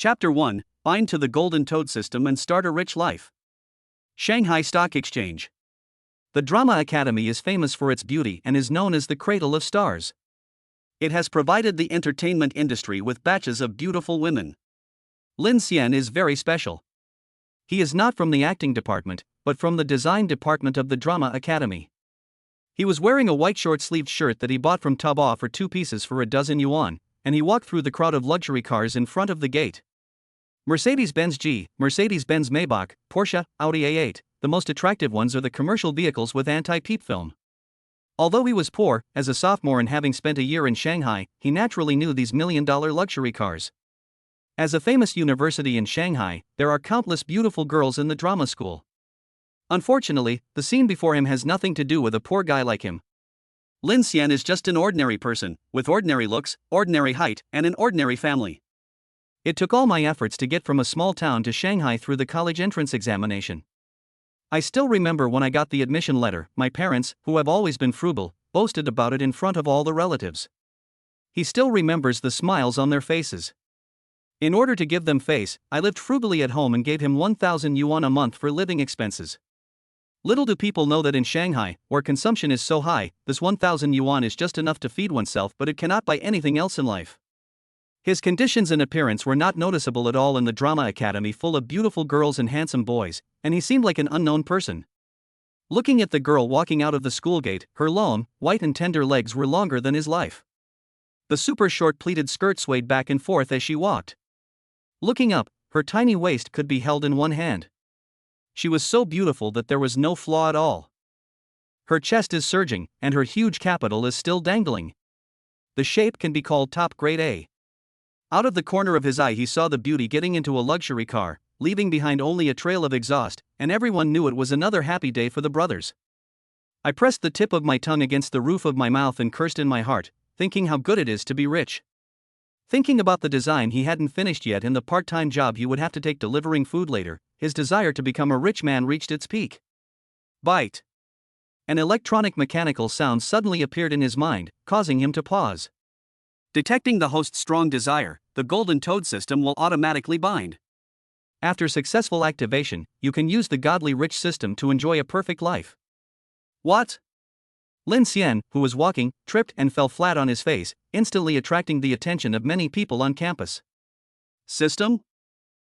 Chapter 1: Bind to the Golden Toad System and Start a Rich Life. Shanghai Stock Exchange. The Drama Academy is famous for its beauty and is known as the cradle of stars. It has provided the entertainment industry with batches of beautiful women. Lin Xian is very special. He is not from the acting department, but from the design department of the Drama Academy. He was wearing a white short-sleeved shirt that he bought from Taobao for 2 pieces for a dozen yuan, and he walked through the crowd of luxury cars in front of the gate. Mercedes-Benz G, Mercedes-Benz Maybach, Porsche, Audi A8, the most attractive ones are the commercial vehicles with anti-peep film. Although he was poor, as a sophomore and having spent a year in Shanghai, he naturally knew these million-dollar luxury cars. As a famous university in Shanghai, there are countless beautiful girls in the drama school. Unfortunately, the scene before him has nothing to do with a poor guy like him. Lin Xian is just an ordinary person, with ordinary looks, ordinary height, and an ordinary family. It took all my efforts to get from a small town to Shanghai through the college entrance examination. I still remember when I got the admission letter, my parents, who have always been frugal, boasted about it in front of all the relatives. He still remembers the smiles on their faces. In order to give them face, I lived frugally at home and gave him 1,000 yuan a month for living expenses. Little do people know that in Shanghai, where consumption is so high, this 1,000 yuan is just enough to feed oneself, but it cannot buy anything else in life. His conditions and appearance were not noticeable at all in the Drama Academy full of beautiful girls and handsome boys, and he seemed like an unknown person. Looking at the girl walking out of the school gate, her long, white and tender legs were longer than his life. The super short pleated skirt swayed back and forth as she walked. Looking up, her tiny waist could be held in one hand. She was so beautiful that there was no flaw at all. Her chest is surging, and her huge capital is still dangling. The shape can be called top grade A. Out of the corner of his eye he saw the beauty getting into a luxury car, leaving behind only a trail of exhaust, and everyone knew it was another happy day for the brothers. I pressed the tip of my tongue against the roof of my mouth and cursed in my heart, thinking how good it is to be rich. Thinking about the design he hadn't finished yet and the part-time job he would have to take delivering food later, his desire to become a rich man reached its peak. Bite. An electronic mechanical sound suddenly appeared in his mind, causing him to pause. Detecting the host's strong desire, the Golden Toad system will automatically bind. After successful activation, you can use the Godly Rich system to enjoy a perfect life. What? Lin Xian, who was walking, tripped and fell flat on his face, instantly attracting the attention of many people on campus. System?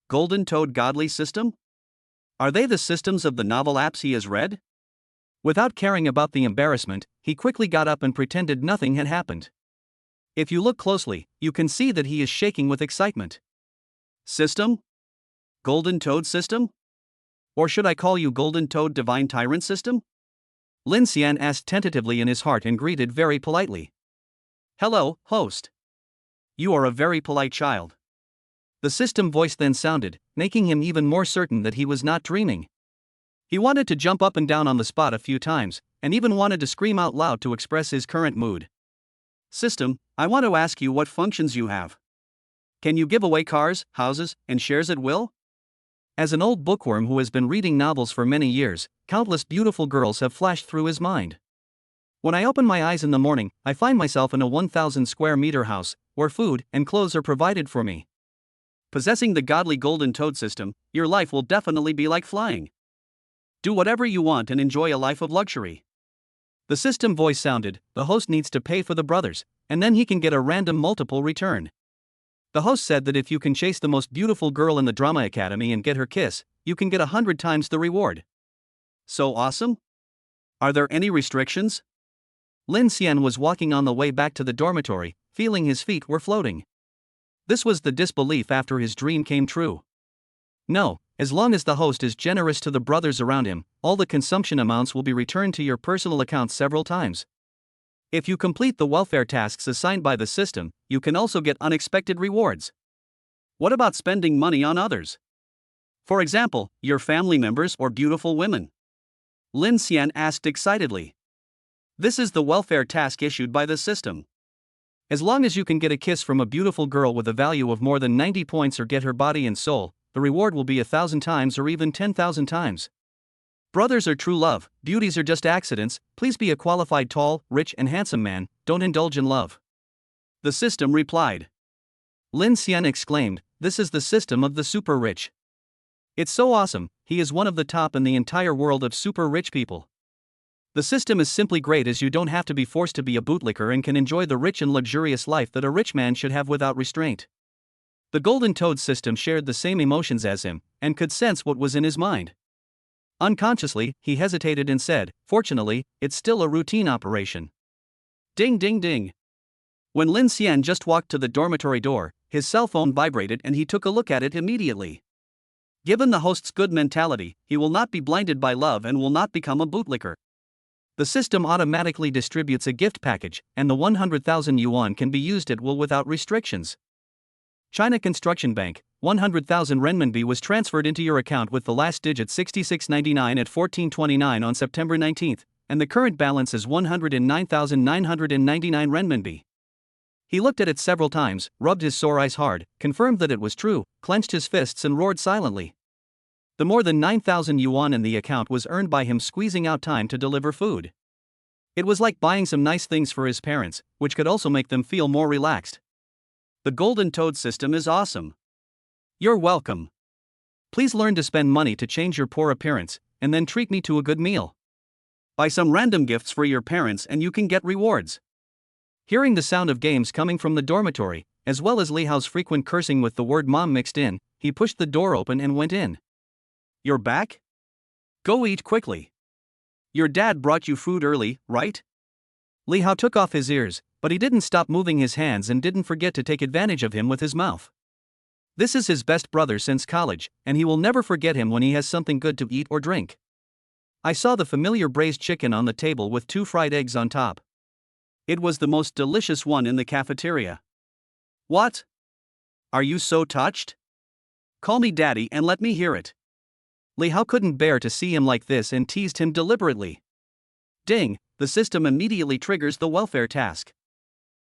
Golden Toad Godly System? Are they the systems of the novel apps he has read? Without caring about the embarrassment, he quickly got up and pretended nothing had happened. If you look closely, you can see that he is shaking with excitement. System? Golden Toad System? Or should I call you Golden Toad Divine Tyrant System? Lin Xian asked tentatively in his heart and greeted very politely. Hello, host. You are a very polite child. The system voice then sounded, making him even more certain that he was not dreaming. He wanted to jump up and down on the spot a few times, and even wanted to scream out loud to express his current mood. System, I want to ask you what functions you have. Can you give away cars, houses, and shares at will? As an old bookworm who has been reading novels for many years, countless beautiful girls have flashed through his mind. When I open my eyes in the morning, I find myself in a 1,000 square meter house, where food and clothes are provided for me. Possessing the godly Golden Toad system, your life will definitely be like flying. Do whatever you want and enjoy a life of luxury. The system voice sounded, the host needs to pay for the brothers, and then he can get a random multiple return. The host said that if you can chase the most beautiful girl in the Drama Academy and get her kiss, you can get 100 times the reward. So awesome? Are there any restrictions? Lin Xian was walking on the way back to the dormitory, feeling his feet were floating. This was the disbelief after his dream came true. No, as long as the host is generous to the brothers around him, all the consumption amounts will be returned to your personal account several times. If you complete the welfare tasks assigned by the system, you can also get unexpected rewards. What about spending money on others? For example, your family members or beautiful women? Lin Xian asked excitedly. This is the welfare task issued by the system. As long as you can get a kiss from a beautiful girl with a value of more than 90 points or get her body and soul, the reward will be 1,000 times or even 10,000 times. Brothers are true love, beauties are just accidents, please be a qualified tall, rich and handsome man, don't indulge in love. The system replied. Lin Xian exclaimed, this is the system of the super rich. It's so awesome, he is one of the top in the entire world of super rich people. The system is simply great as you don't have to be forced to be a bootlicker and can enjoy the rich and luxurious life that a rich man should have without restraint. The Golden Toad system shared the same emotions as him, and could sense what was in his mind. Unconsciously, he hesitated and said, "Fortunately, it's still a routine operation." Ding ding ding. When Lin Xian just walked to the dormitory door, his cell phone vibrated and he took a look at it immediately. Given the host's good mentality, he will not be blinded by love and will not become a bootlicker. The system automatically distributes a gift package, and the 100,000 yuan can be used at will without restrictions. China Construction Bank, 100,000 renminbi was transferred into your account with the last digit 6699 at 1429 on September 19, and the current balance is 109,999 renminbi. He looked at it several times, rubbed his sore eyes hard, confirmed that it was true, clenched his fists and roared silently. The more than 9,000 yuan in the account was earned by him squeezing out time to deliver food. It was like buying some nice things for his parents, which could also make them feel more relaxed. The Golden Toad system is awesome. You're welcome. Please learn to spend money to change your poor appearance, and then treat me to a good meal. Buy some random gifts for your parents and you can get rewards. Hearing the sound of games coming from the dormitory, as well as Li Hao's frequent cursing with the word mom mixed in, he pushed the door open and went in. You're back? Go eat quickly. Your dad brought you food early, right? Li Hao took off his ears, but he didn't stop moving his hands and didn't forget to take advantage of him with his mouth. This is his best brother since college, and he will never forget him when he has something good to eat or drink. I saw the familiar braised chicken on the table with 2 fried eggs on top. It was the most delicious one in the cafeteria. What? Are you so touched? Call me daddy and let me hear it. Li Hao couldn't bear to see him like this and teased him deliberately. Ding, the system immediately triggers the welfare task.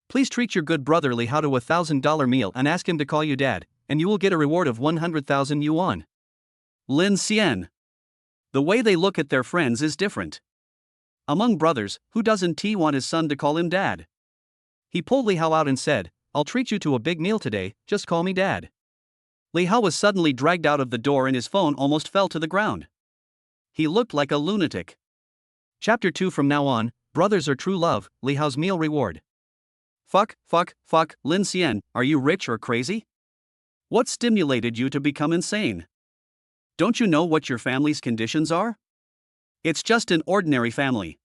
Please treat your good brother Li Hao to a $1,000 meal and ask him to call you dad, and you will get a reward of 100,000 yuan. Lin Xian. The way they look at their friends is different. Among brothers, who doesn't want his son to call him dad? He pulled Li Hao out and said, "I'll treat you to a big meal today, just call me dad." Li Hao was suddenly dragged out of the door and his phone almost fell to the ground. He looked like a lunatic. Chapter 2. From now on, brothers are true love, Li Hao's meal reward. Fuck, Lin Xian, are you rich or crazy? What stimulated you to become insane? Don't you know what your family's conditions are? It's just an ordinary family.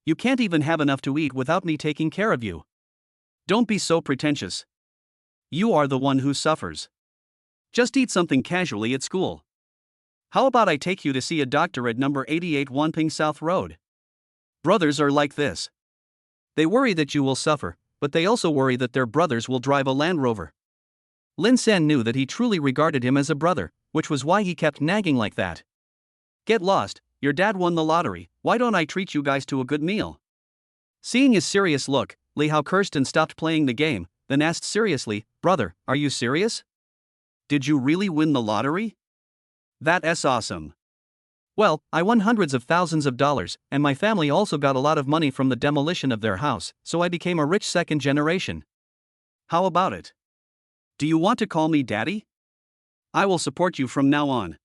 You can't even have enough to eat without me taking care of you. Don't be so pretentious. You are the one who suffers. Just eat something casually at school. How about I take you to see a doctor at number 88 Wanping South Road? Brothers are like this. They worry that you will suffer, but they also worry that their brothers will drive a Land Rover. Lin Xian knew that he truly regarded him as a brother, which was why he kept nagging like that. Get lost, your dad won the lottery, why don't I treat you guys to a good meal? Seeing his serious look, Li Hao cursed and stopped playing the game, then asked seriously, "Brother, are you serious? Did you really win the lottery? That's awesome. Well, I won hundreds of thousands of dollars, and my family also got a lot of money from the demolition of their house, so I became a rich second generation. How about it? Do you want to call me daddy? I will support you from now on."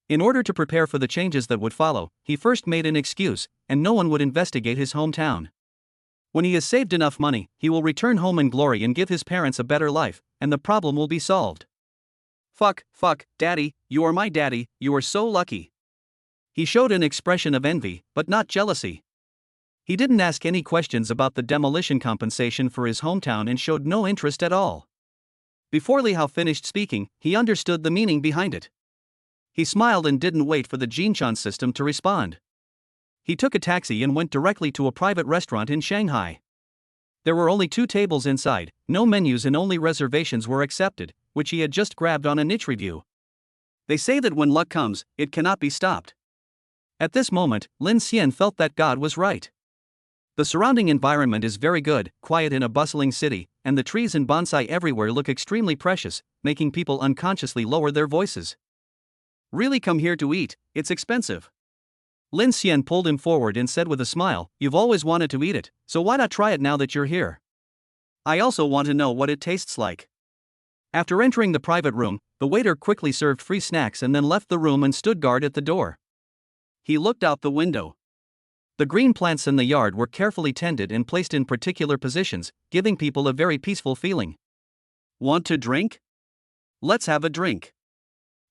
In order to prepare for the changes that would follow, he first made an excuse, and no one would investigate his hometown. When he has saved enough money, he will return home in glory and give his parents a better life, and the problem will be solved. Fuck, daddy, you are my daddy, you are so lucky. He showed an expression of envy, but not jealousy. He didn't ask any questions about the demolition compensation for his hometown and showed no interest at all. Before Li Hao finished speaking, he understood the meaning behind it. He smiled and didn't wait for the Jinshan system to respond. He took a taxi and went directly to a private restaurant in Shanghai. There were only 2 tables inside, no menus and only reservations were accepted, which he had just grabbed on a niche review. They say that when luck comes, it cannot be stopped. At this moment, Lin Xian felt that God was right. The surrounding environment is very good, quiet in a bustling city, and the trees and bonsai everywhere look extremely precious, making people unconsciously lower their voices. Really come here to eat, it's expensive. Lin Xian pulled him forward and said with a smile, "You've always wanted to eat it, so why not try it now that you're here? I also want to know what it tastes like." After entering the private room, the waiter quickly served free snacks and then left the room and stood guard at the door. He looked out the window. The green plants in the yard were carefully tended and placed in particular positions, giving people a very peaceful feeling. Want to drink? Let's have a drink.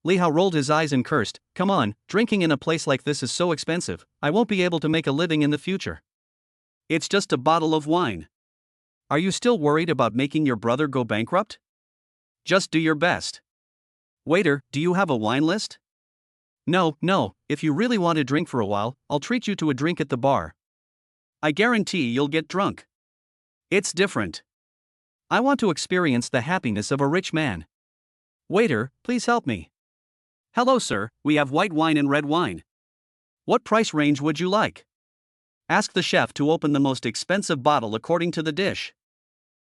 Li Hao rolled his eyes and cursed, "Come on, drinking in a place like this is so expensive, I won't be able to make a living in the future. It's just a bottle of wine. Are you still worried about making your brother go bankrupt? Just do your best. Waiter, do you have a wine list? No, if you really want to drink for a while, I'll treat you to a drink at the bar. I guarantee you'll get drunk. It's different. I want to experience the happiness of a rich man. Waiter, please help me. Hello sir, we have white wine and red wine. What price range would you like? Ask the chef to open the most expensive bottle according to the dish."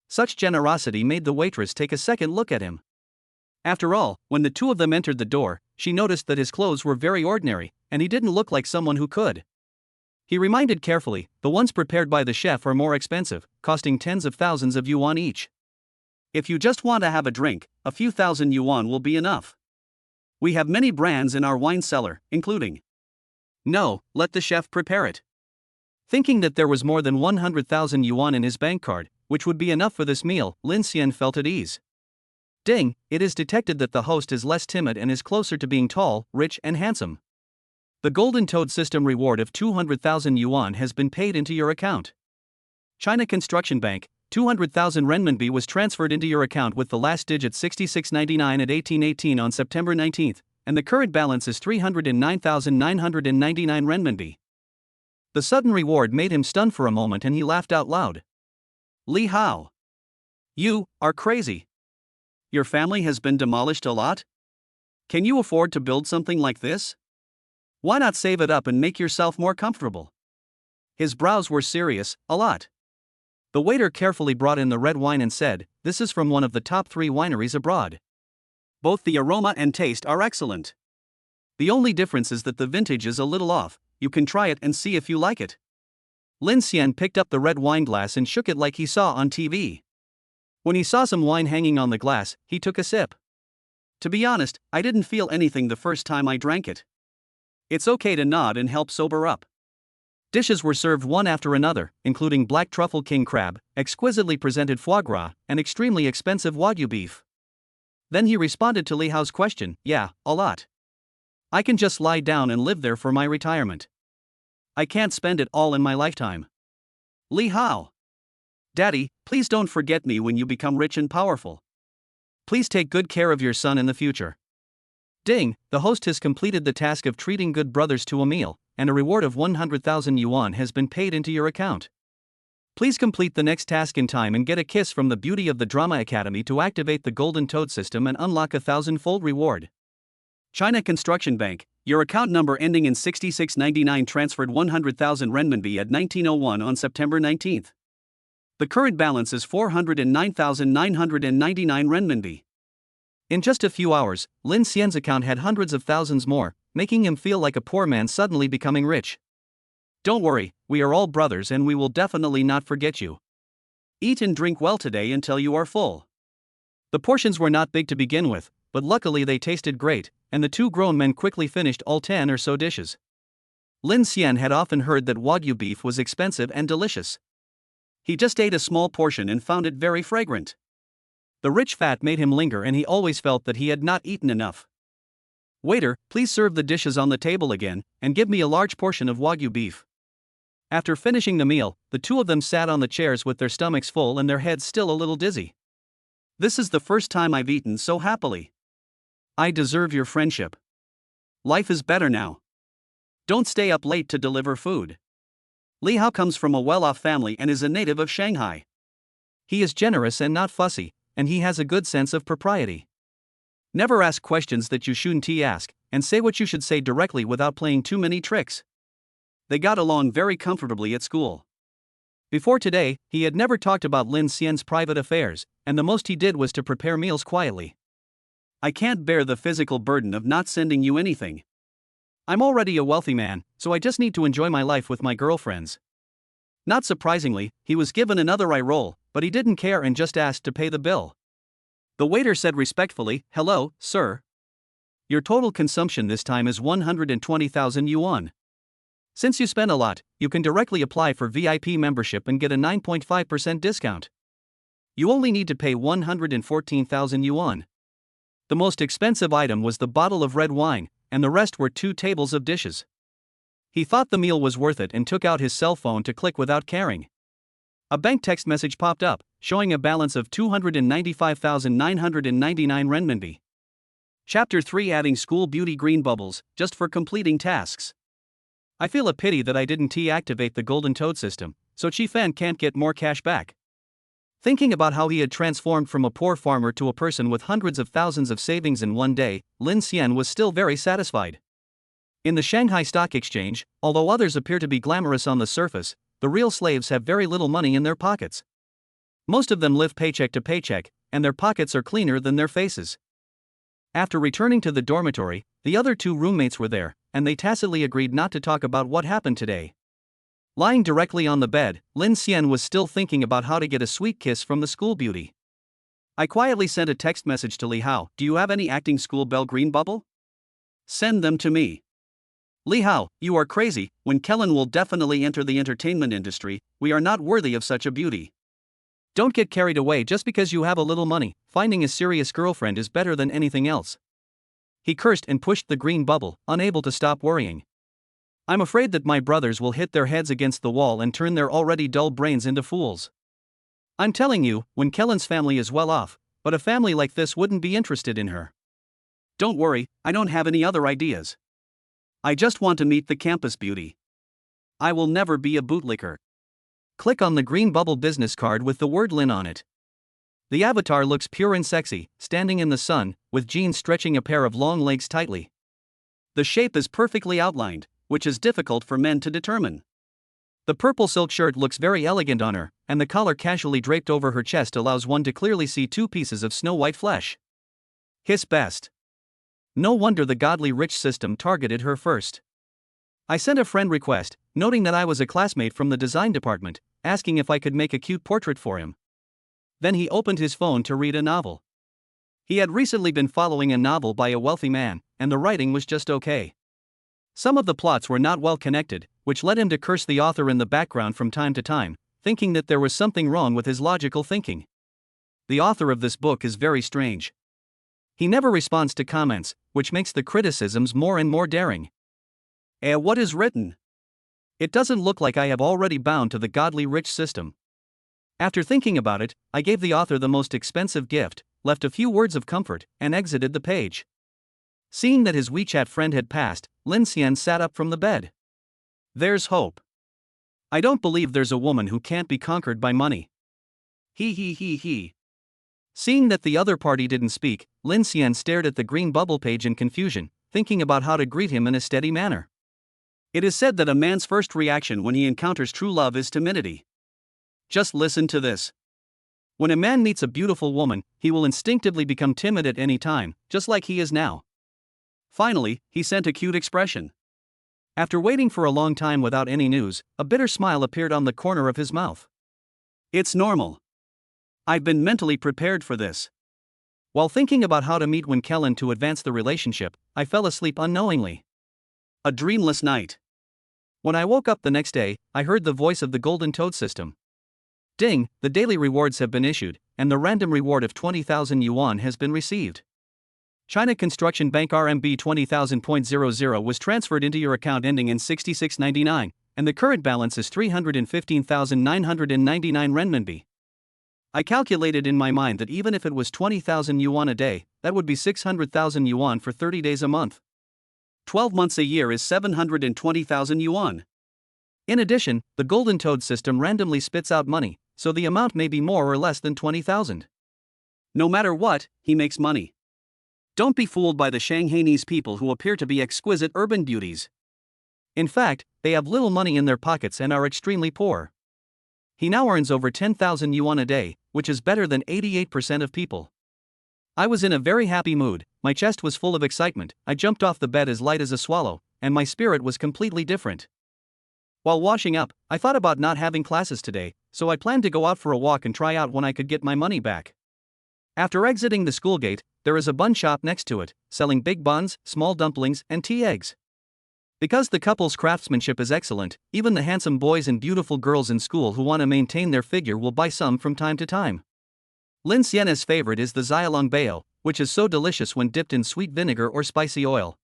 Such generosity made the waitress take a second look at him. After all, when the two of them entered the door, she noticed that his clothes were very ordinary, and he didn't look like someone who could. He reminded carefully, the ones prepared by the chef are more expensive, costing tens of thousands of yuan each. If you just want to have a drink, a few thousand yuan will be enough. We have many brands in our wine cellar, including. No, let the chef prepare it. Thinking that there was more than 100,000 yuan in his bank card, which would be enough for this meal, Lin Xian felt at ease. Ding, it is detected that the host is less timid and is closer to being tall, rich, and handsome. The Golden Toad System reward of 200,000 yuan has been paid into your account. China Construction Bank, 200,000 renminbi was transferred into your account with the last digit 6699 at 1818 on September 19, and the current balance is 309,999 renminbi. The sudden reward made him stun for a moment and he laughed out loud. Li Hao. You are crazy. Your family has been demolished a lot? Can you afford to build something like this? Why not save it up and make yourself more comfortable? His brows were serious, a lot. The waiter carefully brought in the red wine and said, "This is from one of the top 3 wineries abroad. Both the aroma and taste are excellent. The only difference is that the vintage is a little off. You can try it and see if you like it." Lin Xian picked up the red wine glass and shook it like he saw on TV. When he saw some wine hanging on the glass, he took a sip. To be honest, I didn't feel anything the first time I drank it. It's okay to nod and help sober up. Dishes were served one after another, including black truffle king crab, exquisitely presented foie gras, and extremely expensive wagyu beef. Then he responded to Li Hao's question, "Yeah, a lot. I can just lie down and live there for my retirement. I can't spend it all in my lifetime." Li Hao. Daddy, please don't forget me when you become rich and powerful. Please take good care of your son in the future. Ding, the host has completed the task of treating good brothers to a meal, and a reward of 100,000 yuan has been paid into your account. Please complete the next task in time and get a kiss from the beauty of the Drama Academy to activate the Golden Toad system and unlock a 1,000-fold reward. China Construction Bank, your account number ending in 6699 transferred 100,000 renminbi at 1901 on September 19. The current balance is 409,999 renminbi. In just a few hours, Lin Xian's account had hundreds of thousands more, making him feel like a poor man suddenly becoming rich. Don't worry, we are all brothers and we will definitely not forget you. Eat and drink well today until you are full. The portions were not big to begin with, but luckily they tasted great, and the two grown men quickly finished all 10 or so dishes. Lin Xian had often heard that wagyu beef was expensive and delicious. He just ate a small portion and found it very fragrant. The rich fat made him linger and he always felt that he had not eaten enough. Waiter, please serve the dishes on the table again, and give me a large portion of wagyu beef. After finishing the meal, the two of them sat on the chairs with their stomachs full and their heads still a little dizzy. This is the first time I've eaten so happily. I deserve your friendship. Life is better now. Don't stay up late to deliver food. Li Hao comes from a well-off family and is a native of Shanghai. He is generous and not fussy, and he has a good sense of propriety. Never ask questions that you shouldn't ask, and say what you should say directly without playing too many tricks. They got along very comfortably at school. Before today, he had never talked about Lin Xian's private affairs, and the most he did was to prepare meals quietly. I can't bear the physical burden of not sending you anything. I'm already a wealthy man, so I just need to enjoy my life with my girlfriends. Not surprisingly, he was given another eye roll, but he didn't care and just asked to pay the bill. The waiter said respectfully, "Hello, sir. Your total consumption this time is 120,000 yuan. Since you spent a lot, you can directly apply for VIP membership and get a 9.5% discount. You only need to pay 114,000 yuan. The most expensive item was the bottle of red wine, and the rest were 2 tables of dishes." He thought the meal was worth it and took out his cell phone to click without caring. A bank text message popped up, showing a balance of 295,999 renminbi. Chapter 3: Adding School Beauty Green Bubbles, just for completing tasks. I feel a pity that I didn't deactivate the Golden Toad system, so Chi Fan can't get more cash back. Thinking about how he had transformed from a poor farmer to a person with hundreds of thousands of savings in one day, Lin Xian was still very satisfied. In the Shanghai Stock Exchange, although others appear to be glamorous on the surface, the real slaves have very little money in their pockets. Most of them live paycheck to paycheck, and their pockets are cleaner than their faces. After returning to the dormitory, the other 2 roommates were there, and they tacitly agreed not to talk about what happened today. Lying directly on the bed, Lin Xian was still thinking about how to get a sweet kiss from the school beauty. I quietly sent a text message to Li Hao. "Do you have any acting school belle green bubble? Send them to me." "Li Hao, you are crazy. When Kellen will definitely enter the entertainment industry, we are not worthy of such a beauty. Don't get carried away just because you have a little money. Finding a serious girlfriend is better than anything else." He cursed and pushed the green bubble, unable to stop worrying. "I'm afraid that my brothers will hit their heads against the wall and turn their already dull brains into fools. I'm telling you, when Kellen's family is well off, but a family like this wouldn't be interested in her. Don't worry, I don't have any other ideas. I just want to meet the campus beauty. I will never be a bootlicker." Click on the green bubble business card with the word Lin on it. The avatar looks pure and sexy, standing in the sun, with jeans stretching a pair of long legs tightly. The shape is perfectly outlined, which is difficult for men to determine. The purple silk shirt looks very elegant on her, and the collar casually draped over her chest allows one to clearly see 2 pieces of snow-white flesh. His best. No wonder the godly rich system targeted her first. I sent a friend request, noting that I was a classmate from the design department, asking if I could make a cute portrait for him. Then he opened his phone to read a novel. He had recently been following a novel by a wealthy man, and the writing was just okay. Some of the plots were not well connected, which led him to curse the author in the background from time to time, thinking that there was something wrong with his logical thinking. The author of this book is very strange. He never responds to comments, which makes the criticisms more and more daring. What is written? It doesn't look like I have already bound to the godly rich system. After thinking about it, I gave the author the most expensive gift, left a few words of comfort, and exited the page. Seeing that his WeChat friend had passed, Lin Xian sat up from the bed. There's hope. I don't believe there's a woman who can't be conquered by money. He. Seeing that the other party didn't speak, Lin Xian stared at the green bubble page in confusion, thinking about how to greet him in a steady manner. It is said that a man's first reaction when he encounters true love is timidity. Just listen to this. When a man meets a beautiful woman, he will instinctively become timid at any time, just like he is now. Finally, he sent a cute expression. After waiting for a long time without any news, a bitter smile appeared on the corner of his mouth. It's normal. I've been mentally prepared for this. While thinking about how to meet Wen Kellen to advance the relationship, I fell asleep unknowingly. A dreamless night. When I woke up the next day, I heard the voice of the Golden Toad system. Ding, the daily rewards have been issued, and the random reward of 20,000 yuan has been received. China Construction Bank RMB 20,000.00 was transferred into your account ending in 6699, and the current balance is 315,999 renminbi. I calculated in my mind that even if it was 20,000 yuan a day, that would be 600,000 yuan for 30 days a month. 12 months a year is 720,000 yuan. In addition, the Golden Toad system randomly spits out money, so the amount may be more or less than 20,000. No matter what, he makes money. Don't be fooled by the Shanghainese people who appear to be exquisite urban beauties. In fact, they have little money in their pockets and are extremely poor. He now earns over 10,000 yuan a day, which is better than 88% of people. I was in a very happy mood, my chest was full of excitement, I jumped off the bed as light as a swallow, and my spirit was completely different. While washing up, I thought about not having classes today, so I planned to go out for a walk and try out when I could get my money back. After exiting the school gate, there is a bun shop next to it, selling big buns, small dumplings, and tea eggs. Because the couple's craftsmanship is excellent, even the handsome boys and beautiful girls in school who want to maintain their figure will buy some from time to time. Lin Sienna's favorite is the xiaolong bao, which is so delicious when dipped in sweet vinegar or spicy oil.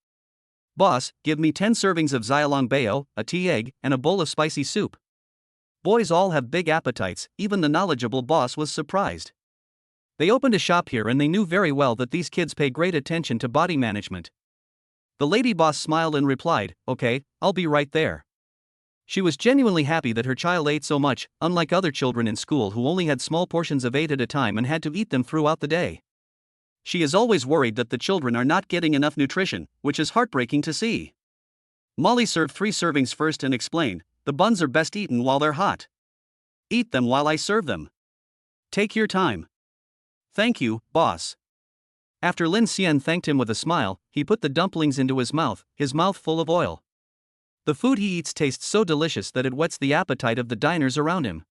"Boss, give me 10 servings of xiaolong bao, a tea egg, and a bowl of spicy soup." Boys all have big appetites, even the knowledgeable boss was surprised. They opened a shop here and they knew very well that these kids pay great attention to body management. The lady boss smiled and replied, "Okay, I'll be right there." She was genuinely happy that her child ate so much, unlike other children in school who only had small portions of 8 at a time and had to eat them throughout the day. She is always worried that the children are not getting enough nutrition, which is heartbreaking to see. Molly served 3 servings first and explained, "The buns are best eaten while they're hot. Eat them while I serve them. Take your time." "Thank you, boss." After Lin Xian thanked him with a smile, he put the dumplings into his mouth full of oil. The food he eats tastes so delicious that it whets the appetite of the diners around him.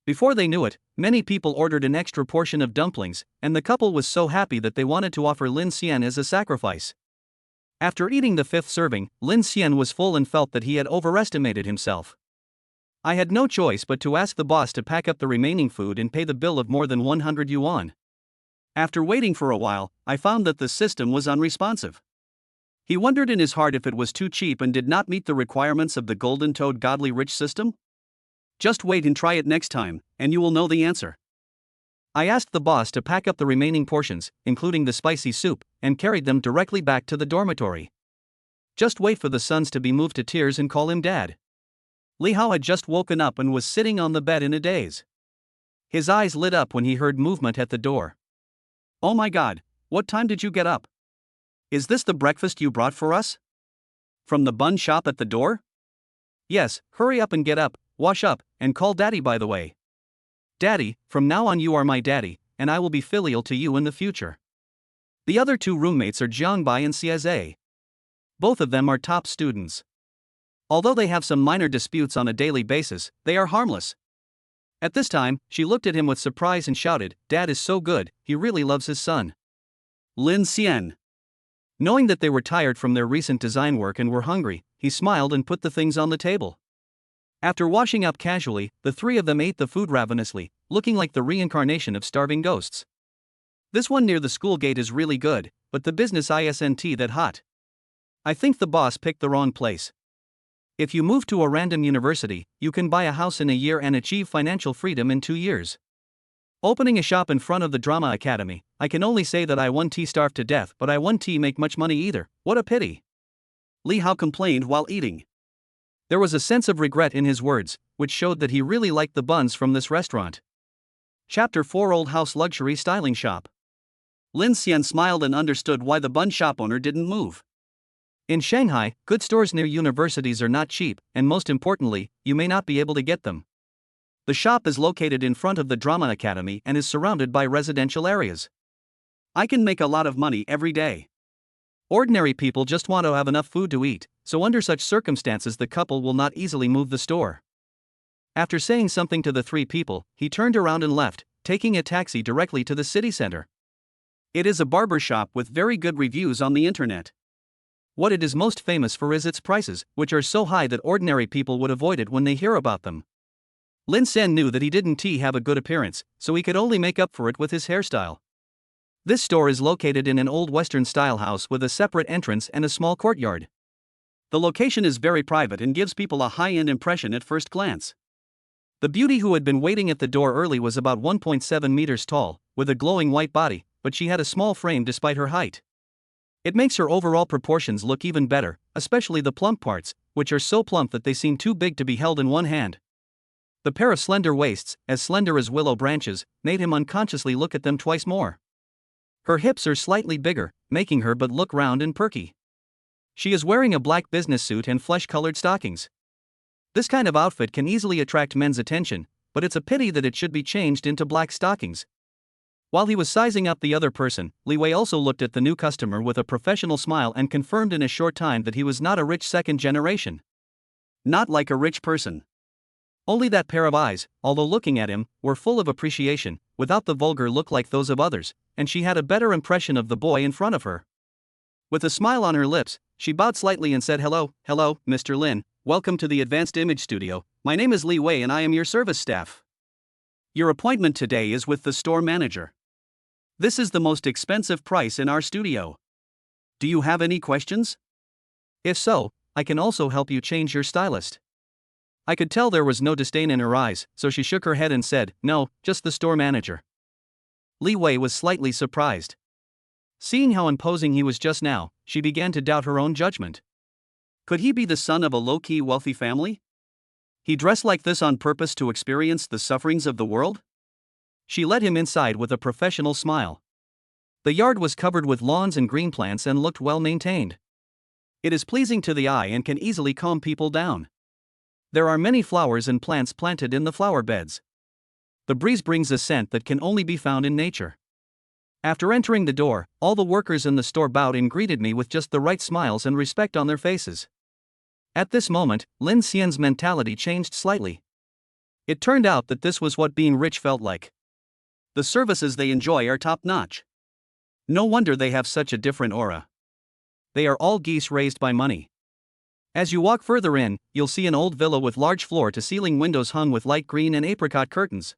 Before they knew it, many people ordered an extra portion of dumplings, and the couple was so happy that they wanted to offer Lin Xian as a sacrifice. After eating the 5th serving, Lin Xian was full and felt that he had overestimated himself. "I had no choice but to ask the boss to pack up the remaining food and pay the bill of more than 100 yuan. After waiting for a while, I found that the system was unresponsive." He wondered in his heart if it was too cheap and did not meet the requirements of the Golden Toad Godly Rich system. Just wait and try it next time, and you will know the answer. I asked the boss to pack up the remaining portions, including the spicy soup, and carried them directly back to the dormitory. Just wait for the sons to be moved to tears and call him Dad. Li Hao had just woken up and was sitting on the bed in a daze. His eyes lit up when he heard movement at the door. "Oh my God, what time did you get up? Is this the breakfast you brought for us? From the bun shop at the door?" "Yes, hurry up and get up, wash up, and call Daddy by the way." "Daddy, from now on you are my daddy, and I will be filial to you in the future." The other 2 roommates are Jiangbai and Xiaze. Both of them are top students. Although they have some minor disputes on a daily basis, they are harmless. At this time, she looked at him with surprise and shouted, "Dad is so good, he really loves his son." Lin Xian. Knowing that they were tired from their recent design work and were hungry, he smiled and put the things on the table. After washing up casually, the 3 of them ate the food ravenously, looking like the reincarnation of starving ghosts. "This one near the school gate is really good, but the business isn't that hot. I think the boss picked the wrong place. If you move to a random university, you can buy a house in a year and achieve financial freedom in 2 years. Opening a shop in front of the Drama Academy, I can only say that I won't starve to death, but I won't make much money either, what a pity." Li Hao complained while eating. There was a sense of regret in his words, which showed that he really liked the buns from this restaurant. Chapter 4 Old House Luxury Styling Shop. Lin Xian smiled and understood why the bun shop owner didn't move. In Shanghai, good stores near universities are not cheap, and most importantly, you may not be able to get them. The shop is located in front of the Drama Academy and is surrounded by residential areas. "I can make a lot of money every day. Ordinary people just want to have enough food to eat, so under such circumstances the couple will not easily move the store." After saying something to the 3 people, he turned around and left, taking a taxi directly to the city center. It is a barber shop with very good reviews on the internet. What it is most famous for is its prices, which are so high that ordinary people would avoid it when they hear about them. Lin Xian knew that he didn't have a good appearance, so he could only make up for it with his hairstyle. This store is located in an old Western-style house with a separate entrance and a small courtyard. The location is very private and gives people a high-end impression at first glance. The beauty who had been waiting at the door early was about 1.7 meters tall, with a glowing white body, but she had a small frame despite her height. It makes her overall proportions look even better, especially the plump parts, which are so plump that they seem too big to be held in one hand. The pair of slender waists, as slender as willow branches, made him unconsciously look at them twice more. Her hips are slightly bigger, making her but look round and perky. She is wearing a black business suit and flesh-colored stockings. This kind of outfit can easily attract men's attention, but it's a pity that it should be changed into black stockings. While he was sizing up the other person, Li Wei also looked at the new customer with a professional smile and confirmed in a short time that he was not a rich second generation. Not like a rich person. Only that pair of eyes, although looking at him, were full of appreciation, without the vulgar look like those of others, and she had a better impression of the boy in front of her. With a smile on her lips, she bowed slightly and said, "Hello, Mr. Lin, welcome to the Advanced Image Studio. My name is Li Wei and I am your service staff. Your appointment today is with the store manager. This is the most expensive price in our studio. Do you have any questions? If so, I can also help you change your stylist." I could tell there was no disdain in her eyes, so she shook her head and said, "No, just the store manager." Li Wei was slightly surprised. Seeing how imposing he was just now, she began to doubt her own judgment. Could he be the son of a low-key wealthy family? He dressed like this on purpose to experience the sufferings of the world? She led him inside with a professional smile. The yard was covered with lawns and green plants and looked well maintained. It is pleasing to the eye and can easily calm people down. There are many flowers and plants planted in the flower beds. The breeze brings a scent that can only be found in nature. After entering the door, all the workers in the store bowed and greeted me with just the right smiles and respect on their faces. At this moment, Lin Xian's mentality changed slightly. It turned out that this was what being rich felt like. The services they enjoy are top-notch. No wonder they have such a different aura. They are all geese raised by money. As you walk further in, you'll see an old villa with large floor-to-ceiling windows hung with light green and apricot curtains.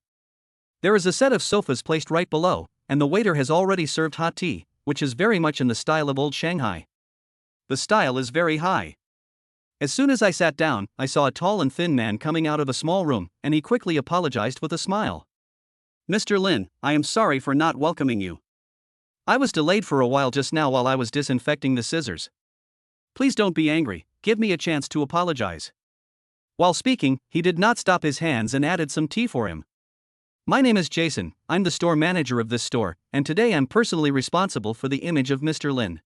There is a set of sofas placed right below, and the waiter has already served hot tea, which is very much in the style of old Shanghai. The style is very high. As soon as I sat down, I saw a tall and thin man coming out of a small room, and he quickly apologized with a smile. "Mr. Lin, I am sorry for not welcoming you. I was delayed for a while just now while I was disinfecting the scissors. Please don't be angry, give me a chance to apologize." While speaking, he did not stop his hands and added some tea for him. "My name is Jason, I'm the store manager of this store, and today I'm personally responsible for the image of Mr. Lin.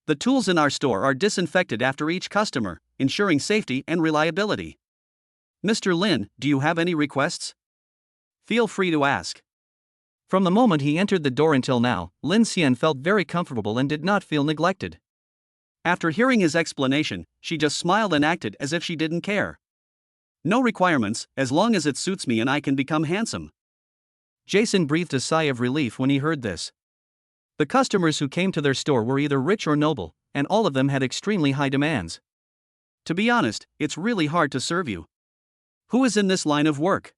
The tools in our store are disinfected after each customer, ensuring safety and reliability. Mr. Lin, do you have any requests? Feel free to ask." From the moment he entered the door until now, Lin Xian felt very comfortable and did not feel neglected. After hearing his explanation, she just smiled and acted as if she didn't care. "No requirements, as long as it suits me and I can become handsome." Jason breathed a sigh of relief when he heard this. The customers who came to their store were either rich or noble, and all of them had extremely high demands. To be honest, it's really hard to serve you. Who is in this line of work?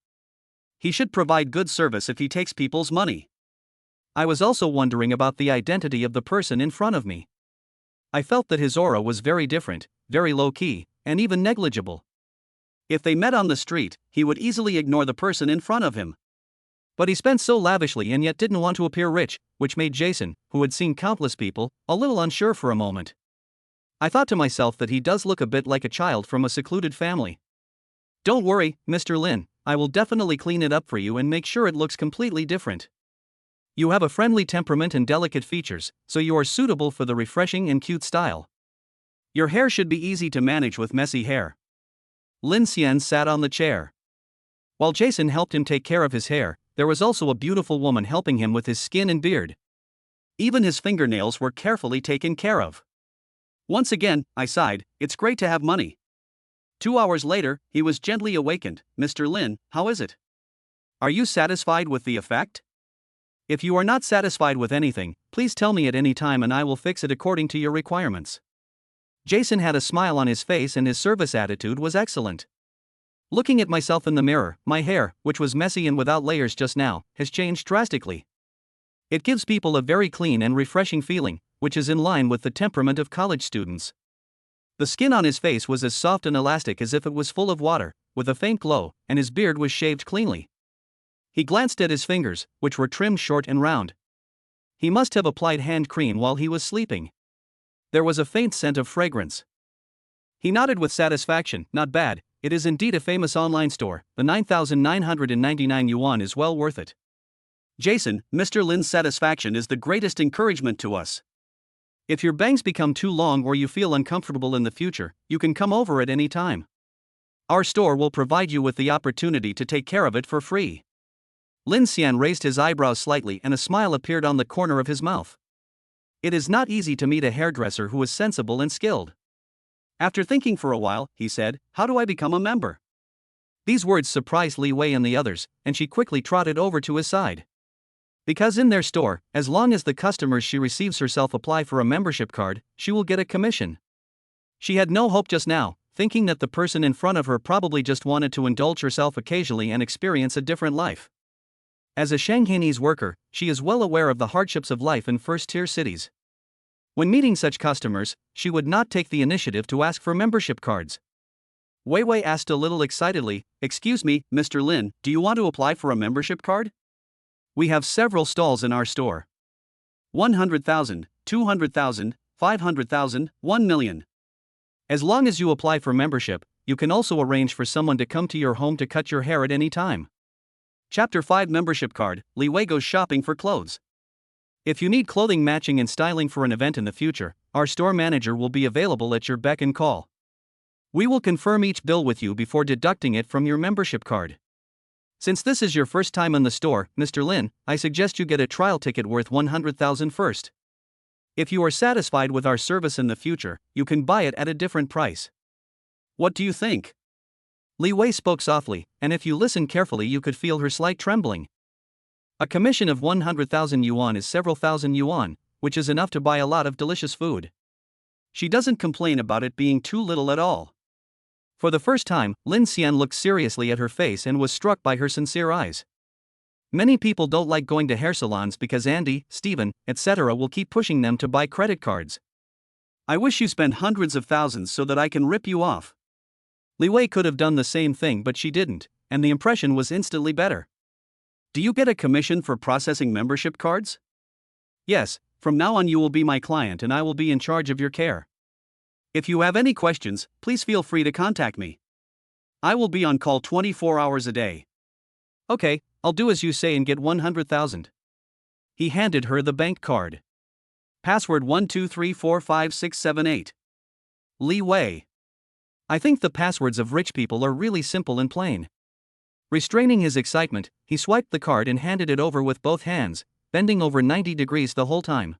He should provide good service if he takes people's money. I was also wondering about the identity of the person in front of me. I felt that his aura was very different, very low-key, and even negligible. If they met on the street, he would easily ignore the person in front of him. But he spent so lavishly and yet didn't want to appear rich, which made Jason, who had seen countless people, a little unsure for a moment. I thought to myself that he does look a bit like a child from a secluded family. "Don't worry, Mr. Lin, I will definitely clean it up for you and make sure it looks completely different. You have a friendly temperament and delicate features, so you are suitable for the refreshing and cute style. Your hair should be easy to manage with messy hair." Lin Xian sat on the chair. While Jason helped him take care of his hair, there was also a beautiful woman helping him with his skin and beard. Even his fingernails were carefully taken care of. Once again, I sighed, it's great to have money. 2 hours later, he was gently awakened. "Mr. Lin, how is it? Are you satisfied with the effect? If you are not satisfied with anything, please tell me at any time and I will fix it according to your requirements." Jason had a smile on his face and his service attitude was excellent. Looking at myself in the mirror, my hair, which was messy and without layers just now, has changed drastically. It gives people a very clean and refreshing feeling, which is in line with the temperament of college students. The skin on his face was as soft and elastic as if it was full of water, with a faint glow, and his beard was shaved cleanly. He glanced at his fingers, which were trimmed short and round. He must have applied hand cream while he was sleeping. There was a faint scent of fragrance. He nodded with satisfaction. "Not bad, it is indeed a famous online store, the 9,999 yuan is well worth it." "Jason, Mr. Lin's satisfaction is the greatest encouragement to us. If your bangs become too long or you feel uncomfortable in the future, you can come over at any time. Our store will provide you with the opportunity to take care of it for free." Lin Xian raised his eyebrows slightly and a smile appeared on the corner of his mouth. It is not easy to meet a hairdresser who is sensible and skilled. After thinking for a while, he said, "How do I become a member?" These words surprised Li Wei and the others, and she quickly trotted over to his side. Because in their store, as long as the customers she receives herself apply for a membership card, she will get a commission. She had no hope just now, thinking that the person in front of her probably just wanted to indulge herself occasionally and experience a different life. As a Shanghainese worker, she is well aware of the hardships of life in first-tier cities. When meeting such customers, she would not take the initiative to ask for membership cards. Wei Wei asked a little excitedly, "Excuse me, Mr. Lin, do you want to apply for a membership card? We have several stalls in our store. 100,000, 200,000, 500,000, 1 million. As long as you apply for membership, you can also arrange for someone to come to your home to cut your hair at any time." Chapter 5 Membership Card. Li Wei goes shopping for clothes. If you need clothing matching and styling for an event in the future, our store manager will be available at your beck and call. We will confirm each bill with you before deducting it from your membership card. Since this is your first time in the store, Mr. Lin, I suggest you get a trial ticket worth 100,000 first. If you are satisfied with our service in the future, you can buy it at a different price. What do you think? Li Wei spoke softly, and if you listen carefully you could feel her slight trembling. A commission of 100,000 yuan is several thousand yuan, which is enough to buy a lot of delicious food. She doesn't complain about it being too little at all. For the first time, Lin Xian looked seriously at her face and was struck by her sincere eyes. Many people don't like going to hair salons because Andy, Steven, etc. will keep pushing them to buy credit cards. I wish you spent hundreds of thousands so that I can rip you off. Li Wei could have done the same thing, but she didn't, and the impression was instantly better. Do you get a commission for processing membership cards? Yes, from now on you will be my client and I will be in charge of your care. If you have any questions, please feel free to contact me. I will be on call 24 hours a day. Okay, I'll do as you say and get 100,000. He handed her the bank card. Password 123456778. Li Wei. I think the passwords of rich people are really simple and plain. Restraining his excitement, he swiped the card and handed it over with both hands, bending over 90 degrees the whole time.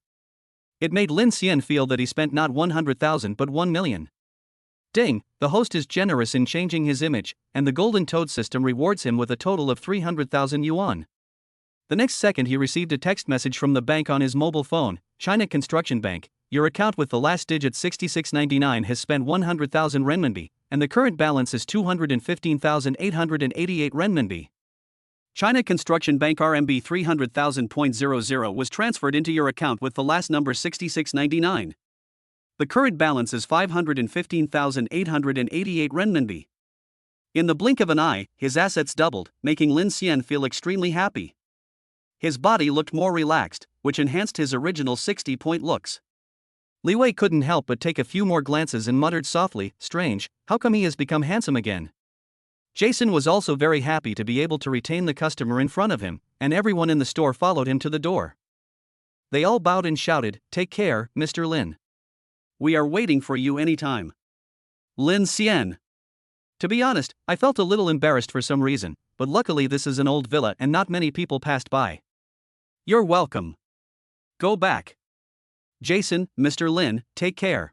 It made Lin Xian feel that he spent not 100,000 but 1 million. Ding, the host is generous in changing his image, and the Golden Toad system rewards him with a total of 300,000 yuan. The next second he received a text message from the bank on his mobile phone. China Construction Bank, your account with the last digit 6699 has spent 100,000 renminbi, and the current balance is 215,888 renminbi. China Construction Bank RMB 300,000.00 was transferred into your account with the last number 6699. The current balance is 515,888 renminbi. In the blink of an eye, his assets doubled, making Lin Xian feel extremely happy. His body looked more relaxed, which enhanced his original 60-point looks. Li Wei couldn't help but take a few more glances and muttered softly, "Strange, how come he has become handsome again?" Jason was also very happy to be able to retain the customer in front of him, and everyone in the store followed him to the door. They all bowed and shouted, "Take care, Mr. Lin. We are waiting for you anytime." Lin Xian. To be honest, I felt a little embarrassed for some reason, but luckily this is an old villa and not many people passed by. You're welcome. Go back. Jason, Mr. Lin, take care.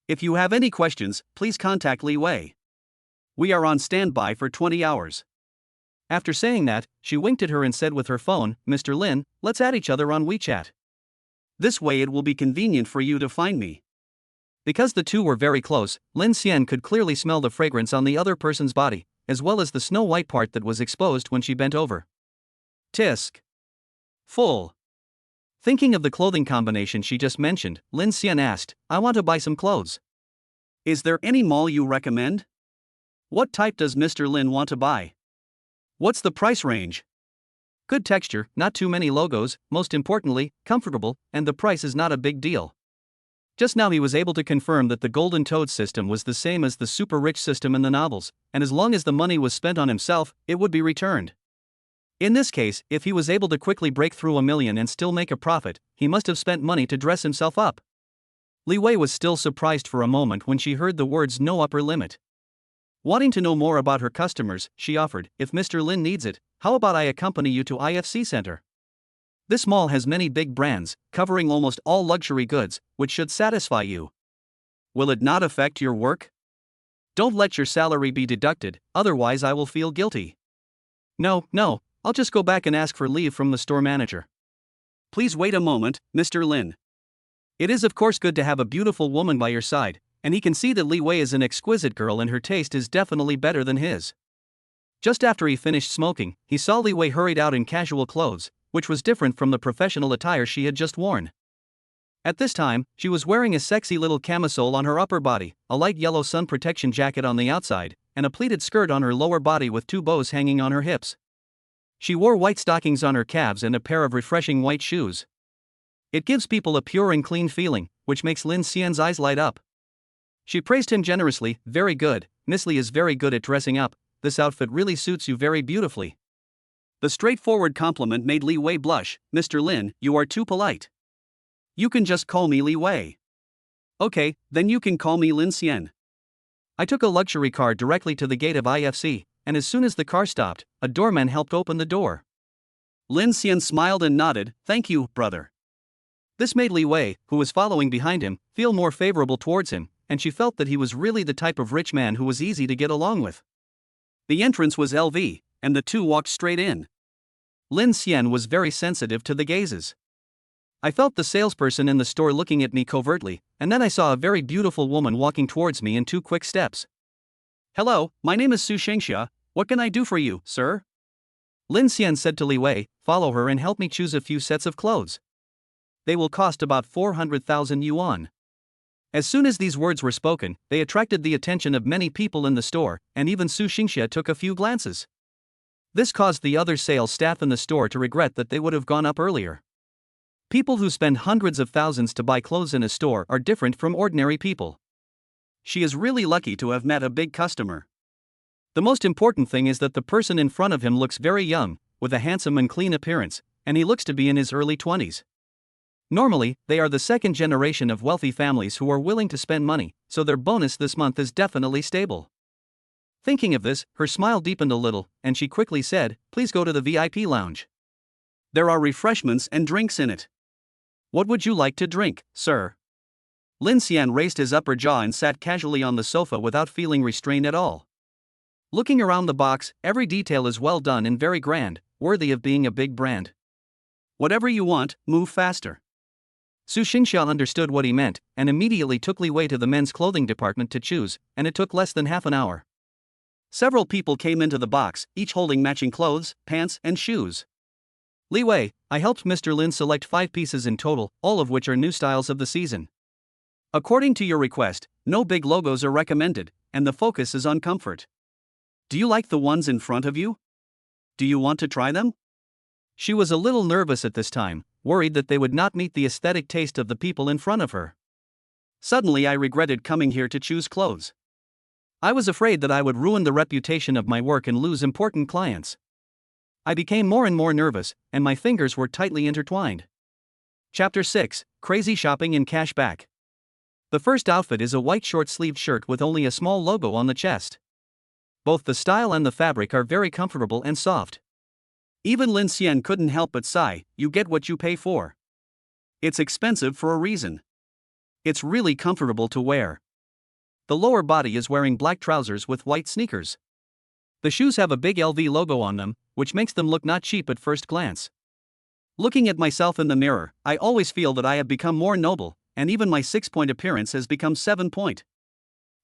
If you have any questions, please contact Li Wei. We are on standby for 20 hours. After saying that, she winked at her and said with her phone, "Mr. Lin, let's add each other on WeChat. This way it will be convenient for you to find me." Because the two were very close, Lin Xian could clearly smell the fragrance on the other person's body, as well as the snow-white part that was exposed when she bent over. Tisk. Full. Thinking of the clothing combination she just mentioned, Lin Xian asked, "I want to buy some clothes. Is there any mall you recommend? What type does Mr. Lin want to buy? What's the price range? Good texture, not too many logos, most importantly, comfortable, and the price is not a big deal." Just now he was able to confirm that the Golden Toad system was the same as the super rich system in the novels, and as long as the money was spent on himself, it would be returned. In this case, if he was able to quickly break through 1 million and still make a profit, he must have spent money to dress himself up. Li Wei was still surprised for a moment when she heard the words "no upper limit." Wanting to know more about her customers, she offered, "If Mr. Lin needs it, how about I accompany you to IFC Center? This mall has many big brands, covering almost all luxury goods, which should satisfy you. Will it not affect your work? Don't let your salary be deducted, otherwise I will feel guilty. No, I'll just go back and ask for leave from the store manager. Please wait a moment, Mr. Lin. It is of course good to have a beautiful woman by your side, and he can see that Li Wei is an exquisite girl and her taste is definitely better than his. Just after he finished smoking, he saw Li Wei hurried out in casual clothes, which was different from the professional attire she had just worn. At this time, she was wearing a sexy little camisole on her upper body, a light yellow sun protection jacket on the outside, and a pleated skirt on her lower body with 2 bows hanging on her hips. She wore white stockings on her calves and a pair of refreshing white shoes. It gives people a pure and clean feeling, which makes Lin Xian's eyes light up. She praised him generously. Very good, Miss Li is very good at dressing up, this outfit really suits you very beautifully. The straightforward compliment made Li Wei blush. Mr. Lin, you are too polite. You can just call me Li Wei. Okay, then you can call me Lin Xian. I took a luxury car directly to the gate of IFC, and as soon as the car stopped, a doorman helped open the door. Lin Xian smiled and nodded. Thank you, brother. This made Li Wei, who was following behind him, feel more favorable towards him, and she felt that he was really the type of rich man who was easy to get along with. The entrance was LV, and the two walked straight in. Lin Xian was very sensitive to the gazes. I felt the salesperson in the store looking at me covertly, and then I saw a very beautiful woman walking towards me in 2 quick steps. Hello, my name is Su Shengxia. What can I do for you, sir? Lin Xian said to Li Wei, follow her and help me choose a few sets of clothes. They will cost about 400,000 yuan. As soon as these words were spoken, they attracted the attention of many people in the store, and even Su Shengxia took a few glances. This caused the other sales staff in the store to regret that they would have gone up earlier. People who spend hundreds of thousands to buy clothes in a store are different from ordinary people. She is really lucky to have met a big customer. The most important thing is that the person in front of him looks very young, with a handsome and clean appearance, and he looks to be in his early 20s. Normally, they are the second generation of wealthy families who are willing to spend money, so their bonus this month is definitely stable. Thinking of this, her smile deepened a little, and she quickly said, please go to the VIP lounge. There are refreshments and drinks in it. What would you like to drink, sir? Lin Xian raised his upper jaw and sat casually on the sofa without feeling restrained at all. Looking around the box, every detail is well done and very grand, worthy of being a big brand. Whatever you want, move faster. Su Shengxia understood what he meant, and immediately took Li Wei to the men's clothing department to choose, and it took less than half an hour. Several people came into the box, each holding matching clothes, pants, and shoes. Li Wei, I helped Mr. Lin select 5 pieces in total, all of which are new styles of the season. According to your request, no big logos are recommended, and the focus is on comfort. Do you like the ones in front of you? Do you want to try them? She was a little nervous at this time, worried that they would not meet the aesthetic taste of the people in front of her. Suddenly I regretted coming here to choose clothes. I was afraid that I would ruin the reputation of my work and lose important clients. I became more and more nervous, and my fingers were tightly intertwined. Chapter 6, Crazy Shopping and Cash Back. The first outfit is a white short-sleeved shirt with only a small logo on the chest. Both the style and the fabric are very comfortable and soft. Even Lin Xian couldn't help but sigh, you get what you pay for. It's expensive for a reason. It's really comfortable to wear. The lower body is wearing black trousers with white sneakers. The shoes have a big LV logo on them, which makes them look not cheap at first glance. Looking at myself in the mirror, I always feel that I have become more noble, and even my 6-point appearance has become 7-point.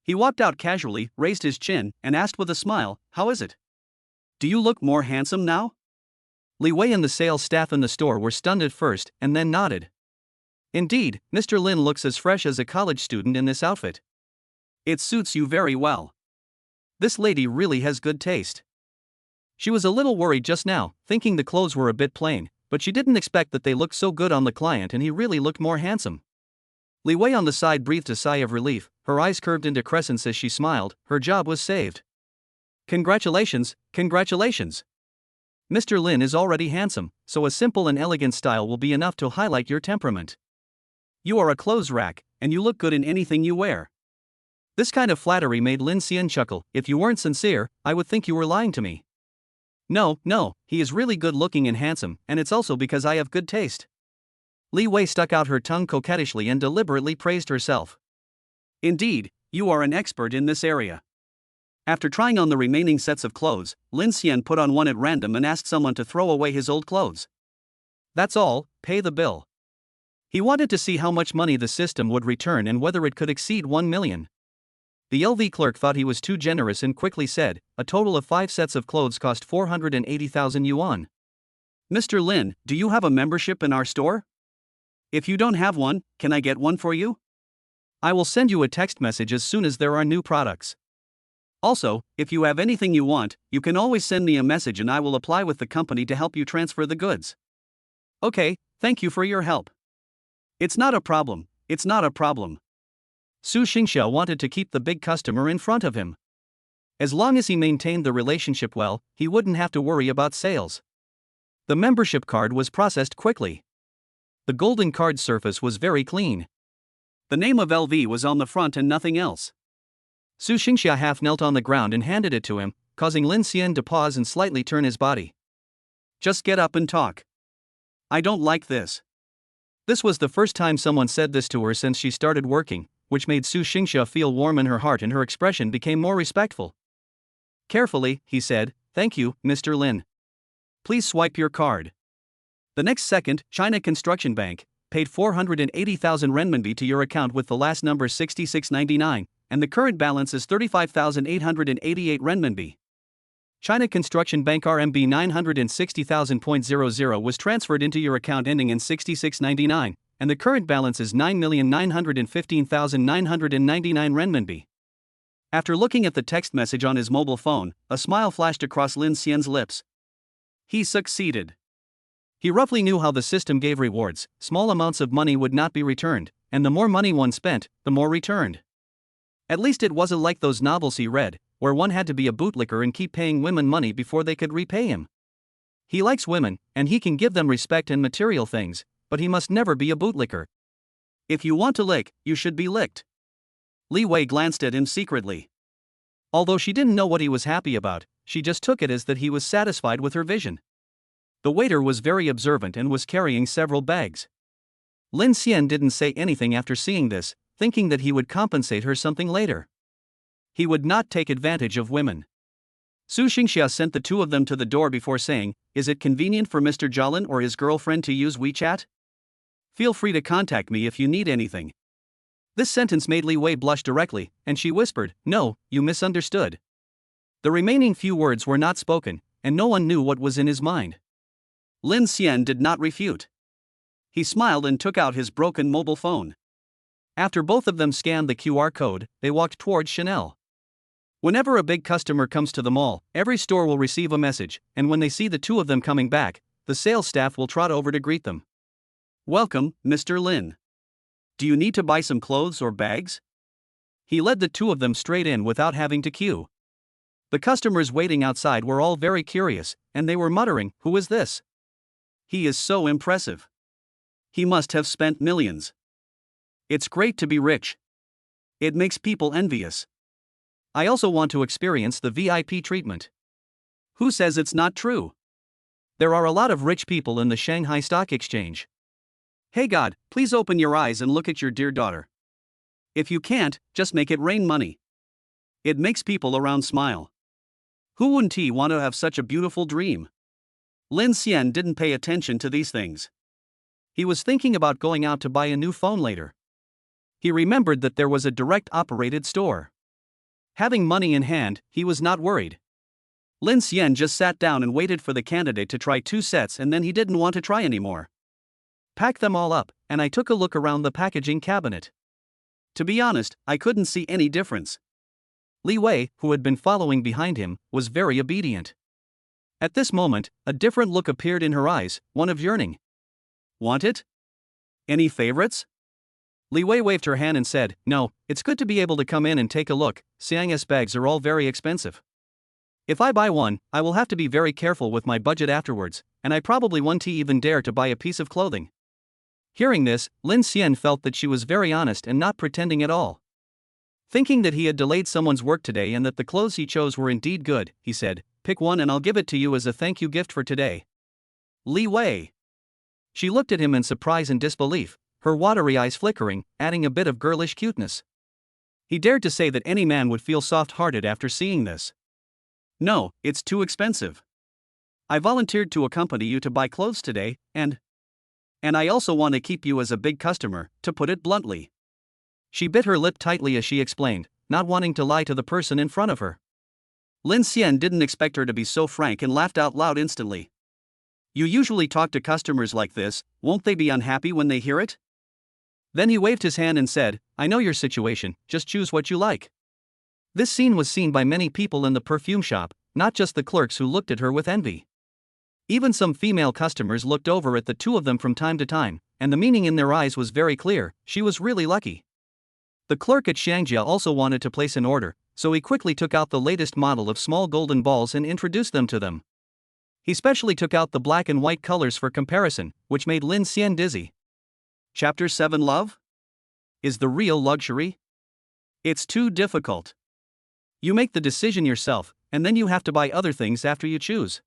He walked out casually, raised his chin, and asked with a smile, how is it? Do you look more handsome now? Li Wei and the sales staff in the store were stunned at first, and then nodded. Indeed, Mr. Lin looks as fresh as a college student in this outfit. It suits you very well. This lady really has good taste. She was a little worried just now, thinking the clothes were a bit plain, but she didn't expect that they looked so good on the client and he really looked more handsome. Li Wei on the side breathed a sigh of relief, her eyes curved into crescents as she smiled, her job was saved. Congratulations, congratulations. Mr. Lin is already handsome, so a simple and elegant style will be enough to highlight your temperament. You are a clothes rack, and you look good in anything you wear. This kind of flattery made Lin Xian chuckle. If you weren't sincere, I would think you were lying to me. No, he is really good looking and handsome, and it's also because I have good taste. Li Wei stuck out her tongue coquettishly and deliberately praised herself. Indeed, you are an expert in this area. After trying on the remaining sets of clothes, Lin Xian put on one at random and asked someone to throw away his old clothes. That's all, pay the bill. He wanted to see how much money the system would return and whether it could exceed 1 million. The LV clerk thought he was too generous and quickly said, a total of 5 sets of clothes cost 480,000 yuan. Mr. Lin, do you have a membership in our store? If you don't have one, can I get one for you? I will send you a text message as soon as there are new products. Also, if you have anything you want, you can always send me a message and I will apply with the company to help you transfer the goods. Okay, thank you for your help. It's not a problem, it's not a problem. Su Xingxia wanted to keep the big customer in front of him. As long as he maintained the relationship well, he wouldn't have to worry about sales. The membership card was processed quickly. The golden card surface was very clean. The name of LV was on the front and nothing else. Su Xingxia half knelt on the ground and handed it to him, causing Lin Xian to pause and slightly turn his body. Just get up and talk. I don't like this. This was the first time someone said this to her since she started working, which made Su Xingxia feel warm in her heart and her expression became more respectful. Carefully, he said, thank you, Mr. Lin. Please swipe your card. The next second, China Construction Bank paid 480,000 renminbi to your account with the last number 6699, and the current balance is 35,888 renminbi. China Construction Bank RMB 960,000.00 was transferred into your account ending in 6699, and the current balance is 9,915,999 renminbi. After looking at the text message on his mobile phone, a smile flashed across Lin Xian's lips. He succeeded. He roughly knew how the system gave rewards. Small amounts of money would not be returned, and the more money one spent, the more returned. At least it wasn't like those novels he read, where one had to be a bootlicker and keep paying women money before they could repay him. He likes women, and he can give them respect and material things, but he must never be a bootlicker. If you want to lick, you should be licked. Li Wei glanced at him secretly. Although she didn't know what he was happy about, she just took it as that he was satisfied with her vision. The waiter was very observant and was carrying several bags. Lin Xian didn't say anything after seeing this, thinking that he would compensate her something later. He would not take advantage of women. Su Xingxia sent the two of them to the door before saying, "Is it convenient for Mr. Jialin or his girlfriend to use WeChat? Feel free to contact me if you need anything." This sentence made Li Wei blush directly, and she whispered, "No, you misunderstood." The remaining few words were not spoken, and no one knew what was in his mind. Lin Xian did not refute. He smiled and took out his broken mobile phone. After both of them scanned the QR code, they walked towards Chanel. Whenever a big customer comes to the mall, every store will receive a message, and when they see the two of them coming back, the sales staff will trot over to greet them. "Welcome, Mr. Lin. Do you need to buy some clothes or bags?" He led the two of them straight in without having to queue. The customers waiting outside were all very curious, and they were muttering, "Who is this? He is so impressive. He must have spent millions. It's great to be rich. It makes people envious. I also want to experience the VIP treatment. Who says it's not true? There are a lot of rich people in the Shanghai Stock Exchange. Hey God, please open your eyes and look at your dear daughter. If you can't, just make it rain money. It makes people around smile. Who wouldn't he want to have such a beautiful dream?" Lin Xian didn't pay attention to these things. He was thinking about going out to buy a new phone later. He remembered that there was a direct-operated store. Having money in hand, he was not worried. Lin Xian just sat down and waited for the candidate to try 2 sets and then he didn't want to try anymore. Pack them all up, and I took a look around the packaging cabinet. To be honest, I couldn't see any difference. Li Wei, who had been following behind him, was very obedient. At this moment, a different look appeared in her eyes, one of yearning. "Want it? Any favorites?" Li Wei waved her hand and said, "No, it's good to be able to come in and take a look. Xiang's bags are all very expensive. If I buy one, I will have to be very careful with my budget afterwards, and I probably won't even dare to buy a piece of clothing." Hearing this, Lin Xian felt that she was very honest and not pretending at all. Thinking that he had delayed someone's work today and that the clothes he chose were indeed good, he said, "Pick one and I'll give it to you as a thank you gift for today." Li Wei. She looked at him in surprise and disbelief, her watery eyes flickering, adding a bit of girlish cuteness. He dared to say that any man would feel soft-hearted after seeing this. No, it's too expensive. I volunteered to accompany you to buy clothes today, and I also want to keep you as a big customer, to put it bluntly. She bit her lip tightly as she explained, not wanting to lie to the person in front of her. Lin Xian didn't expect her to be so frank and laughed out loud instantly. You usually talk to customers like this, won't they be unhappy when they hear it? Then he waved his hand and said, I know your situation, just choose what you like. This scene was seen by many people in the perfume shop, not just the clerks who looked at her with envy. Even some female customers looked over at the two of them from time to time, and the meaning in their eyes was very clear. She was really lucky. The clerk at Shangjia also wanted to place an order, so he quickly took out the latest model of small golden balls and introduced them to them. He specially took out the black and white colors for comparison, which made Lin Xian dizzy. Chapter 7 Love? Is the real luxury? It's too difficult. You make the decision yourself, and then you have to buy other things after you choose.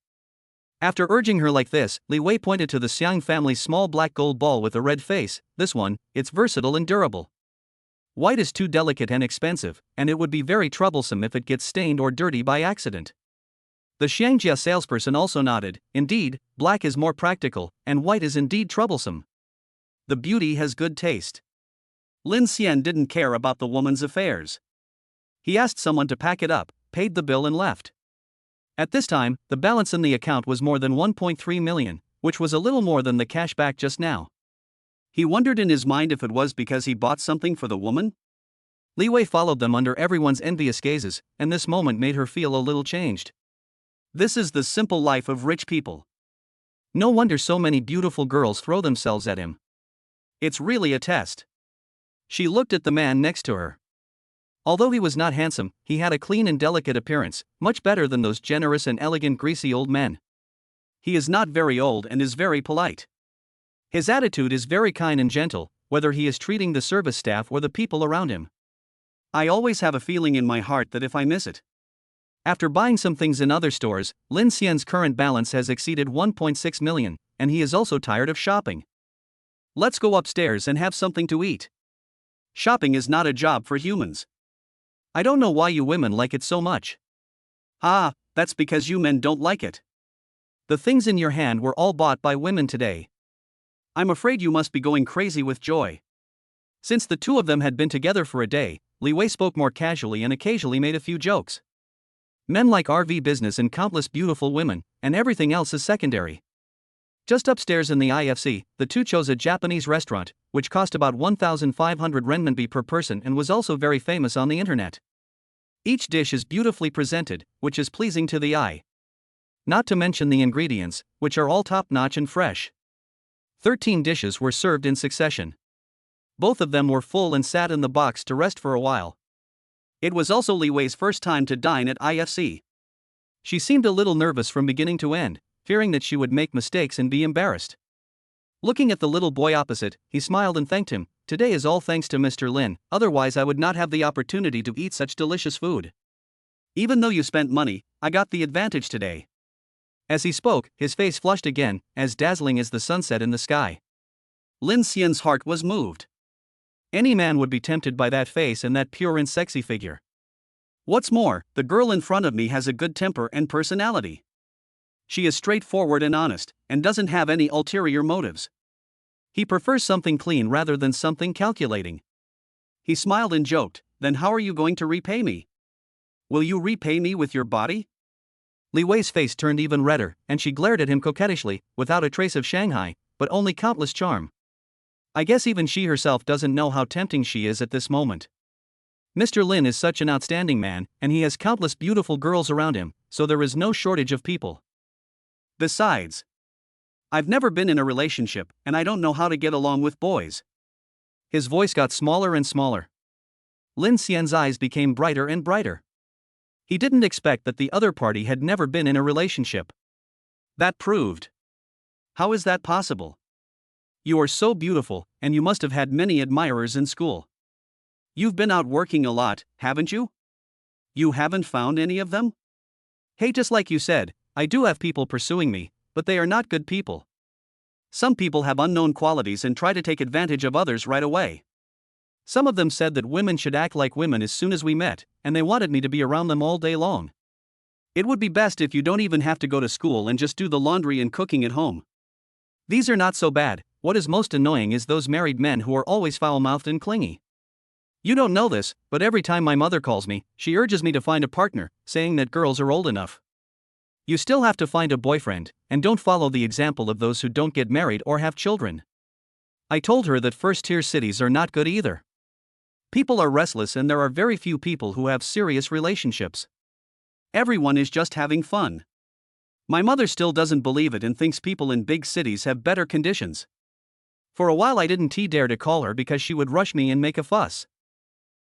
After urging her like this, Li Wei pointed to the Xiang family's small black gold ball with a red face. This one, it's versatile and durable. White is too delicate and expensive, and it would be very troublesome if it gets stained or dirty by accident. The Xiangjia salesperson also nodded. Indeed, black is more practical, and white is indeed troublesome. The beauty has good taste. Lin Xian didn't care about the woman's affairs. He asked someone to pack it up, paid the bill and left. At this time, the balance in the account was more than 1.3 million, which was a little more than the cash back just now. He wondered in his mind if it was because he bought something for the woman. Li Wei followed them under everyone's envious gazes, and this moment made her feel a little changed. This is the simple life of rich people. No wonder so many beautiful girls throw themselves at him. It's really a test. She looked at the man next to her. Although he was not handsome, he had a clean and delicate appearance, much better than those generous and elegant greasy old men. He is not very old and is very polite. His attitude is very kind and gentle, whether he is treating the service staff or the people around him. I always have a feeling in my heart that if I miss it. After buying some things in other stores, Lin Xian's current balance has exceeded 1.6 million, and he is also tired of shopping. Let's go upstairs and have something to eat. Shopping is not a job for humans. I don't know why you women like it so much. Ah, that's because you men don't like it. The things in your hand were all bought by women today. I'm afraid you must be going crazy with joy. Since the two of them had been together for a day, Li Wei spoke more casually and occasionally made a few jokes. Men like RV business and countless beautiful women, and everything else is secondary. Just upstairs in the IFC, the two chose a Japanese restaurant, which cost about 1,500 renminbi per person and was also very famous on the internet. Each dish is beautifully presented, which is pleasing to the eye. Not to mention the ingredients, which are all top-notch and fresh. 13 dishes were served in succession. Both of them were full and sat in the box to rest for a while. It was also Li Wei's first time to dine at IFC. She seemed a little nervous from beginning to end, fearing that she would make mistakes and be embarrassed. Looking at the little boy opposite, he smiled and thanked him. Today is all thanks to Mr. Lin, otherwise I would not have the opportunity to eat such delicious food. Even though you spent money, I got the advantage today. As he spoke, his face flushed again, as dazzling as the sunset in the sky. Lin Xian's heart was moved. Any man would be tempted by that face and that pure and sexy figure. What's more, the girl in front of me has a good temper and personality. She is straightforward and honest, and doesn't have any ulterior motives. He prefers something clean rather than something calculating. He smiled and joked, then how are you going to repay me? Will you repay me with your body? Li Wei's face turned even redder, and she glared at him coquettishly, without a trace of Shanghai, but only countless charm. I guess even she herself doesn't know how tempting she is at this moment. Mr. Lin is such an outstanding man, and he has countless beautiful girls around him, so there is no shortage of people. Besides, I've never been in a relationship, and I don't know how to get along with boys. His voice got smaller and smaller. Lin Xian's eyes became brighter and brighter. He didn't expect that the other party had never been in a relationship. That proved. How is that possible? You are so beautiful, and you must have had many admirers in school. You've been out working a lot, haven't you? You haven't found any of them? Hey, just like you said, I do have people pursuing me, but they are not good people. Some people have unknown qualities and try to take advantage of others right away. Some of them said that women should act like women as soon as we met, and they wanted me to be around them all day long. It would be best if you don't even have to go to school and just do the laundry and cooking at home. These are not so bad. What is most annoying is those married men who are always foul-mouthed and clingy. You don't know this, but every time my mother calls me, she urges me to find a partner, saying that girls are old enough. You still have to find a boyfriend, and don't follow the example of those who don't get married or have children. I told her that first-tier cities are not good either. People are restless and there are very few people who have serious relationships. Everyone is just having fun. My mother still doesn't believe it and thinks people in big cities have better conditions. For a while I didn't dare to call her because she would rush me and make a fuss.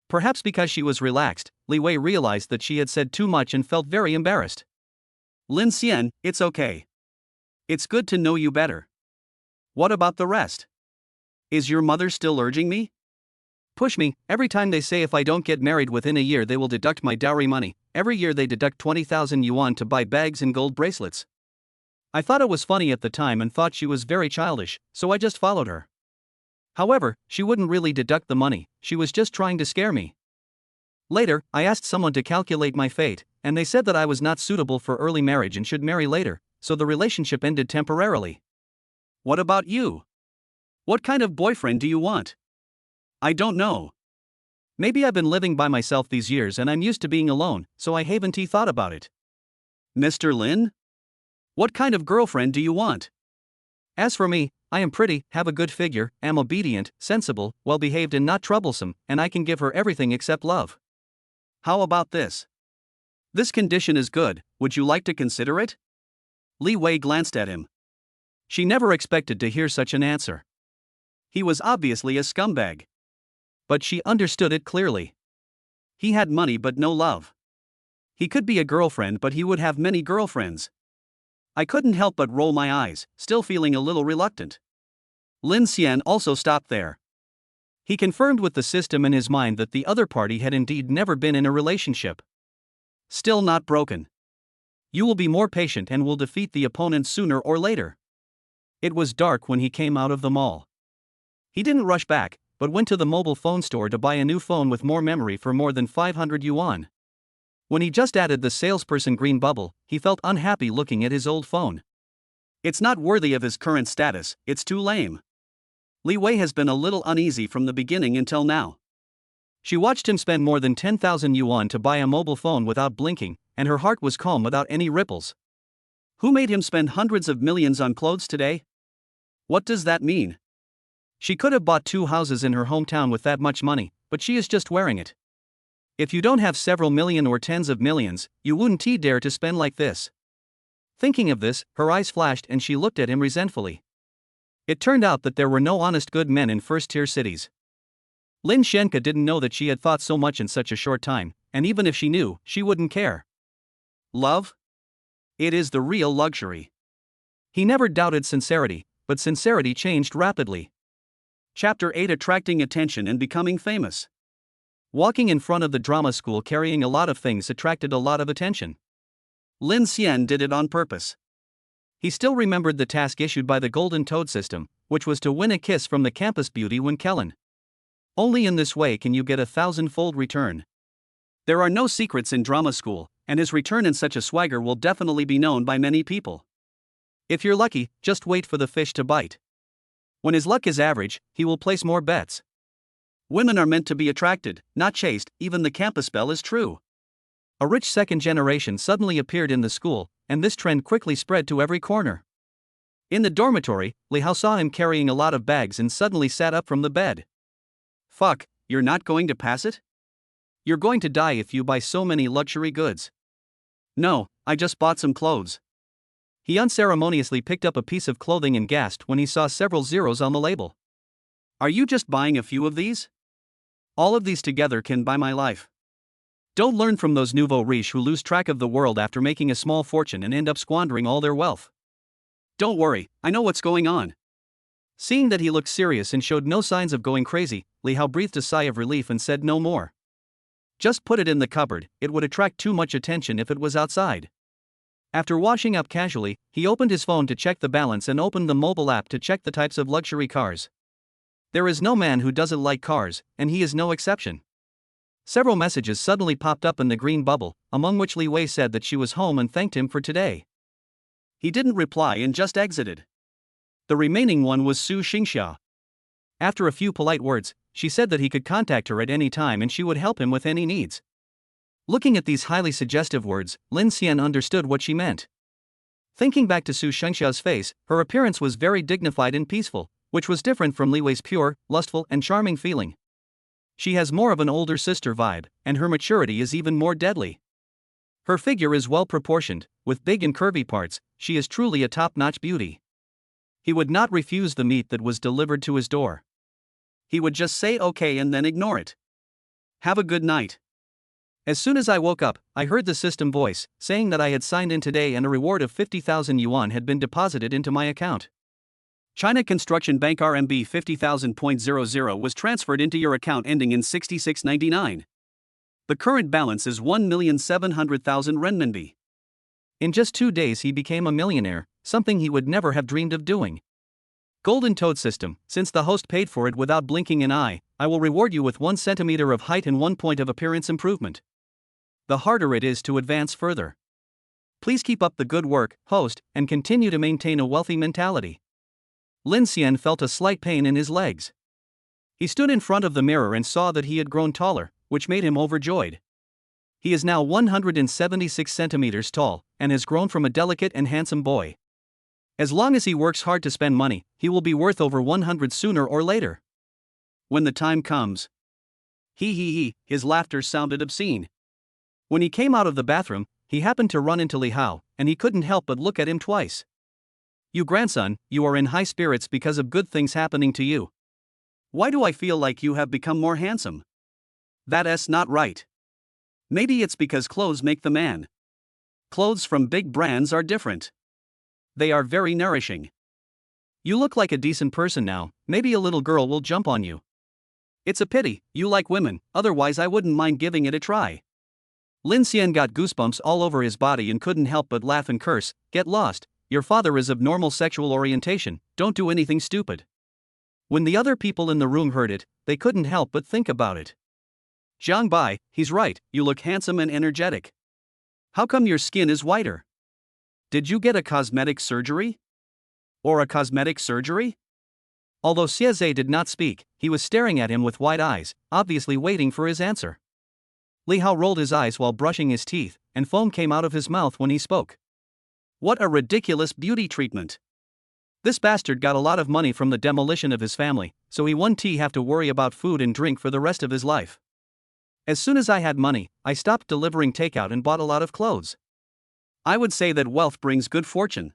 Perhaps because she was relaxed, Li Wei realized that she had said too much and felt very embarrassed. Lin Xian, it's okay. It's good to know you better. What about the rest? Is your mother still urging me? Push me. Every time they say if I don't get married within a year they will deduct my dowry money. Every year they deduct 20,000 yuan to buy bags and gold bracelets. I thought it was funny at the time and thought she was very childish, so I just followed her. However, she wouldn't really deduct the money, she was just trying to scare me. Later, I asked someone to calculate my fate, and they said that I was not suitable for early marriage and should marry later, so the relationship ended temporarily. What about you? What kind of boyfriend do you want? I don't know. Maybe I've been living by myself these years and I'm used to being alone, so I haven't thought about it. Mr. Lin? What kind of girlfriend do you want? As for me, I am pretty, have a good figure, am obedient, sensible, well-behaved and not troublesome, and I can give her everything except love. How about this? This condition is good, would you like to consider it? Li Wei glanced at him. She never expected to hear such an answer. He was obviously a scumbag. But she understood it clearly. He had money but no love. He could be a girlfriend but he would have many girlfriends. I couldn't help but roll my eyes, still feeling a little reluctant. Lin Xian also stopped there. He confirmed with the system in his mind that the other party had indeed never been in a relationship. Still not broken. You will be more patient and will defeat the opponent sooner or later. It was dark when he came out of the mall. He didn't rush back, but went to the mobile phone store to buy a new phone with more memory for more than 500 yuan. When he just added the salesperson green bubble, he felt unhappy looking at his old phone. It's not worthy of his current status, it's too lame. Li Wei has been a little uneasy from the beginning until now. She watched him spend more than 10,000 yuan to buy a mobile phone without blinking, and her heart was calm without any ripples. Who made him spend hundreds of millions on clothes today? What does that mean? She could have bought 2 houses in her hometown with that much money, but she is just wearing it. If you don't have several million or tens of millions, you wouldn't dare to spend like this. Thinking of this, her eyes flashed and she looked at him resentfully. It turned out that there were no honest good men in first-tier cities. Lin Shenke didn't know that she had thought so much in such a short time, and even if she knew, she wouldn't care. Love? It is the real luxury. He never doubted sincerity, but sincerity changed rapidly. Chapter 8: Attracting Attention and Becoming Famous. Walking in front of the drama school carrying a lot of things attracted a lot of attention. Lin Xian did it on purpose. He still remembered the task issued by the Golden Toad system, which was to win a kiss from the campus beauty Wen Kellen. Only in this way can you get a 1,000-fold return. There are no secrets in drama school, and his return in such a swagger will definitely be known by many people. If you're lucky, just wait for the fish to bite. When his luck is average, he will place more bets. Women are meant to be attracted, not chased, even the campus belle is true. A rich second generation suddenly appeared in the school, and this trend quickly spread to every corner. In the dormitory, Li Hao saw him carrying a lot of bags and suddenly sat up from the bed. Fuck, you're not going to pass it? You're going to die if you buy so many luxury goods. No, I just bought some clothes. He unceremoniously picked up a piece of clothing and gasped when he saw several zeros on the label. Are you just buying a few of these? All of these together can buy my life. Don't learn from those nouveau riches who lose track of the world after making a small fortune and end up squandering all their wealth. Don't worry, I know what's going on. Seeing that he looked serious and showed no signs of going crazy, Li Hao breathed a sigh of relief and said no more. Just put it in the cupboard, it would attract too much attention if it was outside. After washing up casually, he opened his phone to check the balance and opened the mobile app to check the types of luxury cars. There is no man who doesn't like cars, and he is no exception. Several messages suddenly popped up in the green bubble, among which Li Wei said that she was home and thanked him for today. He didn't reply and just exited. The remaining one was Su Xingxia. After a few polite words, she said that he could contact her at any time and she would help him with any needs. Looking at these highly suggestive words, Lin Xian understood what she meant. Thinking back to Su Shengxia's face, her appearance was very dignified and peaceful, which was different from Li Wei's pure, lustful, and charming feeling. She has more of an older sister vibe, and her maturity is even more deadly. Her figure is well proportioned, with big and curvy parts. She is truly a top-notch beauty. He would not refuse the meat that was delivered to his door. He would just say okay and then ignore it. Have a good night. As soon as I woke up, I heard the system voice, saying that I had signed in today and a reward of 50,000 yuan had been deposited into my account. China Construction Bank RMB 50,000.00 was transferred into your account ending in 6699. The current balance is 1,700,000 renminbi. In just 2 days he became a millionaire, something he would never have dreamed of doing. Golden Toad System, since the host paid for it without blinking an eye, I will reward you with 1 centimeter of height and 1 point of appearance improvement. The harder it is to advance further. Please keep up the good work, host, and continue to maintain a wealthy mentality. Lin Xian felt a slight pain in his legs. He stood in front of the mirror and saw that he had grown taller, which made him overjoyed. He is now 176 centimeters tall, and has grown from a delicate and handsome boy. As long as he works hard to spend money, he will be worth over 100 sooner or later. When the time comes. His laughter sounded obscene. When he came out of the bathroom, he happened to run into Li Hao, and he couldn't help but look at him twice. You grandson, you are in high spirits because of good things happening to you. Why do I feel like you have become more handsome? That's not right. Maybe it's because clothes make the man. Clothes from big brands are different. They are very nourishing. You look like a decent person now, maybe a little girl will jump on you. It's a pity, you like women, otherwise I wouldn't mind giving it a try. Lin Xian got goosebumps all over his body and couldn't help but laugh and curse. Get lost, your father is of normal sexual orientation, don't do anything stupid. When the other people in the room heard it, they couldn't help but think about it. Zhang Bai, he's right, you look handsome and energetic. How come your skin is whiter? Did you get a cosmetic surgery? Or a cosmetic surgery? Although Xieze did not speak, he was staring at him with wide eyes, obviously waiting for his answer. Li Hao rolled his eyes while brushing his teeth, and foam came out of his mouth when he spoke. What a ridiculous beauty treatment. This bastard got a lot of money from the demolition of his family, so he won't have to worry about food and drink for the rest of his life. As soon as I had money, I stopped delivering takeout and bought a lot of clothes. I would say that wealth brings good fortune.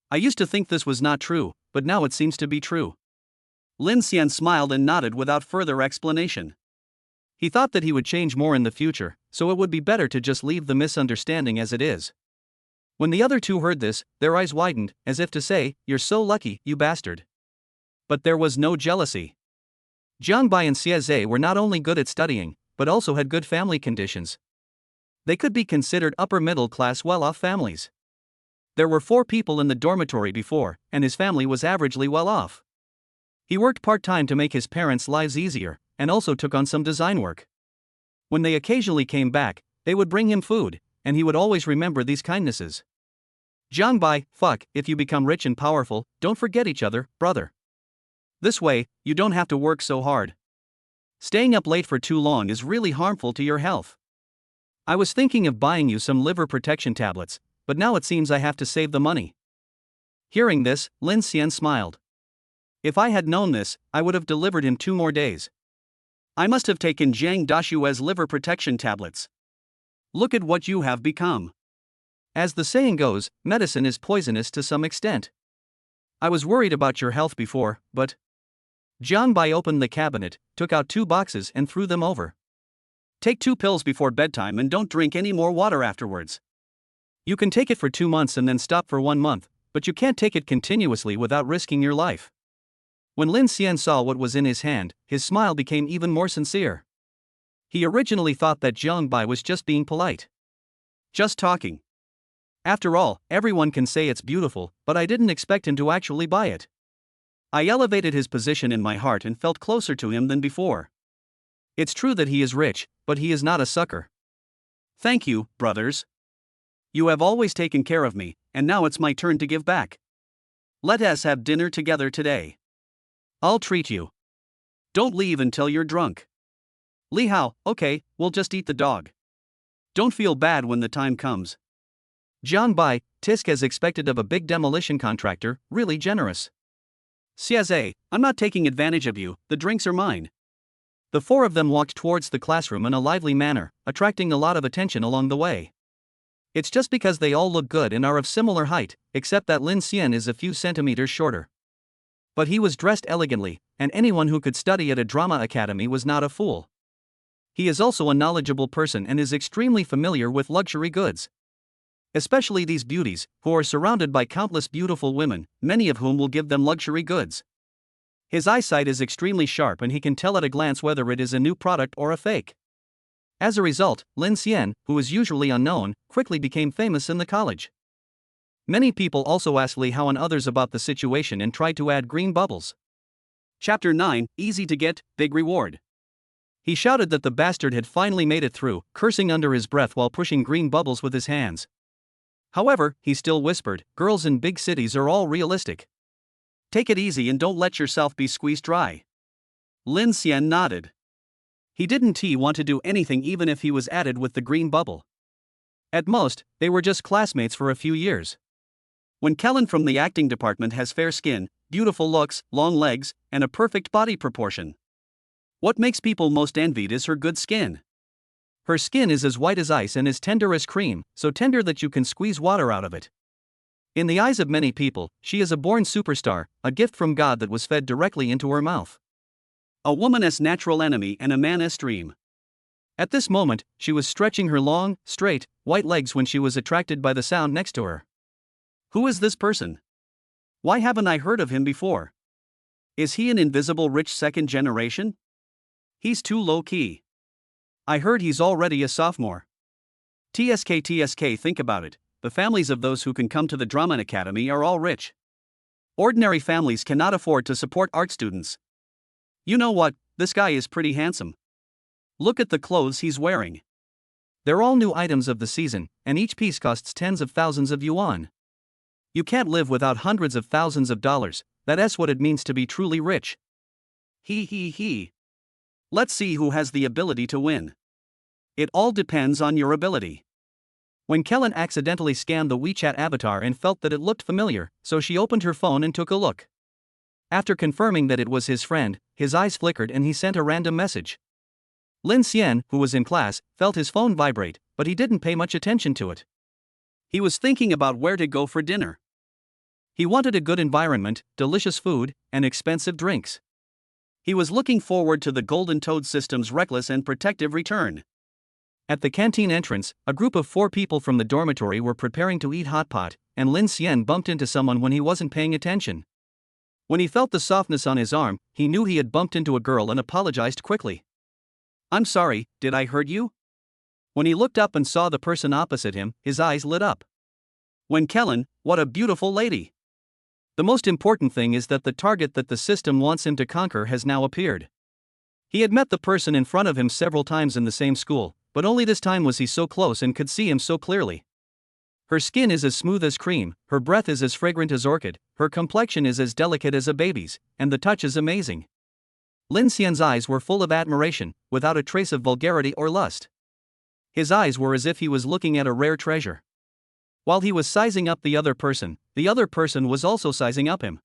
I used to think this was not true, but now it seems to be true. Lin Xian smiled and nodded without further explanation. He thought that he would change more in the future, so it would be better to just leave the misunderstanding as it is. When the other two heard this, their eyes widened, as if to say, "You're so lucky, you bastard." But there was no jealousy. Jiang Bai and Xieze were not only good at studying, but also had good family conditions. They could be considered upper-middle-class well-off families. There were 4 people in the dormitory before, and his family was averagely well-off. He worked part-time to make his parents' lives easier, and also took on some design work. When they occasionally came back, they would bring him food, and he would always remember these kindnesses. Jiang Bai, if you become rich and powerful, don't forget each other, brother. This way, you don't have to work so hard. Staying up late for too long is really harmful to your health. I was thinking of buying you some liver protection tablets, but now it seems I have to save the money. Hearing this, Lin Xian smiled. If I had known this, I would have delivered him 2 more days. I must have taken Jiang Dashue's liver protection tablets. Look at what you have become. As the saying goes, medicine is poisonous to some extent. I was worried about your health before, but... Jiang Bai opened the cabinet, took out 2 boxes and threw them over. Take 2 pills before bedtime and don't drink any more water afterwards. You can take it for 2 months and then stop for 1 month, but you can't take it continuously without risking your life. When Lin Xian saw what was in his hand, his smile became even more sincere. He originally thought that Jiang Bai was just being polite. Just talking. After all, everyone can say it's beautiful, but I didn't expect him to actually buy it. I elevated his position in my heart and felt closer to him than before. It's true that he is rich, but he is not a sucker. Thank you, brothers. You have always taken care of me, and now it's my turn to give back. Let us have dinner together today. I'll treat you. Don't leave until you're drunk. Li Hao, okay, we'll just eat the dog. Don't feel bad when the time comes. Jiang Bai, Tisk as expected of a big demolition contractor, really generous. Xiaze, I'm not taking advantage of you, the drinks are mine. The four of them walked towards the classroom in a lively manner, attracting a lot of attention along the way. It's just because they all look good and are of similar height, except that Lin Xian is a few centimeters shorter. But he was dressed elegantly, and anyone who could study at a drama academy was not a fool. He is also a knowledgeable person and is extremely familiar with luxury goods. Especially these beauties, who are surrounded by countless beautiful women, many of whom will give them luxury goods. His eyesight is extremely sharp and he can tell at a glance whether it is a new product or a fake. As a result, Lin Xian, who is usually unknown, quickly became famous in the college. Many people also asked Li Hao and others about the situation and tried to add green bubbles. Chapter 9, Easy to get, Big Reward. He shouted that the bastard had finally made it through, cursing under his breath while pushing green bubbles with his hands. However, he still whispered, girls in big cities are all realistic. Take it easy and don't let yourself be squeezed dry. Lin Xian nodded. He didn't want to do anything even if he was added with the green bubble. At most, they were just classmates for a few years. When Kellen from the acting department has fair skin, beautiful looks, long legs, and a perfect body proportion. What makes people most envied is her good skin. Her skin is as white as ice and as tender as cream, so tender that you can squeeze water out of it. In the eyes of many people, she is a born superstar, a gift from God that was fed directly into her mouth. A woman's natural enemy and a man's dream. At this moment, she was stretching her long, straight, white legs when she was attracted by the sound next to her. Who is this person? Why haven't I heard of him before? Is he an invisible rich second generation? He's too low-key. I heard he's already a sophomore. TSK, think about it, the families of those who can come to the Drama Academy are all rich. Ordinary families cannot afford to support art students. You know what, this guy is pretty handsome. Look at the clothes he's wearing. They're all new items of the season, and each piece costs tens of thousands of yuan. You can't live without hundreds of thousands of dollars, that's what it means to be truly rich. He. Let's see who has the ability to win. It all depends on your ability. When Kellen accidentally scanned the WeChat avatar and felt that it looked familiar, so she opened her phone and took a look. After confirming that it was his friend, his eyes flickered and he sent a random message. Lin Xian, who was in class, felt his phone vibrate, but he didn't pay much attention to it. He was thinking about where to go for dinner. He wanted a good environment, delicious food, and expensive drinks. He was looking forward to the Golden Toad system's reckless and protective return. At the canteen entrance, a group of 4 people from the dormitory were preparing to eat hot pot, and Lin Xian bumped into someone when he wasn't paying attention. When he felt the softness on his arm, he knew he had bumped into a girl and apologized quickly. I'm sorry, did I hurt you? When he looked up and saw the person opposite him, his eyes lit up. When Kellen, what a beautiful lady! The most important thing is that the target that the system wants him to conquer has now appeared. He had met the person in front of him several times in the same school, but only this time was he so close and could see him so clearly. Her skin is as smooth as cream, her breath is as fragrant as orchid, her complexion is as delicate as a baby's, and the touch is amazing. Lin Xian's eyes were full of admiration, without a trace of vulgarity or lust. His eyes were as if he was looking at a rare treasure. While he was sizing up the other person was also sizing up him.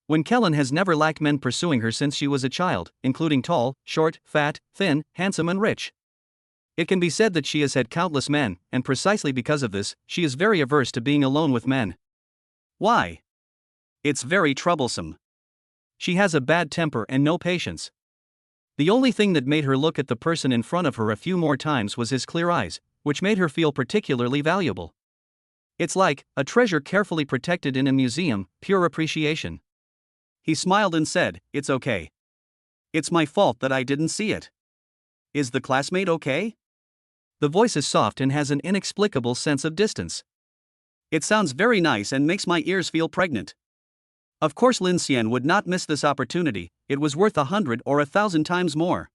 When Kellen has never lacked men pursuing her since she was a child, including tall, short, fat, thin, handsome and rich. It can be said that she has had countless men, and precisely because of this, she is very averse to being alone with men. Why? It's very troublesome. She has a bad temper and no patience. The only thing that made her look at the person in front of her a few more times was his clear eyes, which made her feel particularly valuable. It's like a treasure carefully protected in a museum, pure appreciation. He smiled and said, "It's okay. It's my fault that I didn't see it. Is the classmate okay?" The voice is soft and has an inexplicable sense of distance. It sounds very nice and makes my ears feel pregnant. Of course Lin Xian would not miss this opportunity, it was worth 100 or 1,000 times more.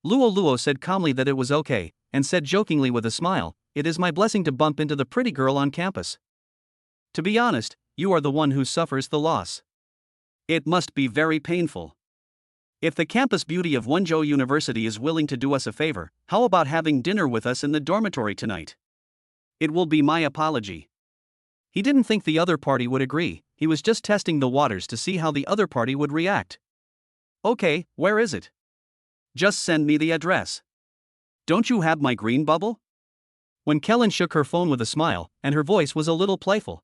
Luo Luo said calmly that it was okay, and said jokingly with a smile, "It is my blessing to bump into the pretty girl on campus. To be honest, you are the one who suffers the loss. It must be very painful. If the campus beauty of Wenzhou University is willing to do us a favor, how about having dinner with us in the dormitory tonight? It will be my apology." He didn't think the other party would agree, he was just testing the waters to see how the other party would react. "Okay, where is it? Just send me the address. Don't you have my green bubble?" When Kellen shook her phone with a smile, and her voice was a little playful.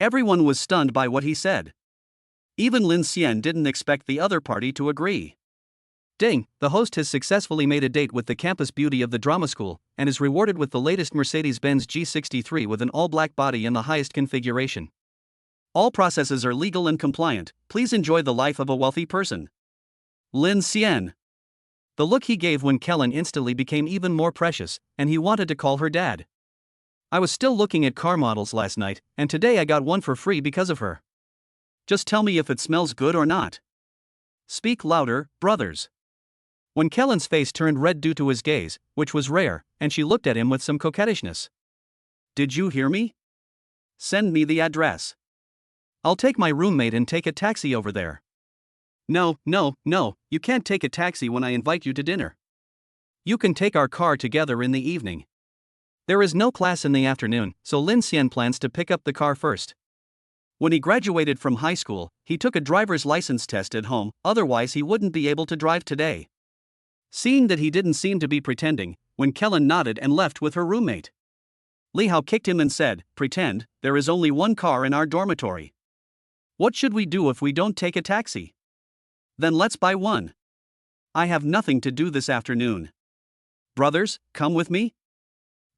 Everyone was stunned by what he said. Even Lin Xian didn't expect the other party to agree. Ding, the host has successfully made a date with the campus beauty of the drama school, and is rewarded with the latest Mercedes-Benz G63 with an all-black body and the highest configuration. All processes are legal and compliant, please enjoy the life of a wealthy person. Lin Xian. The look he gave when Kellen instantly became even more precious, and he wanted to call her dad. "I was still looking at car models last night, and today I got one for free because of her. Just tell me if it smells good or not. Speak louder, brothers." When Kellen's face turned red due to his gaze, which was rare, and she looked at him with some coquettishness. "Did you hear me? Send me the address. I'll take my roommate and take a taxi over there." No, you can't take a taxi when I invite you to dinner. You can take our car together in the evening. There is no class in the afternoon, so Lin Xian plans to pick up the car first. When he graduated from high school, he took a driver's license test at home, otherwise he wouldn't be able to drive today. Seeing that he didn't seem to be pretending, when Kellen nodded and left with her roommate, Li Hao kicked him and said, "Pretend, there is only one car in our dormitory. What should we do if we don't take a taxi? Then let's buy one. I have nothing to do this afternoon. Brothers, come with me?"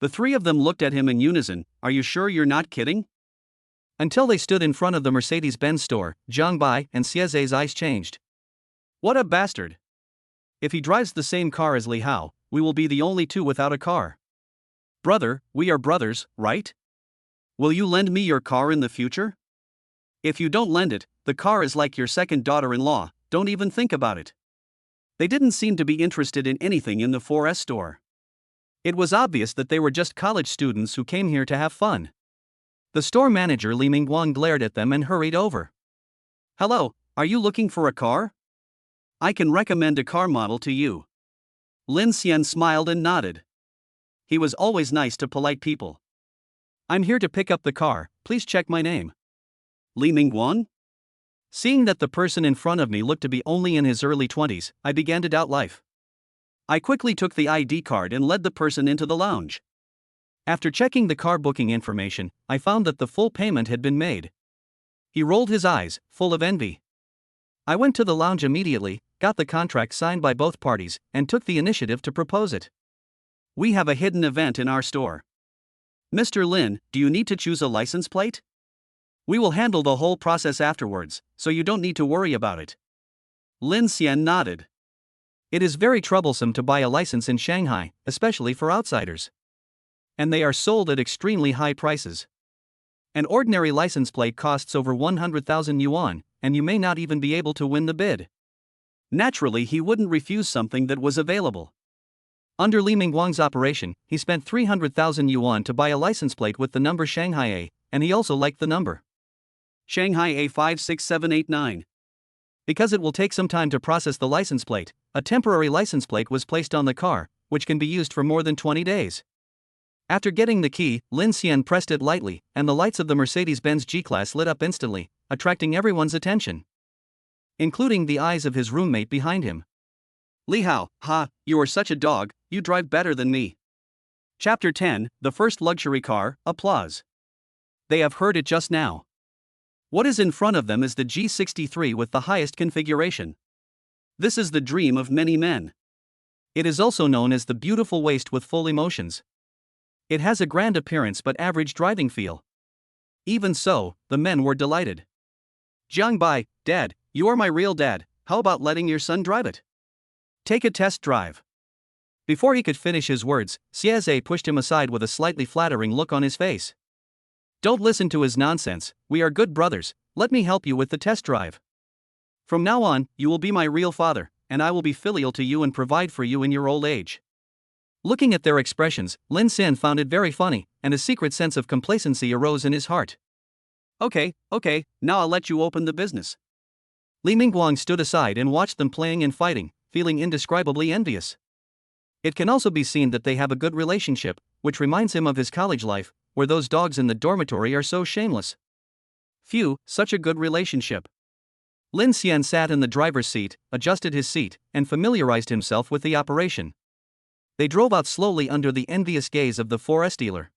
The three of them looked at him in unison. "Are you sure you're not kidding?" Until they stood in front of the Mercedes-Benz store, Zhang Bai and Xieze's eyes changed. What a bastard! If he drives the same car as Li Hao, we will be the only two without a car. "Brother, we are brothers, right? Will you lend me your car in the future? If you don't lend it, the car is like your second daughter-in-law, don't even think about it." They didn't seem to be interested in anything in the 4S store. It was obvious that they were just college students who came here to have fun. The store manager Li Mingguang glared at them and hurried over. "Hello, are you looking for a car? I can recommend a car model to you." Lin Xian smiled and nodded. He was always nice to polite people. "I'm here to pick up the car, please check my name." Li Mingguang? Seeing that the person in front of me looked to be only in his early 20s, I began to doubt life. I quickly took the ID card and led the person into the lounge. After checking the car booking information, I found that the full payment had been made. He rolled his eyes, full of envy. I went to the lounge immediately, got the contract signed by both parties, and took the initiative to propose it. "We have a hidden event in our store. Mr. Lin, do you need to choose a license plate? We will handle the whole process afterwards, so you don't need to worry about it." Lin Xian nodded. It is very troublesome to buy a license in Shanghai, especially for outsiders. And they are sold at extremely high prices. An ordinary license plate costs over 100,000 yuan, and you may not even be able to win the bid. Naturally, he wouldn't refuse something that was available. Under Li Mingguang's operation, he spent 300,000 yuan to buy a license plate with the number Shanghai A, and he also liked the number Shanghai A56789. Because it will take some time to process the license plate, a temporary license plate was placed on the car, which can be used for more than 20 days. After getting the key, Lin Xian pressed it lightly, and the lights of the Mercedes-Benz G-Class lit up instantly, attracting everyone's attention, including the eyes of his roommate behind him. "Li Hao, ha, you are such a dog, you drive better than me." Chapter 10, The First Luxury Car, Applause. They have heard it just now. What is in front of them is the G63 with the highest configuration. This is the dream of many men. It is also known as the beautiful waist with full emotions. It has a grand appearance but average driving feel. Even so, the men were delighted. "Jiang Bai, Dad, you are my real dad, how about letting your son drive it? Take a test drive." Before he could finish his words, Xieze pushed him aside with a slightly flattering look on his face. "Don't listen to his nonsense, we are good brothers, let me help you with the test drive. From now on, you will be my real father, and I will be filial to you and provide for you in your old age." Looking at their expressions, Lin Xian found it very funny, and a secret sense of complacency arose in his heart. Okay, now I'll let you open the business." Li Mingguang stood aside and watched them playing and fighting, feeling indescribably envious. It can also be seen that they have a good relationship, which reminds him of his college life, where those dogs in the dormitory are so shameless. Phew, such a good relationship. Lin Xian sat in the driver's seat, adjusted his seat, and familiarized himself with the operation. They drove out slowly under the envious gaze of the forest dealer.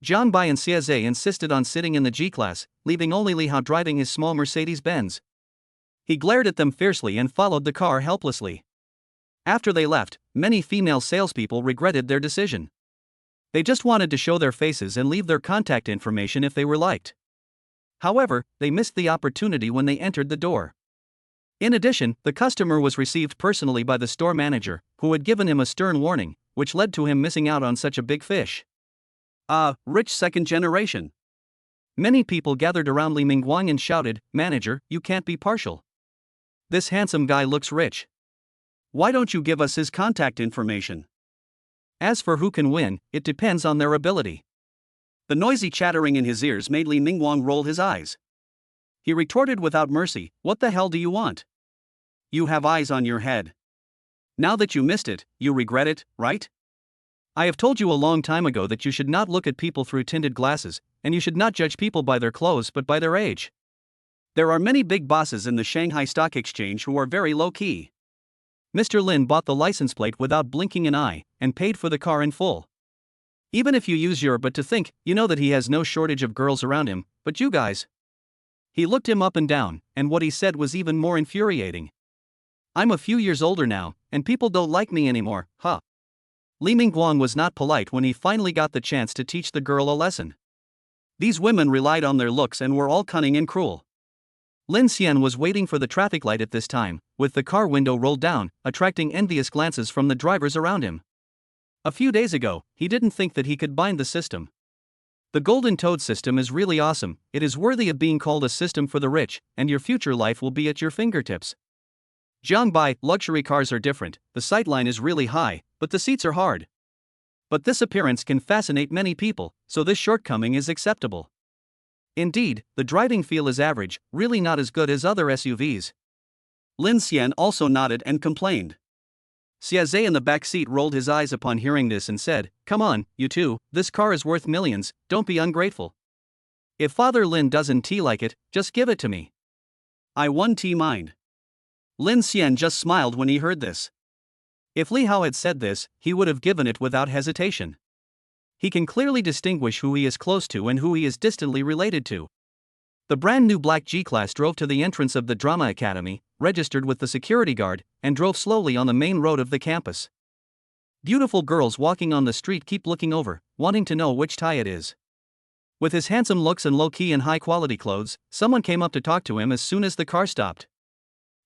Jiang Bai and Xie Zhe insisted on sitting in the G-Class, leaving only Li Hao driving his small Mercedes-Benz. He glared at them fiercely and followed the car helplessly. After they left, many female salespeople regretted their decision. They just wanted to show their faces and leave their contact information if they were liked. However, they missed the opportunity when they entered the door. In addition, the customer was received personally by the store manager, who had given him a stern warning, which led to him missing out on such a big fish. Rich second generation. Many people gathered around Li Mingguang and shouted, "Manager, you can't be partial. This handsome guy looks rich. Why don't you give us his contact information?" As for who can win, it depends on their ability. The noisy chattering in his ears made Li Mingguang roll his eyes. He retorted without mercy, "What the hell do you want? You have eyes on your head. Now that you missed it, you regret it, right? I have told you a long time ago that you should not look at people through tinted glasses, and you should not judge people by their clothes but by their age. There are many big bosses in the Shanghai Stock Exchange who are very low-key." Mr. Lin bought the license plate without blinking an eye, and paid for the car in full. Even if you use your but to think, you know that he has no shortage of girls around him, but you guys. He looked him up and down, and what he said was even more infuriating. "I'm a few years older now, and people don't like me anymore, huh?" Li Mingguang was not polite when he finally got the chance to teach the girl a lesson. These women relied on their looks and were all cunning and cruel. Lin Xian was waiting for the traffic light at this time, with the car window rolled down, attracting envious glances from the drivers around him. A few days ago, he didn't think that he could bind the system. The Golden Toad system is really awesome, it is worthy of being called a system for the rich, and your future life will be at your fingertips. Jiang Bai, luxury cars are different, the sightline is really high, but the seats are hard. But this appearance can fascinate many people, so this shortcoming is acceptable. Indeed, the driving feel is average, really not as good as other SUVs. Lin Xian also nodded and complained. Xie Zhe in the back seat rolled his eyes upon hearing this and said, "Come on, you two, this car is worth millions, don't be ungrateful. If Father Lin doesn't like it, just give it to me. I won't mind." Lin Xian just smiled when he heard this. If Li Hao had said this, he would have given it without hesitation. He can clearly distinguish who he is close to and who he is distantly related to. The brand new black G-Class drove to the entrance of the Drama Academy, registered with the security guard, and drove slowly on the main road of the campus. Beautiful girls walking on the street keep looking over, wanting to know which tie it is. With his handsome looks and low-key and high-quality clothes, someone came up to talk to him as soon as the car stopped.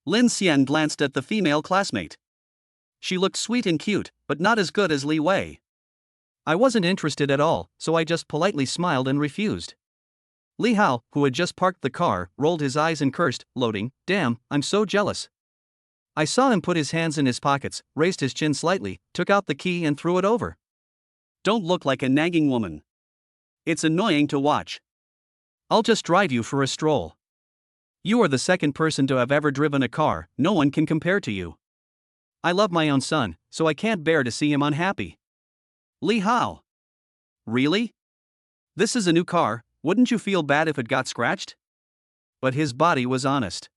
Lin Xian glanced at the female classmate. She looked sweet and cute, but not as good as Li Wei. I wasn't interested at all, so I just politely smiled and refused. Li Hao, who had just parked the car, rolled his eyes and cursed, loading, "Damn, I'm so jealous." I saw him put his hands in his pockets, raised his chin slightly, took out the key and threw it over. "Don't look like a nagging woman. It's annoying to watch. I'll just drive you for a stroll. You are the second person to have ever driven a car, no one can compare to you. I love my own son, so I can't bear to see him unhappy." Li Hao. Really? This is a new car, wouldn't you feel bad if it got scratched? But his body was honest.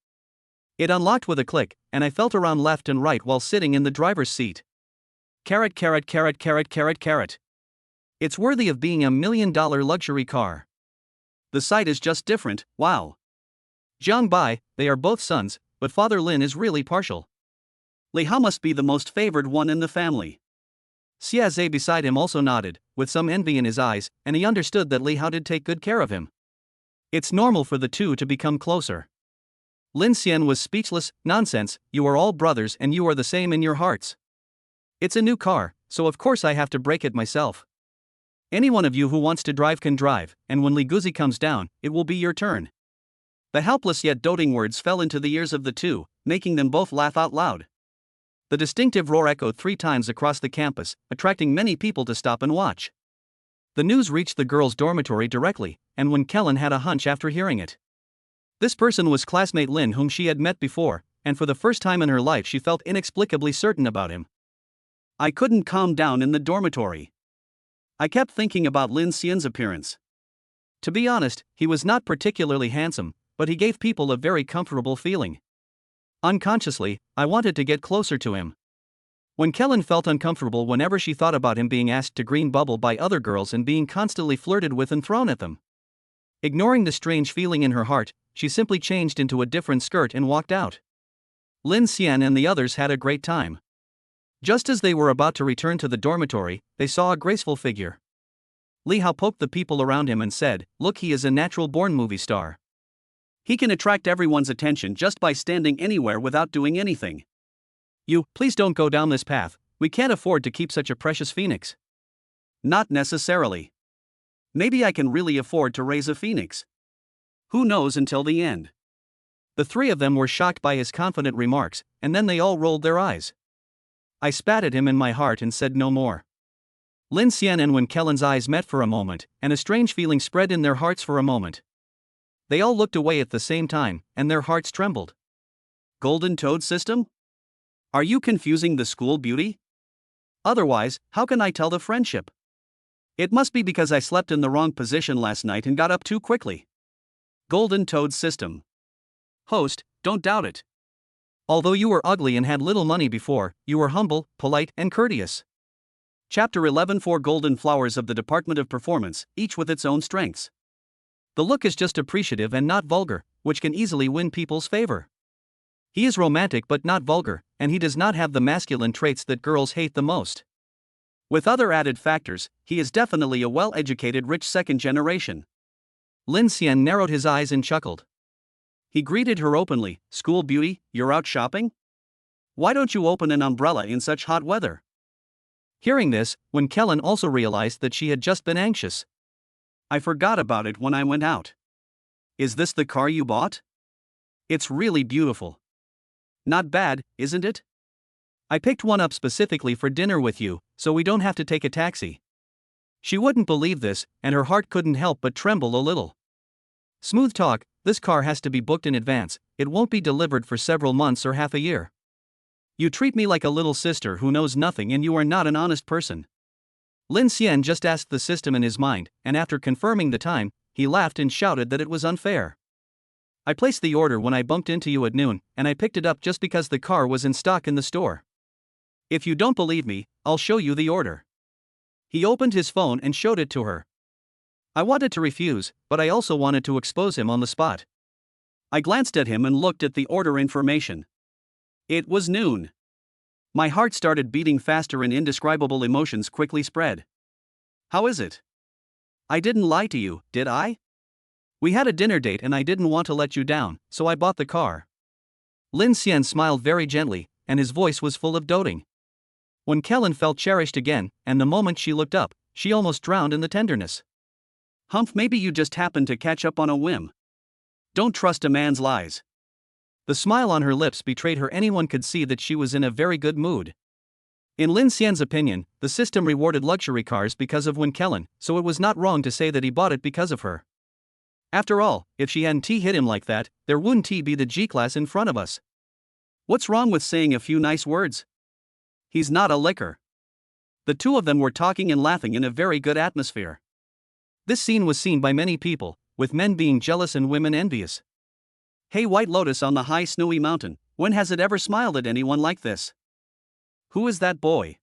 It unlocked with a click, and I felt around left and right while sitting in the driver's seat. Carrot. It's worthy of being $1 million luxury car. The sight is just different, wow. Jiang Bai, they are both sons, but Father Lin is really partial. Li Hao must be the most favored one in the family. Xie Zhe beside him also nodded, with some envy in his eyes, and he understood that Li Hao did take good care of him. It's normal for the two to become closer. Lin Xian was speechless. "Nonsense, you are all brothers and you are the same in your hearts. It's a new car, so of course I have to break it myself. Any one of you who wants to drive can drive, and when Li Guzi comes down, it will be your turn." The helpless yet doting words fell into the ears of the two, making them both laugh out loud. The distinctive roar echoed 3 times across the campus, attracting many people to stop and watch. The news reached the girls' dormitory directly, and when Kellen had a hunch after hearing it. This person was classmate Lynn, whom she had met before, and for the first time in her life she felt inexplicably certain about him. I couldn't calm down in the dormitory. I kept thinking about Lin Xian's appearance. To be honest, he was not particularly handsome, but he gave people a very comfortable feeling. Unconsciously, I wanted to get closer to him. When Kellen felt uncomfortable whenever she thought about him being asked to green bubble by other girls and being constantly flirted with and thrown at them. Ignoring the strange feeling in her heart, she simply changed into a different skirt and walked out. Lin Xian and the others had a great time. Just as they were about to return to the dormitory, they saw a graceful figure. Li Hao poked the people around him and said, "Look, he is a natural-born movie star. He can attract everyone's attention just by standing anywhere without doing anything. You, please don't go down this path, we can't afford to keep such a precious phoenix." Not necessarily. Maybe I can really afford to raise a phoenix. Who knows until the end. The 3 of them were shocked by his confident remarks, and then they all rolled their eyes. I spat at him in my heart and said no more. Lin Xian and Wen Kellen's eyes met for a moment, and a strange feeling spread in their hearts for a moment. They all looked away at the same time, and their hearts trembled. Golden Toad System? Are you confusing the school beauty? Otherwise, how can I tell the friendship? It must be because I slept in the wrong position last night and got up too quickly. Golden Toad System. Host, don't doubt it. Although you were ugly and had little money before, you were humble, polite, and courteous. Chapter 11. 4 Golden Flowers of the Department of Performance, each with its own strengths. The look is just appreciative and not vulgar, which can easily win people's favor. He is romantic but not vulgar, and he does not have the masculine traits that girls hate the most. With other added factors, he is definitely a well-educated rich second generation. Lin Xian narrowed his eyes and chuckled. He greeted her openly, "School beauty, you're out shopping? Why don't you open an umbrella in such hot weather?" Hearing this, Wen Kellen also realized that she had just been anxious. "I forgot about it when I went out. Is this the car you bought? It's really beautiful. Not bad, isn't it? I picked one up specifically for dinner with you, so we don't have to take a taxi." She wouldn't believe this, and her heart couldn't help but tremble a little. "Smooth talk, this car has to be booked in advance, it won't be delivered for several months or half a year. You treat me like a little sister who knows nothing and you are not an honest person." Lin Xian just asked the system in his mind, and after confirming the time, he laughed and shouted that it was unfair. "I placed the order when I bumped into you at noon, and I picked it up just because the car was in stock in the store. If you don't believe me, I'll show you the order." He opened his phone and showed it to her. I wanted to refuse, but I also wanted to expose him on the spot. I glanced at him and looked at the order information. It was noon. My heart started beating faster and indescribable emotions quickly spread. "How is it? I didn't lie to you, did I? We had a dinner date and I didn't want to let you down, so I bought the car." Lin Xian smiled very gently, and his voice was full of doting. When Kellen felt cherished again, and the moment she looked up, she almost drowned in the tenderness. "Humph, maybe you just happened to catch up on a whim. Don't trust a man's lies." The smile on her lips betrayed her. Anyone could see that she was in a very good mood. In Lin Xian's opinion, the system rewarded luxury cars because of Wen Kellen, so it was not wrong to say that he bought it because of her. After all, if she hadn't hit him like that, there wouldn't be the G-class in front of us. What's wrong with saying a few nice words? He's not a licker. The 2 of them were talking and laughing in a very good atmosphere. This scene was seen by many people, with men being jealous and women envious. Hey, White Lotus on the high snowy mountain, when has it ever smiled at anyone like this? Who is that boy?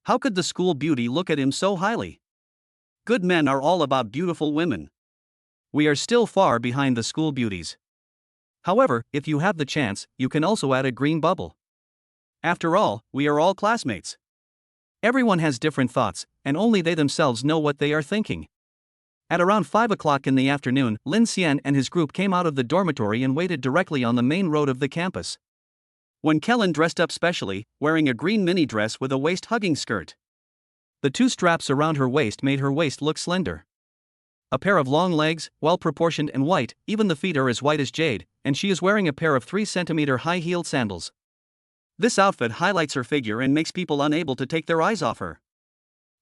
How could the school beauty look at him so highly? Good men are all about beautiful women. We are still far behind the school beauties. However, if you have the chance, you can also add a green bubble. After all, we are all classmates. Everyone has different thoughts, and only they themselves know what they are thinking. At around 5 o'clock in the afternoon, Lin Xian and his group came out of the dormitory and waited directly on the main road of the campus. Wen Kellen dressed up specially, wearing a green mini dress with a waist-hugging skirt. The 2 straps around her waist made her waist look slender. a pair of long legs, well-proportioned and white, even the feet are as white as jade, and she is wearing a pair of 3 cm high-heeled sandals. This outfit highlights her figure and makes people unable to take their eyes off her.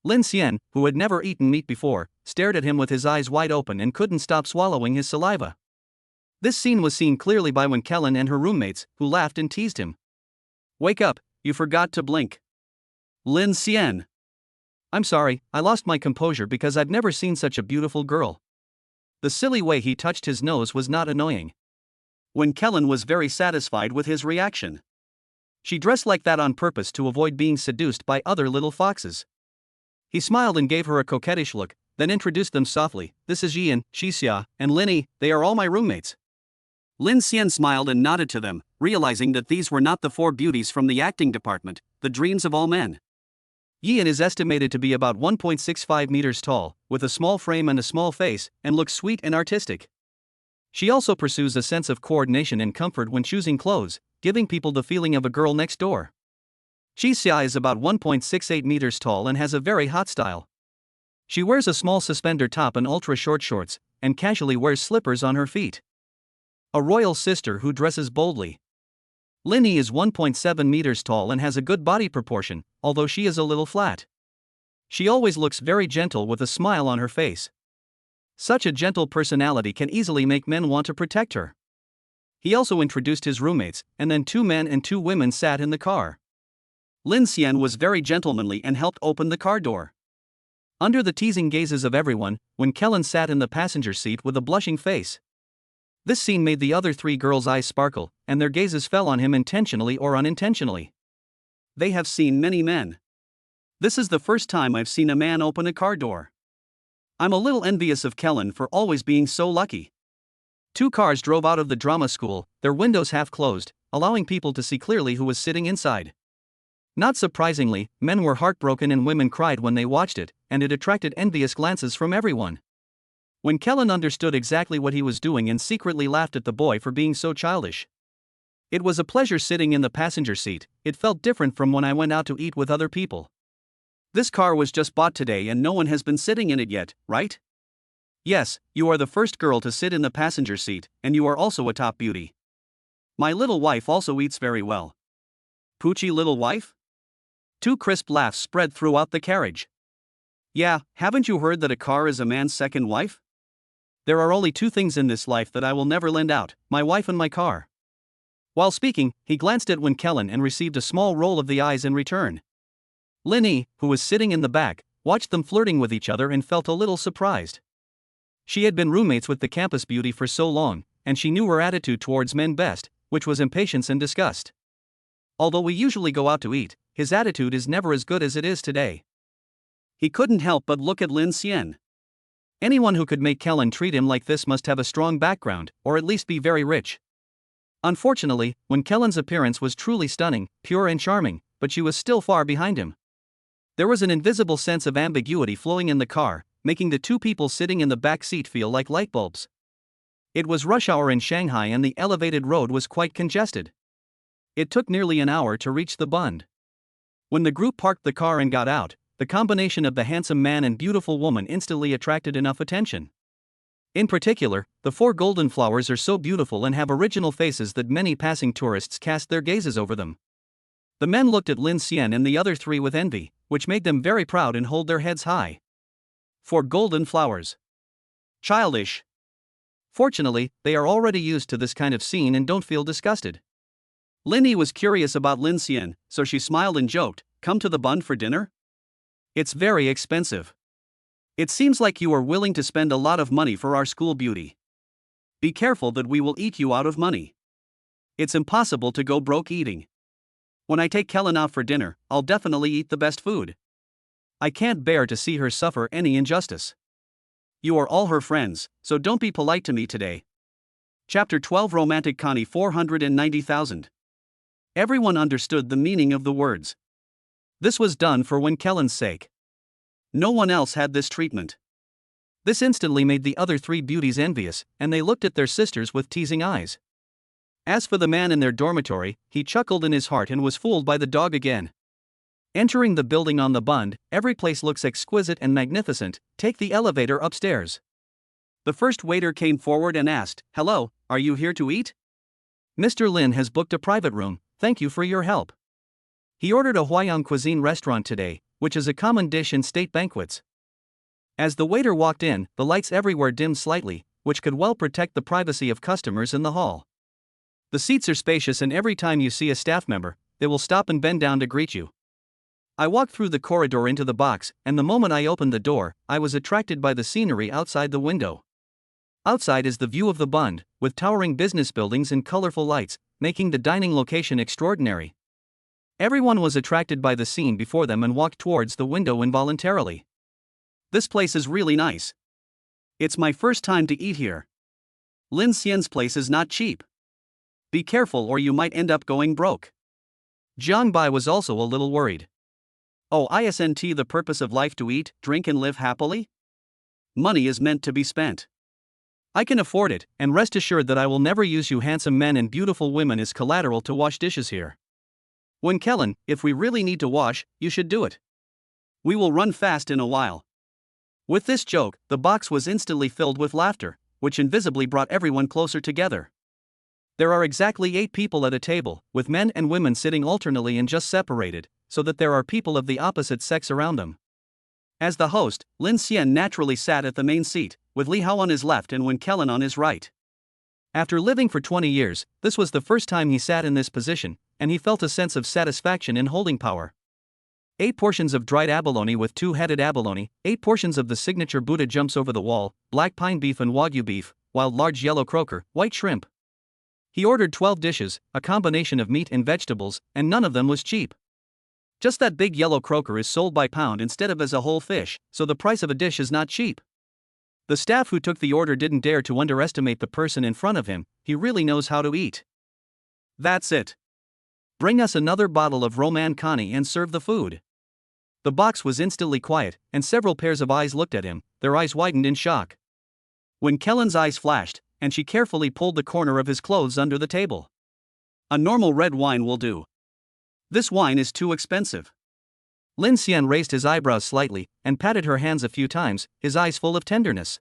Lin Xian, who had never eaten meat before, stared at him with his eyes wide open and couldn't stop swallowing his saliva. This scene was seen clearly by Wen Kellen and her roommates, who laughed and teased him. "Wake up, you forgot to blink." Lin Xian. "I'm sorry, I lost my composure because I've never seen such a beautiful girl." The silly way he touched his nose was not annoying. Wen Kellen was very satisfied with his reaction. She dressed like that on purpose to avoid being seduced by other little foxes. He smiled and gave her a coquettish look, then introduced them softly. "This is Yian, Xixia, and Linny, they are all my roommates." Lin Xian smiled and nodded to them, realizing that these were not the 4 beauties from the acting department, the dreams of all men. Yian is estimated to be about 1.65 meters tall, with a small frame and a small face, and looks sweet and artistic. She also pursues a sense of coordination and comfort when choosing clothes, giving people the feeling of a girl next door. Xixia is about 1.68 meters tall and has a very hot style. She wears a small suspender top and ultra-short shorts, and casually wears slippers on her feet. A royal sister who dresses boldly. Linny is 1.7 meters tall and has a good body proportion, although she is a little flat. She always looks very gentle with a smile on her face. Such a gentle personality can easily make men want to protect her. He also introduced his roommates, and then 2 men and 2 women sat in the car. Lin Xian was very gentlemanly and helped open the car door. Under the teasing gazes of everyone, Wen Kellen sat in the passenger seat with a blushing face. This scene made the other 3 girls' eyes sparkle, and their gazes fell on him intentionally or unintentionally. They have seen many men. This is the first time I've seen a man open a car door. I'm a little envious of Kellen for always being so lucky. 2 cars drove out of the drama school, their windows half closed, allowing people to see clearly who was sitting inside. Not surprisingly, men were heartbroken and women cried when they watched it, and it attracted envious glances from everyone. When Kellen understood exactly what he was doing and secretly laughed at the boy for being so childish. It was a pleasure sitting in the passenger seat. It felt different from when I went out to eat with other people. This car was just bought today and no one has been sitting in it yet, right? Yes, you are the first girl to sit in the passenger seat, and you are also a top beauty. My little wife also eats very well. Poochie little wife? 2 crisp laughs spread throughout the carriage. Yeah, haven't you heard that a car is a man's second wife? There are only 2 things in this life that I will never lend out, my wife and my car. While speaking, he glanced at Wen Kellen and received a small roll of the eyes in return. Linny, who was sitting in the back, watched them flirting with each other and felt a little surprised. She had been roommates with the campus beauty for so long, and she knew her attitude towards men best, which was impatience and disgust. Although we usually go out to eat, his attitude is never as good as it is today. He couldn't help but look at Lin Xian. Anyone who could make Kellen treat him like this must have a strong background, or at least be very rich. Unfortunately, when Kellen's appearance was truly stunning, pure and charming, but she was still far behind him. There was an invisible sense of ambiguity flowing in the car, making the 2 people sitting in the back seat feel like light bulbs. It was rush hour in Shanghai and the elevated road was quite congested. It took nearly an hour to reach the Bund. When the group parked the car and got out, the combination of the handsome man and beautiful woman instantly attracted enough attention. In particular, the 4 golden flowers are so beautiful and have original faces that many passing tourists cast their gazes over them. The men looked at Lin Xian and the other 3 with envy, which made them very proud and hold their heads high. 4 golden flowers. Childish. Fortunately, they are already used to this kind of scene and don't feel disgusted. Linny was curious about Lin Xian, so she smiled and joked, "Come to the Bund for dinner? It's very expensive. It seems like you are willing to spend a lot of money for our school beauty. Be careful that we will eat you out of money. It's impossible to go broke eating. When I take Kellen out for dinner, I'll definitely eat the best food. I can't bear to see her suffer any injustice. You are all her friends, so don't be polite to me today." Chapter 12 Romantic Connie 490,000. Everyone understood the meaning of the words. This was done for Wen Kellen's sake. No one else had this treatment. This instantly made the other 3 beauties envious, and they looked at their sisters with teasing eyes. As for the man in their dormitory, he chuckled in his heart and was fooled by the dog again. Entering the building on the Bund, every place looks exquisite and magnificent. Take the elevator upstairs. The first waiter came forward and asked, "Hello, are you here to eat?" "Mr. Lin has booked a private room, thank you for your help." He ordered a Huayang cuisine restaurant today, which is a common dish in state banquets. As the waiter walked in, the lights everywhere dimmed slightly, which could well protect the privacy of customers in the hall. The seats are spacious, and every time you see a staff member, they will stop and bend down to greet you. I walked through the corridor into the box, and the moment I opened the door, I was attracted by the scenery outside the window. Outside is the view of the Bund, with towering business buildings and colorful lights, making the dining location extraordinary. Everyone was attracted by the scene before them and walked towards the window involuntarily. This place is really nice. It's my first time to eat here. Lin Xian's place is not cheap. Be careful or you might end up going broke. Jiang Bai was also a little worried. Oh, isn't the purpose of life to eat, drink and live happily? Money is meant to be spent. I can afford it, and rest assured that I will never use you handsome men and beautiful women as collateral to wash dishes here. When Kellen, if we really need to wash, you should do it. We will run fast in a while. With this joke, the box was instantly filled with laughter, which invisibly brought everyone closer together. There are exactly 8 people at a table, with men and women sitting alternately and just separated, so that there are people of the opposite sex around them. As the host, Lin Xian naturally sat at the main seat, with Li Hao on his left and Wen Kellen on his right. After living for 20 years, this was the first time he sat in this position, and he felt a sense of satisfaction in holding power. 8 portions of dried abalone with 2-headed abalone, 8 portions of the signature Buddha jumps over the wall, black pine beef and wagyu beef, wild large yellow croaker, white shrimp. He ordered 12 dishes, a combination of meat and vegetables, and none of them was cheap. Just that big yellow croaker is sold by pound instead of as a whole fish, so the price of a dish is not cheap. The staff who took the order didn't dare to underestimate the person in front of him, he really knows how to eat. That's it. Bring us another bottle of Roman Connie and serve the food. The box was instantly quiet, and several pairs of eyes looked at him, their eyes widened in shock. When Kellen's eyes flashed, and she carefully pulled the corner of his clothes under the table. A normal red wine will do. This wine is too expensive. Lin Xian raised his eyebrows slightly, and patted her hands a few times, his eyes full of tenderness.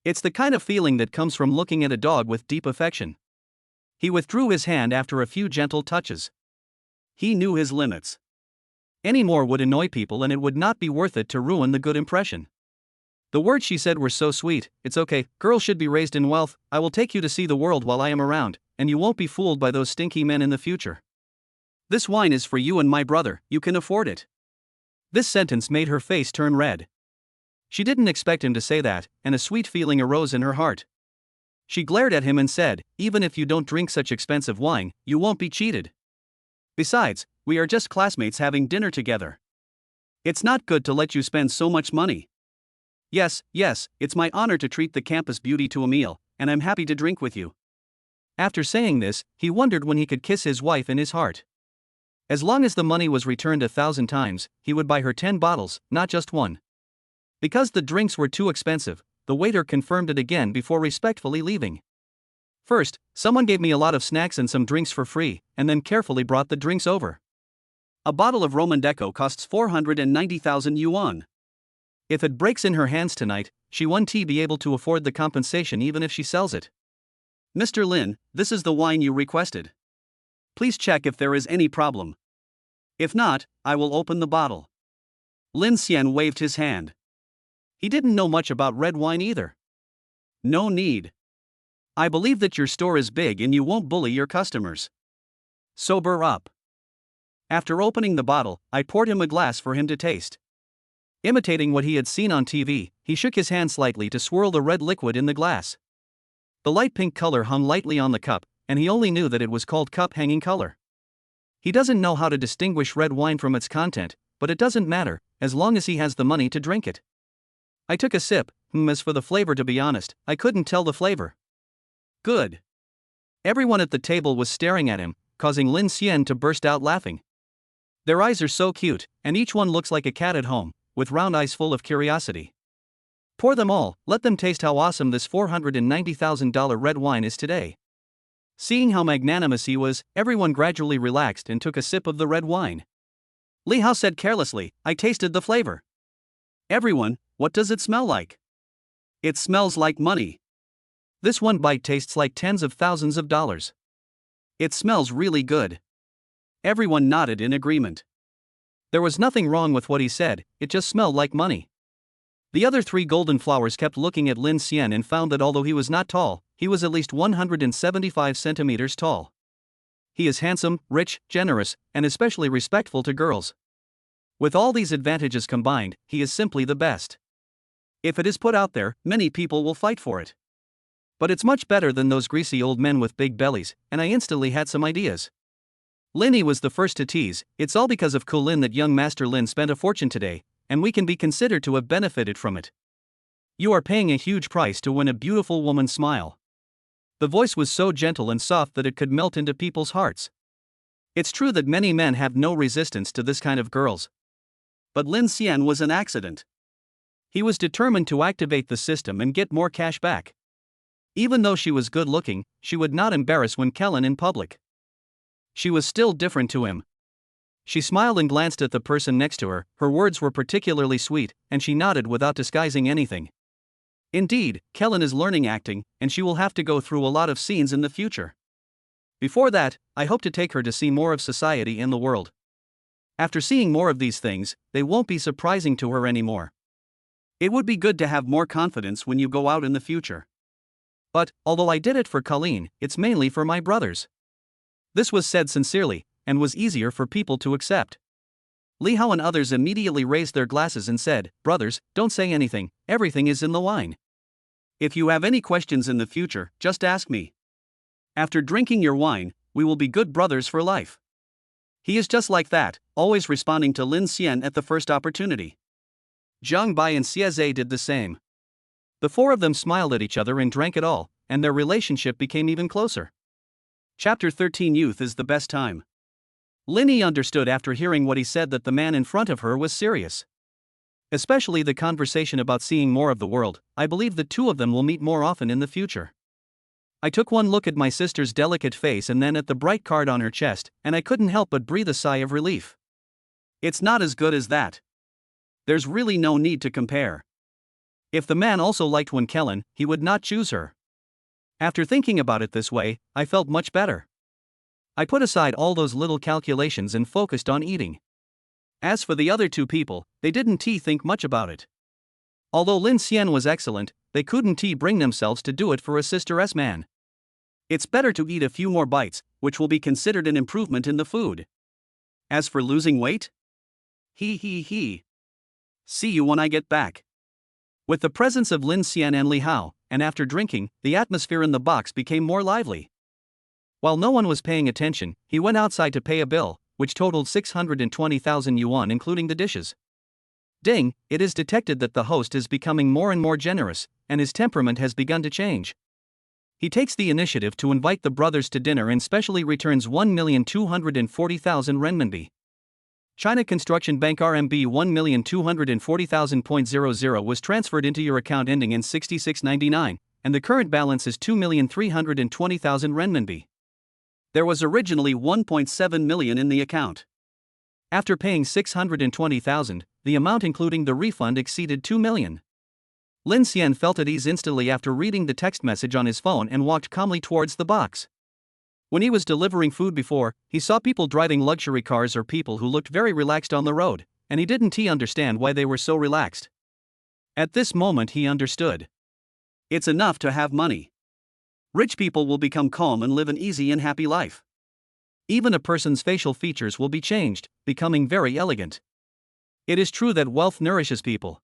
It's the kind of feeling that comes from looking at a dog with deep affection. He withdrew his hand after a few gentle touches. He knew his limits. Any more would annoy people, and it would not be worth it to ruin the good impression. The words she said were so sweet. It's okay, girls should be raised in wealth, I will take you to see the world while I am around, and you won't be fooled by those stinky men in the future. This wine is for you and my brother, you can afford it. This sentence made her face turn red. She didn't expect him to say that, and a sweet feeling arose in her heart. She glared at him and said, even if you don't drink such expensive wine, you won't be cheated. Besides, we are just classmates having dinner together. It's not good to let you spend so much money. Yes, it's my honor to treat the campus beauty to a meal, and I'm happy to drink with you. After saying this, he wondered when he could kiss his wife in his heart. As long as the money was returned 1,000 times, he would buy her 10 bottles, not just one. Because the drinks were too expensive, the waiter confirmed it again before respectfully leaving. First, someone gave me a lot of snacks and some drinks for free, and then carefully brought the drinks over. A bottle of Roman Deco costs 490,000 yuan. If it breaks in her hands tonight, she won't be able to afford the compensation even if she sells it. Mr. Lin, this is the wine you requested. Please check if there is any problem. If not, I will open the bottle. Lin Xian waved his hand. He didn't know much about red wine either. No need. I believe that your store is big and you won't bully your customers. Sober up. After opening the bottle, I poured him a glass for him to taste. Imitating what he had seen on TV, he shook his hand slightly to swirl the red liquid in the glass. The light pink color hung lightly on the cup, and he only knew that it was called cup hanging color. He doesn't know how to distinguish red wine from its content, but it doesn't matter, as long as he has the money to drink it. I took a sip. As for the flavor, to be honest, I couldn't tell the flavor. Good. Everyone at the table was staring at him, causing Lin Xian to burst out laughing. Their eyes are so cute, and each one looks like a cat at home, with round eyes full of curiosity. Pour them all, let them taste how awesome this $490,000 red wine is today. Seeing how magnanimous he was, everyone gradually relaxed and took a sip of the red wine. Li Hao said carelessly, I tasted the flavor. Everyone, what does it smell like? It smells like money. This one bite tastes like tens of thousands of dollars. It smells really good. Everyone nodded in agreement. There was nothing wrong with what he said, it just smelled like money. The other three golden flowers kept looking at Lin Xian and found that although he was not tall, he was at least 175 centimeters tall. He is handsome, rich, generous, and especially respectful to girls. With all these advantages combined, he is simply the best. If it is put out there, many people will fight for it. But it's much better than those greasy old men with big bellies, and I instantly had some ideas. Linny was the first to tease, it's all because of Kulin that young Master Lin spent a fortune today, and we can be considered to have benefited from it. You are paying a huge price to win a beautiful woman's smile. The voice was so gentle and soft that it could melt into people's hearts. It's true that many men have no resistance to this kind of girls. But Lin Xian was an accident. He was determined to activate the system and get more cash back. Even though she was good looking, she would not embarrass Wen Kellen in public. She was still different to him. She smiled and glanced at the person next to her, her words were particularly sweet, and she nodded without disguising anything. Indeed, Kellen is learning acting, and she will have to go through a lot of scenes in the future. Before that, I hope to take her to see more of society in the world. After seeing more of these things, they won't be surprising to her anymore. It would be good to have more confidence when you go out in the future. But, although I did it for Colleen, it's mainly for my brothers. This was said sincerely, and was easier for people to accept. Li Hao and others immediately raised their glasses and said, "Brothers, don't say anything, everything is in the wine. If you have any questions in the future, just ask me. After drinking your wine, we will be good brothers for life." He is just like that, always responding to Lin Xian at the first opportunity. Zhang Bai and Xie did the same. The four of them smiled at each other and drank it all, and their relationship became even closer. Chapter 13 Youth is the best time. Linny understood after hearing what he said that the man in front of her was serious. Especially the conversation about seeing more of the world, I believe the two of them will meet more often in the future. I took one look at my sister's delicate face and then at the bright card on her chest, and I couldn't help but breathe a sigh of relief. It's not as good as that. There's really no need to compare. If the man also liked Wen Kellen, he would not choose her. After thinking about it this way, I felt much better. I put aside all those little calculations and focused on eating. As for the other two people, they didn't think much about it. Although Lin Xian was excellent, they couldn't bring themselves to do it for a sister's man. It's better to eat a few more bites, which will be considered an improvement in the food. As for losing weight? He. See you when I get back. With the presence of Lin Xian and Li Hao, and after drinking, the atmosphere in the box became more lively. While no one was paying attention, he went outside to pay a bill, which totaled 620,000 yuan including the dishes. Ding, it is detected that the host is becoming more and more generous, and his temperament has begun to change. He takes the initiative to invite the brothers to dinner and specially returns 1,240,000 renminbi. China Construction Bank RMB 1,240,000.00 was transferred into your account ending in 6699, and the current balance is 2,320,000 renminbi. There was originally 1.7 million in the account. After paying 620,000, the amount including the refund exceeded 2 million. Lin Xian felt at ease instantly after reading the text message on his phone and walked calmly towards the box. When he was delivering food before, he saw people driving luxury cars or people who looked very relaxed on the road, and he didn't understand why they were so relaxed. At this moment he understood. It's enough to have money. Rich people will become calm and live an easy and happy life. Even a person's facial features will be changed, becoming very elegant. It is true that wealth nourishes people.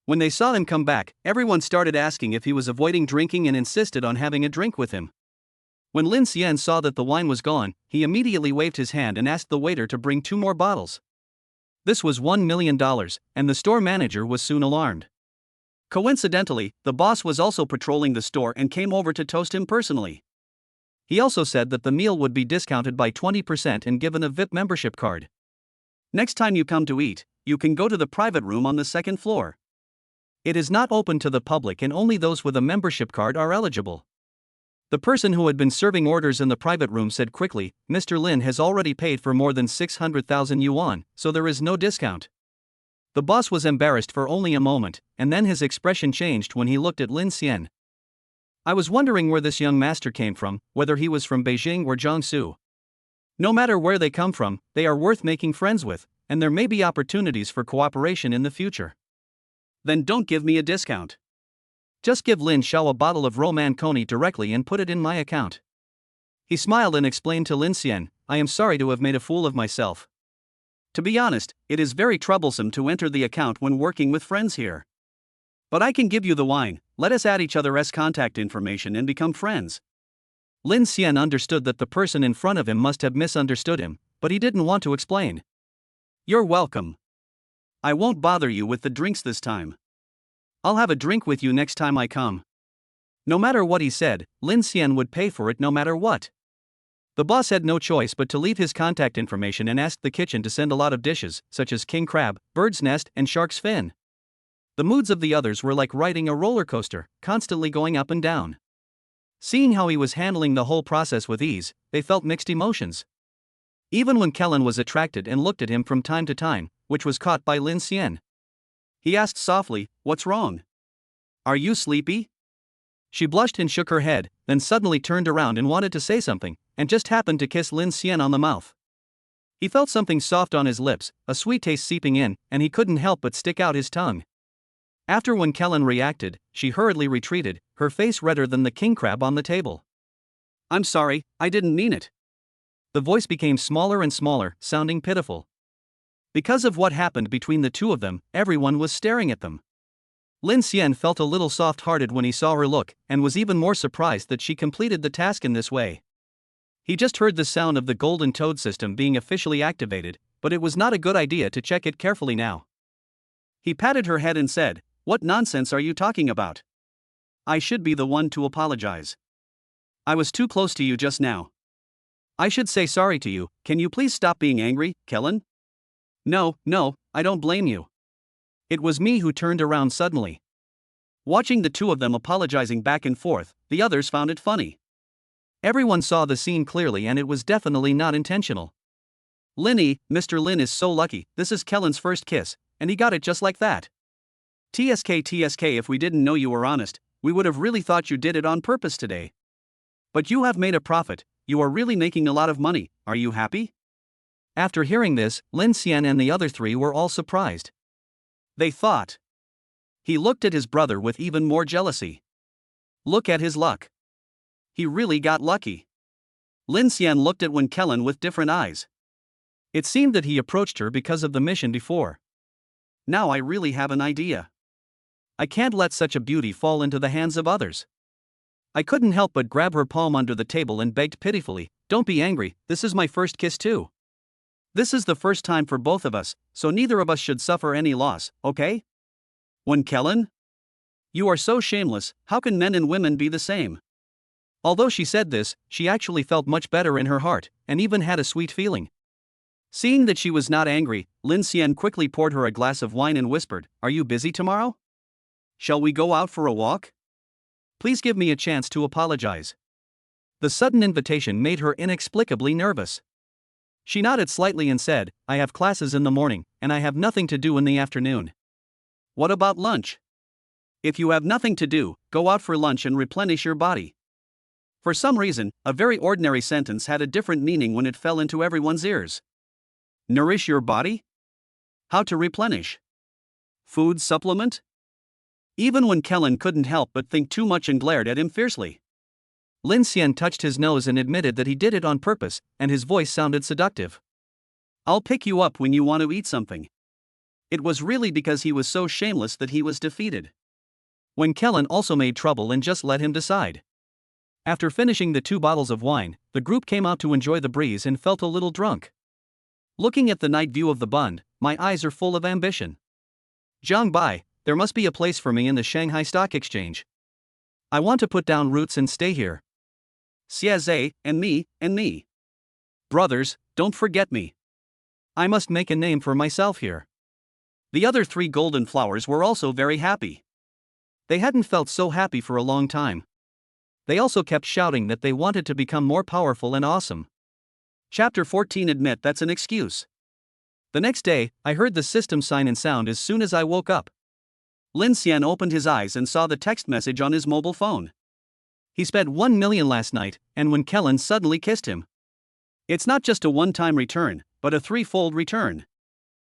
When they saw him come back, everyone started asking if he was avoiding drinking and insisted on having a drink with him. When Lin Xian saw that the wine was gone, he immediately waved his hand and asked the waiter to bring 2 more bottles. This was $1 million, and the store manager was soon alarmed. Coincidentally, the boss was also patrolling the store and came over to toast him personally. He also said that the meal would be discounted by 20% and given a VIP membership card. Next time you come to eat, you can go to the private room on the 2nd floor. It is not open to the public and only those with a membership card are eligible. The person who had been serving orders in the private room said quickly, "Mr. Lin has already paid for more than 600,000 yuan, so there is no discount." The boss was embarrassed for only a moment, and then his expression changed when he looked at Lin Xian. I was wondering where this young master came from, whether he was from Beijing or Jiangsu. No matter where they come from, they are worth making friends with, and there may be opportunities for cooperation in the future. Then don't give me a discount. Just give Lin Xiao a bottle of Roman Coney directly and put it in my account. He smiled and explained to Lin Xian, I am sorry to have made a fool of myself. To be honest, it is very troublesome to enter the account when working with friends here. But I can give you the wine, let us add each other's contact information and become friends. Lin Xian understood that the person in front of him must have misunderstood him, but he didn't want to explain. You're welcome. I won't bother you with the drinks this time. I'll have a drink with you next time I come. No matter what he said, Lin Xian would pay for it no matter what. The boss had no choice but to leave his contact information and asked the kitchen to send a lot of dishes, such as king crab, bird's nest, and shark's fin. The moods of the others were like riding a roller coaster, constantly going up and down. Seeing how he was handling the whole process with ease, they felt mixed emotions. Even when Kellen was attracted and looked at him from time to time, which was caught by Lin Xian. He asked softly, "What's wrong? Are you sleepy?" She blushed and shook her head, then suddenly turned around and wanted to say something, and just happened to kiss Lin Xian on the mouth. He felt something soft on his lips, a sweet taste seeping in, and he couldn't help but stick out his tongue. After when Kellen reacted, she hurriedly retreated, her face redder than the king crab on the table. I'm sorry, I didn't mean it. The voice became smaller and smaller, sounding pitiful. Because of what happened between the two of them, everyone was staring at them. Lin Xian felt a little soft-hearted when he saw her look, and was even more surprised that she completed the task in this way. He just heard the sound of the golden toad system being officially activated, but it was not a good idea to check it carefully now. He patted her head and said, "What nonsense are you talking about? I should be the one to apologize. I was too close to you just now. I should say sorry to you, can you please stop being angry, Kellen?" No, I don't blame you. It was me who turned around suddenly. Watching the two of them apologizing back and forth, the others found it funny. Everyone saw the scene clearly and it was definitely not intentional. Mr. Lin is so lucky, this is Kellen's first kiss, and he got it just like that. TSK, if we didn't know you were honest, we would have really thought you did it on purpose today. But you have made a profit, you are really making a lot of money, are you happy? After hearing this, Lin Xian and the other three were all surprised. They thought. He looked at his brother with even more jealousy. Look at his luck. He really got lucky. Lin Xian looked at Wen Kellen with different eyes. It seemed that he approached her because of the mission before. Now I really have an idea. I can't let such a beauty fall into the hands of others. I couldn't help but grab her palm under the table and begged pitifully, "Don't be angry, this is my first kiss too. This is the first time for both of us, so neither of us should suffer any loss, okay? Wen Kellen? You are so shameless, how can men and women be the same?" Although she said this, she actually felt much better in her heart, and even had a sweet feeling. Seeing that she was not angry, Lin Xian quickly poured her a glass of wine and whispered, "Are you busy tomorrow? Shall we go out for a walk? Please give me a chance to apologize." The sudden invitation made her inexplicably nervous. She nodded slightly and said, "I have classes in the morning, and I have nothing to do in the afternoon. What about lunch? If you have nothing to do, go out for lunch and replenish your body." For some reason, a very ordinary sentence had a different meaning when it fell into everyone's ears. Nourish your body? How to replenish? Food supplement? Even Wen Kellen couldn't help but think too much and glared at him fiercely. Lin Xian touched his nose and admitted that he did it on purpose, and his voice sounded seductive. "I'll pick you up when you want to eat something." It was really because he was so shameless that he was defeated. Wen Kellen also made trouble and just let him decide. After finishing the 2 bottles of wine, the group came out to enjoy the breeze and felt a little drunk. Looking at the night view of the Bund, my eyes are full of ambition. Zhang Bai, there must be a place for me in the Shanghai Stock Exchange. I want to put down roots and stay here. Xie Zhe, and me. Brothers, don't forget me. I must make a name for myself here. The other 3 golden flowers were also very happy. They hadn't felt so happy for a long time. They also kept shouting that they wanted to become more powerful and awesome. Chapter 14. Admit that's an excuse. The next day, I heard the system sign in sound as soon as I woke up. Lin Xian opened his eyes and saw the text message on his mobile phone. He spent 1 million last night, and when Kellen suddenly kissed him. It's not just a one-time return, but a threefold return.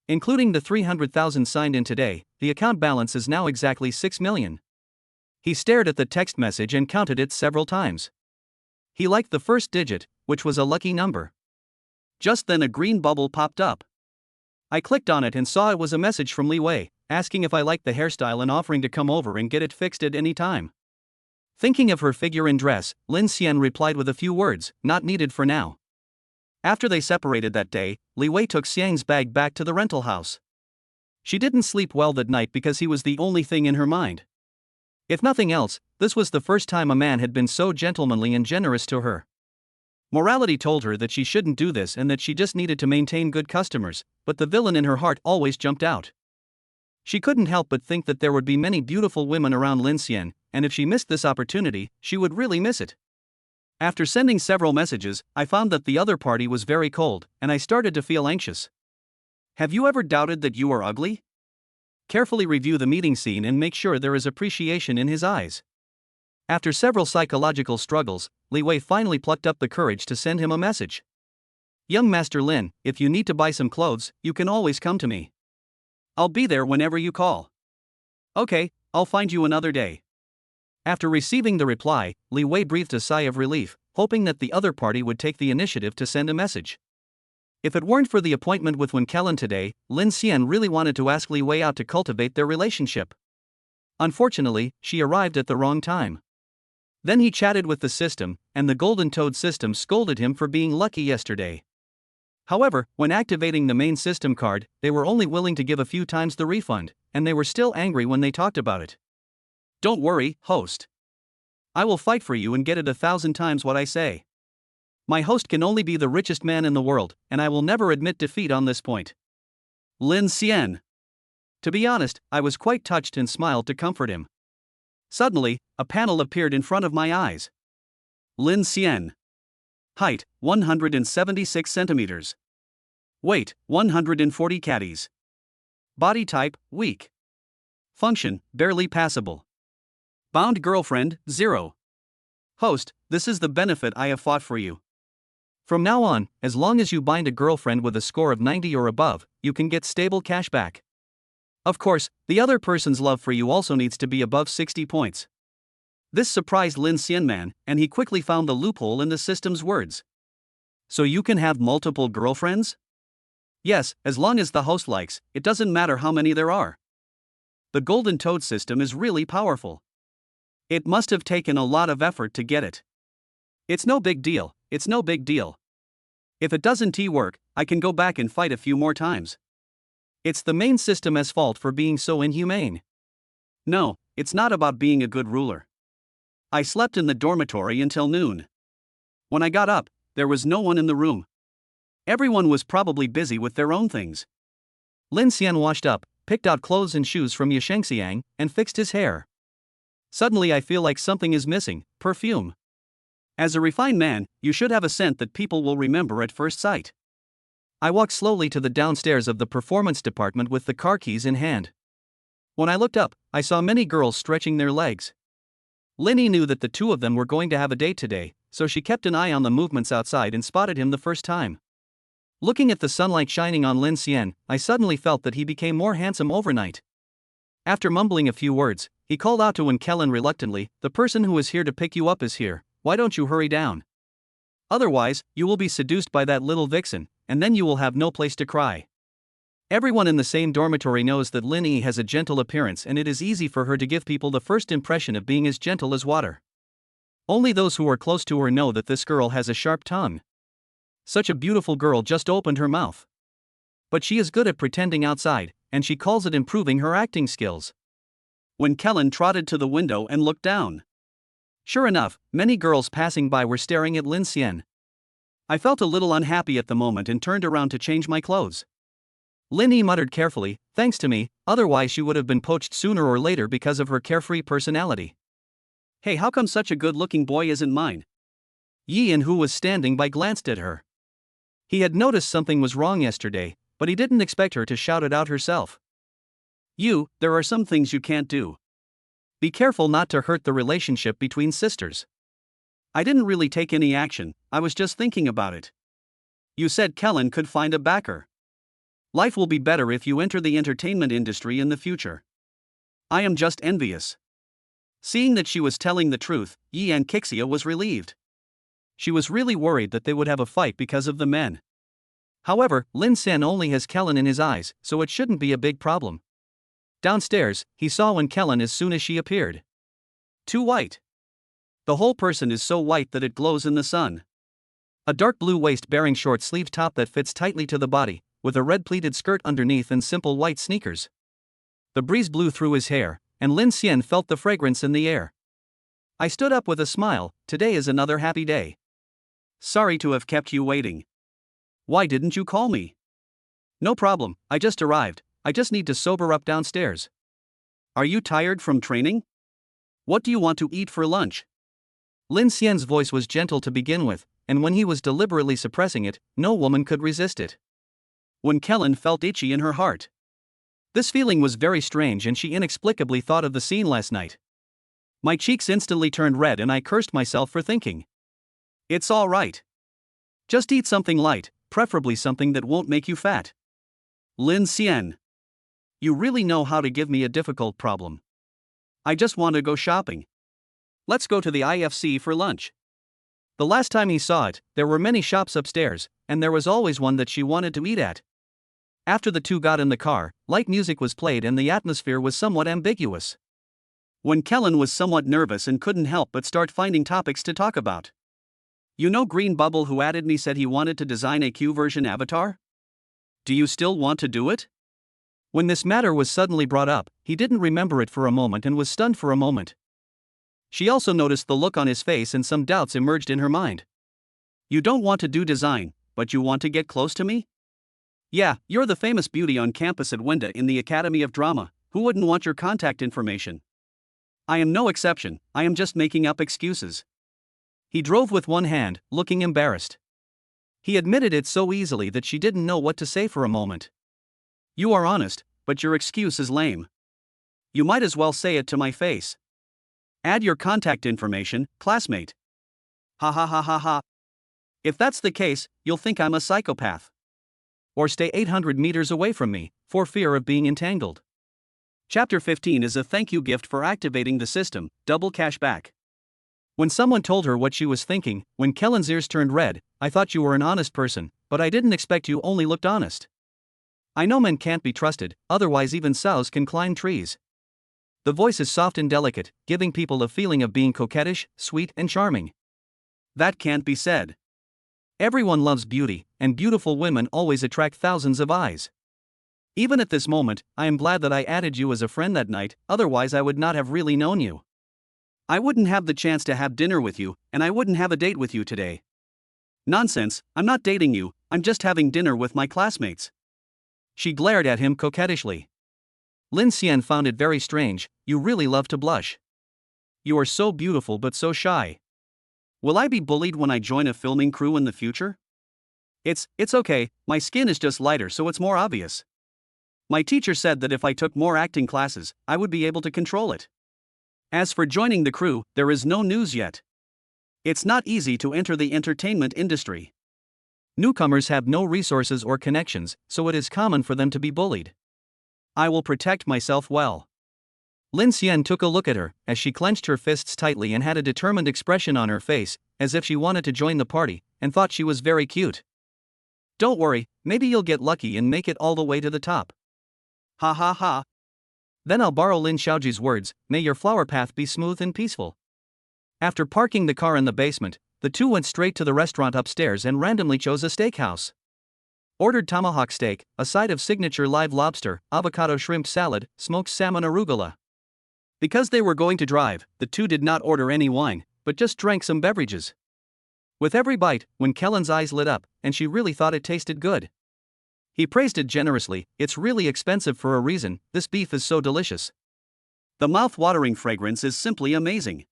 Including the 300,000 signed in today, the account balance is now exactly 6 million. He stared at the text message and counted it several times. He liked the first digit, which was a lucky number. Just then a green bubble popped up. I clicked on it and saw it was a message from Li Wei, asking if I liked the hairstyle and offering to come over and get it fixed at any time. Thinking of her figure in dress, Lin Xian replied with a few words, "Not needed for now." After they separated that day, Li Wei took Xiang's bag back to the rental house. She didn't sleep well that night because he was the only thing in her mind. If nothing else, this was the first time a man had been so gentlemanly and generous to her. Morality told her that she shouldn't do this and that she just needed to maintain good customers, but the villain in her heart always jumped out. She couldn't help but think that there would be many beautiful women around Lin Xian, and if she missed this opportunity, she would really miss it. After sending several messages, I found that the other party was very cold, and I started to feel anxious. Have you ever doubted that you are ugly? Carefully review the meeting scene and make sure there is appreciation in his eyes. After several psychological struggles, Li Wei finally plucked up the courage to send him a message. "Young Master Lin, if you need to buy some clothes, you can always come to me. I'll be there whenever you call." "Okay, I'll find you another day." After receiving the reply, Li Wei breathed a sigh of relief, hoping that the other party would take the initiative to send a message. If it weren't for the appointment with Wen Kellen today, Lin Xian really wanted to ask Li Wei out to cultivate their relationship. Unfortunately, she arrived at the wrong time. Then he chatted with the system, and the Golden Toad system scolded him for being lucky yesterday. However, when activating the main system card, they were only willing to give a few times the refund, and they were still angry when they talked about it. "Don't worry, host. I will fight for you and get it 1,000 times what I say. My host can only be the richest man in the world, and I will never admit defeat on this point." Lin Xian. To be honest, I was quite touched and smiled to comfort him. Suddenly, a panel appeared in front of my eyes. Lin Xian. Height, 176 centimeters. Weight, 140 kgs. Body type, weak. Function, barely passable. Bound girlfriend, 0. Host, this is the benefit I have fought for you. From now on, as long as you bind a girlfriend with a score of 90 or above, you can get stable cash back. Of course, the other person's love for you also needs to be above 60 points. This surprised Lin Xianman, and he quickly found the loophole in the system's words. "So you can have multiple girlfriends?" "Yes, as long as the host likes, it doesn't matter how many there are." The Golden Toad system is really powerful. It must have taken a lot of effort to get it. It's no big deal, it's no big deal. If it doesn't work, I can go back and fight a few more times. It's the main system's fault for being so inhumane. No, it's not about being a good ruler. I slept in the dormitory until noon. When I got up, there was no one in the room. Everyone was probably busy with their own things. Lin Xian washed up, picked out clothes and shoes from Yashengxiang, and fixed his hair. Suddenly I feel like something is missing: perfume. As a refined man, you should have a scent that people will remember at first sight. I walked slowly to the downstairs of the performance department with the car keys in hand. When I looked up, I saw many girls stretching their legs. Linny knew that the two of them were going to have a date today, so she kept an eye on the movements outside and spotted him the first time. Looking at the sunlight shining on Lin Xian, I suddenly felt that he became more handsome overnight. After mumbling a few words, he called out to Wen Kellen reluctantly, "The person who is here to pick you up is here, why don't you hurry down? Otherwise, you will be seduced by that little vixen, and then you will have no place to cry." Everyone in the same dormitory knows that Lin Yi has a gentle appearance, and it is easy for her to give people the first impression of being as gentle as water. Only those who are close to her know that this girl has a sharp tongue. Such a beautiful girl just opened her mouth. But she is good at pretending outside, and she calls it improving her acting skills. When Kellen trotted to the window and looked down. Sure enough, many girls passing by were staring at Lin Xian. I felt a little unhappy at the moment and turned around to change my clothes. Lin Yi muttered carefully, "Thanks to me, otherwise she would have been poached sooner or later because of her carefree personality." "Hey, how come such a good-looking boy isn't mine?" Yi, who was standing by, glanced at her. He had noticed something was wrong yesterday, but he didn't expect her to shout it out herself. There are some things you can't do. Be careful not to hurt the relationship between sisters. I didn't really take any action, I was just thinking about it. You said Kellen could find a backer. Life will be better if you enter the entertainment industry in the future. I am just envious. Seeing that she was telling the truth, Yi and Kixia was relieved. She was really worried that they would have a fight because of the men. However, Lin Xian only has Kellen in his eyes, so it shouldn't be a big problem. Downstairs, he saw Wen Kellen as soon as she appeared. Too white. The whole person is so white that it glows in the sun. A dark blue waist-bearing short-sleeved top that fits tightly to the body, with a red pleated skirt underneath and simple white sneakers. The breeze blew through his hair, and Lin Xian felt the fragrance in the air. I stood up with a smile. Today is another happy day. Sorry to have kept you waiting. Why didn't you call me? No problem, I just arrived. I just need to sober up downstairs. Are you tired from training? What do you want to eat for lunch? Lin Xian's voice was gentle to begin with, and when he was deliberately suppressing it, no woman could resist it. When Kellen felt itchy in her heart. This feeling was very strange, and she inexplicably thought of the scene last night. My cheeks instantly turned red and I cursed myself for thinking. It's all right. Just eat something light, preferably something that won't make you fat. Lin Xian. You really know how to give me a difficult problem. I just want to go shopping. Let's go to the IFC for lunch. The last time he saw it, there were many shops upstairs, and there was always one that she wanted to eat at. After the two got in the car, light music was played and the atmosphere was somewhat ambiguous. When Kellen was somewhat nervous and couldn't help but start finding topics to talk about. You know Green Bubble who added me said he wanted to design a Q version avatar? Do you still want to do it? When this matter was suddenly brought up, he didn't remember it for a moment and was stunned for a moment. She also noticed the look on his face and some doubts emerged in her mind. You don't want to do design, but you want to get close to me? Yeah, you're the famous beauty on campus at Wenda in the Academy of Drama. Who wouldn't want your contact information? I am no exception, I am just making up excuses. He drove with one hand, looking embarrassed. He admitted it so easily that she didn't know what to say for a moment. You are honest, but your excuse is lame. You might as well say it to my face. Add your contact information, classmate. Ha ha ha ha ha. If that's the case, you'll think I'm a psychopath. Or stay 800 meters away from me, for fear of being entangled. Chapter 15 is a thank you gift for activating the system, double cash back. When someone told her what she was thinking, when Kellen's ears turned red, I thought you were an honest person, but I didn't expect you only looked honest. I know men can't be trusted, otherwise even sows can climb trees. The voice is soft and delicate, giving people a feeling of being coquettish, sweet, and charming. That can't be said. Everyone loves beauty, and beautiful women always attract thousands of eyes. Even at this moment, I am glad that I added you as a friend that night, otherwise I would not have really known you. I wouldn't have the chance to have dinner with you, and I wouldn't have a date with you today. Nonsense, I'm not dating you, I'm just having dinner with my classmates. She glared at him coquettishly. Lin Xian found it very strange. You really love to blush. You are so beautiful but so shy. Will I be bullied when I join a filming crew in the future? It's okay, my skin is just lighter so it's more obvious. My teacher said that if I took more acting classes, I would be able to control it. As for joining the crew, there is no news yet. It's not easy to enter the entertainment industry. Newcomers have no resources or connections, so it is common for them to be bullied. I will protect myself well. Lin Xian took a look at her, as she clenched her fists tightly and had a determined expression on her face, as if she wanted to join the party, and thought she was very cute. Don't worry, maybe you'll get lucky and make it all the way to the top. Ha ha ha. Then I'll borrow Lin Xiaoji's words, may your flower path be smooth and peaceful. After parking the car in the basement, the two went straight to the restaurant upstairs and randomly chose a steakhouse. Ordered tomahawk steak, a side of signature live lobster, avocado shrimp salad, smoked salmon arugula. Because they were going to drive, the two did not order any wine, but just drank some beverages. With every bite, when Kellen's eyes lit up, and she really thought it tasted good. He praised it generously. It's really expensive for a reason, this beef is so delicious. The mouth-watering fragrance is simply amazing.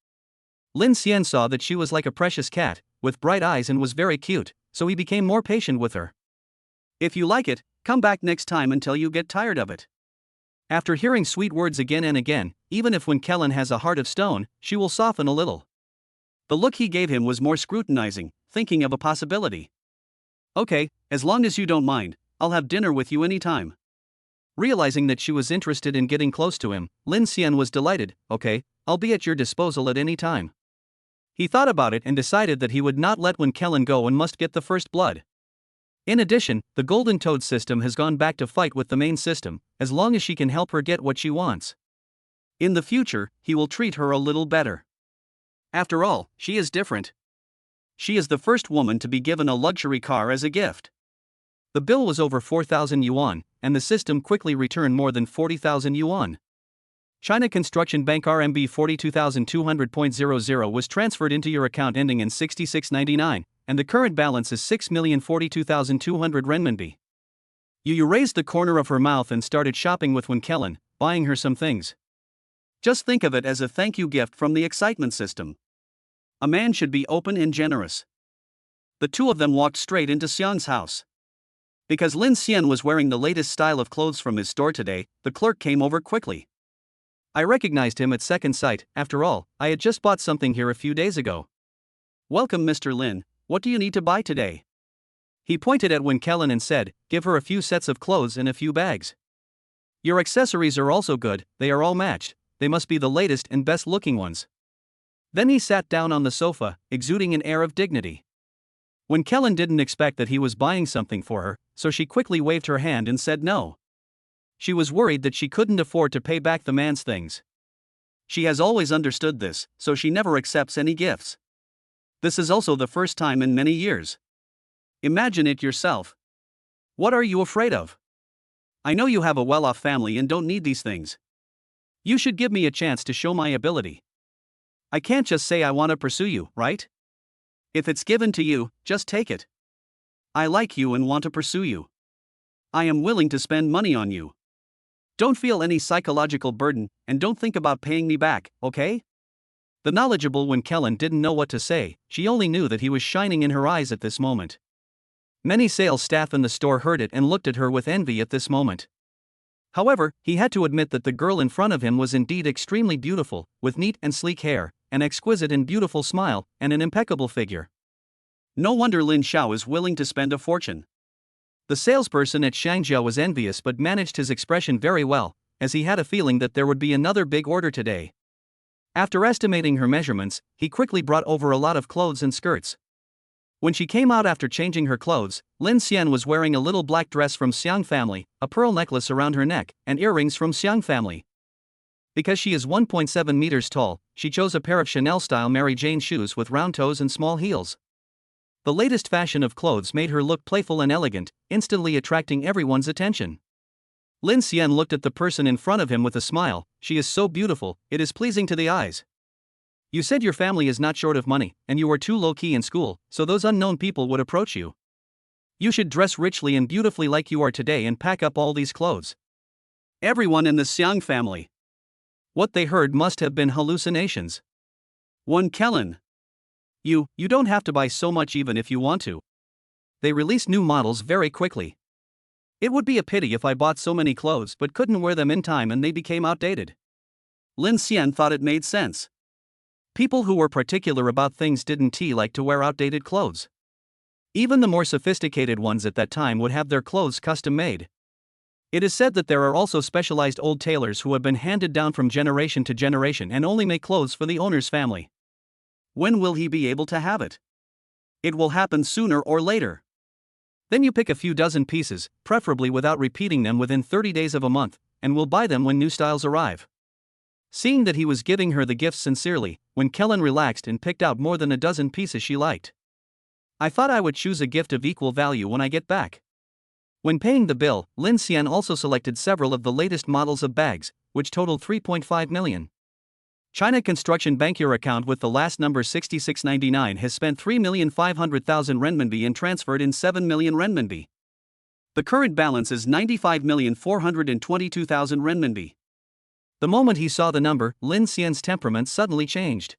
Lin Xian saw that she was like a precious cat, with bright eyes and was very cute, so he became more patient with her. If you like it, come back next time until you get tired of it. After hearing sweet words again and again, even if when Kellen has a heart of stone, she will soften a little. The look he gave him was more scrutinizing, thinking of a possibility. Okay, as long as you don't mind, I'll have dinner with you anytime. Realizing that she was interested in getting close to him, Lin Xian was delighted. Okay, I'll be at your disposal at any time. He thought about it and decided that he would not let Wen Kellen go and must get the first blood. In addition, the Golden Toad system has gone back to fight with the main system, as long as she can help her get what she wants. In the future, he will treat her a little better. After all, she is different. She is the first woman to be given a luxury car as a gift. The bill was over 4,000 yuan, and the system quickly returned more than 40,000 yuan. China Construction Bank RMB 42,200.00 was transferred into your account ending in 6699, and the current balance is 6,042,200 renminbi. Yu raised the corner of her mouth and started shopping with Wen Kellen, buying her some things. Just think of it as a thank you gift from the excitement system. A man should be open and generous. The two of them walked straight into Xiang's house. Because Lin Xian was wearing the latest style of clothes from his store today, the clerk came over quickly. I recognized him at second sight. After all, I had just bought something here a few days ago. Welcome, Mr. Lin, what do you need to buy today? He pointed at Wen Kellen and said, give her a few sets of clothes and a few bags. Your accessories are also good, they are all matched, they must be the latest and best looking ones. Then he sat down on the sofa, exuding an air of dignity. Wen Kellen didn't expect that he was buying something for her, so she quickly waved her hand and said no. She was worried that she couldn't afford to pay back the man's things. She has always understood this, so she never accepts any gifts. This is also the first time in many years. Imagine it yourself. What are you afraid of? I know you have a well-off family and don't need these things. You should give me a chance to show my ability. I can't just say I want to pursue you, right? If it's given to you, just take it. I like you and want to pursue you. I am willing to spend money on you. Don't feel any psychological burden, and don't think about paying me back, okay? The knowledgeable Wen Kellen didn't know what to say, she only knew that he was shining in her eyes at this moment. Many sales staff in the store heard it and looked at her with envy at this moment. However, he had to admit that the girl in front of him was indeed extremely beautiful, with neat and sleek hair, an exquisite and beautiful smile, and an impeccable figure. No wonder Lin Xiao is willing to spend a fortune. The salesperson at Shangjiao was envious but managed his expression very well, as he had a feeling that there would be another big order today. After estimating her measurements, he quickly brought over a lot of clothes and skirts. When she came out after changing her clothes, Lin Xian was wearing a little black dress from Xiang family, a pearl necklace around her neck, and earrings from Xiang family. Because she is 1.7 meters tall, she chose a pair of Chanel-style Mary Jane shoes with round toes and small heels. The latest fashion of clothes made her look playful and elegant, instantly attracting everyone's attention. Lin Xian looked at the person in front of him with a smile. She is so beautiful, it is pleasing to the eyes. You said your family is not short of money, and you are too low-key in school, so those unknown people would approach you. You should dress richly and beautifully like you are today and pack up all these clothes. Everyone in the Xiang family. What they heard must have been hallucinations. Wen Kellen. You don't have to buy so much even if you want to. They release new models very quickly. It would be a pity if I bought so many clothes but couldn't wear them in time and they became outdated. Lin Xian thought it made sense. People who were particular about things didn't like to wear outdated clothes. Even the more sophisticated ones at that time would have their clothes custom made. It is said that there are also specialized old tailors who have been handed down from generation to generation and only make clothes for the owner's family. When will he be able to have it? It will happen sooner or later. Then you pick a few dozen pieces, preferably without repeating them within 30 days of a month, and will buy them when new styles arrive. Seeing that he was giving her the gifts sincerely, Wen Kellen relaxed and picked out more than a dozen pieces she liked. I thought I would choose a gift of equal value when I get back. When paying the bill, Lin Xian also selected several of the latest models of bags, which totaled 3.5 million. China Construction Bank your account with the last number 6699 has spent 3,500,000 renminbi and transferred in 7 million renminbi. The current balance is 95,422,000 renminbi. The moment he saw the number, Lin Xian's temperament suddenly changed.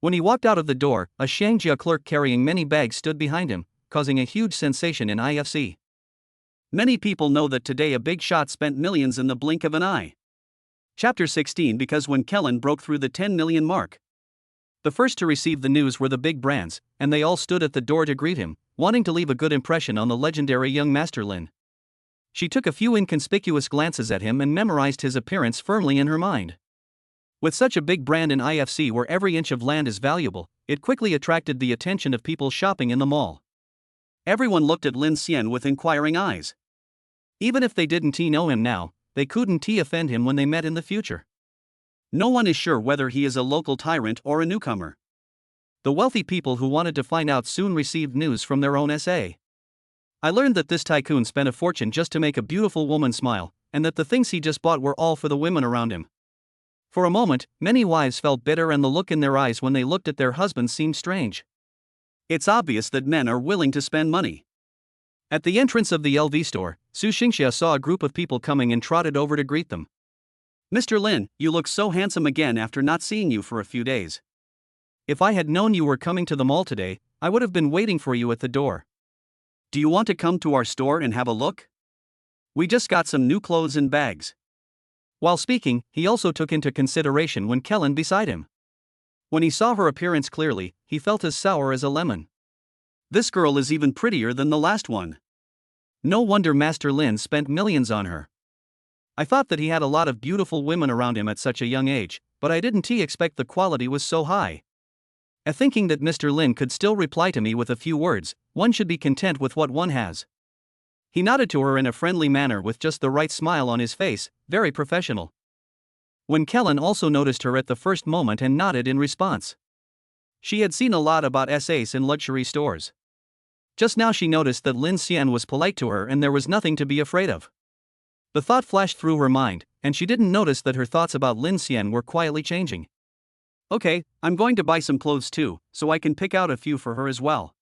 When he walked out of the door, a Shangjia clerk carrying many bags stood behind him, causing a huge sensation in IFC. Many people know that today a big shot spent millions in the blink of an eye. Chapter 16. Because when Kellen broke through the 10 million mark, the first to receive the news were the big brands, and they all stood at the door to greet him, wanting to leave a good impression on the legendary young Master Lin. She took a few inconspicuous glances at him and memorized his appearance firmly in her mind. With such a big brand in IFC where every inch of land is valuable, it quickly attracted the attention of people shopping in the mall. Everyone looked at Lin Xian with inquiring eyes. Even if they didn't know him now, they couldn't offend him when they met in the future. No one is sure whether he is a local tyrant or a newcomer. The wealthy people who wanted to find out soon received news from their own SA. I learned that this tycoon spent a fortune just to make a beautiful woman smile, and that the things he just bought were all for the women around him. For a moment, many wives felt bitter, and the look in their eyes when they looked at their husbands seemed strange. It's obvious that men are willing to spend money. At the entrance of the LV store, Su Xingxia saw a group of people coming and trotted over to greet them. "Mr. Lin, you look so handsome again after not seeing you for a few days. If I had known you were coming to the mall today, I would have been waiting for you at the door. Do you want to come to our store and have a look? We just got some new clothes and bags." While speaking, he also took into consideration Wen Kellen beside him. When he saw her appearance clearly, he felt as sour as a lemon. This girl is even prettier than the last one. No wonder Master Lin spent millions on her. I thought that he had a lot of beautiful women around him at such a young age, but I didn't expect the quality was so high. Thinking that Mr. Lin could still reply to me with a few words, one should be content with what one has. He nodded to her in a friendly manner with just the right smile on his face, very professional. Wen Kellen also noticed her at the first moment and nodded in response. She had seen a lot about SAs in luxury stores. Just now she noticed that Lin Xian was polite to her and there was nothing to be afraid of. The thought flashed through her mind, and she didn't notice that her thoughts about Lin Xian were quietly changing. "Okay, I'm going to buy some clothes too, so I can pick out a few for her as well."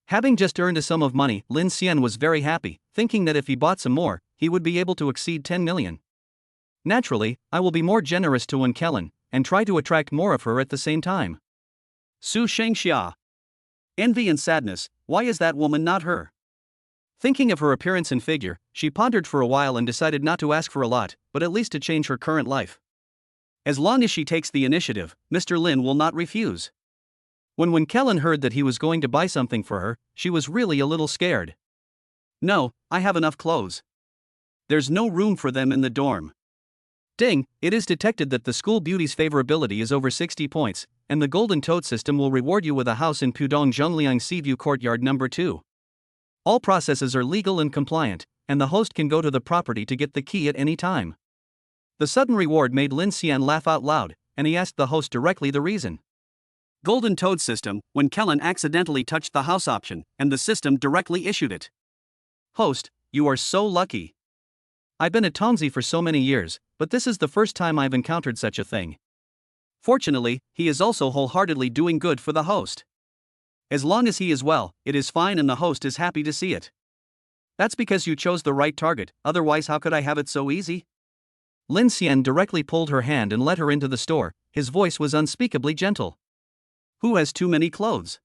Having just earned a sum of money, Lin Xian was very happy, thinking that if he bought some more, he would be able to exceed 10 million. Naturally, I will be more generous to Wen Kellen, and try to attract more of her at the same time. Su Shengxia. Envy and sadness, why is that woman not her? Thinking of her appearance and figure, she pondered for a while and decided not to ask for a lot, but at least to change her current life. As long as she takes the initiative, Mr. Lin will not refuse. When Wen Kellen heard that he was going to buy something for her, she was really a little scared. "No, I have enough clothes. There's no room for them in the dorm." Ding, it is detected that the school beauty's favorability is over 60 points, and the Golden Toad system will reward you with a house in Pudong Zhongliang Seaview Courtyard number 2. All processes are legal and compliant, and the host can go to the property to get the key at any time. The sudden reward made Lin Xian laugh out loud, and he asked the host directly the reason. Golden Toad system, Wen Kellen accidentally touched the house option, and the system directly issued it. Host, you are so lucky. I've been at Tongzi for so many years, but this is the first time I've encountered such a thing. Fortunately, he is also wholeheartedly doing good for the host. As long as he is well, it is fine and the host is happy to see it. That's because you chose the right target, otherwise how could I have it so easy? Lin Xian directly pulled her hand and led her into the store, his voice was unspeakably gentle. Who has too many clothes?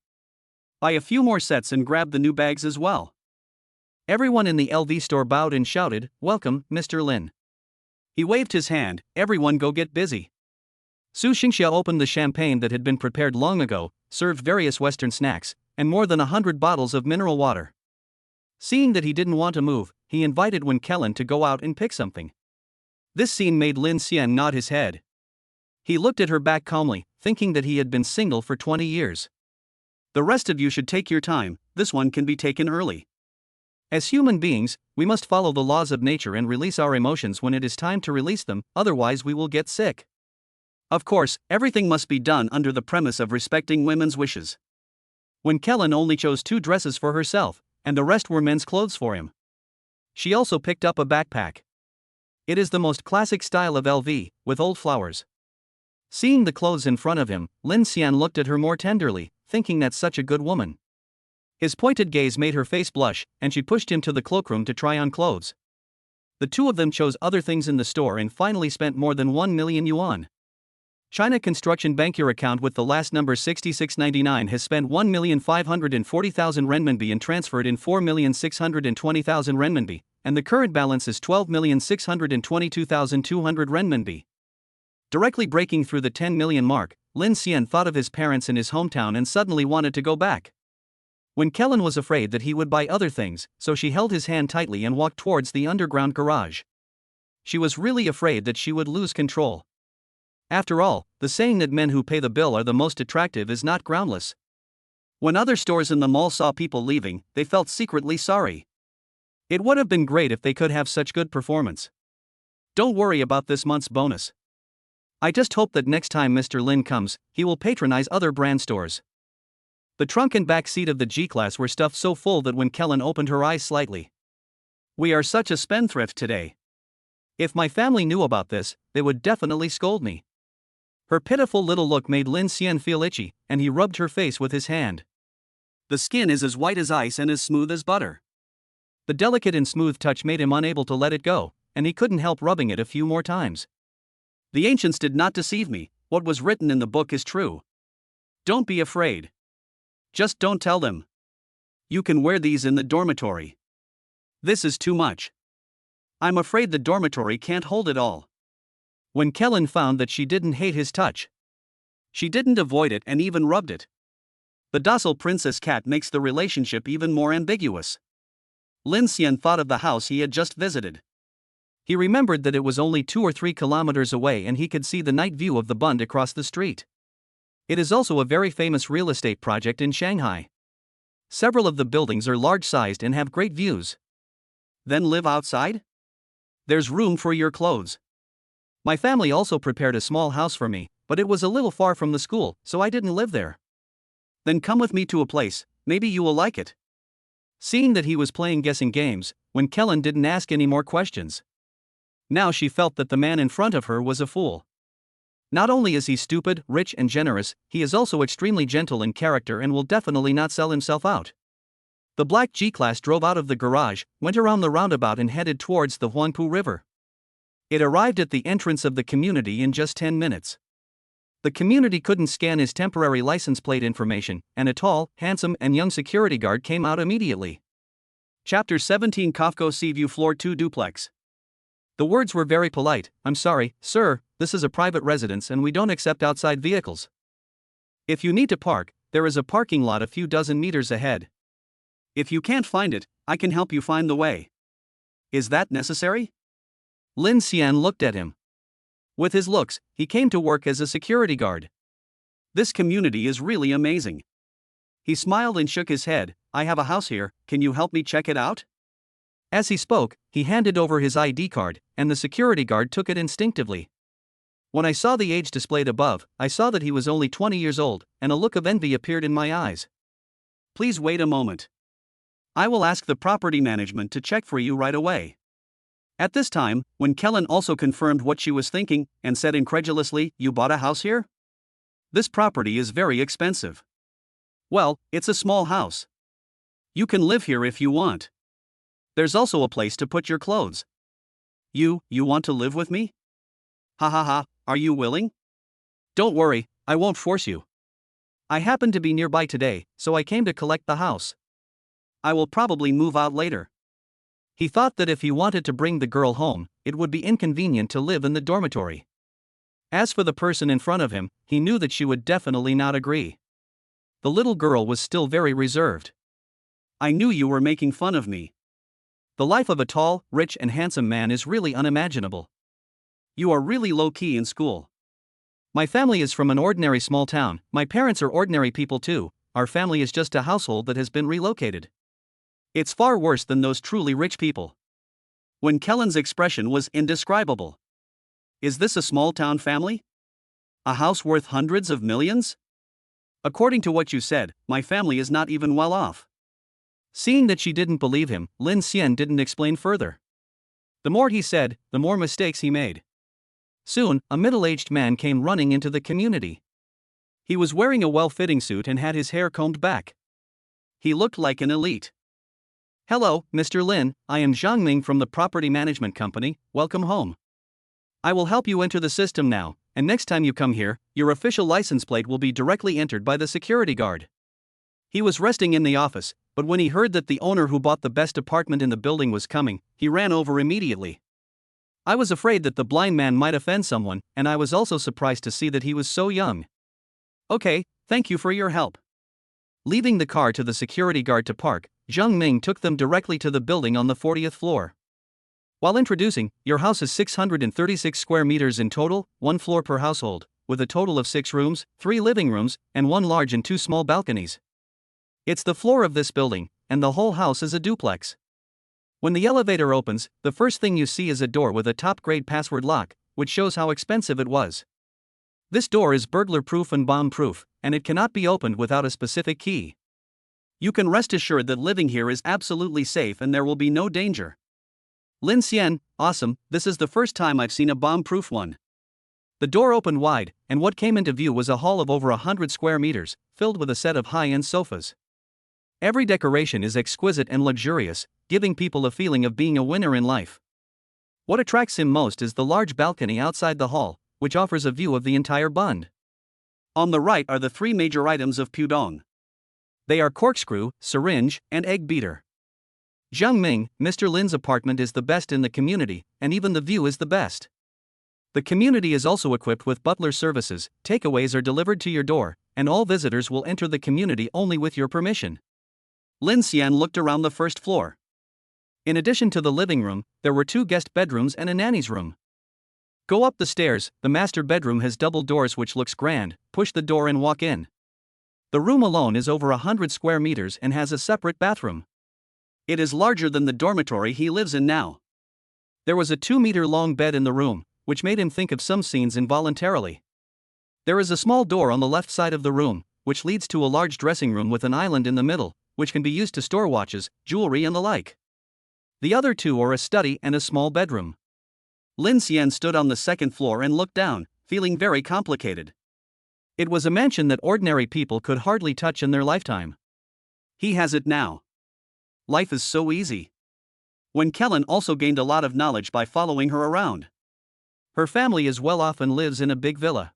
Buy a few more sets and grab the new bags as well. Everyone in the LV store bowed and shouted, "Welcome, Mr. Lin." He waved his hand, "Everyone go get busy." Su Xingxia opened the champagne that had been prepared long ago, served various Western snacks, and more than 100 bottles of mineral water. Seeing that he didn't want to move, he invited Wen Kellen to go out and pick something. This scene made Lin Xian nod his head. He looked at her back calmly, thinking that he had been single for 20 years. The rest of you should take your time, this one can be taken early. As human beings, we must follow the laws of nature and release our emotions when it is time to release them, otherwise we will get sick. Of course, everything must be done under the premise of respecting women's wishes. Wen Kellen only chose 2 dresses for herself, and the rest were men's clothes for him. She also picked up a backpack. It is the most classic style of LV, with old flowers. Seeing the clothes in front of him, Lin Xian looked at her more tenderly, thinking that such a good woman. His pointed gaze made her face blush, and she pushed him to the cloakroom to try on clothes. The two of them chose other things in the store and finally spent more than 1 million yuan. China Construction Bank. Your account with the last number 6699 has spent 1,540,000 renminbi and transferred in 4,620,000 renminbi, and the current balance is 12,622,200 renminbi. Directly breaking through the 10 million mark, Lin Xian thought of his parents in his hometown and suddenly wanted to go back. When Kellen was afraid that he would buy other things, so she held his hand tightly and walked towards the underground garage. She was really afraid that she would lose control. After all, the saying that men who pay the bill are the most attractive is not groundless. When other stores in the mall saw people leaving, they felt secretly sorry. It would have been great if they could have such good performance. Don't worry about this month's bonus. I just hope that next time Mr. Lin comes, he will patronize other brand stores. The trunk and back seat of the G-Class were stuffed so full that when Kellen opened her eyes slightly. We are such a spendthrift today. If my family knew about this, they would definitely scold me. Her pitiful little look made Lin Xian feel itchy, and he rubbed her face with his hand. The skin is as white as ice and as smooth as butter. The delicate and smooth touch made him unable to let it go, and he couldn't help rubbing it a few more times. The ancients did not deceive me. What was written in the book is true. Don't be afraid. Just don't tell them. You can wear these in the dormitory. This is too much. I'm afraid the dormitory can't hold it all. When Kellen found that she didn't hate his touch, she didn't avoid it and even rubbed it. The docile princess cat makes the relationship even more ambiguous. Lin Xian thought of the house he had just visited. He remembered that it was only 2 or 3 kilometers away and he could see the night view of the Bund across the street. It is also a very famous real estate project in Shanghai. Several of the buildings are large-sized and have great views. Then live outside? There's room for your clothes. My family also prepared a small house for me, but it was a little far from the school, so I didn't live there. Then come with me to a place, maybe you will like it. Seeing that he was playing guessing games, when Kellen didn't ask any more questions. Now she felt that the man in front of her was a fool. Not only is he stupid, rich and generous, he is also extremely gentle in character and will definitely not sell himself out. The black G-Class drove out of the garage, went around the roundabout and headed towards the Huangpu River. It arrived at the entrance of the community in just 10 minutes. The community couldn't scan his temporary license plate information, and a tall, handsome and young security guard came out immediately. Chapter 17 Kafko Seaview Floor 2 Duplex. The words were very polite. I'm sorry, sir, this is a private residence and we don't accept outside vehicles. If you need to park, there is a parking lot a few dozen meters ahead. If you can't find it, I can help you find the way. Is that necessary? Lin Xian looked at him. With his looks, he came to work as a security guard. This community is really amazing. He smiled and shook his head. I have a house here, can you help me check it out? As he spoke, he handed over his ID card, and the security guard took it instinctively. When I saw the age displayed above, I saw that he was only 20 years old, and a look of envy appeared in my eyes. Please wait a moment. I will ask the property management to check for you right away. At this time, when Kellen also confirmed what she was thinking, and said incredulously, you bought a house here? This property is very expensive. Well, it's a small house. You can live here if you want. There's also a place to put your clothes. You want to live with me? Ha ha ha, are you willing? Don't worry, I won't force you. I happened to be nearby today, so I came to collect the house. I will probably move out later. He thought that if he wanted to bring the girl home, it would be inconvenient to live in the dormitory. As for the person in front of him, he knew that she would definitely not agree. The little girl was still very reserved. I knew you were making fun of me. The life of a tall, rich and handsome man is really unimaginable. You are really low-key in school. My family is from an ordinary small town, my parents are ordinary people too, our family is just a household that has been relocated. It's far worse than those truly rich people. When Kellen's expression was indescribable. Is this a small-town family? A house worth hundreds of millions? According to what you said, my family is not even well off. Seeing that she didn't believe him, Lin Xian didn't explain further. The more he said, the more mistakes he made. Soon, a middle-aged man came running into the community. He was wearing a well-fitting suit and had his hair combed back. He looked like an elite. Hello, Mr. Lin, I am Zhang Ming from the property management company, welcome home. I will help you enter the system now, and next time you come here, your official license plate will be directly entered by the security guard. He was resting in the office, but when he heard that the owner who bought the best apartment in the building was coming, he ran over immediately. I was afraid that the blind man might offend someone, and I was also surprised to see that he was so young. Okay, thank you for your help. Leaving the car to the security guard to park, Zhang Ming took them directly to the building on the 40th floor. While introducing, your house is 636 square meters in total, 1 floor per household, with a total of 6 rooms, 3 living rooms, and 1 large and 2 small balconies. It's the floor of this building, and the whole house is a duplex. When the elevator opens, the first thing you see is a door with a top-grade password lock, which shows how expensive it was. This door is burglar-proof and bomb-proof, and it cannot be opened without a specific key. You can rest assured that living here is absolutely safe and there will be no danger. Lin Xian, awesome, this is the first time I've seen a bomb-proof one. The door opened wide, and what came into view was a hall of over 100 square meters, filled with a set of high-end sofas. Every decoration is exquisite and luxurious, giving people a feeling of being a winner in life. What attracts him most is the large balcony outside the hall, which offers a view of the entire bund. On the right are the 3 major items of Pudong. They are corkscrew, syringe, and egg beater. Zhang Ming, Mr. Lin's apartment is the best in the community, and even the view is the best. The community is also equipped with butler services, takeaways are delivered to your door, and all visitors will enter the community only with your permission. Lin Xian looked around the first floor. In addition to the living room, there were 2 guest bedrooms and a nanny's room. Go up the stairs, the master bedroom has double doors which looks grand, push the door and walk in. The room alone is over 100 square meters and has a separate bathroom. It is larger than the dormitory he lives in now. There was a 2-meter-long bed in the room, which made him think of some scenes involuntarily. There is a small door on the left side of the room, which leads to a large dressing room with an island in the middle, which can be used to store watches, jewelry and the like. The other 2 are a study and a small bedroom. Lin Xian stood on the second floor and looked down, feeling very complicated. It was a mansion that ordinary people could hardly touch in their lifetime. He has it now. Life is so easy. Wen Kellen also gained a lot of knowledge by following her around. Her family is well off and lives in a big villa.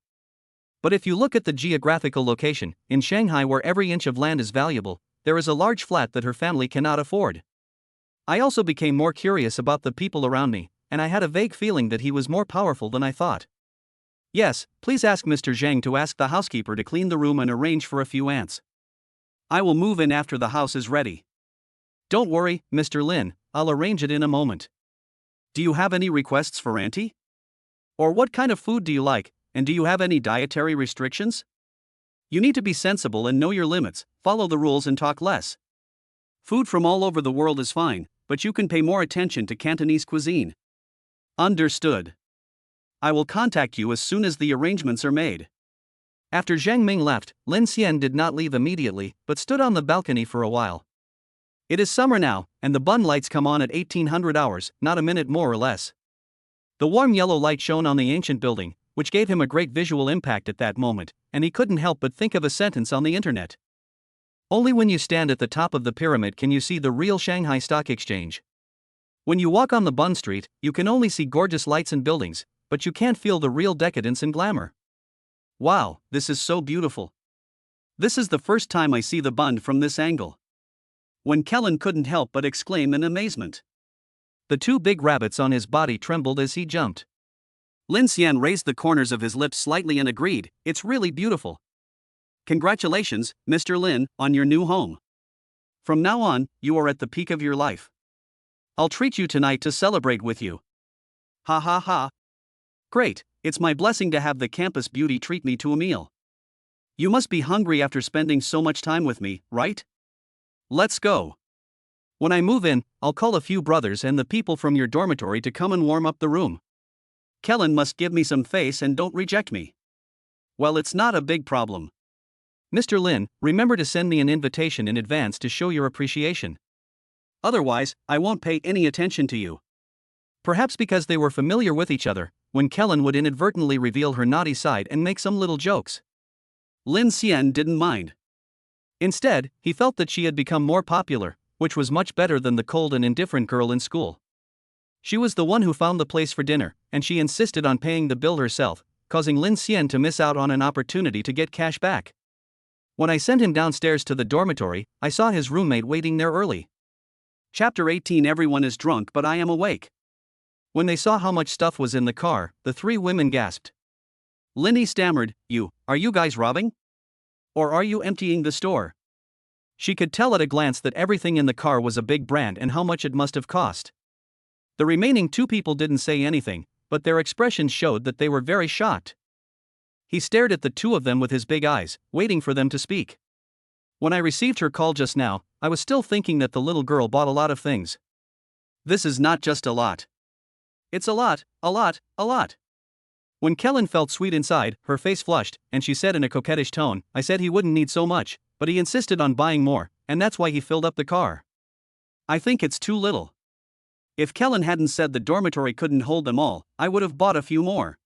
But if you look at the geographical location, in Shanghai where every inch of land is valuable, there is a large flat that her family cannot afford. I also became more curious about the people around me, and I had a vague feeling that he was more powerful than I thought. Yes, please ask Mr. Zhang to ask the housekeeper to clean the room and arrange for a few ants. I will move in after the house is ready. Don't worry, Mr. Lin, I'll arrange it in a moment. Do you have any requests for Auntie? Or what kind of food do you like, and do you have any dietary restrictions? You need to be sensible and know your limits, follow the rules and talk less. Food from all over the world is fine, but you can pay more attention to Cantonese cuisine. Understood. I will contact you as soon as the arrangements are made. After Zhang Ming left, Lin Xian did not leave immediately, but stood on the balcony for a while. It is summer now, and the bund lights come on at 1800 hours, not a minute more or less. The warm yellow light shone on the ancient building, which gave him a great visual impact at that moment, and he couldn't help but think of a sentence on the internet. Only when you stand at the top of the pyramid can you see the real Shanghai Stock Exchange. When you walk on the Bund Street, you can only see gorgeous lights and buildings, but you can't feel the real decadence and glamour. Wow, this is so beautiful. This is the first time I see the Bund from this angle. Wen Kellen couldn't help but exclaim in amazement. The 2 big rabbits on his body trembled as he jumped. Lin Xian raised the corners of his lips slightly and agreed, it's really beautiful. Congratulations, Mr. Lin, on your new home. From now on, you are at the peak of your life. I'll treat you tonight to celebrate with you. Ha ha ha. Great, it's my blessing to have the campus beauty treat me to a meal. You must be hungry after spending so much time with me, right? Let's go. When I move in, I'll call a few brothers and the people from your dormitory to come and warm up the room. Kellen must give me some face and don't reject me. Well, it's not a big problem. Mr. Lin, remember to send me an invitation in advance to show your appreciation. Otherwise, I won't pay any attention to you. Perhaps because they were familiar with each other, when Kellen would inadvertently reveal her naughty side and make some little jokes. Lin Xian didn't mind. Instead, he felt that she had become more popular, which was much better than the cold and indifferent girl in school. She was the one who found the place for dinner, and she insisted on paying the bill herself, causing Lin Xian to miss out on an opportunity to get cash back. When I sent him downstairs to the dormitory, I saw his roommate waiting there early. Chapter 18. Everyone is drunk but I am awake. When they saw how much stuff was in the car, the three women gasped. Linny stammered, Are you guys robbing? Or are you emptying the store? She could tell at a glance that everything in the car was a big brand and how much it must have cost. The remaining two people didn't say anything, but their expressions showed that they were very shocked. He stared at the two of them with his big eyes, waiting for them to speak. When I received her call just now, I was still thinking that the little girl bought a lot of things. This is not just a lot. It's a lot, a lot, a lot. When Kellen felt sweet inside, her face flushed, and she said in a coquettish tone, I said he wouldn't need so much, but he insisted on buying more, and that's why he filled up the car. I think it's too little. If Kellen hadn't said the dormitory couldn't hold them all, I would have bought a few more.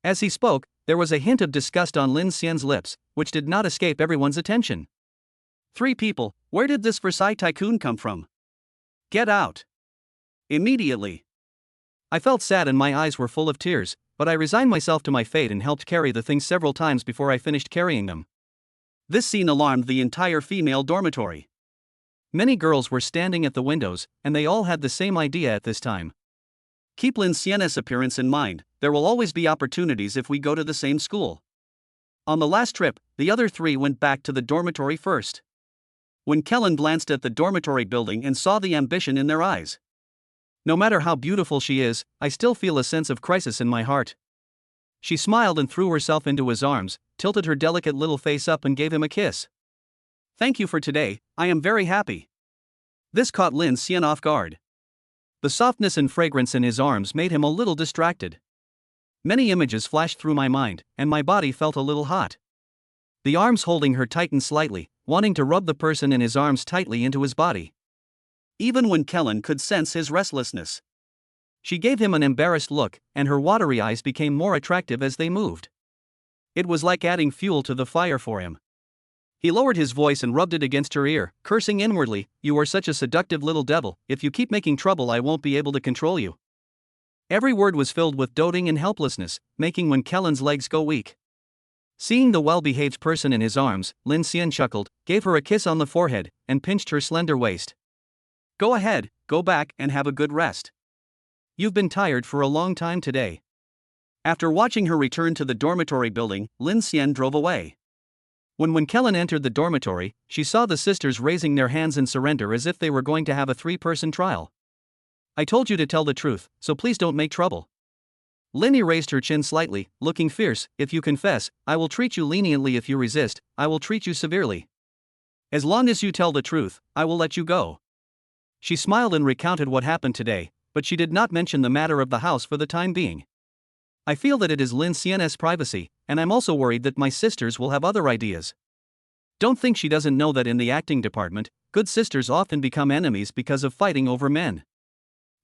As he spoke, there was a hint of disgust on Lin Xian's lips, which did not escape everyone's attention. Three people, where did this Versailles tycoon come from? Get out. Immediately. I felt sad and my eyes were full of tears, but I resigned myself to my fate and helped carry the things several times before I finished carrying them. This scene alarmed the entire female dormitory. Many girls were standing at the windows, and they all had the same idea at this time. Keep Lin Xian's appearance in mind, there will always be opportunities if we go to the same school. On the last trip, the other three went back to the dormitory first. When Kellen glanced at the dormitory building and saw the ambition in their eyes. No matter how beautiful she is, I still feel a sense of crisis in my heart. She smiled and threw herself into his arms, tilted her delicate little face up and gave him a kiss. Thank you for today, I am very happy. This caught Lin Xian off guard. The softness and fragrance in his arms made him a little distracted. Many images flashed through my mind, and my body felt a little hot. The arms holding her tightened slightly, wanting to rub the person in his arms tightly into his body. Even when Kellen could sense his restlessness. She gave him an embarrassed look, and her watery eyes became more attractive as they moved. It was like adding fuel to the fire for him. He lowered his voice and rubbed it against her ear, cursing inwardly, You are such a seductive little devil, if you keep making trouble I won't be able to control you. Every word was filled with doting and helplessness, making when Kellen's legs go weak. Seeing the well-behaved person in his arms, Lin Xian chuckled, gave her a kiss on the forehead, and pinched her slender waist. Go ahead, go back and have a good rest. You've been tired for a long time today. After watching her return to the dormitory building, Lin Xian drove away. When Kellen entered the dormitory, she saw the sisters raising their hands in surrender as if they were going to have a three-person trial. I told you to tell the truth, so please don't make trouble. Linny raised her chin slightly, looking fierce, If you confess, I will treat you leniently. If you resist, I will treat you severely. As long as you tell the truth, I will let you go. She smiled and recounted what happened today, but she did not mention the matter of the house for the time being. I feel that it is Lin Xian's privacy, and I'm also worried that my sisters will have other ideas. Don't think she doesn't know that in the acting department, good sisters often become enemies because of fighting over men.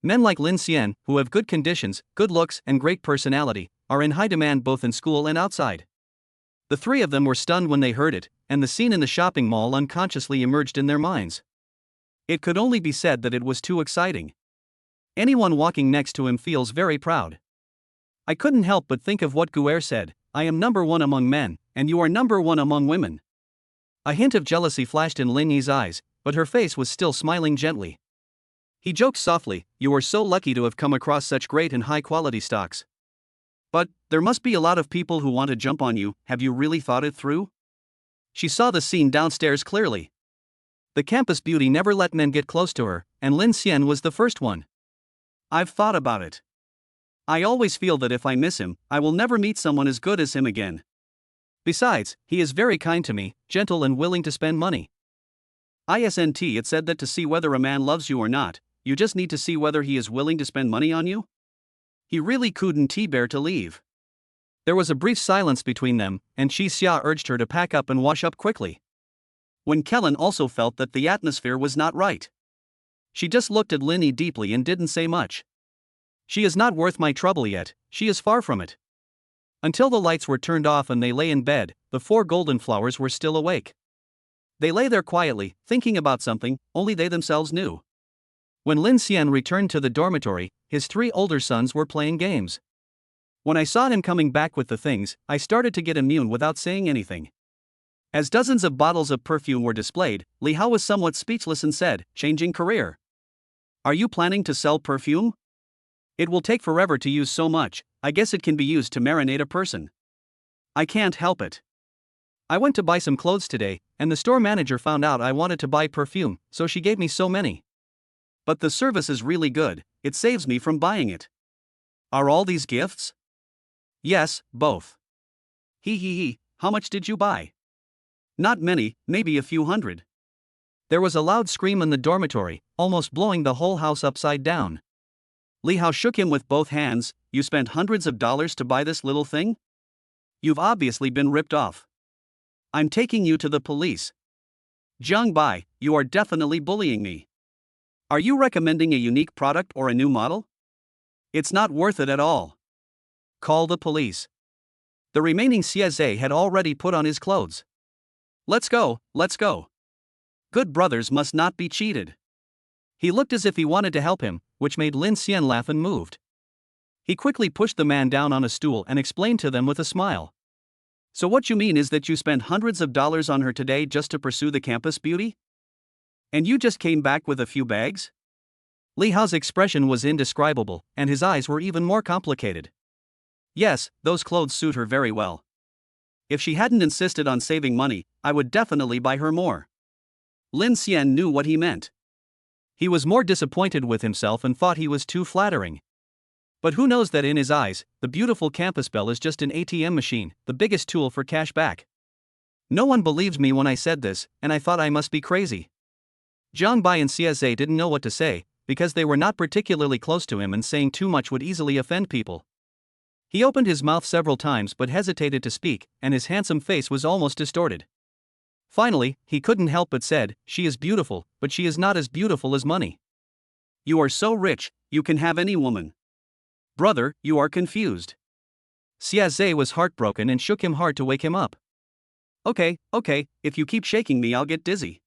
Men like Lin Xian, who have good conditions, good looks, and great personality, are in high demand both in school and outside. The three of them were stunned when they heard it, and the scene in the shopping mall unconsciously emerged in their minds. It could only be said that it was too exciting. Anyone walking next to him feels very proud. I couldn't help but think of what Guer said, I am number one among men, and you are number one among women. A hint of jealousy flashed in Lin Yi's eyes, but her face was still smiling gently. He joked softly, You are so lucky to have come across such great and high-quality stocks. But, there must be a lot of people who want to jump on you, have you really thought it through? She saw the scene downstairs clearly. The campus beauty never let men get close to her, and Lin Xian was the first one. I've thought about it. I always feel that if I miss him, I will never meet someone as good as him again. Besides, he is very kind to me, gentle and willing to spend money. It said that to see whether a man loves you or not, you just need to see whether he is willing to spend money on you. He really couldn't bear to leave. There was a brief silence between them, and Chi Xia urged her to pack up and wash up quickly. When Kellen also felt that the atmosphere was not right. She just looked at Linny deeply and didn't say much. She is not worth my trouble yet, she is far from it. Until the lights were turned off and they lay in bed, the four golden flowers were still awake. They lay there quietly, thinking about something, only they themselves knew. When Lin Xian returned to the dormitory, his three older sons were playing games. When I saw him coming back with the things, I started to get immune without saying anything. As dozens of bottles of perfume were displayed, Li Hao was somewhat speechless and said, "Changing career. Are you planning to sell perfume? It will take forever to use so much, I guess it can be used to marinate a person." "I can't help it. I went to buy some clothes today, and the store manager found out I wanted to buy perfume, so she gave me so many. But the service is really good, it saves me from buying it." "Are all these gifts?" "Yes, both." He, how much did you buy?" "Not many, maybe a few hundred." There was a loud scream in the dormitory, almost blowing the whole house upside down. Li Hao shook him with both hands. "You spent hundreds of dollars to buy this little thing? You've obviously been ripped off. I'm taking you to the police." "Jiang Bai, you are definitely bullying me. Are you recommending a unique product or a new model? It's not worth it at all. Call the police." The remaining CSA had already put on his clothes. Let's go. Good brothers must not be cheated." He looked as if he wanted to help him, which made Lin Xian laugh and moved. He quickly pushed the man down on a stool and explained to them with a smile. "So what you mean is that you spent hundreds of dollars on her today just to pursue the campus beauty? And you just came back with a few bags?" Li Hao's expression was indescribable, and his eyes were even more complicated. "Yes, those clothes suit her very well. If she hadn't insisted on saving money, I would definitely buy her more." Lin Xian knew what he meant. He was more disappointed with himself and thought he was too flattering. But who knows that in his eyes, the beautiful campus belle is just an ATM machine, the biggest tool for cash back. No one believed me when I said this, and I thought I must be crazy. Jiang Bai and CSA didn't know what to say, because they were not particularly close to him and saying too much would easily offend people. He opened his mouth several times but hesitated to speak, and his handsome face was almost distorted. Finally, he couldn't help but said, "She is beautiful, but she is not as beautiful as money. You are so rich, you can have any woman. Brother, you are confused." CSA was heartbroken and shook him hard to wake him up. Okay, if you keep shaking me I'll get dizzy.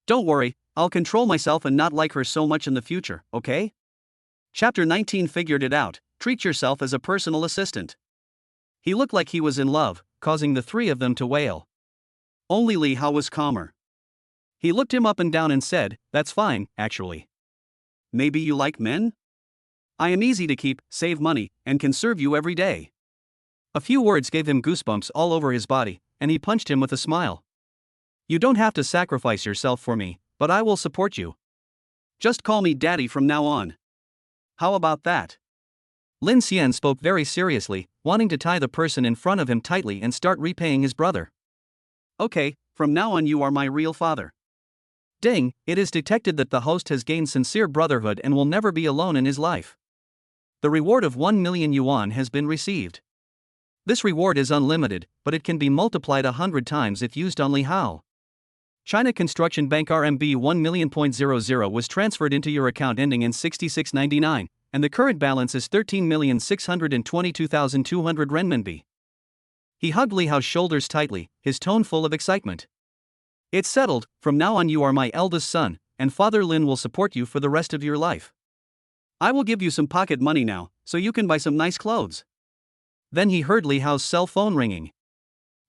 Don't worry, I'll control myself and not like her so much in the future, okay? Chapter 19 figured it out. Treat yourself as a personal assistant. He looked like he was in love, causing the three of them to wail. Only Li Hao was calmer. He looked him up and down and said, "That's fine, actually. Maybe you like men? I am easy to keep, save money, and can serve you every day." A few words gave him goosebumps all over his body, and he punched him with a smile. "You don't have to sacrifice yourself for me, but I will support you. Just call me Daddy from now on. How about that?" Lin Xian spoke very seriously, wanting to tie the person in front of him tightly and start repaying his brother. "Okay, from now on you are my real father." Ding, it is detected that the host has gained sincere brotherhood and will never be alone in his life. The reward of 1 million yuan has been received. This reward is unlimited, but it can be multiplied 100 times if used on Li Hao. China Construction Bank RMB 1 million.00 was transferred into your account ending in 6699, and the current balance is 13,622,200 renminbi. He hugged Li Hao's shoulders tightly, his tone full of excitement. "It's settled, from now on you are my eldest son, and Father Lin will support you for the rest of your life. I will give you some pocket money now, so you can buy some nice clothes." Then he heard Li Hao's cell phone ringing.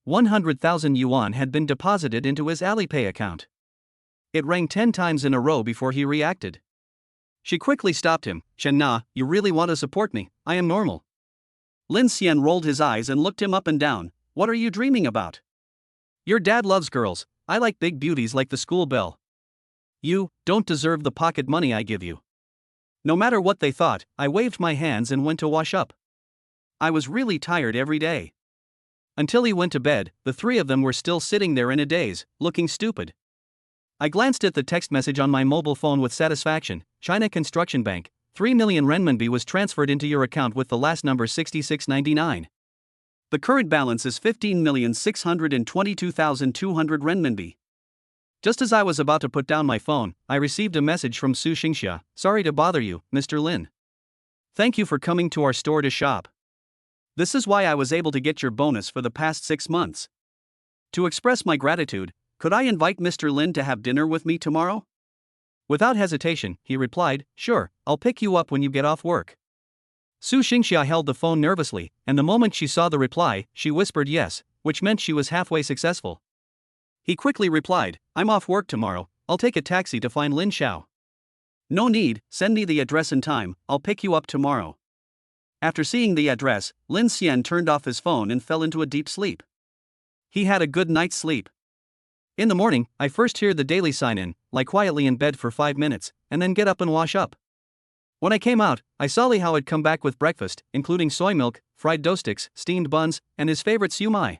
100,000 yuan had been deposited into his Alipay account. It rang 10 times in a row before he reacted. She quickly stopped him. "Chen Na, you really want to support me? I am normal." Lin Xian rolled his eyes and looked him up and down. "What are you dreaming about? Your dad loves girls, I like big beauties like the school belle. You don't deserve the pocket money I give you." No matter what they thought, I waved my hands and went to wash up. I was really tired every day. Until he went to bed, the three of them were still sitting there in a daze, looking stupid. I glanced at the text message on my mobile phone with satisfaction. China Construction Bank, 3 million renminbi was transferred into your account with the last number 6699. The current balance is 15,622,200 renminbi. Just as I was about to put down my phone, I received a message from Su Xingxia. "Sorry to bother you, Mr. Lin. Thank you for coming to our store to shop. This is why I was able to get your bonus for the past 6 months. To express my gratitude, could I invite Mr. Lin to have dinner with me tomorrow?" Without hesitation, he replied, "Sure, I'll pick you up when you get off work." Su Xingxia held the phone nervously, and the moment she saw the reply, she whispered yes, which meant she was halfway successful. He quickly replied, "I'm off work tomorrow, I'll take a taxi to find Lin Xiao." "No need, send me the address and time, I'll pick you up tomorrow." After seeing the address, Lin Xian turned off his phone and fell into a deep sleep. He had a good night's sleep. In the morning, I first hear the daily sign-in, lie quietly in bed for 5 minutes, and then get up and wash up. When I came out, I saw Li Hao had come back with breakfast, including soy milk, fried dough sticks, steamed buns, and his favorite siu mai.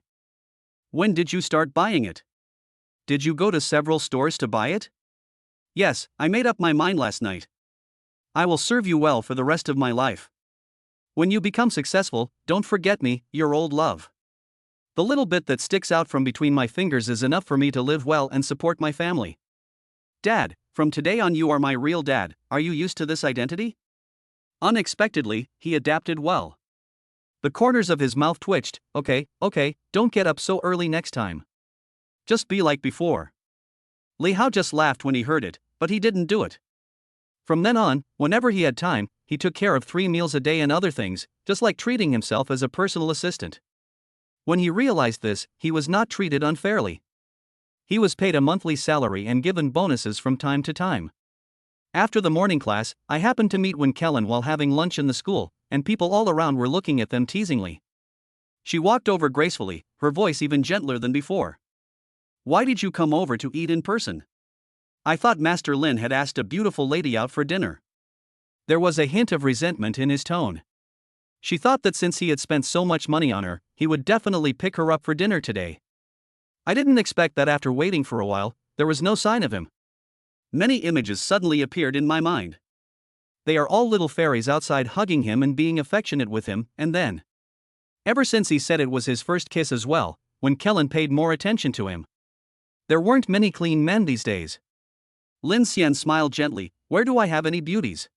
"When did you start buying it? Did you go to several stores to buy it?" "Yes, I made up my mind last night. I will serve you well for the rest of my life. When you become successful, don't forget me, your old love. The little bit that sticks out from between my fingers is enough for me to live well and support my family. Dad, from today on you are my real dad, are you used to this identity?" Unexpectedly, he adapted well. The corners of his mouth twitched. Okay, don't get up so early next time. Just be like before." Li Hao just laughed when he heard it, but he didn't do it. From then on, whenever he had time, he took care of 3 meals a day and other things, just like treating himself as a personal assistant. When he realized this, he was not treated unfairly. He was paid a monthly salary and given bonuses from time to time. After the morning class, I happened to meet Wen Kellen while having lunch in the school, and people all around were looking at them teasingly. She walked over gracefully, her voice even gentler than before. "Why did you come over to eat in person? I thought Master Lin had asked a beautiful lady out for dinner." There was a hint of resentment in his tone. She thought that since he had spent so much money on her, he would definitely pick her up for dinner today. I didn't expect that. After waiting for a while, there was no sign of him. Many images suddenly appeared in my mind. They are all little fairies outside hugging him and being affectionate with him, and then, ever since he said it was his first kiss as well, when Kellen paid more attention to him. There weren't many clean men these days. Lin Xian smiled gently. "Where do I have any beauties?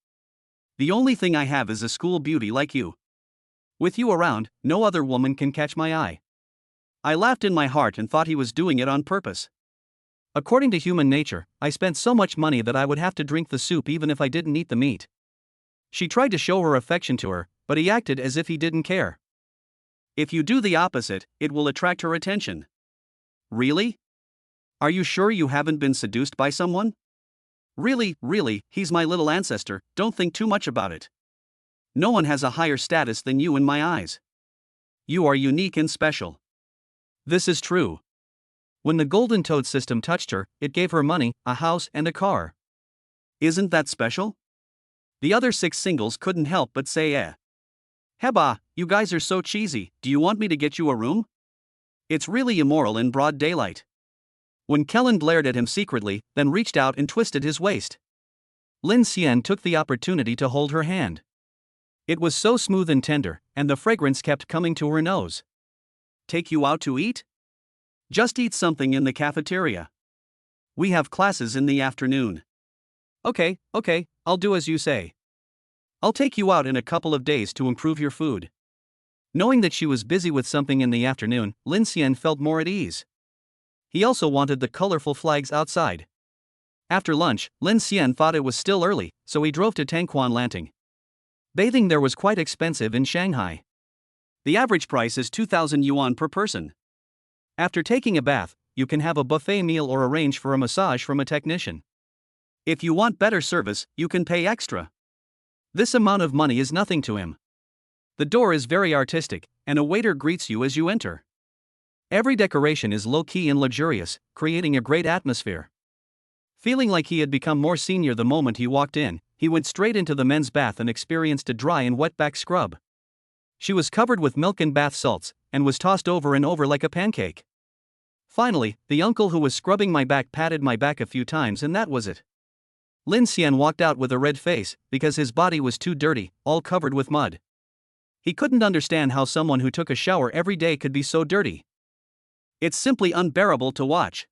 The only thing I have is a school beauty like you. With you around, no other woman can catch my eye." I laughed in my heart and thought he was doing it on purpose. According to human nature, I spent so much money that I would have to drink the soup even if I didn't eat the meat. She tried to show her affection to her, but he acted as if he didn't care. "If you do the opposite, it will attract her attention." "Really? Are you sure you haven't been seduced by someone?" Really, he's my little ancestor, don't think too much about it. No one has a higher status than you in my eyes. You are unique and special." This is true. When the Golden Toad system touched her, it gave her money, a house, and a car. Isn't that special? The other 6 singles couldn't help but say eh. "Heba, you guys are so cheesy, do you want me to get you a room? It's really immoral in broad daylight." When Kellen glared at him secretly, then reached out and twisted his waist. Lin Xian took the opportunity to hold her hand. It was so smooth and tender, and the fragrance kept coming to her nose. "Take you out to eat? Just eat something in the cafeteria. We have classes in the afternoon." Okay, I'll do as you say. I'll take you out in a couple of days to improve your food." Knowing that she was busy with something in the afternoon, Lin Xian felt more at ease. He also wanted the colorful flags outside. After lunch, Lin Xian thought it was still early, so he drove to Tangquan Lanting. Bathing there was quite expensive in Shanghai. The average price is 2,000 yuan per person. After taking a bath, you can have a buffet meal or arrange for a massage from a technician. If you want better service, you can pay extra. This amount of money is nothing to him. The door is very artistic, and a waiter greets you as you enter. Every decoration is low-key and luxurious, creating a great atmosphere. Feeling like he had become more senior the moment he walked in, he went straight into the men's bath and experienced a dry and wet back scrub. She was covered with milk and bath salts, and was tossed over and over like a pancake. Finally, the uncle who was scrubbing my back patted my back a few times and that was it. Lin Xian walked out with a red face, because his body was too dirty, all covered with mud. He couldn't understand how someone who took a shower every day could be so dirty. It's simply unbearable to watch.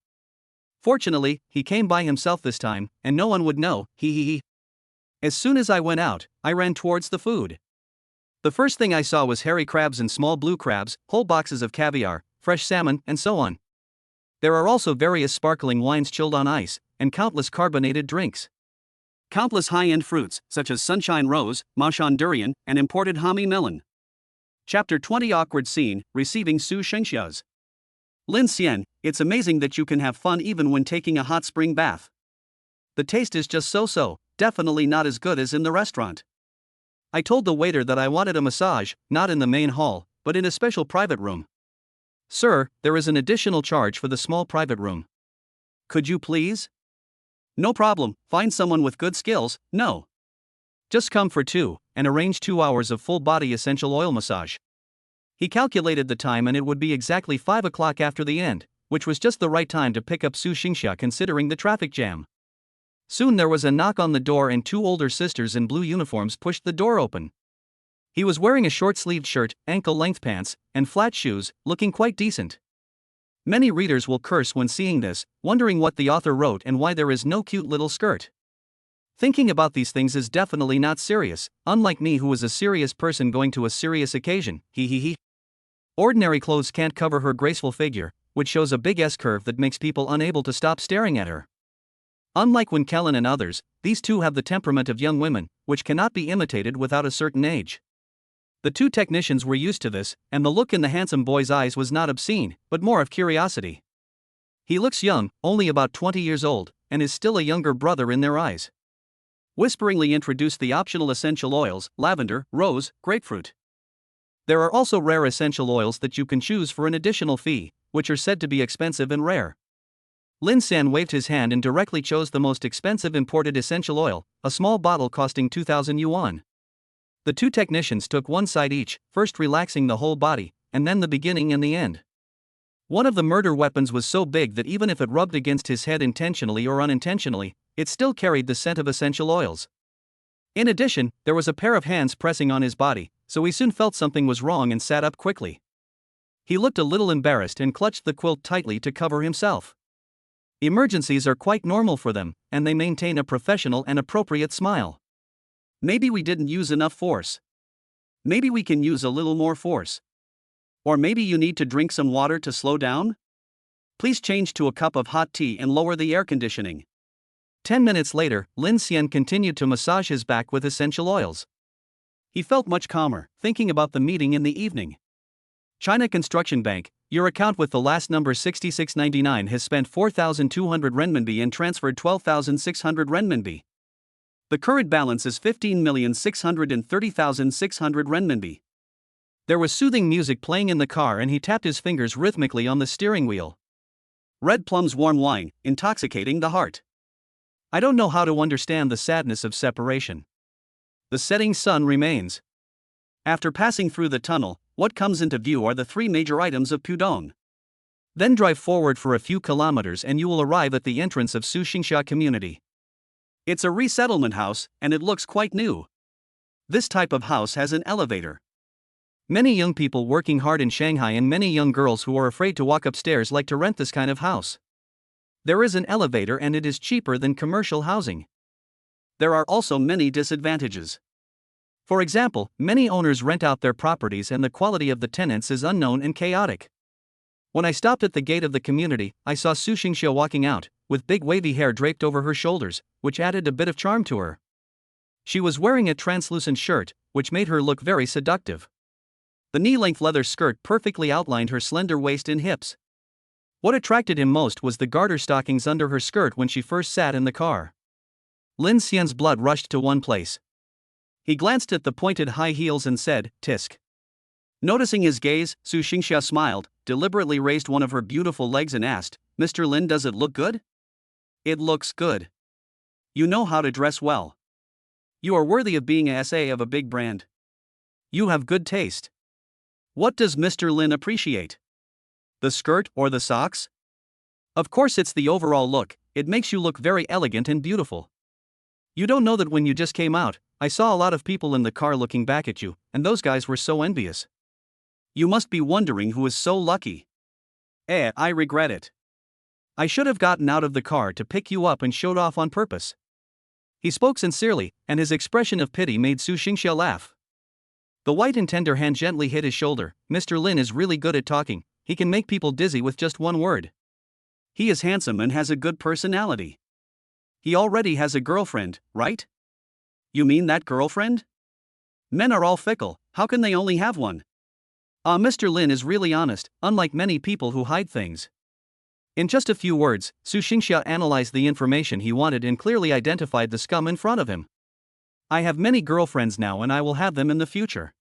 Fortunately, he came by himself this time, and no one would know, he. As soon as I went out, I ran towards the food. The first thing I saw was hairy crabs and small blue crabs, whole boxes of caviar, fresh salmon, and so on. There are also various sparkling wines chilled on ice, and countless carbonated drinks. Countless high-end fruits, such as sunshine rose, Mashan durian, and imported Hami melon. Chapter 20 Awkward Scene, Receiving Su Shengxia's. Lin Xian, it's amazing that you can have fun even when taking a hot spring bath. The taste is just so-so, definitely not as good as in the restaurant. I told the waiter that I wanted a massage, not in the main hall, but in a special private room. Sir, there is an additional charge for the small private room. Could you please? No problem, find someone with good skills. No. Just come for 2, and arrange 2 hours of full body essential oil massage. He calculated the time and it would be exactly 5 o'clock after the end, which was just the right time to pick up Su Xingxia considering the traffic jam. Soon there was a knock on the door and 2 older sisters in blue uniforms pushed the door open. He was wearing a short-sleeved shirt, ankle-length pants, and flat shoes, looking quite decent. Many readers will curse when seeing this, wondering what the author wrote and why there is no cute little skirt. Thinking about these things is definitely not serious, unlike me who is a serious person going to a serious occasion, he. Ordinary clothes can't cover her graceful figure, which shows a big S-curve that makes people unable to stop staring at her. Unlike when Kellen and others, these two have the temperament of young women, which cannot be imitated without a certain age. The 2 technicians were used to this, and the look in the handsome boy's eyes was not obscene, but more of curiosity. He looks young, only about 20 years old, and is still a younger brother in their eyes. Whisperingly introduced the optional essential oils, lavender, rose, grapefruit. There are also rare essential oils that you can choose for an additional fee, which are said to be expensive and rare. Lin Xian waved his hand and directly chose the most expensive imported essential oil, a small bottle costing 2,000 yuan. The 2 technicians took one side each, first relaxing the whole body, and then the beginning and the end. One of the murder weapons was so big that even if it rubbed against his head intentionally or unintentionally, it still carried the scent of essential oils. In addition, there was a pair of hands pressing on his body, so he soon felt something was wrong and sat up quickly. He looked a little embarrassed and clutched the quilt tightly to cover himself. Emergencies are quite normal for them, and they maintain a professional and appropriate smile. Maybe we didn't use enough force. Maybe we can use a little more force. Or maybe you need to drink some water to slow down? Please change to a cup of hot tea and lower the air conditioning. 10 minutes later, Lin Xian continued to massage his back with essential oils. He felt much calmer, thinking about the meeting in the evening. China Construction Bank, your account with the last number 6699 has spent 4,200 renminbi and transferred 12,600 renminbi. The current balance is 15,630,600 renminbi. There was soothing music playing in the car and he tapped his fingers rhythmically on the steering wheel. Red Plum's warm wine, intoxicating the heart. I don't know how to understand the sadness of separation. The setting sun remains. After passing through the tunnel, what comes into view are the 3 major items of Pudong. Then drive forward for a few kilometers and you will arrive at the entrance of Su Xingxia community. It's a resettlement house, and it looks quite new. This type of house has an elevator. Many young people working hard in Shanghai and many young girls who are afraid to walk upstairs like to rent this kind of house. There is an elevator and it is cheaper than commercial housing. There are also many disadvantages. For example, many owners rent out their properties and the quality of the tenants is unknown and chaotic. When I stopped at the gate of the community, I saw Su Xingxia walking out, with big wavy hair draped over her shoulders, which added a bit of charm to her. She was wearing a translucent shirt, which made her look very seductive. The knee-length leather skirt perfectly outlined her slender waist and hips. What attracted him most was the garter stockings under her skirt when she first sat in the car. Lin Xian's blood rushed to one place. He glanced at the pointed high heels and said, "Tisk." Noticing his gaze, Su Xingxia smiled, deliberately raised one of her beautiful legs and asked, "Mr. Lin, does it look good?" "It looks good. You know how to dress well. You are worthy of being a SA of a big brand. You have good taste. What does Mr. Lin appreciate? The skirt or the socks?" "Of course it's the overall look, it makes you look very elegant and beautiful. You don't know that when you just came out, I saw a lot of people in the car looking back at you, and those guys were so envious. You must be wondering who is so lucky. I regret it. I should have gotten out of the car to pick you up and showed off on purpose." He spoke sincerely, and his expression of pity made Su Xingxia laugh. The white and tender hand gently hit his shoulder. "Mr. Lin is really good at talking, he can make people dizzy with just one word. He is handsome and has a good personality. He already has a girlfriend, right? You mean that girlfriend? Men are all fickle, how can they only have one? Mr. Lin is really honest, unlike many people who hide things. In just a few words, Su Xingxia analyzed the information he wanted and clearly identified the scum in front of him. I have many girlfriends now and I will have them in the future.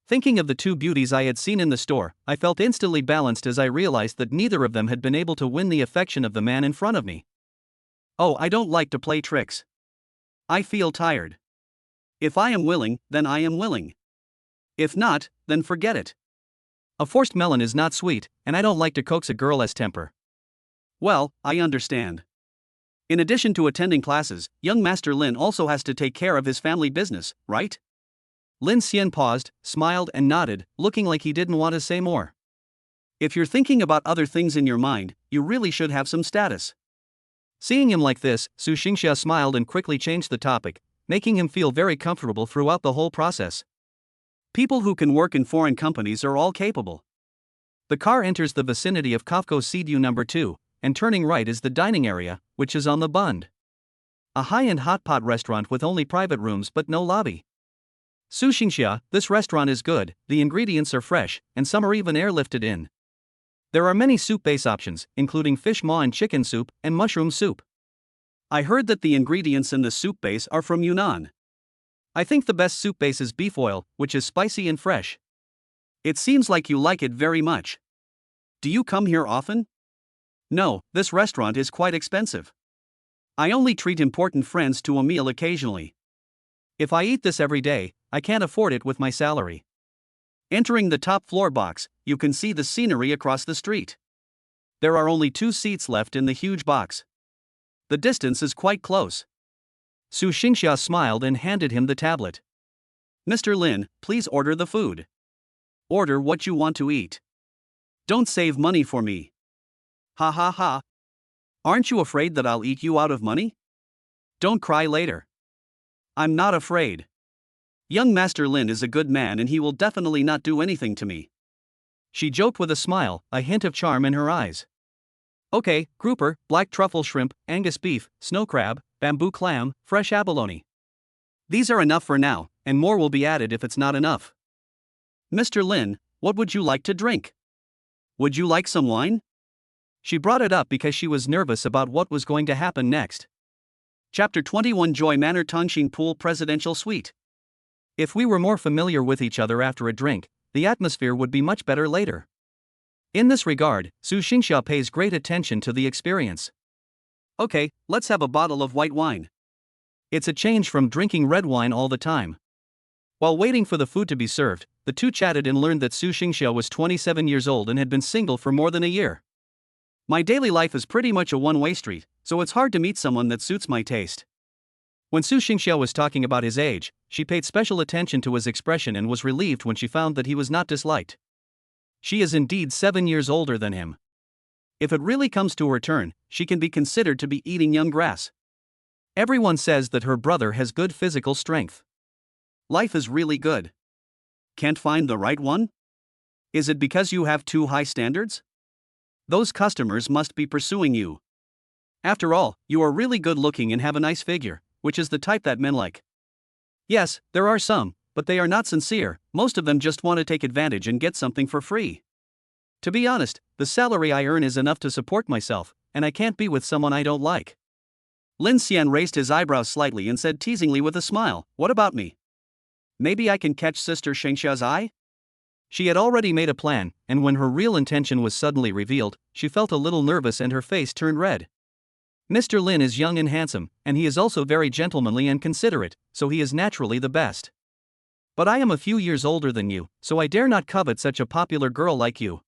Thinking of the two beauties I had seen in the store, I felt instantly balanced as I realized that neither of them had been able to win the affection of the man in front of me. Oh, I don't like to play tricks. I feel tired. If I am willing, then I am willing. If not, then forget it. A forced melon is not sweet, and I don't like to coax a girl's temper. Well, I understand. In addition to attending classes, young Master Lin also has to take care of his family business, right? Lin Xian paused, smiled and nodded, looking like he didn't want to say more. If you're thinking about other things in your mind, you really should have some status. Seeing him like this, Su Xingxia smiled and quickly changed the topic, making him feel very comfortable throughout the whole process. People who can work in foreign companies are all capable. The car enters the vicinity of Kafko CDU number 2, and turning right is the dining area, which is on the Bund. A high-end hot pot restaurant with only private rooms but no lobby. Su Xingxia, this restaurant is good, the ingredients are fresh, and some are even airlifted in. There are many soup base options, including fish maw and chicken soup, and mushroom soup. I heard that the ingredients in the soup base are from Yunnan. I think the best soup base is beef oil, which is spicy and fresh. It seems like you like it very much. Do you come here often? No, this restaurant is quite expensive. I only treat important friends to a meal occasionally. If I eat this every day, I can't afford it with my salary. Entering the top floor box, you can see the scenery across the street. There are only 2 seats left in the huge box. The distance is quite close. Su Xingxia smiled and handed him the tablet. Mr. Lin, please order the food. Order what you want to eat. Don't save money for me. Ha ha ha. Aren't you afraid that I'll eat you out of money? Don't cry later. I'm not afraid. Young Master Lin is a good man and he will definitely not do anything to me. She joked with a smile, a hint of charm in her eyes. Okay, grouper, black truffle shrimp, Angus beef, snow crab, bamboo clam, fresh abalone. These are enough for now, and more will be added if it's not enough. Mr. Lin, what would you like to drink? Would you like some wine? She brought it up because she was nervous about what was going to happen next. Chapter 21 Joy Manor Tongxing Pool Presidential Suite. If we were more familiar with each other after a drink, the atmosphere would be much better later. In this regard, Su Xingxia pays great attention to the experience. Okay, let's have a bottle of white wine. It's a change from drinking red wine all the time. While waiting for the food to be served, the two chatted and learned that Su Xingxia was 27 years old and had been single for more than a year. My daily life is pretty much a one-way street, so it's hard to meet someone that suits my taste. When Su Xingxia was talking about his age, she paid special attention to his expression and was relieved when she found that he was not disliked. She is indeed 7 years older than him. If it really comes to her turn, she can be considered to be eating young grass. Everyone says that her brother has good physical strength. Life is really good. Can't find the right one? Is it because you have too high standards? Those customers must be pursuing you. After all, you are really good looking and have a nice figure, which is the type that men like. Yes, there are some, but they are not sincere, most of them just want to take advantage and get something for free. To be honest, the salary I earn is enough to support myself, and I can't be with someone I don't like. Lin Xian raised his eyebrows slightly and said teasingly with a smile, what about me? Maybe I can catch Sister Shengxia's eye? She had already made a plan, and when her real intention was suddenly revealed, she felt a little nervous and her face turned red. Mr. Lin is young and handsome, and he is also very gentlemanly and considerate, so he is naturally the best. But I am a few years older than you, so I dare not covet such a popular girl like you.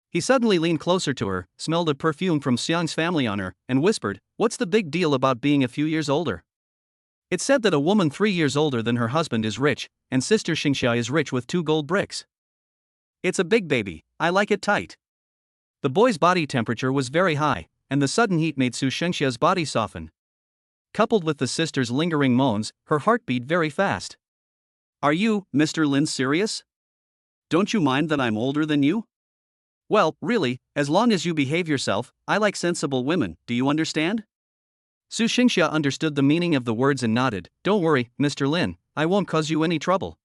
He suddenly leaned closer to her, smelled a perfume from Xiang's family on her, and whispered, what's the big deal about being a few years older? It's said that a woman 3 years older than her husband is rich, and Sister Xingxia is rich with 2 gold bricks. It's a big baby, I like it tight. The boy's body temperature was very high, and the sudden heat made Su Shengxia's body soften. Coupled with the sister's lingering moans, her heart beat very fast. Are you, Mr. Lin, serious? Don't you mind that I'm older than you? Well, really, as long as you behave yourself, I like sensible women, do you understand? Su Xingxia understood the meaning of the words and nodded. Don't worry, Mr. Lin, I won't cause you any trouble.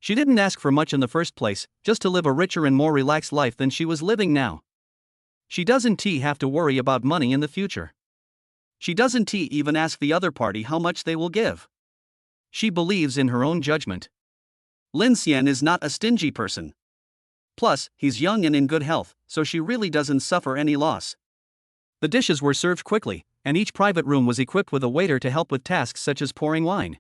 She didn't ask for much in the first place, just to live a richer and more relaxed life than she was living now. She doesn't have to worry about money in the future. She doesn't even ask the other party how much they will give. She believes in her own judgment. Lin Xian is not a stingy person. Plus, he's young and in good health, so she really doesn't suffer any loss. The dishes were served quickly, and each private room was equipped with a waiter to help with tasks such as pouring wine.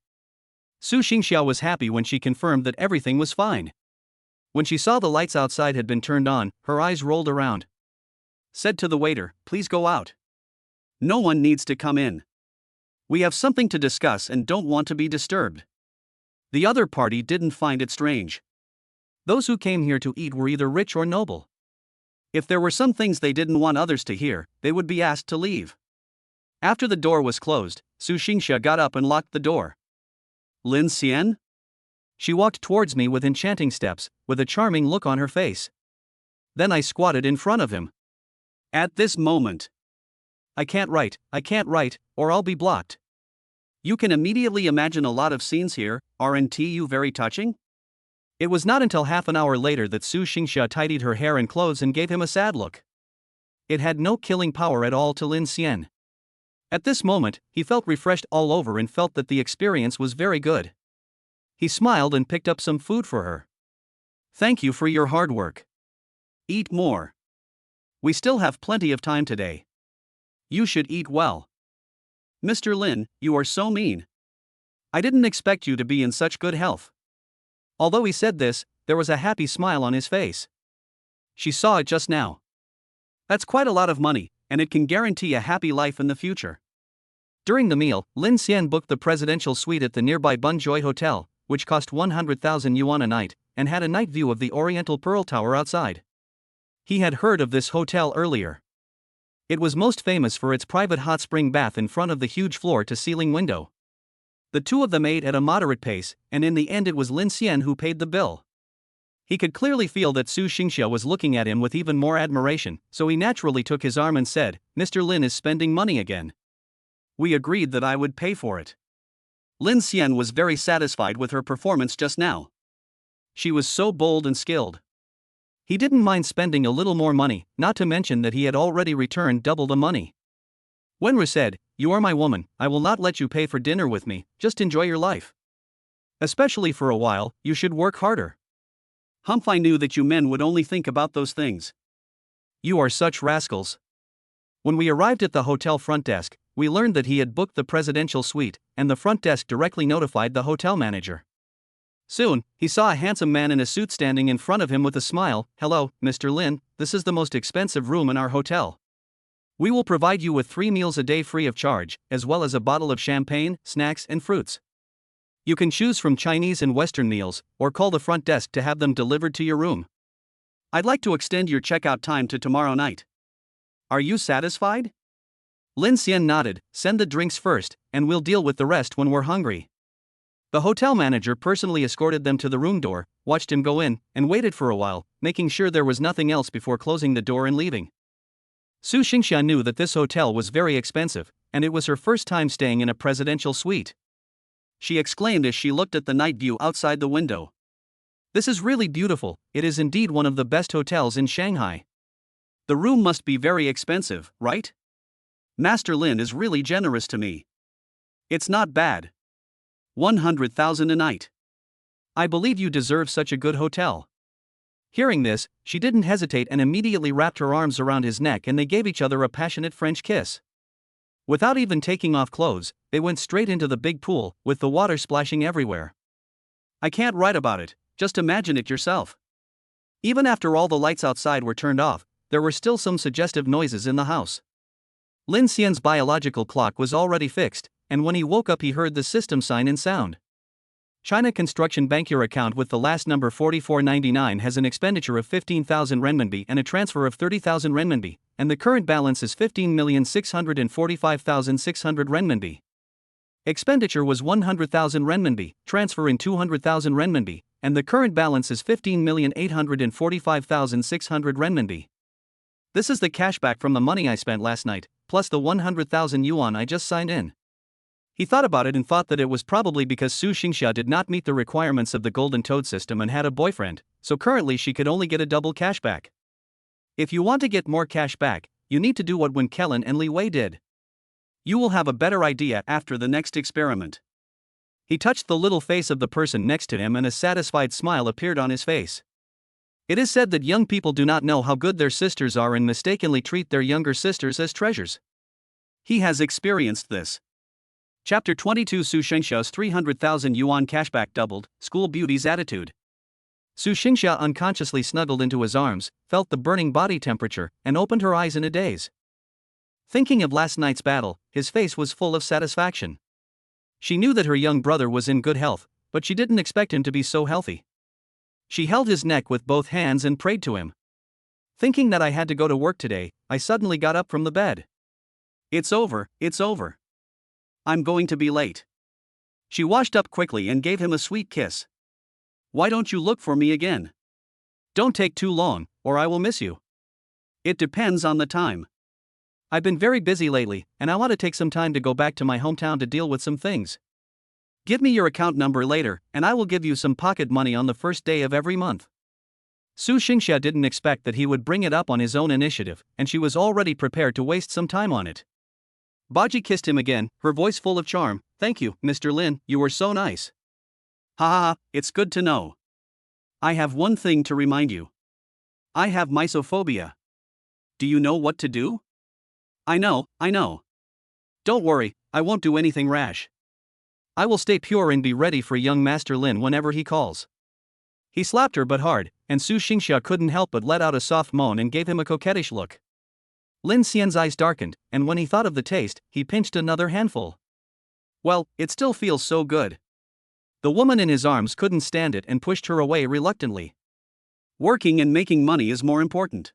Su Xingxia was happy when she confirmed that everything was fine. When she saw the lights outside had been turned on, her eyes rolled around. Said to the waiter, "Please go out. No one needs to come in. We have something to discuss and don't want to be disturbed." The other party didn't find it strange. Those who came here to eat were either rich or noble. If there were some things they didn't want others to hear, they would be asked to leave. After the door was closed, Su Xingxia got up and locked the door. Lin Xian? She walked towards me with enchanting steps, with a charming look on her face. Then I squatted in front of him. At this moment, I can't write, or I'll be blocked. You can immediately imagine a lot of scenes here, aren't you very touching? It was not until half an hour later that Su Xingxia tidied her hair and clothes and gave him a sad look. It had no killing power at all to Lin Xian. At this moment, he felt refreshed all over and felt that the experience was very good. He smiled and picked up some food for her. Thank you for your hard work. Eat more. We still have plenty of time today. You should eat well. Mr. Lin, you are so mean. I didn't expect you to be in such good health. Although he said this, there was a happy smile on his face. She saw it just now. That's quite a lot of money, and it can guarantee a happy life in the future. During the meal, Lin Xian booked the presidential suite at the nearby Bunjoy Hotel, which cost 100,000 yuan a night, and had a night view of the Oriental Pearl Tower outside. He had heard of this hotel earlier. It was most famous for its private hot spring bath in front of the huge floor-to-ceiling window. The two of them ate at a moderate pace, and in the end it was Lin Xian who paid the bill. He could clearly feel that Su Xingxia was looking at him with even more admiration, so he naturally took his arm and said, "Mr. Lin is spending money again. We agreed that I would pay for it." Lin Xian was very satisfied with her performance just now. She was so bold and skilled. He didn't mind spending a little more money, not to mention that he had already returned double the money. Wenru said, "You are my woman, I will not let you pay for dinner with me, just enjoy your life. Especially for a while, you should work harder." Humph, I knew that you men would only think about those things. You are such rascals. When we arrived at the hotel front desk, we learned that he had booked the presidential suite, and the front desk directly notified the hotel manager. Soon, he saw a handsome man in a suit standing in front of him with a smile. "Hello, Mr. Lin, this is the most expensive room in our hotel. We will provide you with 3 meals a day free of charge, as well as a bottle of champagne, snacks, and fruits. You can choose from Chinese and Western meals, or call the front desk to have them delivered to your room. I'd like to extend your checkout time to tomorrow night. Are you satisfied?" Lin Xian nodded. "Send the drinks first, and we'll deal with the rest when we're hungry." The hotel manager personally escorted them to the room door, watched him go in, and waited for a while, making sure there was nothing else before closing the door and leaving. Su Xingxia knew that this hotel was very expensive, and it was her first time staying in a presidential suite. She exclaimed as she looked at the night view outside the window. "This is really beautiful, it is indeed one of the best hotels in Shanghai. The room must be very expensive, right? Master Lin is really generous to me. It's not bad. 100,000 a night. I believe you deserve such a good hotel." Hearing this, she didn't hesitate and immediately wrapped her arms around his neck and they gave each other a passionate French kiss. Without even taking off clothes, they went straight into the big pool, with the water splashing everywhere. I can't write about it, just imagine it yourself. Even after all the lights outside were turned off, there were still some suggestive noises in the house. Lin Xian's biological clock was already fixed, and when he woke up he heard the system sign and sound. China Construction Bank. Your account with the last number 4499 has an expenditure of 15,000 renminbi and a transfer of 30,000 renminbi, and the current balance is 15,645,600 renminbi. Expenditure was 100,000 renminbi, transfer in 200,000 renminbi, and the current balance is 15,845,600 renminbi. This is the cashback from the money I spent last night. plus the 100,000 yuan I just signed in. He thought about it and thought that it was probably because Su Xingxia did not meet the requirements of the Golden Toad system and had a boyfriend, so currently she could only get a double cashback. If you want to get more cash back, you need to do what Wen Kellen and Li Wei did. You will have a better idea after the next experiment. He touched the little face of the person next to him and a satisfied smile appeared on his face. It is said that young people do not know how good their sisters are and mistakenly treat their younger sisters as treasures. He has experienced this. Chapter 22 Su Xingxia's 300,000 yuan cashback doubled, school beauty's attitude. Su Xingxia unconsciously snuggled into his arms, felt the burning body temperature, and opened her eyes in a daze. Thinking of last night's battle, his face was full of satisfaction. She knew that her young brother was in good health, but she didn't expect him to be so healthy. She held his neck with both hands and prayed to him. Thinking that I had to go to work today, I suddenly got up from the bed. It's over, it's over. I'm going to be late. She washed up quickly and gave him a sweet kiss. Why don't you look for me again? Don't take too long, or I will miss you. It depends on the time. I've been very busy lately, and I want to take some time to go back to my hometown to deal with some things. Give me your account number later, and I will give you some pocket money on the first day of every month. Su Xingxia didn't expect that he would bring it up on his own initiative, and she was already prepared to waste some time on it. Baji kissed him again, her voice full of charm. Thank you, Mr. Lin, you were so nice. Ha ha ha, it's good to know. I have one thing to remind you. I have mysophobia. Do you know what to do? I know. Don't worry, I won't do anything rash. I will stay pure and be ready for young Master Lin whenever he calls. He slapped her but hard, and Su Xingxia couldn't help but let out a soft moan and gave him a coquettish look. Lin Xian's eyes darkened, and when he thought of the taste, he pinched another handful. Well, it still feels so good. The woman in his arms couldn't stand it and pushed her away reluctantly. Working and making money is more important.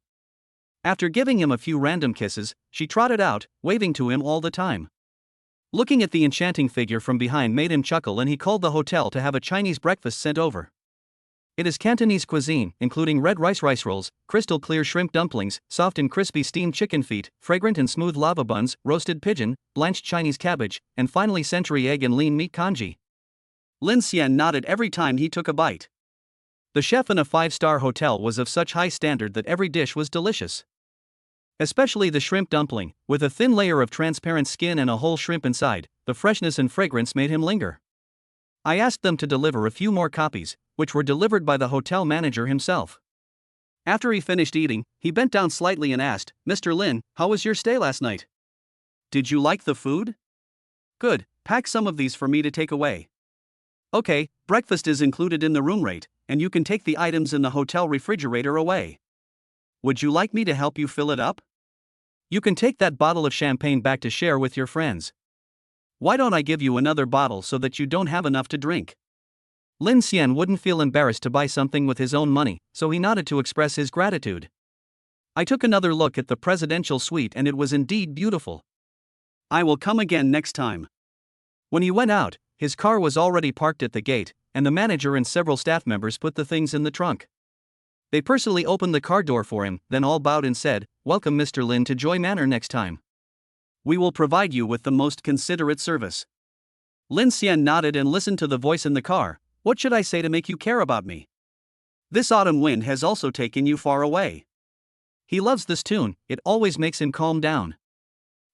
After giving him a few random kisses, she trotted out, waving to him all the time. Looking at the enchanting figure from behind made him chuckle, and he called the hotel to have a Chinese breakfast sent over. It is Cantonese cuisine, including red rice rolls, crystal clear shrimp dumplings, soft and crispy steamed chicken feet, fragrant and smooth lava buns, roasted pigeon, blanched Chinese cabbage, and finally century egg and lean meat congee. Lin Xian nodded every time he took a bite. The chef in a 5-star hotel was of such high standard that every dish was delicious. Especially the shrimp dumpling, with a thin layer of transparent skin and a whole shrimp inside, the freshness and fragrance made him linger. I asked them to deliver a few more copies, which were delivered by the hotel manager himself. After he finished eating, he bent down slightly and asked, Mr. Lin, how was your stay last night? Did you like the food? Good, pack some of these for me to take away. Okay, breakfast is included in the room rate, and you can take the items in the hotel refrigerator away. Would you like me to help you fill it up? You can take that bottle of champagne back to share with your friends. Why don't I give you another bottle so that you don't have enough to drink? Lin Xian wouldn't feel embarrassed to buy something with his own money, so he nodded to express his gratitude. I took another look at the presidential suite and it was indeed beautiful. I will come again next time. When he went out, his car was already parked at the gate, and the manager and several staff members put the things in the trunk. They personally opened the car door for him, then all bowed and said, Welcome Mr. Lin to Joy Manor next time. We will provide you with the most considerate service. Lin Xian nodded and listened to the voice in the car. What should I say to make you care about me? This autumn wind has also taken you far away. He loves this tune, it always makes him calm down.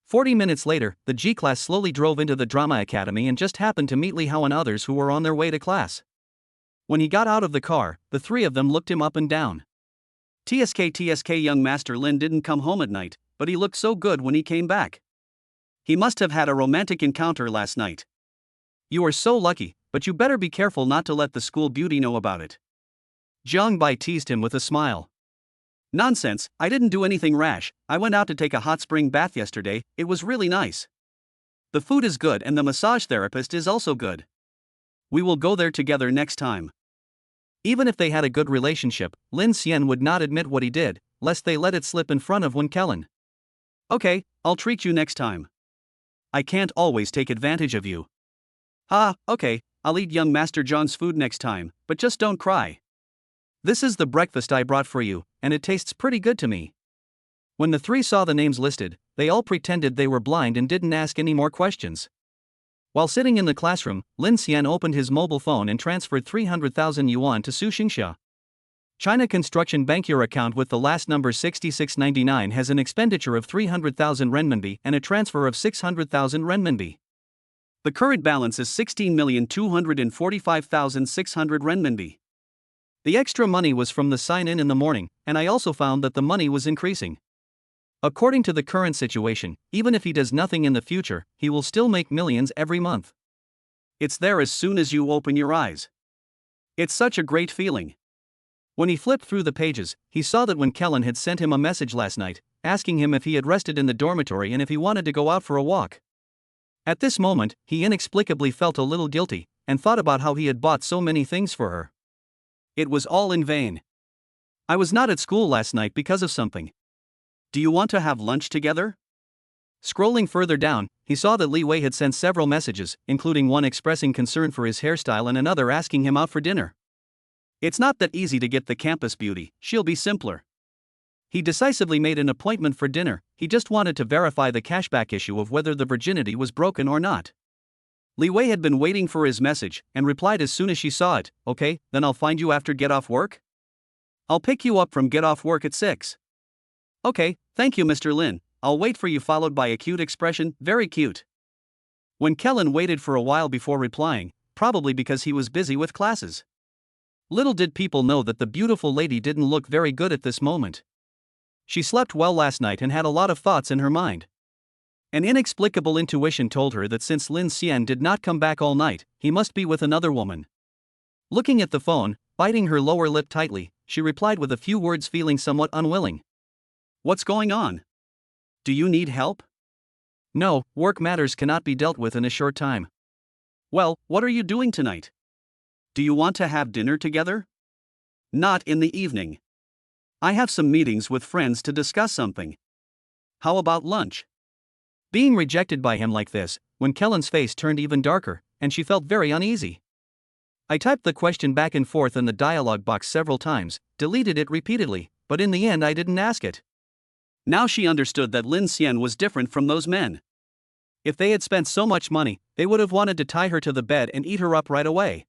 40 minutes later, the G-class slowly drove into the drama academy and just happened to meet Li Hao and others who were on their way to class. When he got out of the car, the three of them looked him up and down. TSK young Master Lin didn't come home at night, but he looked so good when he came back. He must have had a romantic encounter last night. You are so lucky, but you better be careful not to let the school beauty know about it. Jiang Bai teased him with a smile. Nonsense, I didn't do anything rash, I went out to take a hot spring bath yesterday, it was really nice. The food is good and the massage therapist is also good. We will go there together next time. Even if they had a good relationship, Lin Xian would not admit what he did, lest they let it slip in front of Wen Kellen. Okay, I'll treat you next time. I can't always take advantage of you. Okay, I'll eat young Master Zhang's food next time, but just don't cry. This is the breakfast I brought for you, and it tastes pretty good to me. When the three saw the names listed, they all pretended they were blind and didn't ask any more questions. While sitting in the classroom, Lin Xian opened his mobile phone and transferred 300,000 yuan to Su Xingxia. China Construction Bank. Your account with the last number 6699 has an expenditure of 300,000 renminbi and a transfer of 600,000 renminbi. The current balance is 16,245,600 renminbi. The extra money was from the sign-in in the morning, and I also found that the money was increasing. According to the current situation, even if he does nothing in the future, he will still make millions every month. It's there as soon as you open your eyes. It's such a great feeling. When he flipped through the pages, he saw that when Kellen had sent him a message last night, asking him if he had rested in the dormitory and if he wanted to go out for a walk. At this moment, he inexplicably felt a little guilty, and thought about how he had bought so many things for her. It was all in vain. I was not at school last night because of something. Do you want to have lunch together? Scrolling further down, he saw that Li Wei had sent several messages, including one expressing concern for his hairstyle and another asking him out for dinner. It's not that easy to get the campus beauty, she'll be simpler. He decisively made an appointment for dinner. He just wanted to verify the cashback issue of whether the virginity was broken or not. Li Wei had been waiting for his message, and replied as soon as she saw it, "Okay, then I'll find you after get off work? I'll pick you up from get off work at 6. Okay, thank you Mr. Lin, I'll wait for you," followed by a cute expression, "Very cute." When Kellen waited for a while before replying, probably because he was busy with classes. Little did people know that the beautiful lady didn't look very good at this moment. She slept well last night and had a lot of thoughts in her mind. An inexplicable intuition told her that since Lin Xian did not come back all night, he must be with another woman. Looking at the phone, biting her lower lip tightly, she replied with a few words, feeling somewhat unwilling. "What's going on? Do you need help?" "No, work matters cannot be dealt with in a short time." "Well, what are you doing tonight? Do you want to have dinner together?" "Not in the evening. I have some meetings with friends to discuss something." "How about lunch?" Being rejected by him like this, when Kellen's face turned even darker, and she felt very uneasy. I typed the question back and forth in the dialog box several times, deleted it repeatedly, but in the end I didn't ask it. Now she understood that Lin Xian was different from those men. If they had spent so much money, they would have wanted to tie her to the bed and eat her up right away.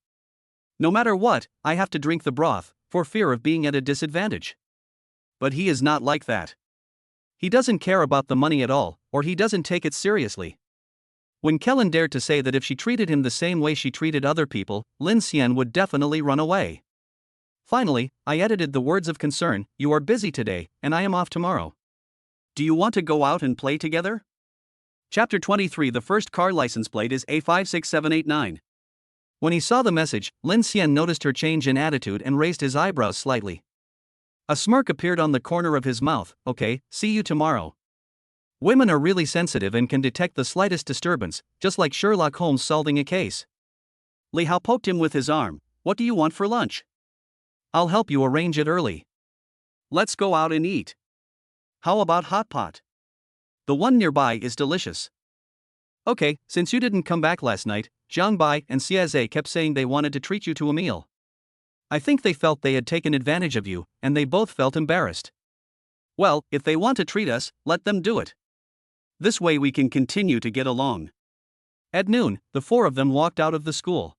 No matter what, I have to drink the broth, for fear of being at a disadvantage. But he is not like that. He doesn't care about the money at all, or he doesn't take it seriously. When Kellen dared to say that if she treated him the same way she treated other people, Lin Xian would definitely run away. Finally, I edited the words of concern, "You are busy today, and I am off tomorrow. Do you want to go out and play together?" Chapter 23. The first car license plate is A56789. When he saw the message, Lin Xian noticed her change in attitude and raised his eyebrows slightly. A smirk appeared on the corner of his mouth. "Okay, see you tomorrow." Women are really sensitive and can detect the slightest disturbance, just like Sherlock Holmes solving a case. Li Hao poked him with his arm. "What do you want for lunch?" "I'll help you arrange it early." "Let's go out and eat. How about hot pot? The one nearby is delicious." "Okay, since you didn't come back last night, Zhang Bai and Xie kept saying they wanted to treat you to a meal. I think they felt they had taken advantage of you, and they both felt embarrassed." "Well, if they want to treat us, let them do it. This way we can continue to get along." At noon, the four of them walked out of the school.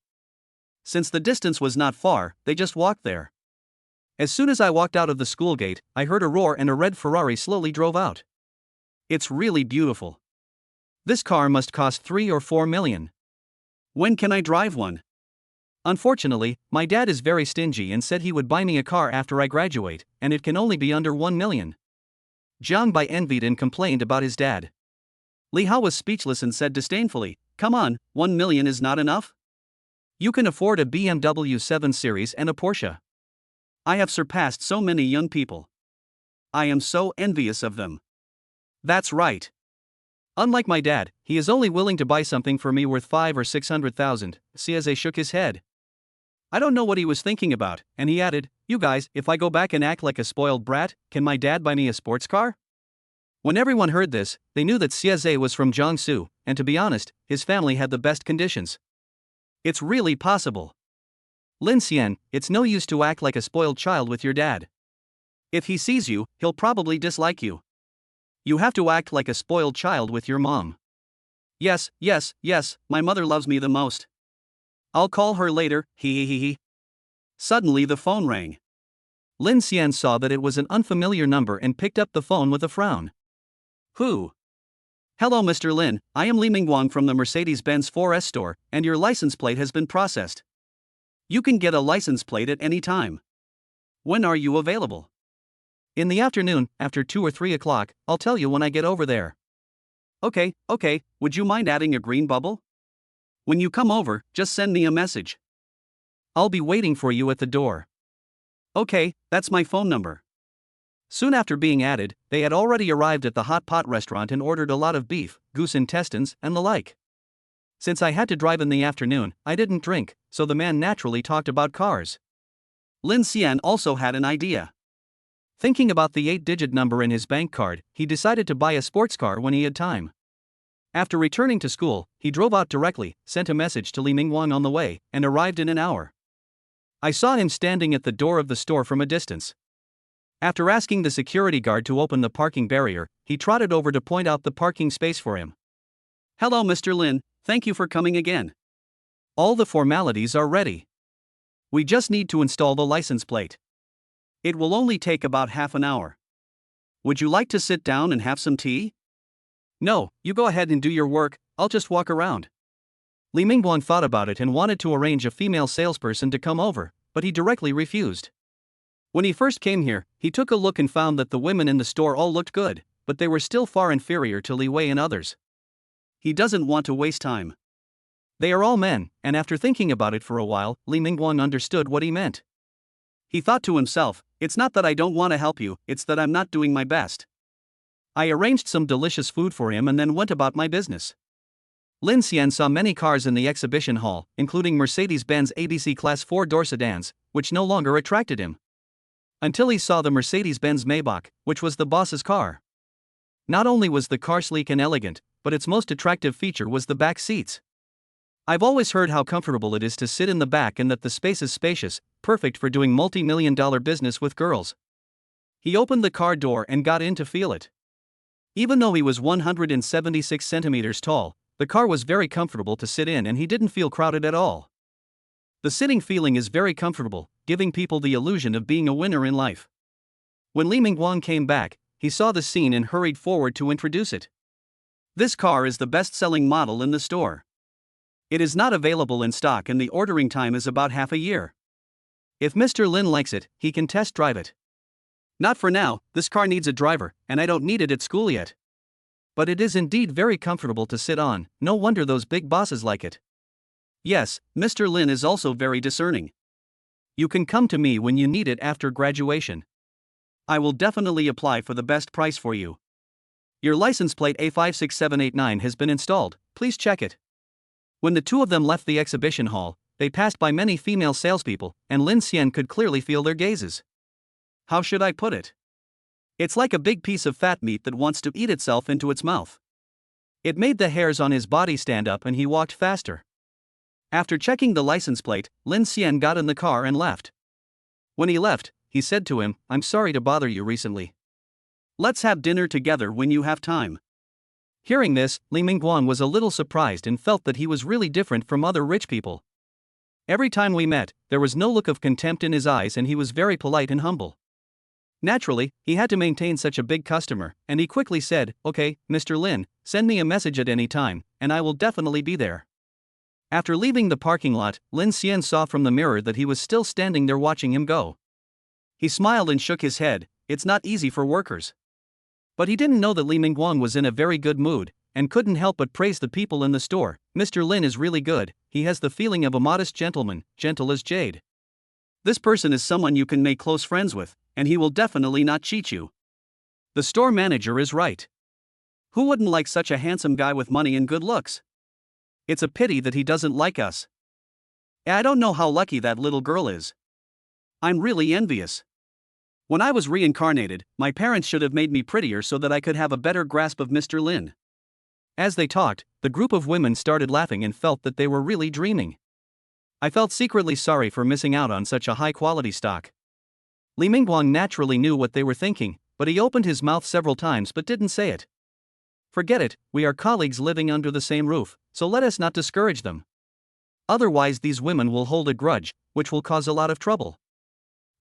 Since the distance was not far, they just walked there. As soon as I walked out of the school gate, I heard a roar and a red Ferrari slowly drove out. It's really beautiful. This car must cost 3 or 4 million. When can I drive one? Unfortunately, my dad is very stingy and said he would buy me a car after I graduate, and it can only be under 1 million. Zhang Bai envied and complained about his dad. Li Hao was speechless and said disdainfully, "Come on, 1 million is not enough? You can afford a BMW 7 Series and a Porsche. I have surpassed so many young people. I am so envious of them." "That's right. Unlike my dad, he is only willing to buy something for me worth 5 or 600,000. Xie shook his head. I don't know what he was thinking about, and he added, "You guys, if I go back and act like a spoiled brat, can my dad buy me a sports car?" When everyone heard this, they knew that Xie was from Jiangsu, and to be honest, his family had the best conditions. It's really possible. Lin Xian, it's no use to act like a spoiled child with your dad. If he sees you, he'll probably dislike you. You have to act like a spoiled child with your mom. Yes, my mother loves me the most. I'll call her later, he. Suddenly the phone rang. Lin Xian saw that it was an unfamiliar number and picked up the phone with a frown. Who? Hello Mr. Lin, I am Li Mingguang from the Mercedes-Benz 4S store, and your license plate has been processed. You can get a license plate at any time. When are you available? In the afternoon, after 2 or 3 o'clock, I'll tell you when I get over there. Okay, would you mind adding a green bubble? When you come over, just send me a message. I'll be waiting for you at the door. Okay, that's my phone number. Soon after being added, they had already arrived at the hot pot restaurant and ordered a lot of beef, goose intestines, and the like. Since I had to drive in the afternoon, I didn't drink, so the man naturally talked about cars. Lin Xian also had an idea. Thinking about the 8-digit number in his bank card, he decided to buy a sports car when he had time. After returning to school, he drove out directly, sent a message to Li Mingguang on the way, and arrived in an hour. I saw him standing at the door of the store from a distance. After asking the security guard to open the parking barrier, he trotted over to point out the parking space for him. Hello Mr. Lin, thank you for coming again. All the formalities are ready. We just need to install the license plate. It will only take about half an hour. Would you like to sit down and have some tea? No, you go ahead and do your work, I'll just walk around. Li Mingguang thought about it and wanted to arrange a female salesperson to come over, but he directly refused. When he first came here, he took a look and found that the women in the store all looked good, but they were still far inferior to Li Wei and others. He doesn't want to waste time. They are all men, and after thinking about it for a while, Li Mingguang understood what he meant. He thought to himself, it's not that I don't want to help you, it's that I'm not doing my best. I arranged some delicious food for him and then went about my business. Lin Xian saw many cars in the exhibition hall, including Mercedes-Benz ABC Class 4-door sedans, which no longer attracted him. Until he saw the Mercedes-Benz Maybach, which was the boss's car. Not only was the car sleek and elegant, but its most attractive feature was the back seats. I've always heard how comfortable it is to sit in the back and that the space is spacious, perfect for doing multi-million-dollar business with girls. He opened the car door and got in to feel it. Even though he was 176 centimeters tall, the car was very comfortable to sit in and he didn't feel crowded at all. The sitting feeling is very comfortable, giving people the illusion of being a winner in life. When Li Mingguang came back, he saw the scene and hurried forward to introduce it. This car is the best-selling model in the store. It is not available in stock and the ordering time is about half a year. If Mr. Lin likes it, he can test drive it. Not for now, this car needs a driver, and I don't need it at school yet. But it is indeed very comfortable to sit on, no wonder those big bosses like it. Yes, Mr. Lin is also very discerning. You can come to me when you need it after graduation. I will definitely apply for the best price for you. Your license plate A56789 has been installed, please check it. When the two of them left the exhibition hall, they passed by many female salespeople, and Lin Xian could clearly feel their gazes. How should I put it? It's like a big piece of fat meat that wants to eat itself into its mouth. It made the hairs on his body stand up and he walked faster. After checking the license plate, Lin Xian got in the car and left. When he left, he said to him, I'm sorry to bother you recently. Let's have dinner together when you have time. Hearing this, Li Mingguang was a little surprised and felt that he was really different from other rich people. Every time we met, there was no look of contempt in his eyes and he was very polite and humble. Naturally, he had to maintain such a big customer, and he quickly said, Okay, Mr. Lin, send me a message at any time, and I will definitely be there. After leaving the parking lot, Lin Xian saw from the mirror that he was still standing there watching him go. He smiled and shook his head, it's not easy for workers. But he didn't know that Li Mingguang was in a very good mood, and couldn't help but praise the people in the store. Mr. Lin is really good, he has the feeling of a modest gentleman, gentle as jade. This person is someone you can make close friends with, and he will definitely not cheat you. The store manager is right. Who wouldn't like such a handsome guy with money and good looks? It's a pity that he doesn't like us. I don't know how lucky that little girl is. I'm really envious. When I was reincarnated, my parents should have made me prettier so that I could have a better grasp of Mr. Lin. As they talked, the group of women started laughing and felt that they were really dreaming. I felt secretly sorry for missing out on such a high-quality stock. Li Mingguang naturally knew what they were thinking, but he opened his mouth several times but didn't say it. Forget it, we are colleagues living under the same roof, so let us not discourage them. Otherwise these women will hold a grudge, which will cause a lot of trouble.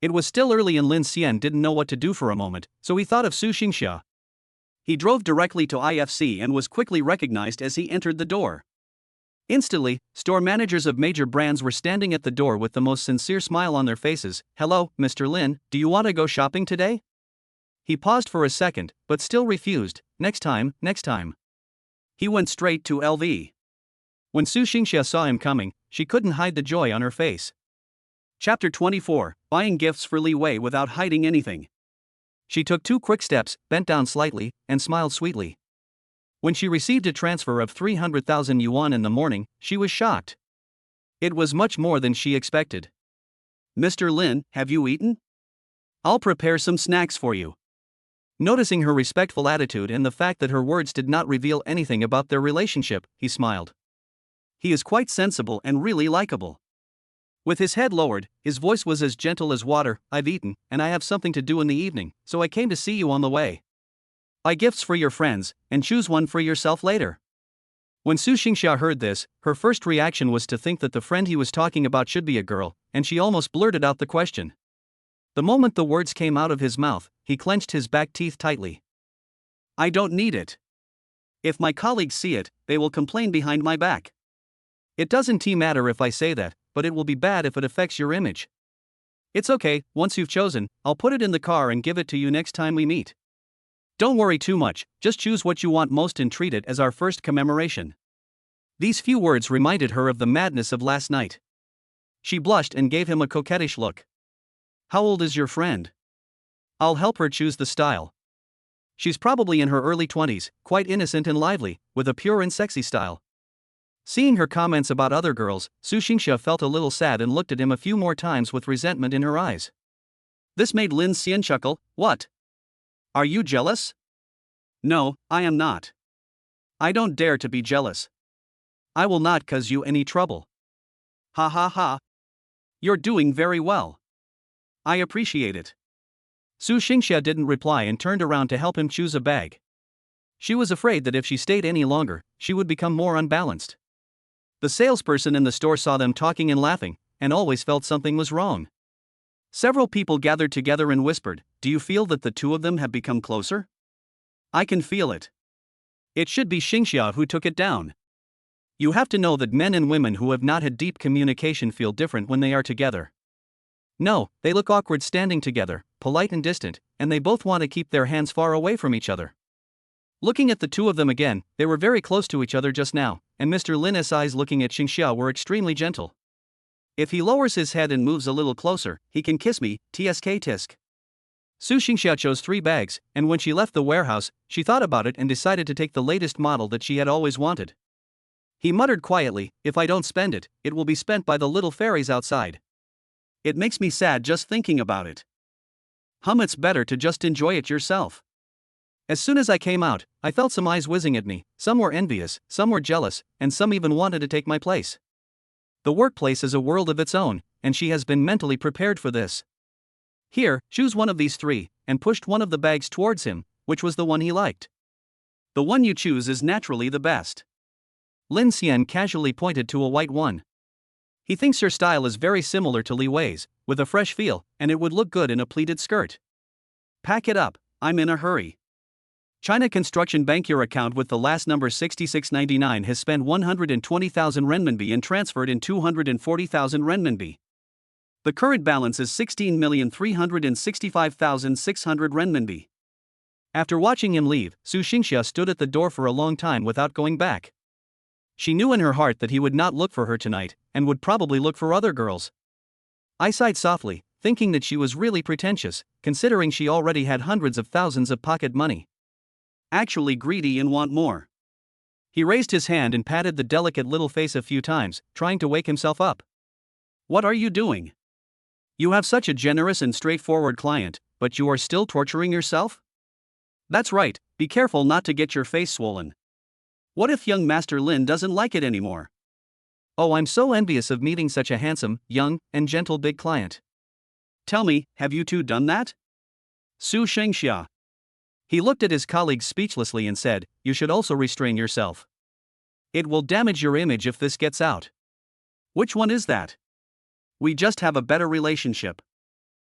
It was still early and Lin Xian didn't know what to do for a moment, so he thought of Su Xingxia. He drove directly to IFC and was quickly recognized as he entered the door. Instantly, store managers of major brands were standing at the door with the most sincere smile on their faces. "Hello, Mr. Lin, do you want to go shopping today?" He paused for a second, but still refused. Next time. He went straight to LV. When Su Xingxia saw him coming, she couldn't hide the joy on her face. Chapter 24, Buying Gifts for Li Wei Without Hiding Anything. She took 2 quick steps, bent down slightly, and smiled sweetly. When she received a transfer of 300,000 yuan in the morning, she was shocked. It was much more than she expected. "Mr. Lin, have you eaten? I'll prepare some snacks for you." Noticing her respectful attitude and the fact that her words did not reveal anything about their relationship, he smiled. He is quite sensible and really likable. With his head lowered, his voice was as gentle as water. "I've eaten, and I have something to do in the evening, so I came to see you on the way. Buy gifts for your friends, and choose one for yourself later." When Su Xingxia heard this, her first reaction was to think that the friend he was talking about should be a girl, and she almost blurted out the question. The moment the words came out of his mouth, he clenched his back teeth tightly. "I don't need it. If my colleagues see it, they will complain behind my back. It doesn't matter if I say that, but it will be bad if it affects your image. It's okay, once you've chosen, I'll put it in the car and give it to you next time we meet. Don't worry too much, just choose what you want most and treat it as our first commemoration." These few words reminded her of the madness of last night. She blushed and gave him a coquettish look. "How old is your friend? I'll help her choose the style." "She's probably in her early 20s, quite innocent and lively, with a pure and sexy style." Seeing her comments about other girls, Su Xingxia felt a little sad and looked at him a few more times with resentment in her eyes. This made Lin Xian chuckle. "What? Are you jealous?" "No, I am not. I don't dare to be jealous. I will not cause you any trouble." "Ha ha ha. You're doing very well. I appreciate it." Su Xingxia didn't reply and turned around to help him choose a bag. She was afraid that if she stayed any longer, she would become more unbalanced. The salesperson in the store saw them talking and laughing, and always felt something was wrong. Several people gathered together and whispered, "Do you feel that the two of them have become closer?" "I can feel it. It should be Xingxia who took it down." You have to know that men and women who have not had deep communication feel different when they are together. No, they look awkward standing together, polite and distant, and they both want to keep their hands far away from each other. Looking at the two of them again, they were very close to each other just now, and Mr. Lin's eyes looking at Xingxia were extremely gentle. "If he lowers his head and moves a little closer, he can kiss me, tsk tisk." Su Xingxia chose 3 bags, and when she left the warehouse, she thought about it and decided to take the latest model that she had always wanted. He muttered quietly, "If I don't spend it, it will be spent by the little fairies outside. It makes me sad just thinking about it. It's better to just enjoy it yourself." As soon as I came out, I felt some eyes whizzing at me. Some were envious, some were jealous, and some even wanted to take my place. The workplace is a world of its own, and she has been mentally prepared for this. "Here, choose one of these 3, and pushed one of the bags towards him, which was the one he liked. The one you choose is naturally the best." Lin Xian casually pointed to a white one. He thinks her style is very similar to Li Wei's, with a fresh feel, and it would look good in a pleated skirt. "Pack it up, I'm in a hurry." China Construction Bank. Your account with the last number 6699 has spent 120,000 renminbi and transferred in 240,000 renminbi. The current balance is 16,365,600 renminbi. After watching him leave, Su Xingxia stood at the door for a long time without going back. She knew in her heart that he would not look for her tonight, and would probably look for other girls. I sighed softly, thinking that she was really pretentious, considering she already had hundreds of thousands of pocket money. Actually greedy and want more. He raised his hand and patted the delicate little face a few times, trying to wake himself up. "What are you doing? You have such a generous and straightforward client, but you are still torturing yourself? That's right, be careful not to get your face swollen. What if young Master Lin doesn't like it anymore? Oh, I'm so envious of meeting such a handsome, young, and gentle big client. Tell me, have you two done that?" Su Xingxia. He looked at his colleagues speechlessly and said, "You should also restrain yourself. It will damage your image if this gets out." "Which one is that? We just have a better relationship."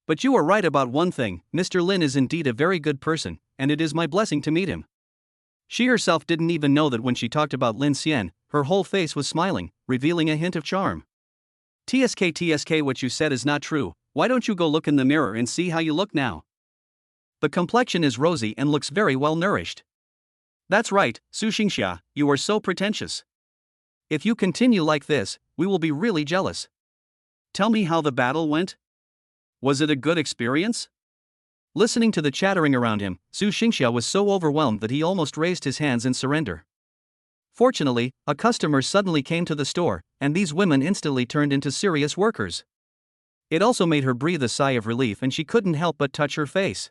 "But you are right about one thing, Mr. Lin is indeed a very good person, and it is my blessing to meet him." She herself didn't even know that when she talked about Lin Xian, her whole face was smiling, revealing a hint of charm. TSK, what you said is not true. Why don't you go look in the mirror and see how you look now? The complexion is rosy and looks very well nourished." "That's right, Su Xingxia, you are so pretentious. If you continue like this, we will be really jealous. Tell me how the battle went. Was it a good experience?" Listening to the chattering around him, Su Xingxia was so overwhelmed that he almost raised his hands in surrender. Fortunately, a customer suddenly came to the store, and these women instantly turned into serious workers. It also made her breathe a sigh of relief, and she couldn't help but touch her face.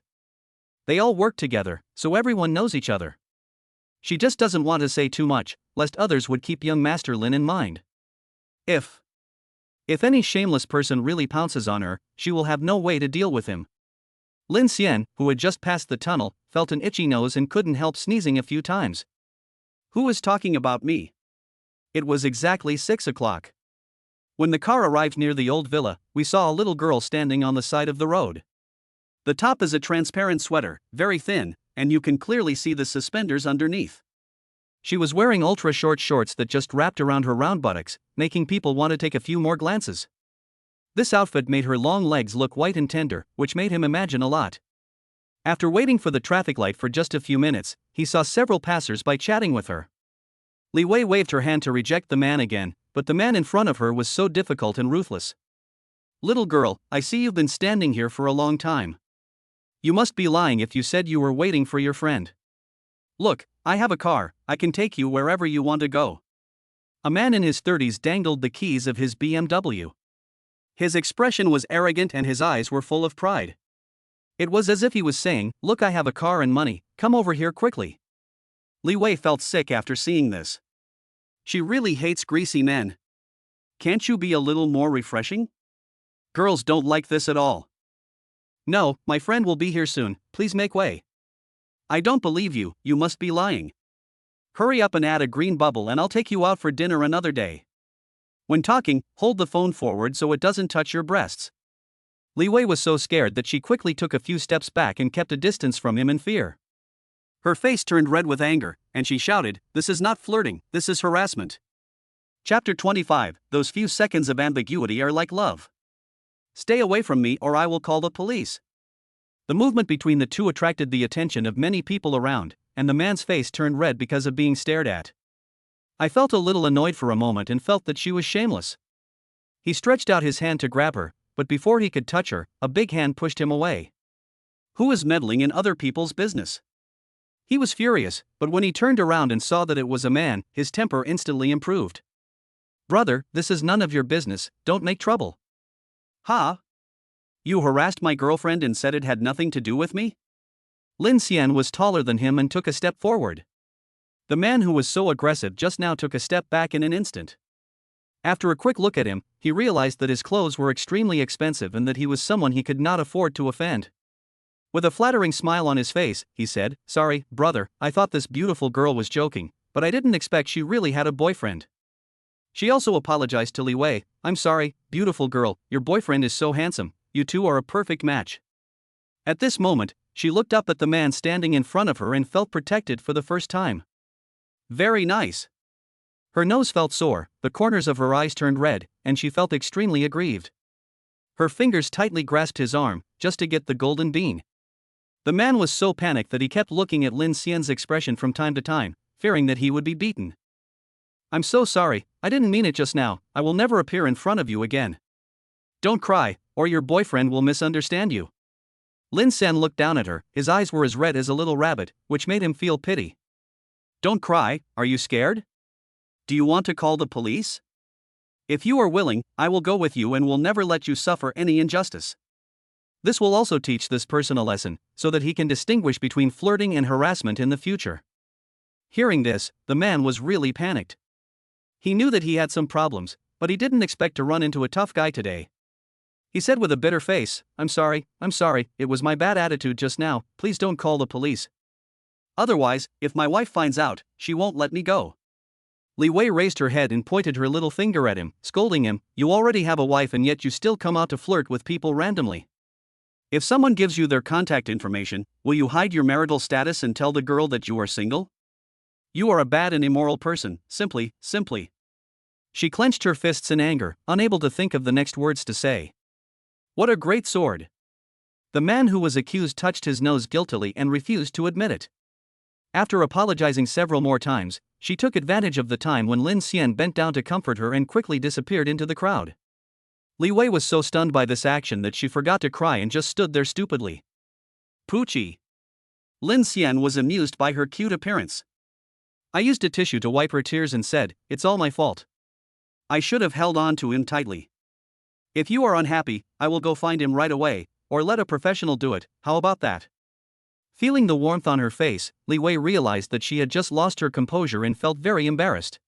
They all work together, so everyone knows each other. She just doesn't want to say too much, lest others would keep young Master Lin in mind. If any shameless person really pounces on her, she will have no way to deal with him. Lin Xian, who had just passed the tunnel, felt an itchy nose and couldn't help sneezing a few times. "Who is talking about me?" It was exactly 6 o'clock. When the car arrived near the old villa, we saw a little girl standing on the side of the road. The top is a transparent sweater, very thin, and you can clearly see the suspenders underneath. She was wearing ultra-short shorts that just wrapped around her round buttocks, making people want to take a few more glances. This outfit made her long legs look white and tender, which made him imagine a lot. After waiting for the traffic light for just a few minutes, he saw several passers-by chatting with her. Li Wei waved her hand to reject the man again, but the man in front of her was so difficult and ruthless. "Little girl, I see you've been standing here for a long time. You must be lying if you said you were waiting for your friend. Look, I have a car, I can take you wherever you want to go." A man in his 30s dangled the keys of his BMW. His expression was arrogant and his eyes were full of pride. It was as if he was saying, "Look, I have a car and money, come over here quickly." Li Wei felt sick after seeing this. She really hates greasy men. Can't you be a little more refreshing? Girls don't like this at all. "No, my friend will be here soon, please make way." "I don't believe you, you must be lying. Hurry up and add a green bubble and I'll take you out for dinner another day. When talking, hold the phone forward so it doesn't touch your breasts." Li Wei was so scared that she quickly took a few steps back and kept a distance from him in fear. Her face turned red with anger, and she shouted, "This is not flirting, this is harassment." Chapter 25, Those few seconds of ambiguity are like love. "Stay away from me or I will call the police." The movement between the two attracted the attention of many people around, and the man's face turned red because of being stared at. I felt a little annoyed for a moment and felt that she was shameless. He stretched out his hand to grab her, but before he could touch her, a big hand pushed him away. Who is meddling in other people's business? He was furious, but when he turned around and saw that it was a man, his temper instantly improved. "Brother, this is none of your business, don't make trouble." "Ha? You harassed my girlfriend and said it had nothing to do with me?" Lin Xian was taller than him and took a step forward. The man who was so aggressive just now took a step back in an instant. After a quick look at him, he realized that his clothes were extremely expensive and that he was someone he could not afford to offend. With a flattering smile on his face, he said, "Sorry, brother, I thought this beautiful girl was joking, but I didn't expect she really had a boyfriend." She also apologized to Li Wei. "I'm sorry, beautiful girl, your boyfriend is so handsome, you two are a perfect match." At this moment, she looked up at the man standing in front of her and felt protected for the first time. "Very nice." Her nose felt sore, the corners of her eyes turned red, and she felt extremely aggrieved. Her fingers tightly grasped his arm, just to get the golden bean. The man was so panicked that he kept looking at Lin Xian's expression from time to time, fearing that he would be beaten. "I'm so sorry, I didn't mean it just now, I will never appear in front of you again. Don't cry, or your boyfriend will misunderstand you." Lin Xian looked down at her, his eyes were as red as a little rabbit, which made him feel pity. "Don't cry, are you scared? Do you want to call the police? If you are willing, I will go with you and will never let you suffer any injustice. This will also teach this person a lesson, so that he can distinguish between flirting and harassment in the future." Hearing this, the man was really panicked. He knew that he had some problems, but he didn't expect to run into a tough guy today. He said with a bitter face, I'm sorry, it was my bad attitude just now, please don't call the police, Otherwise, if my wife finds out, she won't let me go. Li Wei raised her head and pointed her little finger at him, scolding him, "You already have a wife and yet you still come out to flirt with people randomly. If someone gives you their contact information, will you hide your marital status and tell the girl that you are single? You are a bad and immoral person, simply. She clenched her fists in anger, unable to think of the next words to say. What a great sword! The man who was accused touched his nose guiltily and refused to admit it. After apologizing several more times, she took advantage of the time when Lin Xian bent down to comfort her and quickly disappeared into the crowd. Li Wei was so stunned by this action that she forgot to cry and just stood there stupidly. Poochie. Lin Xian was amused by her cute appearance. I used a tissue to wipe her tears and said, "It's all my fault. I should have held on to him tightly. If you are unhappy, I will go find him right away, or let a professional do it, how about that?" Feeling the warmth on her face, Li Wei realized that she had just lost her composure and felt very embarrassed.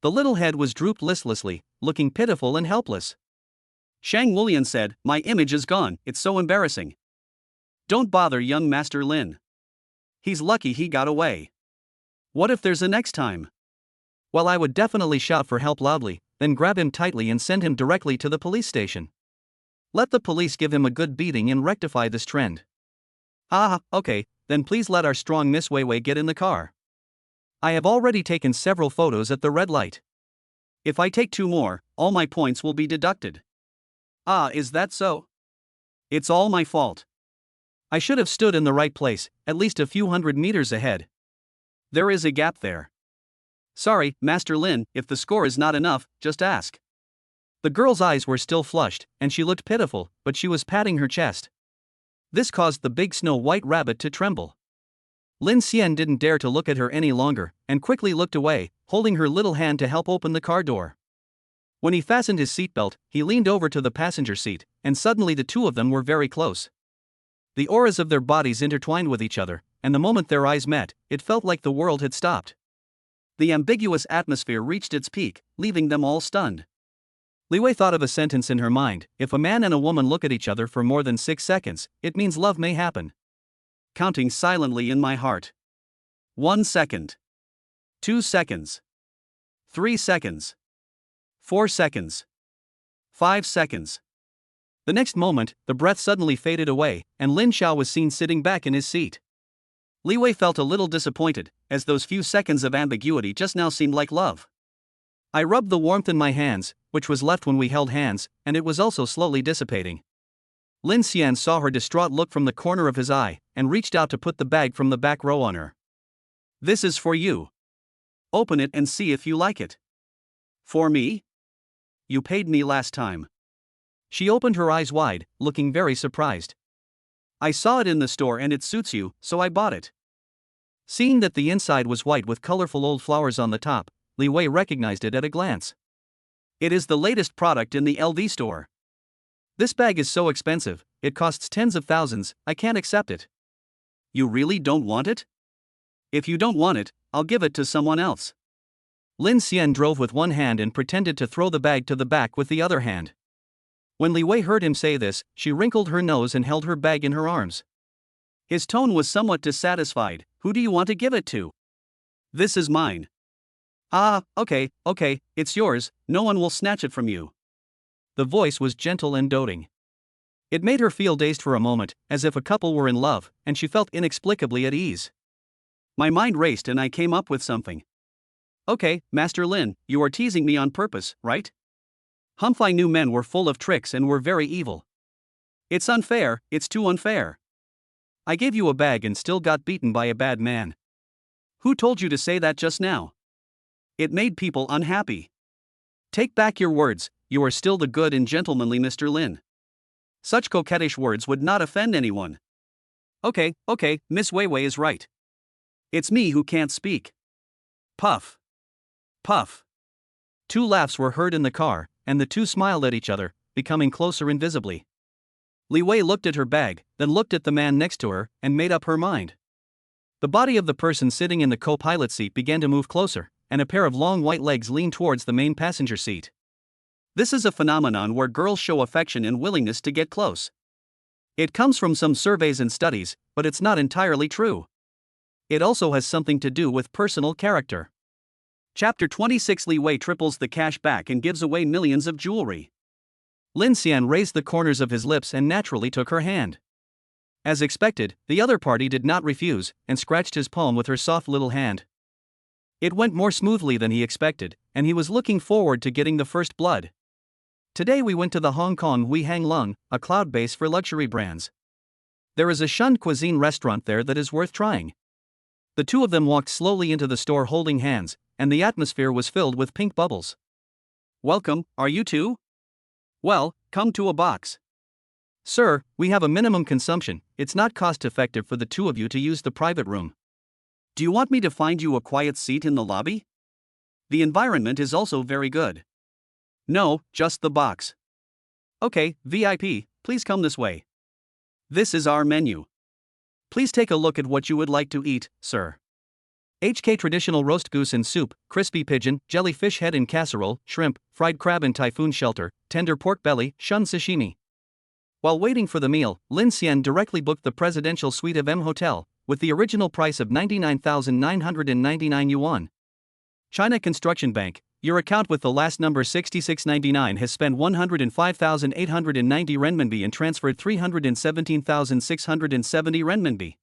The little head was drooped listlessly, looking pitiful and helpless. Shang Wulian said, "My image is gone, it's so embarrassing." Don't bother young Master Lin. He's lucky he got away. What if there's a next time? Well, I would definitely shout for help loudly, then grab him tightly and send him directly to the police station. Let the police give him a good beating and rectify this trend. Okay, then please let our strong Miss Wei Wei get in the car. I have already taken several photos at the red light. If I take 2 more, all my points will be deducted. Is that so? It's all my fault. I should have stood in the right place, at least a few hundred meters ahead. There is a gap there. Sorry, Master Lin, if the score is not enough, just ask. The girl's eyes were still flushed, and she looked pitiful, but she was patting her chest. This caused the big Snow-White rabbit to tremble. Lin Xian didn't dare to look at her any longer, and quickly looked away, holding her little hand to help open the car door. When he fastened his seatbelt, he leaned over to the passenger seat, and suddenly the two of them were very close. The auras of their bodies intertwined with each other, and the moment their eyes met, it felt like the world had stopped. The ambiguous atmosphere reached its peak, leaving them all stunned. Li Wei thought of a sentence in her mind: if a man and a woman look at each other for more than 6 seconds, it means love may happen. Counting silently in my heart. 1 second. 2 seconds. 3 seconds. 4 seconds. 5 seconds. The next moment, the breath suddenly faded away, and Lin Xiao was seen sitting back in his seat. Li Wei felt a little disappointed, as those few seconds of ambiguity just now seemed like love. I rubbed the warmth in my hands, which was left when we held hands, and it was also slowly dissipating. Lin Xian saw her distraught look from the corner of his eye, and reached out to put the bag from the back row on her. This is for you. Open it and see if you like it. For me? You paid me last time. She opened her eyes wide, looking very surprised. I saw it in the store and it suits you, so I bought it. Seeing that the inside was white with colorful old flowers on the top, Li Wei recognized it at a glance. It is the latest product in the LV store. This bag is so expensive, it costs tens of thousands, I can't accept it. You really don't want it? If you don't want it, I'll give it to someone else. Lin Xian drove with one hand and pretended to throw the bag to the back with the other hand. When Li Wei heard him say this, she wrinkled her nose and held her bag in her arms. His tone was somewhat dissatisfied. Who do you want to give it to? This is mine. Okay, it's yours, no one will snatch it from you. The voice was gentle and doting. It made her feel dazed for a moment, as if a couple were in love, and she felt inexplicably at ease. My mind raced and I came up with something. Okay, Master Lin, you are teasing me on purpose, right? I knew men were full of tricks and were very evil. It's unfair, it's too unfair. I gave you a bag and still got beaten by a bad man. Who told you to say that just now? It made people unhappy. Take back your words, you are still the good and gentlemanly Mr. Lin. Such coquettish words would not offend anyone. Okay, Miss Wei Wei is right. It's me who can't speak. Puff. Puff. 2 laughs were heard in the car, and the two smiled at each other, becoming closer invisibly. Li Wei looked at her bag, then looked at the man next to her, and made up her mind. The body of the person sitting in the co-pilot seat began to move closer, and a pair of long white legs leaned towards the main passenger seat. This is a phenomenon where girls show affection and willingness to get close. It comes from some surveys and studies, but it's not entirely true. It also has something to do with personal character. Chapter 26. Li Wei triples the cash back and gives away millions of jewelry. Lin Xian raised the corners of his lips and naturally took her hand. As expected, the other party did not refuse, and scratched his palm with her soft little hand. It went more smoothly than he expected, and he was looking forward to getting the first blood. Today we went to the Hong Kong Wei Hang Lung, a cloud base for luxury brands. There is a shunned cuisine restaurant there that is worth trying. The two of them walked slowly into the store holding hands, and the atmosphere was filled with pink bubbles. Welcome, are you two? Well, come to a box. Sir, we have a minimum consumption, it's not cost effective for the two of you to use the private room. Do you want me to find you a quiet seat in the lobby? The environment is also very good. No, just the box. Okay, VIP, please come this way. This is our menu. Please take a look at what you would like to eat, sir. HK traditional roast goose in soup, crispy pigeon, jellyfish head in casserole, shrimp, fried crab in typhoon shelter, tender pork belly, shun sashimi. While waiting for the meal, Lin Xian directly booked the presidential suite of M Hotel, with the original price of 99,999 yuan. China Construction Bank, your account with the last number 6699 has spent 105,890 renminbi and transferred 317,670 renminbi.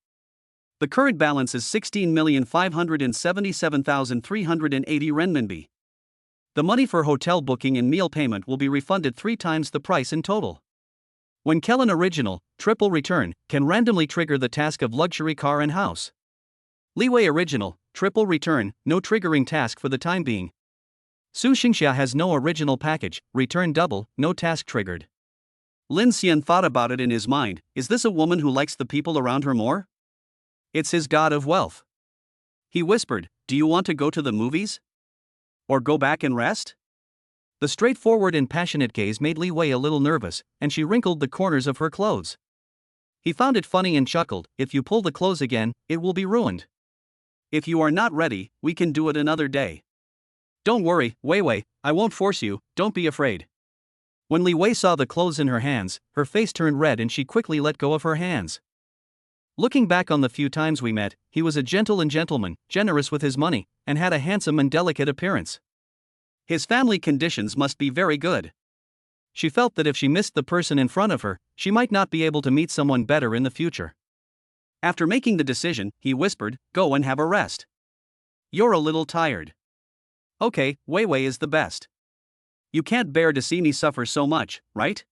The current balance is 16,577,380 renminbi. The money for hotel booking and meal payment will be refunded 3 times the price in total. When Kellen Original, Triple Return, can randomly trigger the task of luxury car and house. Li Wei Original, Triple Return, no triggering task for the time being. Su Xingxia has no original package, return double, no task triggered. Lin Xian thought about it in his mind, is this a woman who likes the people around her more? It's his god of wealth. He whispered, do you want to go to the movies? Or go back and rest? The straightforward and passionate gaze made Li Wei a little nervous, and she wrinkled the corners of her clothes. He found it funny and chuckled, if you pull the clothes again, it will be ruined. If you are not ready, we can do it another day. Don't worry, Wei Wei, I won't force you, don't be afraid. When Li Wei saw the clothes in her hands, her face turned red and she quickly let go of her hands. Looking back on the few times we met, he was a gentle and gentleman, generous with his money, and had a handsome and delicate appearance. His family conditions must be very good. She felt that if she missed the person in front of her, she might not be able to meet someone better in the future. After making the decision, he whispered, go and have a rest. You're a little tired. Okay, Wei Wei is the best. You can't bear to see me suffer so much, right?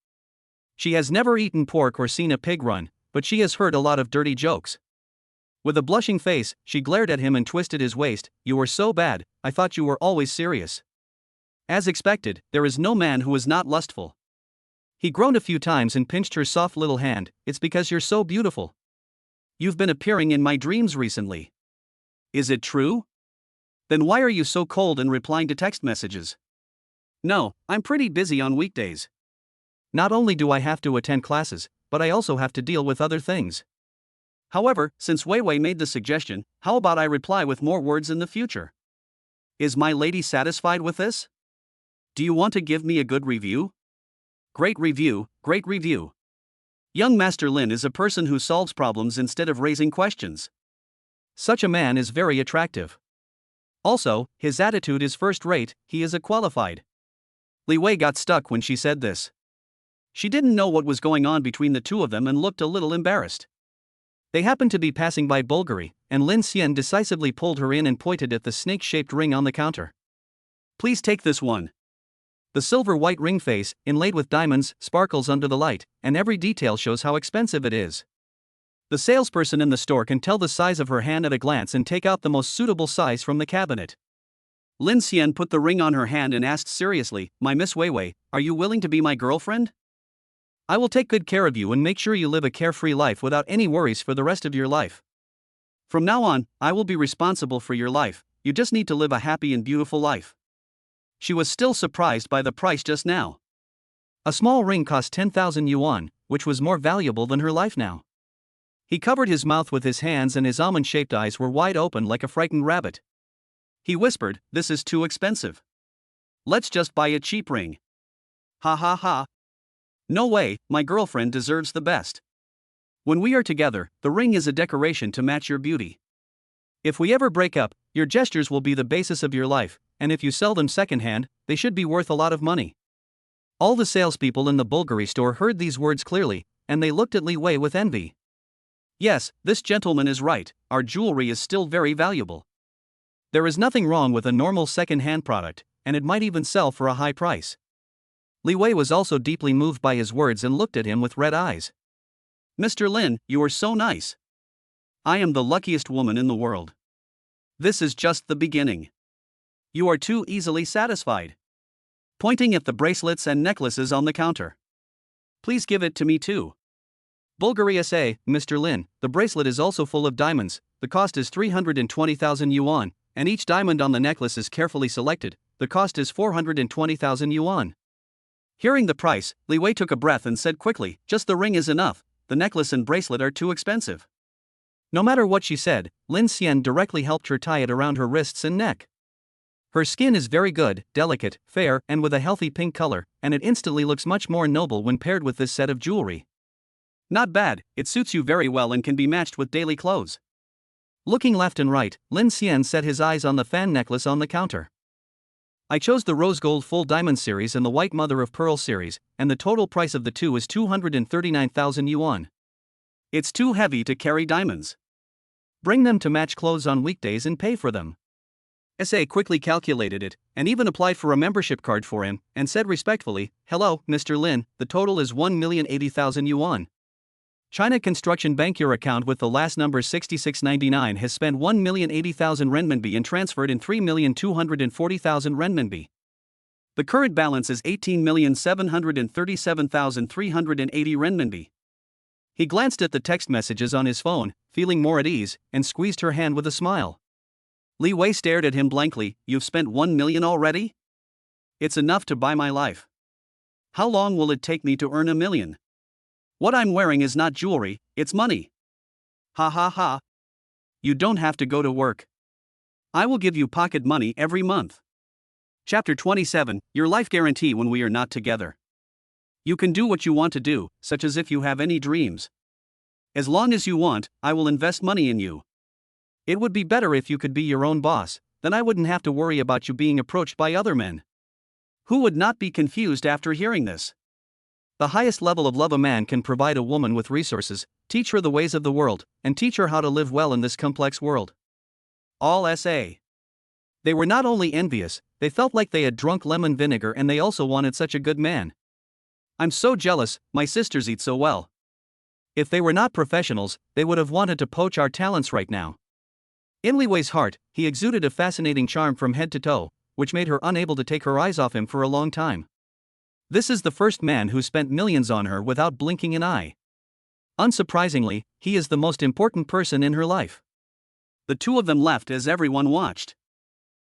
She has never eaten pork or seen a pig run, but she has heard a lot of dirty jokes. With a blushing face, she glared at him and twisted his waist, you were so bad, I thought you were always serious. As expected, there is no man who is not lustful. He groaned a few times and pinched her soft little hand, it's because you're so beautiful. You've been appearing in my dreams recently. Is it true? Then why are you so cold in replying to text messages? No, I'm pretty busy on weekdays. Not only do I have to attend classes, but I also have to deal with other things. However, since Wei Wei made the suggestion, how about I reply with more words in the future? Is my lady satisfied with this? Do you want to give me a good review? Great review, great review. Young Master Lin is a person who solves problems instead of raising questions. Such a man is very attractive. Also, his attitude is first-rate, he is a qualified. Li Wei got stuck when she said this. She didn't know what was going on between the two of them and looked a little embarrassed. They happened to be passing by Bulgari, and Lin Xian decisively pulled her in and pointed at the snake-shaped ring on the counter. Please take this one. The silver-white ring face, inlaid with diamonds, sparkles under the light, and every detail shows how expensive it is. The salesperson in the store can tell the size of her hand at a glance and take out the most suitable size from the cabinet. Lin Xian put the ring on her hand and asked seriously, my Miss Wei Wei, are you willing to be my girlfriend? I will take good care of you and make sure you live a carefree life without any worries for the rest of your life. From now on, I will be responsible for your life, you just need to live a happy and beautiful life. She was still surprised by the price just now. A small ring cost 10,000 yuan, which was more valuable than her life now. He covered his mouth with his hands and his almond-shaped eyes were wide open like a frightened rabbit. He whispered, this is too expensive. Let's just buy a cheap ring. Ha ha ha. No way, my girlfriend deserves the best. When we are together, the ring is a decoration to match your beauty. If we ever break up, your gestures will be the basis of your life, and if you sell them secondhand, they should be worth a lot of money. All the salespeople in the Bulgari store heard these words clearly, and they looked at Li Wei with envy. Yes, this gentleman is right, our jewelry is still very valuable. There is nothing wrong with a normal second-hand product, and it might even sell for a high price. Li Wei was also deeply moved by his words and looked at him with red eyes. Mr. Lin, you are so nice. I am the luckiest woman in the world. This is just the beginning. You are too easily satisfied. Pointing at the bracelets and necklaces on the counter. Please give it to me too. Bulgari SA, Mr. Lin, the bracelet is also full of diamonds, the cost is 320,000 yuan, and each diamond on the necklace is carefully selected, the cost is 420,000 yuan. Hearing the price, Li Wei took a breath and said quickly, just the ring is enough, the necklace and bracelet are too expensive. No matter what she said, Lin Xian directly helped her tie it around her wrists and neck. Her skin is very good, delicate, fair, and with a healthy pink color, and it instantly looks much more noble when paired with this set of jewelry. Not bad, it suits you very well and can be matched with daily clothes. Looking left and right, Lin Xian set his eyes on the fan necklace on the counter. I chose the rose gold full diamond series and the white mother of pearl series, and the total price of the two is 239,000 yuan. It's too heavy to carry diamonds. Bring them to match clothes on weekdays and pay for them. SA quickly calculated it, and even applied for a membership card for him, and said respectfully, hello, Mr. Lin, the total is 1,080,000 yuan. China Construction Bank, your account with the last number 6699 has spent 1,080,000 renminbi and transferred in 3,240,000 renminbi. The current balance is 18,737,380 renminbi. He glanced at the text messages on his phone, feeling more at ease, and squeezed her hand with a smile. Li Wei stared at him blankly. You've spent 1 million already? It's enough to buy my life. How long will it take me to earn 1 million? What I'm wearing is not jewelry, it's money. Ha ha ha. You don't have to go to work. I will give you pocket money every month. Chapter 27, Your Life Guarantee When We Are Not Together. You can do what you want to do, such as if you have any dreams. As long as you want, I will invest money in you. It would be better if you could be your own boss, then I wouldn't have to worry about you being approached by other men. Who would not be confused after hearing this? The highest level of love a man can provide a woman with resources, teach her the ways of the world, and teach her how to live well in this complex world. All SA. They were not only envious, they felt like they had drunk lemon vinegar and they also wanted such a good man. I'm so jealous, my sisters eat so well. If they were not professionals, they would have wanted to poach our talents right now. In Li Wei's heart, he exuded a fascinating charm from head to toe, which made her unable to take her eyes off him for a long time. This is the first man who spent millions on her without blinking an eye. Unsurprisingly, he is the most important person in her life. The two of them left as everyone watched.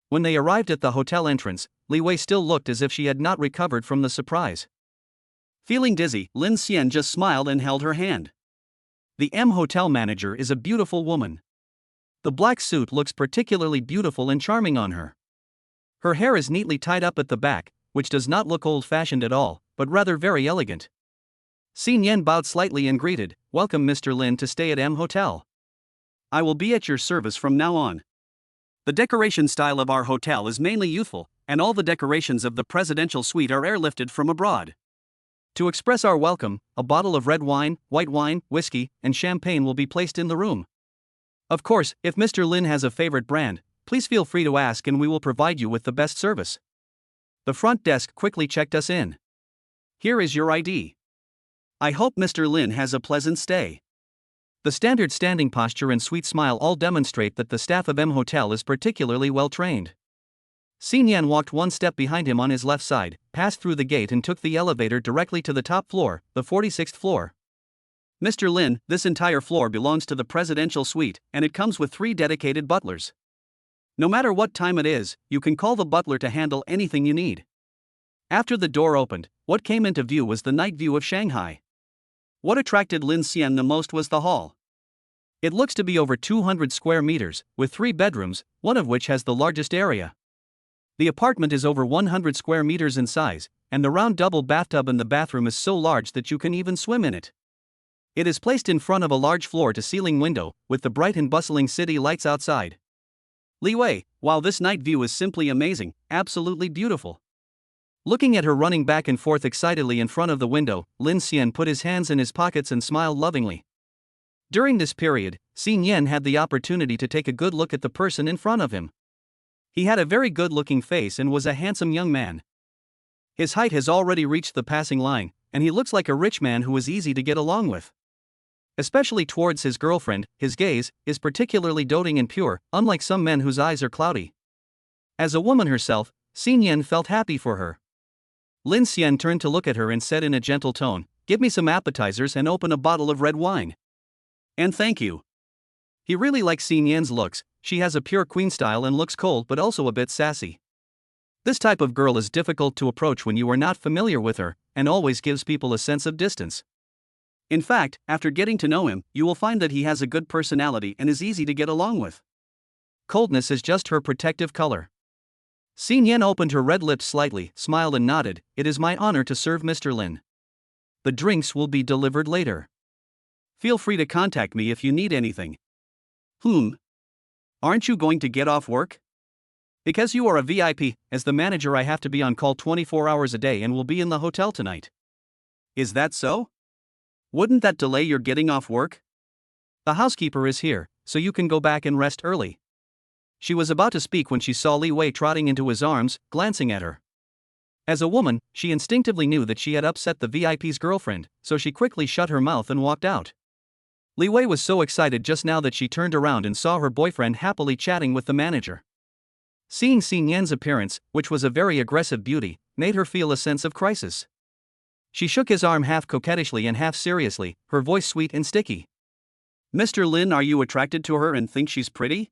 When they arrived at the hotel entrance, Li Wei still looked as if she had not recovered from the surprise. Feeling dizzy, Lin Xian just smiled and held her hand. The M hotel manager is a beautiful woman. The black suit looks particularly beautiful and charming on her. Her hair is neatly tied up at the back, which does not look old-fashioned at all, but rather very elegant. Xin Yan bowed slightly and greeted, welcome Mr. Lin to stay at M Hotel. I will be at your service from now on. The decoration style of our hotel is mainly youthful, and all the decorations of the presidential suite are airlifted from abroad. To express our welcome, a bottle of red wine, white wine, whiskey, and champagne will be placed in the room. Of course, if Mr. Lin has a favorite brand, please feel free to ask and we will provide you with the best service. The front desk quickly checked us in. Here is your ID. I hope Mr. Lin has a pleasant stay. The standard standing posture and sweet smile all demonstrate that the staff of M Hotel is particularly well trained. Xin Yan walked one step behind him on his left side, passed through the gate and took the elevator directly to the top floor, the 46th floor. Mr. Lin, this entire floor belongs to the presidential suite, and it comes with 3 dedicated butlers. No matter what time it is, you can call the butler to handle anything you need. After the door opened, what came into view was the night view of Shanghai. What attracted Lin Xian the most was the hall. It looks to be over 200 square meters, with 3 bedrooms, one of which has the largest area. The apartment is over 100 square meters in size, and the round double bathtub in the bathroom is so large that you can even swim in it. It is placed in front of a large floor-to-ceiling window, with the bright and bustling city lights outside. Li Wei, wow, this night view is simply amazing, absolutely beautiful. Looking at her running back and forth excitedly in front of the window, Lin Xian put his hands in his pockets and smiled lovingly. During this period, Xin Yan had the opportunity to take a good look at the person in front of him. He had a very good-looking face and was a handsome young man. His height has already reached the passing line, and he looks like a rich man who is easy to get along with. Especially towards his girlfriend, his gaze is particularly doting and pure, unlike some men whose eyes are cloudy. As a woman herself, Xin Yan felt happy for her. Lin Xian turned to look at her and said in a gentle tone, "Give me some appetizers and open a bottle of red wine." "And thank you." He really likes Xin Yan's looks. She has a pure queen style and looks cold but also a bit sassy. This type of girl is difficult to approach when you are not familiar with her, and always gives people a sense of distance. In fact, after getting to know him, you will find that he has a good personality and is easy to get along with. Coldness is just her protective color. Xin Yan opened her red lips slightly, smiled and nodded. "It is my honor to serve Mr. Lin. The drinks will be delivered later. Feel free to contact me if you need anything." Aren't you going to get off work? Because you are a VIP, as the manager I have to be on call 24 hours a day and will be in the hotel tonight. Is that so? Wouldn't that delay your getting off work? The housekeeper is here, so you can go back and rest early. She was about to speak when she saw Li Wei trotting into his arms, glancing at her. As a woman, she instinctively knew that she had upset the VIP's girlfriend, so she quickly shut her mouth and walked out. Li Wei was so excited just now that she turned around and saw her boyfriend happily chatting with the manager. Seeing Xin Yan's appearance, which was a very aggressive beauty, made her feel a sense of crisis. She shook his arm half coquettishly and half seriously, her voice sweet and sticky. "Mr. Lin, are you attracted to her and think she's pretty?"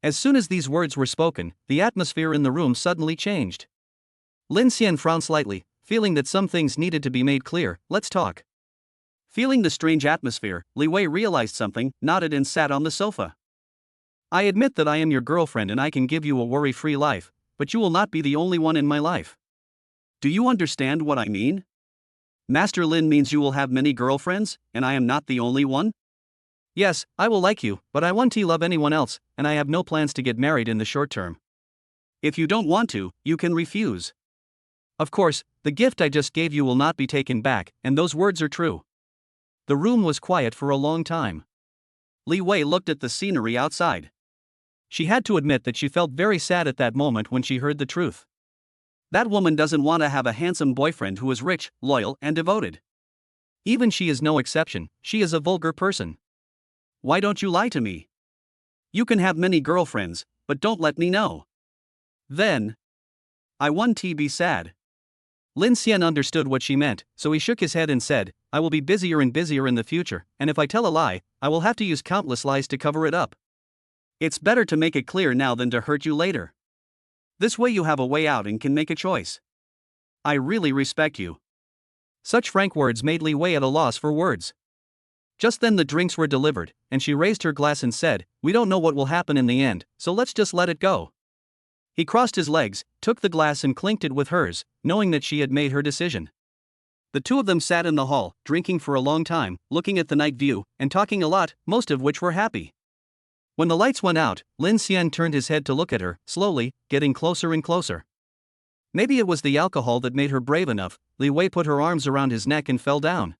As soon as these words were spoken, the atmosphere in the room suddenly changed. Lin Xian frowned slightly, feeling that some things needed to be made clear. "Let's talk." Feeling the strange atmosphere, Li Wei realized something, nodded and sat on the sofa. "I admit that I am your girlfriend and I can give you a worry-free life, but you will not be the only one in my life. Do you understand what I mean? Master Lin means you will have many girlfriends, and I am not the only one? Yes, I will like you, but I won't love anyone else, and I have no plans to get married in the short term. If you don't want to, you can refuse. Of course, the gift I just gave you will not be taken back, and those words are true." The room was quiet for a long time. Li Wei looked at the scenery outside. She had to admit that she felt very sad at that moment when she heard the truth. That woman doesn't want to have a handsome boyfriend who is rich, loyal, and devoted. Even she is no exception, she is a vulgar person. "Why don't you lie to me? You can have many girlfriends, but don't let me know. Then I won't be sad." Lin Xian understood what she meant, so he shook his head and said, "I will be busier and busier in the future, and if I tell a lie, I will have to use countless lies to cover it up. It's better to make it clear now than to hurt you later. This way you have a way out and can make a choice. I really respect you." Such frank words made Li Wei at a loss for words. Just then the drinks were delivered, and she raised her glass and said, "We don't know what will happen in the end, so let's just let it go." He crossed his legs, took the glass and clinked it with hers, knowing that she had made her decision. The two of them sat in the hall, drinking for a long time, looking at the night view, and talking a lot, most of which were happy. When the lights went out, Lin Xian turned his head to look at her, slowly, getting closer and closer. Maybe it was the alcohol that made her brave enough. Li Wei put her arms around his neck and fell down.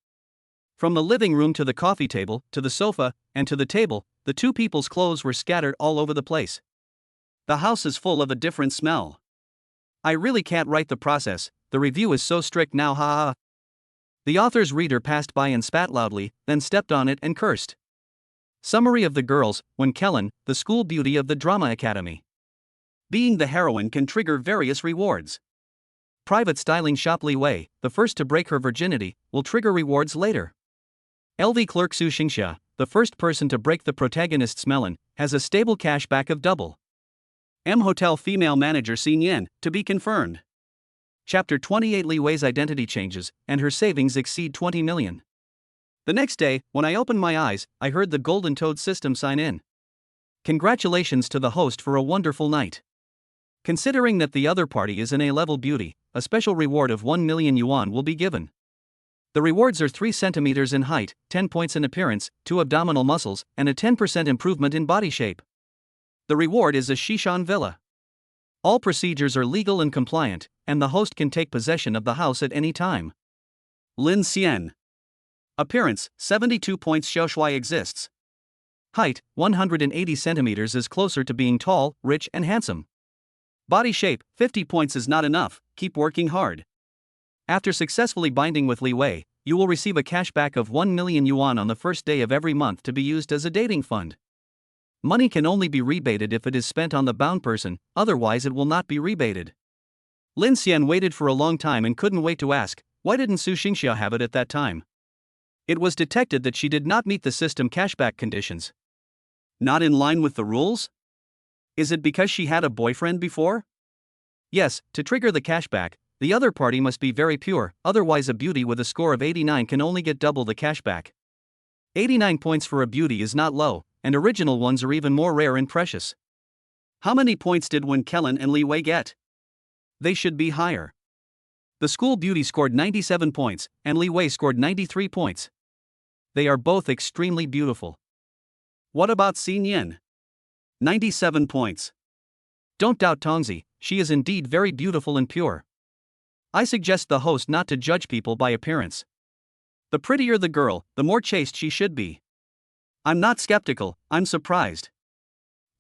From the living room to the coffee table, to the sofa, and to the table, the two people's clothes were scattered all over the place. The house is full of a different smell. I really can't write the process, the review is so strict now, ha. The author's reader passed by and spat loudly, then stepped on it and cursed. Summary of the girls: when Kellen, the school beauty of the drama academy. Being the heroine can trigger various rewards. Private styling shop Li Wei, the first to break her virginity, will trigger rewards later. LV clerk Su Xingxia, the first person to break the protagonist's melon, has a stable cashback of double. M Hotel female manager Xin Yan, to be confirmed. Chapter 28 Li Wei's identity changes, and her savings exceed 20 million. The next day, when I opened my eyes, I heard the Golden Toad system sign in. Congratulations to the host for a wonderful night. Considering that the other party is an A-level beauty, a special reward of 1 million yuan will be given. The rewards are 3 centimeters in height, 10 points in appearance, 2 abdominal muscles, and a 10% improvement in body shape. The reward is a Shishan villa. All procedures are legal and compliant, and the host can take possession of the house at any time. Lin Xian. Appearance, 72 points. Xiaoshui exists. Height, 180 centimeters is closer to being tall, rich and handsome. Body shape, 50 points is not enough, keep working hard. After successfully binding with Li Wei, you will receive a cashback of 1 million yuan on the first day of every month to be used as a dating fund. Money can only be rebated if it is spent on the bound person, otherwise it will not be rebated. Lin Xian waited for a long time and couldn't wait to ask, why didn't Su Xingxia have it at that time? It was detected that she did not meet the system cashback conditions. Not in line with the rules? Is it because she had a boyfriend before? Yes, to trigger the cashback, the other party must be very pure, otherwise a beauty with a score of 89 can only get double the cashback. 89 points for a beauty is not low, and original ones are even more rare and precious. How many points did Wen Kellen and Li Wei get? They should be higher. The school beauty scored 97 points, and Li Wei scored 93 points. They are both extremely beautiful. What about Xin Yin? 97 points. Don't doubt Tongzi, she is indeed very beautiful and pure. I suggest the host not to judge people by appearance. The prettier the girl, the more chaste she should be. I'm not skeptical, I'm surprised.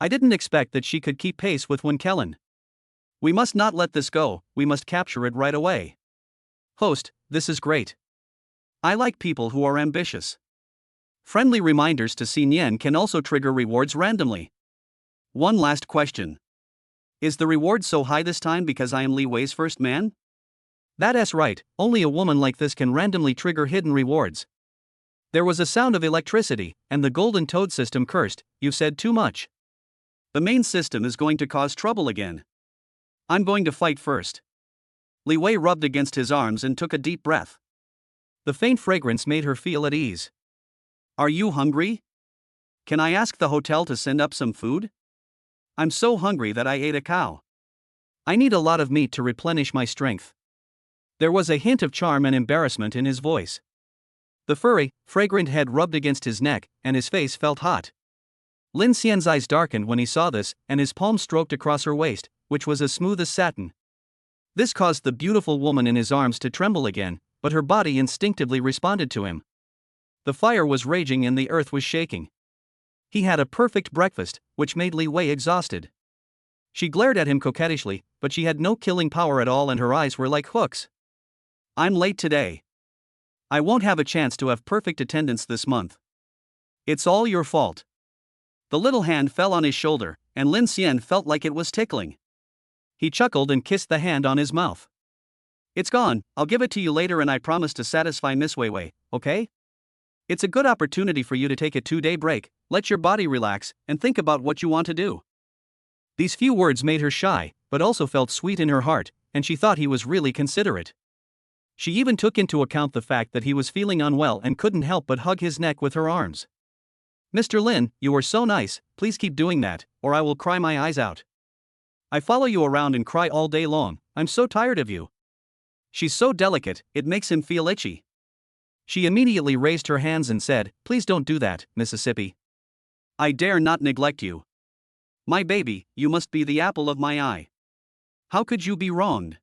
I didn't expect that she could keep pace with Wen Kellen. We must not let this go, we must capture it right away. Host, this is great. I like people who are ambitious. Friendly reminders to Xin Yen can also trigger rewards randomly. One last question. Is the reward so high this time because I am Li Wei's first man? That's right, only a woman like this can randomly trigger hidden rewards. There was a sound of electricity, and the golden toad system cursed, "You've said too much. The main system is going to cause trouble again. I'm going to fight first." Li Wei rubbed against his arms and took a deep breath. The faint fragrance made her feel at ease. Are you hungry? Can I ask the hotel to send up some food? I'm so hungry that I ate a cow. I need a lot of meat to replenish my strength. There was a hint of charm and embarrassment in his voice. The furry, fragrant head rubbed against his neck, and his face felt hot. Lin Xian's eyes darkened when he saw this, and his palm stroked across her waist, which was as smooth as satin. This caused the beautiful woman in his arms to tremble again, but her body instinctively responded to him. The fire was raging and the earth was shaking. He had a perfect breakfast, which made Li Wei exhausted. She glared at him coquettishly, but she had no killing power at all and her eyes were like hooks. I'm late today. I won't have a chance to have perfect attendance this month. It's all your fault. The little hand fell on his shoulder, and Lin Xian felt like it was tickling. He chuckled and kissed the hand on his mouth. It's gone, I'll give it to you later and I promise to satisfy Miss Weiwei, okay? It's a good opportunity for you to take a 2-day break, let your body relax, and think about what you want to do. These few words made her shy, but also felt sweet in her heart, and she thought he was really considerate. She even took into account the fact that he was feeling unwell and couldn't help but hug his neck with her arms. Mr. Lin, you are so nice, please keep doing that, or I will cry my eyes out. I follow you around and cry all day long, I'm so tired of you. She's so delicate, it makes him feel itchy. She immediately raised her hands and said, please don't do that, Mississippi. I dare not neglect you. My baby, you must be the apple of my eye. How could you be wronged?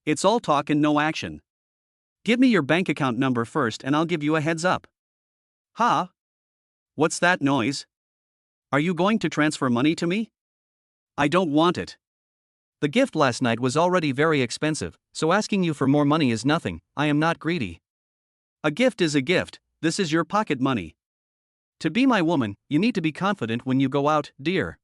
It's all talk and no action. Give me your bank account number first and I'll give you a heads up. Ha? What's that noise? Are you going to transfer money to me? I don't want it. The gift last night was already very expensive, so asking you for more money is nothing, I am not greedy. A gift is a gift, this is your pocket money. To be my woman, you need to be confident when you go out, dear.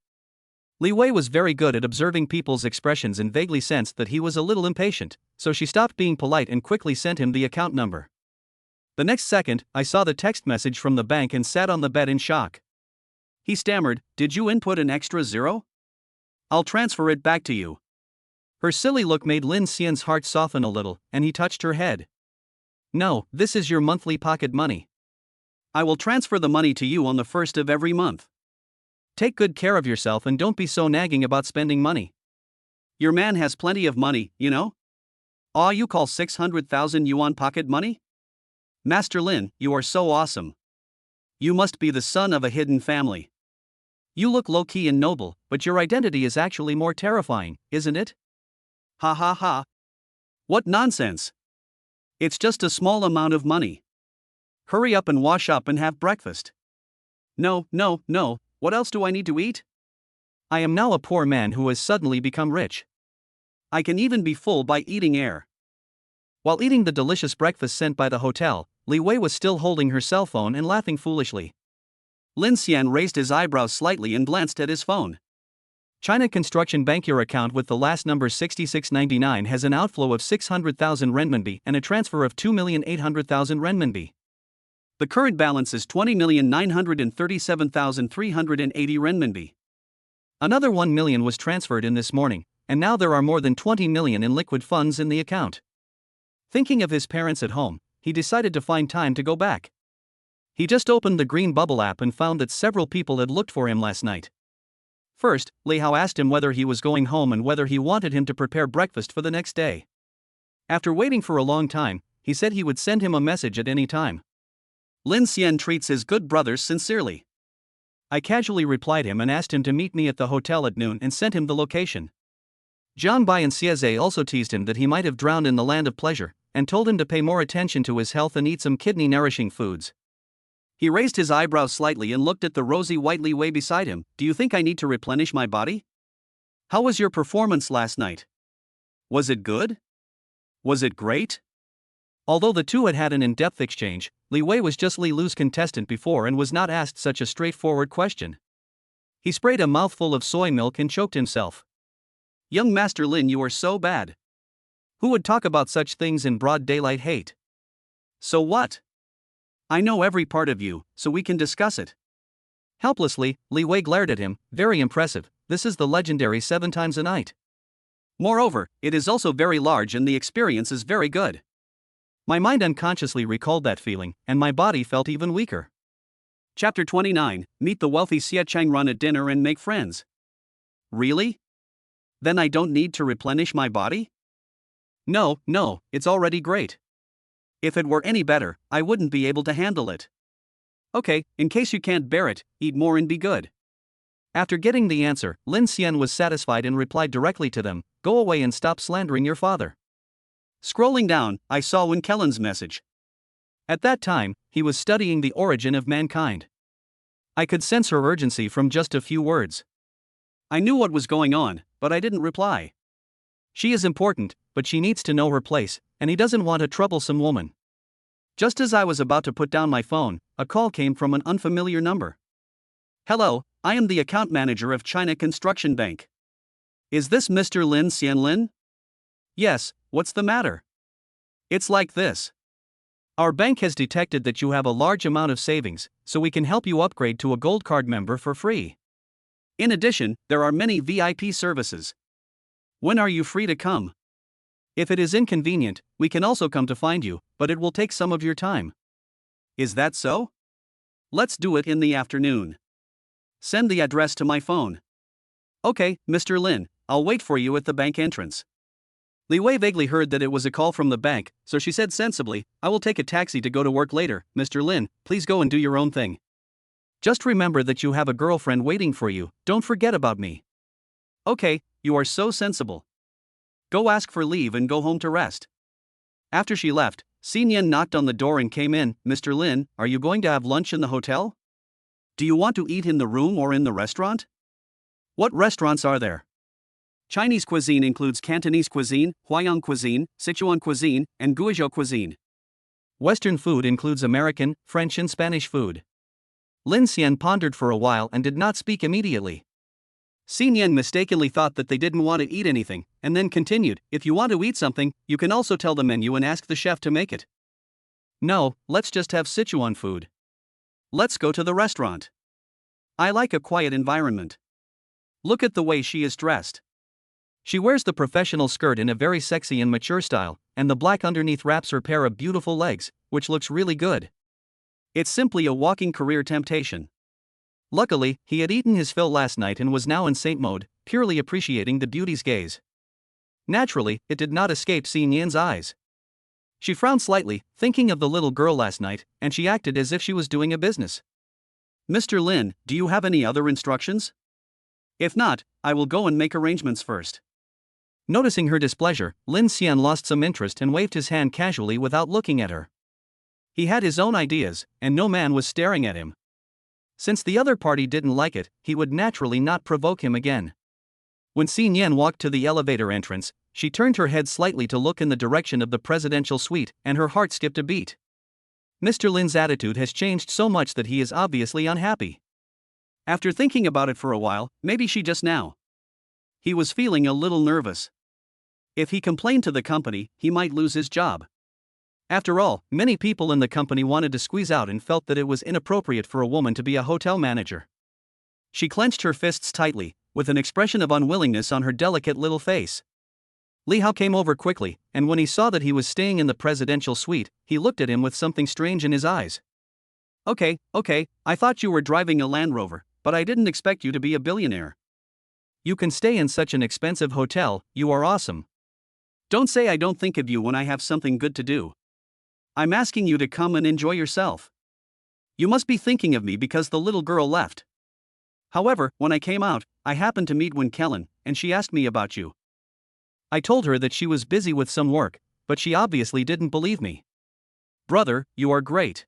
Li Wei was very good at observing people's expressions and vaguely sensed that he was a little impatient, so she stopped being polite and quickly sent him the account number. The next second, I saw the text message from the bank and sat on the bed in shock. He stammered, did you input an extra zero? I'll transfer it back to you. Her silly look made Lin Xian's heart soften a little, and he touched her head. No, this is your monthly pocket money. I will transfer the money to you on the 1st of every month. Take good care of yourself and don't be so nagging about spending money. Your man has plenty of money, you know? Aw, you call 600,000 yuan pocket money? Master Lin, you are so awesome. You must be the son of a hidden family. You look low-key and noble, but your identity is actually more terrifying, isn't it? Ha ha ha. What nonsense. It's just a small amount of money. Hurry up and wash up and have breakfast. No, no, no, what else do I need to eat? I am now a poor man who has suddenly become rich. I can even be full by eating air. While eating the delicious breakfast sent by the hotel, Li Wei was still holding her cell phone and laughing foolishly. Lin Xian raised his eyebrows slightly and glanced at his phone. China Construction Bank. Your account with the last number 6699 has an outflow of 600,000 renminbi and a transfer of 2,800,000 renminbi. The current balance is 20,937,380 renminbi. Another 1 million was transferred in this morning, and now there are more than 20 million in liquid funds in the account. Thinking of his parents at home, he decided to find time to go back. He just opened the Green Bubble app and found that several people had looked for him last night. First, Li Hao asked him whether he was going home and whether he wanted him to prepare breakfast for the next day. After waiting for a long time, he said he would send him a message at any time. Lin Xian treats his good brothers sincerely. I casually replied him and asked him to meet me at the hotel at noon and sent him the location. Jiang Bai and Xieze also teased him that he might have drowned in the land of pleasure, and told him to pay more attention to his health and eat some kidney-nourishing foods. He raised his eyebrows slightly and looked at the rosy white Li Wei beside him. Do you think I need to replenish my body? How was your performance last night? Was it good? Was it great? Although the two had had an in-depth exchange, Li Wei was just Li Lu's contestant before and was not asked such a straightforward question. He sprayed a mouthful of soy milk and choked himself. Young Master Lin, you are so bad. Who would talk about such things in broad daylight? Hate. So what? I know every part of you, so we can discuss it. Helplessly, Li Wei glared at him. Very impressive, this is the legendary 7 times a night. Moreover, it is also very large and the experience is very good. My mind unconsciously recalled that feeling, and my body felt even weaker. Chapter 29, Meet the wealthy Xie Changran at dinner and make friends. Really? Then I don't need to replenish my body? No, it's already great. If it were any better, I wouldn't be able to handle it. Okay, in case you can't bear it, eat more and be good. After getting the answer, Lin Xian was satisfied and replied directly to them, go away and stop slandering your father. Scrolling down, I saw Wen Kellen's message. At that time, he was studying the origin of mankind. I could sense her urgency from just a few words. I knew what was going on, but I didn't reply. She is important, but she needs to know her place, and he doesn't want a troublesome woman. Just as I was about to put down my phone, a call came from an unfamiliar number. Hello, I am the account manager of China Construction Bank. Is this Mr. Lin Xianlin? Yes, what's the matter? It's like this. Our bank has detected that you have a large amount of savings, so we can help you upgrade to a gold card member for free. In addition, there are many VIP services. When are you free to come? If it is inconvenient, we can also come to find you, but it will take some of your time. Is that so? Let's do it in the afternoon. Send the address to my phone. Okay, Mr. Lin, I'll wait for you at the bank entrance. Li Wei vaguely heard that it was a call from the bank, so she said sensibly, I will take a taxi to go to work later. Mr. Lin, please go and do your own thing. Just remember that you have a girlfriend waiting for you, don't forget about me. Okay, you are so sensible. Go ask for leave and go home to rest. After she left, Xinyan knocked on the door and came in. Mr. Lin, are you going to have lunch in the hotel? Do you want to eat in the room or in the restaurant? What restaurants are there? Chinese cuisine includes Cantonese cuisine, Huayang cuisine, Sichuan cuisine, and Guizhou cuisine. Western food includes American, French and Spanish food. Lin Xian pondered for a while and did not speak immediately. Xinyan mistakenly thought that they didn't want to eat anything, and then continued, if you want to eat something, you can also tell the menu and ask the chef to make it. No, let's just have Sichuan food. Let's go to the restaurant. I like a quiet environment. Look at the way she is dressed. She wears the professional skirt in a very sexy and mature style, and the black underneath wraps her pair of beautiful legs, which looks really good. It's simply a walking career temptation. Luckily, he had eaten his fill last night and was now in saint mode, purely appreciating the beauty's gaze. Naturally, it did not escape Xinyan's eyes. She frowned slightly, thinking of the little girl last night, and she acted as if she was doing a business. Mr. Lin, do you have any other instructions? If not, I will go and make arrangements first. Noticing her displeasure, Lin Xian lost some interest and waved his hand casually without looking at her. He had his own ideas, and no man was staring at him. Since the other party didn't like it, he would naturally not provoke him again. When Xin Yan walked to the elevator entrance, she turned her head slightly to look in the direction of the presidential suite, and her heart skipped a beat. Mr. Lin's attitude has changed so much that he is obviously unhappy. After thinking about it for a while, maybe she just now. He was feeling a little nervous. If he complained to the company, he might lose his job. After all, many people in the company wanted to squeeze out and felt that it was inappropriate for a woman to be a hotel manager. She clenched her fists tightly, with an expression of unwillingness on her delicate little face. Li Hao came over quickly, and when he saw that he was staying in the presidential suite, he looked at him with something strange in his eyes. Okay, I thought you were driving a Land Rover, but I didn't expect you to be a billionaire. You can stay in such an expensive hotel, you are awesome. Don't say I don't think of you when I have something good to do. I'm asking you to come and enjoy yourself. You must be thinking of me because the little girl left. However, when I came out, I happened to meet Wen Kellen, and she asked me about you. I told her that she was busy with some work, but she obviously didn't believe me. Brother, you are great.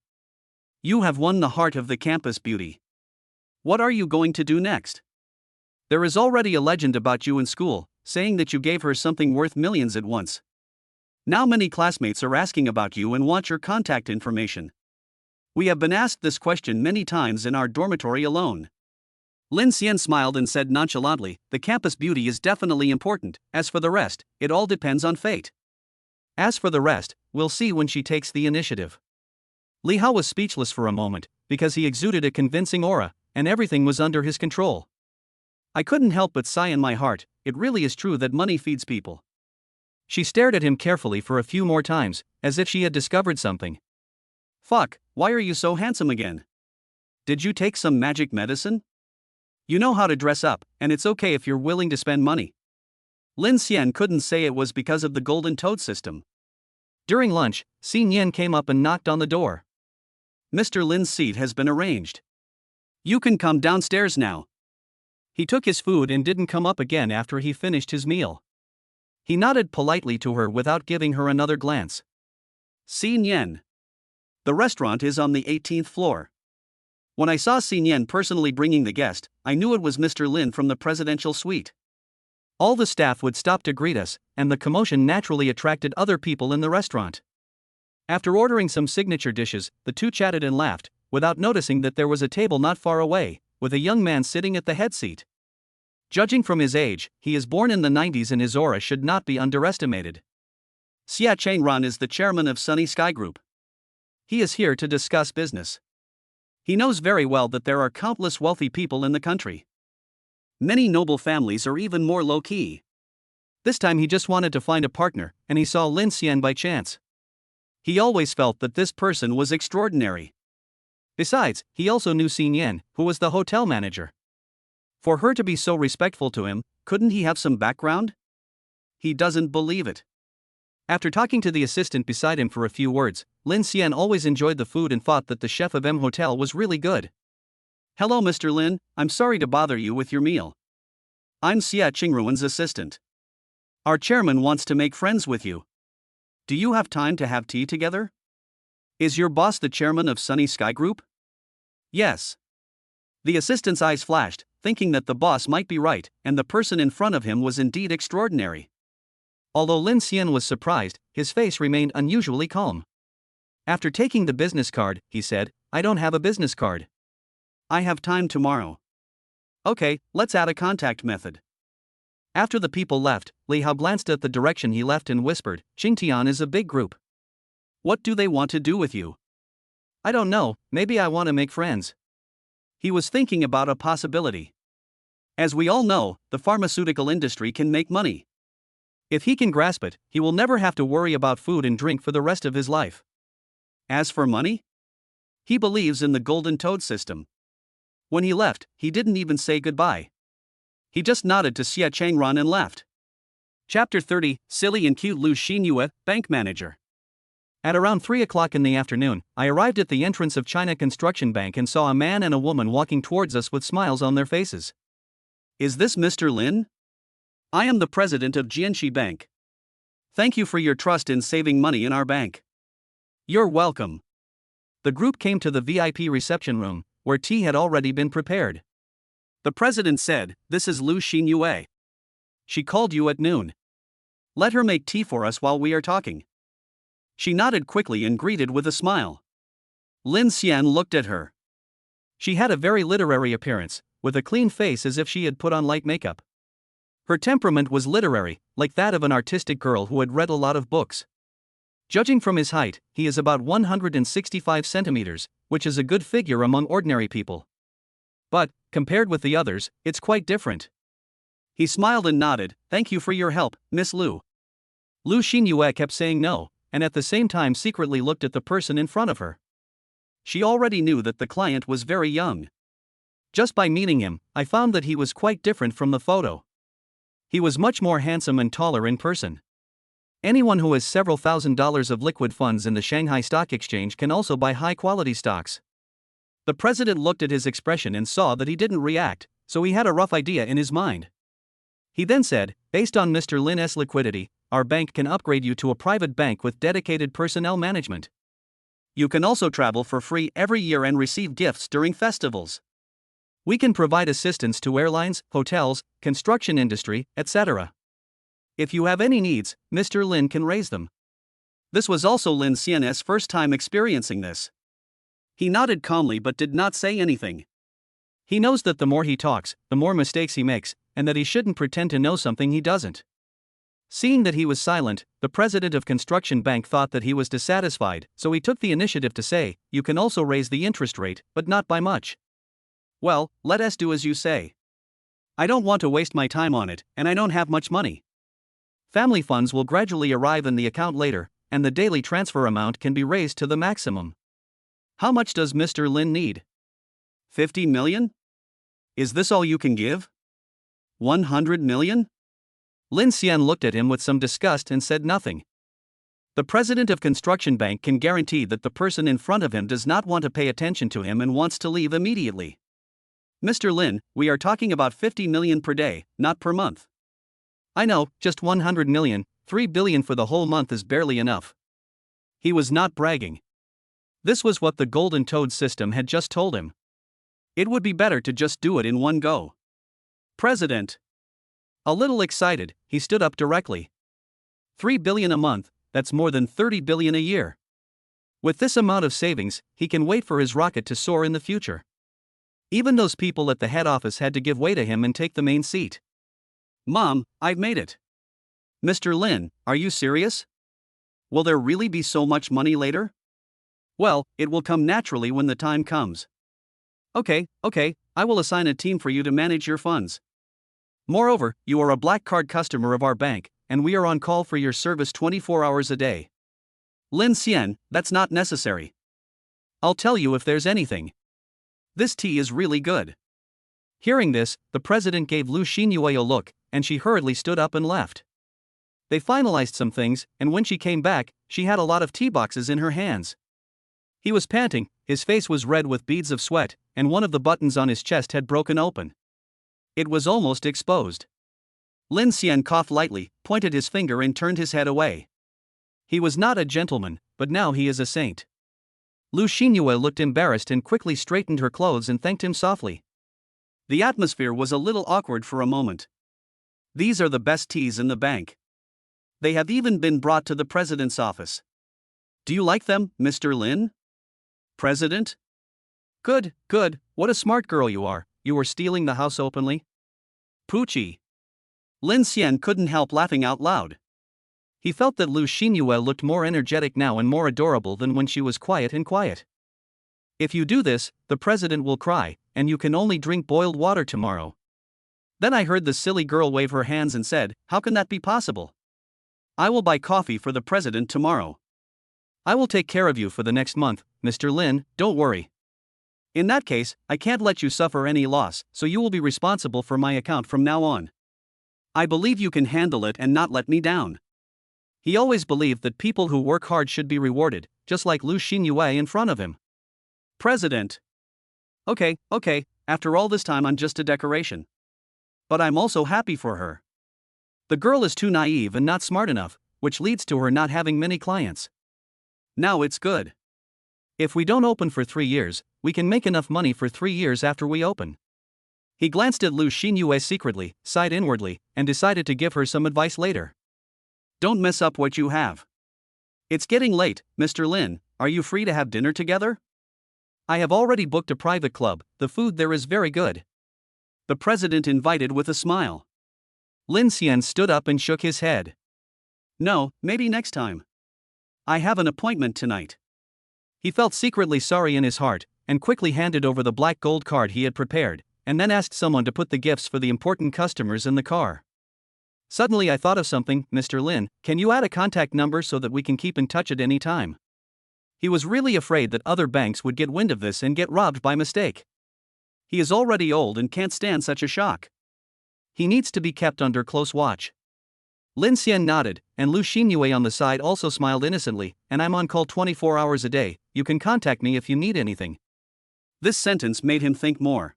You have won the heart of the campus beauty. What are you going to do next? There is already a legend about you in school, saying that you gave her something worth millions at once. Now many classmates are asking about you and want your contact information. We have been asked this question many times in our dormitory alone. Lin Xian smiled and said nonchalantly, the campus beauty is definitely important, as for the rest, it all depends on fate. As for the rest, we'll see when she takes the initiative. Li Hao was speechless for a moment, because he exuded a convincing aura, and everything was under his control. I couldn't help but sigh in my heart, it really is true that money feeds people. She stared at him carefully for a few more times, as if she had discovered something. Fuck, why are you so handsome again? Did you take some magic medicine? You know how to dress up, and it's okay if you're willing to spend money. Lin Xian couldn't say it was because of the golden toad system. During lunch, Xin Yan came up and knocked on the door. Mr. Lin's seat has been arranged. You can come downstairs now. He took his food and didn't come up again after he finished his meal. He nodded politely to her without giving her another glance. Xin Yan. The restaurant is on the 18th floor. When I saw Xin Yan personally bringing the guest, I knew it was Mr. Lin from the presidential suite. All the staff would stop to greet us, and the commotion naturally attracted other people in the restaurant. After ordering some signature dishes, the two chatted and laughed, without noticing that there was a table not far away, with a young man sitting at the head seat. Judging from his age, he is born in the 90s and his aura should not be underestimated. Xia Changran is the chairman of Sunny Sky Group. He is here to discuss business. He knows very well that there are countless wealthy people in the country. Many noble families are even more low-key. This time he just wanted to find a partner, and he saw Lin Xian by chance. He always felt that this person was extraordinary. Besides, he also knew Xin Yan, who was the hotel manager. For her to be so respectful to him, couldn't he have some background? He doesn't believe it. After talking to the assistant beside him for a few words, Lin Xian always enjoyed the food and thought that the chef of M Hotel was really good. Hello Mr. Lin, I'm sorry to bother you with your meal. I'm Xia Qingruan's assistant. Our chairman wants to make friends with you. Do you have time to have tea together? Is your boss the chairman of Sunny Sky Group? Yes. The assistant's eyes flashed, thinking that the boss might be right, and the person in front of him was indeed extraordinary. Although Lin Xian was surprised, his face remained unusually calm. After taking the business card, he said, I don't have a business card. I have time tomorrow. Okay, let's add a contact method. After the people left, Li Hao glanced at the direction he left and whispered, Xingtian is a big group. What do they want to do with you? I don't know, maybe I want to make friends. He was thinking about a possibility. As we all know, the pharmaceutical industry can make money. If he can grasp it, he will never have to worry about food and drink for the rest of his life. As for money? He believes in the golden toad system. When he left, he didn't even say goodbye. He just nodded to Xia Changran and left. Chapter 30, Silly and Cute Lu Xinyue, Bank Manager. At around 3 o'clock in the afternoon, I arrived at the entrance of China Construction Bank and saw a man and a woman walking towards us with smiles on their faces. Is this Mr. Lin? I am the president of Jianxi Bank. Thank you for your trust in saving money in our bank. You're welcome. The group came to the VIP reception room, where tea had already been prepared. The president said, "This is Lu Xinyue. She called you at noon. Let her make tea for us while we are talking." She nodded quickly and greeted with a smile. Lin Xian looked at her. She had a very literary appearance, with a clean face as if she had put on light makeup. Her temperament was literary, like that of an artistic girl who had read a lot of books. Judging from his height, he is about 165 centimeters, which is a good figure among ordinary people. But, compared with the others, it's quite different. He smiled and nodded. "Thank you for your help, Miss Lu." Lu Xinyue kept saying no, and at the same time secretly looked at the person in front of her. She already knew that the client was very young. Just by meeting him, I found that he was quite different from the photo. He was much more handsome and taller in person. Anyone who has several $1,000s of liquid funds in the Shanghai Stock Exchange can also buy high-quality stocks. The president looked at his expression and saw that he didn't react, so he had a rough idea in his mind. He then said, "Based on Mr. Lin's liquidity, our bank can upgrade you to a private bank with dedicated personnel management. You can also travel for free every year and receive gifts during festivals. We can provide assistance to airlines, hotels, construction industry, etc. If you have any needs, Mr. Lin can raise them." This was also Lin Xian's first time experiencing this. He nodded calmly but did not say anything. He knows that the more he talks, the more mistakes he makes, and that he shouldn't pretend to know something he doesn't. Seeing that he was silent, the president of Construction Bank thought that he was dissatisfied, so he took the initiative to say, "You can also raise the interest rate, but not by much." "Well, let us do as you say. I don't want to waste my time on it, and I don't have much money. Family funds will gradually arrive in the account later, and the daily transfer amount can be raised to the maximum. How much does Mr. Lin need? 50 million? Is this all you can give? 100 million? Lin Xian looked at him with some disgust and said nothing. The president of Construction Bank can guarantee that the person in front of him does not want to pay attention to him and wants to leave immediately. "Mr. Lin, we are talking about 50 million per day, not per month." "I know, just 100 million, 3 billion for the whole month is barely enough." He was not bragging. This was what the Golden Toad system had just told him. It would be better to just do it in one go. "President." A little excited, he stood up directly. 3 billion a month, that's more than 30 billion a year. With this amount of savings, he can wait for his rocket to soar in the future. Even those people at the head office had to give way to him and take the main seat. "Mom, I've made it." "Mr. Lin, are you serious? Will there really be so much money later?" "Well, it will come naturally when the time comes." Okay, I will assign a team for you to manage your funds. Moreover, you are a black card customer of our bank, and we are on call for your service 24 hours a day." "Lin Xian, that's not necessary. I'll tell you if there's anything. This tea is really good." Hearing this, the president gave Lu Xinyue a look, and she hurriedly stood up and left. They finalized some things, and when she came back, she had a lot of tea boxes in her hands. He was panting, his face was red with beads of sweat, and one of the buttons on his chest had broken open. It was almost exposed. Lin Xian coughed lightly, pointed his finger and turned his head away. He was not a gentleman, but now he is a saint. Lu Xinyue looked embarrassed and quickly straightened her clothes and thanked him softly. The atmosphere was a little awkward for a moment. "These are the best teas in the bank. They have even been brought to the president's office. Do you like them, Mr. Lin?" "President? Good, what a smart girl you are were stealing the house openly?" "Poochie." Lin Xian couldn't help laughing out loud. He felt that Lu Xinyue looked more energetic now and more adorable than when she was quiet. "If you do this, the president will cry, and you can only drink boiled water tomorrow." Then I heard the silly girl wave her hands and said, "How can that be possible? I will buy coffee for the president tomorrow. I will take care of you for the next month, Mr. Lin, don't worry. In that case, I can't let you suffer any loss, so you will be responsible for my account from now on. I believe you can handle it and not let me down." He always believed that people who work hard should be rewarded, just like Lu Xinyue in front of him. President. Okay, after all this time I'm just a decoration. But I'm also happy for her. The girl is too naive and not smart enough, which leads to her not having many clients. Now it's good. If we don't open for 3 years, we can make enough money for 3 years after we open. He glanced at Lu Xinyue secretly, sighed inwardly, and decided to give her some advice later. Don't mess up what you have. It's getting late, Mr. Lin, are you free to have dinner together? I have already booked a private club, the food there is very good. The president invited with a smile. Lin Xian stood up and shook his head. No, maybe next time. I have an appointment tonight. He felt secretly sorry in his heart, and quickly handed over the black gold card he had prepared, and then asked someone to put the gifts for the important customers in the car. Suddenly I thought of something, Mr. Lin, can you add a contact number so that we can keep in touch at any time? He was really afraid that other banks would get wind of this and get robbed by mistake. He is already old and can't stand such a shock. He needs to be kept under close watch. Lin Xian nodded, and Lu Xinyue on the side also smiled innocently, and I'm on call 24 hours a day, you can contact me if you need anything. This sentence made him think more.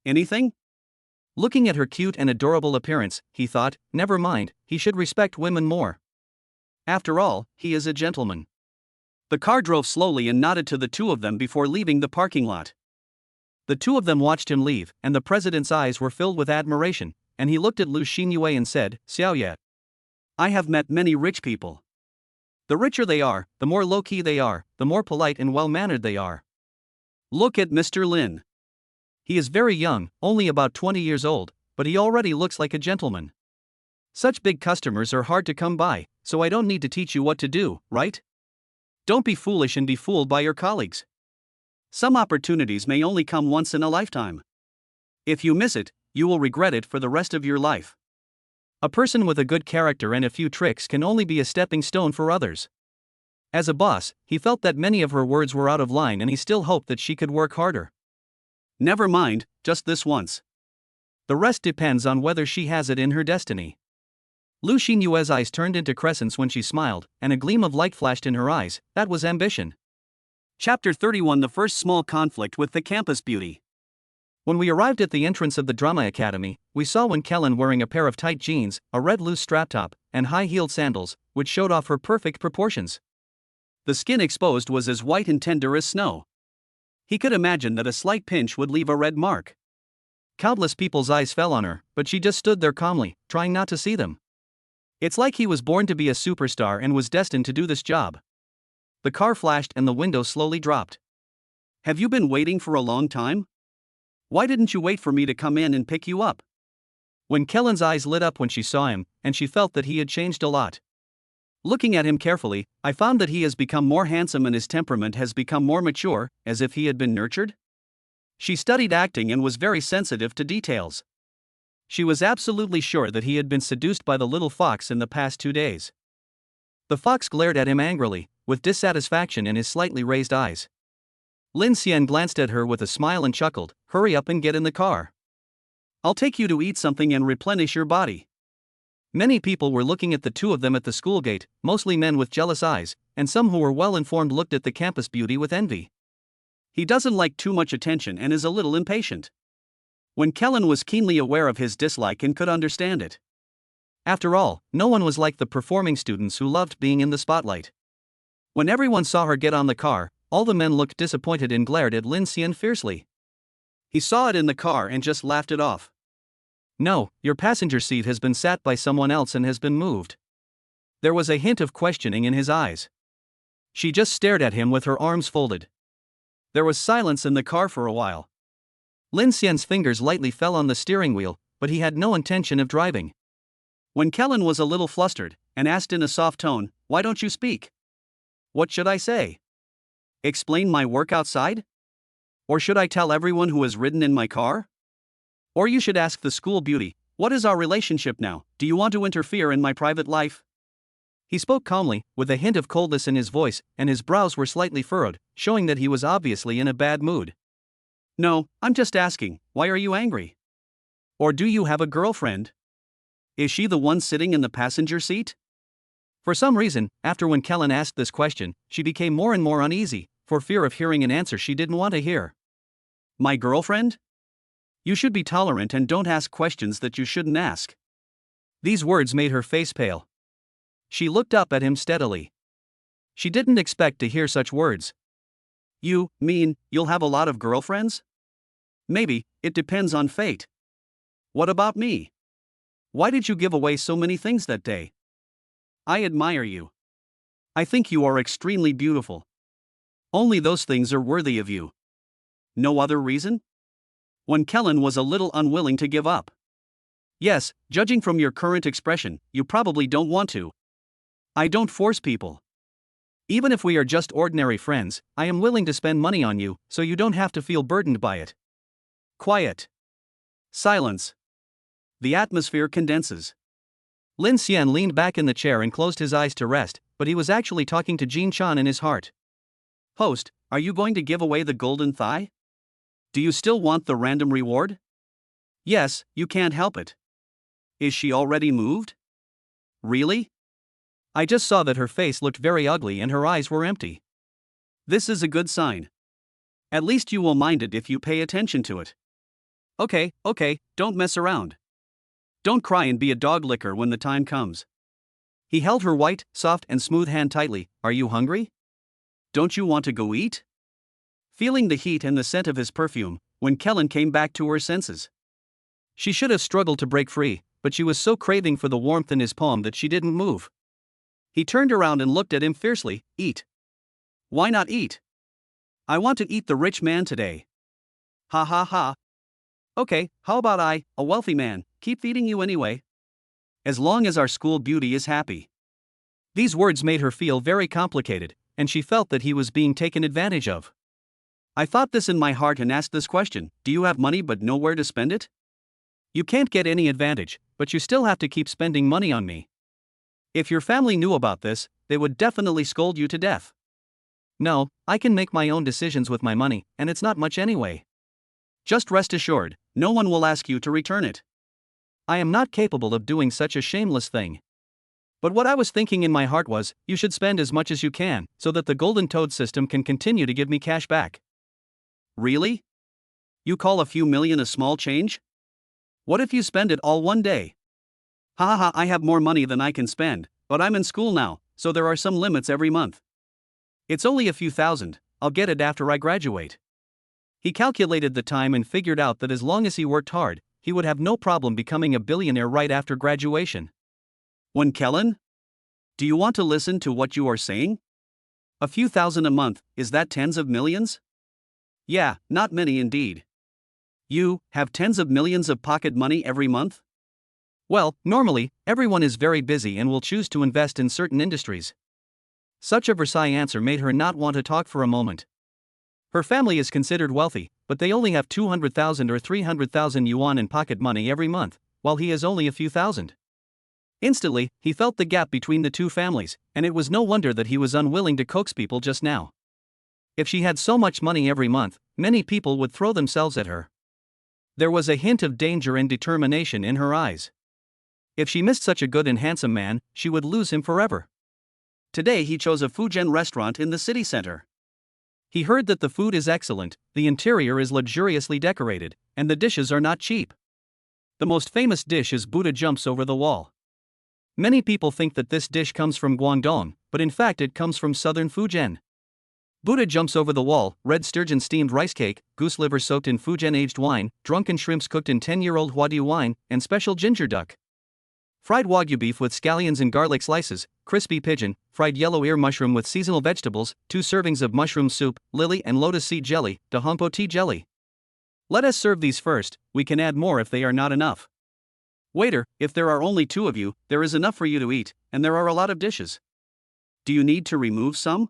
Anything? Looking at her cute and adorable appearance, he thought, never mind, he should respect women more. After all, he is a gentleman. The car drove slowly and nodded to the two of them before leaving the parking lot. The two of them watched him leave, and the president's eyes were filled with admiration, and he looked at Lu Xinyue and said, Xiaoye. I have met many rich people. The richer they are, the more low-key they are, the more polite and well-mannered they are. Look at Mr. Lin. He is very young, only about 20 years old, but he already looks like a gentleman. Such big customers are hard to come by, so I don't need to teach you what to do, right? Don't be foolish and be fooled by your colleagues. Some opportunities may only come once in a lifetime. If you miss it, you will regret it for the rest of your life. A person with a good character and a few tricks can only be a stepping stone for others. As a boss, he felt that many of her words were out of line and he still hoped that she could work harder. Never mind, just this once. The rest depends on whether she has it in her destiny. Lu Xinyue's eyes turned into crescents when she smiled, and a gleam of light flashed in her eyes, that was ambition. Chapter 31 The first small conflict with the campus beauty. When we arrived at the entrance of the drama academy, we saw Wen Kellen wearing a pair of tight jeans, a red loose strap top, and high-heeled sandals, which showed off her perfect proportions. The skin exposed was as white and tender as snow. He could imagine that a slight pinch would leave a red mark. Countless people's eyes fell on her, but she just stood there calmly, trying not to see them. It's like he was born to be a superstar and was destined to do this job. The car flashed and the window slowly dropped. Have you been waiting for a long time? Why didn't you wait for me to come in and pick you up? When Kellen's eyes lit up when she saw him, and she felt that he had changed a lot. Looking at him carefully, I found that he has become more handsome and his temperament has become more mature, as if he had been nurtured. She studied acting and was very sensitive to details. She was absolutely sure that he had been seduced by the little fox in the past 2 days. The fox glared at him angrily, with dissatisfaction in his slightly raised eyes. Lin Xian glanced at her with a smile and chuckled, hurry up and get in the car. I'll take you to eat something and replenish your body. Many people were looking at the two of them at the school gate, mostly men with jealous eyes, and some who were well informed looked at the campus beauty with envy. He doesn't like too much attention and is a little impatient. When Kellen was keenly aware of his dislike and could understand it. After all, no one was like the performing students who loved being in the spotlight. When everyone saw her get on the car, all the men looked disappointed and glared at Lin Xian fiercely. He saw it in the car and just laughed it off. No, your passenger seat has been sat by someone else and has been moved. There was a hint of questioning in his eyes. She just stared at him with her arms folded. There was silence in the car for a while. Lin Xian's fingers lightly fell on the steering wheel, but he had no intention of driving. When Kellen was a little flustered, and asked in a soft tone, why don't you speak? What should I say? Explain my work outside? Or should I tell everyone who has ridden in my car? Or you should ask the school beauty, what is our relationship now, do you want to interfere in my private life? He spoke calmly, with a hint of coldness in his voice, and his brows were slightly furrowed, showing that he was obviously in a bad mood. No, I'm just asking, why are you angry? Or do you have a girlfriend? Is she the one sitting in the passenger seat? For some reason, after when Kellen asked this question, she became more and more uneasy, for fear of hearing an answer she didn't want to hear. My girlfriend? You should be tolerant and don't ask questions that you shouldn't ask. These words made her face pale. She looked up at him steadily. She didn't expect to hear such words. You mean you'll have a lot of girlfriends? Maybe, it depends on fate. What about me? Why did you give away so many things that day? I admire you. I think you are extremely beautiful. Only those things are worthy of you. No other reason? When Kellen was a little unwilling to give up. Yes, judging from your current expression, you probably don't want to. I don't force people. Even if we are just ordinary friends, I am willing to spend money on you, so you don't have to feel burdened by it. Quiet. Silence. The atmosphere condenses. Lin Xian leaned back in the chair and closed his eyes to rest, but he was actually talking to Jean Chan in his heart. Host, are you going to give away the golden thigh? Do you still want the random reward? Yes, you can't help it. Is she already moved? Really? I just saw that her face looked very ugly and her eyes were empty. This is a good sign. At least you will mind it if you pay attention to it. Okay, don't mess around. Don't cry and be a dog licker when the time comes. He held her white, soft and smooth hand tightly. Are you hungry? Don't you want to go eat? Feeling the heat and the scent of his perfume, when Kellen came back to her senses. She should have struggled to break free, but she was so craving for the warmth in his palm that she didn't move. He turned around and looked at him fiercely. Eat. Why not eat? I want to eat the rich man today. Ha ha ha. Okay, how about I, a wealthy man, keep feeding you anyway? As long as our school beauty is happy. These words made her feel very complicated, and she felt that he was being taken advantage of. I thought this in my heart and asked this question, do you have money but nowhere to spend it? You can't get any advantage, but you still have to keep spending money on me. If your family knew about this, they would definitely scold you to death. No, I can make my own decisions with my money, and it's not much anyway. Just rest assured, no one will ask you to return it. I am not capable of doing such a shameless thing. But what I was thinking in my heart was, you should spend as much as you can, so that the Golden Toad system can continue to give me cash back. Really? You call a few million a small change? What if you spend it all one day? Ha ha, I have more money than I can spend, but I'm in school now, so there are some limits every month. It's only a few thousand, I'll get it after I graduate. He calculated the time and figured out that as long as he worked hard, he would have no problem becoming a billionaire right after graduation. When Kellen? Do you want to listen to what you are saying? A few thousand a month, is that tens of millions? Yeah, not many indeed. You have tens of millions of pocket money every month? Well, normally, everyone is very busy and will choose to invest in certain industries. Such a Versailles answer made her not want to talk for a moment. Her family is considered wealthy, but they only have 200,000 or 300,000 yuan in pocket money every month, while he has only a few thousand. Instantly, he felt the gap between the two families, and it was no wonder that he was unwilling to coax people just now. If she had so much money every month, many people would throw themselves at her. There was a hint of danger and determination in her eyes. If she missed such a good and handsome man, she would lose him forever. Today he chose a Fujian restaurant in the city center. He heard that the food is excellent, the interior is luxuriously decorated, and the dishes are not cheap. The most famous dish is Buddha jumps over the wall. Many people think that this dish comes from Guangdong, but in fact it comes from southern Fujian. Buddha jumps over the wall, red sturgeon steamed rice cake, goose liver soaked in Fujian aged wine, drunken shrimps cooked in 10-year-old Huadi wine, and special ginger duck. Fried wagyu beef with scallions and garlic slices, crispy pigeon, fried yellow ear mushroom with seasonal vegetables, 2 servings of mushroom soup, lily and lotus seed jelly, Dahompo tea jelly. Let us serve these first, we can add more if they are not enough. Waiter, if there are only 2 of you, there is enough for you to eat, and there are a lot of dishes. Do you need to remove some?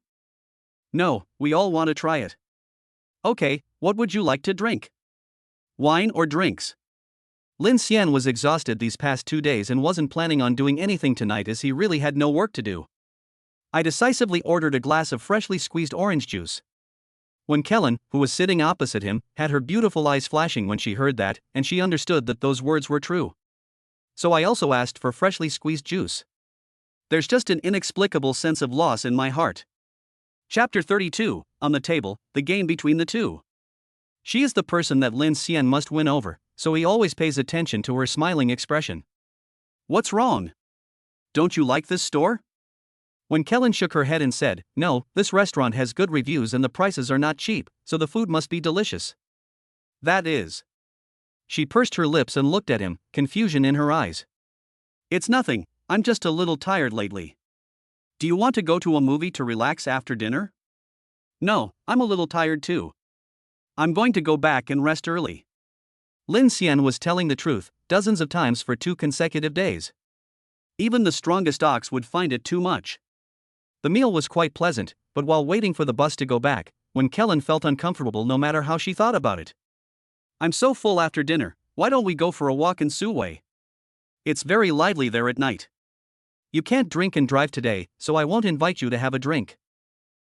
No, we all want to try it. Okay, what would you like to drink? Wine or drinks? Lin Xian was exhausted these past 2 days and wasn't planning on doing anything tonight as he really had no work to do. I decisively ordered a glass of freshly squeezed orange juice. When Kellen, who was sitting opposite him, had her beautiful eyes flashing when she heard that, and she understood that those words were true. So I also asked for freshly squeezed juice. There's just an inexplicable sense of loss in my heart. Chapter 32, on the table, the game between the two. She is the person that Lin Xian must win over, so he always pays attention to her smiling expression. What's wrong? Don't you like this store? When Kellen shook her head and said, no, this restaurant has good reviews and the prices are not cheap, so the food must be delicious. That is. She pursed her lips and looked at him, confusion in her eyes. It's nothing, I'm just a little tired lately. Do you want to go to a movie to relax after dinner? No, I'm a little tired too. I'm going to go back and rest early. Lin Xian was telling the truth, dozens of times for 2 consecutive days. Even the strongest ox would find it too much. The meal was quite pleasant, but while waiting for the bus to go back, when Kellen felt uncomfortable no matter how she thought about it. I'm so full after dinner, why don't we go for a walk in Suwei? It's very lively there at night. You can't drink and drive today, so I won't invite you to have a drink.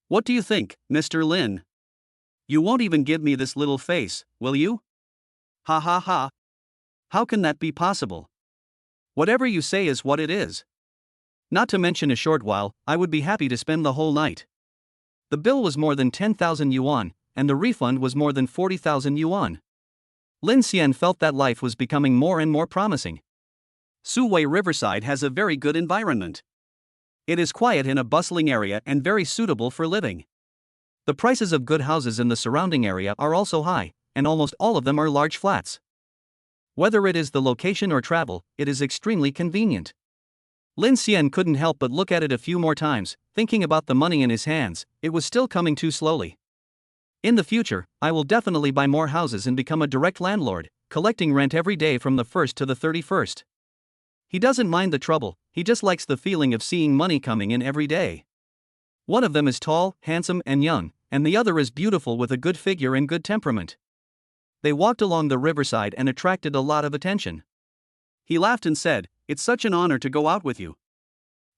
What do you think, Mr. Lin? You won't even give me this little face, will you? Ha ha ha. How can that be possible? Whatever you say is what it is. Not to mention a short while, I would be happy to spend the whole night. The bill was more than 10,000 yuan, and the refund was more than 40,000 yuan. Lin Xian felt that life was becoming more and more promising. Suwei Riverside has a very good environment. It is quiet in a bustling area and very suitable for living. The prices of good houses in the surrounding area are also high, and almost all of them are large flats. Whether it is the location or travel, it is extremely convenient. Lin Xian couldn't help but look at it a few more times, thinking about the money in his hands. It was still coming too slowly. In the future, I will definitely buy more houses and become a direct landlord, collecting rent every day from the 1st to the 31st. He doesn't mind the trouble, he just likes the feeling of seeing money coming in every day. One of them is tall, handsome, and young, and the other is beautiful with a good figure and good temperament. They walked along the riverside and attracted a lot of attention. He laughed and said, "It's such an honor to go out with you.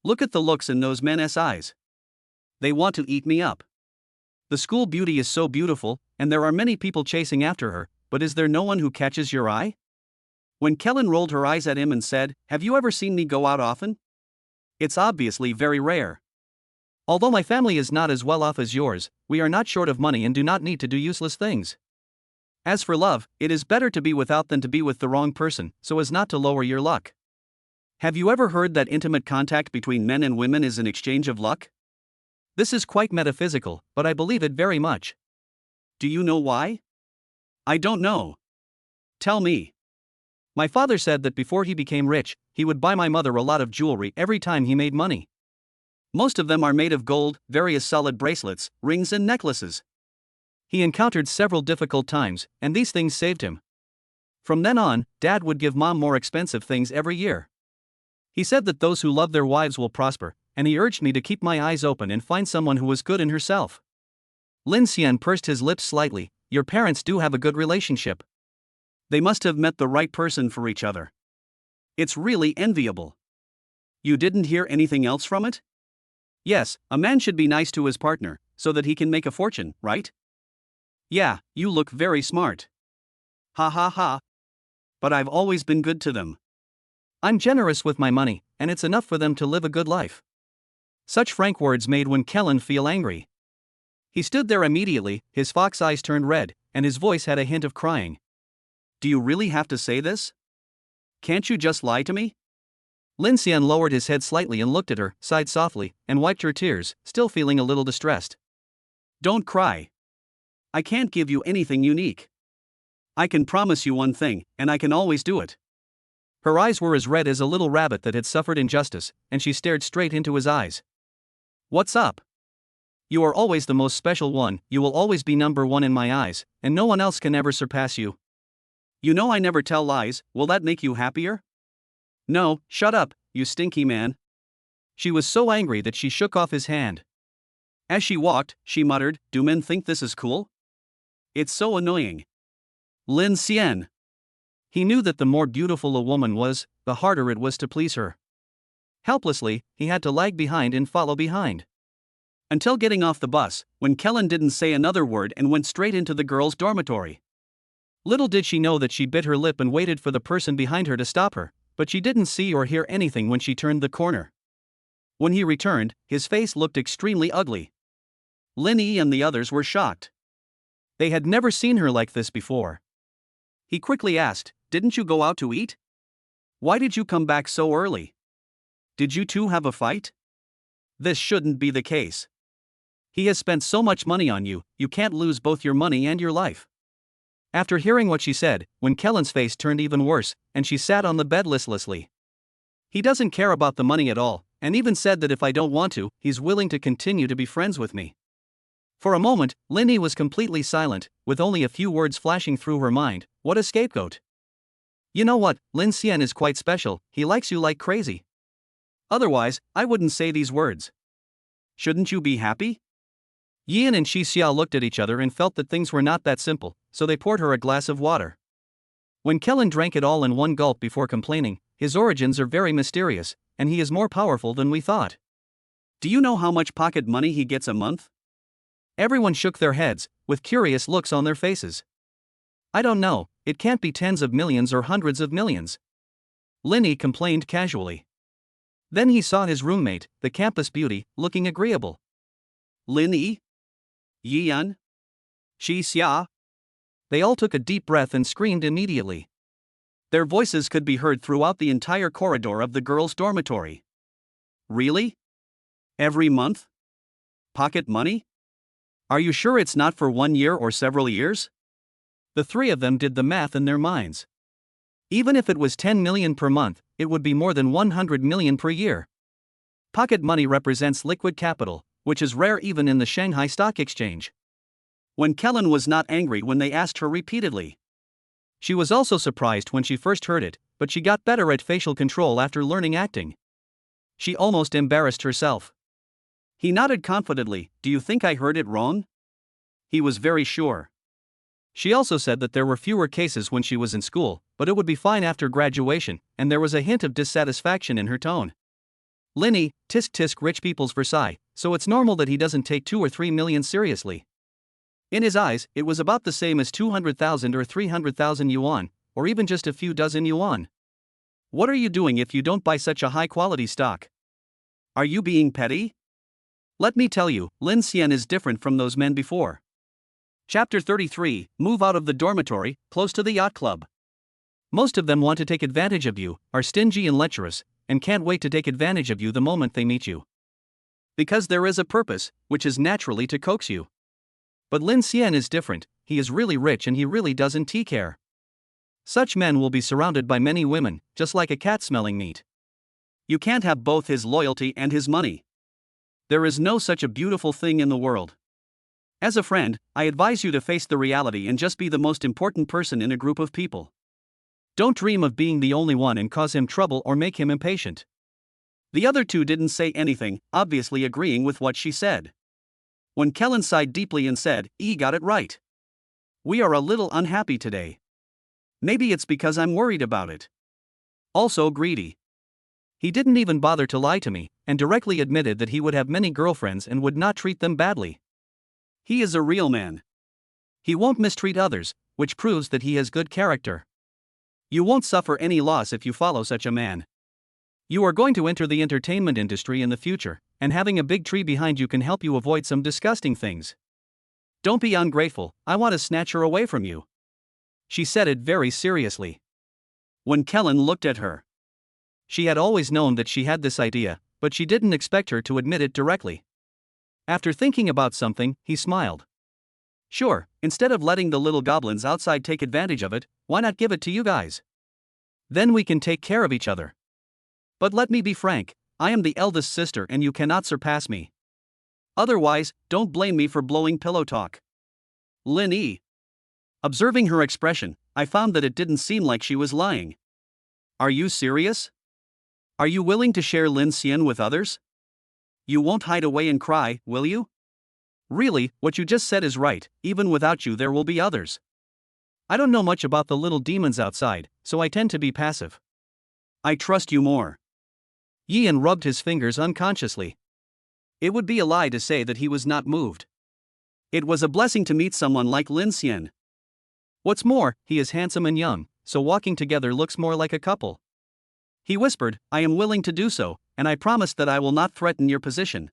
Look at the looks in those men's eyes. They want to eat me up. The school beauty is so beautiful, and there are many people chasing after her, but is there no one who catches your eye?" When Kellen rolled her eyes at him and said, "Have you ever seen me go out often? It's obviously very rare. Although my family is not as well off as yours, we are not short of money and do not need to do useless things. As for love, it is better to be without than to be with the wrong person, so as not to lower your luck. Have you ever heard that intimate contact between men and women is an exchange of luck? This is quite metaphysical, but I believe it very much. Do you know why? I don't know. Tell me. My father said that before he became rich, he would buy my mother a lot of jewelry every time he made money. Most of them are made of gold, various solid bracelets, rings and necklaces. He encountered several difficult times, and these things saved him. From then on, Dad would give Mom more expensive things every year. He said that those who love their wives will prosper, and he urged me to keep my eyes open and find someone who was good in herself. Lin Xian pursed his lips slightly. Your parents do have a good relationship. They must have met the right person for each other. It's really enviable. You didn't hear anything else from it? Yes, a man should be nice to his partner, so that he can make a fortune, right? Yeah, you look very smart. Ha ha ha. But I've always been good to them. I'm generous with my money, and it's enough for them to live a good life. Such frank words made Kellen feel angry. He stood there immediately, his fox eyes turned red, and his voice had a hint of crying. Do you really have to say this? Can't you just lie to me? Lin Xian lowered his head slightly and looked at her, sighed softly, and wiped her tears, still feeling a little distressed. Don't cry. I can't give you anything unique. I can promise you one thing, and I can always do it. Her eyes were as red as a little rabbit that had suffered injustice, and she stared straight into his eyes. What's up? You are always the most special one, you will always be number one in my eyes, and no one else can ever surpass you. You know I never tell lies, will that make you happier? No, shut up, you stinky man. She was so angry that she shook off his hand. As she walked, she muttered, do men think this is cool? It's so annoying. Lin Xian. He knew that the more beautiful a woman was, the harder it was to please her. Helplessly, he had to lag behind and follow behind. Until getting off the bus, when Kellen didn't say another word and went straight into the girls' dormitory. Little did she know that she bit her lip and waited for the person behind her to stop her, but she didn't see or hear anything when she turned the corner. When he returned, his face looked extremely ugly. Lin Yi and the others were shocked. They had never seen her like this before. He quickly asked, "Didn't you go out to eat? Why did you come back so early? Did you two have a fight? This shouldn't be the case. He has spent so much money on you, you can't lose both your money and your life." After hearing what she said, when Kellen's face turned even worse, and she sat on the bed listlessly. "He doesn't care about the money at all, and even said that if I don't want to, he's willing to continue to be friends with me." For a moment, Lin Yi was completely silent, with only a few words flashing through her mind. What a scapegoat. You know what, Lin Xian is quite special, he likes you like crazy. Otherwise, I wouldn't say these words. Shouldn't you be happy? Yin and Shi Xia looked at each other and felt that things were not that simple, so they poured her a glass of water. When Kellen drank it all in one gulp before complaining, his origins are very mysterious, and he is more powerful than we thought. Do you know how much pocket money he gets a month? Everyone shook their heads, with curious looks on their faces. I don't know, it can't be tens of millions or hundreds of millions. Lin Yi complained casually. Then he saw his roommate, the campus beauty, looking agreeable. Lin Yi? Yian? Shi Xia? They all took a deep breath and screamed immediately. Their voices could be heard throughout the entire corridor of the girls' dormitory. Really? Every month? Pocket money? Are you sure it's not for 1 year or several years? The three of them did the math in their minds. Even if it was 10 million per month, it would be more than 100 million per year. Pocket money represents liquid capital, which is rare even in the Shanghai Stock Exchange. When Kellen was not angry when they asked her repeatedly. She was also surprised when she first heard it, but she got better at facial control after learning acting. She almost embarrassed herself. He nodded confidently. Do you think I heard it wrong? He was very sure. She also said that there were fewer cases when she was in school, but it would be fine after graduation, and there was a hint of dissatisfaction in her tone. Lin Yi, tisk tisk rich people's Versailles, so it's normal that he doesn't take 2 or 3 million seriously. In his eyes, it was about the same as 200,000 or 300,000 yuan, or even just a few dozen yuan. What are you doing if you don't buy such a high-quality stock? Are you being petty? Let me tell you, Lin Xian is different from those men before. Chapter 33, Move out of the dormitory, close to the yacht club. Most of them want to take advantage of you, are stingy and lecherous, and can't wait to take advantage of you the moment they meet you. Because there is a purpose, which is naturally to coax you. But Lin Xian is different, he is really rich and he really doesn't care. Such men will be surrounded by many women, just like a cat smelling meat. You can't have both his loyalty and his money. There is no such a beautiful thing in the world. As a friend, I advise you to face the reality and just be the most important person in a group of people. Don't dream of being the only one and cause him trouble or make him impatient. The other two didn't say anything, obviously agreeing with what she said. When Kellen sighed deeply and said, "E got it right. We are a little unhappy today. Maybe it's because I'm worried about it. Also greedy. He didn't even bother to lie to me, and directly admitted that he would have many girlfriends and would not treat them badly. He is a real man. He won't mistreat others, which proves that he has good character. You won't suffer any loss if you follow such a man. You are going to enter the entertainment industry in the future, and having a big tree behind you can help you avoid some disgusting things. Don't be ungrateful, I want to snatch her away from you." She said it very seriously. When Kellen looked at her, she had always known that she had this idea, but she didn't expect her to admit it directly. After thinking about something, he smiled. Sure, instead of letting the little goblins outside take advantage of it, why not give it to you guys? Then we can take care of each other. But let me be frank, I am the eldest sister and you cannot surpass me. Otherwise, don't blame me for blowing pillow talk. Lin Yi. Observing her expression, I found that it didn't seem like she was lying. Are you serious? Are you willing to share Lin Xian with others? You won't hide away and cry, will you? Really, what you just said is right, even without you there will be others. I don't know much about the little demons outside, so I tend to be passive. I trust you more. Yian rubbed his fingers unconsciously. It would be a lie to say that he was not moved. It was a blessing to meet someone like Lin Xian. What's more, he is handsome and young, so walking together looks more like a couple. He whispered, I am willing to do so, and I promise that I will not threaten your position.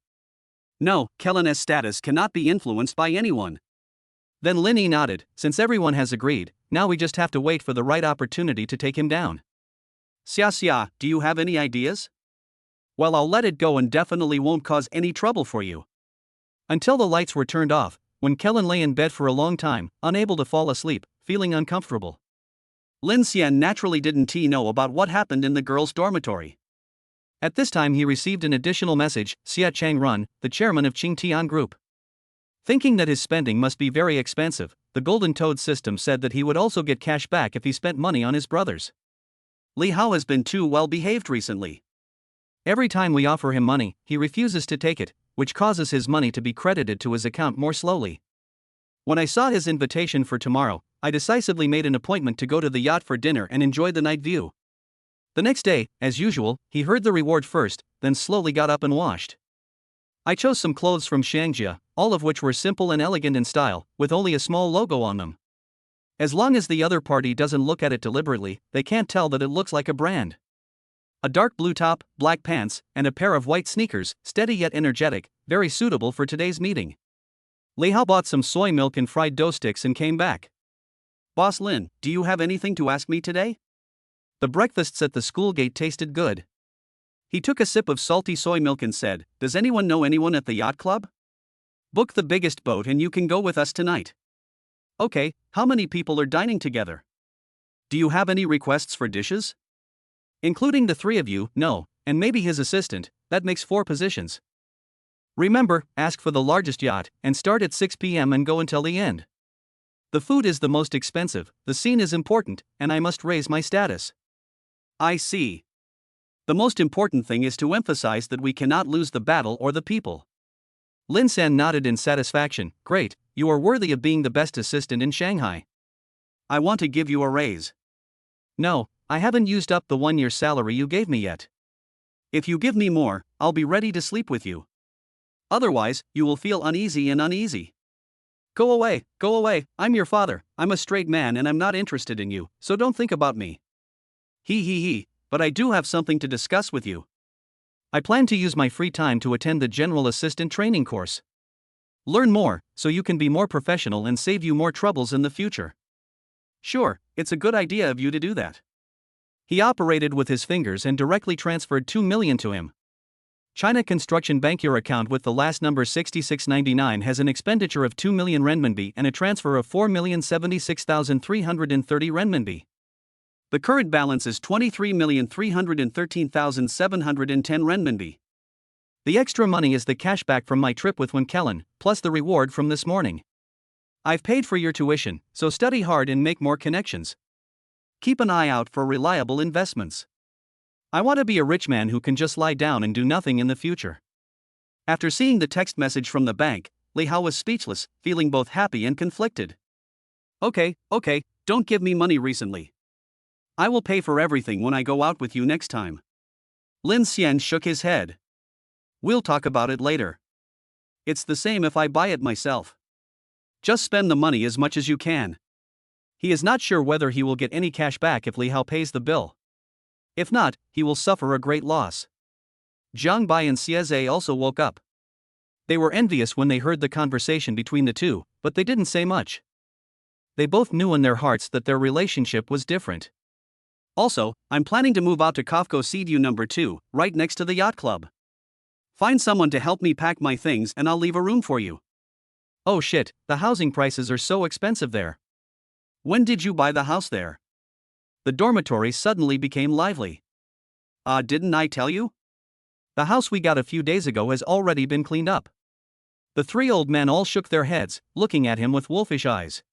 No, Kellen's status cannot be influenced by anyone. Then Linny nodded. Since everyone has agreed, now we just have to wait for the right opportunity to take him down. Xia, do you have any ideas? Well, I'll let it go and definitely won't cause any trouble for you. Until the lights were turned off, when Kellen lay in bed for a long time, unable to fall asleep, feeling uncomfortable. Lin Xian naturally didn't know about what happened in the girls' dormitory. At this time he received an additional message. Xia Changrun, the chairman of Qingtian Group. Thinking that his spending must be very expensive, the Golden Toad system said that he would also get cash back if he spent money on his brothers. Li Hao has been too well behaved recently. Every time we offer him money, he refuses to take it, which causes his money to be credited to his account more slowly. When I saw his invitation for tomorrow, I decisively made an appointment to go to the yacht for dinner and enjoy the night view. The next day, as usual, he heard the reward first, then slowly got up and washed. I chose some clothes from Shangjia, all of which were simple and elegant in style, with only a small logo on them. As long as the other party doesn't look at it deliberately, they can't tell that it looks like a brand. A dark blue top, black pants, and a pair of white sneakers, steady yet energetic, very suitable for today's meeting. Li Hao bought some soy milk and fried dough sticks and came back. Boss Lin, do you have anything to ask me today? The breakfasts at the school gate tasted good. He took a sip of salty soy milk and said, Does anyone know anyone at the yacht club? Book the biggest boat and you can go with us tonight. Okay, how many people are dining together? Do you have any requests for dishes? Including the three of you, no, and maybe his assistant, that makes 4 positions. Remember, ask for the largest yacht, and start at 6 p.m. and go until the end. The food is the most expensive, the scene is important, and I must raise my status. I see. The most important thing is to emphasize that we cannot lose the battle or the people. Lin San nodded in satisfaction. Great, you are worthy of being the best assistant in Shanghai. I want to give you a raise. No, I haven't used up the 1-year salary you gave me yet. If you give me more, I'll be ready to sleep with you. Otherwise, you will feel uneasy. Go away, I'm your father, I'm a straight man and I'm not interested in you, so don't think about me. But I do have something to discuss with you. I plan to use my free time to attend the General Assistant Training course. Learn more, so you can be more professional and save you more troubles in the future. Sure, it's a good idea of you to do that. He operated with his fingers and directly transferred 2 million to him. China Construction Bank. Your account with the last number 6699 has an expenditure of 2 million renminbi and a transfer of 4,076,330 renminbi. The current balance is 23,313,710 renminbi. The extra money is the cashback from my trip with Kellen, plus the reward from this morning. I've paid for your tuition, so study hard and make more connections. Keep an eye out for reliable investments. I want to be a rich man who can just lie down and do nothing in the future. After seeing the text message from the bank, Li Hao was speechless, feeling both happy and conflicted. Okay, don't give me money recently. I will pay for everything when I go out with you next time. Lin Xian shook his head. We'll talk about it later. It's the same if I buy it myself. Just spend the money as much as you can. He is not sure whether he will get any cash back if Li Hao pays the bill. If not, he will suffer a great loss. Zhang Bai and Xieze also woke up. They were envious when they heard the conversation between the two, but they didn't say much. They both knew in their hearts that their relationship was different. Also, I'm planning to move out to Kofko CDU number 2, right next to the yacht club. Find someone to help me pack my things and I'll leave a room for you. Oh shit, the housing prices are so expensive there. When did you buy the house there? The dormitory suddenly became lively. Didn't I tell you? The house we got a few days ago has already been cleaned up. The 3 old men all shook their heads, looking at him with wolfish eyes.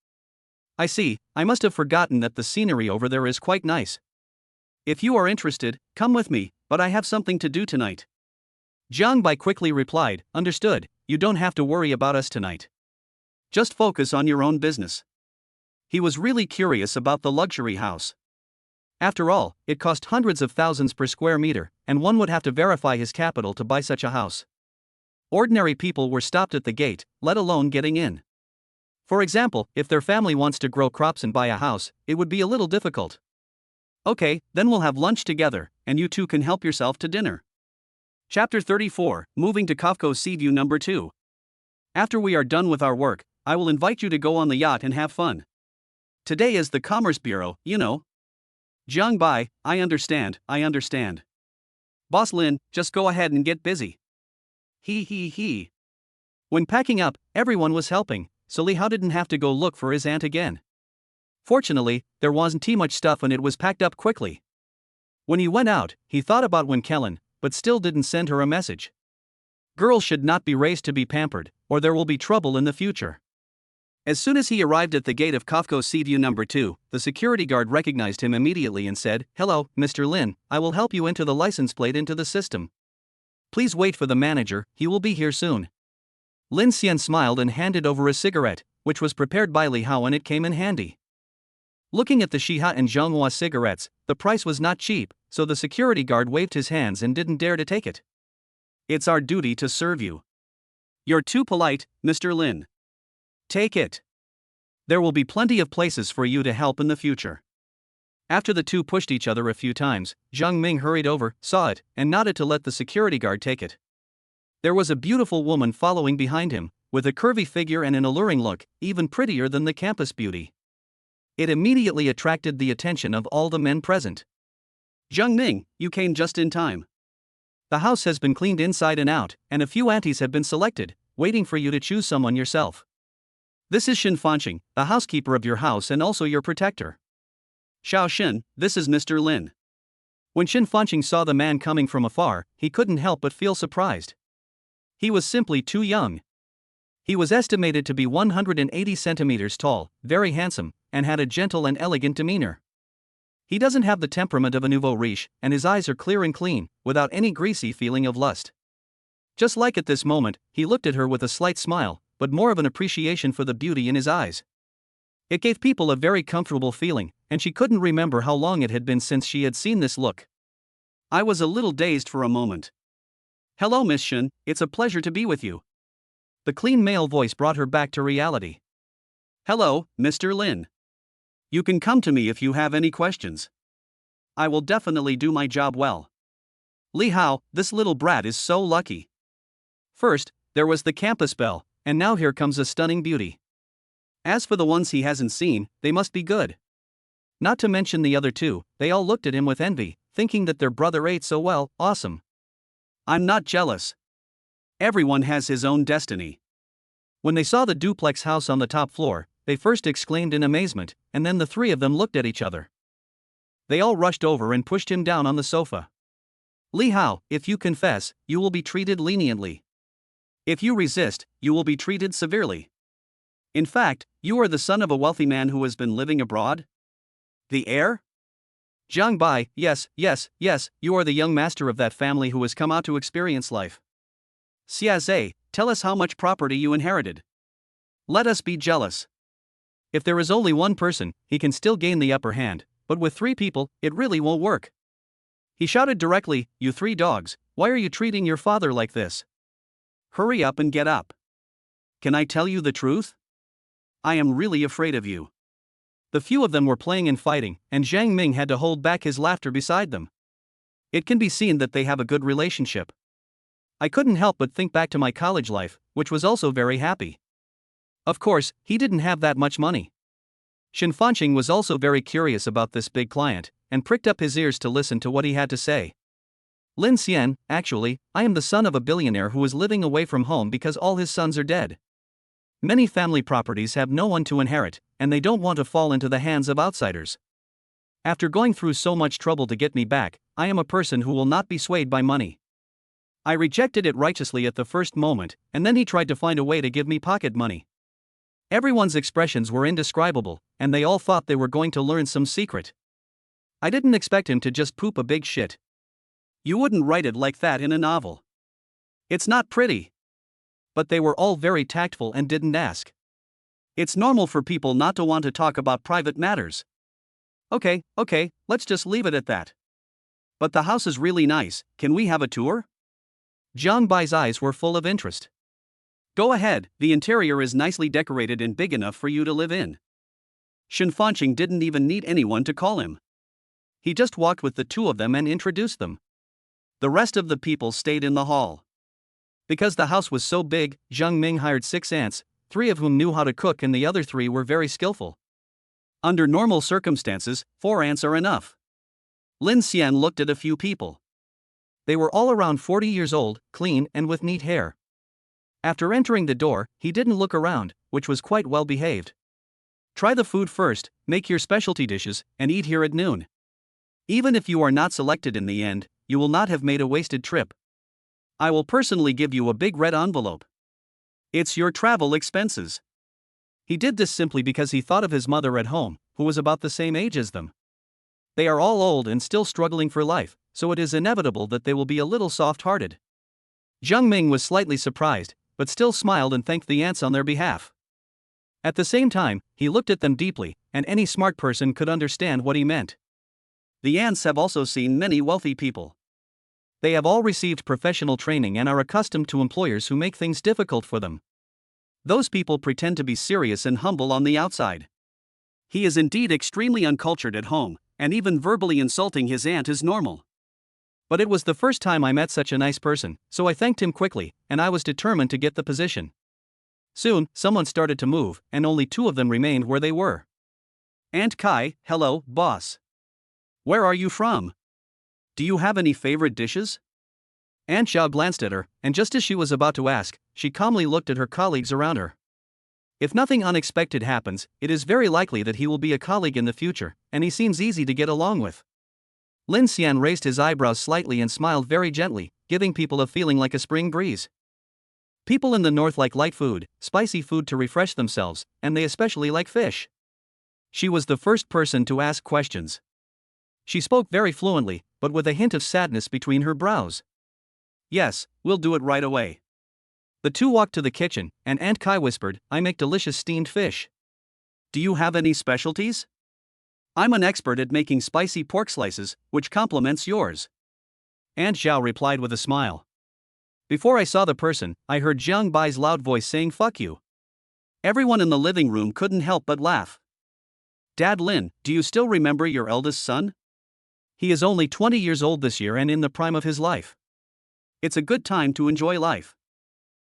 I see, I must have forgotten that the scenery over there is quite nice. If you are interested, come with me, but I have something to do tonight. Zhang Bai quickly replied, Understood, you don't have to worry about us tonight. Just focus on your own business. He was really curious about the luxury house. After all, it cost hundreds of thousands per square meter, and one would have to verify his capital to buy such a house. Ordinary people were stopped at the gate, let alone getting in. For example, if their family wants to grow crops and buy a house, it would be a little difficult. Okay, then we'll have lunch together, and you two can help yourself to dinner. Chapter 34, Moving to Kafko Sea View Number 2. After we are done with our work, I will invite you to go on the yacht and have fun. Today is the Commerce Bureau, you know. Jiang Bai, I understand. Boss Lin, just go ahead and get busy. He. When packing up, everyone was helping, so Li Hao didn't have to go look for his aunt again. Fortunately, there wasn't too much stuff and it was packed up quickly. When he went out, he thought about Wen Kellen, but still didn't send her a message. Girls should not be raised to be pampered, or there will be trouble in the future. As soon as he arrived at the gate of Kafko Sea View Number 2, the security guard recognized him immediately and said, "Hello, Mr. Lin, I will help you enter the license plate into the system. Please wait for the manager, he will be here soon." Lin Xian smiled and handed over a cigarette, which was prepared by Li Hao and it came in handy. Looking at the Shiha and Zhonghua cigarettes, the price was not cheap, so the security guard waved his hands and didn't dare to take it. "It's our duty to serve you. You're too polite, Mr. Lin. Take it. There will be plenty of places for you to help in the future." After the two pushed each other a few times, Zhang Ming hurried over, saw it, and nodded to let the security guard take it. There was a beautiful woman following behind him, with a curvy figure and an alluring look, even prettier than the campus beauty. It immediately attracted the attention of all the men present. "Zhang Ming, you came just in time. The house has been cleaned inside and out, and a few aunties have been selected, waiting for you to choose someone yourself. This is Xin Fanqing, the housekeeper of your house and also your protector. Xiao Xin, this is Mr. Lin." When Xin Fanqing saw the man coming from afar, he couldn't help but feel surprised. He was simply too young. He was estimated to be 180 centimeters tall, very handsome, and had a gentle and elegant demeanor. He doesn't have the temperament of a nouveau riche, and his eyes are clear and clean, without any greasy feeling of lust. Just like at this moment, he looked at her with a slight smile, but more of an appreciation for the beauty in his eyes. It gave people a very comfortable feeling, and she couldn't remember how long it had been since she had seen this look. "I was a little dazed for a moment. Hello, Miss Shen, it's a pleasure to be with you." The clean male voice brought her back to reality. "Hello, Mr. Lin. You can come to me if you have any questions. I will definitely do my job well. Li Hao, this little brat is so lucky. First, there was the campus belle, and now here comes a stunning beauty. As for the ones he hasn't seen, they must be good. Not to mention the other two, they all looked at him with envy, thinking that their brother ate so well, awesome. I'm not jealous. Everyone has his own destiny." When they saw the duplex house on the top floor, they first exclaimed in amazement, and then the three of them looked at each other. They all rushed over and pushed him down on the sofa. "Li Hao, if you confess, you will be treated leniently. If you resist, you will be treated severely. In fact, you are the son of a wealthy man who has been living abroad? The heir? Jiang Bai, yes, you are the young master of that family who has come out to experience life. Xia Zhe, tell us how much property you inherited. Let us be jealous. If there is only one person, he can still gain the upper hand, but with three people, it really won't work." He shouted directly, "You three dogs, why are you treating your father like this? Hurry up and get up. Can I tell you the truth? I am really afraid of you." The few of them were playing and fighting, and Zhang Ming had to hold back his laughter beside them. It can be seen that they have a good relationship. I couldn't help but think back to my college life, which was also very happy. Of course, he didn't have that much money. Xin Fanqing was also very curious about this big client, and pricked up his ears to listen to what he had to say. "Lin Xian, actually, I am the son of a billionaire who is living away from home because all his sons are dead. Many family properties have no one to inherit, and they don't want to fall into the hands of outsiders. After going through so much trouble to get me back, I am a person who will not be swayed by money. I rejected it righteously at the first moment, and then he tried to find a way to give me pocket money. Everyone's expressions were indescribable, and they all thought they were going to learn some secret. I didn't expect him to just poop a big shit. You wouldn't write it like that in a novel. It's not pretty." But they were all very tactful and didn't ask. It's normal for people not to want to talk about private matters. Okay, let's just leave it at that. But the house is really nice, can we have a tour?" Jiang Bai's eyes were full of interest. "Go ahead, the interior is nicely decorated and big enough for you to live in." Xin Fanqing didn't even need anyone to call him. He just walked with the two of them and introduced them. The rest of the people stayed in the hall. Because the house was so big, Zhang Ming hired 6 ants, 3 of whom knew how to cook and the other 3 were very skillful. Under normal circumstances, 4 ants are enough. Lin Xian looked at a few people. They were all around 40 years old, clean and with neat hair. After entering the door, he didn't look around, which was quite well behaved. Try the food first, make your specialty dishes, and eat here at noon. Even if you are not selected in the end, you will not have made a wasted trip. I will personally give you a big red envelope. It's your travel expenses. He did this simply because he thought of his mother at home, who was about the same age as them. They are all old and still struggling for life, so it is inevitable that they will be a little soft-hearted. Zhang Ming was slightly surprised, but still smiled and thanked the ants on their behalf. At the same time, he looked at them deeply, and any smart person could understand what he meant. The ants have also seen many wealthy people. They have all received professional training and are accustomed to employers who make things difficult for them. Those people pretend to be serious and humble on the outside. He is indeed extremely uncultured at home, and even verbally insulting his aunt is normal. But it was the first time I met such a nice person, so I thanked him quickly, and I was determined to get the position. Soon, someone started to move, and only 2 of them remained where they were. Aunt Kai, hello, boss. Where are you from? Do you have any favorite dishes? Aunt Zhao glanced at her, and just as she was about to ask, she calmly looked at her colleagues around her. If nothing unexpected happens, it is very likely that he will be a colleague in the future, and he seems easy to get along with. Lin Xian raised his eyebrows slightly and smiled very gently, giving people a feeling like a spring breeze. People in the north like light food, spicy food to refresh themselves, and they especially like fish. She was the first person to ask questions. She spoke very fluently, but with a hint of sadness between her brows. Yes, we'll do it right away. The 2 walked to the kitchen, and Aunt Kai whispered, I make delicious steamed fish. Do you have any specialties? I'm an expert at making spicy pork slices, which complements yours. Aunt Zhao replied with a smile. Before I saw the person, I heard Jiang Bai's loud voice saying fuck you. Everyone in the living room couldn't help but laugh. Dad Lin, do you still remember your eldest son? He is only 20 years old this year and in the prime of his life. It's a good time to enjoy life.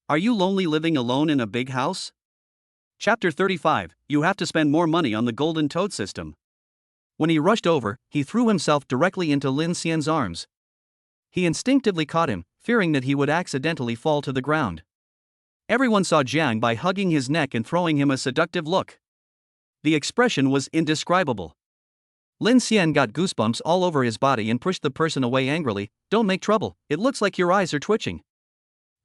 Are you lonely living alone in a big house? Chapter 35, You have to spend more money on the Golden Toad system. When he rushed over, he threw himself directly into Lin Xian's arms. He instinctively caught him, fearing that he would accidentally fall to the ground. Everyone saw Jiang Bai hugging his neck and throwing him a seductive look. The expression was indescribable. Lin Xian got goosebumps all over his body and pushed the person away angrily. Don't make trouble, it looks like your eyes are twitching.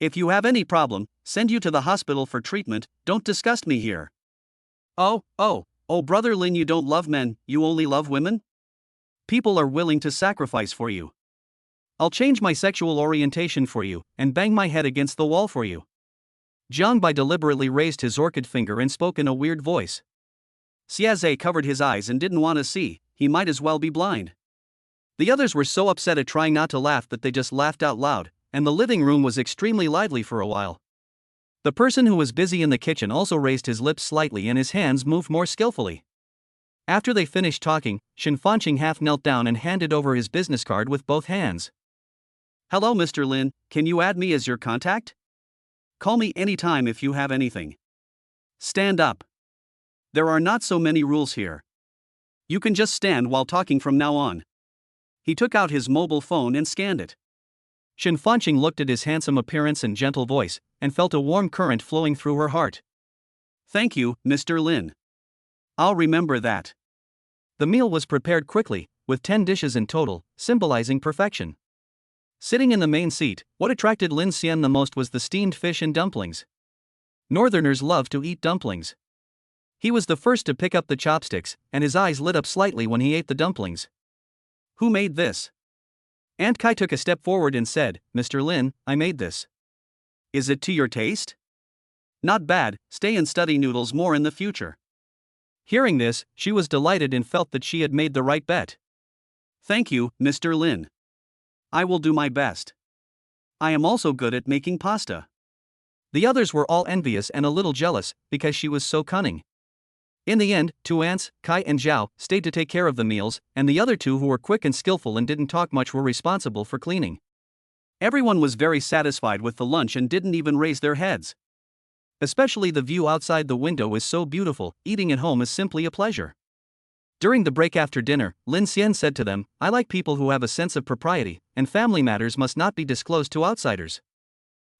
If you have any problem, send you to the hospital for treatment, don't disgust me here. Oh, brother Lin, you don't love men, you only love women? People are willing to sacrifice for you. I'll change my sexual orientation for you, and bang my head against the wall for you. Jiang Bai deliberately raised his orchid finger and spoke in a weird voice. Xiaze covered his eyes and didn't want to see, he might as well be blind. The others were so upset at trying not to laugh that they just laughed out loud, and the living room was extremely lively for a while. The person who was busy in the kitchen also raised his lips slightly and his hands moved more skillfully. After they finished talking, Shen Fanqing half knelt down and handed over his business card with both hands. Hello Mr. Lin, can you add me as your contact? Call me anytime if you have anything. Stand up. There are not so many rules here. You can just stand while talking from now on. He took out his mobile phone and scanned it. Shen Fanqing looked at his handsome appearance and gentle voice, and felt a warm current flowing through her heart. Thank you, Mr. Lin. I'll remember that. The meal was prepared quickly, with 10 dishes in total, symbolizing perfection. Sitting in the main seat, what attracted Lin Xian the most was the steamed fish and dumplings. Northerners love to eat dumplings. He was the first to pick up the chopsticks, and his eyes lit up slightly when he ate the dumplings. Who made this? Aunt Kai took a step forward and said, Mr. Lin, I made this. Is it to your taste? Not bad, stay and study noodles more in the future. Hearing this, she was delighted and felt that she had made the right bet. Thank you, Mr. Lin. I will do my best. I am also good at making pasta. The others were all envious and a little jealous, because she was so cunning. In the end, 2 aunts, Kai and Zhao, stayed to take care of the meals, and the other 2 who were quick and skillful and didn't talk much were responsible for cleaning. Everyone was very satisfied with the lunch and didn't even raise their heads. Especially the view outside the window is so beautiful, eating at home is simply a pleasure. During the break after dinner, Lin Xian said to them, "I like people who have a sense of propriety, and family matters must not be disclosed to outsiders.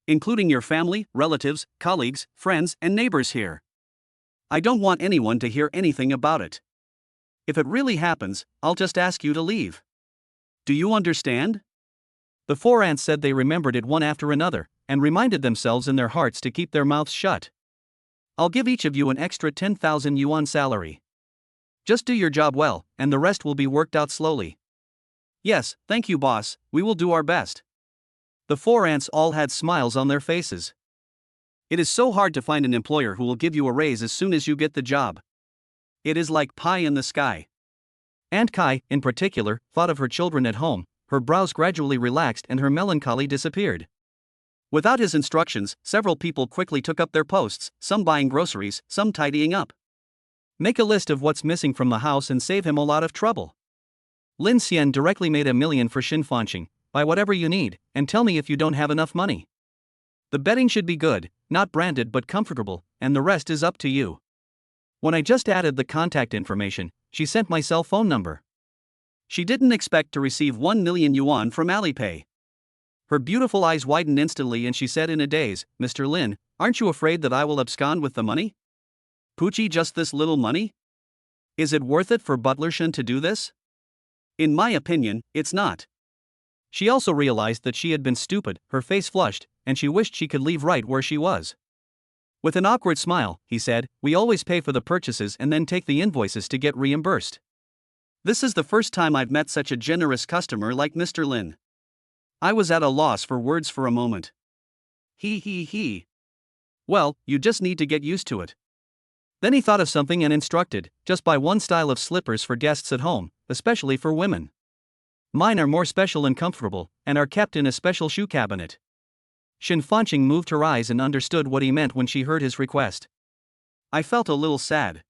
Including your family, relatives, colleagues, friends, and neighbors here. I don't want anyone to hear anything about it. If it really happens, I'll just ask you to leave. Do you understand?" The four ants said they remembered it one after another, and reminded themselves in their hearts to keep their mouths shut. "I'll give each of you an extra 10,000 yuan salary. Just do your job well, and the rest will be worked out slowly." "Yes, thank you, boss, we will do our best." The four ants all had smiles on their faces. It is so hard to find an employer who will give you a raise as soon as you get the job. It is like pie in the sky. Aunt Kai, in particular, thought of her children at home. Her brows gradually relaxed and her melancholy disappeared. Without his instructions, several people quickly took up their posts, some buying groceries, some tidying up. Make a list of what's missing from the house and save him a lot of trouble. Lin Xian directly made $1 million for Xin Fanqing. Buy whatever you need, and tell me if you don't have enough money. The bedding should be good, not branded but comfortable, and the rest is up to you. When I just added the contact information, she sent my cell phone number. She didn't expect to receive 1 million yuan from Alipay. Her beautiful eyes widened instantly and she said in a daze, "Mr. Lin, aren't you afraid that I will abscond with the money? Poochie, just this little money? Is it worth it for Butler Shen to do this? In my opinion, it's not." She also realized that she had been stupid, her face flushed, and she wished she could leave right where she was. With an awkward smile, he said, "We always pay for the purchases and then take the invoices to get reimbursed. This is the first time I've met such a generous customer like Mr. Lin." I was at a loss for words for a moment. He. Well, you just need to get used to it. Then he thought of something and instructed, "Just buy one style of slippers for guests at home, especially for women. Mine are more special and comfortable, and are kept in a special shoe cabinet." Xin Fanqing moved her eyes and understood what he meant when she heard his request. I felt a little sad.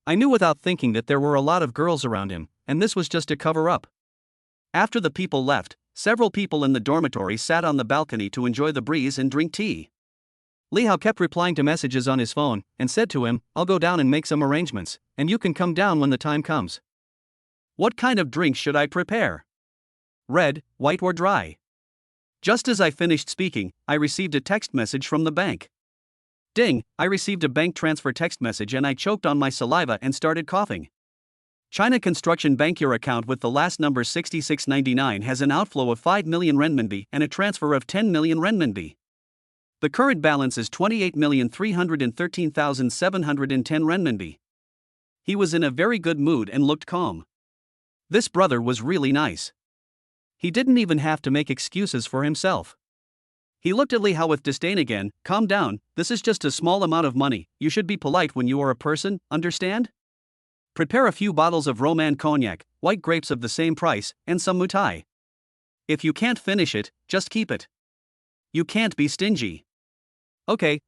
I knew without thinking that there were a lot of girls around him, and this was just a cover-up. After the people left, several people in the dormitory sat on the balcony to enjoy the breeze and drink tea. Li Hao kept replying to messages on his phone, and said to him, "I'll go down and make some arrangements, and you can come down when the time comes. What kind of drink should I prepare? Red, white or dry?" Just as I finished speaking, I received a text message from the bank. Ding, I received a bank transfer text message and I choked on my saliva and started coughing. China Construction Bank. Your account with the last number 6699 has an outflow of 5 million renminbi and a transfer of 10 million renminbi. The current balance is 28,313,710 renminbi. He was in a very good mood and looked calm. This brother was really nice. He didn't even have to make excuses for himself. He looked at Li Hao with disdain again. "Calm down, this is just a small amount of money, you should be polite when you are a person, understand? Prepare a few bottles of Roman cognac, white grapes of the same price, and some mutai. If you can't finish it, just keep it. You can't be stingy." Okay,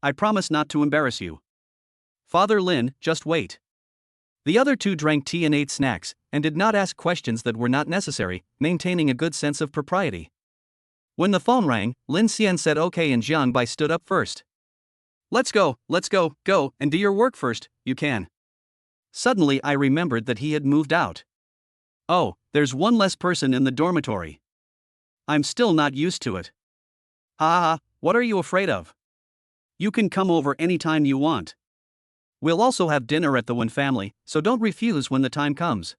I promise not to embarrass you. Father Lin, just wait." The other two drank tea and ate snacks, and did not ask questions that were not necessary, maintaining a good sense of propriety. When the phone rang, Lin Xian said okay and Jiang Bai stood up first. Let's go, and do your work first, you can." Suddenly I remembered that he had moved out. Oh, there's one less person in the dormitory. I'm still not used to it. Ha, what are you afraid of? You can come over anytime you want. We'll also have dinner at the Wen family, so don't refuse when the time comes.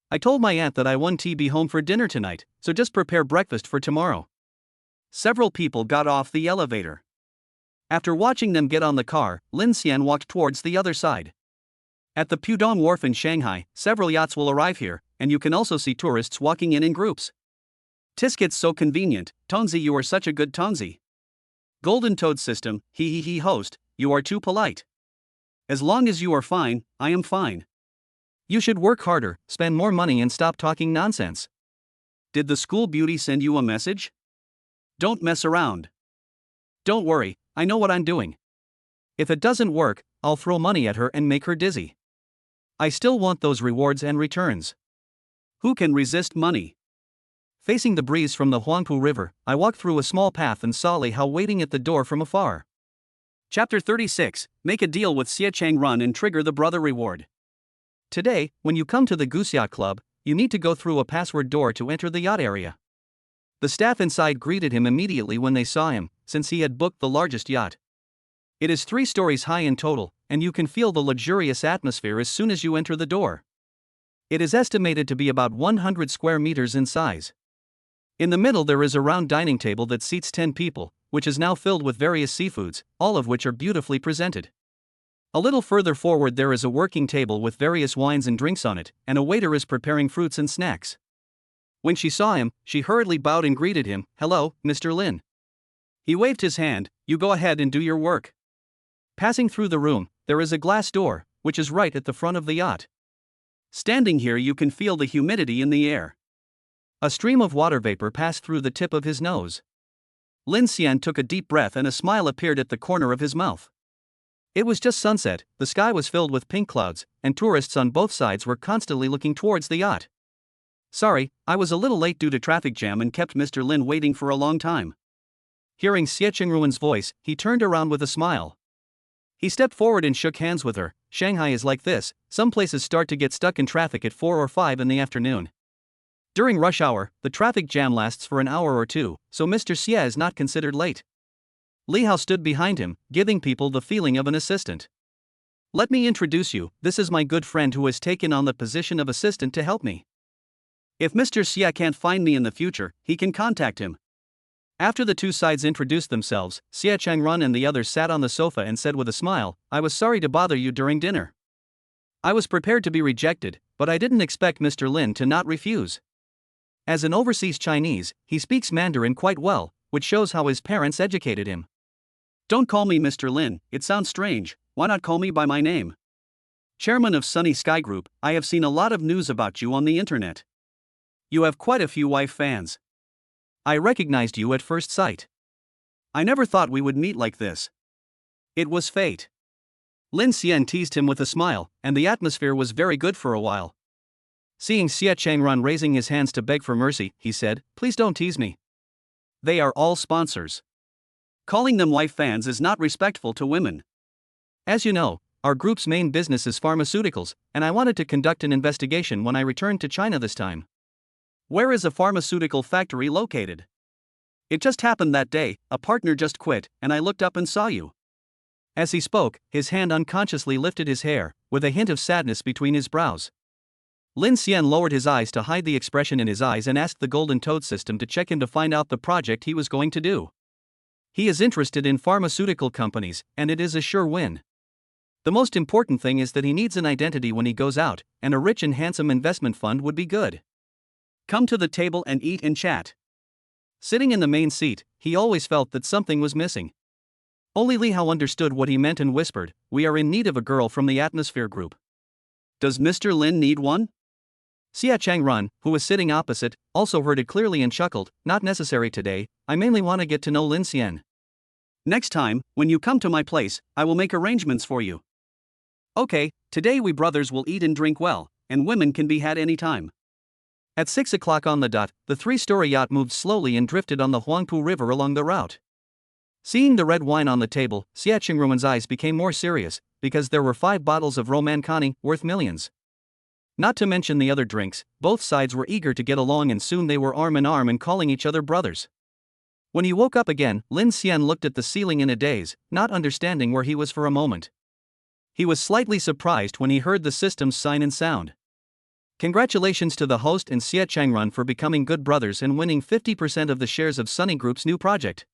I told my aunt that I won't be home for dinner tonight, so just prepare breakfast for tomorrow. Several people got off the elevator. After watching them get on the car, Lin Xian walked towards the other side. At the Pudong Wharf in Shanghai, several yachts will arrive here, and you can also see tourists walking in groups. Tisket's so convenient. Tonzi, you are such a good Tonzi. Golden Toad system, he host, you are too polite. As long as you are fine, I am fine. You should work harder, spend more money and stop talking nonsense. Did the school beauty send you a message? Don't mess around. Don't worry, I know what I'm doing. If it doesn't work, I'll throw money at her and make her dizzy. I still want those rewards and returns. Who can resist money? Facing the breeze from the Huangpu River, I walked through a small path and saw Li Hao waiting at the door from afar. Chapter 36, Make a Deal with Xie Changrun and Trigger the Brother Reward. Today, when you come to the Goose Yacht Club, you need to go through a password door to enter the yacht area. The staff inside greeted him immediately when they saw him, since he had booked the largest yacht. It is 3 stories high in total, and you can feel the luxurious atmosphere as soon as you enter the door. It is estimated to be about 100 square meters in size. In the middle there is a round dining table that seats 10 people, which is now filled with various seafoods, all of which are beautifully presented. A little further forward there is a working table with various wines and drinks on it, and a waiter is preparing fruits and snacks. When she saw him, she hurriedly bowed and greeted him. "Hello, Mr. Lin." He waved his hand. "You go ahead and do your work." Passing through the room, there is a glass door, which is right at the front of the yacht. Standing here you can feel the humidity in the air. A stream of water vapor passed through the tip of his nose. Lin Xian took a deep breath and a smile appeared at the corner of his mouth. It was just sunset, the sky was filled with pink clouds, and tourists on both sides were constantly looking towards the yacht. "Sorry, I was a little late due to traffic jam and kept Mr. Lin waiting for a long time." Hearing Xie Chengruan's voice, he turned around with a smile. He stepped forward and shook hands with her. Shanghai is like this, some places start to get stuck in traffic at 4 or 5 in the afternoon. During rush hour, the traffic jam lasts for an hour or two, so Mr. Xie is not considered late. Li Hao stood behind him, giving people the feeling of an assistant. "Let me introduce you, this is my good friend who has taken on the position of assistant to help me. If Mr. Xie can't find me in the future, he can contact him." After the two sides introduced themselves, Xie Changrun and the others sat on the sofa and said with a smile, "I was sorry to bother you during dinner. I was prepared to be rejected, but I didn't expect Mr. Lin to not refuse." As an overseas Chinese, he speaks Mandarin quite well, which shows how his parents educated him. "Don't call me Mr. Lin, it sounds strange, why not call me by my name? Chairman of Sunny Sky Group, I have seen a lot of news about you on the internet. You have quite a few wife fans. I recognized you at first sight. I never thought we would meet like this. It was fate." Lin Xian teased him with a smile, and the atmosphere was very good for a while. Seeing Xie Changrun raising his hands to beg for mercy, he said, "Please don't tease me. They are all sponsors. Calling them wife fans is not respectful to women. As you know, our group's main business is pharmaceuticals, and I wanted to conduct an investigation when I returned to China this time. Where is a pharmaceutical factory located? It just happened that day, a partner just quit, and I looked up and saw you." As he spoke, his hand unconsciously lifted his hair, with a hint of sadness between his brows. Lin Xian lowered his eyes to hide the expression in his eyes and asked the Golden Toad system to check him to find out the project he was going to do. He is interested in pharmaceutical companies, and it is a sure win. The most important thing is that he needs an identity when he goes out, and a rich and handsome investment fund would be good. Come to the table and eat and chat. Sitting in the main seat, he always felt that something was missing. Only Li Hao understood what he meant and whispered, "We are in need of a girl from the Atmosphere Group." "Does Mr. Lin need one?" Xie Changrun, who was sitting opposite, also heard it clearly and chuckled, "Not necessary today, I mainly want to get to know Lin Xian. Next time, when you come to my place, I will make arrangements for you." "Okay, today we brothers will eat and drink well, and women can be had any time." At 6 o'clock on the dot, the 3-story yacht moved slowly and drifted on the Huangpu River along the route. Seeing the red wine on the table, Xie Chengruan's eyes became more serious, because there were 5 bottles of Romancani, worth millions. Not to mention the other drinks, both sides were eager to get along and soon they were arm in arm and calling each other brothers. When he woke up again, Lin Xian looked at the ceiling in a daze, not understanding where he was for a moment. He was slightly surprised when he heard the system's sign and sound. Congratulations to the host and Xie Changrun for becoming good brothers and winning 50% of the shares of Sunny Group's new project.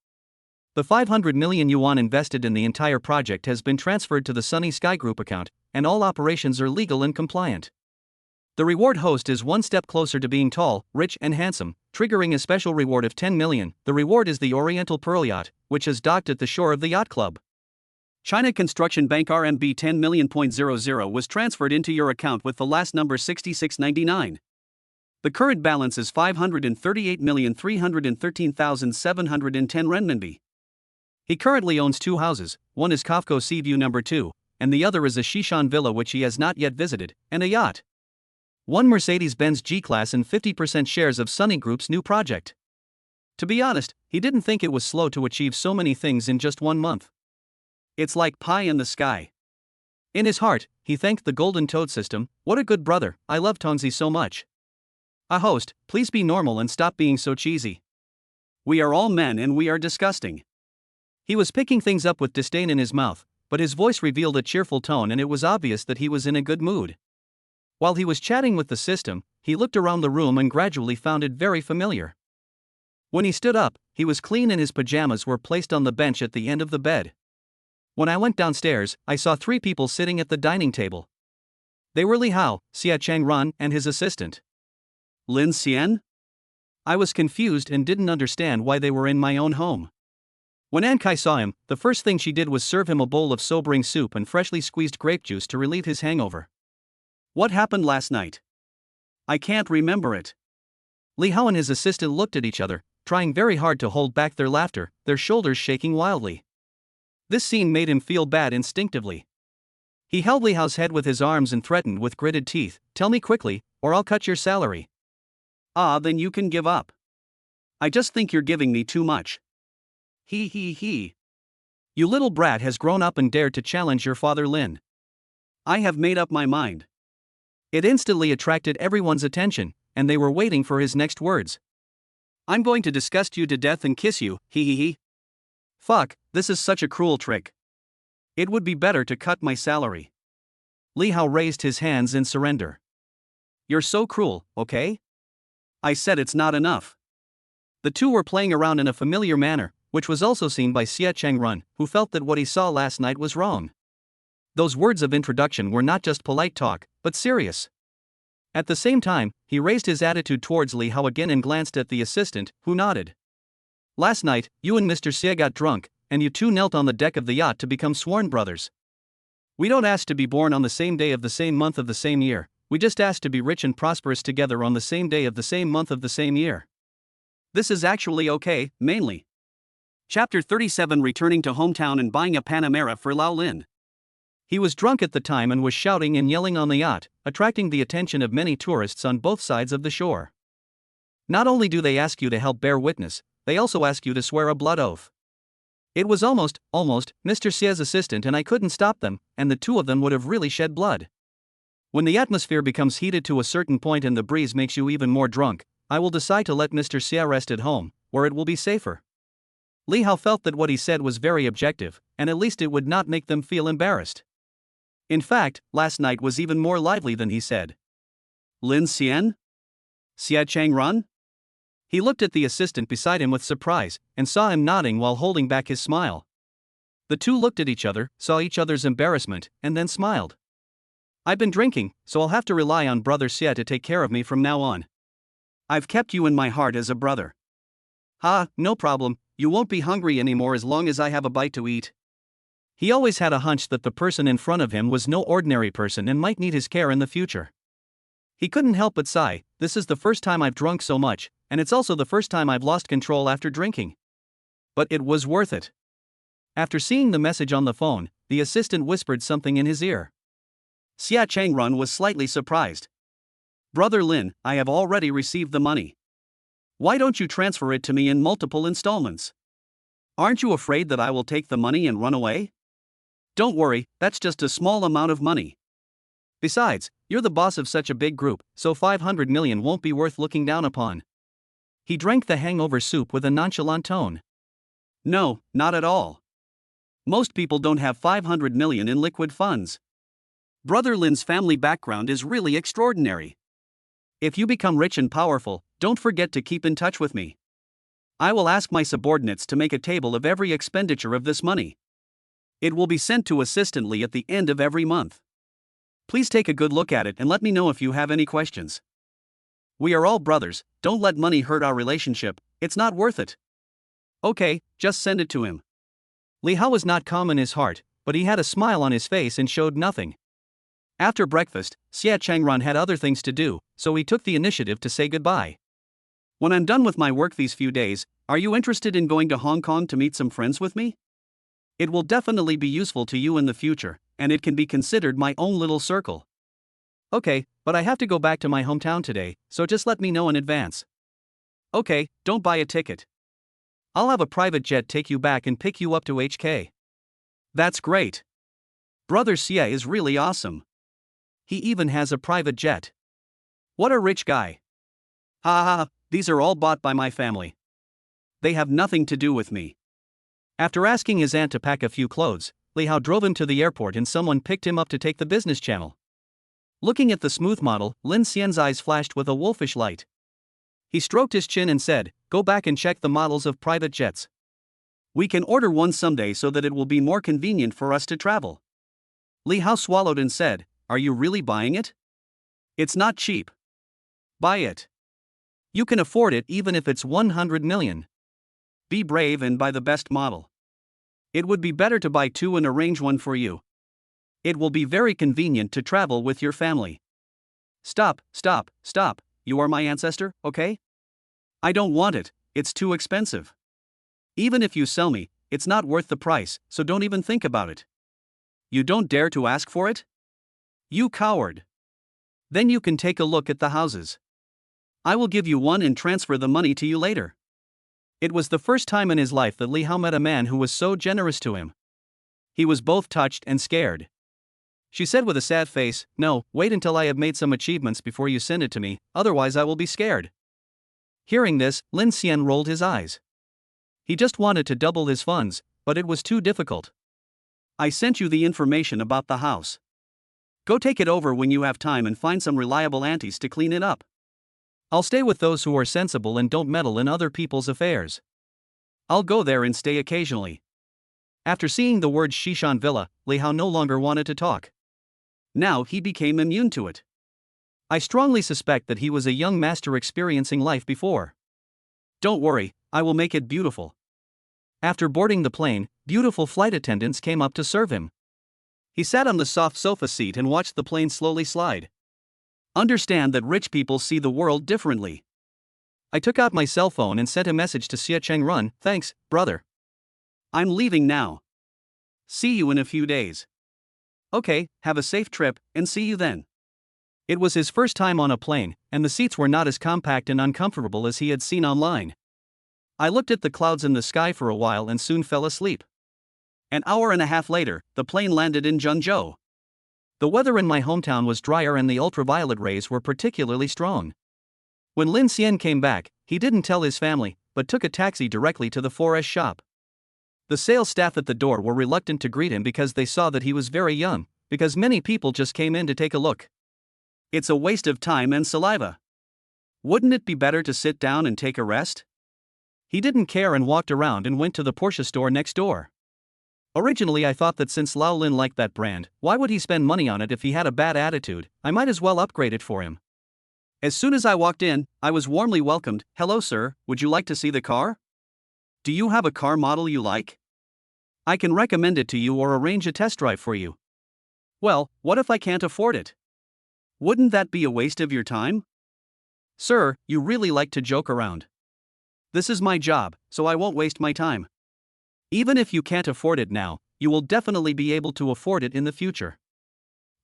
The 500 million yuan invested in the entire project has been transferred to the Sunny Sky Group account, and all operations are legal and compliant. The reward host is one step closer to being tall, rich and handsome, triggering a special reward of 10 million. The reward is the Oriental Pearl Yacht, which is docked at the shore of the yacht club. China Construction Bank RMB 10 million.00 was transferred into your account with the last number 6699. The current balance is 538,313,710 renminbi. He currently owns 2 houses, one is Kafko Sea View No. 2, and the other is a Shishan villa which he has not yet visited, and a yacht. One Mercedes-Benz G-Class and 50% shares of Sunny Group's new project. To be honest, he didn't think it was slow to achieve so many things in just 1 month. It's like pie in the sky. In his heart, he thanked the Golden Toad system. What a good brother, I love Tongsy so much. A host, please be normal and stop being so cheesy. We are all men and we are disgusting. He was picking things up with disdain in his mouth, but his voice revealed a cheerful tone and it was obvious that he was in a good mood. While he was chatting with the system, he looked around the room and gradually found it very familiar. When he stood up, he was clean and his pajamas were placed on the bench at the end of the bed. When I went downstairs, I saw 3 people sitting at the dining table. They were Li Hao, Xia Changran, and his assistant. Lin Xian? I was confused and didn't understand why they were in my own home. When An Kai saw him, the first thing she did was serve him a bowl of sobering soup and freshly squeezed grape juice to relieve his hangover. What happened last night? I can't remember it. Li Hao and his assistant looked at each other, trying very hard to hold back their laughter, their shoulders shaking wildly. This scene made him feel bad instinctively. He held Li Hao's head with his arms and threatened with gritted teeth, "Tell me quickly, or I'll cut your salary." "Ah, then you can give up. I just think you're giving me too much." He. "You little brat has grown up and dared to challenge your father Lin." "I have made up my mind." It instantly attracted everyone's attention, and they were waiting for his next words. "I'm going to disgust you to death and kiss you, he. Fuck, this is such a cruel trick. It would be better to cut my salary." Li Hao raised his hands in surrender. "You're so cruel, okay? I said it's not enough." The two were playing around in a familiar manner, which was also seen by Xia Changrun, who felt that what he saw last night was wrong. Those words of introduction were not just polite talk, but serious. At the same time, he raised his attitude towards Li Hao again and glanced at the assistant, who nodded. "Last night, you and Mr. Xie got drunk, and you two knelt on the deck of the yacht to become sworn brothers. We don't ask to be born on the same day of the same month of the same year, we just ask to be rich and prosperous together on the same day of the same month of the same year. This is actually okay, mainly." Chapter 37 Returning to hometown and buying a Panamera for Lao Lin. He was drunk at the time and was shouting and yelling on the yacht, attracting the attention of many tourists on both sides of the shore. Not only do they ask you to help bear witness, they also ask you to swear a blood oath. It was almost, Mr. Xie's assistant and I couldn't stop them, and the two of them would have really shed blood. When the atmosphere becomes heated to a certain point and the breeze makes you even more drunk, I will decide to let Mr. Xie rest at home, where it will be safer. Li Hao felt that what he said was very objective, and at least it would not make them feel embarrassed. In fact, last night was even more lively than he said. "Lin Xian? Xia Changrun?" He looked at the assistant beside him with surprise, and saw him nodding while holding back his smile. The two looked at each other, saw each other's embarrassment, and then smiled. "I've been drinking, so I'll have to rely on Brother Xie to take care of me from now on. I've kept you in my heart as a brother." "Ha, no problem, you won't be hungry anymore as long as I have a bite to eat." He always had a hunch that the person in front of him was no ordinary person and might need his care in the future. He couldn't help but sigh, "This is the first time I've drunk so much, and it's also the first time I've lost control after drinking. But it was worth it." After seeing the message on the phone, the assistant whispered something in his ear. Xia Changrun was slightly surprised. "Brother Lin, I have already received the money. Why don't you transfer it to me in multiple installments? Aren't you afraid that I will take the money and run away? Don't worry, that's just a small amount of money. Besides, you're the boss of such a big group, so 500 million won't be worth looking down upon." He drank the hangover soup with a nonchalant tone. "No, not at all. Most people don't have 500 million in liquid funds. Brother Lin's family background is really extraordinary. If you become rich and powerful, don't forget to keep in touch with me. I will ask my subordinates to make a table of every expenditure of this money. It will be sent to Assistant Li at the end of every month. Please take a good look at it and let me know if you have any questions. We are all brothers, don't let money hurt our relationship, it's not worth it." "Okay, just send it to him." Li Hao was not calm in his heart, but he had a smile on his face and showed nothing. After breakfast, Xia Changrun had other things to do, so he took the initiative to say goodbye. "When I'm done with my work these few days, are you interested in going to Hong Kong to meet some friends with me? It will definitely be useful to you in the future, and it can be considered my own little circle." Okay, but I have to go back to my hometown today, so just let me know in advance. Okay, don't buy a ticket. I'll have a private jet take you back and pick you up to HK. That's great. Brother Xie is really awesome. He even has a private jet. What a rich guy. Ha ha ha, these are all bought by my family. They have nothing to do with me. After asking his aunt to pack a few clothes, Li Hao drove him to the airport and someone picked him up to take the business channel. Looking at the smooth model, Lin Xian's eyes flashed with a wolfish light. He stroked his chin and said, "Go back and check the models of private jets. We can order one someday so that it will be more convenient for us to travel." Li Hao swallowed and said, "Are you really buying it? It's not cheap. Buy it. You can afford it even if it's 100 million. Be brave and buy the best model. It would be better to buy two and arrange one for you. It will be very convenient to travel with your family." Stop, stop. You are my ancestor, okay? I don't want it, it's too expensive. Even if you sell me, it's not worth the price, so don't even think about it. You don't dare to ask for it? You coward. Then you can take a look at the houses. I will give you one and transfer the money to you later. It was the first time in his life that Li Hao met a man who was so generous to him. He was both touched and scared. She said with a sad face, "No, wait until I have made some achievements before you send it to me, otherwise I will be scared." Hearing this, Lin Xian rolled his eyes. He just wanted to double his funds, but it was too difficult. I sent you the information about the house. Go take it over when you have time and find some reliable aunties to clean it up. I'll stay with those who are sensible and don't meddle in other people's affairs. I'll go there and stay occasionally. After seeing the word Shishan Villa, Li Hao no longer wanted to talk. Now he became immune to it. I strongly suspect that he was a young master experiencing life before. Don't worry, I will make it beautiful. After boarding the plane, beautiful flight attendants came up to serve him. He sat on the soft sofa seat and watched the plane slowly slide. Understand that rich people see the world differently. I took out my cell phone and sent a message to Xie Chengrun, "Thanks, brother. I'm leaving now. See you in a few days." "Okay, have a safe trip, and see you then." It was his first time on a plane, and the seats were not as compact and uncomfortable as he had seen online. I looked at the clouds in the sky for a while and soon fell asleep. An hour and a half later, the plane landed in Zhengzhou. The weather in my hometown was drier and the ultraviolet rays were particularly strong. When Lin Xian came back, he didn't tell his family, but took a taxi directly to the 4S shop. The sales staff at the door were reluctant to greet him because they saw that he was very young, because many people just came in to take a look. It's a waste of time and saliva. Wouldn't it be better to sit down and take a rest? He didn't care and walked around and went to the Porsche store next door. Originally I thought that since Lao Lin liked that brand, why would he spend money on it if he had a bad attitude? I might as well upgrade it for him. As soon as I walked in, I was warmly welcomed. "Hello sir, would you like to see the car? Do you have a car model you like? I can recommend it to you or arrange a test drive for you." "Well, what if I can't afford it? Wouldn't that be a waste of your time?" "Sir, you really like to joke around. This is my job, so I won't waste my time. Even if you can't afford it now, you will definitely be able to afford it in the future.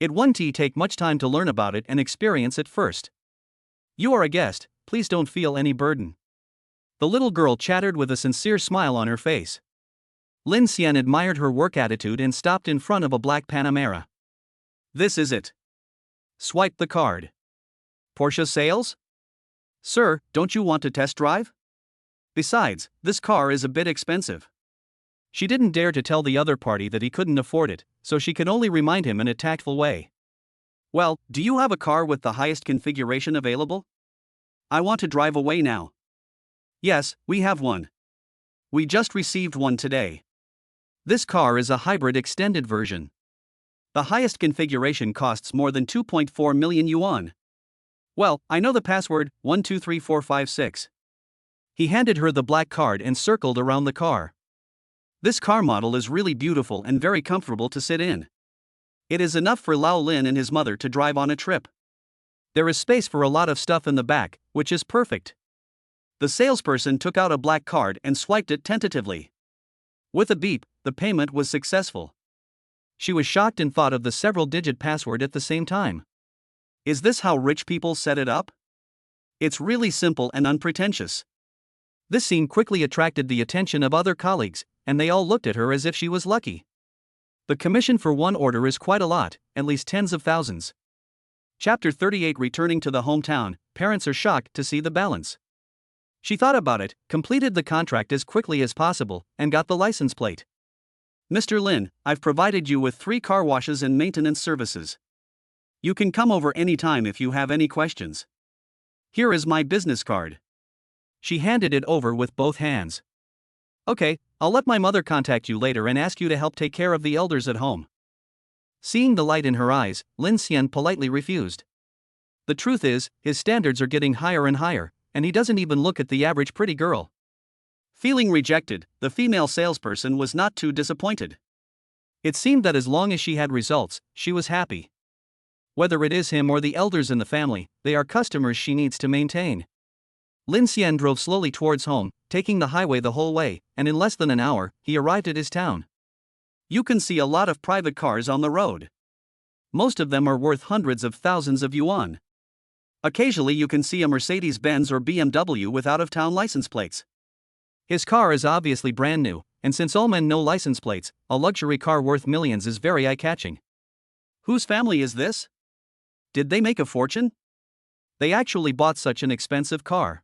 It won't take much time to learn about it and experience it first. You are a guest, please don't feel any burden." The little girl chattered with a sincere smile on her face. Lin Xian admired her work attitude and stopped in front of a black Panamera. "This is it." Swipe the card. "Porsche sales?" "Sir, don't you want to test drive? Besides, this car is a bit expensive." She didn't dare to tell the other party that he couldn't afford it, so she could only remind him in a tactful way. "Well, do you have a car with the highest configuration available? I want to drive away now." "Yes, we have one. We just received one today. This car is a hybrid extended version. The highest configuration costs more than 2.4 million yuan. Well, I know the password, 123456. He handed her the black card and circled around the car. This car model is really beautiful and very comfortable to sit in. It is enough for Lao Lin and his mother to drive on a trip. There is space for a lot of stuff in the back, which is perfect. The salesperson took out a black card and swiped it tentatively. With a beep, the payment was successful. She was shocked and thought of the several-digit password at the same time. Is this how rich people set it up? It's really simple and unpretentious. This scene quickly attracted the attention of other colleagues, and they all looked at her as if she was lucky. The commission for one order is quite a lot, at least tens of thousands. Chapter 38. Returning to the hometown, parents are shocked to see the balance. She thought about it, completed the contract as quickly as possible, and got the license plate. Mr. Lin, I've provided you with 3 car washes and maintenance services. You can come over anytime if you have any questions. Here is my business card. She handed it over with both hands. Okay, I'll let my mother contact you later and ask you to help take care of the elders at home. Seeing the light in her eyes, Lin Xian politely refused. The truth is, his standards are getting higher and higher, and he doesn't even look at the average pretty girl. Feeling rejected, the female salesperson was not too disappointed. It seemed that as long as she had results, she was happy. Whether it is him or the elders in the family, they are customers she needs to maintain. Lin Xian drove slowly towards home, taking the highway the whole way, and in less than an hour, he arrived at his town. You can see a lot of private cars on the road. Most of them are worth hundreds of thousands of yuan. Occasionally you can see a Mercedes-Benz or BMW with out-of-town license plates. His car is obviously brand new, and since all men know license plates, a luxury car worth millions is very eye-catching. Whose family is this? Did they make a fortune? They actually bought such an expensive car.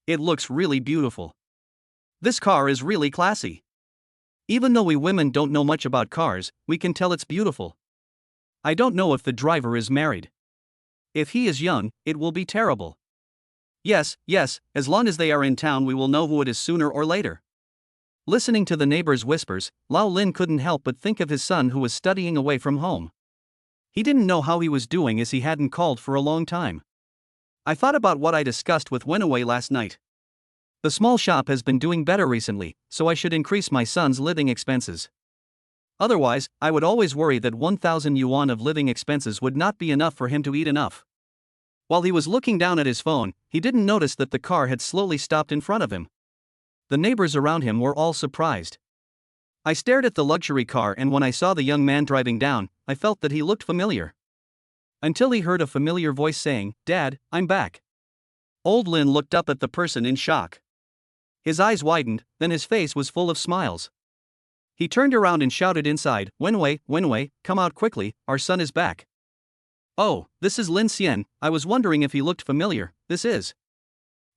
It looks really beautiful. This car is really classy. Even though we women don't know much about cars, we can tell it's beautiful. I don't know if the driver is married. If he is young, it will be terrible. Yes, as long as they are in town we will know who it is sooner or later. Listening to the neighbors' whispers, Lao Lin couldn't help but think of his son who was studying away from home. He didn't know how he was doing as he hadn't called for a long time. I thought about what I discussed with Wenwei last night. The small shop has been doing better recently, so I should increase my son's living expenses. Otherwise, I would always worry that 1,000 yuan of living expenses would not be enough for him to eat enough. While he was looking down at his phone, he didn't notice that the car had slowly stopped in front of him. The neighbors around him were all surprised. I stared at the luxury car, and when I saw the young man driving down, I felt that he looked familiar. Until he heard a familiar voice saying, "Dad, I'm back." Old Lin looked up at the person in shock. His eyes widened, then his face was full of smiles. He turned around and shouted inside, Wenwei, come out quickly, our son is back." "Oh, this is Lin Xian, I was wondering if he looked familiar. This is.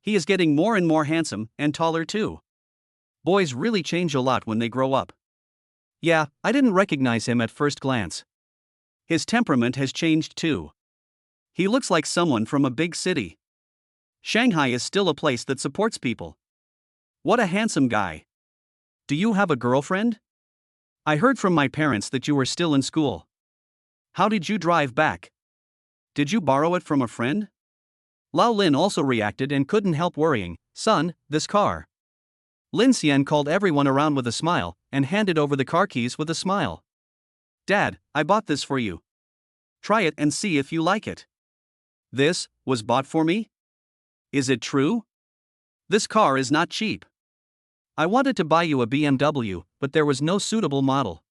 He is getting more and more handsome, and taller too. Boys really change a lot when they grow up. Yeah, I didn't recognize him at first glance. His temperament has changed too. He looks like someone from a big city. Shanghai is still a place that supports people. What a handsome guy. Do you have a girlfriend? I heard from my parents that you were still in school. How did you drive back? Did you borrow it from a friend?" Lao Lin also reacted and couldn't help worrying. "Son, this car." Lin Xian called everyone around with a smile, and handed over the car keys with a smile. "Dad, I bought this for you. Try it and see if you like it." "This was bought for me? Is it true? This car is not cheap. I wanted to buy you a BMW, but there was no suitable model.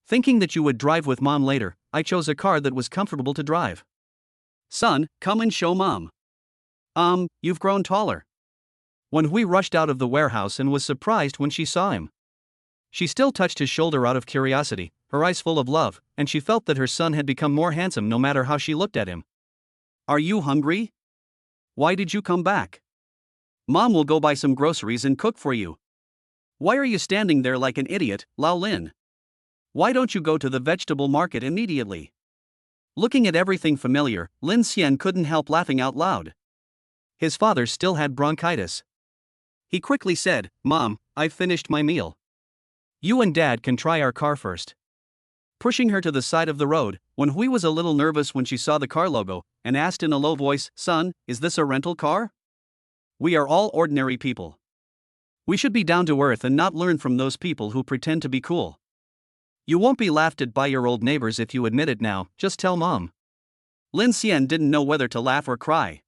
Thinking that you would drive with Mom later, I chose a car that was comfortable to drive." "Son, come and show Mom." You've grown taller." When Hui rushed out of the warehouse and was surprised when she saw him. She still touched his shoulder out of curiosity, her eyes full of love, and she felt that her son had become more handsome no matter how she looked at him. "Are you hungry? Why did you come back? Mom will go buy some groceries and cook for you. Why are you standing there like an idiot, Lao Lin? Why don't you go to the vegetable market immediately?" Looking at everything familiar, Lin Xian couldn't help laughing out loud. His father still had bronchitis. He quickly said, "Mom, I've finished my meal. You and Dad can try our car first." Pushing her to the side of the road, when Hui was a little nervous when she saw the car logo, and asked in a low voice, "Son, is this a rental car? We are all ordinary people. We should be down to earth and not learn from those people who pretend to be cool. You won't be laughed at by your old neighbors if you admit it now, just tell Mom." Lin Xian didn't know whether to laugh or cry.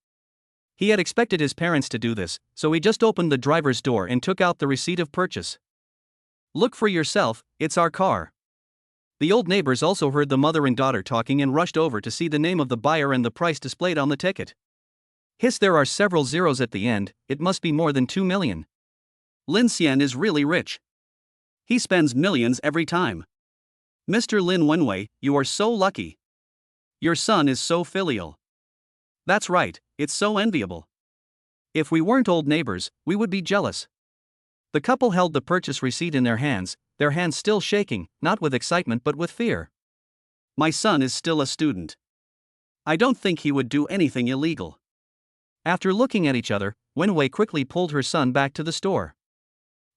He had expected his parents to do this, so he just opened the driver's door and took out the receipt of purchase. "Look for yourself, it's our car." The old neighbors also heard the mother and daughter talking and rushed over to see the name of the buyer and the price displayed on the ticket. Hiss, there are several zeros at the end, it must be more than 2 million. Lin Xian is really rich. He spends millions every time. Mr. Lin Wenwei, you are so lucky. Your son is so filial. That's right, it's so enviable. If we weren't old neighbors, we would be jealous. The couple held the purchase receipt in their hands still shaking, not with excitement but with fear. My son is still a student. I don't think he would do anything illegal. After looking at each other, Wenwei quickly pulled her son back to the store.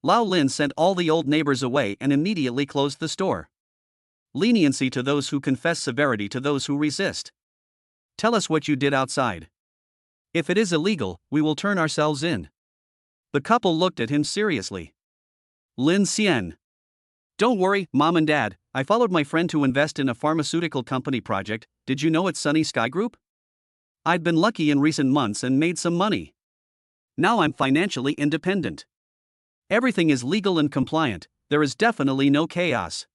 Lao Lin sent all the old neighbors away and immediately closed the store. Leniency to those who confess, severity to those who resist. Tell us what you did outside. If it is illegal, we will turn ourselves in. The couple looked at him seriously. Lin Xian. Don't worry, Mom and Dad, I followed my friend to invest in a pharmaceutical company project. Did you know it's Sunny Sky Group? I'd been lucky in recent months and made some money. Now I'm financially independent. Everything is legal and compliant, there is definitely no chaos.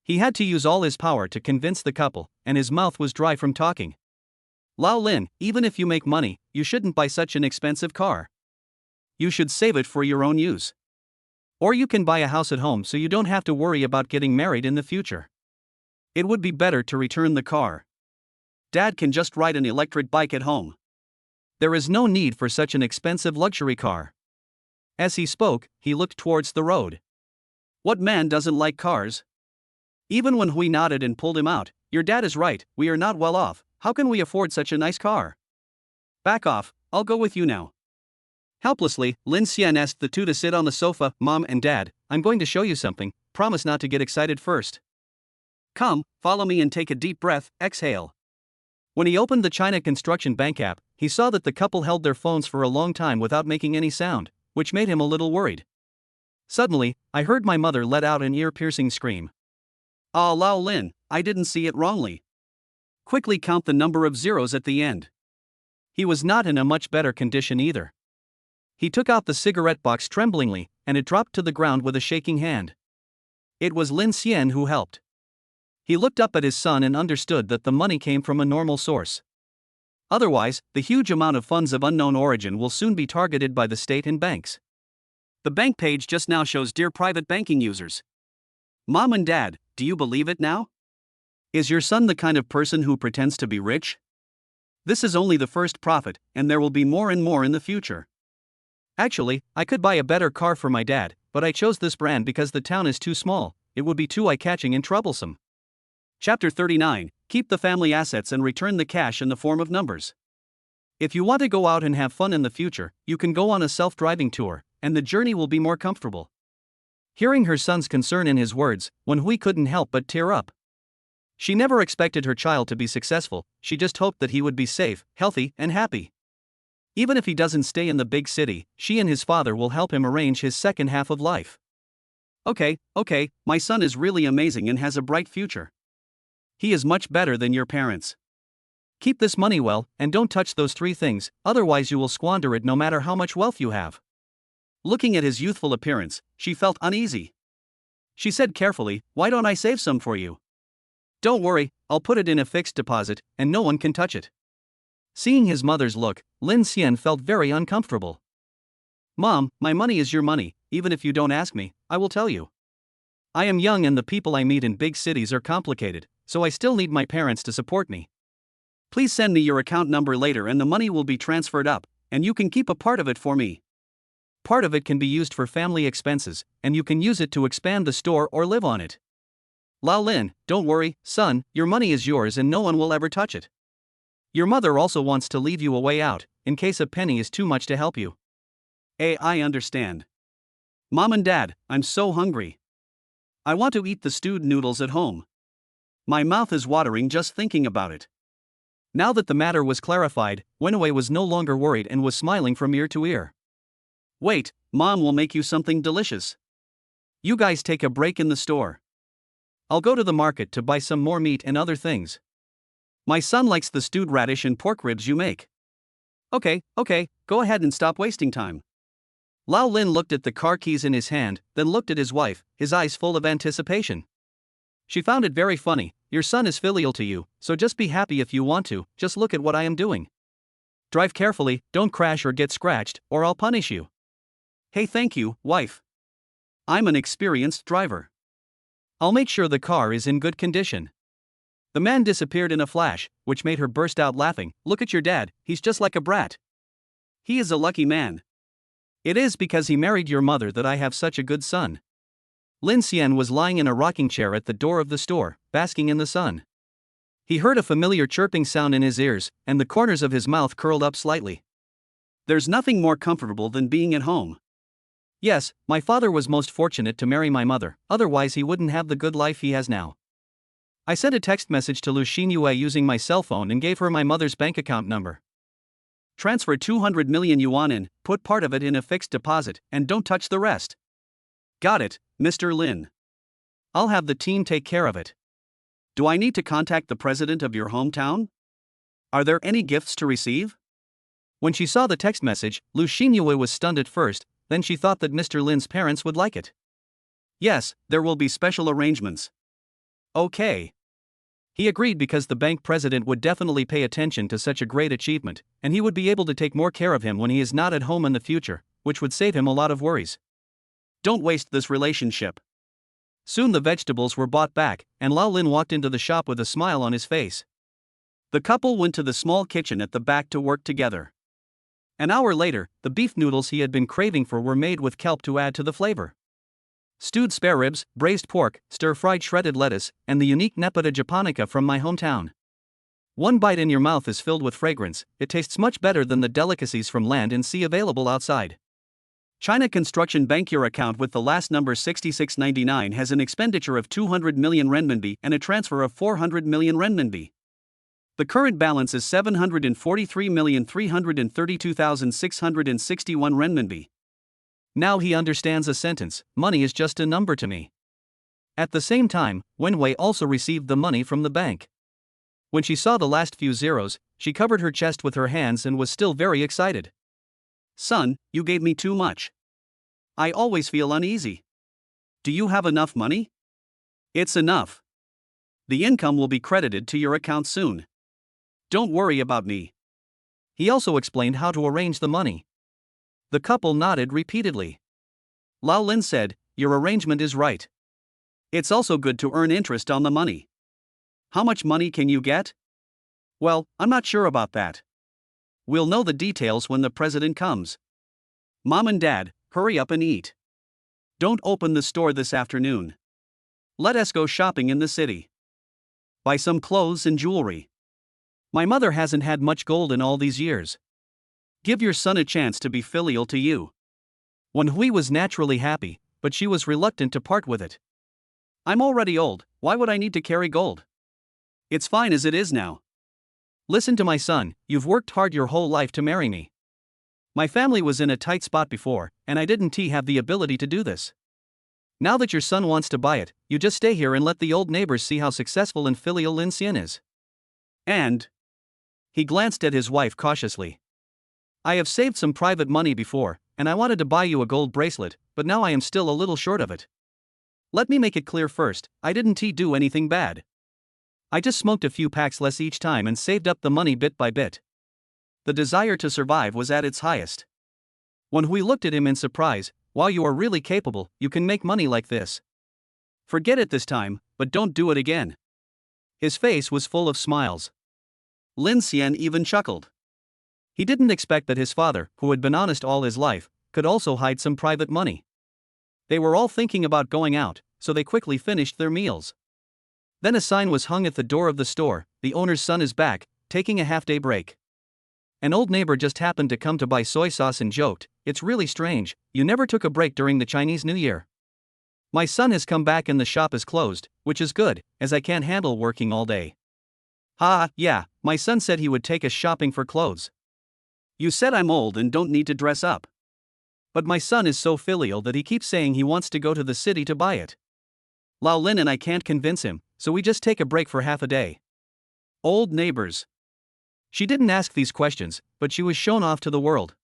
He had to use all his power to convince the couple, and his mouth was dry from talking. Lao Lin, even if you make money, you shouldn't buy such an expensive car. You should save it for your own use. Or you can buy a house at home so you don't have to worry about getting married in the future. It would be better to return the car. Dad can just ride an electric bike at home. There is no need for such an expensive luxury car. As he spoke, he looked towards the road. What man doesn't like cars? Even when Hui nodded and pulled him out, your dad is right, we are not well off, how can we afford such a nice car? Back off, I'll go with you now. Helplessly, Lin Xian asked the two to sit on the sofa. Mom and Dad, I'm going to show you something, promise not to get excited first. Come, follow me and take a deep breath, exhale. When he opened the China Construction Bank app, he saw that the couple held their phones for a long time without making any sound, which made him a little worried. Suddenly, I heard my mother let out an ear-piercing scream. Ah, Lao Lin, I didn't see it wrongly. Quickly count the number of zeros at the end. He was not in a much better condition either. He took out the cigarette box tremblingly, and it dropped to the ground with a shaking hand. It was Lin Xian who helped. He looked up at his son and understood that the money came from a normal source. Otherwise, the huge amount of funds of unknown origin will soon be targeted by the state and banks. The bank page just now shows Dear Private Banking Users. Mom and Dad, do you believe it now? Is your son the kind of person who pretends to be rich? This is only the first profit, and there will be more and more in the future. Actually, I could buy a better car for my dad, but I chose this brand because the town is too small, it would be too eye-catching and troublesome. Chapter 39, Keep the family assets and return the cash in the form of numbers. If you want to go out and have fun in the future, you can go on a self-driving tour, and the journey will be more comfortable. Hearing her son's concern in his words, Wen Hui couldn't help but tear up. She never expected her child to be successful, she just hoped that he would be safe, healthy, and happy. Even if he doesn't stay in the big city, she and his father will help him arrange his second half of life. Okay, my son is really amazing and has a bright future. He is much better than your parents. Keep this money well, and don't touch those 3 things, otherwise you will squander it no matter how much wealth you have. Looking at his youthful appearance, she felt uneasy. She said carefully, why don't I save some for you? Don't worry, I'll put it in a fixed deposit, and no one can touch it. Seeing his mother's look, Lin Xian felt very uncomfortable. Mom, my money is your money, even if you don't ask me, I will tell you. I am young and the people I meet in big cities are complicated, so I still need my parents to support me. Please send me your account number later and the money will be transferred up, and you can keep a part of it for me. Part of it can be used for family expenses, and you can use it to expand the store or live on it. Lao Lin, don't worry, son, your money is yours and no one will ever touch it. Your mother also wants to leave you a way out, in case a penny is too much to help you. I understand. Mom and Dad, I'm so hungry. I want to eat the stewed noodles at home. My mouth is watering just thinking about it. Now that the matter was clarified, Wenwei was no longer worried and was smiling from ear to ear. Wait, Mom will make you something delicious. You guys take a break in the store. I'll go to the market to buy some more meat and other things. My son likes the stewed radish and pork ribs you make. Okay, go ahead and stop wasting time. Lao Lin looked at the car keys in his hand, then looked at his wife, his eyes full of anticipation. She found it very funny. Your son is filial to you, so just be happy if you want to, just look at what I am doing. Drive carefully, don't crash or get scratched, or I'll punish you. Hey, thank you, wife. I'm an experienced driver. I'll make sure the car is in good condition. The man disappeared in a flash, which made her burst out laughing. Look at your dad, he's just like a brat. He is a lucky man. It is because he married your mother that I have such a good son. Lin Xian was lying in a rocking chair at the door of the store, basking in the sun. He heard a familiar chirping sound in his ears, and the corners of his mouth curled up slightly. There's nothing more comfortable than being at home. Yes, my father was most fortunate to marry my mother, otherwise he wouldn't have the good life he has now. I sent a text message to Lu Xinyue using my cell phone and gave her my mother's bank account number. Transfer 200 million yuan in, put part of it in a fixed deposit, and don't touch the rest. Got it, Mr. Lin. I'll have the team take care of it. Do I need to contact the president of your hometown? Are there any gifts to receive? When she saw the text message, Lu Xinyue was stunned at first, then she thought that Mr. Lin's parents would like it. Yes, there will be special arrangements. Okay. He agreed because the bank president would definitely pay attention to such a great achievement, and he would be able to take more care of him when he is not at home in the future, which would save him a lot of worries. Don't waste this relationship. Soon the vegetables were bought back, and Lao Lin walked into the shop with a smile on his face. The couple went to the small kitchen at the back to work together. An hour later, the beef noodles he had been craving for were made with kelp to add to the flavor. Stewed spare ribs, braised pork, stir-fried shredded lettuce, and the unique Nepeta japonica from my hometown. One bite in your mouth is filled with fragrance. It tastes much better than the delicacies from land and sea available outside. China Construction Bank. Your account with the last number 6699 has an expenditure of 200 million renminbi and a transfer of 400 million renminbi. The current balance is 743,332,661 renminbi. Now he understands a sentence, money is just a number to me. At the same time, Wenwei also received the money from the bank. When she saw the last few zeros, she covered her chest with her hands and was still very excited. Son, you gave me too much. I always feel uneasy. Do you have enough money? It's enough. The income will be credited to your account soon. Don't worry about me. He also explained how to arrange the money. The couple nodded repeatedly. Lao Lin said, your arrangement is right. It's also good to earn interest on the money. How much money can you get? Well, I'm not sure about that. We'll know the details when the president comes. Mom and Dad, hurry up and eat. Don't open the store this afternoon. Let us go shopping in the city. Buy some clothes and jewelry. My mother hasn't had much gold in all these years. Give your son a chance to be filial to you. Wen Hui was naturally happy, but she was reluctant to part with it. I'm already old, why would I need to carry gold? It's fine as it is now. Listen to my son, you've worked hard your whole life to marry me. My family was in a tight spot before, and I didn't have the ability to do this. Now that your son wants to buy it, you just stay here and let the old neighbors see how successful and filial Lin Xian is. And he glanced at his wife cautiously. I have saved some private money before, and I wanted to buy you a gold bracelet, but now I am still a little short of it. Let me make it clear first, I didn't do anything bad. I just smoked a few packs less each time and saved up the money bit by bit. The desire to survive was at its highest. When Hui looked at him in surprise, while you are really capable, you can make money like this. Forget it this time, but don't do it again. His face was full of smiles. Lin Xian even chuckled. He didn't expect that his father, who had been honest all his life, could also hide some private money. They were all thinking about going out, so they quickly finished their meals. Then a sign was hung at the door of the store, the owner's son is back, taking a half-day break. An old neighbor just happened to come to buy soy sauce and joked, it's really strange, you never took a break during the Chinese New Year. My son has come back and the shop is closed, which is good, as I can't handle working all day. Yeah, my son said he would take us shopping for clothes. You said I'm old and don't need to dress up. But my son is so filial that he keeps saying he wants to go to the city to buy it. Lao Lin and I can't convince him, so we just take a break for half a day. Old neighbors. She didn't ask these questions, but she was shown off to the world.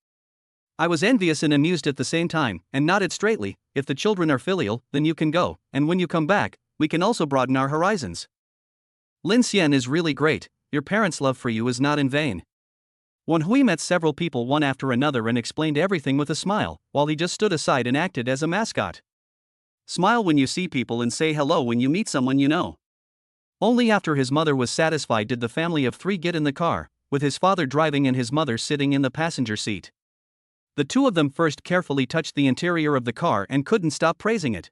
I was envious and amused at the same time, and nodded straightly, if the children are filial, then you can go, and when you come back, we can also broaden our horizons. Lin Xian is really great, your parents' love for you is not in vain. Wen Hui met several people one after another and explained everything with a smile, while he just stood aside and acted as a mascot. Smile when you see people and say hello when you meet someone you know. Only after his mother was satisfied did the family of 3 get in the car, with his father driving and his mother sitting in the passenger seat. The two of them first carefully touched the interior of the car and couldn't stop praising it.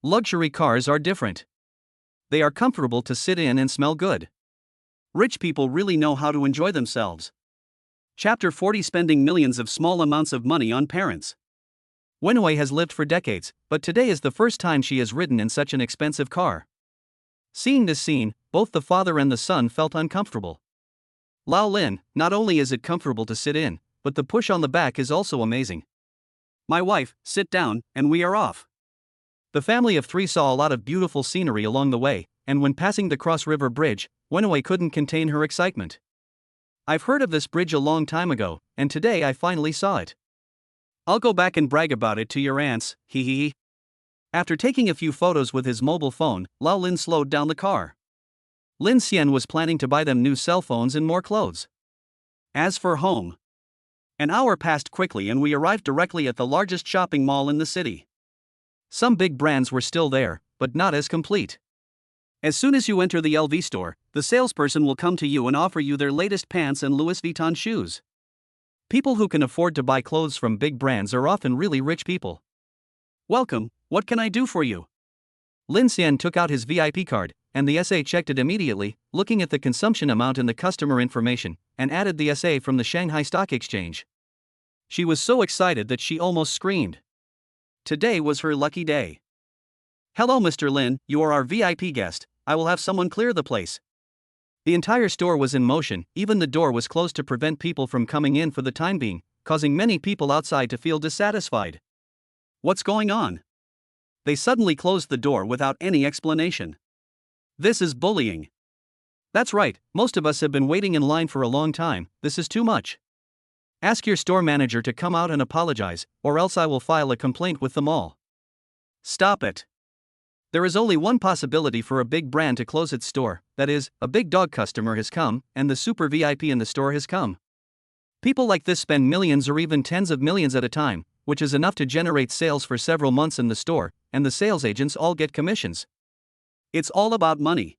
Luxury cars are different. They are comfortable to sit in and smell good. Rich people really know how to enjoy themselves. Chapter 40: Spending millions of small amounts of money on parents. Wenhui has lived for decades, but today is the first time she has ridden in such an expensive car. Seeing this scene, both the father and the son felt uncomfortable. Lao Lin, not only is it comfortable to sit in, but the push on the back is also amazing. My wife, sit down, and we are off. The family of 3 saw a lot of beautiful scenery along the way, and when passing the Cross River Bridge, Wenhui couldn't contain her excitement. I've heard of this bridge a long time ago, and today I finally saw it. I'll go back and brag about it to your aunts, hee hee. After taking a few photos with his mobile phone, Lao Lin slowed down the car. Lin Xian was planning to buy them new cell phones and more clothes. As for home, an hour passed quickly and we arrived directly at the largest shopping mall in the city. Some big brands were still there, but not as complete. As soon as you enter the LV store, the salesperson will come to you and offer you their latest pants and Louis Vuitton shoes. People who can afford to buy clothes from big brands are often really rich people. Welcome, what can I do for you? Lin Xian took out his VIP card, and the SA checked it immediately, looking at the consumption amount and the customer information, and added the SA from the Shanghai Stock Exchange. She was so excited that she almost screamed. Today was her lucky day. Hello Mr. Lin, you are our VIP guest, I will have someone clear the place. The entire store was in motion, even the door was closed to prevent people from coming in for the time being, causing many people outside to feel dissatisfied. What's going on? They suddenly closed the door without any explanation. This is bullying. That's right, most of us have been waiting in line for a long time, this is too much. Ask your store manager to come out and apologize, or else I will file a complaint with them all. Stop it. There is only one possibility for a big brand to close its store, that is, a big dog customer has come, and the super VIP in the store has come. People like this spend millions or even tens of millions at a time, which is enough to generate sales for several months in the store, and the sales agents all get commissions. It's all about money.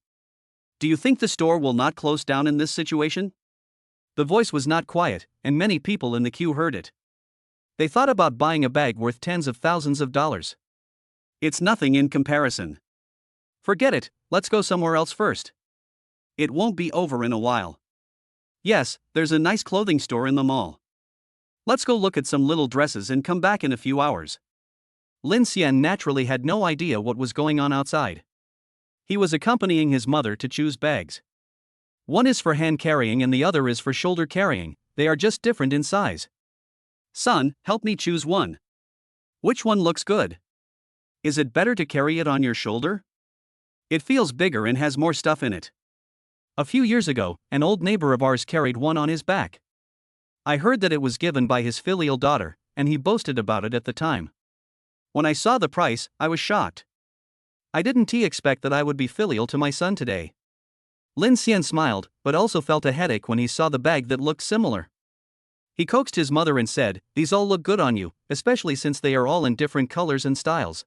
Do you think the store will not close down in this situation? The voice was not quiet, and many people in the queue heard it. They thought about buying a bag worth tens of thousands of dollars. It's nothing in comparison. Forget it, let's go somewhere else first. It won't be over in a while. Yes, there's a nice clothing store in the mall. Let's go look at some little dresses and come back in a few hours. Lin Xian naturally had no idea what was going on outside. He was accompanying his mother to choose bags. One is for hand carrying and the other is for shoulder carrying, they are just different in size. Son, help me choose one. Which one looks good? Is it better to carry it on your shoulder? It feels bigger and has more stuff in it. A few years ago, an old neighbor of ours carried one on his back. I heard that it was given by his filial daughter, and he boasted about it at the time. When I saw the price, I was shocked. I didn't expect that I would be filial to my son today. Lin Xian smiled, but also felt a headache when he saw the bag that looked similar. He coaxed his mother and said, "These all look good on you, especially since they are all in different colors and styles.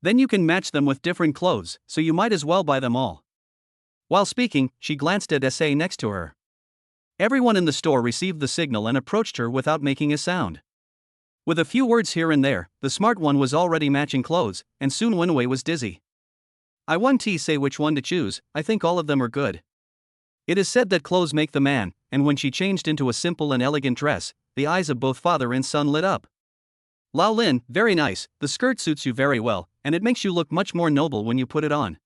Then you can match them with different clothes, so you might as well buy them all." While speaking, she glanced at SA next to her. Everyone in the store received the signal and approached her without making a sound. With a few words here and there, the smart one was already matching clothes, and soon Wenhui was dizzy. I won't say which one to choose, I think all of them are good. It is said that clothes make the man, and when she changed into a simple and elegant dress, the eyes of both father and son lit up. Lao Lin, very nice, the skirt suits you very well, and it makes you look much more noble when you put it on.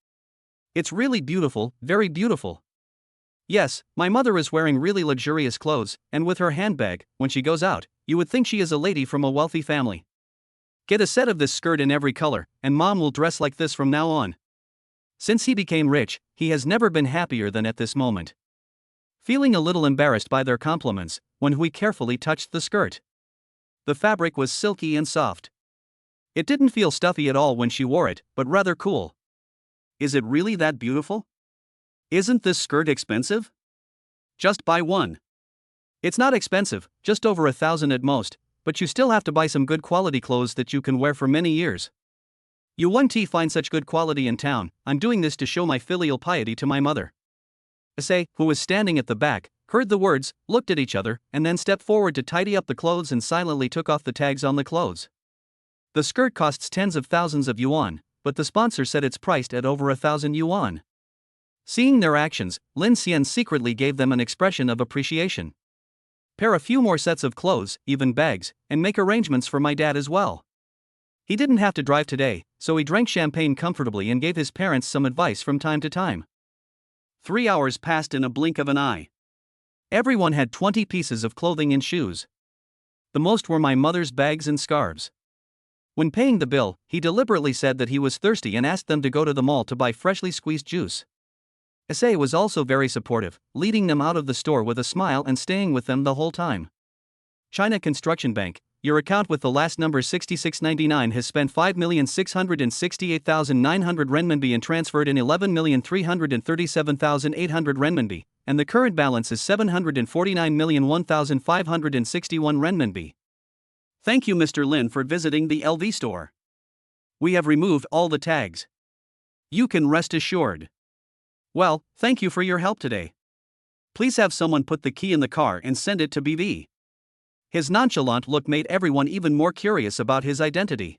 It's really beautiful, very beautiful. Yes, my mother is wearing really luxurious clothes, and with her handbag, when she goes out, you would think she is a lady from a wealthy family. Get a set of this skirt in every color, and mom will dress like this from now on. Since he became rich, he has never been happier than at this moment. Feeling a little embarrassed by their compliments, Wenhui carefully touched the skirt. The fabric was silky and soft. It didn't feel stuffy at all when she wore it, but rather cool. Is it really that beautiful? Isn't this skirt expensive? Just buy one. It's not expensive, just over 1,000 at most, but you still have to buy some good quality clothes that you can wear for many years. You won't find such good quality in town. I'm doing this to show my filial piety to my mother. Issei, who was standing at the back, heard the words, looked at each other, and then stepped forward to tidy up the clothes and silently took off the tags on the clothes. The skirt costs tens of thousands of yuan, but the sponsor said it's priced at over 1,000 yuan. Seeing their actions, Lin Xian secretly gave them an expression of appreciation. Pair a few more sets of clothes, even bags, and make arrangements for my dad as well. He didn't have to drive today, so he drank champagne comfortably and gave his parents some advice from time to time. 3 hours passed in a blink of an eye. Everyone had 20 pieces of clothing and shoes. The most were my mother's bags and scarves. When paying the bill, he deliberately said that he was thirsty and asked them to go to the mall to buy freshly squeezed juice. Issei was also very supportive, leading them out of the store with a smile and staying with them the whole time. China Construction Bank, your account with the last number 6699 has spent 5,668,900 renminbi and transferred in 11,337,800 renminbi, and the current balance is 749,001,561 renminbi. Thank you, Mr. Lin, for visiting the LV store. We have removed all the tags. You can rest assured. Well, thank you for your help today. Please have someone put the key in the car and send it to BV. His nonchalant look made everyone even more curious about his identity.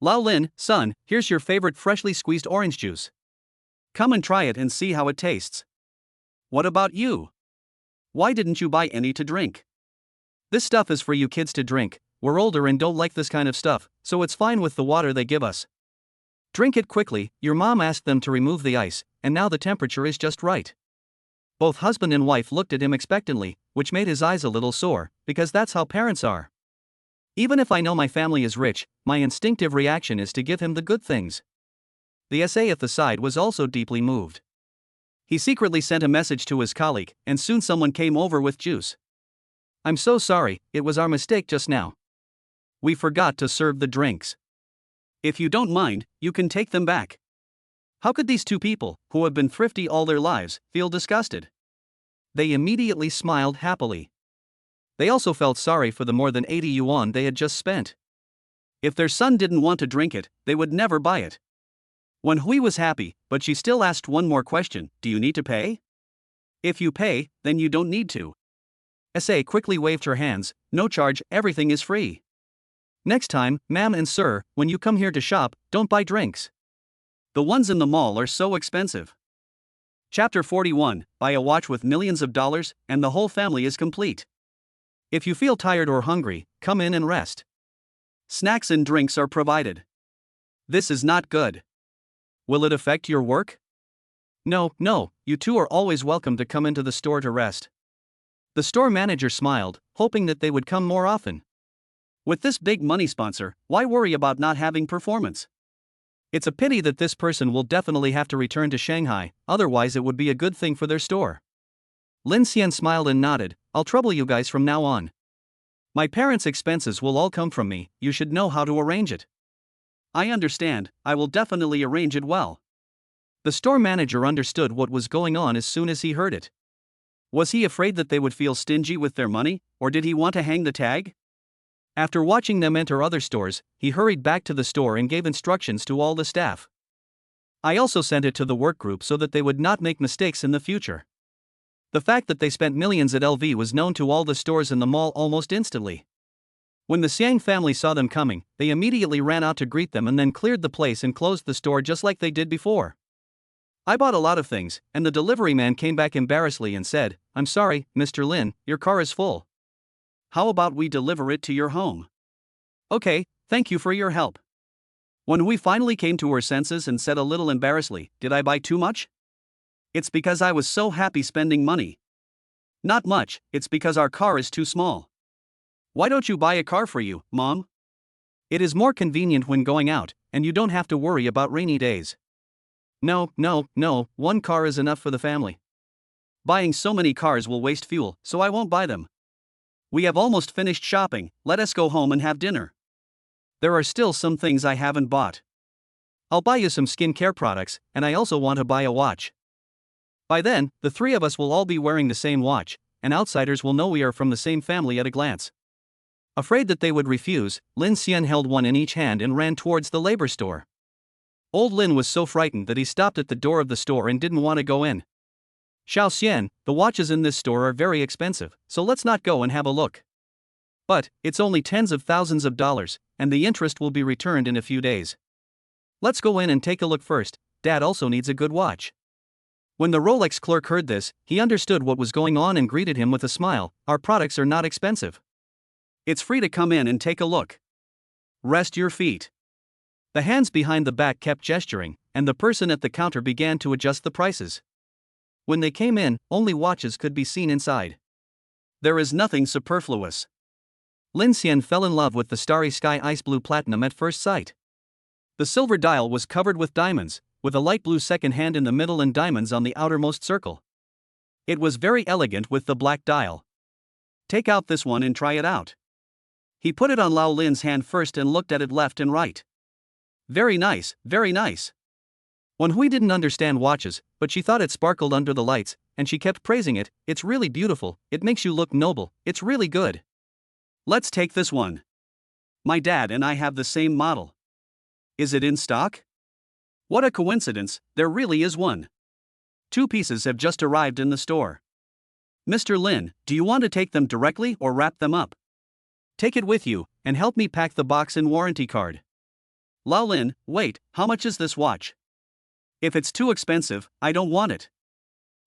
Lao Lin, son, here's your favorite freshly squeezed orange juice. Come and try it and see how it tastes. What about you? Why didn't you buy any to drink? This stuff is for you kids to drink. We're older and don't like this kind of stuff, so it's fine with the water they give us. Drink it quickly. Your mom asked them to remove the ice, and now the temperature is just right. Both husband and wife looked at him expectantly, which made his eyes a little sore, because that's how parents are. Even if I know my family is rich, my instinctive reaction is to give him the good things. The SA at the side was also deeply moved. He secretly sent a message to his colleague, and soon someone came over with juice. I'm so sorry, it was our mistake just now. We forgot to serve the drinks. If you don't mind, you can take them back. How could these two people, who have been thrifty all their lives, feel disgusted? They immediately smiled happily. They also felt sorry for the more than 80 yuan they had just spent. If their son didn't want to drink it, they would never buy it. Wen Hui was happy, but she still asked one more question: do you need to pay? If you pay, then you don't need to. SA quickly waved her hands: no charge, everything is free. Next time, ma'am and sir, when you come here to shop, don't buy drinks. The ones in the mall are so expensive. Chapter 41, buy a watch with millions of dollars, and the whole family is complete. If you feel tired or hungry, come in and rest. Snacks and drinks are provided. This is not good. Will it affect your work? No, you two are always welcome to come into the store to rest. The store manager smiled, hoping that they would come more often. With this big money sponsor, why worry about not having performance? It's a pity that this person will definitely have to return to Shanghai, otherwise it would be a good thing for their store. Lin Xian smiled and nodded. I'll trouble you guys from now on. My parents' expenses will all come from me, you should know how to arrange it. I understand, I will definitely arrange it well. The store manager understood what was going on as soon as he heard it. Was he afraid that they would feel stingy with their money, or did he want to hang the tag? After watching them enter other stores, he hurried back to the store and gave instructions to all the staff. I also sent it to the work group so that they would not make mistakes in the future. The fact that they spent millions at LV was known to all the stores in the mall almost instantly. When the Xiang family saw them coming, they immediately ran out to greet them and then cleared the place and closed the store just like they did before. I bought a lot of things, and the delivery man came back embarrassedly and said, I'm sorry, Mr. Lin, your car is full. How about we deliver it to your home? Okay, thank you for your help. When we finally came to her senses and said a little embarrassedly, did I buy too much? It's because I was so happy spending money. Not much, it's because our car is too small. Why don't you buy a car for you, Mom? It is more convenient when going out, and you don't have to worry about rainy days. No, one car is enough for the family. Buying so many cars will waste fuel, so I won't buy them. We have almost finished shopping, let us go home and have dinner. There are still some things I haven't bought. I'll buy you some skincare products, and I also want to buy a watch. By then, the three of us will all be wearing the same watch, and outsiders will know we are from the same family at a glance. Afraid that they would refuse, Lin Xian held one in each hand and ran towards the labor store. Old Lin was so frightened that he stopped at the door of the store and didn't want to go in. Xiao Xian, the watches in this store are very expensive, so let's not go and have a look. But, it's only tens of thousands of dollars, and the interest will be returned in a few days. Let's go in and take a look first. Dad also needs a good watch. When the Rolex clerk heard this, he understood what was going on and greeted him with a smile. Our products are not expensive. It's free to come in and take a look. Rest your feet. The hands behind the back kept gesturing, and the person at the counter began to adjust the prices. When they came in, only watches could be seen inside. There is nothing superfluous. Lin Xian fell in love with the Starry Sky Ice Blue Platinum at first sight. The silver dial was covered with diamonds, with a light blue second hand in the middle and diamonds on the outermost circle. It was very elegant with the black dial. Take out this one and try it out. He put it on Lao Lin's hand first and looked at it left and right. Very nice, very nice. Wen Hui didn't understand watches, but she thought it sparkled under the lights, and she kept praising it. It's really beautiful, it makes you look noble, it's really good. Let's take this one. My dad and I have the same model. Is it in stock? What a coincidence, there really is one. 2 pieces have just arrived in the store. Mr. Lin, do you want to take them directly or wrap them up? Take it with you, and help me pack the box and warranty card. Lao Lin, wait, how much is this watch? If it's too expensive, I don't want it.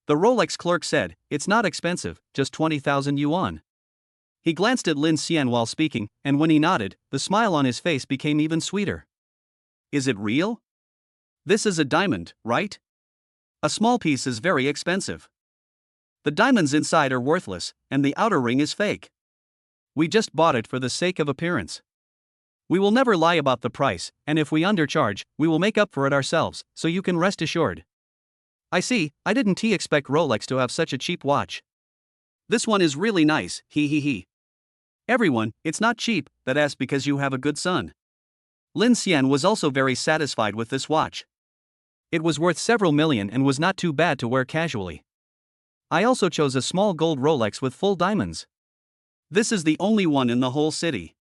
The Rolex clerk said, it's not expensive, just 20,000 yuan. He glanced at Lin Xian while speaking, and when he nodded, the smile on his face became even sweeter. Is it real? This is a diamond, right? A small piece is very expensive. The diamonds inside are worthless, and the outer ring is fake. We just bought it for the sake of appearance. We will never lie about the price, and if we undercharge, we will make up for it ourselves, so you can rest assured. I see, I didn't expect Rolex to have such a cheap watch. This one is really nice, he. Everyone, it's not cheap, that's because you have a good son. Lin Xian was also very satisfied with this watch. It was worth several million and was not too bad to wear casually. I also chose a small gold Rolex with full diamonds. This is the only one in the whole city.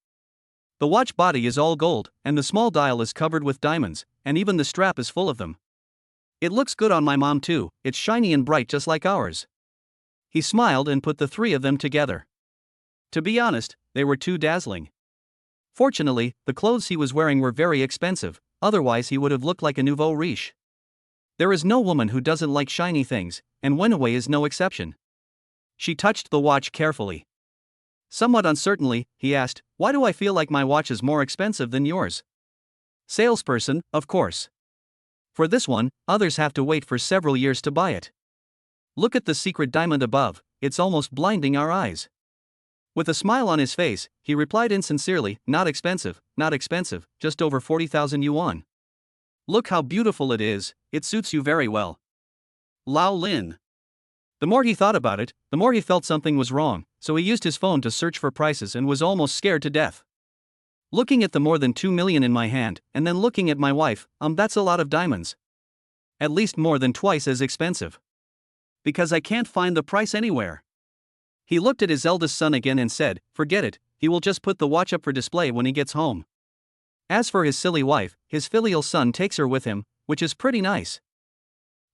The watch body is all gold, and the small dial is covered with diamonds, and even the strap is full of them. It looks good on my mom too, it's shiny and bright just like ours. He smiled and put the 3 of them together. To be honest, they were too dazzling. Fortunately, the clothes he was wearing were very expensive, otherwise he would have looked like a nouveau riche. There is no woman who doesn't like shiny things, and Wenwei is no exception. She touched the watch carefully. Somewhat uncertainly, he asked, why do I feel like my watch is more expensive than yours? Salesperson, of course. For this one, others have to wait for several years to buy it. Look at the secret diamond above, it's almost blinding our eyes. With a smile on his face, he replied insincerely, not expensive, just over 40,000 yuan. Look how beautiful it is, it suits you very well. Lao Lin. The more he thought about it, the more he felt something was wrong, so he used his phone to search for prices and was almost scared to death. Looking at the more than 2 million in my hand, and then looking at my wife, that's a lot of diamonds. At least more than twice as expensive. Because I can't find the price anywhere. He looked at his eldest son again and said, forget it, he will just put the watch up for display when he gets home. As for his silly wife, his filial son takes her with him, which is pretty nice.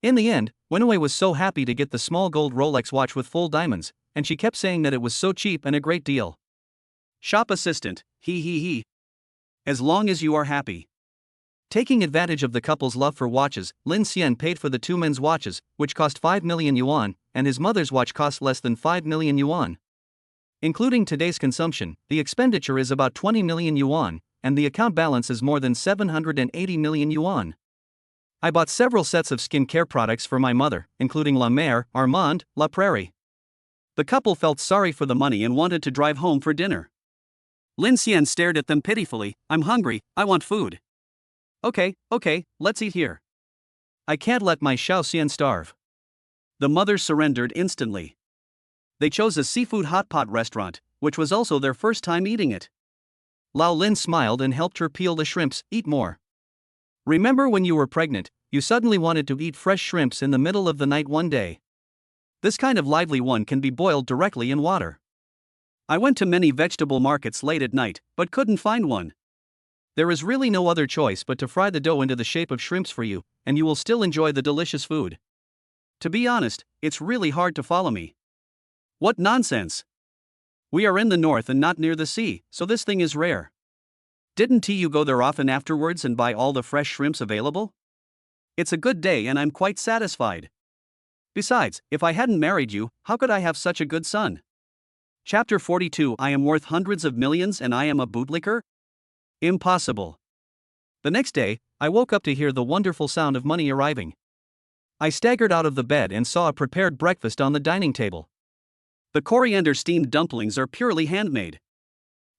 In the end, Wenwei was so happy to get the small gold Rolex watch with full diamonds, and she kept saying that it was so cheap and a great deal. Shop assistant, he. As long as you are happy. Taking advantage of the couple's love for watches, Lin Xian paid for the 2 men's watches, which cost 5 million yuan, and his mother's watch cost less than 5 million yuan. Including today's consumption, the expenditure is about 20 million yuan, and the account balance is more than 780 million yuan. I bought several sets of skincare products for my mother, including La Mer, Armand, La Prairie. The couple felt sorry for the money and wanted to drive home for dinner. Lin Xian stared at them pitifully, I'm hungry, I want food. Okay, let's eat here. I can't let my Xiao Xian starve. The mothers surrendered instantly. They chose a seafood hot pot restaurant, which was also their first time eating it. Lao Lin smiled and helped her peel the shrimps, eat more. Remember when you were pregnant, you suddenly wanted to eat fresh shrimps in the middle of the night one day? This kind of lively one can be boiled directly in water. I went to many vegetable markets late at night, but couldn't find one. There is really no other choice but to fry the dough into the shape of shrimps for you, and you will still enjoy the delicious food. To be honest, it's really hard to follow me. What nonsense! We are in the north and not near the sea, so this thing is rare. Didn't you go there often afterwards and buy all the fresh shrimps available? It's a good day and I'm quite satisfied. Besides, if I hadn't married you, how could I have such a good son? Chapter 42. I am worth hundreds of millions and I am a bootlicker? Impossible. The next day, I woke up to hear the wonderful sound of money arriving. I staggered out of the bed and saw a prepared breakfast on the dining table. The coriander steamed dumplings are purely handmade.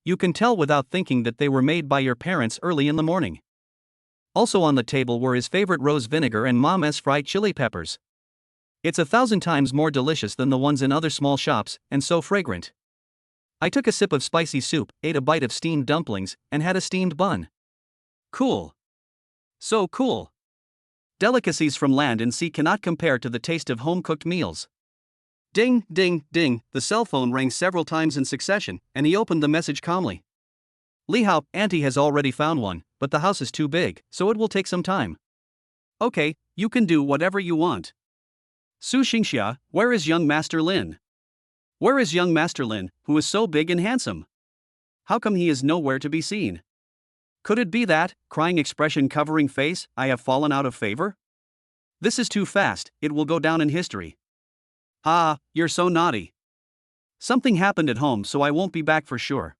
You can tell without thinking that they were made by your parents early in the morning. Also on the table were his favorite rose vinegar and Mom's fried chili peppers. It's 1,000 times more delicious than the ones in other small shops, and so fragrant. I took a sip of spicy soup, ate a bite of steamed dumplings, and had a steamed bun. Cool. So cool. Delicacies from land and sea cannot compare to the taste of home-cooked meals. Ding, ding, ding, the cell phone rang several times in succession, and he opened the message calmly. Li Hao, Auntie has already found one, but the house is too big, so it will take some time. Okay, you can do whatever you want. Su Xingxia, where is young Master Lin? Where is young Master Lin, who is so big and handsome? How come he is nowhere to be seen? Could it be that, crying expression covering face, I have fallen out of favor? This is too fast, it will go down in history. Ah, you're so naughty. Something happened at home so I won't be back for sure.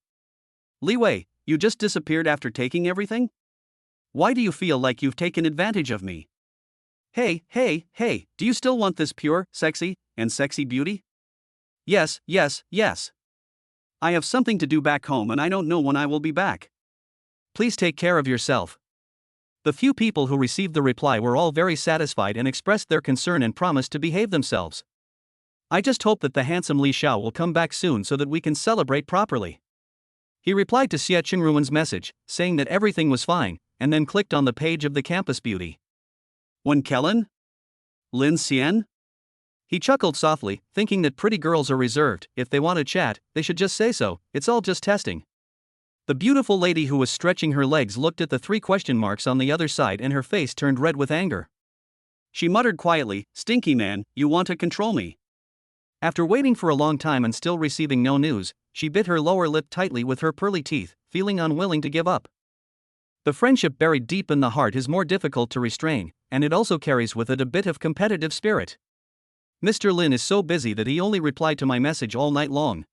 Li Wei, you just disappeared after taking everything? Why do you feel like you've taken advantage of me? Hey, do you still want this pure, sexy beauty? Yes. I have something to do back home and I don't know when I will be back. Please take care of yourself. The few people who received the reply were all very satisfied and expressed their concern and promised to behave themselves. I just hope that the handsome Li Xiao will come back soon so that we can celebrate properly. He replied to Xie Qingruan's message, saying that everything was fine, and then clicked on the page of the campus beauty. Wen Kellen? Lin Xian? He chuckled softly, thinking that pretty girls are reserved. If they want to chat, they should just say so, it's all just testing. The beautiful lady who was stretching her legs looked at the 3 question marks on the other side and her face turned red with anger. She muttered quietly, "Stinky man, you want to control me." After waiting for a long time and still receiving no news, she bit her lower lip tightly with her pearly teeth, feeling unwilling to give up. The friendship buried deep in the heart is more difficult to restrain, and it also carries with it a bit of competitive spirit. Mr. Lin is so busy that he only replied to my message all night long.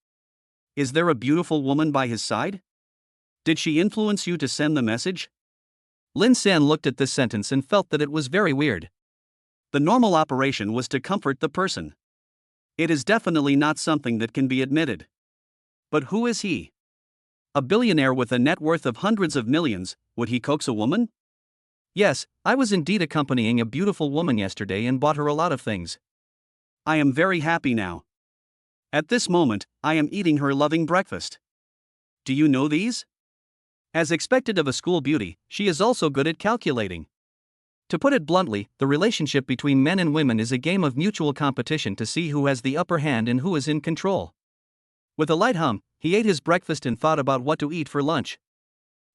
Is there a beautiful woman by his side? Did she influence you to send the message? Lin San looked at this sentence and felt that it was very weird. The normal operation was to comfort the person. It is definitely not something that can be admitted. But who is he? A billionaire with a net worth of hundreds of millions, would he coax a woman? Yes, I was indeed accompanying a beautiful woman yesterday and bought her a lot of things. I am very happy now. At this moment, I am eating her loving breakfast. Do you know these? As expected of a school beauty, she is also good at calculating. To put it bluntly, the relationship between men and women is a game of mutual competition to see who has the upper hand and who is in control. With a light hum, he ate his breakfast and thought about what to eat for lunch.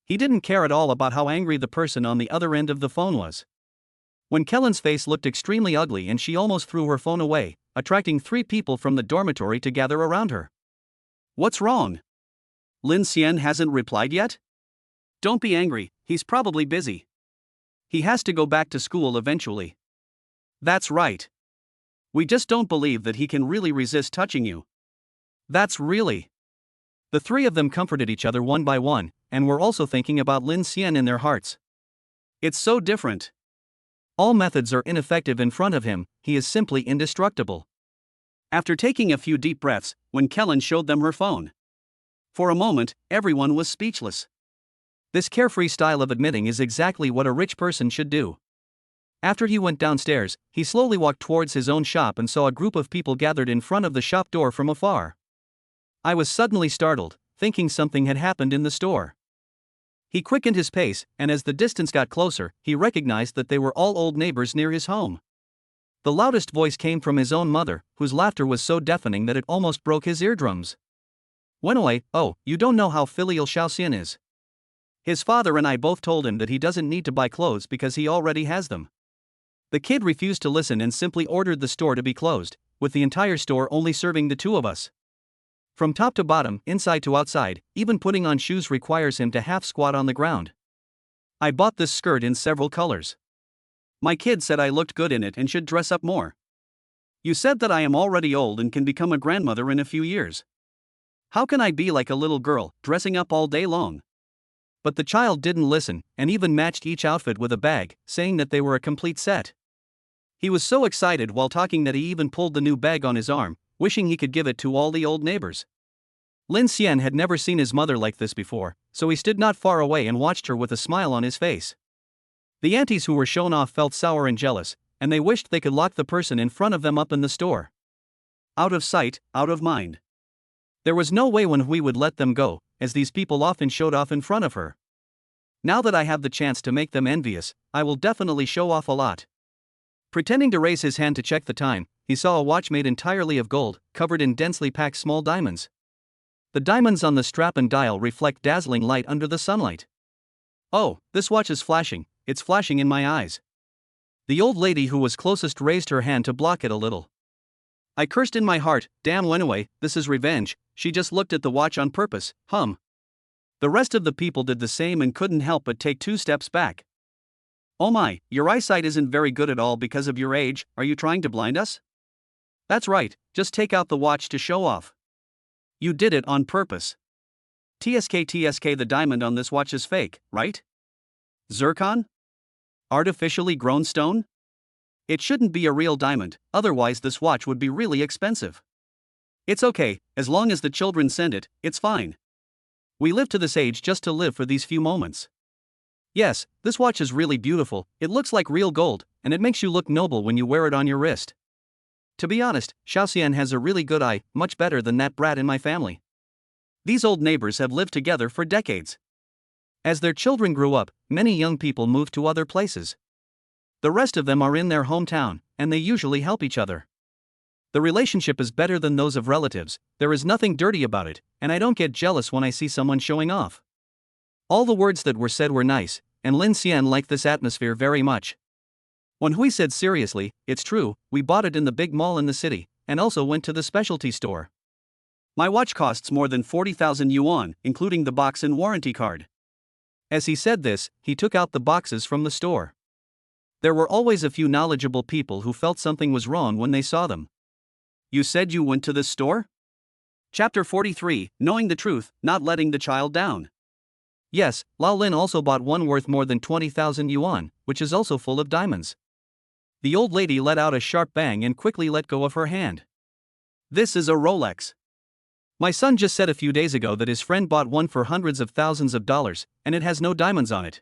He didn't care at all about how angry the person on the other end of the phone was. When Kellen's face looked extremely ugly and she almost threw her phone away, attracting 3 people from the dormitory to gather around her. What's wrong? Lin Xian hasn't replied yet? Don't be angry, he's probably busy. He has to go back to school eventually. That's right. We just don't believe that he can really resist touching you. That's really. The 3 of them comforted each other one by one, and were also thinking about Lin Xian in their hearts. It's so different. All methods are ineffective in front of him, he is simply indestructible. After taking a few deep breaths, when Kellen showed them her phone. For a moment, everyone was speechless. This carefree style of admitting is exactly what a rich person should do. After he went downstairs, he slowly walked towards his own shop and saw a group of people gathered in front of the shop door from afar. I was suddenly startled, thinking something had happened in the store. He quickened his pace, and as the distance got closer, he recognized that they were all old neighbors near his home. The loudest voice came from his own mother, whose laughter was so deafening that it almost broke his eardrums. Wenwei, oh, you don't know how filial Xiaoxian is. His father and I both told him that he doesn't need to buy clothes because he already has them. The kid refused to listen and simply ordered the store to be closed, with the entire store only serving the two of us. From top to bottom, inside to outside, even putting on shoes requires him to half squat on the ground. I bought this skirt in several colors. My kid said I looked good in it and should dress up more. You said that I am already old and can become a grandmother in a few years. How can I be like a little girl, dressing up all day long? But the child didn't listen, and even matched each outfit with a bag, saying that they were a complete set. He was so excited while talking that he even pulled the new bag on his arm, wishing he could give it to all the old neighbors. Lin Xian had never seen his mother like this before, so he stood not far away and watched her with a smile on his face. The aunties who were shown off felt sour and jealous, and they wished they could lock the person in front of them up in the store. Out of sight, out of mind. There was no way Wen Hui would let them go, as these people often showed off in front of her. Now that I have the chance to make them envious, I will definitely show off a lot. Pretending to raise his hand to check the time, he saw a watch made entirely of gold, covered in densely packed small diamonds. The diamonds on the strap and dial reflect dazzling light under the sunlight. Oh, this watch is flashing, it's flashing in my eyes. The old lady who was closest raised her hand to block it a little. I cursed in my heart, damn Wenwei, this is revenge, she just looked at the watch on purpose, The rest of the people did the same and couldn't help but take 2 steps back. Oh my, your eyesight isn't very good at all because of your age, are you trying to blind us? That's right, just take out the watch to show off. You did it on purpose. TSK the diamond on this watch is fake, right? Zircon? Artificially grown stone? It shouldn't be a real diamond, otherwise this watch would be really expensive. It's okay, as long as the children send it, it's fine. We live to this age just to live for these few moments. Yes, this watch is really beautiful, it looks like real gold, and it makes you look noble when you wear it on your wrist. To be honest, Xiaoxian has a really good eye, much better than that brat in my family. These old neighbors have lived together for decades. As their children grew up, many young people moved to other places. The rest of them are in their hometown, and they usually help each other. The relationship is better than those of relatives, there is nothing dirty about it, and I don't get jealous when I see someone showing off. All the words that were said were nice, and Lin Xian liked this atmosphere very much. When Hui said seriously, it's true, we bought it in the big mall in the city, and also went to the specialty store. My watch costs more than 40,000 yuan, including the box and warranty card. As he said this, he took out the boxes from the store. There were always a few knowledgeable people who felt something was wrong when they saw them. You said you went to this store? Chapter 43, Knowing the Truth, Not Letting the Child Down. Yes, Lao Lin also bought one worth more than 20,000 yuan, which is also full of diamonds. The old lady let out a sharp bang and quickly let go of her hand. This is a Rolex. My son just said a few days ago that his friend bought one for hundreds of thousands of dollars, and it has no diamonds on it.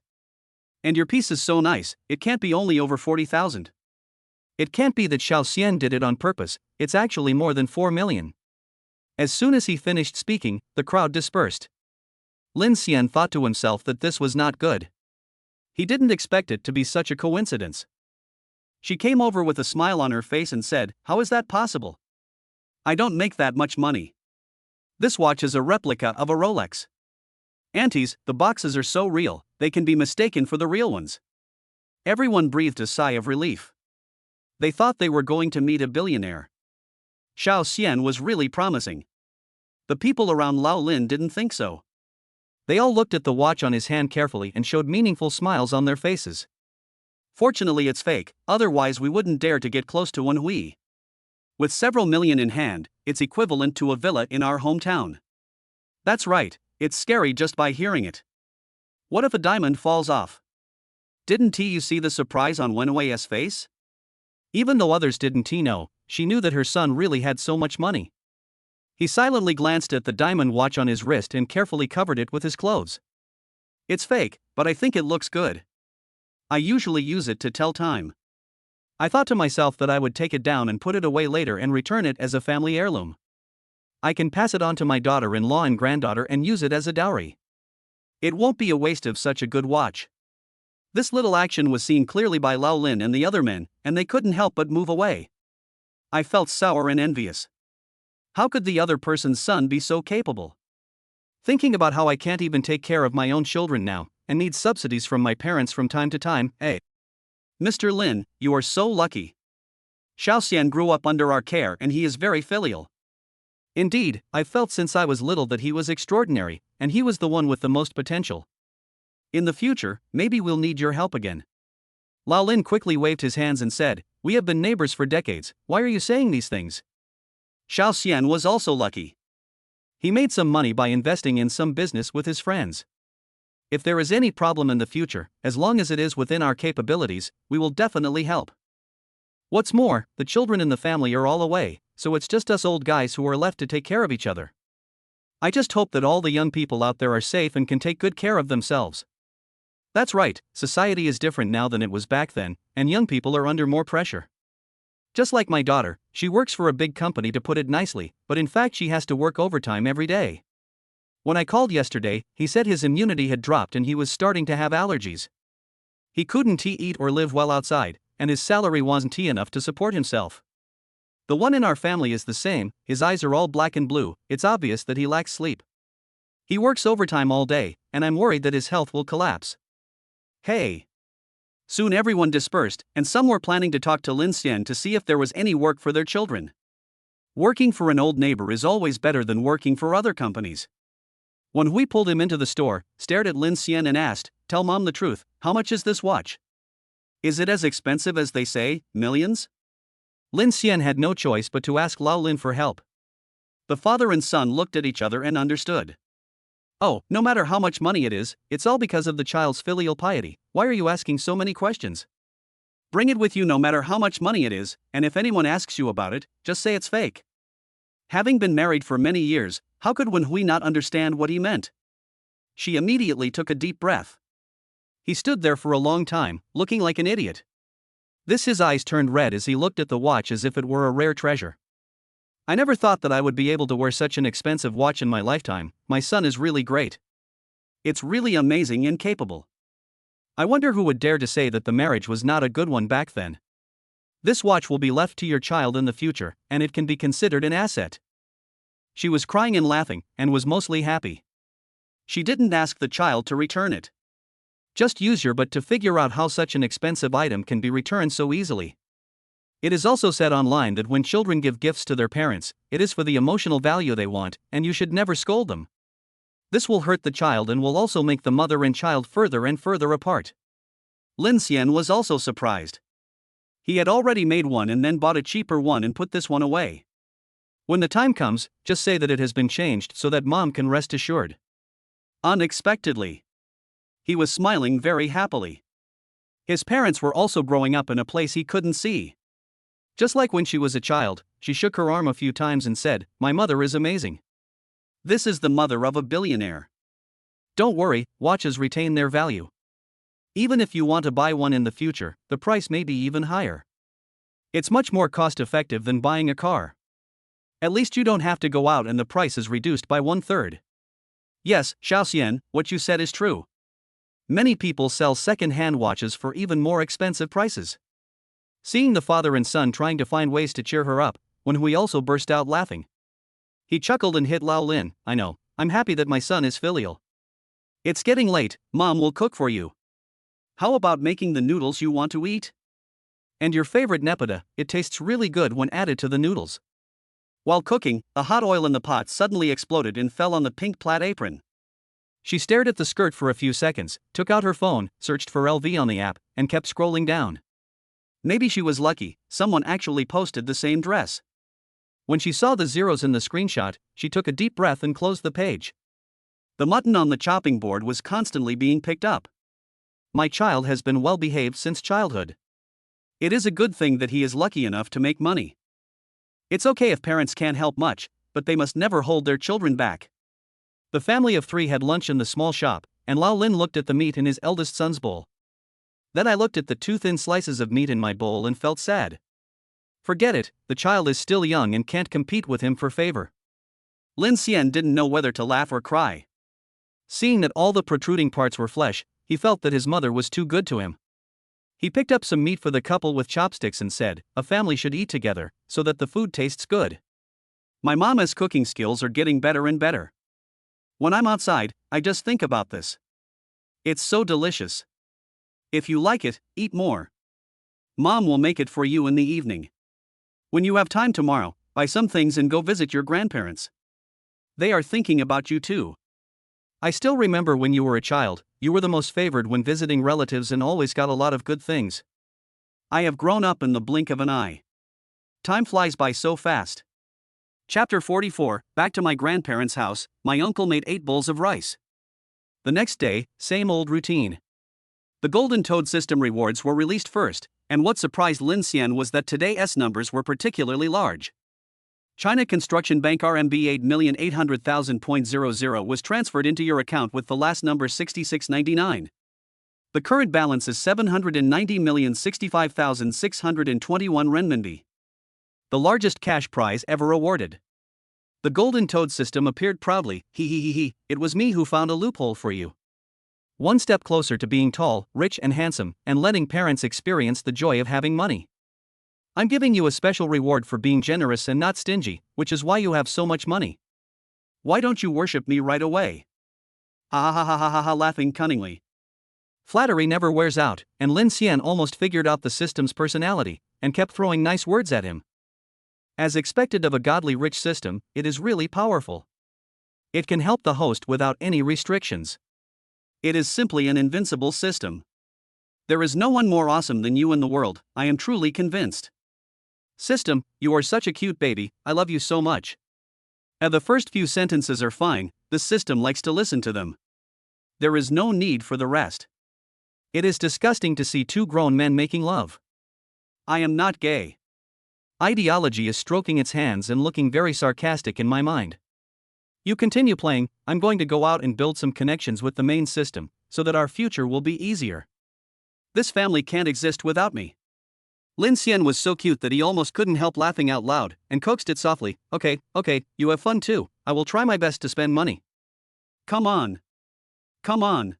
And your piece is so nice, it can't be only over 40,000. It can't be that Xiaoxian did it on purpose, it's actually more than 4 million. As soon as he finished speaking, the crowd dispersed. Lin Xian thought to himself that this was not good. He didn't expect it to be such a coincidence. She came over with a smile on her face and said, "How is that possible? I don't make that much money. This watch is a replica of a Rolex. Aunties, the boxes are so real, they can be mistaken for the real ones." Everyone breathed a sigh of relief. They thought they were going to meet a billionaire. Xiaoxian was really promising. The people around Lao Lin didn't think so. They all looked at the watch on his hand carefully and showed meaningful smiles on their faces. Fortunately it's fake, otherwise we wouldn't dare to get close to Wen Hui. With several million in hand, it's equivalent to a villa in our hometown. That's right, it's scary just by hearing it. What if a diamond falls off? Didn't you see the surprise on Wen Hui's face? Even though others didn't know, she knew that her son really had so much money. He silently glanced at the diamond watch on his wrist and carefully covered it with his clothes. It's fake, but I think it looks good. I usually use it to tell time. I thought to myself that I would take it down and put it away later and return it as a family heirloom. I can pass it on to my daughter-in-law and granddaughter and use it as a dowry. It won't be a waste of such a good watch. This little action was seen clearly by Lao Lin and the other men, and they couldn't help but move away. I felt sour and envious. How could the other person's son be so capable? Thinking about how I can't even take care of my own children now, and need subsidies from my parents from time to time. Hey, Mr. Lin, you are so lucky. Xiaoxian grew up under our care and he is very filial. Indeed, I've felt since I was little that he was extraordinary, and he was the one with the most potential. In the future, maybe we'll need your help again. Lao Lin quickly waved his hands and said, "We have been neighbors for decades, why are you saying these things?" Xiaoxian was also lucky. He made some money by investing in some business with his friends. If there is any problem in the future, as long as it is within our capabilities, we will definitely help. What's more, the children in the family are all away, so it's just us old guys who are left to take care of each other. I just hope that all the young people out there are safe and can take good care of themselves. That's right, society is different now than it was back then, and young people are under more pressure. Just like my daughter, she works for a big company to put it nicely, but in fact she has to work overtime every day. When I called yesterday, he said his immunity had dropped and he was starting to have allergies. He couldn't eat or live well outside, and his salary wasn't enough to support himself. The one in our family is the same, his eyes are all black and blue, it's obvious that he lacks sleep. He works overtime all day, and I'm worried that his health will collapse. Hey! Soon everyone dispersed, and some were planning to talk to Lin Xian to see if there was any work for their children. Working for an old neighbor is always better than working for other companies. When Hui pulled him into the store, stared at Lin Xian and asked, "Tell mom the truth, how much is this watch? Is it as expensive as they say, millions?" Lin Xian had no choice but to ask Lao Lin for help. The father and son looked at each other and understood. "Oh, no matter how much money it is, it's all because of the child's filial piety. Why are you asking so many questions? Bring it with you no matter how much money it is, and if anyone asks you about it, just say it's fake." Having been married for many years, how could Wen Hui not understand what he meant? She immediately took a deep breath. He stood there for a long time, looking like an idiot. His eyes turned red as he looked at the watch as if it were a rare treasure. "I never thought that I would be able to wear such an expensive watch in my lifetime. My son is really great. It's really amazing and capable. I wonder who would dare to say that the marriage was not a good one back then. This watch will be left to your child in the future, and it can be considered an asset." She was crying and laughing, and was mostly happy. She didn't ask the child to return it. Just use your butt to figure out how such an expensive item can be returned so easily. It is also said online that when children give gifts to their parents, it is for the emotional value they want, and you should never scold them. This will hurt the child and will also make the mother and child further and further apart. Lin Xian was also surprised. He had already made one and then bought a cheaper one and put this one away. When the time comes, just say that it has been changed so that mom can rest assured. Unexpectedly, he was smiling very happily. His parents were also growing up in a place he couldn't see. Just like when she was a child, she shook her arm a few times and said, "My mother is amazing. This is the mother of a billionaire." Don't worry, watches retain their value. Even if you want to buy one in the future, the price may be even higher. It's much more cost-effective than buying a car. At least you don't have to go out and the price is reduced by 1/3. Yes, Xiaoxian, what you said is true. Many people sell second-hand watches for even more expensive prices. Seeing the father and son trying to find ways to cheer her up, Wen Hui also burst out laughing. He chuckled and hit Lao Lin, "I know, I'm happy that my son is filial. It's getting late, mom will cook for you. How about making the noodles you want to eat? And your favorite nepeta, it tastes really good when added to the noodles." While cooking, the hot oil in the pot suddenly exploded and fell on the pink plaid apron. She stared at the skirt for a few seconds, took out her phone, searched for LV on the app, and kept scrolling down. Maybe she was lucky, someone actually posted the same dress. When she saw the zeros in the screenshot, she took a deep breath and closed the page. The mutton on the chopping board was constantly being picked up. My child has been well behaved since childhood. It is a good thing that he is lucky enough to make money. It's okay if parents can't help much, but they must never hold their children back. The family of 3 had lunch in the small shop, and Lao Lin looked at the meat in his eldest son's bowl. Then I looked at the 2 thin slices of meat in my bowl and felt sad. Forget it, the child is still young and can't compete with him for favor. Lin Xian didn't know whether to laugh or cry. Seeing that all the protruding parts were flesh, he felt that his mother was too good to him. He picked up some meat for the couple with chopsticks and said, "A family should eat together, so that the food tastes good." My mama's cooking skills are getting better and better. When I'm outside, I just think about this. It's so delicious. If you like it, eat more. Mom will make it for you in the evening. When you have time tomorrow, buy some things and go visit your grandparents. They are thinking about you too. I still remember when you were a child, you were the most favored when visiting relatives and always got a lot of good things. I have grown up in the blink of an eye. Time flies by so fast. Chapter 44, Back to my grandparents' house. My uncle made 8 bowls of rice. The next day, same old routine. The Golden Toad system rewards were released first, and what surprised Lin Xian was that today's numbers were particularly large. China Construction Bank RMB 8,800,000.00 was transferred into your account with the last number 6699. The current balance is 790,065,621 renminbi. The largest cash prize ever awarded. The Golden Toad system appeared proudly. It was me who found a loophole for you. One step closer to being tall, rich and handsome, and letting parents experience the joy of having money. I'm giving you a special reward for being generous and not stingy, which is why you have so much money. Why don't you worship me right away? Ha ha ha ha ha ha, laughing cunningly. Flattery never wears out, and Lin Xian almost figured out the system's personality, and kept throwing nice words at him. As expected of a godly rich system, it is really powerful. It can help the host without any restrictions. It is simply an invincible system. There is no one more awesome than you in the world, I am truly convinced. System, you are such a cute baby, I love you so much. The first few sentences are fine, the system likes to listen to them. There is no need for the rest. It is disgusting to see 2 grown men making love. I am not gay. Ideology is stroking its hands and looking very sarcastic in my mind. You continue playing, I'm going to go out and build some connections with the main system, so that our future will be easier. This family can't exist without me. Lin Xian was so cute that he almost couldn't help laughing out loud, and coaxed it softly. Okay, you have fun too, I will try my best to spend money. Come on. Come on.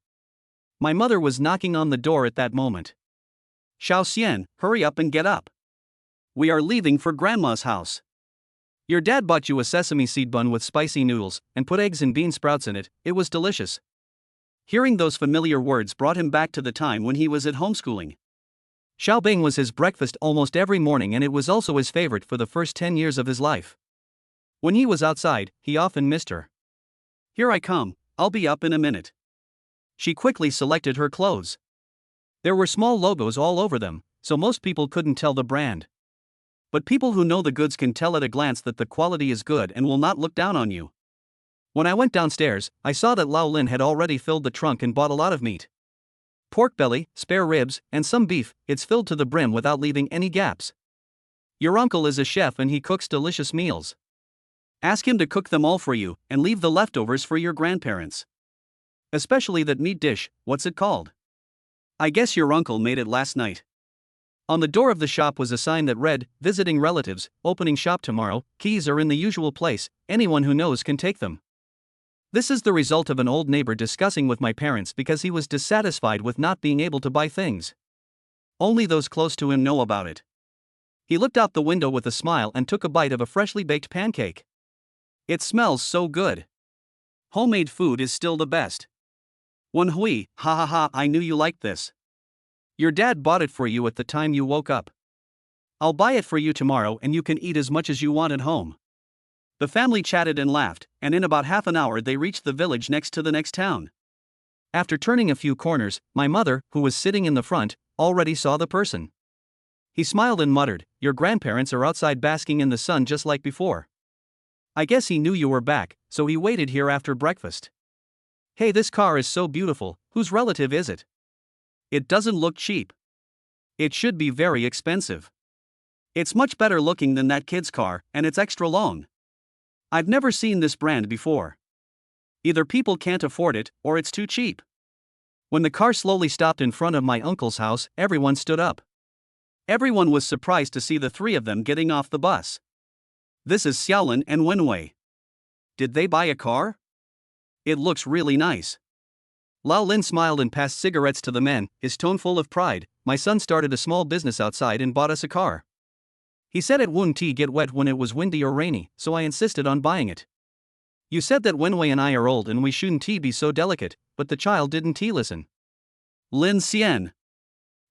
My mother was knocking on the door at that moment. Xiao Xian, hurry up and get up. We are leaving for Grandma's house. Your dad bought you a sesame seed bun with spicy noodles, and put eggs and bean sprouts in it, it was delicious. Hearing those familiar words brought him back to the time when he was at homeschooling. Xiaobing was his breakfast almost every morning, and it was also his favorite for the first 10 years of his life. When he was outside, he often missed her. Here I come, I'll be up in a minute. She quickly selected her clothes. There were small logos all over them, so most people couldn't tell the brand. But people who know the goods can tell at a glance that the quality is good and will not look down on you. When I went downstairs, I saw that Lao Lin had already filled the trunk and bought a lot of meat. Pork belly, spare ribs, and some beef. It's filled to the brim without leaving any gaps. Your uncle is a chef and he cooks delicious meals. Ask him to cook them all for you, and leave the leftovers for your grandparents. Especially that meat dish, what's it called? I guess your uncle made it last night. On the door of the shop was a sign that read, "Visiting relatives, opening shop tomorrow, keys are in the usual place, anyone who knows can take them." This is the result of an old neighbor discussing with my parents because he was dissatisfied with not being able to buy things. Only those close to him know about it. He looked out the window with a smile and took a bite of a freshly baked pancake. It smells so good. Homemade food is still the best. Wen Hui, ha ha ha, I knew you liked this. Your dad bought it for you at the time you woke up. I'll buy it for you tomorrow and you can eat as much as you want at home. The family chatted and laughed, and in about half an hour they reached the village next to the next town. After turning a few corners, my mother, who was sitting in the front, already saw the person. He smiled and muttered, "Your grandparents are outside basking in the sun just like before. I guess he knew you were back, so he waited here after breakfast. Hey, this car is so beautiful, whose relative is it? It doesn't look cheap. It should be very expensive. It's much better looking than that kid's car, and it's extra long. I've never seen this brand before. Either people can't afford it, or it's too cheap." When the car slowly stopped in front of my uncle's house, everyone stood up. Everyone was surprised to see the 3 of them getting off the bus. This is Xiaolin and Wenwei. Did they buy a car? It looks really nice. Lao Lin smiled and passed cigarettes to the men, his tone full of pride. My son started a small business outside and bought us a car. He said it wouldn't get wet when it was windy or rainy, so I insisted on buying it. You said that Wenwei and I are old and we shouldn't be so delicate, but the child didn't listen. Lin Xian.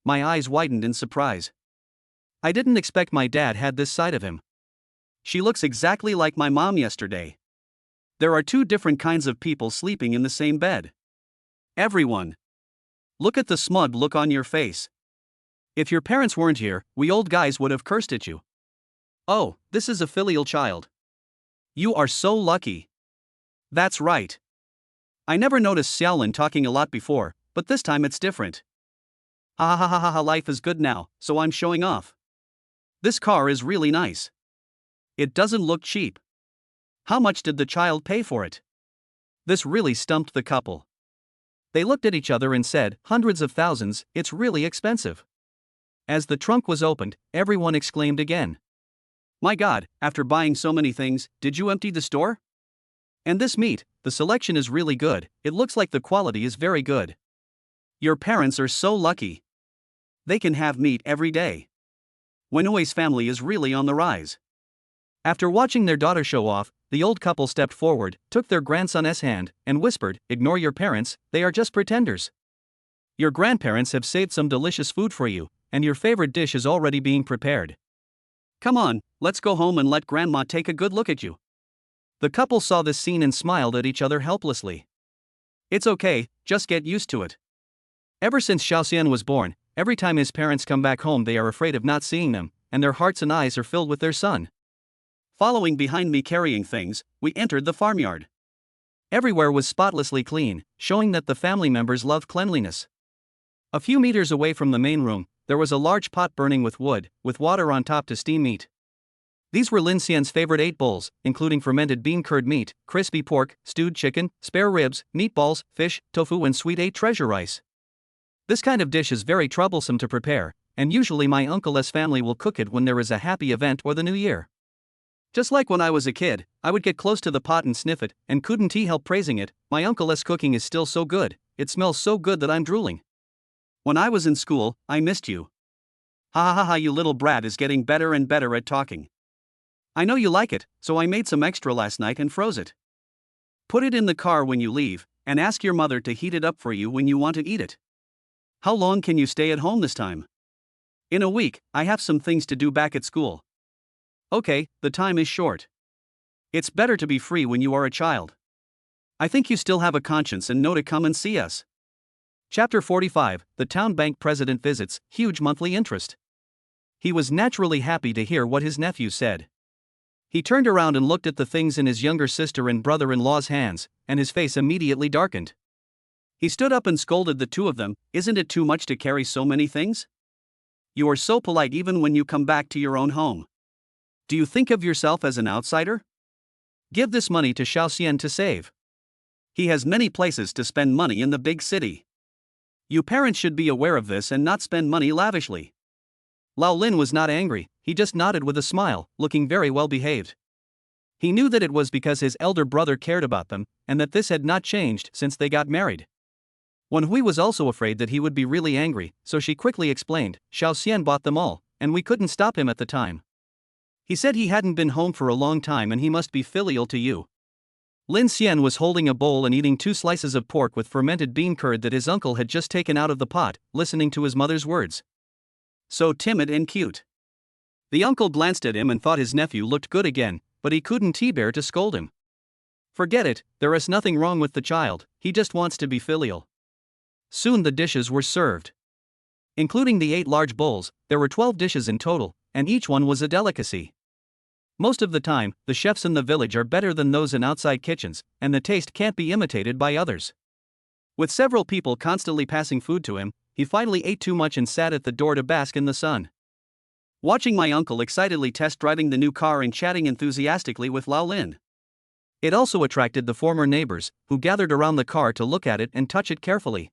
My eyes widened in surprise. I didn't expect my dad had this side of him. She looks exactly like my mom yesterday. There are two different kinds of people sleeping in the same bed. Everyone. Look at the smug look on your face. If your parents weren't here, we old guys would have cursed at you. Oh, this is a filial child. You are so lucky. That's right. I never noticed Xiaolin talking a lot before, but this time it's different. Ha ha ha ha ha, life is good now, so I'm showing off. This car is really nice. It doesn't look cheap. How much did the child pay for it? This really stumped the couple. They looked at each other and said, hundreds of thousands, it's really expensive. As the trunk was opened, everyone exclaimed again. My God, after buying so many things, did you empty the store? And this meat, the selection is really good, it looks like the quality is very good. Your parents are so lucky. They can have meat every day. Wenwei's family is really on the rise. After watching their daughter show off, the old couple stepped forward, took their grandson's hand, and whispered, ignore your parents, they are just pretenders. Your grandparents have saved some delicious food for you, and your favorite dish is already being prepared. Come on, let's go home and let Grandma take a good look at you. The couple saw this scene and smiled at each other helplessly. It's okay, just get used to it. Ever since Xiaoxian was born, every time his parents come back home they are afraid of not seeing them, and their hearts and eyes are filled with their son. Following behind me carrying things, we entered the farmyard. Everywhere was spotlessly clean, showing that the family members loved cleanliness. A few meters away from the main room, there was a large pot burning with wood, with water on top to steam meat. These were Lin Xian's favorite 8 bowls, including fermented bean curd meat, crispy pork, stewed chicken, spare ribs, meatballs, fish, tofu and sweet 8 treasure rice. This kind of dish is very troublesome to prepare, and usually my uncle's family will cook it when there is a happy event or the new year. Just like when I was a kid, I would get close to the pot and sniff it, and couldn't help praising it. My uncle's cooking is still so good, it smells so good that I'm drooling. When I was in school, I missed you. Ha ha ha, you little brat is getting better and better at talking. I know you like it, so I made some extra last night and froze it. Put it in the car when you leave, and ask your mother to heat it up for you when you want to eat it. How long can you stay at home this time? In a week, I have some things to do back at school. Okay, the time is short. It's better to be free when you are a child. I think you still have a conscience and know to come and see us. Chapter 45, The Town Bank President Visits, Huge Monthly Interest. He was naturally happy to hear what his nephew said. He turned around and looked at the things in his younger sister and brother-in-law's hands, and his face immediately darkened. He stood up and scolded the two of them, isn't it too much to carry so many things? You are so polite even when you come back to your own home. Do you think of yourself as an outsider? Give this money to Xiaoxian to save. He has many places to spend money in the big city. You parents should be aware of this and not spend money lavishly. Lao Lin was not angry, he just nodded with a smile, looking very well behaved. He knew that it was because his elder brother cared about them, and that this had not changed since they got married. Wen Hui was also afraid that he would be really angry, so she quickly explained, Xiaoxian bought them all, and we couldn't stop him at the time. He said he hadn't been home for a long time and he must be filial to you. Lin Xian was holding a bowl and eating 2 slices of pork with fermented bean curd that his uncle had just taken out of the pot, listening to his mother's words. So timid and cute. The uncle glanced at him and thought his nephew looked good again, but he couldn't bear to scold him. Forget it, there is nothing wrong with the child, he just wants to be filial. Soon the dishes were served. Including the 8 large bowls, there were 12 dishes in total, and each one was a delicacy. Most of the time, the chefs in the village are better than those in outside kitchens, and the taste can't be imitated by others. With several people constantly passing food to him, he finally ate too much and sat at the door to bask in the sun. Watching my uncle excitedly test driving the new car and chatting enthusiastically with Lao Lin. It also attracted the former neighbors, who gathered around the car to look at it and touch it carefully.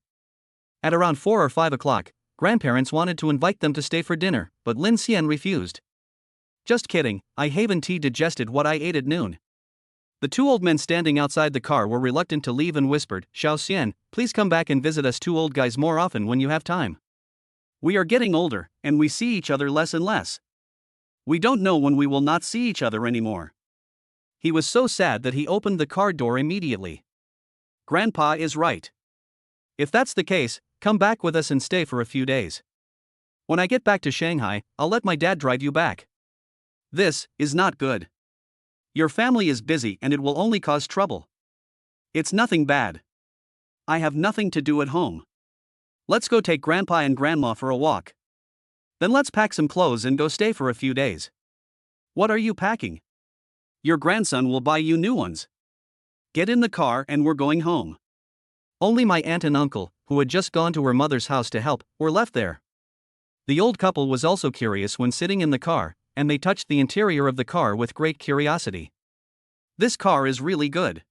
At around 4 or 5 o'clock, grandparents wanted to invite them to stay for dinner, but Lin Xian refused. Just kidding, I haven't digested what I ate at noon. The two old men standing outside the car were reluctant to leave and whispered, "Xiao Xian, please come back and visit us two old guys more often when you have time. We are getting older, and we see each other less and less. We don't know when we will not see each other anymore." He was so sad that he opened the car door immediately. Grandpa is right. If that's the case, come back with us and stay for a few days. When I get back to Shanghai, I'll let my dad drive you back. This is not good. Your family is busy and it will only cause trouble. It's nothing bad. I have nothing to do at home. Let's go take Grandpa and Grandma for a walk. Then let's pack some clothes and go stay for a few days. What are you packing? Your grandson will buy you new ones. Get in the car and we're going home. Only my aunt and uncle, who had just gone to her mother's house to help, were left there. The old couple was also curious when sitting in the car, and they touched the interior of the car with great curiosity. This car is really good.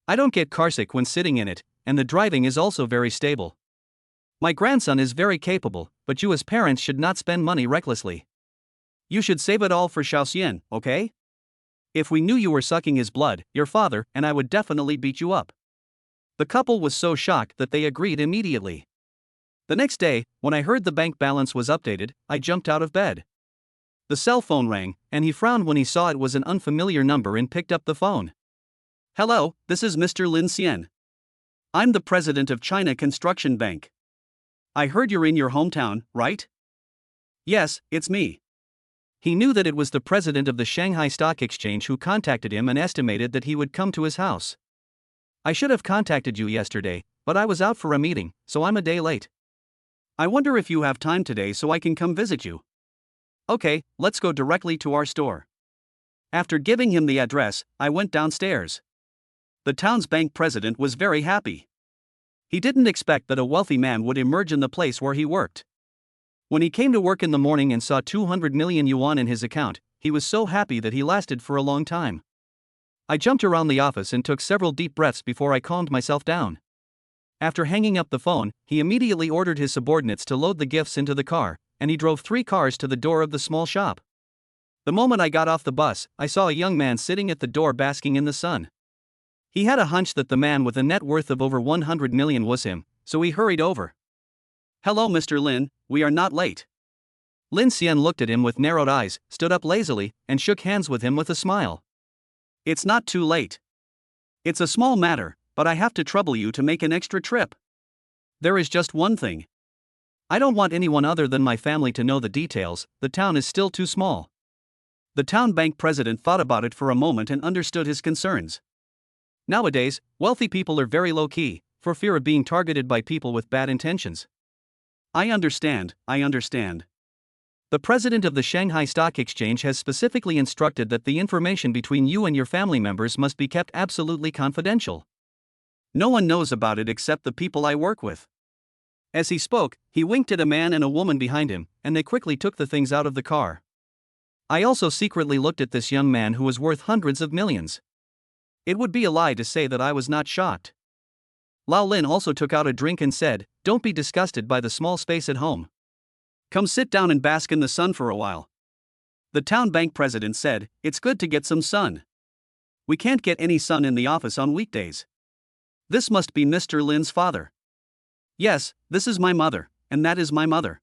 I don't get carsick when sitting in it, and the driving is also very stable. My grandson is very capable, but you as parents should not spend money recklessly. You should save it all for Xiao Xian, okay? If we knew you were sucking his blood, your father and I would definitely beat you up. The couple was so shocked that they agreed immediately. The next day, when I heard the bank balance was updated, I jumped out of bed. The cell phone rang, and he frowned when he saw it was an unfamiliar number and picked up the phone. "Hello, this is Mr. Lin Xian. I'm the president of China Construction Bank. I heard you're in your hometown, right?" "Yes, it's me." He knew that it was the president of the Shanghai Stock Exchange who contacted him and estimated that he would come to his house. "I should have contacted you yesterday, but I was out for a meeting, so I'm a day late. I wonder if you have time today so I can come visit you." "Okay, let's go directly to our store." After giving him the address, I went downstairs. The town's bank president was very happy. He didn't expect that a wealthy man would emerge in the place where he worked. When he came to work in the morning and saw 200 million yuan in his account, he was so happy that he lasted for a long time. I jumped around the office and took several deep breaths before I calmed myself down. After hanging up the phone, he immediately ordered his subordinates to load the gifts into the car, and he drove 3 cars to the door of the small shop. The moment I got off the bus, I saw a young man sitting at the door basking in the sun. He had a hunch that the man with a net worth of over 100 million was him, so he hurried over. "Hello, Mr. Lin, we are not late." Lin Xian looked at him with narrowed eyes, stood up lazily, and shook hands with him with a smile. "It's not too late. It's a small matter, but I have to trouble you to make an extra trip. There is just one thing. I don't want anyone other than my family to know the details, the town is still too small." The town bank president thought about it for a moment and understood his concerns. Nowadays, wealthy people are very low-key, for fear of being targeted by people with bad intentions. I understand. The president of the Shanghai Stock Exchange has specifically instructed that the information between you and your family members must be kept absolutely confidential. No one knows about it except the people I work with. As he spoke, he winked at a man and a woman behind him, and they quickly took the things out of the car. I also secretly looked at this young man who was worth hundreds of millions. It would be a lie to say that I was not shocked. Lao Lin also took out a drink and said, "Don't be disgusted by the small space at home. Come sit down and bask in the sun for a while." The town bank president said, "It's good to get some sun. We can't get any sun in the office on weekdays." This must be Mr. Lin's father. "Yes, this is my mother, and that is my mother.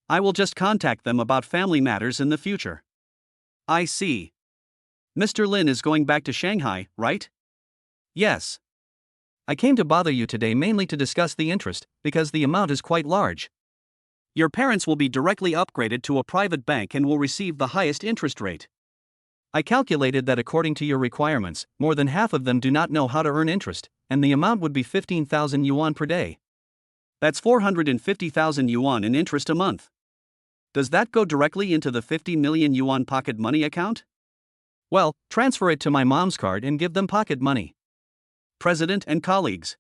I will just contact them about family matters in the future." "I see. Mr. Lin is going back to Shanghai, right?" "Yes. I came to bother you today mainly to discuss the interest, because the amount is quite large. Your parents will be directly upgraded to a private bank and will receive the highest interest rate. I calculated that according to your requirements, more than half of them do not know how to earn interest, and the amount would be 15,000 yuan per day. That's 450,000 yuan in interest a month. Does that go directly into the 50 million yuan pocket money account?" "Well, transfer it to my mom's card and give them pocket money." President and colleagues.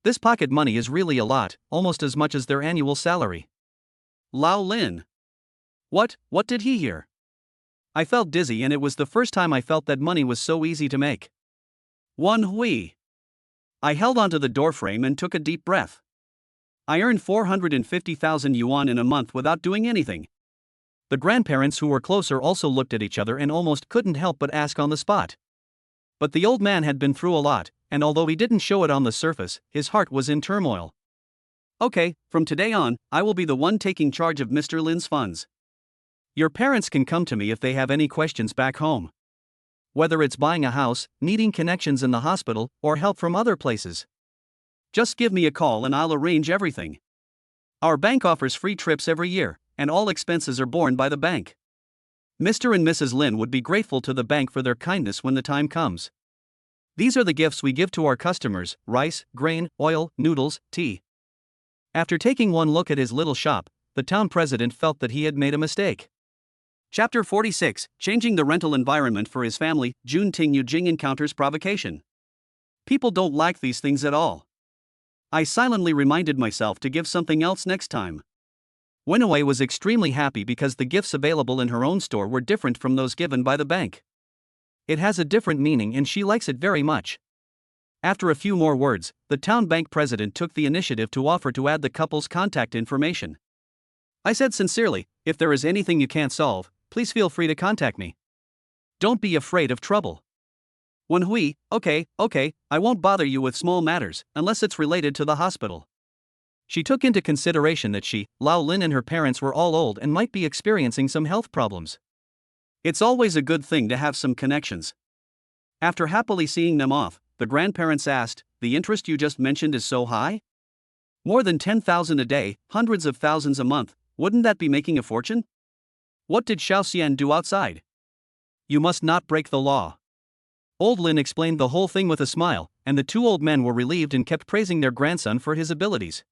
This pocket money is really a lot, almost as much as their annual salary. Lao Lin. What did he hear? I felt dizzy and it was the first time I felt that money was so easy to make. One hui. I held onto the doorframe and took a deep breath. I earned 450,000 yuan in a month without doing anything. The grandparents who were closer also looked at each other and almost couldn't help but ask on the spot. But the old man had been through a lot, and although he didn't show it on the surface, his heart was in turmoil. Okay, from today on, I will be the one taking charge of Mr. Lin's funds. Your parents can come to me if they have any questions back home. Whether it's buying a house, needing connections in the hospital, or help from other places. Just give me a call and I'll arrange everything. Our bank offers free trips every year, and all expenses are borne by the bank. Mr. and Mrs. Lin would be grateful to the bank for their kindness when the time comes. These are the gifts we give to our customers: rice, grain, oil, noodles, tea. After taking one look at his little shop, the town president felt that he had made a mistake. Chapter 46, Changing the Rental Environment for His Family. Jun Ting Yujing encounters provocation. People don't like these things at all. I silently reminded myself to give something else next time. Winaway was extremely happy because the gifts available in her own store were different from those given by the bank. It has a different meaning and she likes it very much. After a few more words, the town bank president took the initiative to offer to add the couple's contact information. I said sincerely, if there is anything you can't solve, please feel free to contact me. Don't be afraid of trouble. Wen Hui, okay, I won't bother you with small matters, unless it's related to the hospital. She took into consideration that she, Lao Lin, and her parents were all old and might be experiencing some health problems. It's always a good thing to have some connections. After happily seeing them off, the grandparents asked, the interest you just mentioned is so high? More than 10,000 a day, hundreds of thousands a month, wouldn't that be making a fortune? What did Xiao Xian do outside? You must not break the law. Old Lin explained the whole thing with a smile, and the two old men were relieved and kept praising their grandson for his abilities.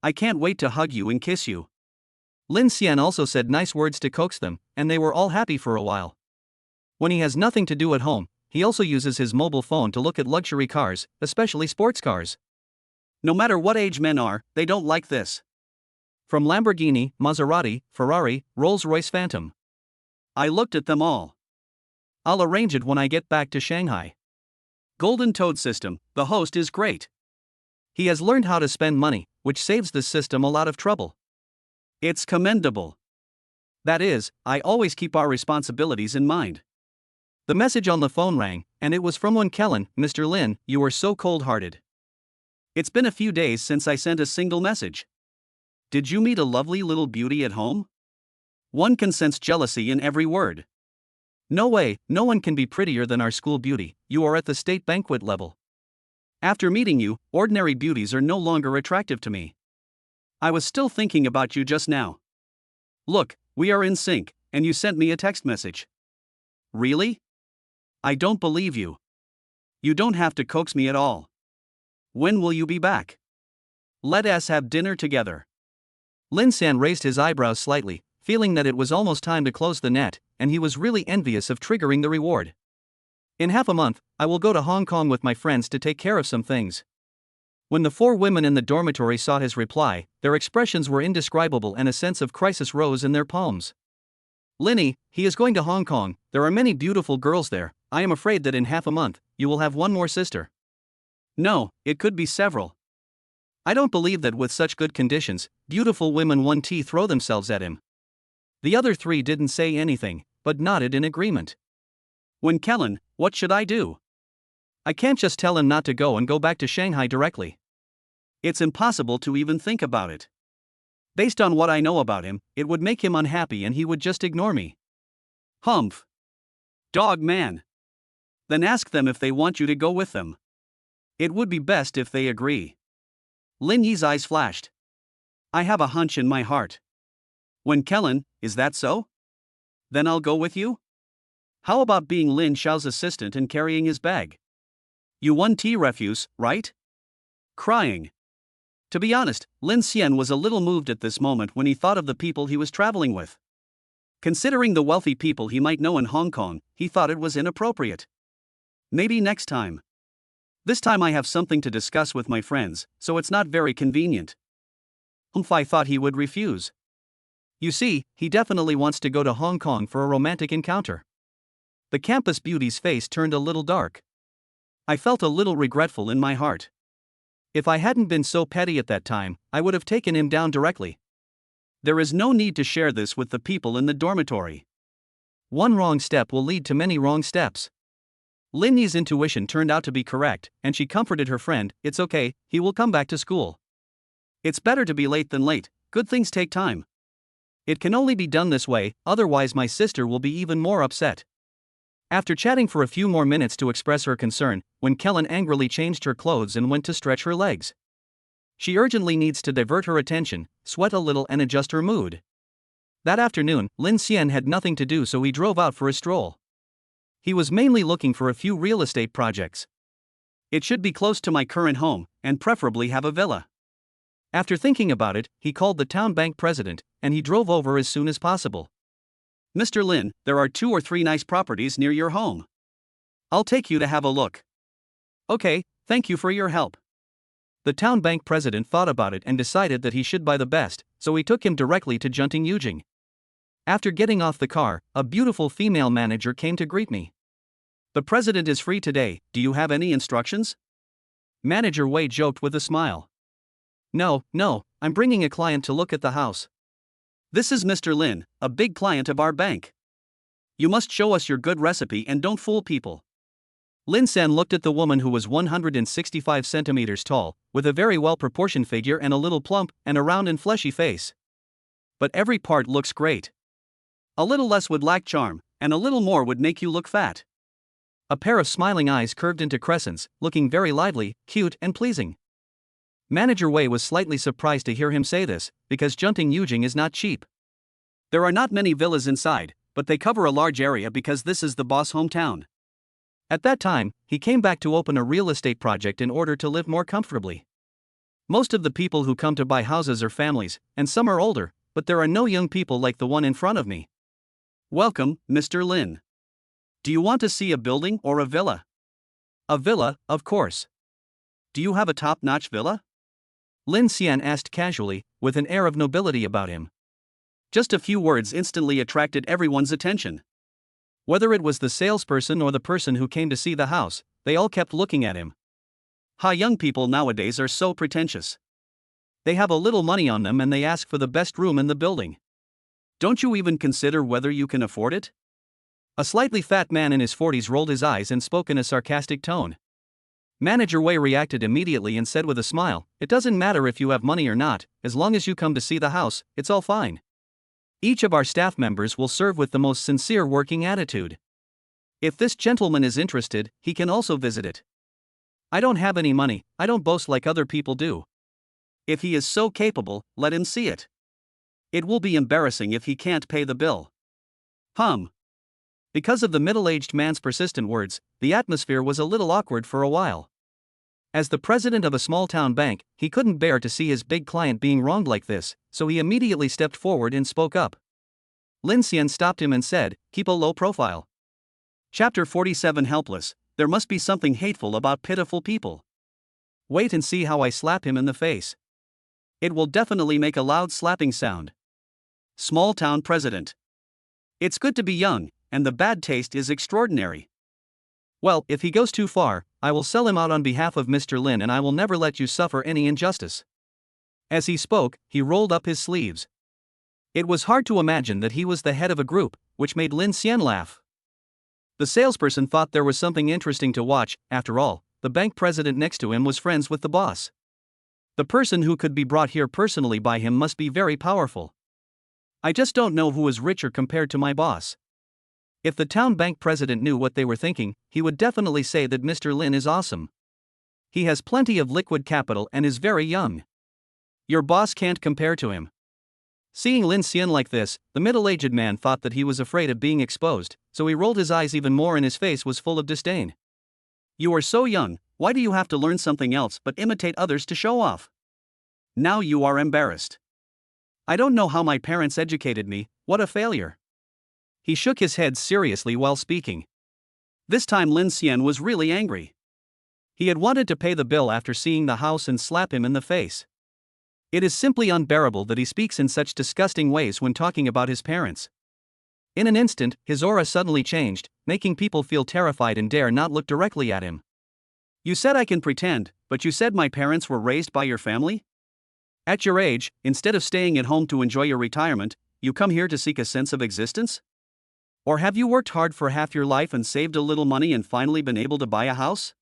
I can't wait to hug you and kiss you. Lin Xian also said nice words to coax them, and they were all happy for a while. When he has nothing to do at home, he also uses his mobile phone to look at luxury cars, especially sports cars. No matter what age men are, they don't like this. From Lamborghini, Maserati, Ferrari, Rolls-Royce Phantom. I looked at them all. I'll arrange it when I get back to Shanghai. Golden Toad System, the host is great. He has learned how to spend money, which saves the system a lot of trouble. It's commendable. That is, I always keep our responsibilities in mind. The message on the phone rang, and it was from Wen Kellen. Mr. Lin, you are so cold-hearted. It's been a few days since I sent a single message. Did you meet a lovely little beauty at home? One can sense jealousy in every word. No way, no one can be prettier than our school beauty. You are at the state banquet level. After meeting you, ordinary beauties are no longer attractive to me. I was still thinking about you just now. Look, we are in sync, and you sent me a text message. Really? I don't believe you. You don't have to coax me at all. When will you be back? Let us have dinner together. Lin San raised his eyebrows slightly, feeling that it was almost time to close the net, and he was really envious of triggering the reward. In half a month, I will go to Hong Kong with my friends to take care of some things. When the four women in the dormitory saw his reply, their expressions were indescribable and a sense of crisis rose in their palms. Linny, he is going to Hong Kong. There are many beautiful girls there. I am afraid that in half a month, you will have one more sister. No, it could be several. I don't believe that with such good conditions, beautiful women won't throw themselves at him. The other three didn't say anything, but nodded in agreement. Wen Kellen, what should I do? I can't just tell him not to go and go back to Shanghai directly. It's impossible to even think about it. Based on what I know about him, it would make him unhappy and he would just ignore me. Humph. Dog man. Then ask them if they want you to go with them. It would be best if they agree. Lin Yi's eyes flashed. I have a hunch in my heart. Wen Kellen, is that so? Then I'll go with you? How about being Lin Xiao's assistant and carrying his bag? You won refuse, right? Crying. To be honest, Lin Xian was a little moved at this moment when he thought of the people he was traveling with. Considering the wealthy people he might know in Hong Kong, he thought it was inappropriate. Maybe next time. This time I have something to discuss with my friends, so it's not very convenient. I thought he would refuse. You see, he definitely wants to go to Hong Kong for a romantic encounter. The campus beauty's face turned a little dark. I felt a little regretful in my heart. If I hadn't been so petty at that time, I would have taken him down directly. There is no need to share this with the people in the dormitory. One wrong step will lead to many wrong steps. Lin Yi's intuition turned out to be correct, and she comforted her friend, "It's okay, he will come back to school. It's better to be late than late, good things take time. It can only be done this way, otherwise my sister will be even more upset." After chatting for a few more minutes to express her concern, when Kellen angrily changed her clothes and went to stretch her legs. She urgently needs to divert her attention, sweat a little and adjust her mood. That afternoon, Lin Xian had nothing to do, so he drove out for a stroll. He was mainly looking for a few real estate projects. It should be close to my current home, and preferably have a villa. After thinking about it, he called the town bank president, and he drove over as soon as possible. "Mr. Lin, there are 2 or 3 nice properties near your home. I'll take you to have a look." "Okay, thank you for your help." The town bank president thought about it and decided that he should buy the best, so he took him directly to Junting Yujing. After getting off the car, a beautiful female manager came to greet me. "The president is free today, do you have any instructions?" Manager Wei joked with a smile. No, I'm bringing a client to look at the house. This is Mr. Lin, a big client of our bank. You must show us your good recipe and don't fool people." Lin San looked at the woman who was 165 centimeters tall, with a very well-proportioned figure and a little plump and a round and fleshy face. "But every part looks great. A little less would lack charm, and a little more would make you look fat." A pair of smiling eyes curved into crescents, looking very lively, cute and pleasing. Manager Wei was slightly surprised to hear him say this, because Junting Yujing is not cheap. There are not many villas inside, but they cover a large area because this is the boss' hometown. At that time, he came back to open a real estate project in order to live more comfortably. Most of the people who come to buy houses are families, and some are older, but there are no young people like the one in front of me. "Welcome, Mr. Lin. Do you want to see a building or a villa?" "A villa, of course." "Do you have a top-notch villa?" Lin Xian asked casually, with an air of nobility about him. Just a few words instantly attracted everyone's attention. Whether it was the salesperson or the person who came to see the house, they all kept looking at him. Young people nowadays are so pretentious. They have a little money on them and they ask for the best room in the building. Don't you even consider whether you can afford it? A slightly fat man in his 40s rolled his eyes and spoke in a sarcastic tone. Manager Wei reacted immediately and said with a smile, "It doesn't matter if you have money or not, as long as you come to see the house, it's all fine. Each of our staff members will serve with the most sincere working attitude. If this gentleman is interested, he can also visit it. I don't have any money, I don't boast like other people do. If he is so capable, let him see it. It will be embarrassing if he can't pay the bill." Because of the middle-aged man's persistent words, the atmosphere was a little awkward for a while. As the president of a small-town bank, he couldn't bear to see his big client being wronged like this, so he immediately stepped forward and spoke up. Lin Xian stopped him and said, "Keep a low profile." Chapter 47 Helpless, there must be something hateful about pitiful people. Wait and see how I slap him in the face. It will definitely make a loud slapping sound. Small-town president. It's good to be young, and the bad taste is extraordinary. Well, if he goes too far, I will sell him out on behalf of Mr. Lin and I will never let you suffer any injustice. As he spoke, he rolled up his sleeves. It was hard to imagine that he was the head of a group, which made Lin Xian laugh. The salesperson thought there was something interesting to watch. After all, the bank president next to him was friends with the boss. The person who could be brought here personally by him must be very powerful. I just don't know who is richer compared to my boss. If the town bank president knew what they were thinking, he would definitely say that Mr. Lin is awesome. He has plenty of liquid capital and is very young. Your boss can't compare to him. Seeing Lin Xian like this, the middle-aged man thought that he was afraid of being exposed, so he rolled his eyes even more and his face was full of disdain. "You are so young, why do you have to learn something else but imitate others to show off? Now you are embarrassed. I don't know how my parents educated me, what a failure." He shook his head seriously while speaking. This time Lin Xian was really angry. He had wanted to pay the bill after seeing the house and slap him in the face. It is simply unbearable that he speaks in such disgusting ways when talking about his parents. In an instant, his aura suddenly changed, making people feel terrified and dare not look directly at him. "You said I can pretend, but you said my parents were raised by your family? At your age, instead of staying at home to enjoy your retirement, you come here to seek a sense of existence? Or have you worked hard for half your life and saved a little money and finally been able to buy a house?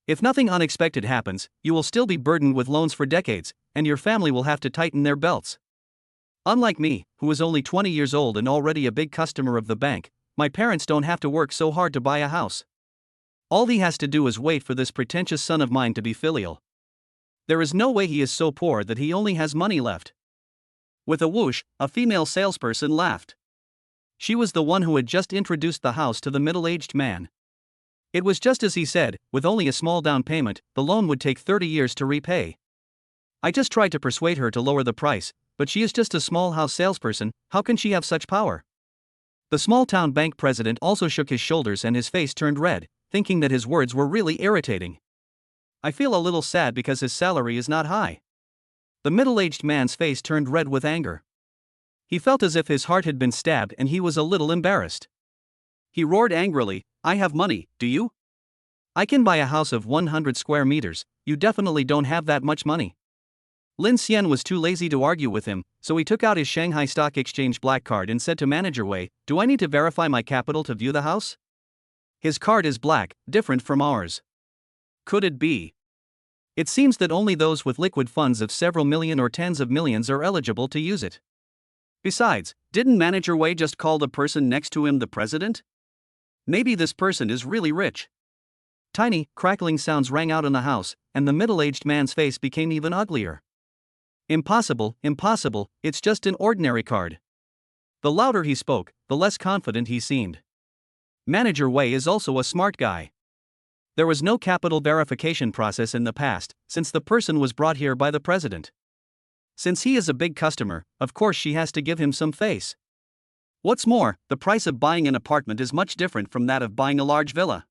If nothing unexpected happens, you will still be burdened with loans for decades, and your family will have to tighten their belts. Unlike me, who is only 20 years old and already a big customer of the bank, my parents don't have to work so hard to buy a house. All he has to do is wait for this pretentious son of mine to be filial. There is no way he is so poor that he only has money left. With a whoosh, a female salesperson laughed. She was the one who had just introduced the house to the middle-aged man. It was just as he said, with only a small down payment, the loan would take 30 years to repay. I just tried to persuade her to lower the price, but she is just a small house salesperson. How can she have such power? The small-town bank president also shook his shoulders and his face turned red, thinking that his words were really irritating. I feel a little sad because his salary is not high. The middle-aged man's face turned red with anger. He felt as if his heart had been stabbed and he was a little embarrassed. He roared angrily, "I have money, do you? I can buy a house of 100 square meters, you definitely don't have that much money." Lin Xian was too lazy to argue with him, so he took out his Shanghai Stock Exchange black card and said to Manager Wei, "Do I need to verify my capital to view the house? His card is black, different from ours. Could it be? It seems that only those with liquid funds of several million or tens of millions are eligible to use it. Besides, didn't Manager Wei just call the person next to him the president? Maybe this person is really rich." Tiny, crackling sounds rang out in the house, and the middle-aged man's face became even uglier. "Impossible, impossible, it's just an ordinary card." The louder he spoke, the less confident he seemed. Manager Wei is also a smart guy. There was no capital verification process in the past, since the person was brought here by the president. Since he is a big customer, of course she has to give him some face. What's more, the price of buying an apartment is much different from that of buying a large villa.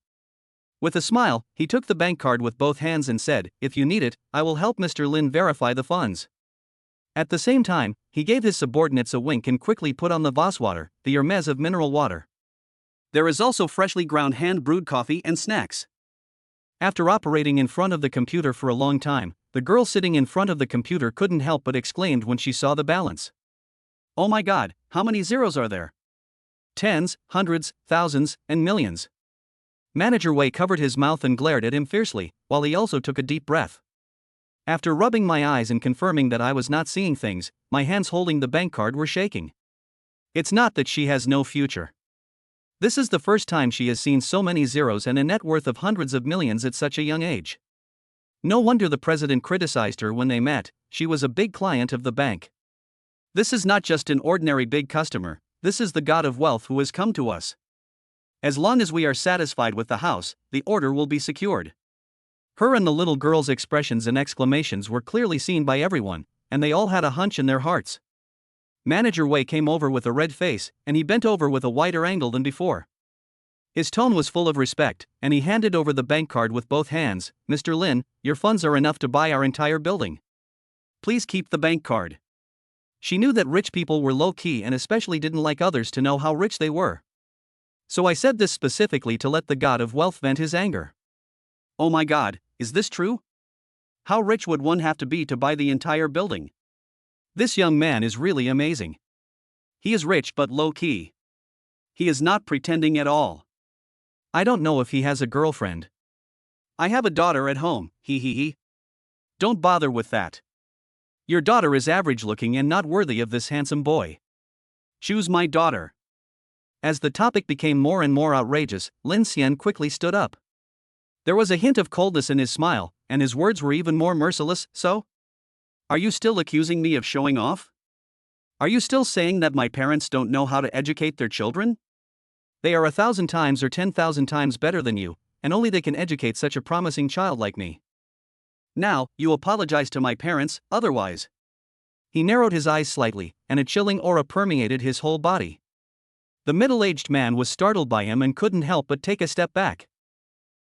With a smile, he took the bank card with both hands and said, "If you need it, I will help Mr. Lin verify the funds." At the same time, he gave his subordinates a wink and quickly put on the Voss water, the Hermes of mineral water. There is also freshly ground hand-brewed coffee and snacks. After operating in front of the computer for a long time, the girl sitting in front of the computer couldn't help but exclaimed when she saw the balance. "Oh my God, how many zeros are there? Tens, hundreds, thousands, and millions." Manager Wei covered his mouth and glared at him fiercely, while he also took a deep breath. After rubbing my eyes and confirming that I was not seeing things, my hands holding the bank card were shaking. It's not that she has no future. This is the first time she has seen so many zeros and a net worth of hundreds of millions at such a young age. No wonder the president criticized her when they met. She was a big client of the bank. This is not just an ordinary big customer, this is the god of wealth who has come to us. As long as we are satisfied with the house, the order will be secured. Her and the little girl's expressions and exclamations were clearly seen by everyone, and they all had a hunch in their hearts. Manager Wei came over with a red face, and he bent over with a wider angle than before. His tone was full of respect, and he handed over the bank card with both hands. "Mr. Lin, your funds are enough to buy our entire building. Please keep the bank card." She knew that rich people were low-key and especially didn't like others to know how rich they were. So I said this specifically to let the god of wealth vent his anger. "Oh my God, is this true? How rich would one have to be to buy the entire building? This young man is really amazing. He is rich but low-key. He is not pretending at all. I don't know if he has a girlfriend. I have a daughter at home, he. Don't bother with that. Your daughter is average-looking and not worthy of this handsome boy. Choose my daughter." As the topic became more and more outrageous, Lin Xian quickly stood up. There was a hint of coldness in his smile, and his words were even more merciless. "So? Are you still accusing me of showing off? Are you still saying that my parents don't know how to educate their children? They are 1,000 times or 10,000 times better than you, and only they can educate such a promising child like me. Now, you apologize to my parents, otherwise." He narrowed his eyes slightly, and a chilling aura permeated his whole body. The middle-aged man was startled by him and couldn't help but take a step back.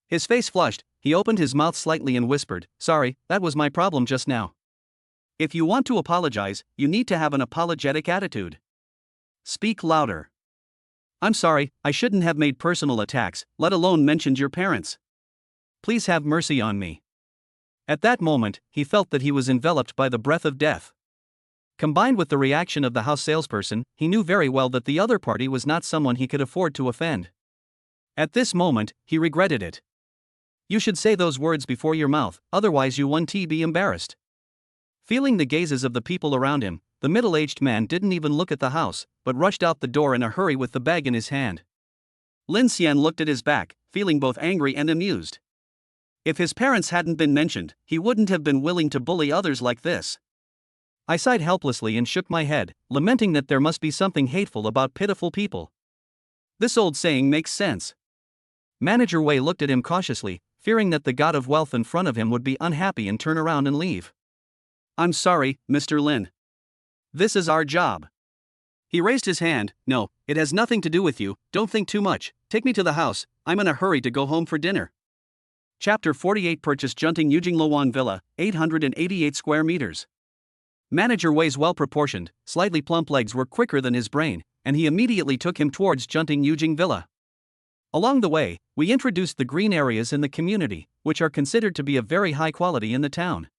His face flushed, he opened his mouth slightly and whispered, "Sorry, that was my problem just now." If you want to apologize, you need to have an apologetic attitude. Speak louder. "I'm sorry, I shouldn't have made personal attacks, let alone mentioned your parents. Please have mercy on me." At that moment, he felt that he was enveloped by the breath of death. Combined with the reaction of the house salesperson, he knew very well that the other party was not someone he could afford to offend. At this moment, he regretted it. You should say those words before your mouth, otherwise you won't be embarrassed. Feeling the gazes of the people around him, the middle-aged man didn't even look at the house, but rushed out the door in a hurry with the bag in his hand. Lin Xian looked at his back, feeling both angry and amused. If his parents hadn't been mentioned, he wouldn't have been willing to bully others like this. I sighed helplessly and shook my head, lamenting that there must be something hateful about pitiful people. This old saying makes sense. Manager Wei looked at him cautiously, fearing that the god of wealth in front of him would be unhappy and turn around and leave. I'm sorry, Mr. Lin. This is our job. He raised his hand. No, it has nothing to do with you, don't think too much, take me to the house, I'm in a hurry to go home for dinner. Chapter 48 Purchase Junting Yujing Luan Villa, 888 square meters. Manager Wei's well-proportioned, slightly plump legs were quicker than his brain, and he immediately took him towards Junting Yujing Villa. Along the way, we introduced the green areas in the community, which are considered to be of very high quality in the town.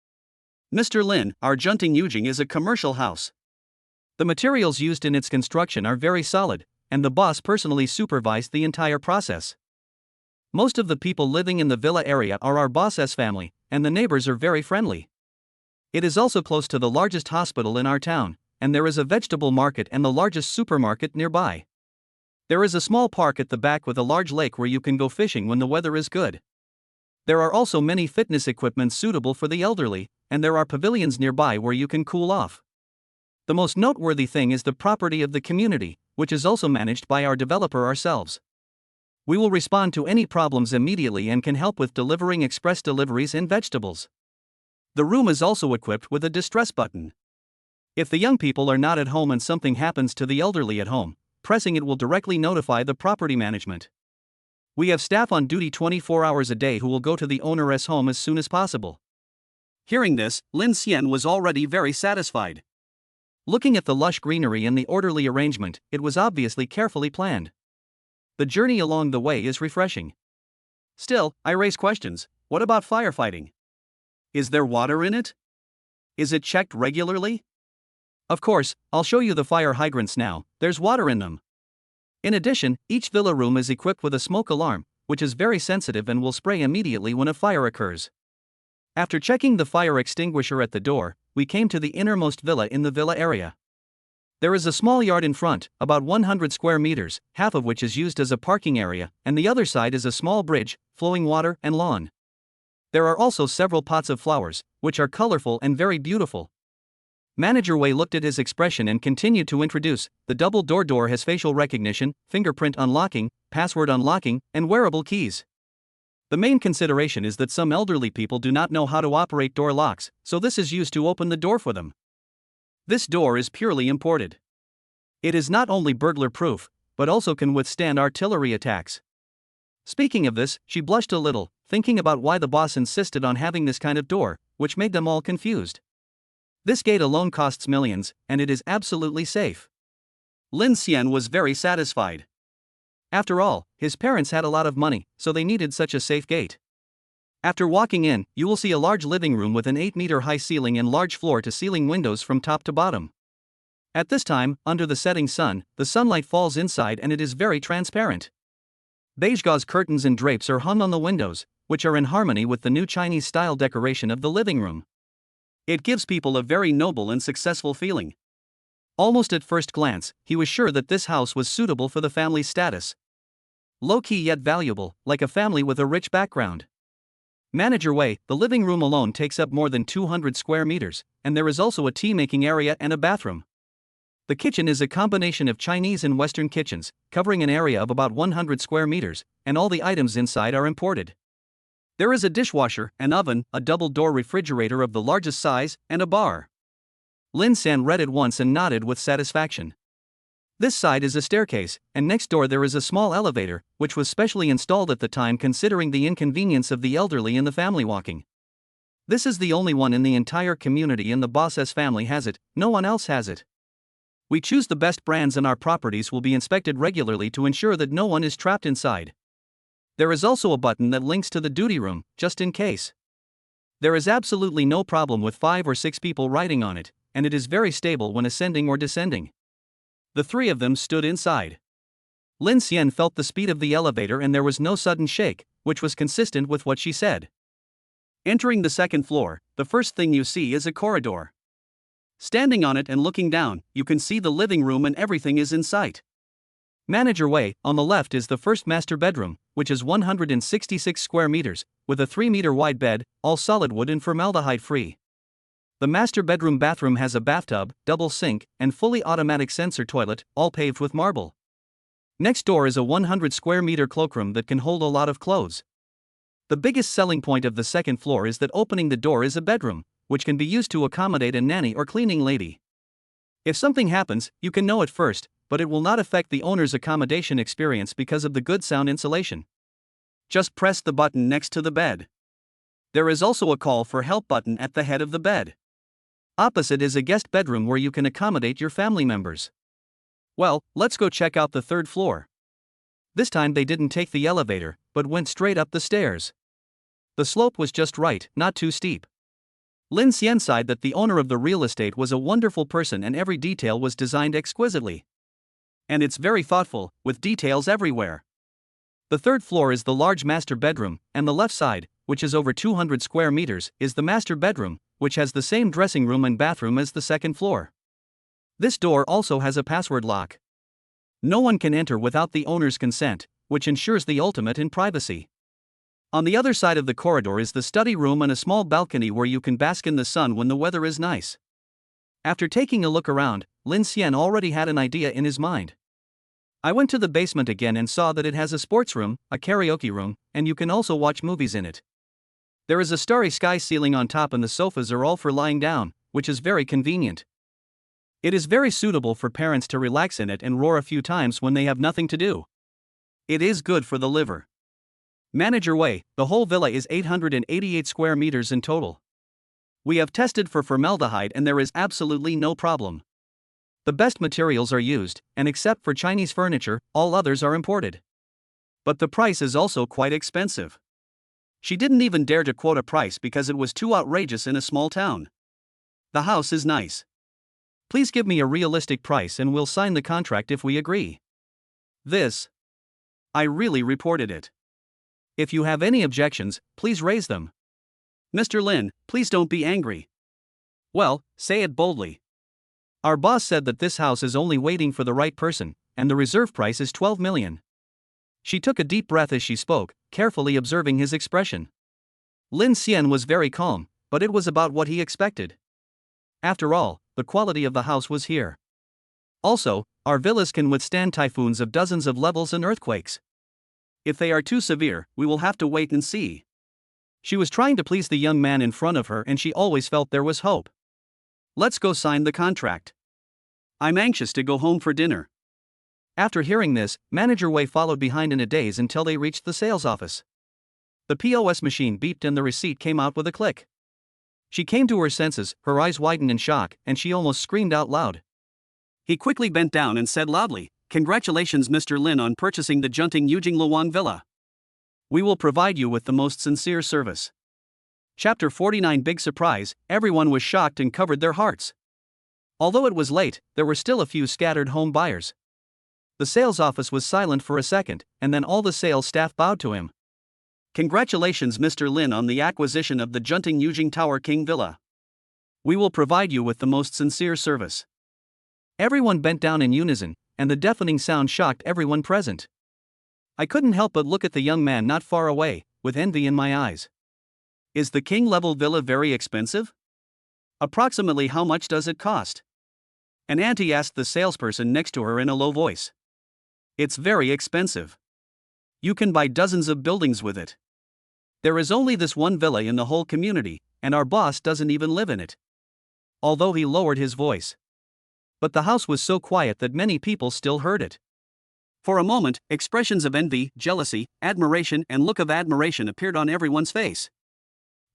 Mr. Lin, our Junting Yujing is a commercial house. The materials used in its construction are very solid, and the boss personally supervised the entire process. Most of the people living in the villa area are our boss's family, and the neighbors are very friendly. It is also close to the largest hospital in our town, and there is a vegetable market and the largest supermarket nearby. There is a small park at the back with a large lake where you can go fishing when the weather is good. There are also many fitness equipment suitable for the elderly, and there are pavilions nearby where you can cool off. The most noteworthy thing is the property of the community, which is also managed by our developer ourselves. We will respond to any problems immediately and can help with delivering express deliveries and vegetables. The room is also equipped with a distress button. If the young people are not at home and something happens to the elderly at home, pressing it will directly notify the property management. We have staff on duty 24 hours a day who will go to the owner's home as soon as possible. Hearing this, Lin Xian was already very satisfied. Looking at the lush greenery and the orderly arrangement, it was obviously carefully planned. The journey along the way is refreshing. Still, I raise questions. What about firefighting? Is there water in it? Is it checked regularly? Of course, I'll show you the fire hydrants now, there's water in them. In addition, each villa room is equipped with a smoke alarm, which is very sensitive and will spray immediately when a fire occurs. After checking the fire extinguisher at the door, we came to the innermost villa in the villa area. There is a small yard in front, about 100 square meters, half of which is used as a parking area, and the other side is a small bridge, flowing water, and lawn. There are also several pots of flowers, which are colorful and very beautiful. Manager Wei looked at his expression and continued to introduce. The double door has facial recognition, fingerprint unlocking, password unlocking, and wearable keys. The main consideration is that some elderly people do not know how to operate door locks, so this is used to open the door for them. This door is purely imported. It is not only burglar-proof, but also can withstand artillery attacks. Speaking of this, she blushed a little, thinking about why the boss insisted on having this kind of door, which made them all confused. This gate alone costs millions, and it is absolutely safe. Lin Xian was very satisfied. After all, his parents had a lot of money, so they needed such a safe gate. After walking in, you will see a large living room with an 8-meter-high ceiling and large floor-to-ceiling windows from top to bottom. At this time, under the setting sun, the sunlight falls inside and it is very transparent. Beige gauze curtains and drapes are hung on the windows, which are in harmony with the new Chinese-style decoration of the living room. It gives people a very noble and successful feeling. Almost at first glance, he was sure that this house was suitable for the family's status. Low-key yet valuable, like a family with a rich background. Manager Wei, the living room alone takes up more than 200 square meters, and there is also a tea-making area and a bathroom. The kitchen is a combination of Chinese and Western kitchens, covering an area of about 100 square meters, and all the items inside are imported. There is a dishwasher, an oven, a double-door refrigerator of the largest size, and a bar. Lin Xian read it once and nodded with satisfaction. This side is a staircase, and next door there is a small elevator, which was specially installed at the time considering the inconvenience of the elderly and the family walking. This is the only one in the entire community and the boss's family has it, no one else has it. We choose the best brands and our properties will be inspected regularly to ensure that no one is trapped inside. There is also a button that links to the duty room, just in case. There is absolutely no problem with 5 or 6 people riding on it, and it is very stable when ascending or descending. The three of them stood inside. Lin Xian felt the speed of the elevator and there was no sudden shake, which was consistent with what she said. Entering the second floor, the first thing you see is a corridor. Standing on it and looking down, you can see the living room and everything is in sight. Manager Wei, on the left is the first master bedroom, which is 166 square meters, with a 3-meter wide bed, all solid wood and formaldehyde-free. The master bedroom bathroom has a bathtub, double sink, and fully automatic sensor toilet, all paved with marble. Next door is a 100 square meter cloakroom that can hold a lot of clothes. The biggest selling point of the second floor is that opening the door is a bedroom, which can be used to accommodate a nanny or cleaning lady. If something happens, you can know it first, but it will not affect the owner's accommodation experience because of the good sound insulation. Just press the button next to the bed. There is also a call for help button at the head of the bed. Opposite is a guest bedroom where you can accommodate your family members. Well, let's go check out the third floor. This time they didn't take the elevator, but went straight up the stairs. The slope was just right, not too steep. Lin Xian sighed that the owner of the real estate was a wonderful person and every detail was designed exquisitely. And it's very thoughtful, with details everywhere. The third floor is the large master bedroom, and the left side, which is over 200 square meters, is the master bedroom, which has the same dressing room and bathroom as the second floor. This door also has a password lock. No one can enter without the owner's consent, which ensures the ultimate in privacy. On the other side of the corridor is the study room and a small balcony where you can bask in the sun when the weather is nice. After taking a look around, Lin Xian already had an idea in his mind. I went to the basement again and saw that it has a sports room, a karaoke room, and you can also watch movies in it. There is a starry sky ceiling on top and the sofas are all for lying down, which is very convenient. It is very suitable for parents to relax in it and roar a few times when they have nothing to do. It is good for the liver. Manager Wei, the whole villa is 888 square meters in total. We have tested for formaldehyde and there is absolutely no problem. The best materials are used, and except for Chinese furniture, all others are imported. But the price is also quite expensive. She didn't even dare to quote a price because it was too outrageous in a small town. The house is nice. Please give me a realistic price and we'll sign the contract if we agree. I really reported it. If you have any objections, please raise them. Mr. Lin, please don't be angry. Well, say it boldly. Our boss said that this house is only waiting for the right person, and the reserve price is 12 million. She took a deep breath as she spoke, carefully observing his expression. Lin Xian was very calm, but it was about what he expected. After all, the quality of the house was here. Also, our villas can withstand typhoons of dozens of levels and earthquakes. If they are too severe, we will have to wait and see. She was trying to please the young man in front of her and she always felt there was hope. Let's go sign the contract. I'm anxious to go home for dinner. After hearing this, Manager Wei followed behind in a daze until they reached the sales office. The POS machine beeped and the receipt came out with a click. She came to her senses, her eyes widened in shock, and she almost screamed out loud. He quickly bent down and said loudly, "Congratulations Mr. Lin on purchasing the Junting Yujing Luang Villa. We will provide you with the most sincere service." Chapter 49 Big surprise, everyone was shocked and covered their hearts. Although it was late, there were still a few scattered home buyers. The sales office was silent for a second, and then all the sales staff bowed to him. "Congratulations Mr. Lin on the acquisition of the Junting Yujing Tower King Villa. We will provide you with the most sincere service." Everyone bent down in unison, and the deafening sound shocked everyone present. I couldn't help but look at the young man not far away, with envy in my eyes. Is the king-level villa very expensive? Approximately how much does it cost? An auntie asked the salesperson next to her in a low voice. It's very expensive. You can buy dozens of buildings with it. There is only this one villa in the whole community, and our boss doesn't even live in it. Although he lowered his voice. But the house was so quiet that many people still heard it. For a moment, expressions of envy, jealousy, admiration, and look of admiration appeared on everyone's face.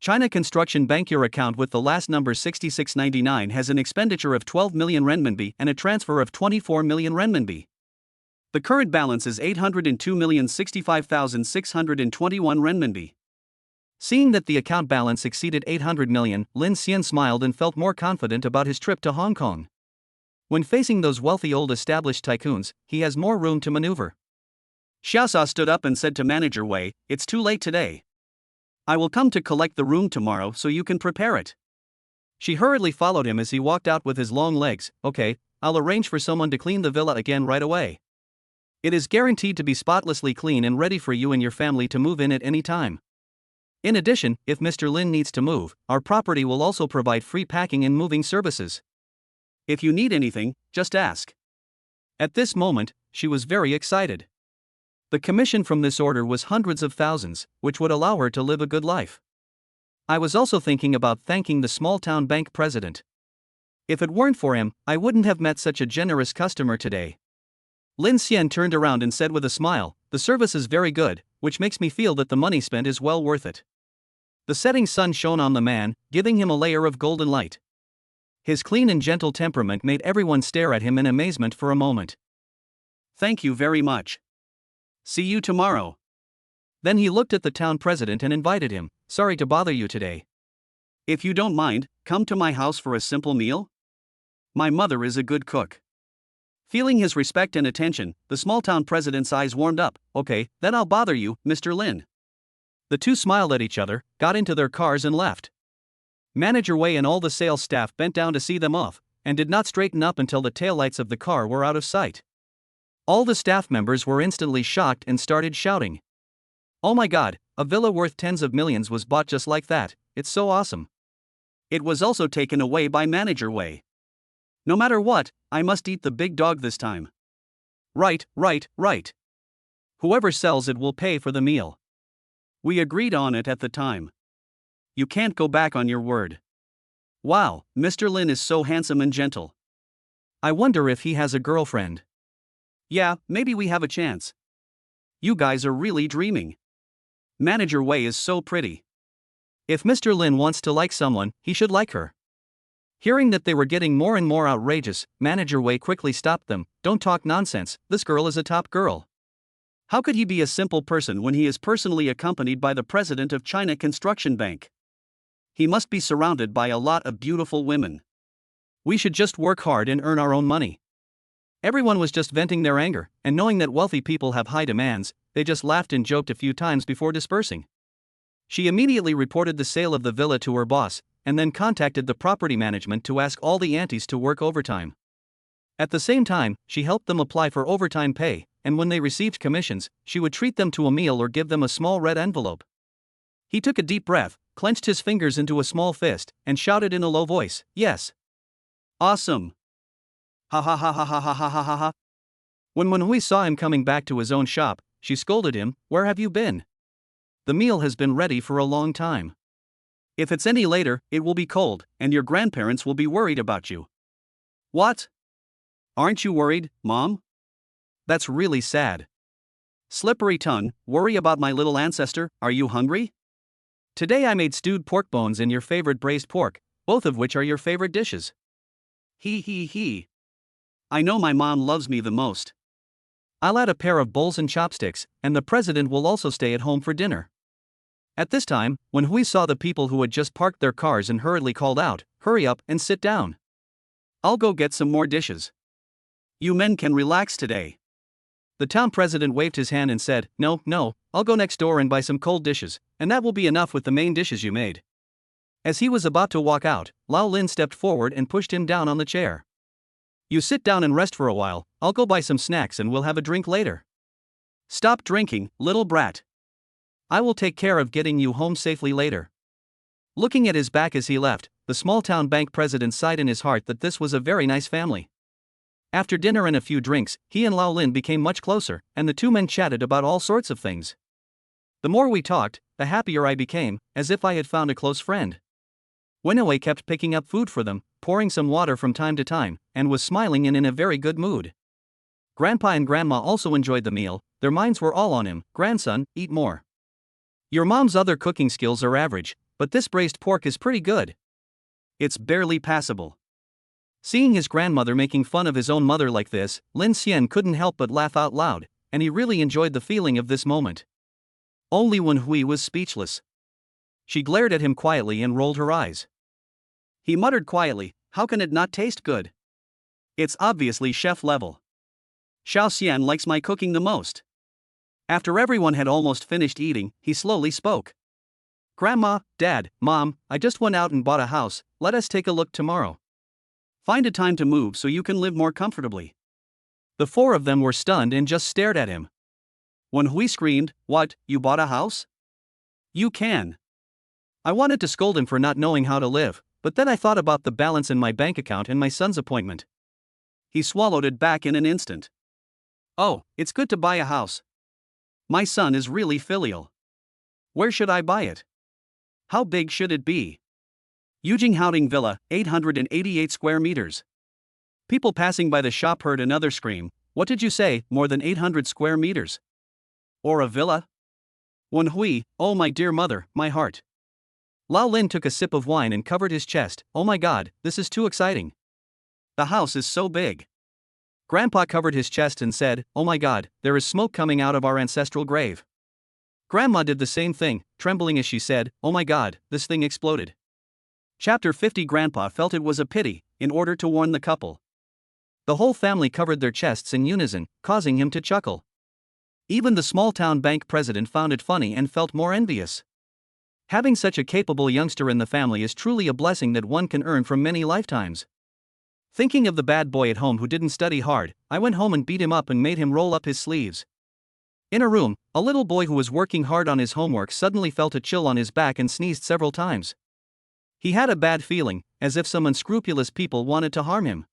China Construction Bank. Your account with the last number 6699 has an expenditure of 12 million renminbi and a transfer of 24 million renminbi. The current balance is 802,065,621 renminbi. Seeing that the account balance exceeded 800 million, Lin Xian smiled and felt more confident about his trip to Hong Kong. When facing those wealthy old established tycoons, he has more room to maneuver. Xiaosa stood up and said to Manager Wei, "It's too late today. I will come to collect the room tomorrow so you can prepare it." She hurriedly followed him as he walked out with his long legs. "Okay, I'll arrange for someone to clean the villa again right away. It is guaranteed to be spotlessly clean and ready for you and your family to move in at any time. In addition, if Mr. Lin needs to move, our property will also provide free packing and moving services. If you need anything, just ask." At this moment, she was very excited. The commission from this order was hundreds of thousands, which would allow her to live a good life. I was also thinking about thanking the small-town bank president. If it weren't for him, I wouldn't have met such a generous customer today. Lin Xian turned around and said with a smile, "The service is very good, which makes me feel that the money spent is well worth it." The setting sun shone on the man, giving him a layer of golden light. His clean and gentle temperament made everyone stare at him in amazement for a moment. "Thank you very much. See you tomorrow." Then he looked at the town president and invited him, "Sorry to bother you today. If you don't mind, come to my house for a simple meal? My mother is a good cook." Feeling his respect and attention, the small town president's eyes warmed up. "Okay, then I'll bother you, Mr. Lin." The two smiled at each other, got into their cars and left. Manager Wei and all the sales staff bent down to see them off, and did not straighten up until the taillights of the car were out of sight. All the staff members were instantly shocked and started shouting, "Oh my god, a villa worth tens of millions was bought just like that, it's so awesome." It was also taken away by Manager Wei. "No matter what, I must eat the big dog this time. Right. Whoever sells it will pay for the meal. We agreed on it at the time. You can't go back on your word. Wow, Mr. Lin is so handsome and gentle. I wonder if he has a girlfriend. Yeah, maybe we have a chance. You guys are really dreaming. Manager Wei is so pretty. If Mr. Lin wants to like someone, he should like her." Hearing that they were getting more and more outrageous, Manager Wei quickly stopped them. "Don't talk nonsense, this girl is a top girl. How could he be a simple person when he is personally accompanied by the president of China Construction Bank? He must be surrounded by a lot of beautiful women. We should just work hard and earn our own money." Everyone was just venting their anger, and knowing that wealthy people have high demands, they just laughed and joked a few times before dispersing. She immediately reported the sale of the villa to her boss, and then contacted the property management to ask all the aunties to work overtime. At the same time, she helped them apply for overtime pay, and when they received commissions, she would treat them to a meal or give them a small red envelope. He took a deep breath, clenched his fingers into a small fist, and shouted in a low voice, "Yes. Awesome. Ha ha ha ha ha ha ha ha ha ha." When Hui saw him coming back to his own shop, she scolded him, "Where have you been? The meal has been ready for a long time. If it's any later, it will be cold, and your grandparents will be worried about you." "What? Aren't you worried, Mom? That's really sad. Slippery tongue, worry about my little ancestor, are you hungry? Today I made stewed pork bones and your favorite braised pork, both of which are your favorite dishes. He. I know my mom loves me the most. I'll add a pair of bowls and chopsticks, and the president will also stay at home for dinner." At this time, when Hui saw the people who had just parked their cars and hurriedly called out, "Hurry up and sit down. I'll go get some more dishes. You men can relax today." The town president waved his hand and said, No, I'll go next door and buy some cold dishes, and that will be enough with the main dishes you made." As he was about to walk out, Lao Lin stepped forward and pushed him down on the chair. "You sit down and rest for a while, I'll go buy some snacks and we'll have a drink later. Stop drinking, little brat. I will take care of getting you home safely later." Looking at his back as he left, the small-town bank president sighed in his heart that this was a very nice family. After dinner and a few drinks, he and Lao Lin became much closer, and the two men chatted about all sorts of things. The more we talked, the happier I became, as if I had found a close friend. Wenwei kept picking up food for them, pouring some water from time to time, and was smiling and in a very good mood. Grandpa and Grandma also enjoyed the meal, their minds were all on him. "Grandson, eat more. Your mom's other cooking skills are average, but this braised pork is pretty good. It's barely passable." Seeing his grandmother making fun of his own mother like this, Lin Xian couldn't help but laugh out loud, and he really enjoyed the feeling of this moment. Only Hui was speechless. She glared at him quietly and rolled her eyes. He muttered quietly, "How can it not taste good? It's obviously chef level. Xiao Xian likes my cooking the most." After everyone had almost finished eating, he slowly spoke. "Grandma, Dad, Mom, I just went out and bought a house, let us take a look tomorrow. Find a time to move so you can live more comfortably." The four of them were stunned and just stared at him. When Hui screamed, "What, you bought a house? You can." I wanted to scold him for not knowing how to live, but then I thought about the balance in my bank account and my son's appointment. He swallowed it back in an instant. "Oh, it's good to buy a house. My son is really filial. Where should I buy it? How big should it be?" Yujing Haoding Villa, 888 square meters. People passing by the shop heard another scream, "What did you say, more than 800 square meters? Or a villa?" Wen Hui, "Oh my dear mother, my heart." Lao Lin took a sip of wine and covered his chest, "Oh my god, this is too exciting. The house is so big." Grandpa covered his chest and said, "Oh my god, there is smoke coming out of our ancestral grave." Grandma did the same thing, trembling as she said, "Oh my god, this thing exploded." Chapter 50. Grandpa felt it was a pity, in order to warn the couple. The whole family covered their chests in unison, causing him to chuckle. Even the small-town bank president found it funny and felt more envious. Having such a capable youngster in the family is truly a blessing that one can earn from many lifetimes. Thinking of the bad boy at home who didn't study hard, I went home and beat him up and made him roll up his sleeves. In a room, a little boy who was working hard on his homework suddenly felt a chill on his back and sneezed several times. He had a bad feeling, as if some unscrupulous people wanted to harm him.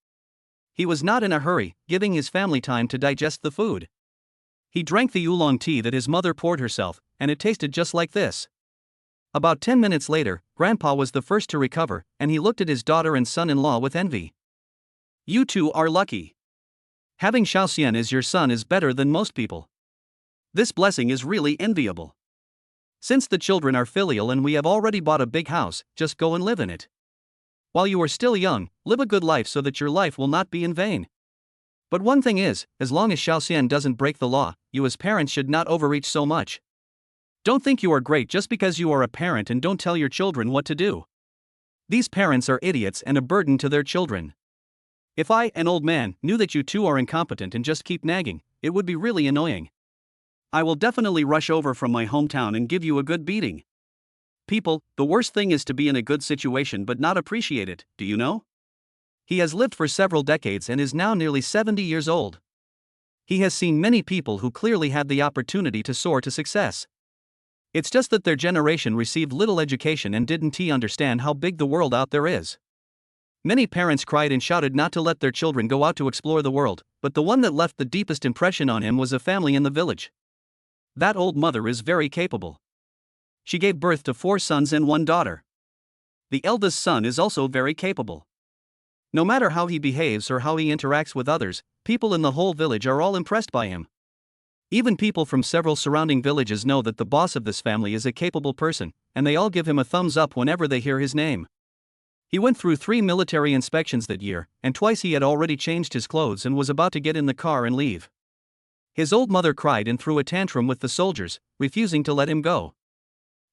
He was not in a hurry, giving his family time to digest the food. He drank the oolong tea that his mother poured herself, and it tasted just like this. About 10 minutes later, Grandpa was the first to recover, and he looked at his daughter and son-in-law with envy. "You two are lucky. Having Xiao Xian as your son is better than most people. This blessing is really enviable. Since the children are filial and we have already bought a big house, just go and live in it. While you are still young, live a good life so that your life will not be in vain. But one thing is, as long as Xiao Xian doesn't break the law, you as parents should not overreach so much. Don't think you are great just because you are a parent and don't tell your children what to do. These parents are idiots and a burden to their children. If I, an old man, knew that you two are incompetent and just keep nagging, it would be really annoying. I will definitely rush over from my hometown and give you a good beating. People, the worst thing is to be in a good situation but not appreciate it, do you know? He has lived for several decades and is now nearly 70 years old. He has seen many people who clearly had the opportunity to soar to success. It's just that their generation received little education and didn't understand how big the world out there is. Many parents cried and shouted not to let their children go out to explore the world, but the one that left the deepest impression on him was a family in the village. That old mother is very capable. She gave birth to 4 sons and 1 daughter. The eldest son is also very capable. No matter how he behaves or how he interacts with others, people in the whole village are all impressed by him. Even people from several surrounding villages know that the boss of this family is a capable person, and they all give him a thumbs up whenever they hear his name. He went through 3 military inspections that year, and twice he had already changed his clothes and was about to get in the car and leave. His old mother cried and threw a tantrum with the soldiers, refusing to let him go.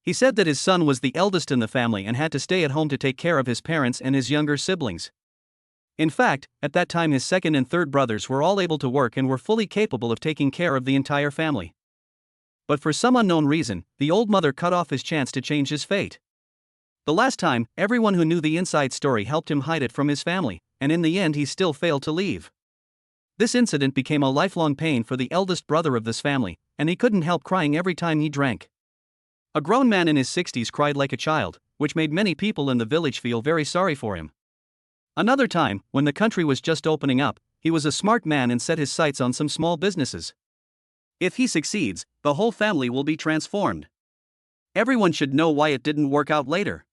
He said that his son was the eldest in the family and had to stay at home to take care of his parents and his younger siblings. In fact, at that time his second and third brothers were all able to work and were fully capable of taking care of the entire family. But for some unknown reason, the old mother cut off his chance to change his fate. The last time, everyone who knew the inside story helped him hide it from his family, and in the end he still failed to leave. This incident became a lifelong pain for the eldest brother of this family, and he couldn't help crying every time he drank. A grown man in his 60s cried like a child, which made many people in the village feel very sorry for him. Another time, when the country was just opening up, he was a smart man and set his sights on some small businesses. If he succeeds, the whole family will be transformed. Everyone should know why it didn't work out later.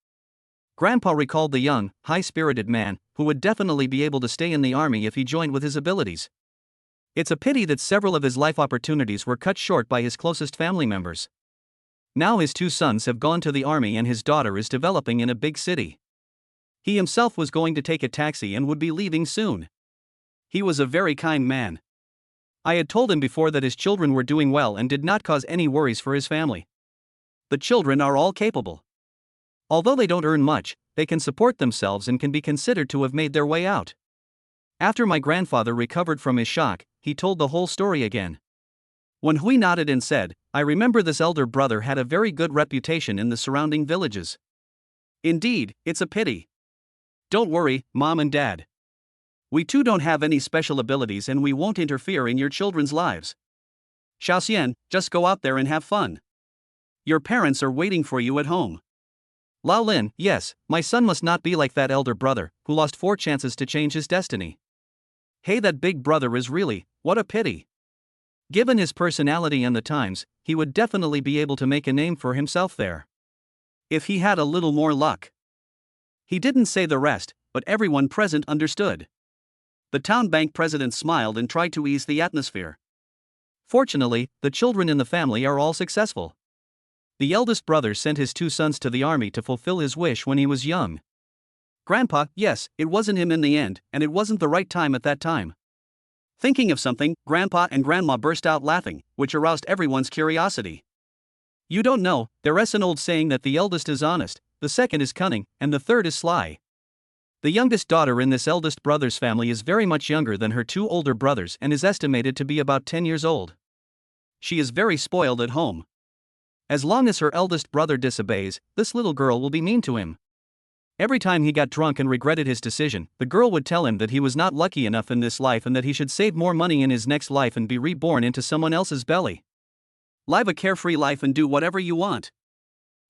Grandpa recalled the young, high-spirited man, who would definitely be able to stay in the army if he joined with his abilities. It's a pity that several of his life opportunities were cut short by his closest family members. Now his 2 sons have gone to the army and his daughter is developing in a big city. He himself was going to take a taxi and would be leaving soon. He was a very kind man. I had told him before that his children were doing well and did not cause any worries for his family. The children are all capable. Although they don't earn much, they can support themselves and can be considered to have made their way out. After my grandfather recovered from his shock, he told the whole story again. Wen Hui nodded and said, I remember this elder brother had a very good reputation in the surrounding villages. Indeed, it's a pity. Don't worry, Mom and Dad. We too don't have any special abilities and we won't interfere in your children's lives. Xiaoxian, just go out there and have fun. Your parents are waiting for you at home. Lao Lin, yes, my son must not be like that elder brother, who lost 4 chances to change his destiny. Hey, that big brother is really, what a pity. Given his personality and the times, he would definitely be able to make a name for himself there. If he had a little more luck. He didn't say the rest, but everyone present understood. The town bank president smiled and tried to ease the atmosphere. Fortunately, the children in the family are all successful. The eldest brother sent his 2 sons to the army to fulfill his wish when he was young. Grandpa, yes, it wasn't him in the end, and it wasn't the right time at that time. Thinking of something, Grandpa and Grandma burst out laughing, which aroused everyone's curiosity. You don't know, there's an old saying that the eldest is honest, the second is cunning, and the third is sly. The youngest daughter in this eldest brother's family is very much younger than her 2 older brothers and is estimated to be about 10 years old. She is very spoiled at home. As long as her eldest brother disobeys, this little girl will be mean to him. Every time he got drunk and regretted his decision, the girl would tell him that he was not lucky enough in this life and that he should save more money in his next life and be reborn into someone else's belly. Live a carefree life and do whatever you want.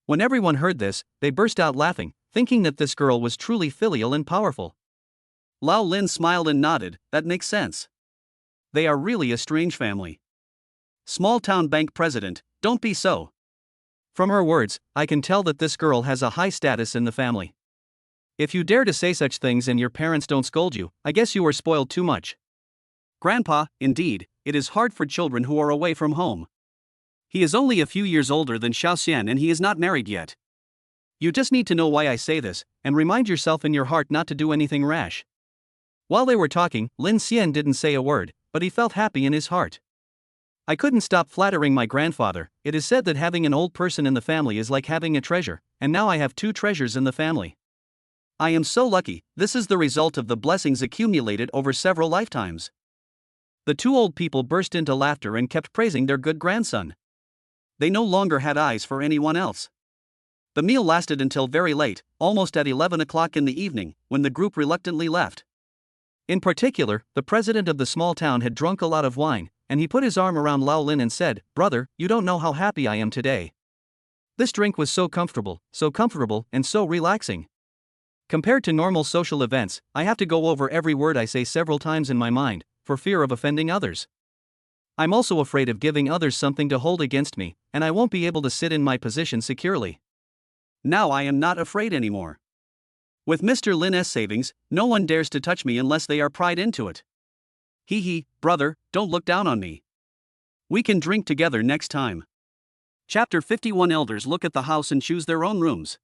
When everyone heard this, they burst out laughing, thinking that this girl was truly filial and powerful. Lao Lin smiled and nodded, that makes sense. They are really a strange family. Small town bank president, don't be so. From her words, I can tell that this girl has a high status in the family. If you dare to say such things and your parents don't scold you, I guess you are spoiled too much. Grandpa, indeed, it is hard for children who are away from home. He is only a few years older than Xiaoxian and he is not married yet. You just need to know why I say this, and remind yourself in your heart not to do anything rash. While they were talking, Lin Xian didn't say a word, but he felt happy in his heart. I couldn't stop flattering my grandfather. It is said that having an old person in the family is like having a treasure, and now I have 2 treasures in the family. I am so lucky. This is the result of the blessings accumulated over several lifetimes. The 2 old people burst into laughter and kept praising their good grandson. They no longer had eyes for anyone else. The meal lasted until very late, almost at 11 o'clock in the evening, when the group reluctantly left. In particular, the president of the small town had drunk a lot of wine, and he put his arm around Lao Lin and said, Brother, you don't know how happy I am today. This drink was so comfortable, and so relaxing. Compared to normal social events, I have to go over every word I say several times in my mind, for fear of offending others. I'm also afraid of giving others something to hold against me, and I won't be able to sit in my position securely. Now I am not afraid anymore. With Mr. Lin's savings, no one dares to touch me unless they are pried into it. Hee hee, brother, don't look down on me. We can drink together next time. Chapter 51 Elders look at the house and choose their own rooms.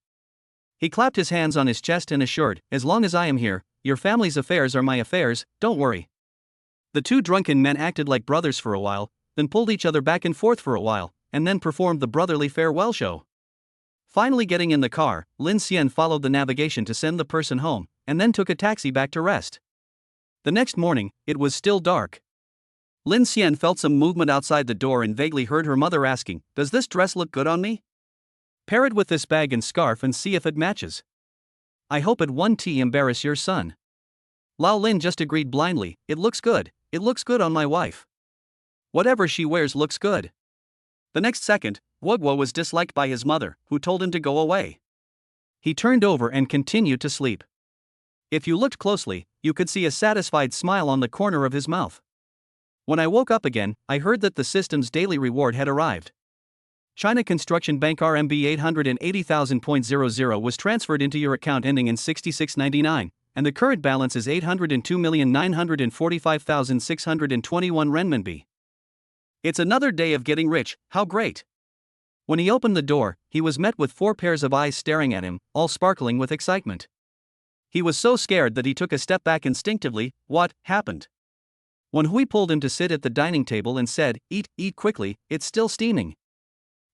He clapped his hands on his chest and assured, As long as I am here, your family's affairs are my affairs, don't worry. The 2 drunken men acted like brothers for a while, then pulled each other back and forth for a while, and then performed the brotherly farewell show. Finally getting in the car, Lin Xian followed the navigation to send the person home, and then took a taxi back to rest. The next morning, it was still dark. Lin Xian felt some movement outside the door and vaguely heard her mother asking, Does this dress look good on me? Pair it with this bag and scarf and see if it matches. I hope it won't embarrass your son. Lao Lin just agreed blindly, It looks good on my wife. Whatever she wears looks good. The next second, Guoguo was disliked by his mother, who told him to go away. He turned over and continued to sleep. If you looked closely, you could see a satisfied smile on the corner of his mouth. When I woke up again, I heard that the system's daily reward had arrived. China Construction Bank RMB 880,000.00 was transferred into your account ending in 6699, and the current balance is 802,945,621 renminbi. It's another day of getting rich, how great! When he opened the door, he was met with 4 pairs of eyes staring at him, all sparkling with excitement. He was so scared that he took a step back instinctively. What happened? Wen Hui pulled him to sit at the dining table and said, Eat quickly, it's still steaming.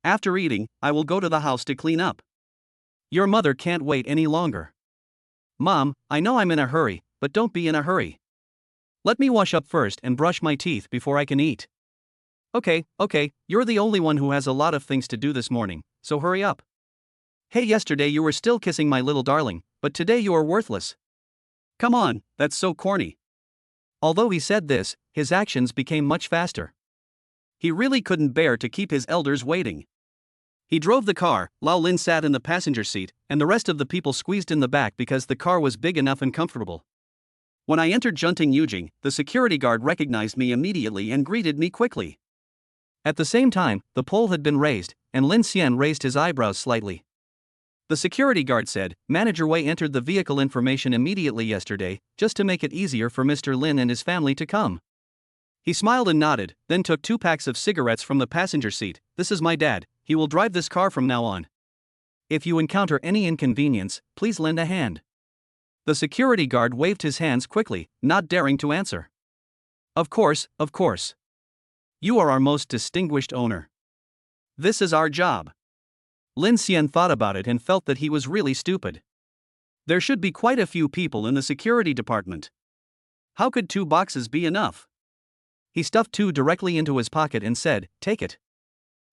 After eating, I will go to the house to clean up. Your mother can't wait any longer. Mom, I know I'm in a hurry, but don't be in a hurry. Let me wash up first and brush my teeth before I can eat. Okay, you're the only one who has a lot of things to do this morning, so hurry up. Hey, yesterday you were still kissing my little darling, but today you are worthless. Come on, that's so corny. Although he said this, his actions became much faster. He really couldn't bear to keep his elders waiting. He drove the car, Lao Lin sat in the passenger seat, and the rest of the people squeezed in the back because the car was big enough and comfortable. When I entered Junting Yujing, the security guard recognized me immediately and greeted me quickly. At the same time, the pole had been raised, and Lin Xian raised his eyebrows slightly. The security guard said, Manager Wei entered the vehicle information immediately yesterday, just to make it easier for Mr. Lin and his family to come. He smiled and nodded, then took 2 packs of cigarettes from the passenger seat. This is my dad, he will drive this car from now on. If you encounter any inconvenience, please lend a hand. The security guard waved his hands quickly, not daring to answer. Of course. You are our most distinguished owner. This is our job. Lin Xian thought about it and felt that he was really stupid. There should be quite a few people in the security department. How could 2 boxes be enough? He stuffed 2 directly into his pocket and said, take it.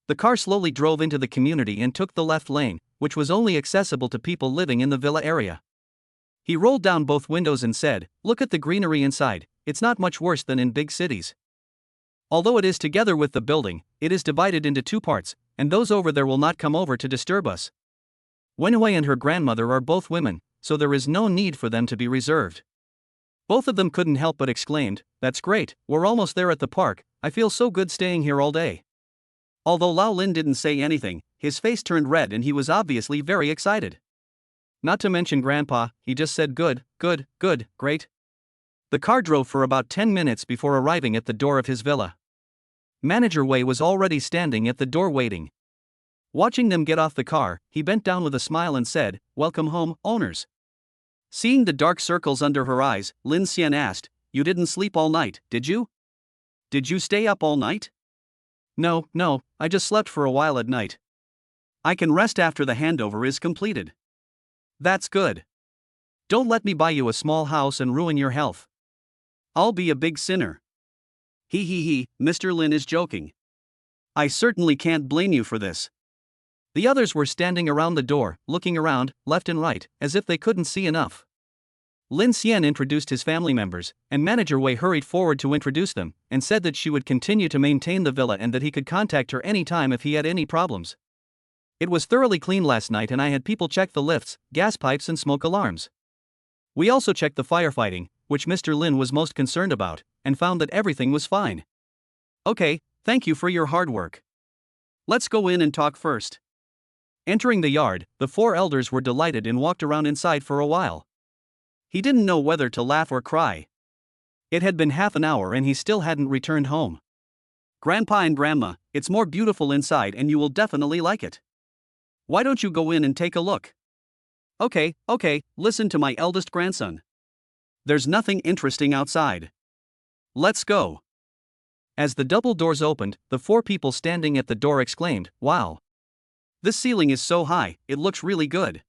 The car slowly drove into the community and took the left lane, which was only accessible to people living in the villa area. He rolled down both windows and said, look at the greenery inside, it's not much worse than in big cities. Although it is together with the building, it is divided into 2 parts, and those over there will not come over to disturb us. Wenhui and her grandmother are both women, so there is no need for them to be reserved. Both of them couldn't help but exclaimed, that's great, we're almost there at the park, I feel so good staying here all day. Although Lao Lin didn't say anything, his face turned red and he was obviously very excited. Not to mention Grandpa, he just said good, great. The car drove for about 10 minutes before arriving at the door of his villa. Manager Wei was already standing at the door waiting. Watching them get off the car, he bent down with a smile and said, welcome home, owners. Seeing the dark circles under her eyes, Lin Xian asked, you didn't sleep all night, did you? Did you stay up all night? No, I just slept for a while at night. I can rest after the handover is completed. That's good. Don't let me buy you a small house and ruin your health. I'll be a big sinner. He, Mr. Lin is joking. I certainly can't blame you for this. The others were standing around the door, looking around, left and right, as if they couldn't see enough. Lin Xian introduced his family members, and Manager Wei hurried forward to introduce them, and said that she would continue to maintain the villa and that he could contact her anytime if he had any problems. It was thoroughly cleaned last night and I had people check the lifts, gas pipes and smoke alarms. We also checked the firefighting, which Mr. Lin was most concerned about, and found that everything was fine. Okay, thank you for your hard work. Let's go in and talk first. Entering the yard, the 4 elders were delighted and walked around inside for a while. He didn't know whether to laugh or cry. It had been half an hour and he still hadn't returned home. Grandpa and Grandma, it's more beautiful inside and you will definitely like it. Why don't you go in and take a look? Okay, listen to my eldest grandson. There's nothing interesting outside. Let's go. As the double doors opened, the 4 people standing at the door exclaimed, wow. This ceiling is so high, it looks really good.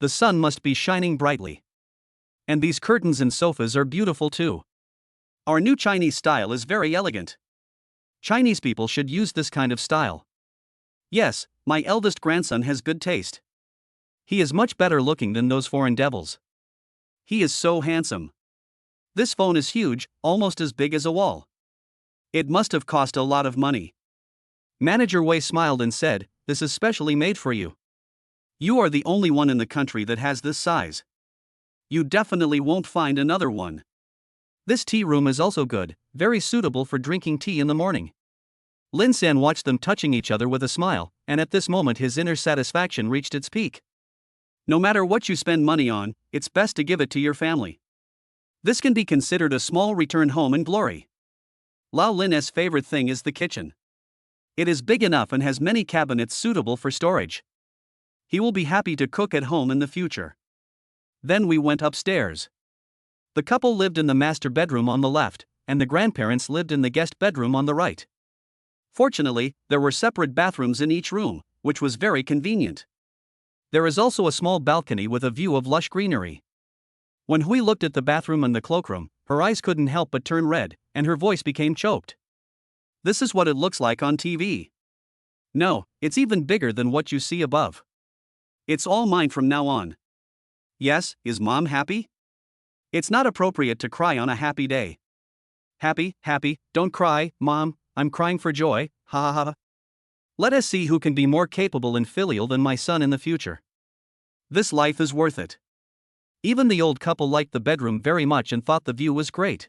The sun must be shining brightly. And these curtains and sofas are beautiful too. Our new Chinese style is very elegant. Chinese people should use this kind of style. Yes, my eldest grandson has good taste. He is much better looking than those foreign devils. He is so handsome. This phone is huge, almost as big as a wall. It must have cost a lot of money. Manager Wei smiled and said, this is specially made for you. You are the only one in the country that has this size. You definitely won't find another one. This tea room is also good, very suitable for drinking tea in the morning. Lin Xian watched them touching each other with a smile, and at this moment his inner satisfaction reached its peak. No matter what you spend money on, it's best to give it to your family. This can be considered a small return home in glory. Lao Lin's favorite thing is the kitchen. It is big enough and has many cabinets suitable for storage. He will be happy to cook at home in the future. Then we went upstairs. The couple lived in the master bedroom on the left, and the grandparents lived in the guest bedroom on the right. Fortunately, there were separate bathrooms in each room, which was very convenient. There is also a small balcony with a view of lush greenery. When Hui looked at the bathroom and the cloakroom, her eyes couldn't help but turn red, and her voice became choked. This is what it looks like on TV. No, it's even bigger than what you see above. It's all mine from now on. Yes, is Mom happy? It's not appropriate to cry on a happy day. Happy, don't cry, Mom, I'm crying for joy, ha ha ha. Let us see who can be more capable and filial than my son in the future. This life is worth it. Even the old couple liked the bedroom very much and thought the view was great.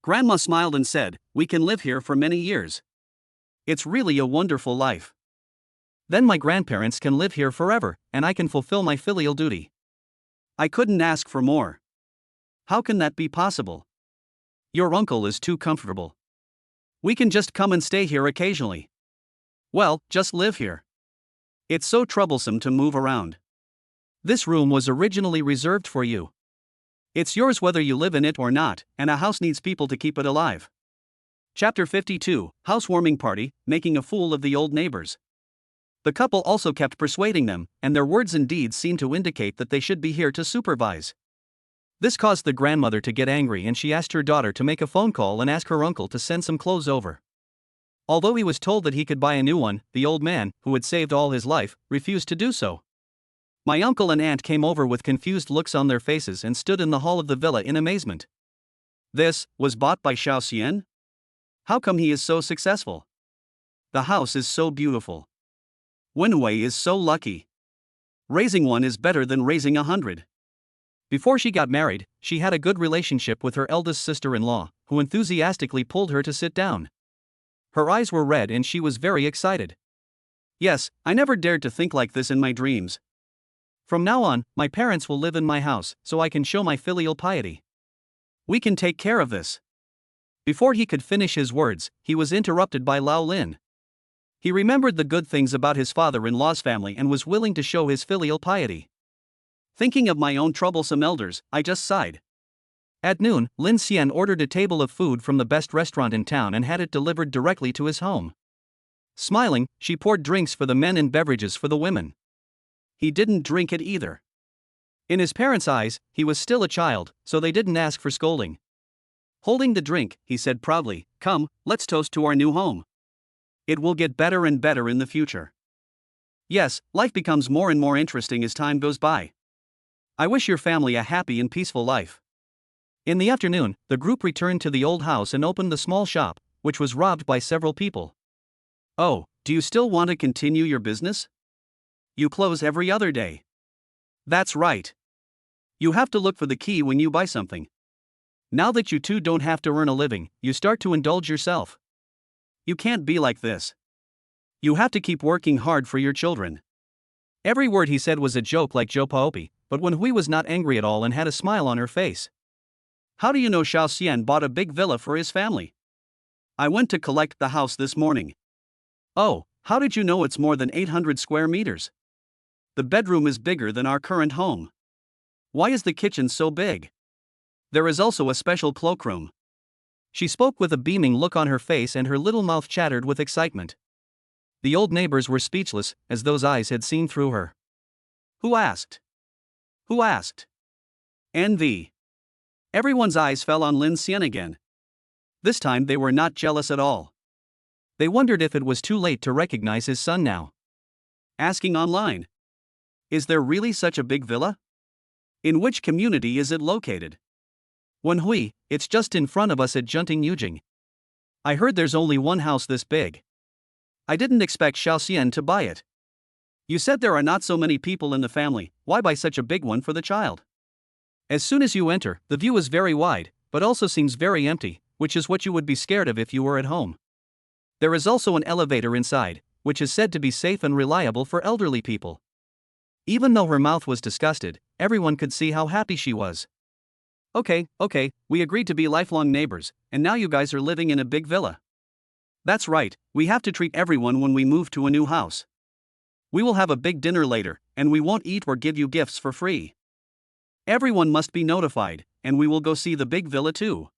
Grandma smiled and said, "We can live here for many years. It's really a wonderful life. Then my grandparents can live here forever, and I can fulfill my filial duty. I couldn't ask for more. How can that be possible? Your uncle is too comfortable. We can just come and stay here occasionally. Well, just live here. It's so troublesome to move around. This room was originally reserved for you. It's yours whether you live in it or not, and a house needs people to keep it alive." Chapter 52, Housewarming Party, Making a Fool of the Old Neighbors. The couple also kept persuading them, and their words and deeds seemed to indicate that they should be here to supervise. This caused the grandmother to get angry, and she asked her daughter to make a phone call and ask her uncle to send some clothes over. Although he was told that he could buy a new one, the old man, who had saved all his life, refused to do so. My uncle and aunt came over with confused looks on their faces and stood in the hall of the villa in amazement. This was bought by Xiao Xian? How come he is so successful? The house is so beautiful. Wenwei is so lucky. Raising one is better than raising 100. Before she got married, she had a good relationship with her eldest sister-in-law, who enthusiastically pulled her to sit down. Her eyes were red and she was very excited. Yes, I never dared to think like this in my dreams. From now on, my parents will live in my house, so I can show my filial piety. We can take care of this. Before he could finish his words, he was interrupted by Lao Lin. He remembered the good things about his father-in-law's family and was willing to show his filial piety. Thinking of my own troublesome elders, I just sighed. At noon, Lin Xian ordered a table of food from the best restaurant in town and had it delivered directly to his home. Smiling, she poured drinks for the men and beverages for the women. He didn't drink it either. In his parents' eyes, he was still a child, so they didn't ask for scolding. Holding the drink, he said proudly, "Come, let's toast to our new home. It will get better and better in the future. Yes, life becomes more and more interesting as time goes by. I wish your family a happy and peaceful life." In the afternoon, the group returned to the old house and opened the small shop, which was robbed by several people. "Oh, do you still want to continue your business? You close every other day." "That's right. You have to look for the key when you buy something. Now that you two don't have to earn a living, you start to indulge yourself. You can't be like this. You have to keep working hard for your children." Every word he said was a joke like Joe Paopi, but when Hui was not angry at all and had a smile on her face. "How do you know Xiao Xian bought a big villa for his family?" "I went to collect the house this morning." "Oh, how did you know it's more than 800 square meters? The bedroom is bigger than our current home. Why is the kitchen so big? There is also a special cloakroom." She spoke with a beaming look on her face and her little mouth chattered with excitement. The old neighbors were speechless, as those eyes had seen through her. Who asked? Who asked? Envy. Everyone's eyes fell on Lin Xian again. This time they were not jealous at all. They wondered if it was too late to recognize his son now. Asking online. Is there really such a big villa? In which community is it located? Wenhui, it's just in front of us at Junting Yujing. I heard there's only one house this big. I didn't expect Xiao Xian to buy it. You said there are not so many people in the family, why buy such a big one for the child? As soon as you enter, the view is very wide, but also seems very empty, which is what you would be scared of if you were at home. There is also an elevator inside, which is said to be safe and reliable for elderly people. Even though her mouth was disgusted, everyone could see how happy she was. Okay, we agreed to be lifelong neighbors, and now you guys are living in a big villa. That's right, we have to treat everyone when we move to a new house. We will have a big dinner later, and we won't eat or give you gifts for free. Everyone must be notified, and we will go see the big villa too.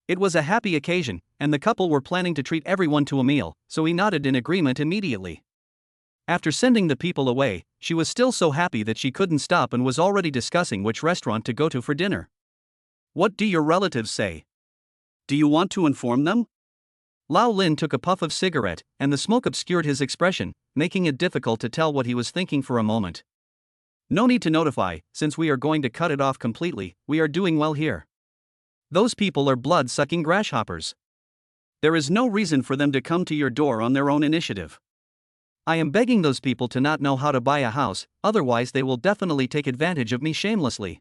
It was a happy occasion, and the couple were planning to treat everyone to a meal, so he nodded in agreement immediately. After sending the people away, She was still so happy that she couldn't stop and was already discussing which restaurant to go to for dinner. What do your relatives say? Do you want to inform them? Lao Lin took a puff of cigarette, and the smoke obscured his expression, making it difficult to tell what he was thinking for a moment. No need to notify, since we are going to cut it off completely. We are doing well here. Those people are blood-sucking grasshoppers. There is no reason for them to come to your door on their own initiative. I am begging those people to not know how to buy a house, otherwise they will definitely take advantage of me shamelessly.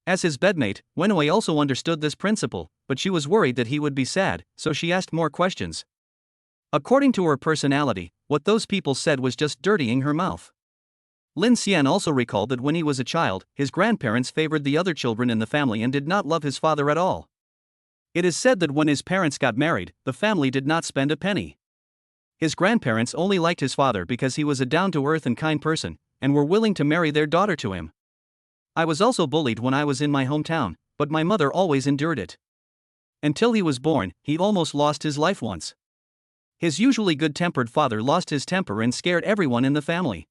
As his bedmate, Wenwei also understood this principle, but she was worried that he would be sad, so she asked more questions. According to her personality, what those people said was just dirtying her mouth. Lin Xian also recalled that when he was a child, his grandparents favored the other children in the family and did not love his father at all. It is said that when his parents got married, the family did not spend a penny. His grandparents only liked his father because he was a down-to-earth and kind person, and were willing to marry their daughter to him. I was also bullied when I was in my hometown, but my mother always endured it. Until he was born, he almost lost his life once. His usually good-tempered father lost his temper and scared everyone in the family.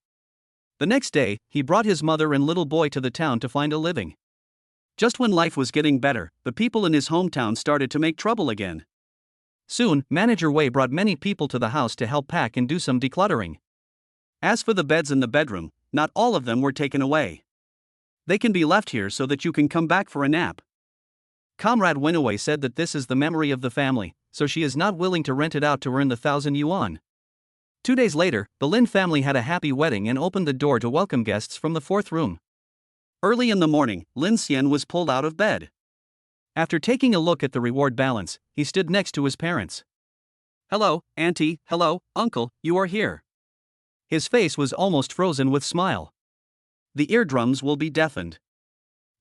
The next day, he brought his mother and little boy to the town to find a living. Just when life was getting better, the people in his hometown started to make trouble again. Soon, Manager Wei brought many people to the house to help pack and do some decluttering. As for the beds in the bedroom, not all of them were taken away. They can be left here so that you can come back for a nap. Comrade Wenwei said that this is the memory of the family, so she is not willing to rent it out to earn the 1,000 yuan. 2 days later, the Lin family had a happy wedding and opened the door to welcome guests from the 4th room. Early in the morning, Lin Xian was pulled out of bed. After taking a look at the reward balance, he stood next to his parents. "Hello, Auntie, hello, Uncle, you are here." His face was almost frozen with smile. The eardrums will be deafened.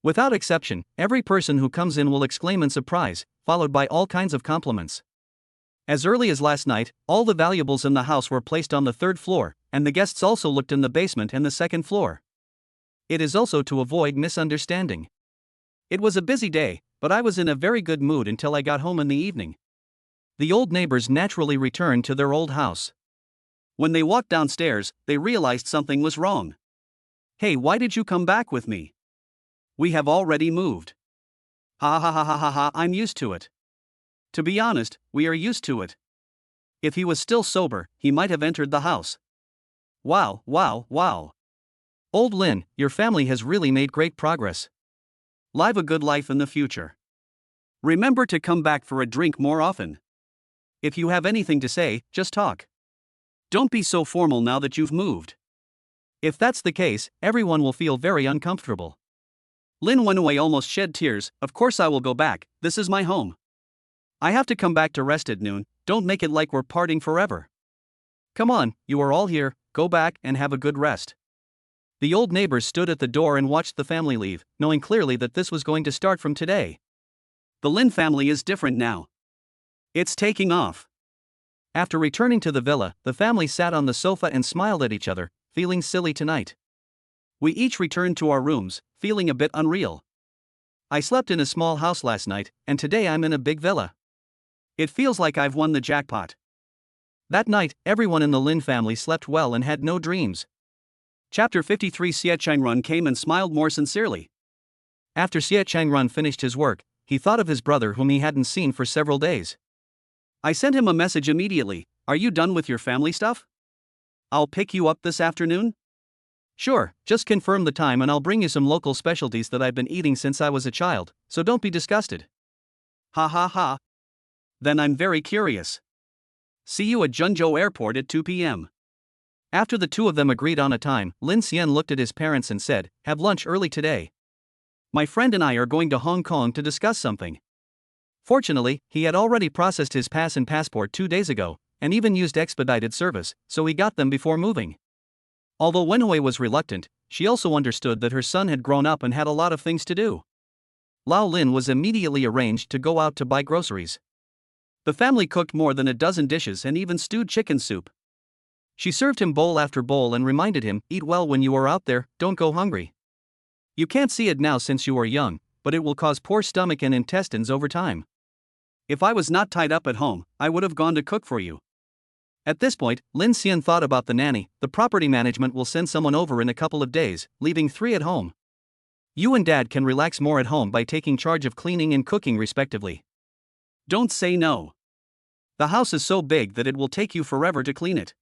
Without exception, every person who comes in will exclaim in surprise, followed by all kinds of compliments. As early as last night, all the valuables in the house were placed on the 3rd floor, and the guests also looked in the basement and the 2nd floor. It is also to avoid misunderstanding. It was a busy day, but I was in a very good mood until I got home in the evening. The old neighbors naturally returned to their old house. When they walked downstairs, they realized something was wrong. "Hey, why did you come back with me? We have already moved." "Ha ha ha ha ha ha, I'm used to it." To be honest, we are used to it. If he was still sober, he might have entered the house. Wow, wow, wow. Old Lin, your family has really made great progress. Live a good life in the future. Remember to come back for a drink more often. If you have anything to say, just talk. Don't be so formal now that you've moved. If that's the case, everyone will feel very uncomfortable. Lin Wenwei almost shed tears. "Of course I will go back, this is my home. I have to come back to rest at noon, don't make it like we're parting forever. Come on, you are all here, go back and have a good rest." The old neighbors stood at the door and watched the family leave, knowing clearly that this was going to start from today. The Lin family is different now. It's taking off. After returning to the villa, the family sat on the sofa and smiled at each other, feeling silly tonight. We each returned to our rooms, feeling a bit unreal. I slept in a small house last night, and today I'm in a big villa. It feels like I've won the jackpot. That night, everyone in the Lin family slept well and had no dreams. Chapter 53. Xie Changrun came and smiled more sincerely. After Xie Changrun finished his work, he thought of his brother whom he hadn't seen for several days. I sent him a message immediately. "Are you done with your family stuff? I'll pick you up this afternoon?" "Sure, just confirm the time and I'll bring you some local specialties that I've been eating since I was a child, so don't be disgusted." "Ha ha ha. Then I'm very curious. See you at Zhengzhou Airport at 2 p.m. After the two of them agreed on a time, Lin Xian looked at his parents and said, "Have lunch early today. My friend and I are going to Hong Kong to discuss something." Fortunately, he had already processed his pass and passport 2 days ago, and even used expedited service, so he got them before moving. Although Wenhui was reluctant, she also understood that her son had grown up and had a lot of things to do. Lao Lin was immediately arranged to go out to buy groceries. The family cooked more than a dozen dishes and even stewed chicken soup. She served him bowl after bowl and reminded him, "Eat well when you are out there, don't go hungry. You can't see it now since you are young, but it will cause poor stomach and intestines over time. If I was not tied up at home, I would have gone to cook for you." At this point, Lin Xian thought about the nanny. The property management will send someone over in a couple of days, leaving 3 at home. You and Dad can relax more at home by taking charge of cleaning and cooking respectively. Don't say no. The house is so big that it will take you forever to clean it.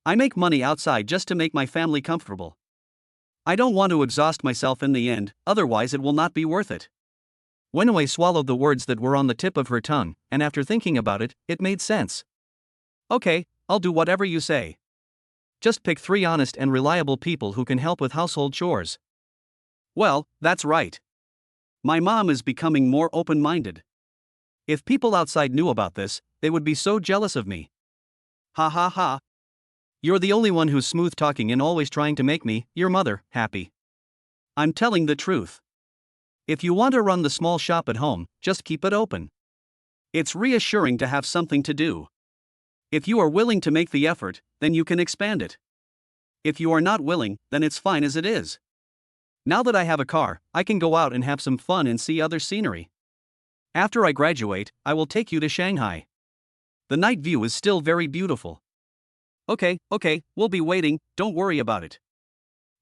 I make money outside just to make my family comfortable. I don't want to exhaust myself in the end, otherwise it will not be worth it. Wenwei swallowed the words that were on the tip of her tongue, and after thinking about it, it made sense. Okay, I'll do whatever you say. Just pick 3 honest and reliable people who can help with household chores. Well, that's right. My mom is becoming more open-minded. If people outside knew about this, they would be so jealous of me. Ha ha ha. You're the only one who's smooth-talking and always trying to make me, your mother, happy. I'm telling the truth. If you want to run the small shop at home, just keep it open. It's reassuring to have something to do. If you are willing to make the effort, then you can expand it. If you are not willing, then it's fine as it is. Now that I have a car, I can go out and have some fun and see other scenery. After I graduate, I will take you to Shanghai. The night view is still very beautiful. Okay, we'll be waiting, don't worry about it.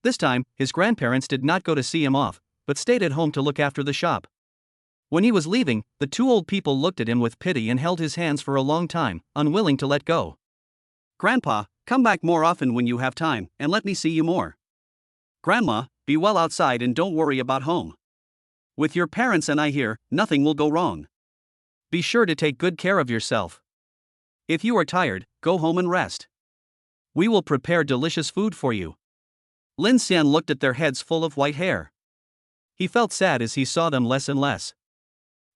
This time, his grandparents did not go to see him off, but stayed at home to look after the shop. When he was leaving, the 2 old people looked at him with pity and held his hands for a long time, unwilling to let go. Grandpa, come back more often when you have time, and let me see you more. Grandma, be well outside and don't worry about home. With your parents and I here, nothing will go wrong. Be sure to take good care of yourself. If you are tired, go home and rest. We will prepare delicious food for you. Lin Xian looked at their heads full of white hair. He felt sad as he saw them less and less.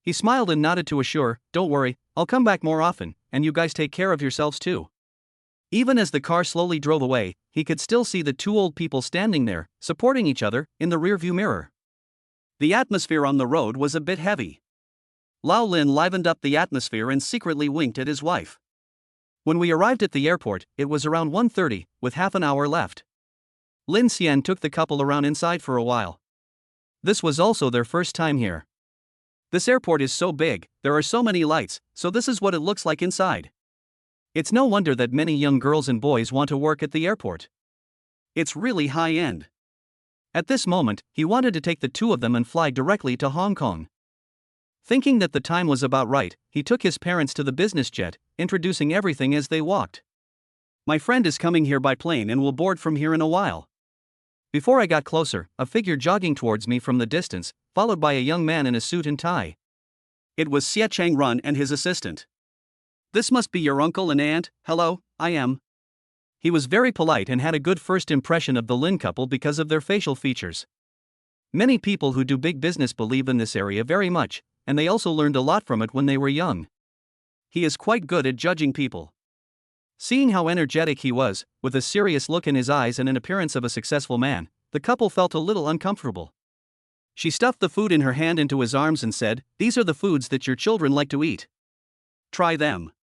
He smiled and nodded to assure, don't worry, I'll come back more often, and you guys take care of yourselves too. Even as the car slowly drove away, he could still see the 2 old people standing there, supporting each other, in the rearview mirror. The atmosphere on the road was a bit heavy. Lao Lin livened up the atmosphere and secretly winked at his wife. When we arrived at the airport, it was around 1:30, with half an hour left. Lin Xian took the couple around inside for a while. This was also their first time here. This airport is so big, there are so many lights, so this is what it looks like inside. It's no wonder that many young girls and boys want to work at the airport. It's really high-end. At this moment, he wanted to take the 2 of them and fly directly to Hong Kong. Thinking that the time was about right, he took his parents to the business jet, introducing everything as they walked. My friend is coming here by plane and will board from here in a while. Before I got closer, a figure jogging towards me from the distance, followed by a young man in a suit and tie. It was Xie Changrun and his assistant. This must be your uncle and aunt. Hello, I am. He was very polite and had a good first impression of the Lin couple because of their facial features. Many people who do big business believe in this area very much, and they also learned a lot from it when they were young. He is quite good at judging people. Seeing how energetic he was, with a serious look in his eyes and an appearance of a successful man, the couple felt a little uncomfortable. She stuffed the food in her hand into his arms and said, "These are the foods that your children like to eat. Try them.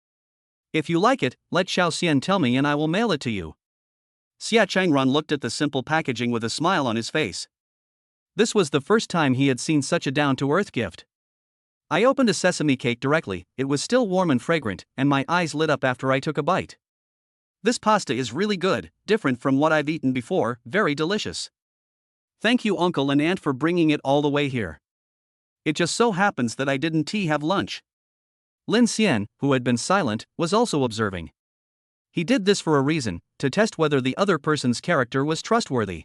If you like it, let Xiao Xian tell me and I will mail it to you." Xia Changrun looked at the simple packaging with a smile on his face. This was the first time he had seen such a down-to-earth gift. I opened a sesame cake directly, it was still warm and fragrant, and my eyes lit up after I took a bite. This pasta is really good, different from what I've eaten before, very delicious. Thank you uncle and aunt for bringing it all the way here. It just so happens that I didn't have lunch. Lin Xian, who had been silent, was also observing. He did this for a reason, to test whether the other person's character was trustworthy.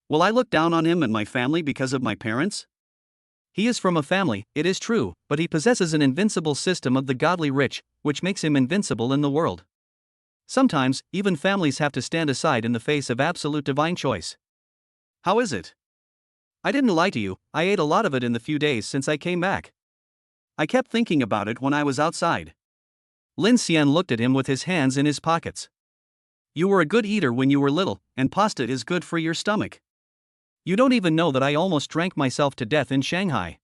Will I look down on him and my family because of my parents? He is from a family, it is true, but he possesses an invincible system of the godly rich, which makes him invincible in the world. Sometimes, even families have to stand aside in the face of absolute divine choice. How is it? I didn't lie to you, I ate a lot of it in the few days since I came back. I kept thinking about it when I was outside. Lin Xian looked at him with his hands in his pockets. You were a good eater when you were little, and pasta is good for your stomach. You don't even know that I almost drank myself to death in Shanghai.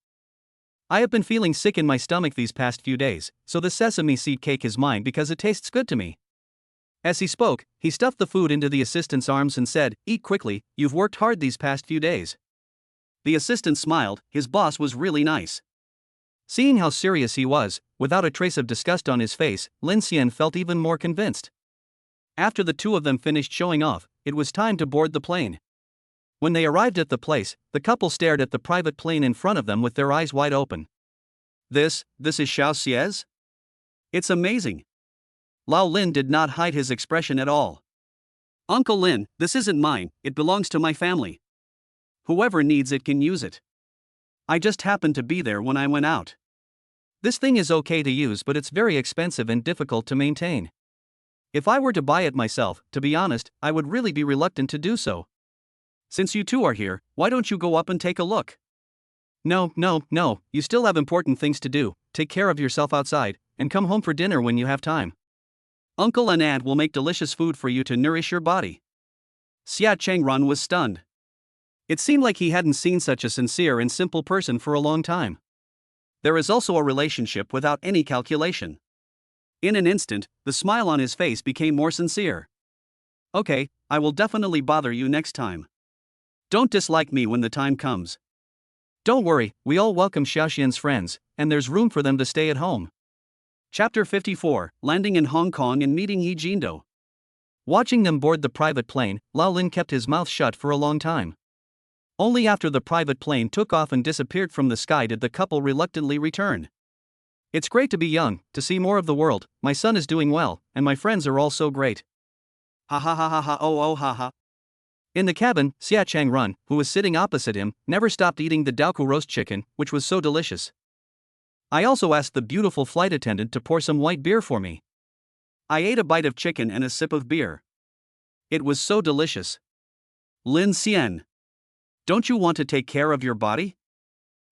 I have been feeling sick in my stomach these past few days, so the sesame seed cake is mine because it tastes good to me. As he spoke, he stuffed the food into the assistant's arms and said, "Eat quickly, you've worked hard these past few days." The assistant smiled, his boss was really nice. Seeing how serious he was, without a trace of disgust on his face, Lin Xian felt even more convinced. After the two of them finished showing off, it was time to board the plane. When they arrived at the place, the couple stared at the private plane in front of them with their eyes wide open. This is Xiao Xie's? It's amazing. Lao Lin did not hide his expression at all. Uncle Lin, this isn't mine, it belongs to my family. Whoever needs it can use it. I just happened to be there when I went out. This thing is okay to use, but it's very expensive and difficult to maintain. If I were to buy it myself, to be honest, I would really be reluctant to do so. Since you two are here, why don't you go up and take a look? No, you still have important things to do. Take care of yourself outside, and come home for dinner when you have time. Uncle and Aunt will make delicious food for you to nourish your body. Xia Chengran was stunned. It seemed like he hadn't seen such a sincere and simple person for a long time. There is also a relationship without any calculation. In an instant, the smile on his face became more sincere. Okay, I will definitely bother you next time. Don't dislike me when the time comes. Don't worry, we all welcome Xiaoxian's friends, and there's room for them to stay at home. Chapter 54, Landing in Hong Kong and Meeting Yi Jindo. Watching them board the private plane, Lao Lin kept his mouth shut for a long time. Only after the private plane took off and disappeared from the sky did the couple reluctantly return. It's great to be young, to see more of the world. My son is doing well, and my friends are all so great. Ha ha ha ha ha oh ha ha. In the cabin, Xia Changran, who was sitting opposite him, never stopped eating the Daoku roast chicken, which was so delicious. I also asked the beautiful flight attendant to pour some white beer for me. I ate a bite of chicken and a sip of beer. It was so delicious. Lin Xian. Don't you want to take care of your body?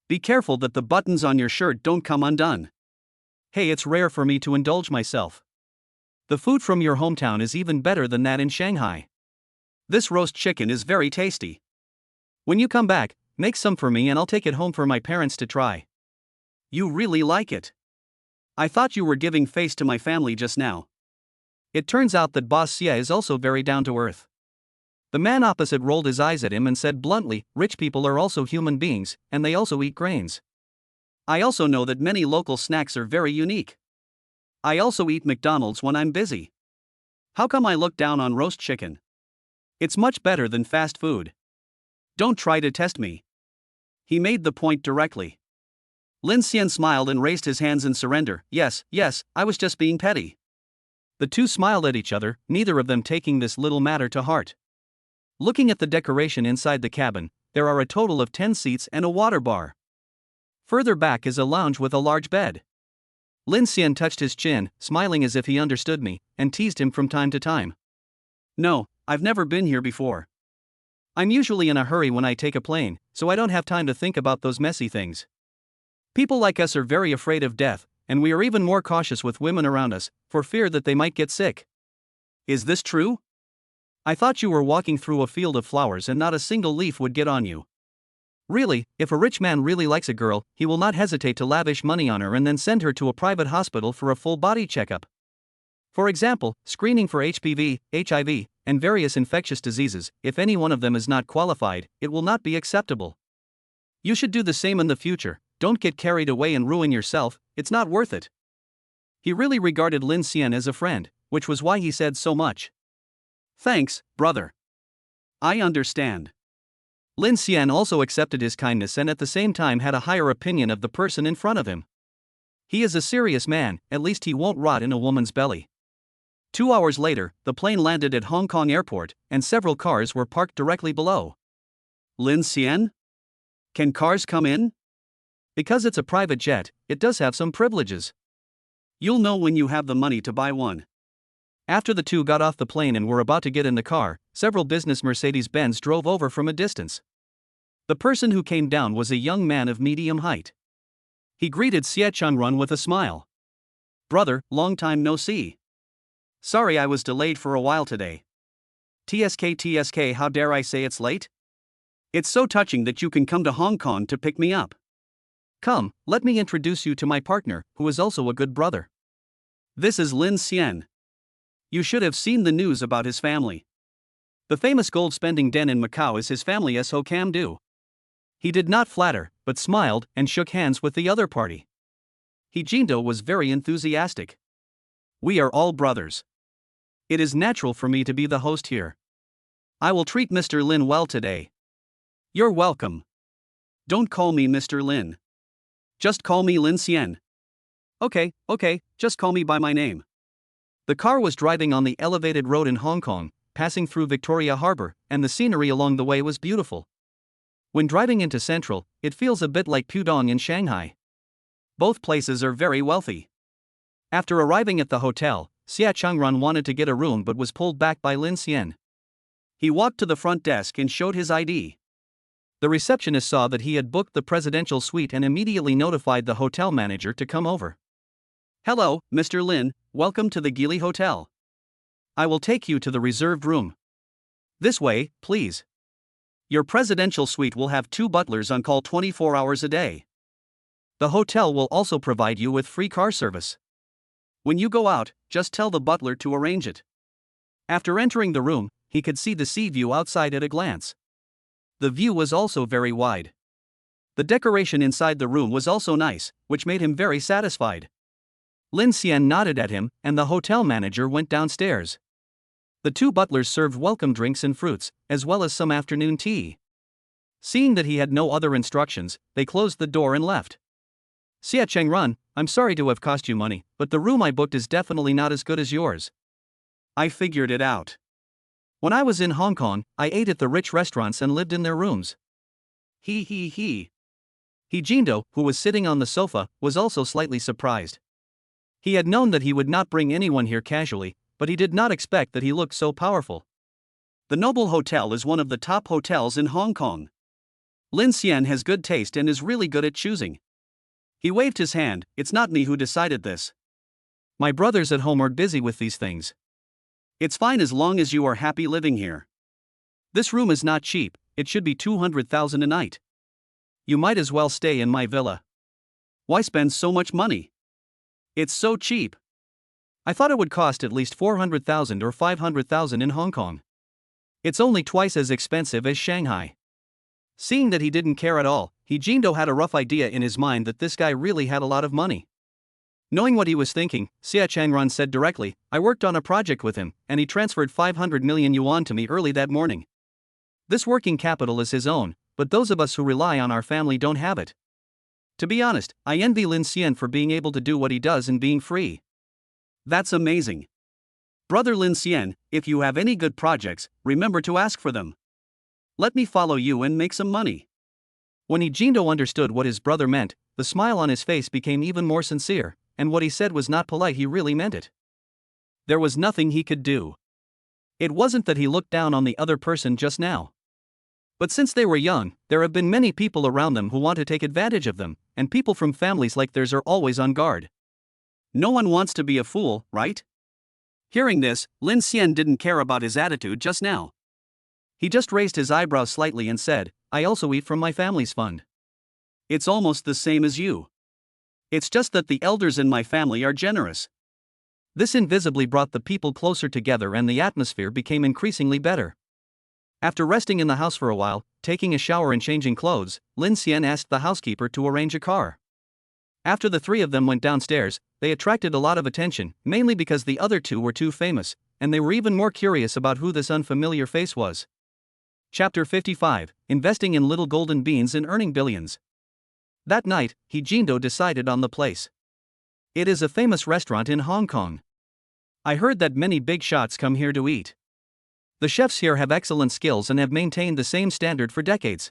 Be careful that the buttons on your shirt don't come undone. Hey, it's rare for me to indulge myself. The food from your hometown is even better than that in Shanghai. This roast chicken is very tasty. When you come back, make some for me and I'll take it home for my parents to try. You really like it. I thought you were giving face to my family just now. It turns out that Boss Xie is also very down to earth. The man opposite rolled his eyes at him and said bluntly, rich people are also human beings, and they also eat grains. I also know that many local snacks are very unique. I also eat McDonald's when I'm busy. How come I look down on roast chicken? It's much better than fast food. Don't try to test me. He made the point directly. Lin Xian smiled and raised his hands in surrender. Yes, I was just being petty. The two smiled at each other, neither of them taking this little matter to heart. Looking at the decoration inside the cabin, there are a total of 10 seats and a water bar. Further back is a lounge with a large bed. Lin Xian touched his chin, smiling as if he understood me, and teased him from time to time. No, I've never been here before. I'm usually in a hurry when I take a plane, so I don't have time to think about those messy things. People like us are very afraid of death, and we are even more cautious with women around us, for fear that they might get sick. Is this true? I thought you were walking through a field of flowers and not a single leaf would get on you. Really, if a rich man really likes a girl, he will not hesitate to lavish money on her and then send her to a private hospital for a full body checkup. For example, screening for HPV, HIV, and various infectious diseases. If any one of them is not qualified, it will not be acceptable. You should do the same in the future. Don't get carried away and ruin yourself, it's not worth it. He really regarded Lin Xian as a friend, which was why he said so much. Thanks, brother. I understand. Lin Xian also accepted his kindness and at the same time had a higher opinion of the person in front of him. He is a serious man, at least he won't rot in a woman's belly. 2 hours later, the plane landed at Hong Kong Airport, and several cars were parked directly below. Lin Xian? Can cars come in? Because it's a private jet, it does have some privileges. You'll know when you have the money to buy one. After the two got off the plane and were about to get in the car, several business Mercedes-Benz drove over from a distance. The person who came down was a young man of medium height. He greeted Xie Changrun with a smile. Brother, long time no see. Sorry I was delayed for a while today. TSK, how dare I say it's late? It's so touching that you can come to Hong Kong to pick me up. Come, let me introduce you to my partner, who is also a good brother. This is Lin Xian. You should have seen the news about his family. The famous gold-spending den in Macau is his family as Ho Cam do. He did not flatter, but smiled and shook hands with the other party. Jindo was very enthusiastic. We are all brothers. It is natural for me to be the host here. I will treat Mr. Lin well today. You're welcome. Don't call me Mr. Lin. Just call me Lin Xian. Okay, just call me by my name. The car was driving on the elevated road in Hong Kong, passing through Victoria Harbour, and the scenery along the way was beautiful. When driving into Central, it feels a bit like Pudong in Shanghai. Both places are very wealthy. After arriving at the hotel, Xia Changran wanted to get a room but was pulled back by Lin Xian. He walked to the front desk and showed his ID. The receptionist saw that he had booked the presidential suite and immediately notified the hotel manager to come over. Hello, Mr. Lin, welcome to the Geely Hotel. I will take you to the reserved room. This way, please. Your presidential suite will have 2 butlers on call 24 hours a day. The hotel will also provide you with free car service. When you go out, just tell the butler to arrange it. After entering the room, he could see the sea view outside at a glance. The view was also very wide. The decoration inside the room was also nice, which made him very satisfied. Lin Xian nodded at him, and the hotel manager went downstairs. The 2 butlers served welcome drinks and fruits, as well as some afternoon tea. Seeing that he had no other instructions, they closed the door and left. Xia Changran, I'm sorry to have cost you money, but the room I booked is definitely not as good as yours. I figured it out. When I was in Hong Kong, I ate at the rich restaurants and lived in their rooms. He Jindo, who was sitting on the sofa, was also slightly surprised. He had known that he would not bring anyone here casually, but he did not expect that he looked so powerful. The Noble Hotel is one of the top hotels in Hong Kong. Lin Xian has good taste and is really good at choosing. He waved his hand. It's not me who decided this. My brothers at home are busy with these things. It's fine as long as you are happy living here. This room is not cheap, it should be 200,000 a night. You might as well stay in my villa. Why spend so much money? It's so cheap. I thought it would cost at least 400,000 or 500,000 in Hong Kong. It's only twice as expensive as Shanghai. Seeing that he didn't care at all, Jindo had a rough idea in his mind that this guy really had a lot of money. Knowing what he was thinking, Xia Changran said directly, I worked on a project with him, and he transferred 500 million yuan to me early that morning. This working capital is his own, but those of us who rely on our family don't have it. To be honest, I envy Lin Xian for being able to do what he does and being free. That's amazing. Brother Lin Xian, if you have any good projects, remember to ask for them. Let me follow you and make some money. When Jindo understood what his brother meant, the smile on his face became even more sincere, and what he said was not polite, he really meant it. There was nothing he could do. It wasn't that he looked down on the other person just now. But since they were young, there have been many people around them who want to take advantage of them, and people from families like theirs are always on guard. No one wants to be a fool, right? Hearing this, Lin Xian didn't care about his attitude just now. He just raised his eyebrows slightly and said, I also eat from my family's fund. It's almost the same as you. It's just that the elders in my family are generous. This invisibly brought the people closer together and the atmosphere became increasingly better. After resting in the house for a while, taking a shower and changing clothes, Lin Xian asked the housekeeper to arrange a car. After the 3 of them went downstairs, they attracted a lot of attention, mainly because the other 2 were too famous, and they were even more curious about who this unfamiliar face was. Chapter 55, Investing in Little Golden Beans and Earning Billions. That night, Jindo decided on the place. It is a famous restaurant in Hong Kong. I heard that many big shots come here to eat. The chefs here have excellent skills and have maintained the same standard for decades.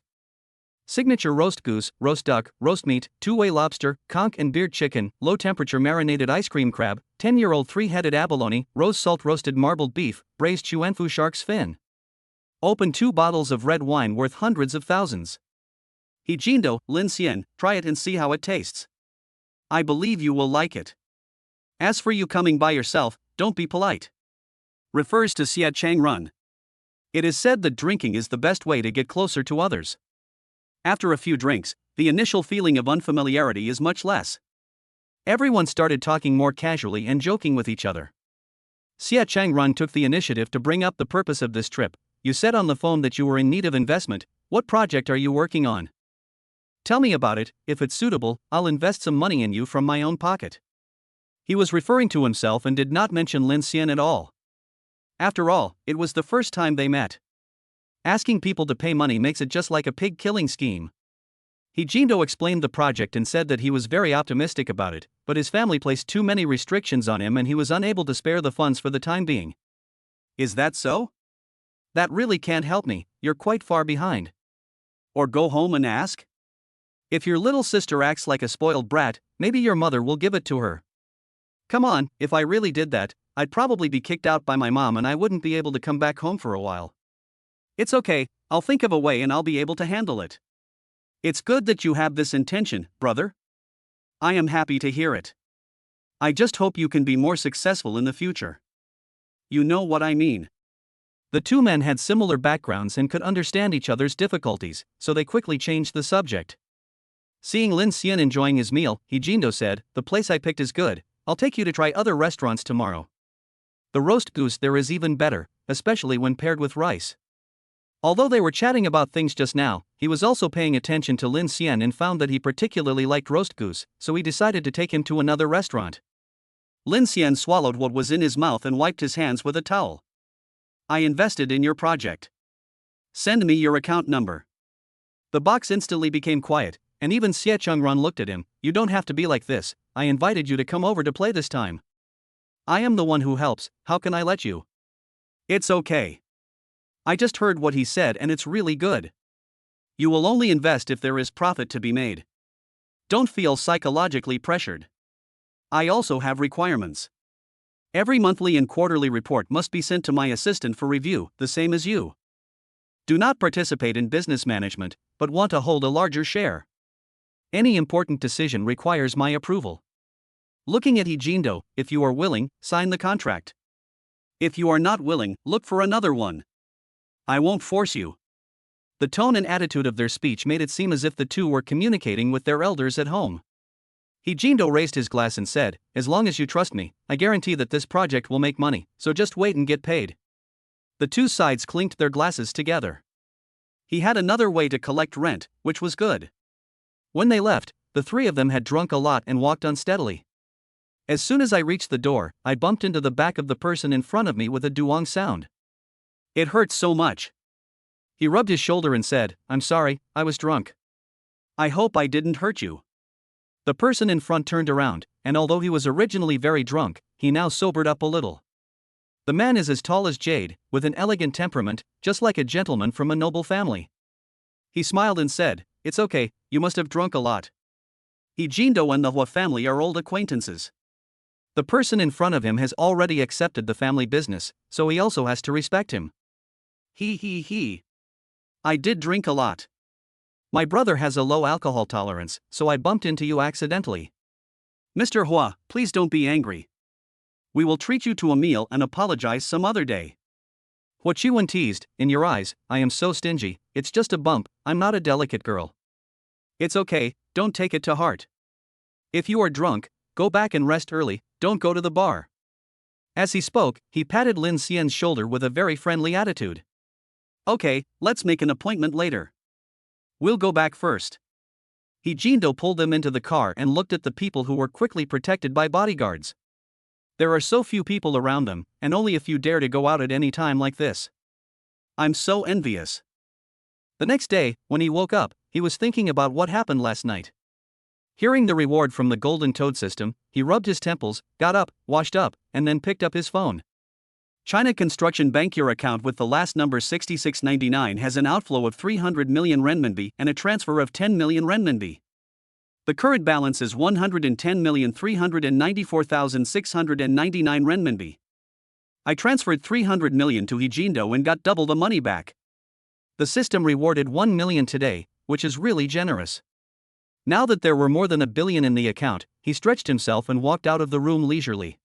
Signature roast goose, roast duck, roast meat, two-way lobster, conch and beard chicken, low-temperature marinated ice cream crab, 10-year-old three-headed abalone, rose salt roasted marbled beef, braised chuanfu shark's fin. Open 2 bottles of red wine worth hundreds of thousands. Jindo, Lin Xian, try it and see how it tastes. I believe you will like it. As for you coming by yourself, don't be polite. Refers to Xia Changran. It is said that drinking is the best way to get closer to others. After a few drinks, the initial feeling of unfamiliarity is much less. Everyone started talking more casually and joking with each other. Xia Changran took the initiative to bring up the purpose of this trip. You said on the phone that you were in need of investment. What project are you working on? Tell me about it, if it's suitable, I'll invest some money in you from my own pocket. He was referring to himself and did not mention Lin Xian at all. After all, it was the first time they met. Asking people to pay money makes it just like a pig-killing scheme. He Jindo explained the project and said that he was very optimistic about it, but his family placed too many restrictions on him and he was unable to spare the funds for the time being. Is that so? That really can't help me, you're quite far behind. Or go home and ask? If your little sister acts like a spoiled brat, maybe your mother will give it to her. Come on, if I really did that, I'd probably be kicked out by my mom and I wouldn't be able to come back home for a while. It's okay, I'll think of a way and I'll be able to handle it. It's good that you have this intention, brother. I am happy to hear it. I just hope you can be more successful in the future. You know what I mean. The two men had similar backgrounds and could understand each other's difficulties, so they quickly changed the subject. Seeing Lin Xian enjoying his meal, He Jindo said, "The place I picked is good, I'll take you to try other restaurants tomorrow. The roast goose there is even better, especially when paired with rice." Although they were chatting about things just now, he was also paying attention to Lin Xian and found that he particularly liked roast goose, so he decided to take him to another restaurant. Lin Xian swallowed what was in his mouth and wiped his hands with a towel. I invested in your project. Send me your account number. The box instantly became quiet, and even Xie Chengran looked at him. You don't have to be like this, I invited you to come over to play this time. I am the one who helps, how can I let you? It's okay. I just heard what he said and it's really good. You will only invest if there is profit to be made. Don't feel psychologically pressured. I also have requirements. Every monthly and quarterly report must be sent to my assistant for review, the same as you. Do not participate in business management, but want to hold a larger share. Any important decision requires my approval. Looking at He Jindo, if you are willing, sign the contract. If you are not willing, look for another one. I won't force you. The tone and attitude of their speech made it seem as if the two were communicating with their elders at home. He Jindo raised his glass and said, as long as you trust me, I guarantee that this project will make money, so just wait and get paid. The two sides clinked their glasses together. He had another way to collect rent, which was good. When they left, the three of them had drunk a lot and walked unsteadily. As soon as I reached the door, I bumped into the back of the person in front of me with a duong sound. It hurt so much. He rubbed his shoulder and said, I'm sorry, I was drunk. I hope I didn't hurt you. The person in front turned around, and although he was originally very drunk, he now sobered up a little. The man is as tall as jade, with an elegant temperament, just like a gentleman from a noble family. He smiled and said, it's okay, you must have drunk a lot. He Jindo and the Hua family are old acquaintances. The person in front of him has already accepted the family business, so he also has to respect him. He. I did drink a lot. My brother has a low alcohol tolerance, so I bumped into you accidentally. Mr. Hua, please don't be angry. We will treat you to a meal and apologize some other day. Hua Chiwen teased, in your eyes, I am so stingy, it's just a bump, I'm not a delicate girl. It's okay, don't take it to heart. If you are drunk, go back and rest early, don't go to the bar. As he spoke, he patted Lin Xian's shoulder with a very friendly attitude. Okay, let's make an appointment later. We'll go back first. He Jindo pulled them into the car and looked at the people who were quickly protected by bodyguards. There are so few people around them, and only a few dare to go out at any time like this. I'm so envious. The next day, when he woke up, he was thinking about what happened last night. Hearing the reward from the Golden Toad system, he rubbed his temples, got up, washed up, and then picked up his phone. China Construction Bank. Your account with the last number 6699 has an outflow of 300 million renminbi and a transfer of 10 million renminbi. The current balance is 110,394,699 renminbi. I transferred 300 million to He Jindo and got double the money back. The system rewarded 1 million today, which is really generous. Now that there were more than 1 billion in the account, he stretched himself and walked out of the room leisurely.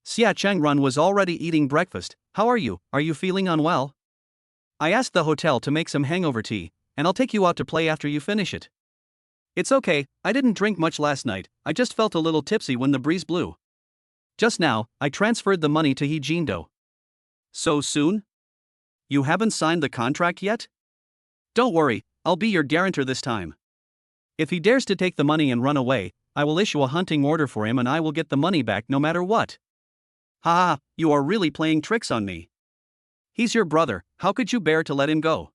Xia Chengran was already eating breakfast. How are you feeling unwell? I asked the hotel to make some hangover tea, and I'll take you out to play after you finish it. It's okay, I didn't drink much last night, I just felt a little tipsy when the breeze blew. Just now, I transferred the money to He Jindo. So soon? You haven't signed the contract yet? Don't worry, I'll be your guarantor this time. If he dares to take the money and run away, I will issue a hunting order for him and I will get the money back no matter what. Ha ha, you are really playing tricks on me. He's your brother, how could you bear to let him go?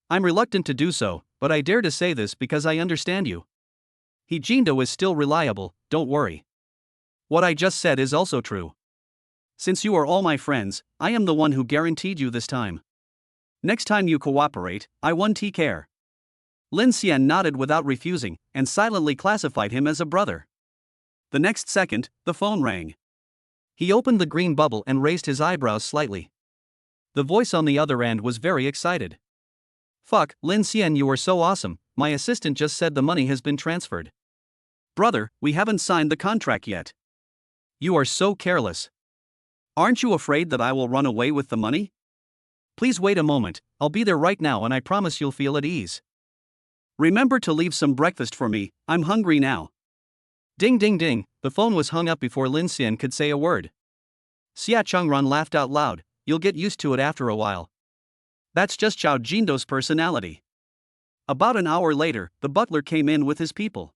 I'm reluctant to do so, but I dare to say this because I understand you. Jindo is still reliable, don't worry. What I just said is also true. Since you are all my friends, I am the one who guaranteed you this time. Next time you cooperate, I won't take care. Lin Xian nodded without refusing, and silently classified him as a brother. The next second, the phone rang. He opened the green bubble and raised his eyebrows slightly. The voice on the other end was very excited. Fuck, Lin Xian, you are so awesome, my assistant just said the money has been transferred. Brother, we haven't signed the contract yet. You are so careless. Aren't you afraid that I will run away with the money? Please wait a moment, I'll be there right now and I promise you'll feel at ease. Remember to leave some breakfast for me, I'm hungry now. Ding ding ding, the phone was hung up before Lin Xian could say a word. Xia Chengran laughed out loud, you'll get used to it after a while. That's just Zhao Jindo's personality. About an hour later, the butler came in with his people.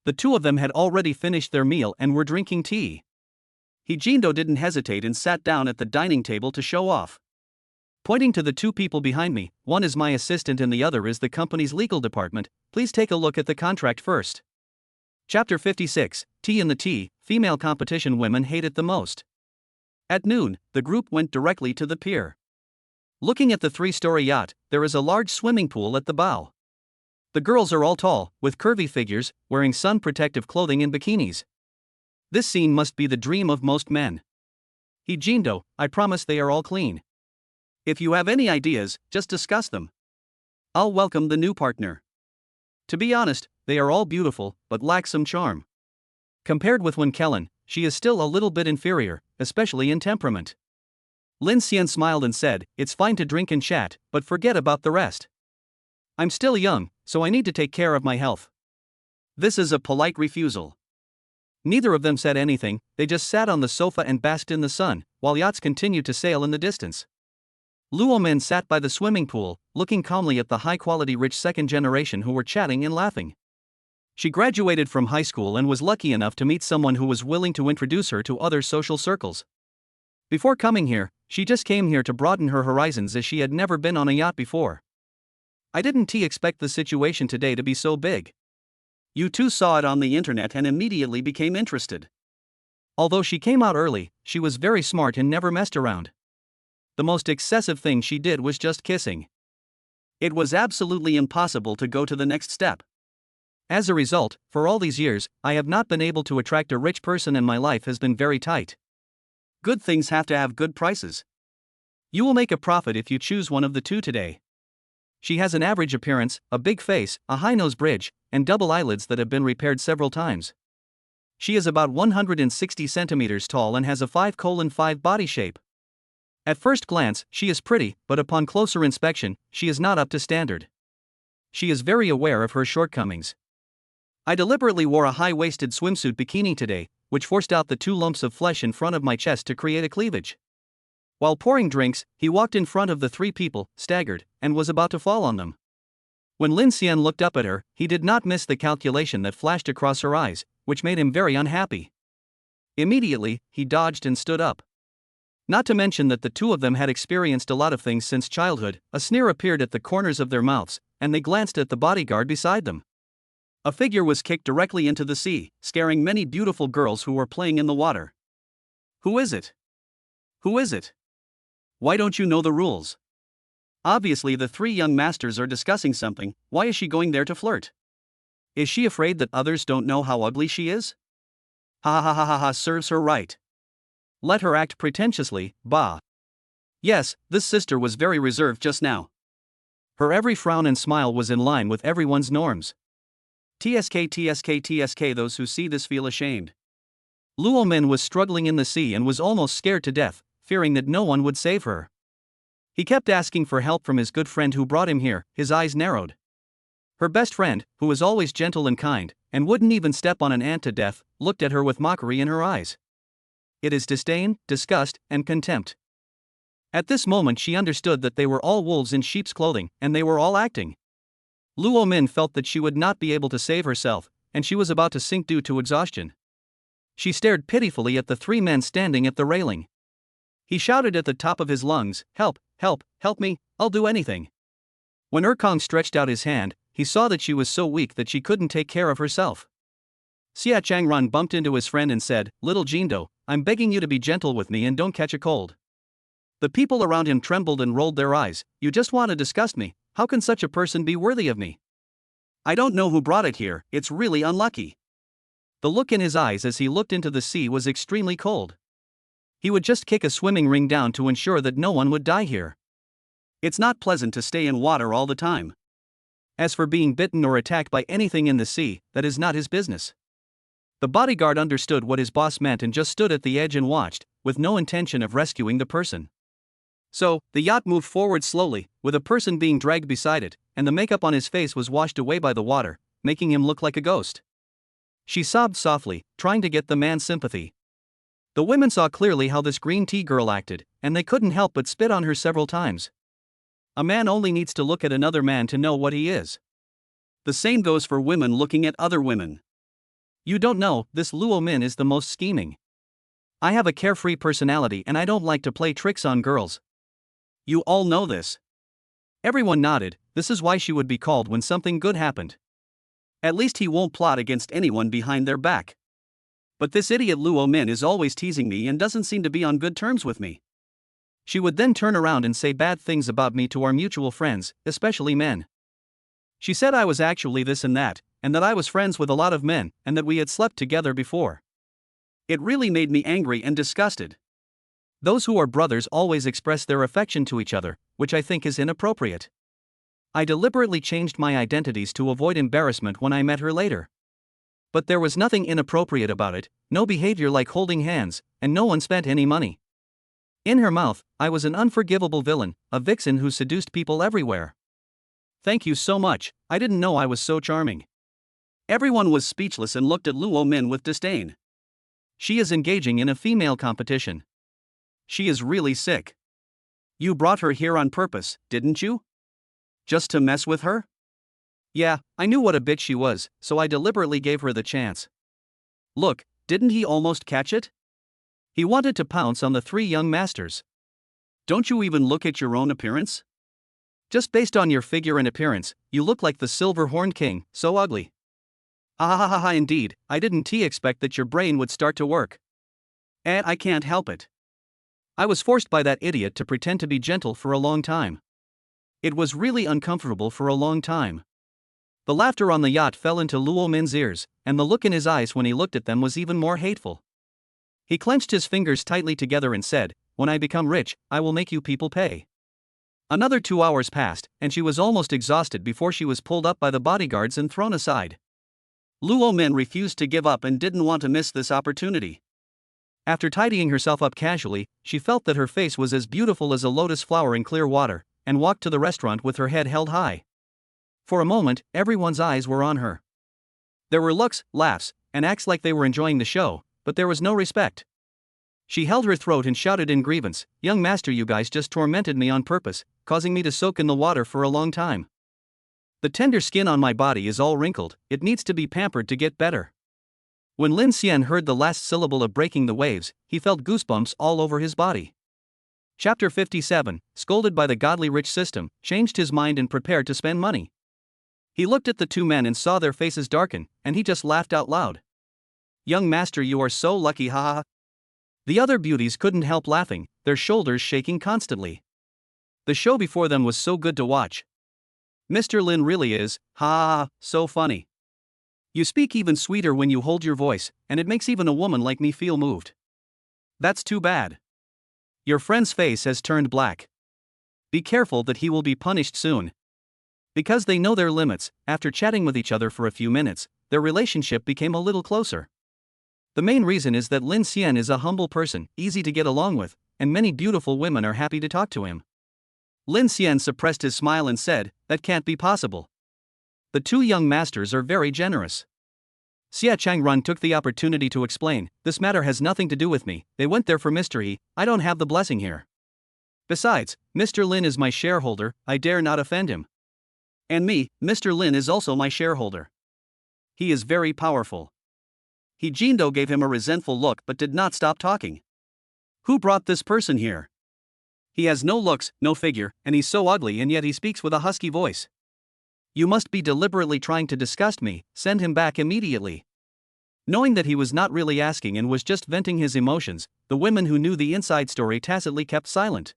The two of them had already finished their meal and were drinking tea. Jindo didn't hesitate and sat down at the dining table to show off. Pointing to the two people behind me, one is my assistant and the other is the company's legal department, please take a look at the contract first. Chapter 56, Tea in the Tea, Female Competition Women Hate It the Most. At noon, the group went directly to the pier. Looking at the 3-story yacht, there is a large swimming pool at the bow. The girls are all tall, with curvy figures, wearing sun-protective clothing and bikinis. This scene must be the dream of most men. Jindo, I promise they are all clean. If you have any ideas, just discuss them. I'll welcome the new partner. To be honest, they are all beautiful, but lack some charm. Compared with Wen Kellen, she is still a little bit inferior, especially in temperament. Lin Xian smiled and said, it's fine to drink and chat, but forget about the rest. I'm still young, so I need to take care of my health. This is a polite refusal. Neither of them said anything, they just sat on the sofa and basked in the sun, while yachts continued to sail in the distance. Luo Min sat by the swimming pool, looking calmly at the high-quality rich second generation who were chatting and laughing. She graduated from high school and was lucky enough to meet someone who was willing to introduce her to other social circles. Before coming here, she just came here to broaden her horizons as she had never been on a yacht before. I didn't expect the situation today to be so big. You two saw it on the internet and immediately became interested. Although she came out early, she was very smart and never messed around. The most excessive thing she did was just kissing. It was absolutely impossible to go to the next step. As a result, for all these years, I have not been able to attract a rich person and my life has been very tight. Good things have to have good prices. You will make a profit if you choose one of the two today. She has an average appearance, a big face, a high nose bridge, and double eyelids that have been repaired several times. She is about 160 centimeters tall and has a 5:5 body shape. At first glance, she is pretty, but upon closer inspection, she is not up to standard. She is very aware of her shortcomings. I deliberately wore a high-waisted swimsuit bikini today, which forced out the 2 lumps of flesh in front of my chest to create a cleavage. While pouring drinks, he walked in front of the 3 people, staggered, and was about to fall on them. When Lin Xian looked up at her, he did not miss the calculation that flashed across her eyes, which made him very unhappy. Immediately, he dodged and stood up. Not to mention that the two of them had experienced a lot of things since childhood, a sneer appeared at the corners of their mouths, and they glanced at the bodyguard beside them. A figure was kicked directly into the sea, scaring many beautiful girls who were playing in the water. Who is it? Who is it? Why don't you know the rules? Obviously the 3 young masters are discussing something, why is she going there to flirt? Is she afraid that others don't know how ugly she is? Ha ha ha ha ha, serves her right. Let her act pretentiously, bah. Yes, this sister was very reserved just now. Her every frown and smile was in line with everyone's norms. TSK, those who see this feel ashamed. Luo Min was struggling in the sea and was almost scared to death, fearing that no one would save her. He kept asking for help from his good friend who brought him here, his eyes narrowed. Her best friend, who was always gentle and kind, and wouldn't even step on an ant to death, looked at her with mockery in her eyes. It is disdain, disgust, and contempt. At this moment she understood that they were all wolves in sheep's clothing, and they were all acting. Luo Min felt that she would not be able to save herself, and she was about to sink due to exhaustion. She stared pitifully at the three men standing at the railing. He shouted at the top of his lungs, "Help, help, help me, I'll do anything." When Erkong stretched out his hand, he saw that she was so weak that she couldn't take care of herself. Xia Changran bumped into his friend and said, "Little Jindo, I'm begging you to be gentle with me and don't catch a cold." The people around him trembled and rolled their eyes. "You just want to disgust me, how can such a person be worthy of me? I don't know who brought it here, it's really unlucky." The look in his eyes as he looked into the sea was extremely cold. He would just kick a swimming ring down to ensure that no one would die here. It's not pleasant to stay in water all the time. As for being bitten or attacked by anything in the sea, that is not his business. The bodyguard understood what his boss meant and just stood at the edge and watched, with no intention of rescuing the person. So, the yacht moved forward slowly, with a person being dragged beside it, and the makeup on his face was washed away by the water, making him look like a ghost. She sobbed softly, trying to get the man's sympathy. The women saw clearly how this green tea girl acted, and they couldn't help but spit on her several times. A man only needs to look at another man to know what he is. The same goes for women looking at other women. You don't know, this Luo Min is the most scheming. I have a carefree personality and I don't like to play tricks on girls. You all know this. Everyone nodded. This is why she would be called when something good happened. At least he won't plot against anyone behind their back. But this idiot Luo Min is always teasing me and doesn't seem to be on good terms with me. She would then turn around and say bad things about me to our mutual friends, especially men. She said I was actually this and that I was friends with a lot of men, and that we had slept together before. It really made me angry and disgusted. Those who are brothers always express their affection to each other, which I think is inappropriate. I deliberately changed my identities to avoid embarrassment when I met her later. But there was nothing inappropriate about it, no behavior like holding hands, and no one spent any money. In her mouth, I was an unforgivable villain, a vixen who seduced people everywhere. Thank you so much, I didn't know I was so charming. Everyone was speechless and looked at Luo Min with disdain. She is engaging in a female competition. She is really sick. You brought her here on purpose, didn't you? Just to mess with her? Yeah, I knew what a bitch she was, so I deliberately gave her the chance. Look, didn't he almost catch it? He wanted to pounce on the three young masters. Don't you even look at your own appearance? Just based on your figure and appearance, you look like the silver-horned king, so ugly. Ah, indeed, I didn't expect that your brain would start to work. And I can't help it. I was forced by that idiot to pretend to be gentle for a long time. It was really uncomfortable for a long time. The laughter on the yacht fell into Luo Min's ears, and the look in his eyes when he looked at them was even more hateful. He clenched his fingers tightly together and said, "When I become rich, I will make you people pay." Another 2 hours passed, and she was almost exhausted before she was pulled up by the bodyguards and thrown aside. Luo Min refused to give up and didn't want to miss this opportunity. After tidying herself up casually, she felt that her face was as beautiful as a lotus flower in clear water, and walked to the restaurant with her head held high. For a moment, everyone's eyes were on her. There were looks, laughs, and acts like they were enjoying the show, but there was no respect. She held her throat and shouted in grievance, "Young master, you guys just tormented me on purpose, causing me to soak in the water for a long time. The tender skin on my body is all wrinkled, it needs to be pampered to get better." When Lin Xian heard the last syllable of breaking the waves, he felt goosebumps all over his body. Chapter 57, scolded by the godly rich system, changed his mind and prepared to spend money. He looked at the two men and saw their faces darken, and he just laughed out loud. "Young master, you are so lucky, haha." The other beauties couldn't help laughing, their shoulders shaking constantly. The show before them was so good to watch. Mr. Lin really is, ha, so funny. You speak even sweeter when you hold your voice, and it makes even a woman like me feel moved. That's too bad. Your friend's face has turned black. Be careful that he will be punished soon. Because they know their limits, after chatting with each other for a few minutes, their relationship became a little closer. The main reason is that Lin Xian is a humble person, easy to get along with, and many beautiful women are happy to talk to him. Lin Xian suppressed his smile and said, "That can't be possible. The two young masters are very generous." Xia Changran took the opportunity to explain, "This matter has nothing to do with me, they went there for Mr. He, I don't have the blessing here. Besides, Mr. Lin is my shareholder, I dare not offend him." And me, Mr. Lin is also my shareholder. He is very powerful. He Jindo gave him a resentful look but did not stop talking. Who brought this person here? He has no looks, no figure, and he's so ugly and yet he speaks with a husky voice. You must be deliberately trying to disgust me, send him back immediately. Knowing that he was not really asking and was just venting his emotions, the women who knew the inside story tacitly kept silent.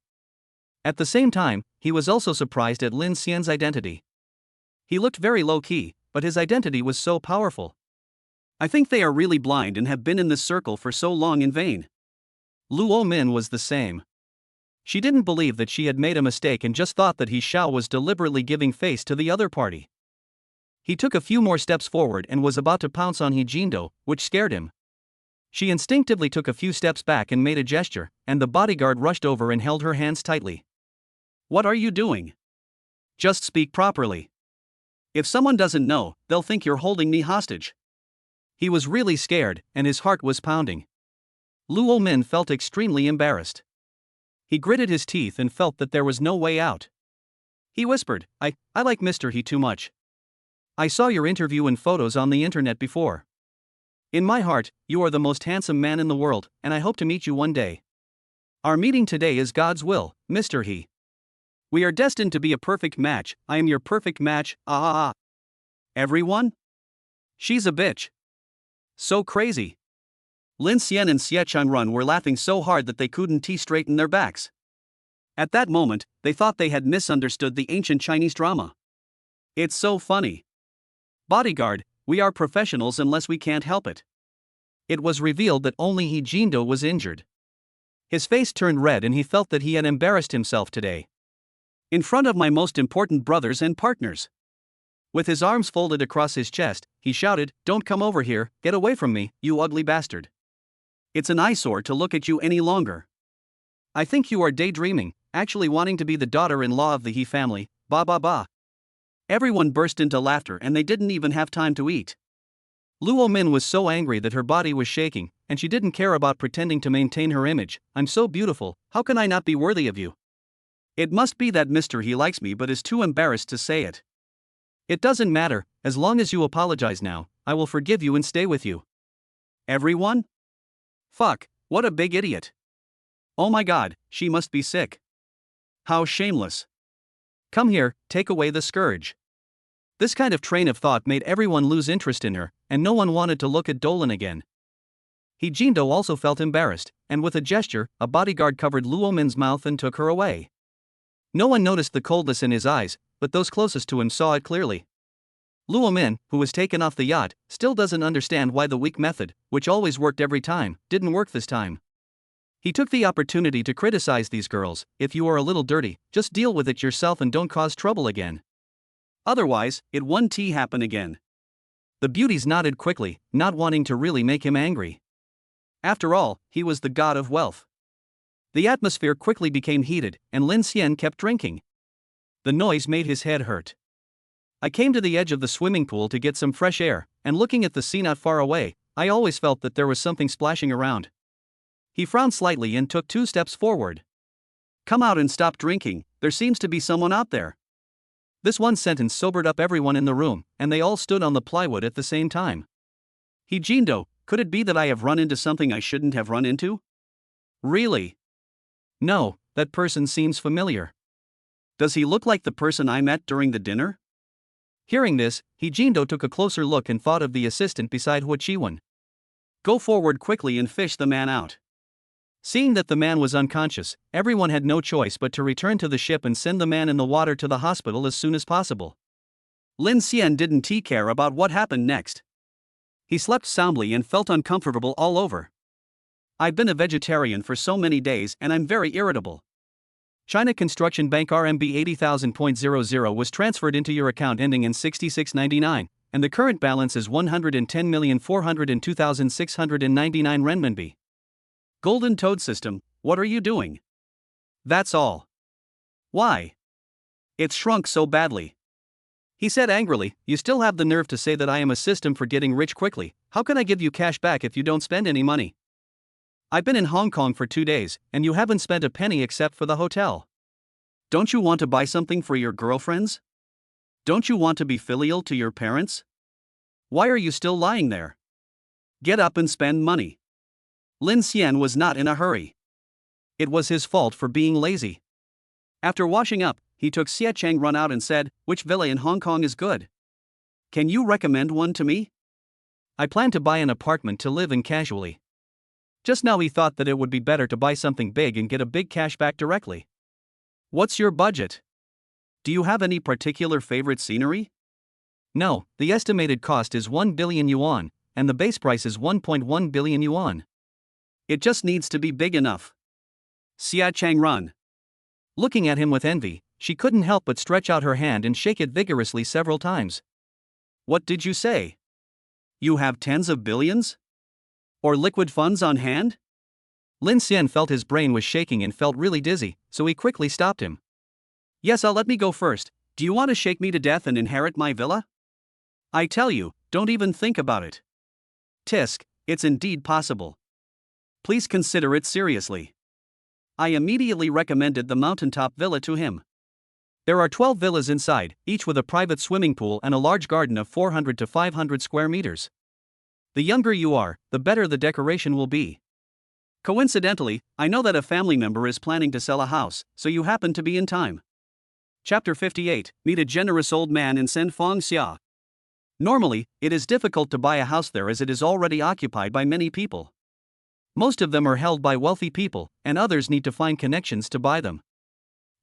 At the same time, he was also surprised at Lin Xian's identity. He looked very low-key, but his identity was so powerful. I think they are really blind and have been in this circle for so long in vain. Luo Min was the same. She didn't believe that she had made a mistake and just thought that He Xiao was deliberately giving face to the other party. He took a few more steps forward and was about to pounce on He Jindo, which scared him. She instinctively took a few steps back and made a gesture, and the bodyguard rushed over and held her hands tightly. What are you doing? Just speak properly. If someone doesn't know, they'll think you're holding me hostage. He was really scared, and his heart was pounding. Luo Min felt extremely embarrassed. He gritted his teeth and felt that there was no way out. He whispered, I like Mr. He too much. I saw your interview and photos on the internet before. In my heart, you are the most handsome man in the world, and I hope to meet you one day. Our meeting today is God's will, Mr. He. We are destined to be a perfect match. I am your perfect match. Everyone? She's a bitch. So crazy. Lin Xian and Xie Changrun were laughing so hard that they couldn't straighten their backs. At that moment, they thought they had misunderstood the ancient Chinese drama. It's so funny. Bodyguard, we are professionals unless we can't help it. It was revealed that only He Jindo was injured. His face turned red and he felt that he had embarrassed himself today. In front of my most important brothers and partners. With his arms folded across his chest, he shouted, Don't come over here, get away from me, you ugly bastard. It's an eyesore to look at you any longer. I think you are daydreaming, actually wanting to be the daughter-in-law of the He family, ba ba ba. Everyone burst into laughter and they didn't even have time to eat. Luo Min was so angry that her body was shaking, and she didn't care about pretending to maintain her image. I'm so beautiful, how can I not be worthy of you? It must be that Mr. He likes me but is too embarrassed to say it. It doesn't matter, as long as you apologize now, I will forgive you and stay with you. Everyone? Fuck, what a big idiot. Oh my god, she must be sick. How shameless. Come here, take away the scourge. This kind of train of thought made everyone lose interest in her, and no one wanted to look at Dolan again. He Jindo also felt embarrassed, and with a gesture, a bodyguard covered Luo Min's mouth and took her away. No one noticed the coldness in his eyes, but those closest to him saw it clearly. Luo Min, who was taken off the yacht, still doesn't understand why the weak method, which always worked every time, didn't work this time. He took the opportunity to criticize these girls. If you are a little dirty, just deal with it yourself and don't cause trouble again. Otherwise, it won't happen again. The beauties nodded quickly, not wanting to really make him angry. After all, he was the god of wealth. The atmosphere quickly became heated, and Lin Xian kept drinking. The noise made his head hurt. I came to the edge of the swimming pool to get some fresh air, and looking at the sea not far away, I always felt that there was something splashing around. He frowned slightly and took 2 steps forward. Come out and stop drinking, there seems to be someone out there. This one sentence sobered up everyone in the room, and they all stood on the plywood at the same time. He Jindo, could it be that I have run into something I shouldn't have run into? Really? No, that person seems familiar. Does he look like the person I met during the dinner? Hearing this, He Jindo took a closer look and thought of the assistant beside Hu Chiwen. Go forward quickly and fish the man out. Seeing that the man was unconscious, everyone had no choice but to return to the ship and send the man in the water to the hospital as soon as possible. Lin Xian didn't care about what happened next. He slept soundly and felt uncomfortable all over. I've been a vegetarian for so many days and I'm very irritable. China Construction Bank RMB 80,000.00 was transferred into your account ending in 6699, and the current balance is 110,402,699 renminbi. Golden Toad System, what are you doing? That's all. Why? It's shrunk so badly. He said angrily, you still have the nerve to say that I am a system for getting rich quickly. How can I give you cash back if you don't spend any money? I've been in Hong Kong for 2 days, and you haven't spent a penny except for the hotel. Don't you want to buy something for your girlfriends? Don't you want to be filial to your parents? Why are you still lying there? Get up and spend money. Lin Xian was not in a hurry. It was his fault for being lazy. After washing up, he took Xia Chang Run out and said, "Which villa in Hong Kong is good? Can you recommend one to me? I plan to buy an apartment to live in casually." Just now he thought that it would be better to buy something big and get a big cash back directly. What's your budget? Do you have any particular favorite scenery? No, the estimated cost is 1 billion yuan, and the base price is 1.1 billion yuan. It just needs to be big enough. Xia Chang Run. Looking at him with envy, she couldn't help but stretch out her hand and shake it vigorously several times. What did you say? You have tens of billions? Or liquid funds on hand? Lin Xian felt his brain was shaking and felt really dizzy, so he quickly stopped him. Yes, let me go first. Do you want to shake me to death and inherit my villa? I tell you, don't even think about it. Tisk, it's indeed possible. Please consider it seriously. I immediately recommended the mountaintop villa to him. There are 12 villas inside, each with a private swimming pool and a large garden of 400 to 500 square meters. The younger you are, the better the decoration will be. Coincidentally, I know that a family member is planning to sell a house, so you happen to be in time. Chapter 58, Meet a generous old man in Senfang Xia. Normally, it is difficult to buy a house there as it is already occupied by many people. Most of them are held by wealthy people, and others need to find connections to buy them.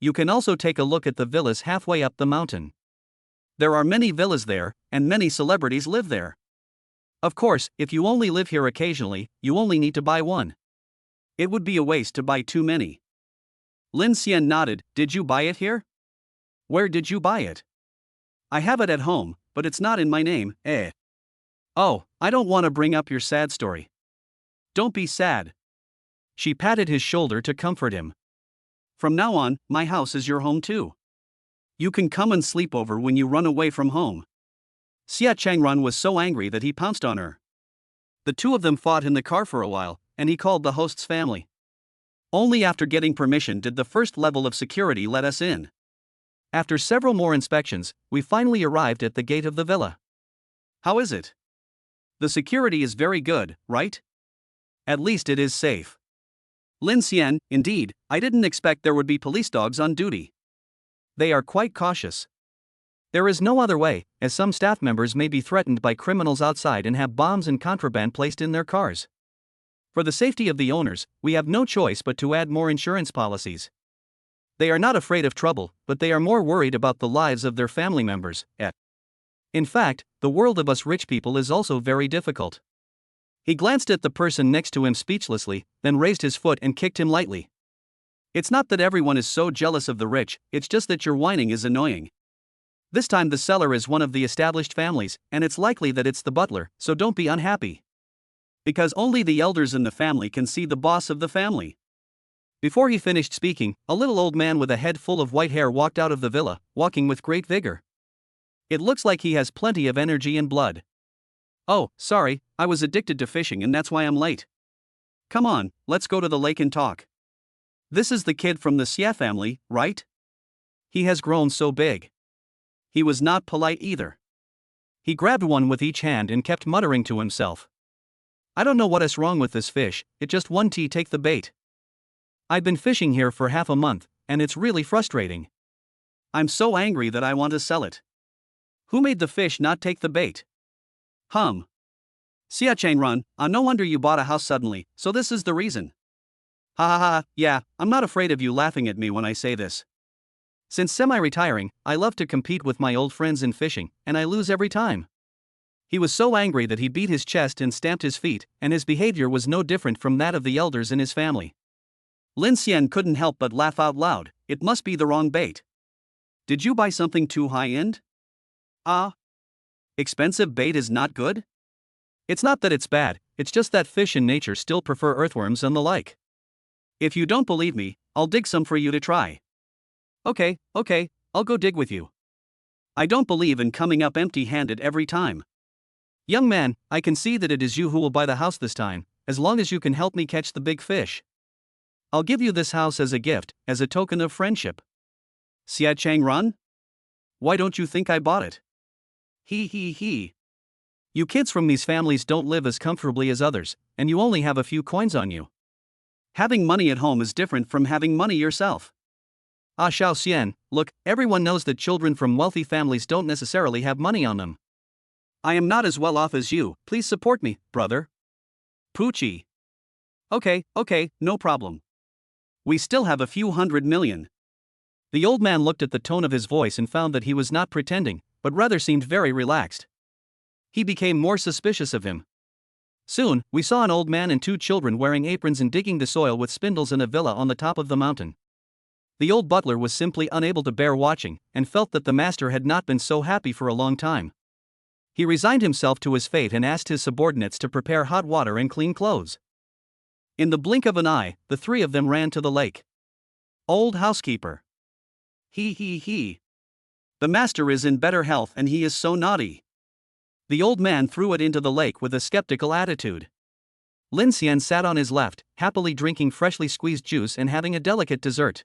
You can also take a look at the villas halfway up the mountain. There are many villas there, and many celebrities live there. Of course, if you only live here occasionally, you only need to buy one. It would be a waste to buy too many. Lin Xian nodded. Did you buy it here? Where did you buy it? I have it at home, but it's not in my name, eh? Oh, I don't want to bring up your sad story. Don't be sad. She patted his shoulder to comfort him. From now on, my house is your home too. You can come and sleep over when you run away from home. Xia Changran was so angry that he pounced on her. The two of them fought in the car for a while, and he called the host's family. Only after getting permission did the first level of security let us in. After several more inspections, we finally arrived at the gate of the villa. How is it? The security is very good, right? At least it is safe. Lin Xian, indeed, I didn't expect there would be police dogs on duty. They are quite cautious. There is no other way, as some staff members may be threatened by criminals outside and have bombs and contraband placed in their cars. For the safety of the owners, we have no choice but to add more insurance policies. They are not afraid of trouble, but they are more worried about the lives of their family members. In fact, the world of us rich people is also very difficult. He glanced at the person next to him speechlessly, then raised his foot and kicked him lightly. It's not that everyone is so jealous of the rich, it's just that your whining is annoying. This time the seller is one of the established families, and it's likely that it's the butler, so don't be unhappy. Because only the elders in the family can see the boss of the family. Before he finished speaking, a little old man with a head full of white hair walked out of the villa, walking with great vigor. It looks like he has plenty of energy and blood. Oh, sorry, I was addicted to fishing and that's why I'm late. Come on, let's go to the lake and talk. This is the kid from the Xia family, right? He has grown so big. He was not polite either. He grabbed one with each hand and kept muttering to himself. I don't know what is wrong with this fish, it just one tea take the bait. I've been fishing here for half a month, and it's really frustrating. I'm so angry that I want to sell it. Who made the fish not take the bait? Xia Changrun, no wonder you bought a house suddenly, so this is the reason. Ha ha ha, yeah, I'm not afraid of you laughing at me when I say this. Since semi-retiring, I love to compete with my old friends in fishing, and I lose every time. He was so angry that he beat his chest and stamped his feet, and his behavior was no different from that of the elders in his family. Lin Xian couldn't help but laugh out loud. It must be the wrong bait. Did you buy something too high-end? Expensive bait is not good? It's not that it's bad, it's just that fish in nature still prefer earthworms and the like. If you don't believe me, I'll dig some for you to try. Okay, I'll go dig with you. I don't believe in coming up empty-handed every time. Young man, I can see that it is you who will buy the house this time, as long as you can help me catch the big fish. I'll give you this house as a gift, as a token of friendship. Xia Changrun? Why don't you think I bought it? He. You kids from these families don't live as comfortably as others, and you only have a few coins on you. Having money at home is different from having money yourself. Ah Xiao Xian, look, everyone knows that children from wealthy families don't necessarily have money on them. I am not as well off as you, please support me, brother. Poochie. Okay, no problem. We still have a few 100 million. The old man looked at the tone of his voice and found that he was not pretending, but rather seemed very relaxed. He became more suspicious of him. Soon, we saw an old man and 2 children wearing aprons and digging the soil with spindles in a villa on the top of the mountain. The old butler was simply unable to bear watching, and felt that the master had not been so happy for a long time. He resigned himself to his fate and asked his subordinates to prepare hot water and clean clothes. In the blink of an eye, the 3 of them ran to the lake. Old housekeeper. He. The master is in better health and he is so naughty. The old man threw it into the lake with a skeptical attitude. Lin Xian sat on his left, happily drinking freshly squeezed juice and having a delicate dessert.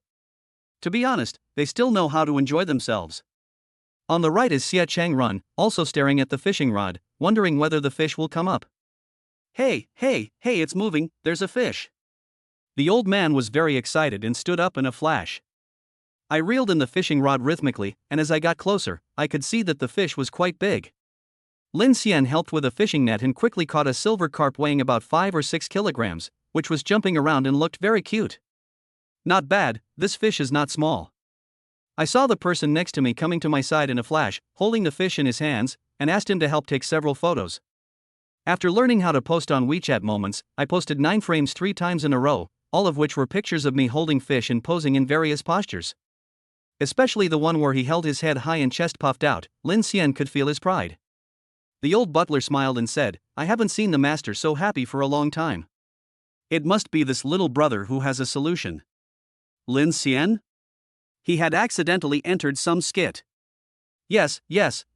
To be honest, they still know how to enjoy themselves. On the right is Xia Changrun, also staring at the fishing rod, wondering whether the fish will come up. Hey, it's moving, there's a fish. The old man was very excited and stood up in a flash. I reeled in the fishing rod rhythmically, and as I got closer, I could see that the fish was quite big. Lin Xian helped with a fishing net and quickly caught a silver carp weighing about 5 or 6 kilograms, which was jumping around and looked very cute. Not bad, this fish is not small. I saw the person next to me coming to my side in a flash, holding the fish in his hands, and asked him to help take several photos. After learning how to post on WeChat Moments, I posted 9 frames 3 times in a row, all of which were pictures of me holding fish and posing in various postures. Especially the one where he held his head high and chest puffed out. Lin Xian could feel his pride. The old butler smiled and said, I haven't seen the master so happy for a long time. It must be this little brother who has a solution. Lin Xian? He had accidentally entered some skit. Yes,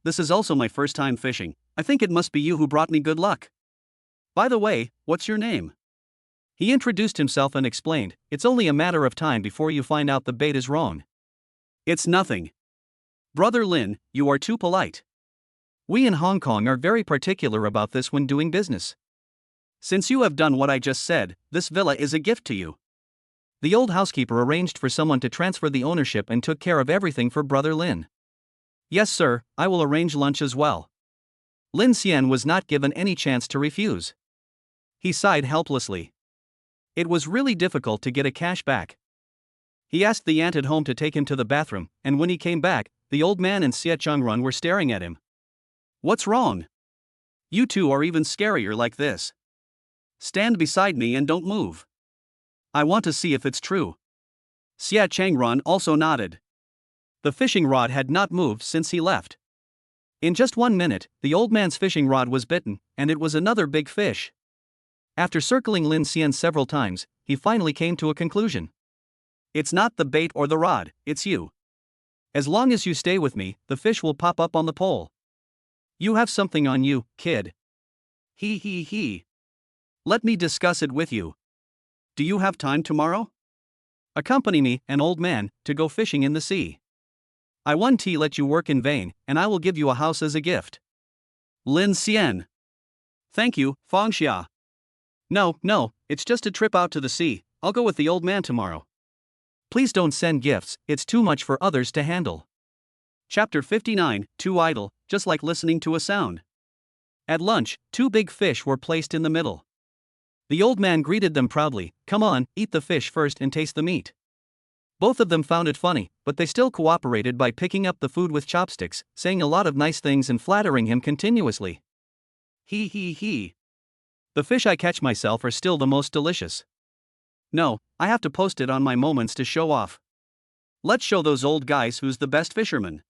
this is also my first time fishing. I think it must be you who brought me good luck. By the way, what's your name? He introduced himself and explained, it's only a matter of time before you find out the bait is wrong. It's nothing. Brother Lin, you are too polite. We in Hong Kong are very particular about this when doing business. Since you have done what I just said, this villa is a gift to you. The old housekeeper arranged for someone to transfer the ownership and took care of everything for Brother Lin. Yes sir, I will arrange lunch as well. Lin Xian was not given any chance to refuse. He sighed helplessly. It was really difficult to get a cash back. He asked the aunt at home to take him to the bathroom, and when he came back, the old man and Xia Changrun were staring at him. What's wrong? You two are even scarier like this. Stand beside me and don't move. I want to see if it's true. Xia Changrun also nodded. The fishing rod had not moved since he left. In just 1 minute, the old man's fishing rod was bitten, and it was another big fish. After circling Lin Xian several times, he finally came to a conclusion. It's not the bait or the rod, it's you. As long as you stay with me, the fish will pop up on the pole. You have something on you, kid. He. Let me discuss it with you. Do you have time tomorrow? Accompany me, an old man, to go fishing in the sea. I won't let you work in vain, and I will give you a house as a gift. Lin Xian. Thank you, Fang Xia. No, it's just a trip out to the sea. I'll go with the old man tomorrow. Please don't send gifts, it's too much for others to handle. Chapter 59, Too Idle, just like listening to a sound. At lunch, 2 big fish were placed in the middle. The old man greeted them proudly, come on, eat the fish first and taste the meat. Both of them found it funny, but they still cooperated by picking up the food with chopsticks, saying a lot of nice things and flattering him continuously. He. The fish I catch myself are still the most delicious. No, I have to post it on my moments to show off. Let's show those old guys who's the best fisherman.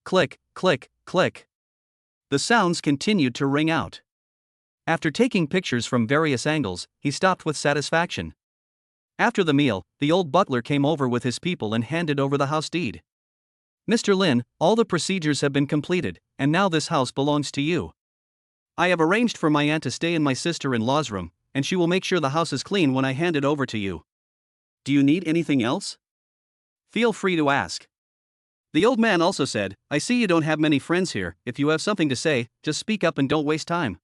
Click, click, click. The sounds continued to ring out. After taking pictures from various angles, he stopped with satisfaction. After the meal, the old butler came over with his people and handed over the house deed. Mr. Lin, all the procedures have been completed, and now this house belongs to you. I have arranged for my aunt to stay in my sister-in-law's room, and she will make sure the house is clean when I hand it over to you. Do you need anything else? Feel free to ask. The old man also said, I see you don't have many friends here. If you have something to say, just speak up and don't waste time.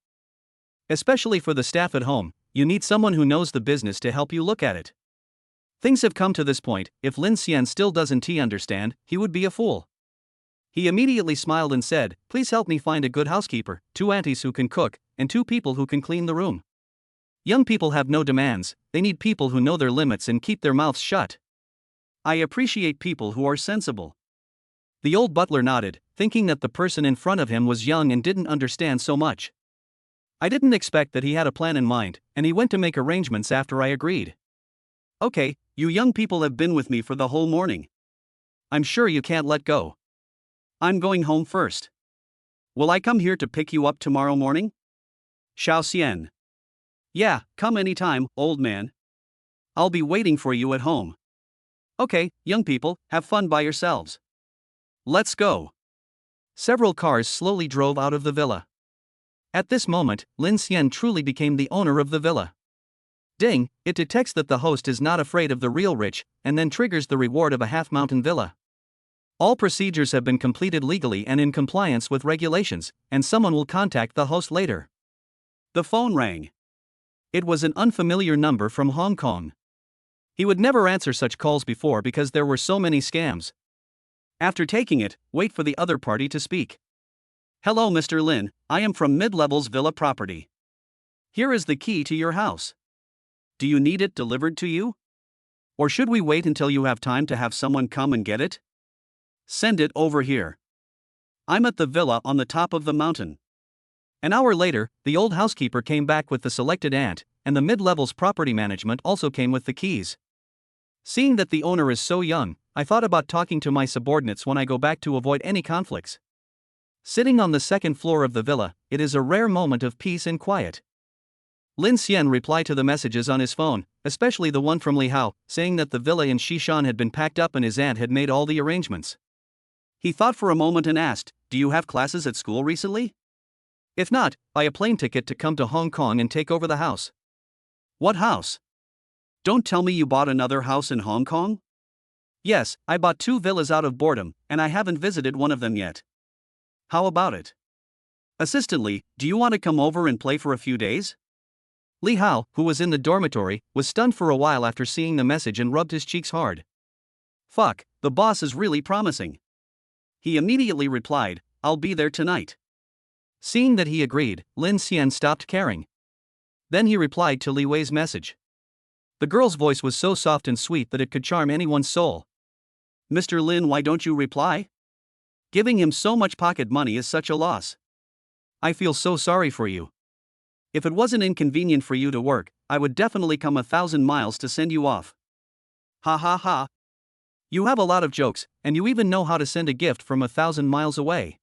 Especially for the staff at home, you need someone who knows the business to help you look at it. Things have come to this point. If Lin Xian still doesn't understand, he would be a fool. He immediately smiled and said, please help me find a good housekeeper, 2 aunties who can cook, and 2 people who can clean the room. Young people have no demands, they need people who know their limits and keep their mouths shut. I appreciate people who are sensible. The old butler nodded, thinking that the person in front of him was young and didn't understand so much. I didn't expect that he had a plan in mind, and he went to make arrangements after I agreed. Okay, you young people have been with me for the whole morning. I'm sure you can't let go. I'm going home first. Will I come here to pick you up tomorrow morning? Xiao Xian. Yeah, come anytime, old man. I'll be waiting for you at home. Okay, young people, have fun by yourselves. Let's go. Several cars slowly drove out of the villa. At this moment, Lin Xian truly became the owner of the villa. Ding, it detects that the host is not afraid of the real rich, and then triggers the reward of a half-mountain villa. All procedures have been completed legally and in compliance with regulations, and someone will contact the host later. The phone rang. It was an unfamiliar number from Hong Kong. He would never answer such calls before because there were so many scams. After taking it, wait for the other party to speak. Hello Mr. Lin, I am from Mid-Levels Villa Property. Here is the key to your house. Do you need it delivered to you? Or should we wait until you have time to have someone come and get it? Send it over here. I'm at the villa on the top of the mountain. An hour later, the old housekeeper came back with the selected aunt, and the mid-levels property management also came with the keys. Seeing that the owner is so young, I thought about talking to my subordinates when I go back to avoid any conflicts. Sitting on the second floor of the villa, it is a rare moment of peace and quiet. Lin Xian replied to the messages on his phone, especially the one from Li Hao, saying that the villa in Xishan had been packed up and his aunt had made all the arrangements. He thought for a moment and asked, do you have classes at school recently? If not, buy a plane ticket to come to Hong Kong and take over the house. What house? Don't tell me you bought another house in Hong Kong? Yes, I bought 2 villas out of boredom, and I haven't visited one of them yet. How about it? Assistant Li, do you want to come over and play for a few days? Li Hao, who was in the dormitory, was stunned for a while after seeing the message and rubbed his cheeks hard. Fuck, the boss is really promising. He immediately replied, I'll be there tonight. Seeing that he agreed, Lin Xian stopped caring. Then he replied to Li Wei's message. The girl's voice was so soft and sweet that it could charm anyone's soul. Mr. Lin, why don't you reply? Giving him so much pocket money is such a loss. I feel so sorry for you. If it wasn't inconvenient for you to work, I would definitely come 1,000 miles to send you off. Ha ha ha. You have a lot of jokes, and you even know how to send a gift from 1,000 miles away.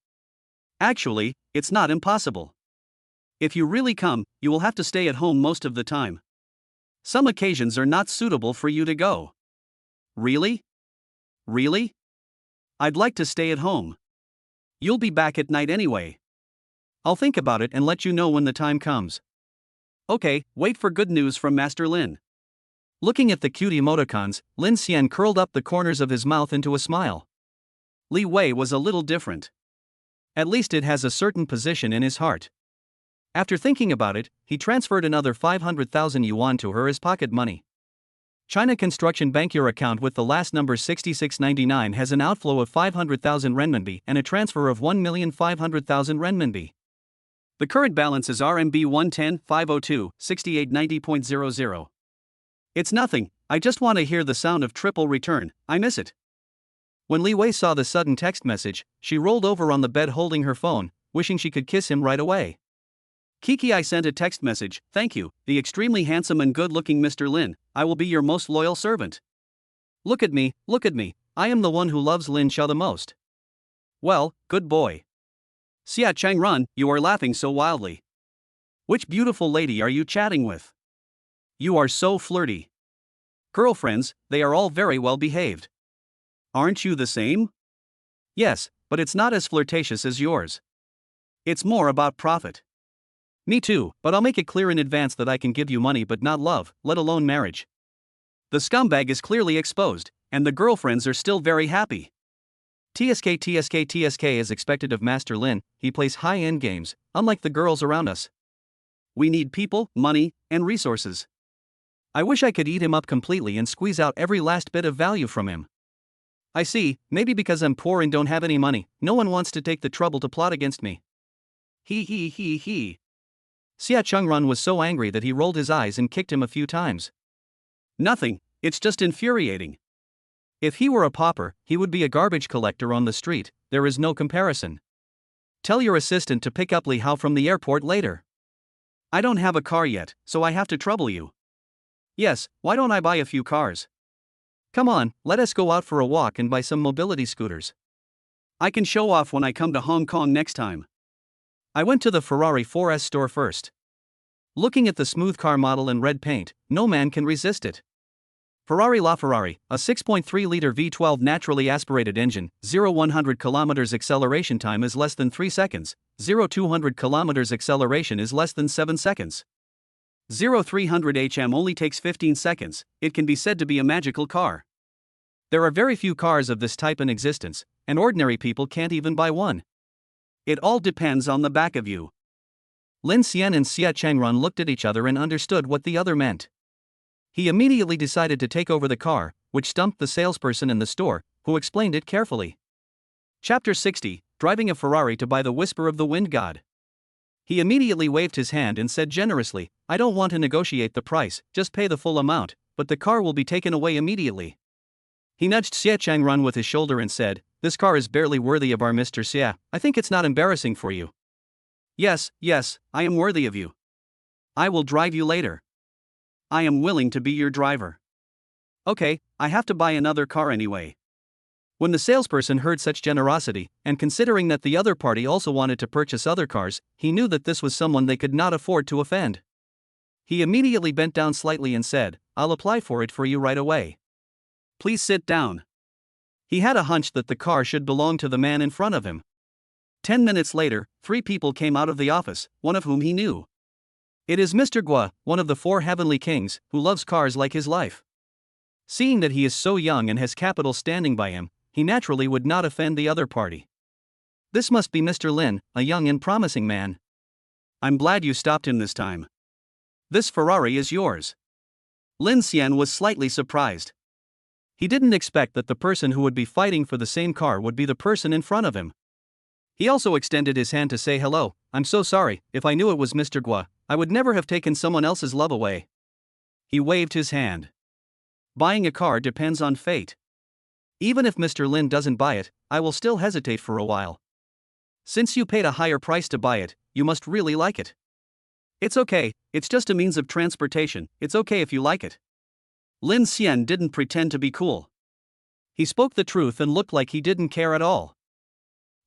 Actually, it's not impossible. If you really come, you will have to stay at home most of the time. Some occasions are not suitable for you to go. Really? Really? I'd like to stay at home. You'll be back at night anyway. I'll think about it and let you know when the time comes. Okay, wait for good news from Master Lin. Looking at the cute emoticons, Lin Xian curled up the corners of his mouth into a smile. Li Wei was a little different. At least it has a certain position in his heart. After thinking about it, he transferred another 500,000 yuan to her as pocket money. China Construction Bank. Your account with the last number 6699 has an outflow of 500,000 renminbi and a transfer of 1,500,000 renminbi. The current balance is RMB 110,502, 6890.00. It's nothing, I just want to hear the sound of triple return, I miss it. When Li Wei saw the sudden text message, she rolled over on the bed holding her phone, wishing she could kiss him right away. Kiki, I sent a text message, thank you, the extremely handsome and good-looking Mr. Lin, I will be your most loyal servant. Look at me, I am the one who loves Lin Xiao the most. Well, good boy. Xia Changrun, you are laughing so wildly. Which beautiful lady are you chatting with? You are so flirty. Girlfriends, they are all very well behaved. Aren't you the same? Yes, but it's not as flirtatious as yours. It's more about profit. Me too, but I'll make it clear in advance that I can give you money but not love, let alone marriage. The scumbag is clearly exposed, and the girlfriends are still very happy. TSK is expected of Master Lin, he plays high-end games, unlike the girls around us. We need people, money, and resources. I wish I could eat him up completely and squeeze out every last bit of value from him. I see, maybe because I'm poor and don't have any money, no one wants to take the trouble to plot against me. He. Xia Chengran was so angry that he rolled his eyes and kicked him a few times. Nothing, it's just infuriating. If he were a pauper, he would be a garbage collector on the street, there is no comparison. Tell your assistant to pick up Li Hao from the airport later. I don't have a car yet, so I have to trouble you. Yes, why don't I buy a few cars? Come on, let us go out for a walk and buy some mobility scooters. I can show off when I come to Hong Kong next time. I went to the Ferrari 4S store first. Looking at the smooth car model and red paint, no man can resist it. Ferrari LaFerrari, a 6.3-liter V12 naturally aspirated engine, 0-100 km acceleration time is less than 3 seconds, 0-200 km acceleration is less than 7 seconds. 0-300 hm only takes 15 seconds, it can be said to be a magical car. There are very few cars of this type in existence, and ordinary people can't even buy one. It all depends on the back of you. Lin Xian and Xia Chengran looked at each other and understood what the other meant. He immediately decided to take over the car, which stumped the salesperson in the store, who explained it carefully. Chapter 60, Driving a Ferrari to buy the Whisper of the Wind God. He immediately waved his hand and said generously, I don't want to negotiate the price, just pay the full amount, but the car will be taken away immediately. He nudged Xia Chengran with his shoulder and said, this car is barely worthy of our Mr. Xia, I think it's not embarrassing for you. Yes, I am worthy of you. I will drive you later. I am willing to be your driver. Okay, I have to buy another car anyway. When the salesperson heard such generosity, and considering that the other party also wanted to purchase other cars, he knew that this was someone they could not afford to offend. He immediately bent down slightly and said, I'll apply for it for you right away. Please sit down. He had a hunch that the car should belong to the man in front of him. 10 minutes later, 3 people came out of the office, one of whom he knew. It is Mr. Gua, one of the 4 heavenly kings, who loves cars like his life. Seeing that he is so young and has capital standing by him, he naturally would not offend the other party. This must be Mr. Lin, a young and promising man. I'm glad you stopped him this time. This Ferrari is yours. Lin Xian was slightly surprised. He didn't expect that the person who would be fighting for the same car would be the person in front of him. He also extended his hand to say hello. I'm so sorry, if I knew it was Mr. Gua, I would never have taken someone else's love away. He waved his hand. Buying a car depends on fate. Even if Mr. Lin doesn't buy it, I will still hesitate for a while. Since you paid a higher price to buy it, you must really like it. It's okay, it's just a means of transportation, it's okay if you like it. Lin Xian didn't pretend to be cool. He spoke the truth and looked like he didn't care at all.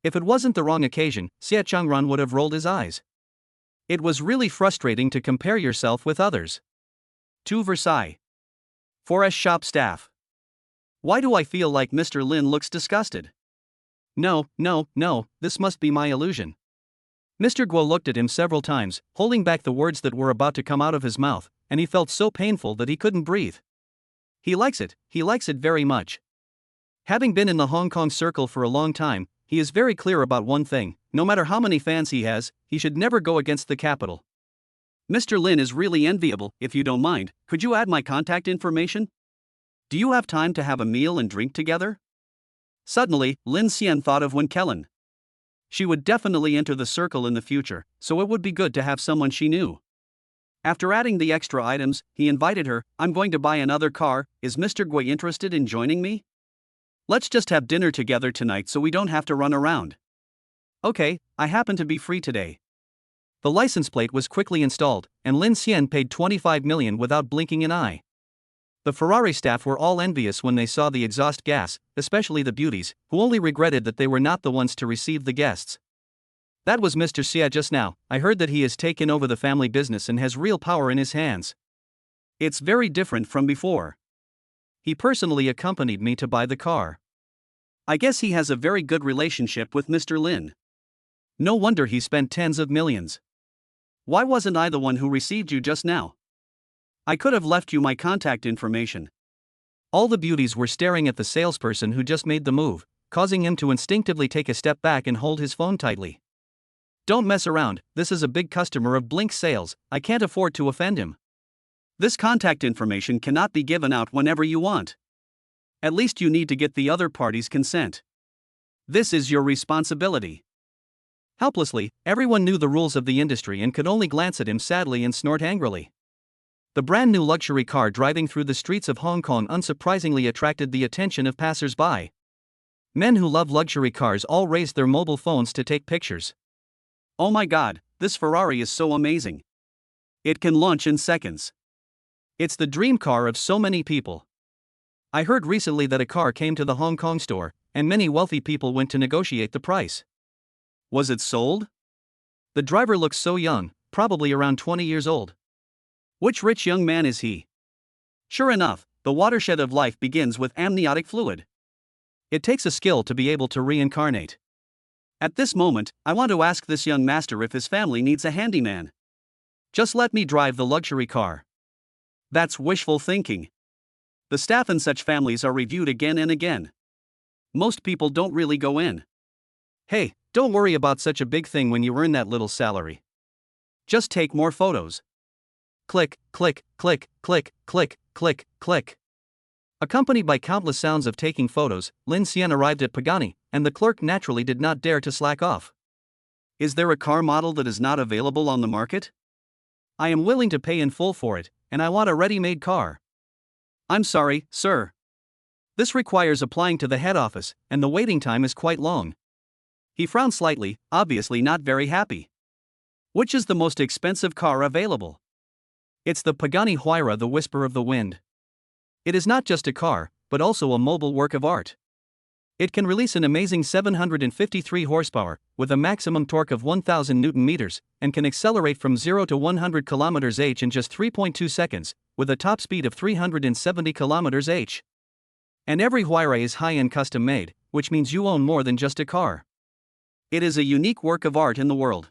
If it wasn't the wrong occasion, Xia Chengran would have rolled his eyes. It was really frustrating to compare yourself with others. To Versailles. 4S shop staff. Why do I feel like Mr. Lin looks disgusted? No, this must be my illusion. Mr. Guo looked at him several times, holding back the words that were about to come out of his mouth, and he felt so painful that he couldn't breathe. He likes it very much. Having been in the Hong Kong circle for a long time, he is very clear about one thing, no matter how many fans he has, he should never go against the capital. Mr. Lin is really enviable, if you don't mind, could you add my contact information? Do you have time to have a meal and drink together? Suddenly, Lin Xian thought of Wen Kellen. She would definitely enter the circle in the future, so it would be good to have someone she knew. After adding the extra items, he invited her, I'm going to buy another car, is Mr. Gui interested in joining me? Let's just have dinner together tonight so we don't have to run around. Okay, I happen to be free today. The license plate was quickly installed, and Lin Xian paid 25 million without blinking an eye. The Ferrari staff were all envious when they saw the exhaust gas, especially the beauties, who only regretted that they were not the ones to receive the guests. That was Mr. Xia just now. I heard that he has taken over the family business and has real power in his hands. It's very different from before. He personally accompanied me to buy the car. I guess he has a very good relationship with Mr. Lin. No wonder he spent tens of millions. Why wasn't I the one who received you just now? I could have left you my contact information. All the beauties were staring at the salesperson who just made the move, causing him to instinctively take a step back and hold his phone tightly. Don't mess around, this is a big customer of Blink Sales, I can't afford to offend him. This contact information cannot be given out whenever you want. At least you need to get the other party's consent. This is your responsibility. Helplessly, everyone knew the rules of the industry and could only glance at him sadly and snort angrily. The brand new luxury car driving through the streets of Hong Kong unsurprisingly attracted the attention of passers-by. Men who love luxury cars all raised their mobile phones to take pictures. Oh my god, this Ferrari is so amazing. It can launch in seconds. It's the dream car of so many people. I heard recently that a car came to the Hong Kong store, and many wealthy people went to negotiate the price. Was it sold? The driver looks so young, probably around 20 years old. Which rich young man is he? Sure enough, the watershed of life begins with amniotic fluid. It takes a skill to be able to reincarnate. At this moment, I want to ask this young master if his family needs a handyman. Just let me drive the luxury car. That's wishful thinking. The staff in such families are reviewed again and again. Most people don't really go in. Hey, don't worry about such a big thing when you earn that little salary. Just take more photos. Click, click, click, click, click, click, click. Accompanied by countless sounds of taking photos, Lin Xian arrived at Pagani, and the clerk naturally did not dare to slack off. Is there a car model that is not available on the market? I am willing to pay in full for it, and I want a ready-made car. I'm sorry, sir. This requires applying to the head office, and the waiting time is quite long. He frowned slightly, obviously not very happy. Which is the most expensive car available? It's the Pagani Huayra, the Whisper of the Wind. It is not just a car, but also a mobile work of art. It can release an amazing 753 horsepower, with a maximum torque of 1000 Nm, and can accelerate from 0 to 100 km/h in just 3.2 seconds, with a top speed of 370 km/h. And every Huayra is high-end custom-made, which means you own more than just a car. It is a unique work of art in the world.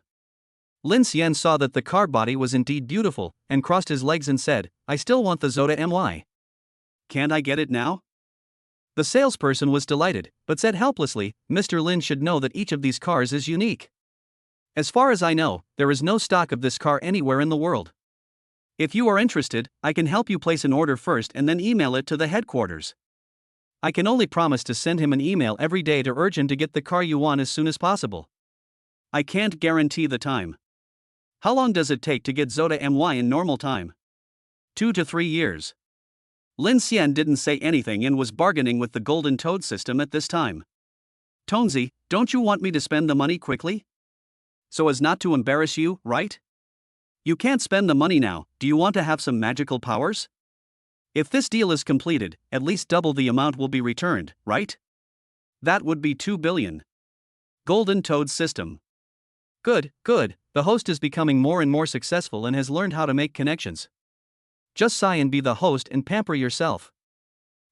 Lin Xian saw that the car body was indeed beautiful, and crossed his legs and said, I still want the Zota MY. Can't I get it now? The salesperson was delighted, but said helplessly, Mr. Lin should know that each of these cars is unique. As far as I know, there is no stock of this car anywhere in the world. If you are interested, I can help you place an order first and then email it to the headquarters. I can only promise to send him an email every day to urge him to get the car you want as soon as possible. I can't guarantee the time. How long does it take to get Zota MY in normal time? 2 to 3 years. Lin Xian didn't say anything and was bargaining with the Golden Toad system at this time. Tonesy, don't you want me to spend the money quickly? So as not to embarrass you, right? You can't spend the money now, do you want to have some magical powers? If this deal is completed, at least double the amount will be returned, right? That would be 2 billion. Golden Toad system. Good, good, the host is becoming more and more successful and has learned how to make connections. Just sigh and be the host and pamper yourself.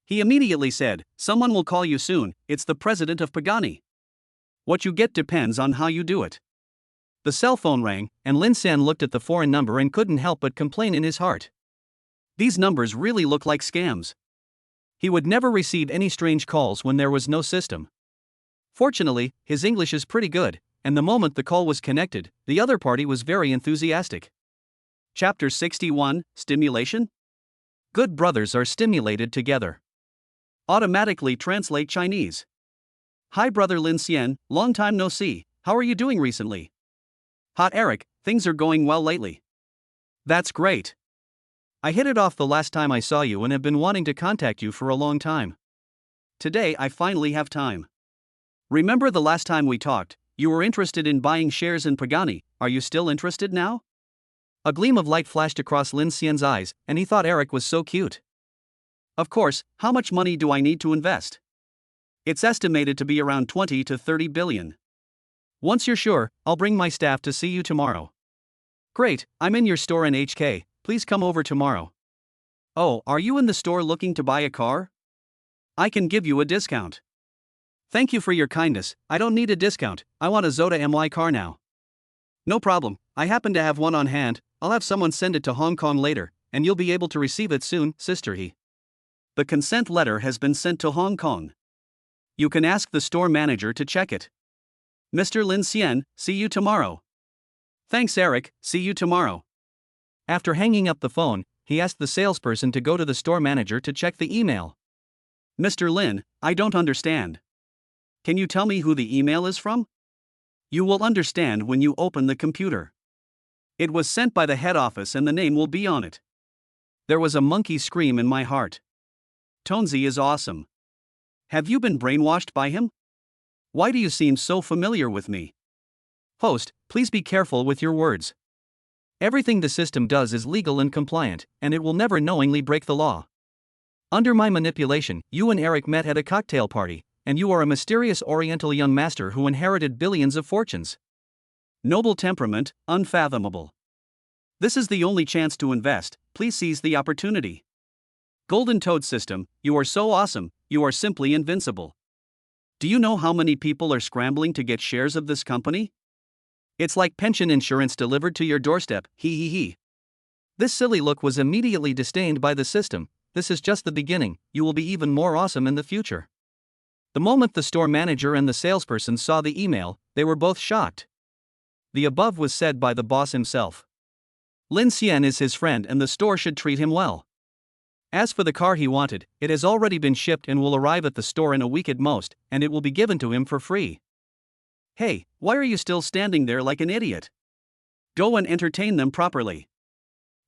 He immediately said, someone will call you soon, it's the president of Pagani. What you get depends on how you do it. The cell phone rang, and Lin Xian looked at the foreign number and couldn't help but complain in his heart. These numbers really look like scams. He would never receive any strange calls when there was no system. Fortunately, his English is pretty good, and the moment the call was connected, the other party was very enthusiastic. Chapter 61, Stimulation? Good brothers are stimulated together. Automatically translate Chinese. Hi brother Lin Xian, long time no see, how are you doing recently? Hot Eric, things are going well lately. That's great. I hit it off the last time I saw you and have been wanting to contact you for a long time. Today I finally have time. Remember the last time we talked, you were interested in buying shares in Pagani, are you still interested now? A gleam of light flashed across Lin Xian's eyes, and he thought Eric was so cute. Of course, how much money do I need to invest? It's estimated to be around 20 to 30 billion. Once you're sure, I'll bring my staff to see you tomorrow. Great, I'm in your store in HK, please come over tomorrow. Oh, are you in the store looking to buy a car? I can give you a discount. Thank you for your kindness, I don't need a discount, I want a Zota MY car now. No problem, I happen to have one on hand, I'll have someone send it to Hong Kong later, and you'll be able to receive it soon, sister he. The consent letter has been sent to Hong Kong. You can ask the store manager to check it. Mr. Lin Xian, see you tomorrow. Thanks, Eric, see you tomorrow. After hanging up the phone, he asked the salesperson to go to the store manager to check the email. Mr. Lin, I don't understand. Can you tell me who the email is from? You will understand when you open the computer. It was sent by the head office and the name will be on it. There was a monkey scream in my heart. Tonzi is awesome. Have you been brainwashed by him? Why do you seem so familiar with me? Host, please be careful with your words. Everything the system does is legal and compliant, and it will never knowingly break the law. Under my manipulation, you and Eric met at a cocktail party, and you are a mysterious oriental young master who inherited billions of fortunes. Noble temperament, unfathomable. This is the only chance to invest, please seize the opportunity. Golden Toad System, you are so awesome, you are simply invincible. Do you know how many people are scrambling to get shares of this company? It's like pension insurance delivered to your doorstep, hee hee hee. This silly look was immediately disdained by the system. This is just the beginning, you will be even more awesome in the future. The moment the store manager and the salesperson saw the email, they were both shocked. The above was said by the boss himself. Lin Xian is his friend and the store should treat him well. As for the car he wanted, it has already been shipped and will arrive at the store in a week at most, and it will be given to him for free. Hey, why are you still standing there like an idiot? Go and entertain them properly.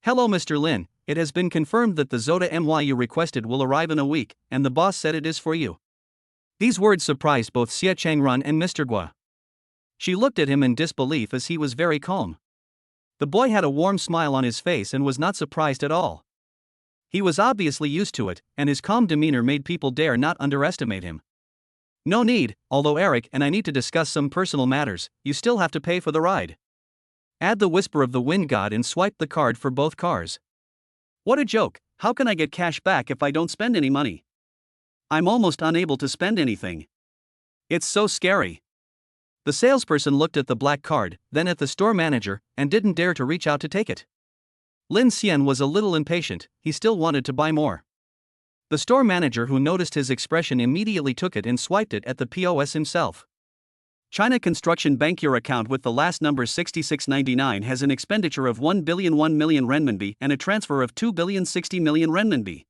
Hello Mr. Lin, it has been confirmed that the Zota MY you requested will arrive in a week, and the boss said it is for you. These words surprised both Xie Changrun and Mr. Gua. She looked at him in disbelief as he was very calm. The boy had a warm smile on his face and was not surprised at all. He was obviously used to it, and his calm demeanor made people dare not underestimate him. No need, although Eric and I need to discuss some personal matters, you still have to pay for the ride. Add the whisper of the wind god and swipe the card for both cars. What a joke, how can I get cash back if I don't spend any money? I'm almost unable to spend anything. It's so scary. The salesperson looked at the black card, then at the store manager, and didn't dare to reach out to take it. Lin Xian was a little impatient, he still wanted to buy more. The store manager who noticed his expression immediately took it and swiped it at the POS himself. China Construction Bank, your account with the last number 6699 has an expenditure of 1,001,000,000 renminbi and a transfer of 2,060,000,000 renminbi.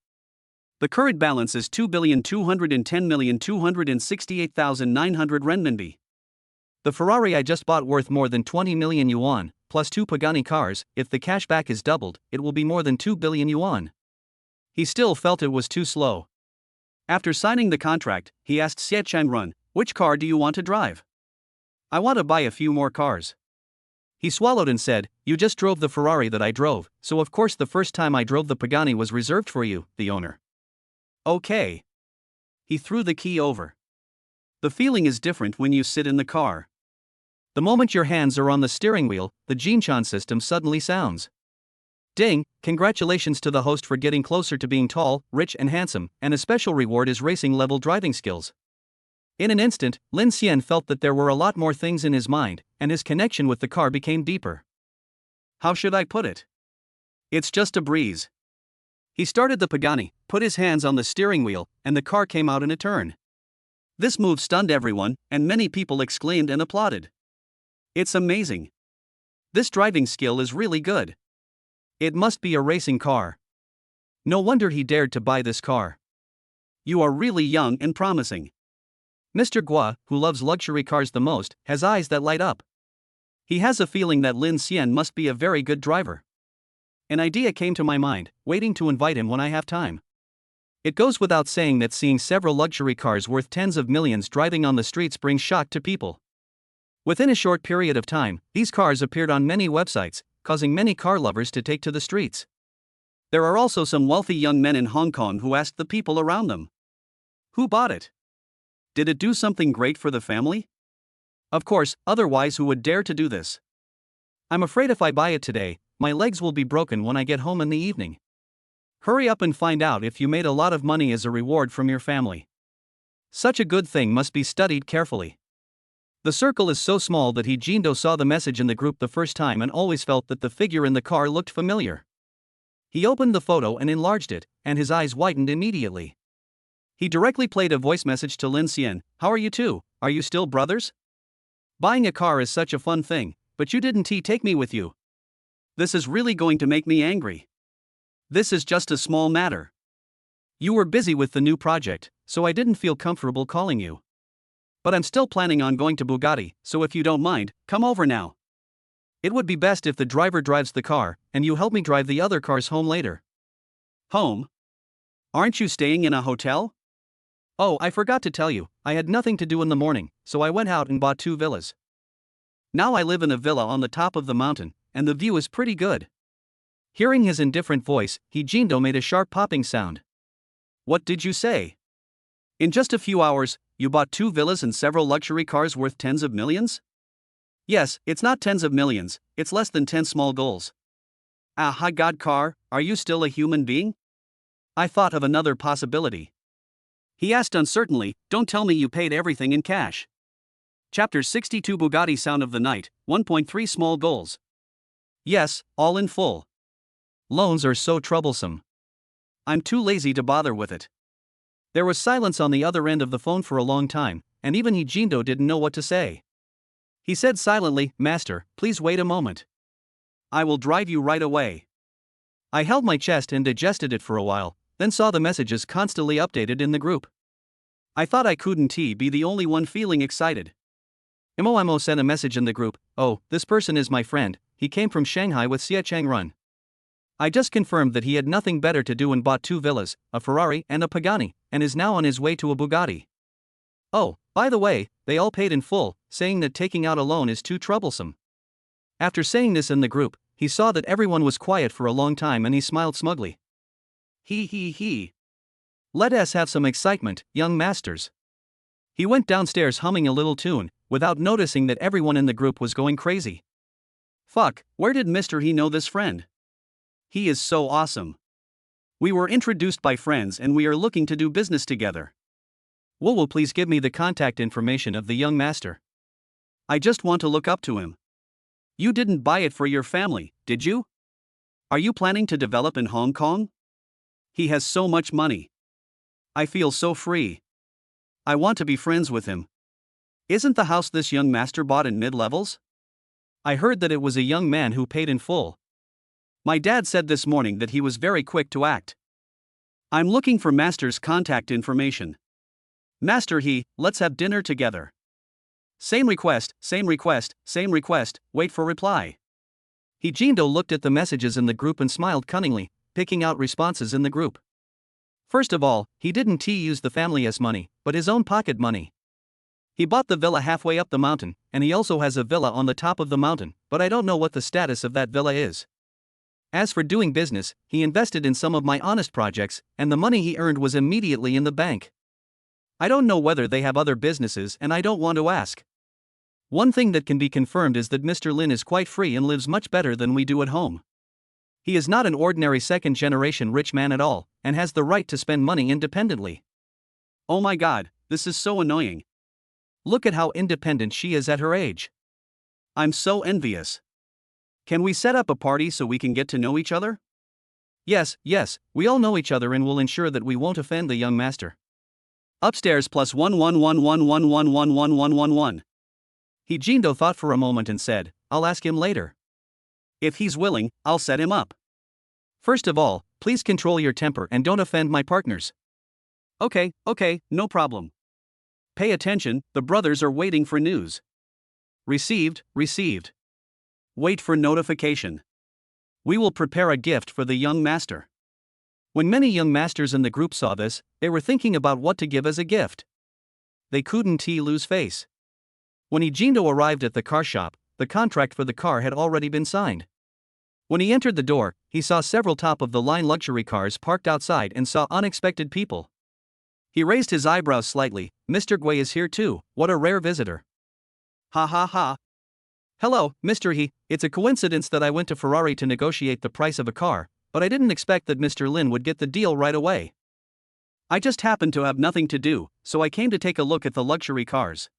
The current balance is 2,210,268,900 renminbi. The Ferrari I just bought worth more than 20 million yuan, plus 2 Pagani cars. If the cashback is doubled, it will be more than 2 billion yuan. He still felt it was too slow. After signing the contract, he asked Xie Changrun, which car do you want to drive? I want to buy a few more cars. He swallowed and said, you just drove the Ferrari that I drove, so of course the first time I drove the Pagani was reserved for you, the owner. Okay. He threw the key over. The feeling is different when you sit in the car. The moment your hands are on the steering wheel, the Jinshan system suddenly sounds. Ding, congratulations to the host for getting closer to being tall, rich and handsome, and a special reward is racing-level driving skills. In an instant, Lin Xian felt that there were a lot more things in his mind, and his connection with the car became deeper. How should I put it? It's just a breeze. He started the Pagani, put his hands on the steering wheel, and the car came out in a turn. This move stunned everyone, and many people exclaimed and applauded. It's amazing. This driving skill is really good. It must be a racing car. No wonder he dared to buy this car. You are really young and promising. Mr. Gua, who loves luxury cars the most, has eyes that light up. He has a feeling that Lin Xian must be a very good driver. An idea came to my mind, waiting to invite him when I have time. It goes without saying that seeing several luxury cars worth tens of millions driving on the streets brings shock to people. Within a short period of time, these cars appeared on many websites, causing many car lovers to take to the streets. There are also some wealthy young men in Hong Kong who asked the people around them, who bought it? Did it do something great for the family? Of course, otherwise who would dare to do this? I'm afraid if I buy it today, my legs will be broken when I get home in the evening. Hurry up and find out if you made a lot of money as a reward from your family. Such a good thing must be studied carefully. The circle is so small that Jindo saw the message in the group the first time and always felt that the figure in the car looked familiar. He opened the photo and enlarged it, and his eyes widened immediately. He directly played a voice message to Lin Xian. How are you two? Are you still brothers? Buying a car is such a fun thing, but you didn't take me with you. This is really going to make me angry. This is just a small matter. You were busy with the new project, so I didn't feel comfortable calling you. But I'm still planning on going to Bugatti, so if you don't mind, come over now. It would be best if the driver drives the car, and you help me drive the other cars home later. Home? Aren't you staying in a hotel? Oh, I forgot to tell you, I had nothing to do in the morning, so I went out and bought 2 villas. Now I live in a villa on the top of the mountain, and the view is pretty good. Hearing his indifferent voice, Jindo made a sharp popping sound. What did you say? In just a few hours, you bought 2 villas and several luxury cars worth tens of millions? Yes, it's not tens of millions, it's less than 10 small goals. Ah, hi God car, are you still a human being? I thought of another possibility. He asked uncertainly, don't tell me you paid everything in cash. Chapter 62 Bugatti Sound of the Night, 1.3 Small Goals. Yes, all in full. Loans are so troublesome. I'm too lazy to bother with it. There was silence on the other end of the phone for a long time, and even Jindo didn't know what to say. He said silently, Master, please wait a moment. I will drive you right away. I held my chest and digested it for a while, then saw the messages constantly updated in the group. I thought I couldn't be the only one feeling excited. Imo sent a message in the group, oh, this person is my friend, he came from Shanghai with Xie Changrun. I just confirmed that he had nothing better to do and bought 2 villas, a Ferrari and a Pagani, and is now on his way to a Bugatti. Oh, by the way, they all paid in full, saying that taking out a loan is too troublesome. After saying this in the group, he saw that everyone was quiet for a long time and he smiled smugly. He. Let us have some excitement, young masters. He went downstairs humming a little tune, without noticing that everyone in the group was going crazy. Fuck, where did Mr. He know this friend? He is so awesome. We were introduced by friends and we are looking to do business together. Will please give me the contact information of the young master? I just want to look up to him. You didn't buy it for your family, did you? Are you planning to develop in Hong Kong? He has so much money. I feel so free. I want to be friends with him. Isn't the house this young master bought in mid-levels? I heard that it was a young man who paid in full. My dad said this morning that he was very quick to act. I'm looking for Master's contact information. Master let's have dinner together. Same request, wait for reply. Jindo looked at the messages in the group and smiled cunningly, picking out responses in the group. First of all, he didn't use the family's money, but his own pocket money. He bought the villa halfway up the mountain, and he also has a villa on the top of the mountain, but I don't know what the status of that villa is. As for doing business, he invested in some of my honest projects, and the money he earned was immediately in the bank. I don't know whether they have other businesses and I don't want to ask. One thing that can be confirmed is that Mr. Lin is quite free and lives much better than we do at home. He is not an ordinary second-generation rich man at all, and has the right to spend money independently. Oh my God, this is so annoying. Look at how independent she is at her age. I'm so envious. Can we set up a party so we can get to know each other? Yes, we all know each other and will ensure that we won't offend the young master. Upstairs +11111111111. Jindo thought for a moment and said, I'll ask him later. If he's willing, I'll set him up. First of all, please control your temper and don't offend my partners. Okay, no problem. Pay attention, the brothers are waiting for news. Received. Wait for notification. We will prepare a gift for the young master. When many young masters in the group saw this, they were thinking about what to give as a gift. They couldn't lose face. When Jindo arrived at the car shop, the contract for the car had already been signed. When he entered the door, he saw several top-of-the-line luxury cars parked outside and saw unexpected people. He raised his eyebrows slightly. Mr. Gui is here too, what a rare visitor. Ha. Hello, Mr. He, it's a coincidence that I went to Ferrari to negotiate the price of a car, but I didn't expect that Mr. Lin would get the deal right away. I just happened to have nothing to do, so I came to take a look at the luxury cars.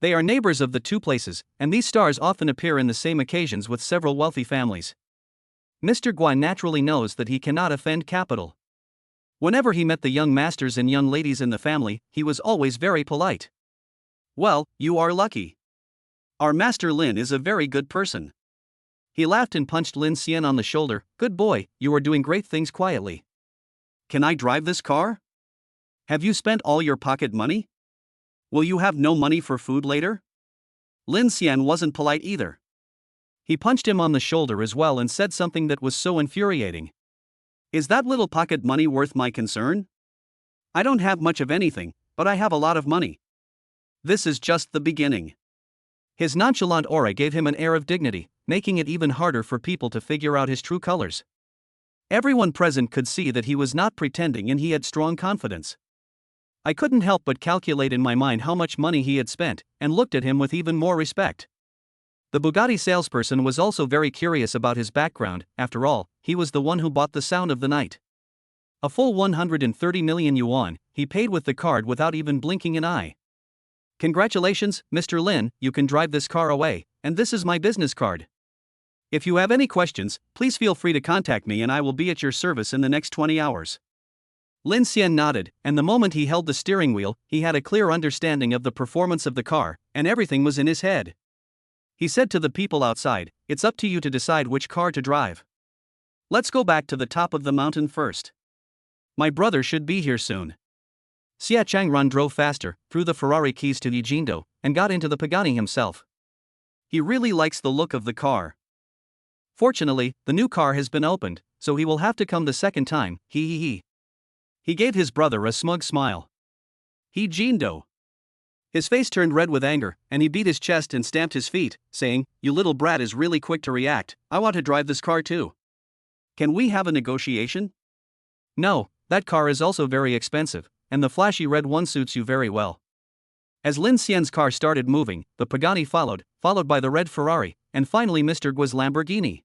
They are neighbors of the two places, and these stars often appear in the same occasions with several wealthy families. Mr. Gui naturally knows that he cannot offend capital. Whenever he met the young masters and young ladies in the family, he was always very polite. "Well, you are lucky. Our Master Lin is a very good person." He laughed and punched Lin Xian on the shoulder. "Good boy, you are doing great things quietly. Can I drive this car? Have you spent all your pocket money? Will you have no money for food later?" Lin Xian wasn't polite either. He punched him on the shoulder as well and said something that was so infuriating. "Is that little pocket money worth my concern? I don't have much of anything, but I have a lot of money. This is just the beginning." His nonchalant aura gave him an air of dignity, making it even harder for people to figure out his true colors. Everyone present could see that he was not pretending and he had strong confidence. I couldn't help but calculate in my mind how much money he had spent, and looked at him with even more respect. The Bugatti salesperson was also very curious about his background. After all, he was the one who bought the Sound of the Night. A full 130 million yuan, he paid with the card without even blinking an eye. "Congratulations, Mr. Lin, you can drive this car away, and this is my business card. If you have any questions, please feel free to contact me and I will be at your service in the next 20 hours. Lin Xian nodded, and the moment he held the steering wheel, he had a clear understanding of the performance of the car, and everything was in his head. He said to the people outside, "It's up to you to decide which car to drive. Let's go back to the top of the mountain first. My brother should be here soon." Xia Changran drove faster, threw the Ferrari keys to Yi Jindo, and got into the Pagani himself. He really likes the look of the car. Fortunately, the new car has been opened, so he will have to come the second time. He gave his brother a smug smile. Yi Jindo. His face turned red with anger, and he beat his chest and stamped his feet, saying, "You little brat is really quick to react. I want to drive this car too. Can we have a negotiation?" "No, that car is also very expensive, and the flashy red one suits you very well." As Lin Xian's car started moving, the Pagani followed by the red Ferrari, and finally Mr. Guo's Lamborghini.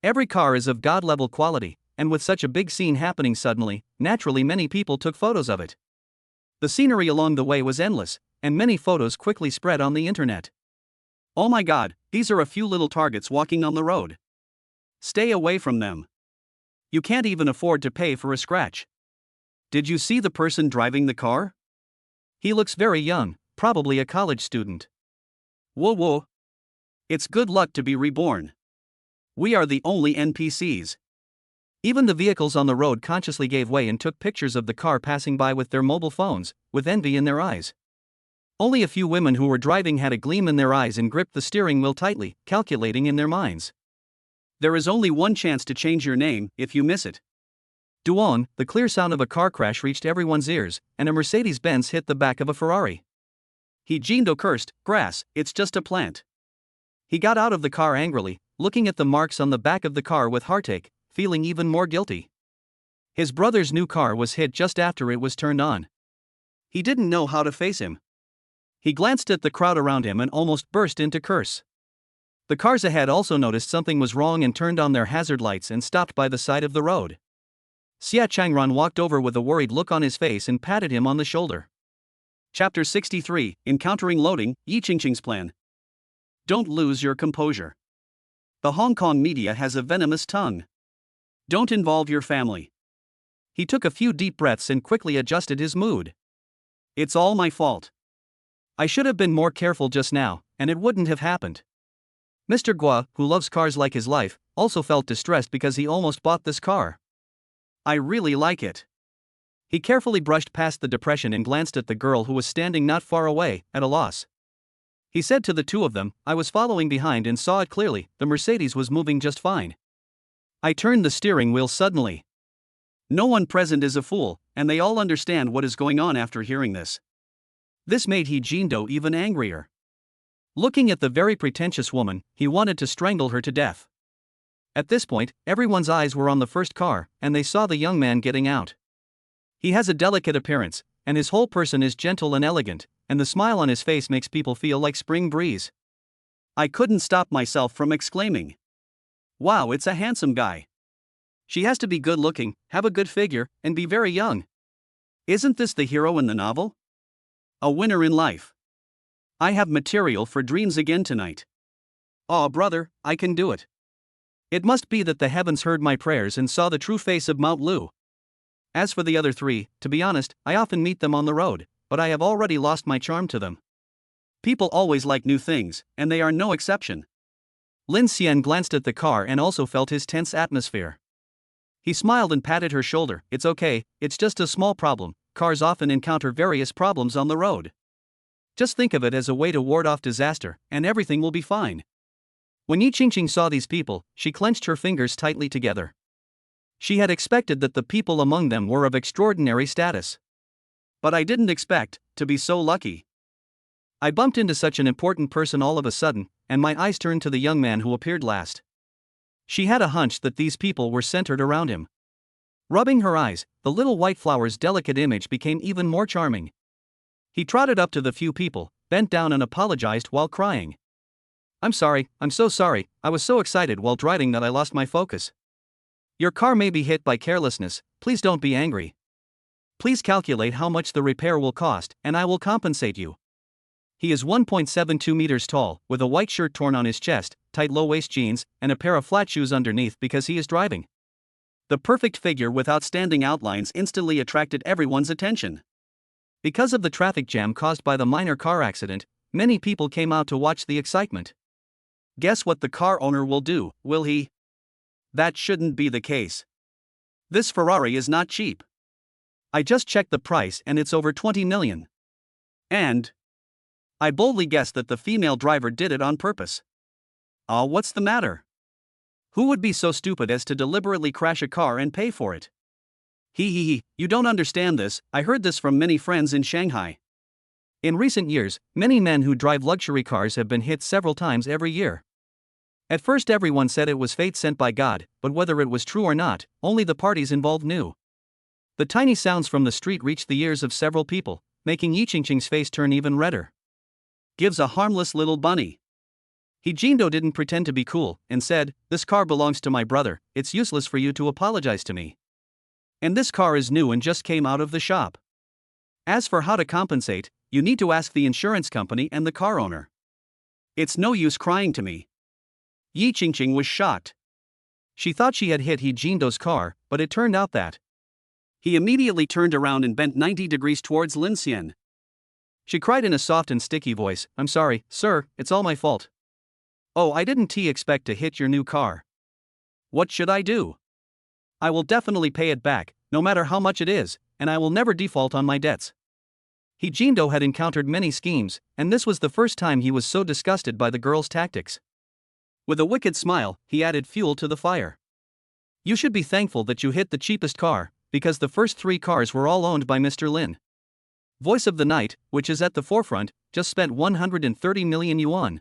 Every car is of god-level quality, and with such a big scene happening suddenly, naturally many people took photos of it. The scenery along the way was endless, and many photos quickly spread on the internet. "Oh my god, these are a few little targets walking on the road. Stay away from them. You can't even afford to pay for a scratch. Did you see the person driving the car? He looks very young, probably a college student. Whoa whoa. It's good luck to be reborn. We are the only NPCs." Even the vehicles on the road consciously gave way and took pictures of the car passing by with their mobile phones, with envy in their eyes. Only a few women who were driving had a gleam in their eyes and gripped the steering wheel tightly, calculating in their minds. There is only one chance to change your name. If you miss it. Duon, the clear sound of a car crash reached everyone's ears, and a Mercedes-Benz hit the back of a Ferrari. Yi Jindo cursed, "Grass, it's just a plant." He got out of the car angrily, looking at the marks on the back of the car with heartache, feeling even more guilty. His brother's new car was hit just after it was turned on. He didn't know how to face him. He glanced at the crowd around him and almost burst into curse. The cars ahead also noticed something was wrong and turned on their hazard lights and stopped by the side of the road. Xia Changran walked over with a worried look on his face and patted him on the shoulder. Chapter 63, Encountering Loading, Yi Qingqing's Plan. Don't lose your composure. The Hong Kong media has a venomous tongue. Don't involve your family. He took a few deep breaths and quickly adjusted his mood. It's all my fault. I should have been more careful just now, and it wouldn't have happened. Mr. Guo, who loves cars like his life, also felt distressed because he almost bought this car. I really like it. He carefully brushed past the depression and glanced at the girl who was standing not far away, at a loss. He said to the two of them, I was following behind and saw it clearly, the Mercedes was moving just fine. I turned the steering wheel suddenly. No one present is a fool, and they all understand what is going on after hearing this. This made Yi Jindo even angrier. Looking at the very pretentious woman, he wanted to strangle her to death. At this point, everyone's eyes were on the first car, and they saw the young man getting out. He has a delicate appearance, and his whole person is gentle and elegant, and the smile on his face makes people feel like spring breeze. I couldn't stop myself from exclaiming. Wow, it's a handsome guy. She has to be good looking, have a good figure, and be very young. Isn't this the hero in the novel? A winner in life. I have material for dreams again tonight. Aw, brother, I can do it. It must be that the heavens heard my prayers and saw the true face of Mount Lu. As for the other three, to be honest, I often meet them on the road, but I have already lost my charm to them. People always like new things, and they are no exception. Lin Xian glanced at the car and also felt his tense atmosphere. He smiled and patted her shoulder. It's okay, it's just a small problem. Cars often encounter various problems on the road. Just think of it as a way to ward off disaster, and everything will be fine. When Yi Qingqing saw these people, she clenched her fingers tightly together. She had expected that the people among them were of extraordinary status. But I didn't expect to be so lucky. I bumped into such an important person all of a sudden, and my eyes turned to the young man who appeared last. She had a hunch that these people were centered around him. Rubbing her eyes, the little white flower's delicate image became even more charming. He trotted up to the few people, bent down and apologized while crying. I'm so sorry, I was so excited while driving that I lost my focus. Your car may be hit by carelessness, please don't be angry. Please calculate how much the repair will cost, and I will compensate you. He is 1.72 meters tall, with a white shirt torn on his chest, tight low-waist jeans, and a pair of flat shoes underneath because he is driving. The perfect figure with outstanding outlines instantly attracted everyone's attention. Because of the traffic jam caused by the minor car accident, many people came out to watch the excitement. Guess what the car owner will do, will he? That shouldn't be the case. This Ferrari is not cheap. I just checked the price and it's over 20 million. And I boldly guessed that the female driver did it on purpose. What's the matter? Who would be so stupid as to deliberately crash a car and pay for it? You don't understand this, I heard this from many friends in Shanghai. In recent years, many men who drive luxury cars have been hit several times every year. At first everyone said it was fate sent by God, but whether it was true or not, only the parties involved knew. The tiny sounds from the street reached the ears of several people, making Yi Qingqing's face turn even redder. Gives a harmless little bunny. He Jindo didn't pretend to be cool, and said, this car belongs to my brother, it's useless for you to apologize to me. And this car is new and just came out of the shop. As for how to compensate, you need to ask the insurance company and the car owner. It's no use crying to me. Yi Qingqing was shocked. She thought she had hit He Jindo's car, but it turned out that he immediately turned around and bent 90 degrees towards Lin Xian. She cried in a soft and sticky voice, I'm sorry, sir, it's all my fault. Oh, I didn't expect to hit your new car. What should I do? I will definitely pay it back, no matter how much it is, and I will never default on my debts. He Jindo had encountered many schemes, and this was the first time he was so disgusted by the girl's tactics. With a wicked smile, he added fuel to the fire. You should be thankful that you hit the cheapest car, because the first 3 cars were all owned by Mr. Lin. Voice of the Night, which is at the forefront, just spent 130 million yuan.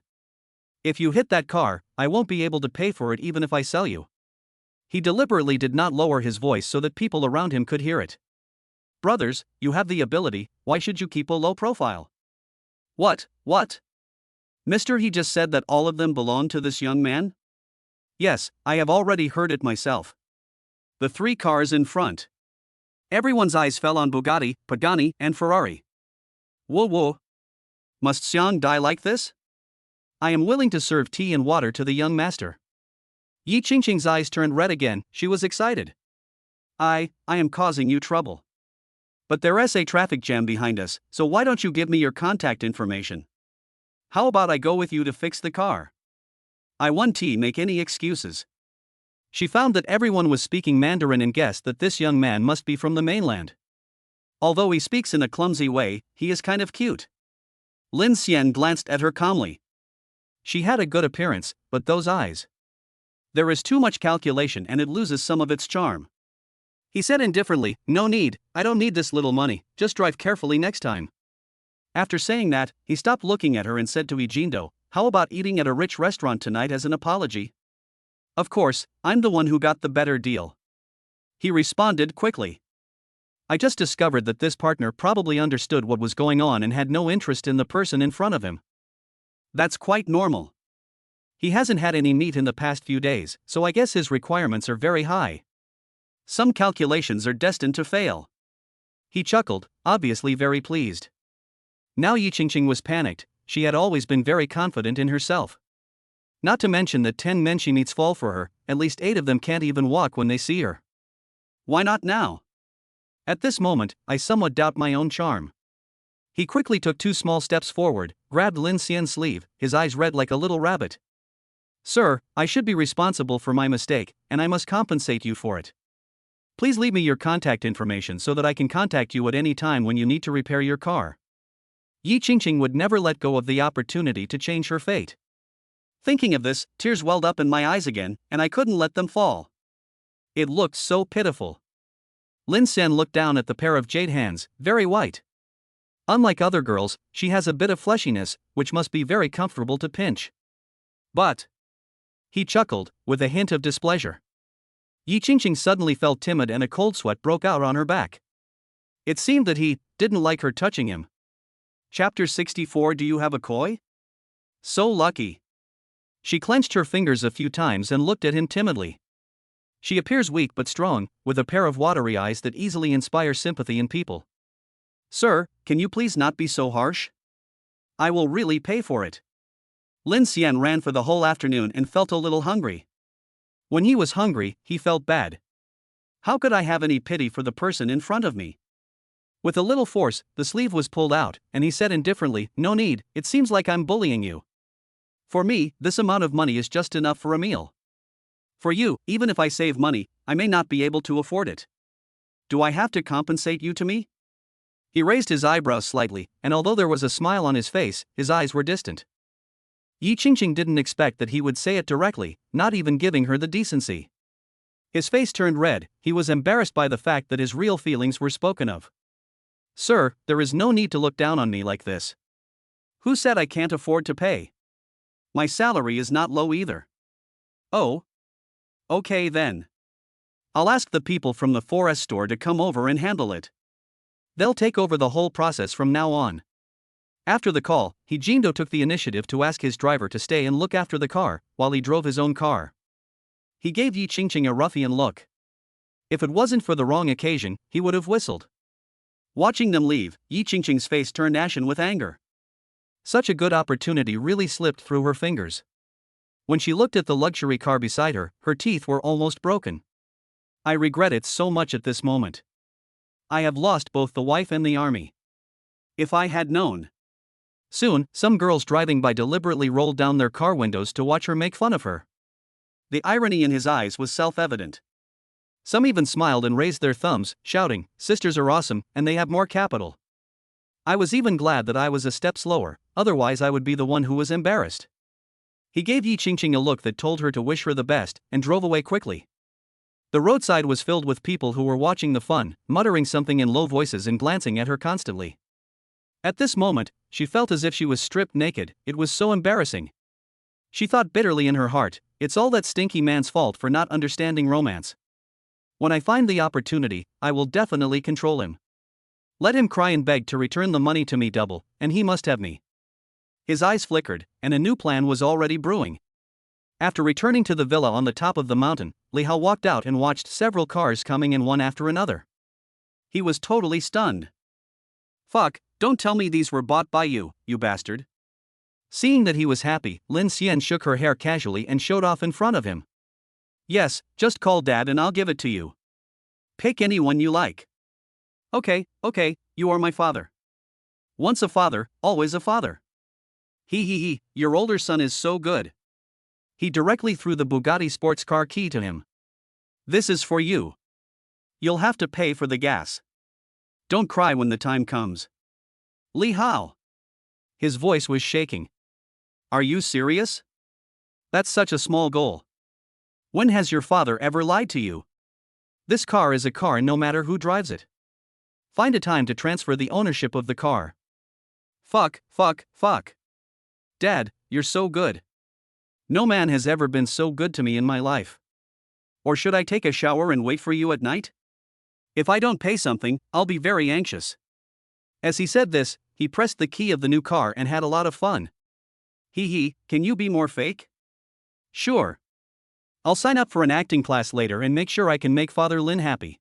If you hit that car, I won't be able to pay for it even if I sell you. He deliberately did not lower his voice so that people around him could hear it. Brothers, you have the ability, why should you keep a low profile? What? Mr. He just said that all of them belong to this young man? Yes, I have already heard it myself. The 3 cars in front. Everyone's eyes fell on Bugatti, Pagani, and Ferrari. Whoa. Must Xiang die like this? I am willing to serve tea and water to the young master. Yi Qingqing's eyes turned red again, she was excited. I am causing you trouble. But there's a traffic jam behind us, so why don't you give me your contact information? How about I go with you to fix the car? I won't make any excuses. She found that everyone was speaking Mandarin and guessed that this young man must be from the mainland. Although he speaks in a clumsy way, he is kind of cute. Lin Xian glanced at her calmly. She had a good appearance, but those eyes. There is too much calculation and it loses some of its charm. He said indifferently, no need, I don't need this little money, just drive carefully next time. After saying that, he stopped looking at her and said to Yi Jindo, how about eating at a rich restaurant tonight as an apology? Of course, I'm the one who got the better deal. He responded quickly. I just discovered that this partner probably understood what was going on and had no interest in the person in front of him. That's quite normal. He hasn't had any meat in the past few days, so I guess his requirements are very high. Some calculations are destined to fail. He chuckled, obviously very pleased. Now Yi Qingqing was panicked, she had always been very confident in herself. Not to mention that 10 men she meets fall for her, at least 8 of them can't even walk when they see her. Why not now? At this moment, I somewhat doubt my own charm. He quickly took 2 small steps forward, grabbed Lin Xian's sleeve, his eyes red like a little rabbit. Sir, I should be responsible for my mistake, and I must compensate you for it. Please leave me your contact information so that I can contact you at any time when you need to repair your car. Yi Qingqing would never let go of the opportunity to change her fate. Thinking of this, tears welled up in my eyes again, and I couldn't let them fall. It looked so pitiful. Lin Xian looked down at the pair of jade hands, very white. Unlike other girls, she has a bit of fleshiness, which must be very comfortable to pinch. But he chuckled, with a hint of displeasure. Yi Qingqing suddenly felt timid and a cold sweat broke out on her back. It seemed that he didn't like her touching him. Chapter 64. Do you have a koi? So lucky. She clenched her fingers a few times and looked at him timidly. She appears weak but strong, with a pair of watery eyes that easily inspire sympathy in people. Sir, can you please not be so harsh? I will really pay for it. Lin Xian ran for the whole afternoon and felt a little hungry. When he was hungry, he felt bad. How could I have any pity for the person in front of me? With a little force, the sleeve was pulled out, and he said indifferently, "No need, it seems like I'm bullying you. For me, this amount of money is just enough for a meal. For you, even if I save money, I may not be able to afford it. Do I have to compensate you to me?" He raised his eyebrows slightly, and although there was a smile on his face, his eyes were distant. Yi Qingqing didn't expect that he would say it directly, not even giving her the decency. His face turned red, he was embarrassed by the fact that his real feelings were spoken of. Sir, there is no need to look down on me like this. Who said I can't afford to pay? My salary is not low either. Oh? Okay then. I'll ask the people from the forest store to come over and handle it. They'll take over the whole process from now on. After the call, Jindo took the initiative to ask his driver to stay and look after the car, while he drove his own car. He gave Yi Qingqing a ruffian look. If it wasn't for the wrong occasion, he would have whistled. Watching them leave, Yi Qingqing's face turned ashen with anger. Such a good opportunity really slipped through her fingers. When she looked at the luxury car beside her, her teeth were almost broken. I regret it so much at this moment. I have lost both the wife and the army. If I had known. Soon, some girls driving by deliberately rolled down their car windows to watch her make fun of her. The irony in his eyes was self-evident. Some even smiled and raised their thumbs, shouting, "Sisters are awesome, and they have more capital." I was even glad that I was a step slower, otherwise I would be the one who was embarrassed. He gave Yi Qingqing a look that told her to wish her the best, and drove away quickly. The roadside was filled with people who were watching the fun, muttering something in low voices and glancing at her constantly. At this moment, she felt as if she was stripped naked, it was so embarrassing. She thought bitterly in her heart, it's all that stinky man's fault for not understanding romance. When I find the opportunity, I will definitely control him. Let him cry and beg to return the money to me double, and he must have me. His eyes flickered, and a new plan was already brewing. After returning to the villa on the top of the mountain, Li Hao walked out and watched several cars coming in one after another. He was totally stunned. Fuck, don't tell me these were bought by you, you bastard. Seeing that he was happy, Lin Xian shook her hair casually and showed off in front of him. Yes, just call Dad and I'll give it to you. Pick anyone you like. Okay, you are my father. Once a father, always a father. He, your older son is so good. He directly threw the Bugatti sports car key to him. This is for you. You'll have to pay for the gas. Don't cry when the time comes. Li Hao. His voice was shaking. Are you serious? That's such a small goal. When has your father ever lied to you? This car is a car no matter who drives it. Find a time to transfer the ownership of the car. Fuck. Dad, you're so good. No man has ever been so good to me in my life. Or should I take a shower and wait for you at night? If I don't pay something, I'll be very anxious. As he said this, he pressed the key of the new car and had a lot of fun. Can you be more fake? Sure. I'll sign up for an acting class later and make sure I can make Father Lin happy.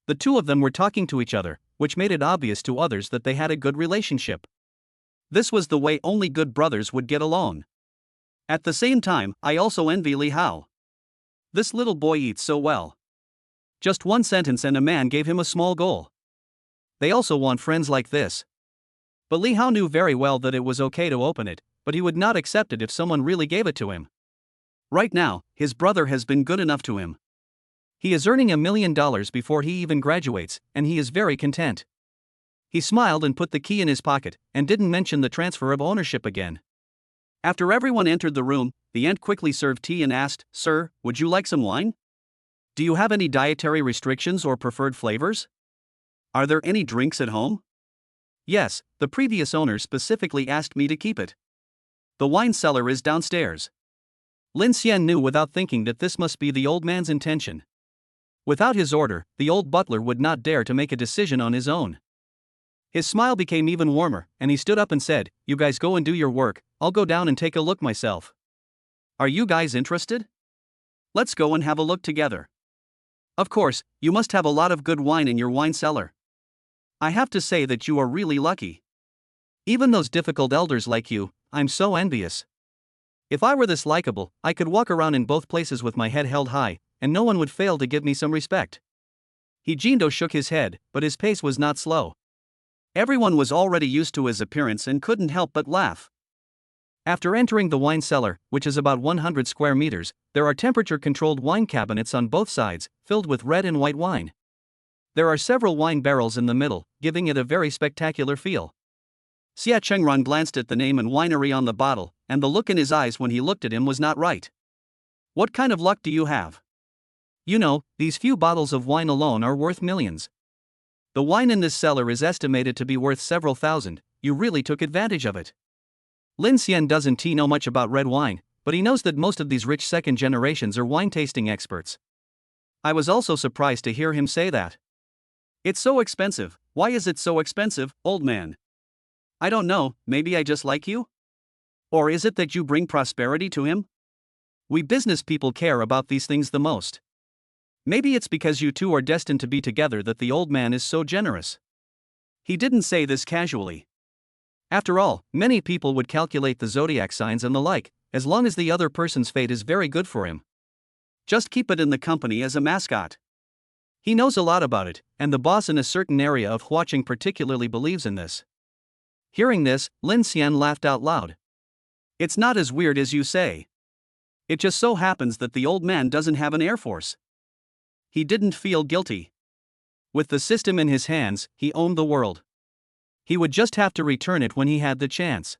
The two of them were talking to each other, which made it obvious to others that they had a good relationship. This was the way only good brothers would get along. At the same time, I also envy Li Hao. This little boy eats so well. Just one sentence and a man gave him a small goal. They also want friends like this. But Li Hao knew very well that it was okay to open it, but he would not accept it if someone really gave it to him. Right now, his brother has been good enough to him. He is earning $1 million before he even graduates, and he is very content. He smiled and put the key in his pocket, and didn't mention the transfer of ownership again. After everyone entered the room, the ant quickly served tea and asked, "Sir, would you like some wine? Do you have any dietary restrictions or preferred flavors? Are there any drinks at home?" "Yes, the previous owner specifically asked me to keep it. The wine cellar is downstairs." Lin Xian knew without thinking that this must be the old man's intention. Without his order, the old butler would not dare to make a decision on his own. His smile became even warmer, and he stood up and said, "You guys go and do your work, I'll go down and take a look myself. Are you guys interested? Let's go and have a look together. Of course, you must have a lot of good wine in your wine cellar. I have to say that you are really lucky. Even those difficult elders like you, I'm so envious. If I were this likable, I could walk around in both places with my head held high, and no one would fail to give me some respect." He Jindo shook his head, but his pace was not slow. Everyone was already used to his appearance and couldn't help but laugh. After entering the wine cellar, which is about 100 square meters, there are temperature-controlled wine cabinets on both sides, filled with red and white wine. There are several wine barrels in the middle, giving it a very spectacular feel. Xia Chengran glanced at the name and winery on the bottle, and the look in his eyes when he looked at him was not right. "What kind of luck do you have? You know, these few bottles of wine alone are worth millions. The wine in this cellar is estimated to be worth several thousand. You really took advantage of it." Lin Xian doesn't know much about red wine, but he knows that most of these rich second generations are wine tasting experts. I was also surprised to hear him say that. "It's so expensive. Why is it so expensive, old man?" "I don't know, maybe I just like you? Or is it that you bring prosperity to him? We business people care about these things the most. Maybe it's because you two are destined to be together that the old man is so generous." He didn't say this casually. After all, many people would calculate the zodiac signs and the like, as long as the other person's fate is very good for him. Just keep it in the company as a mascot. He knows a lot about it, and the boss in a certain area of Huaqing particularly believes in this. Hearing this, Lin Xian laughed out loud. "It's not as weird as you say. It just so happens that the old man doesn't have an air force." He didn't feel guilty. With the system in his hands, he owned the world. He would just have to return it when he had the chance.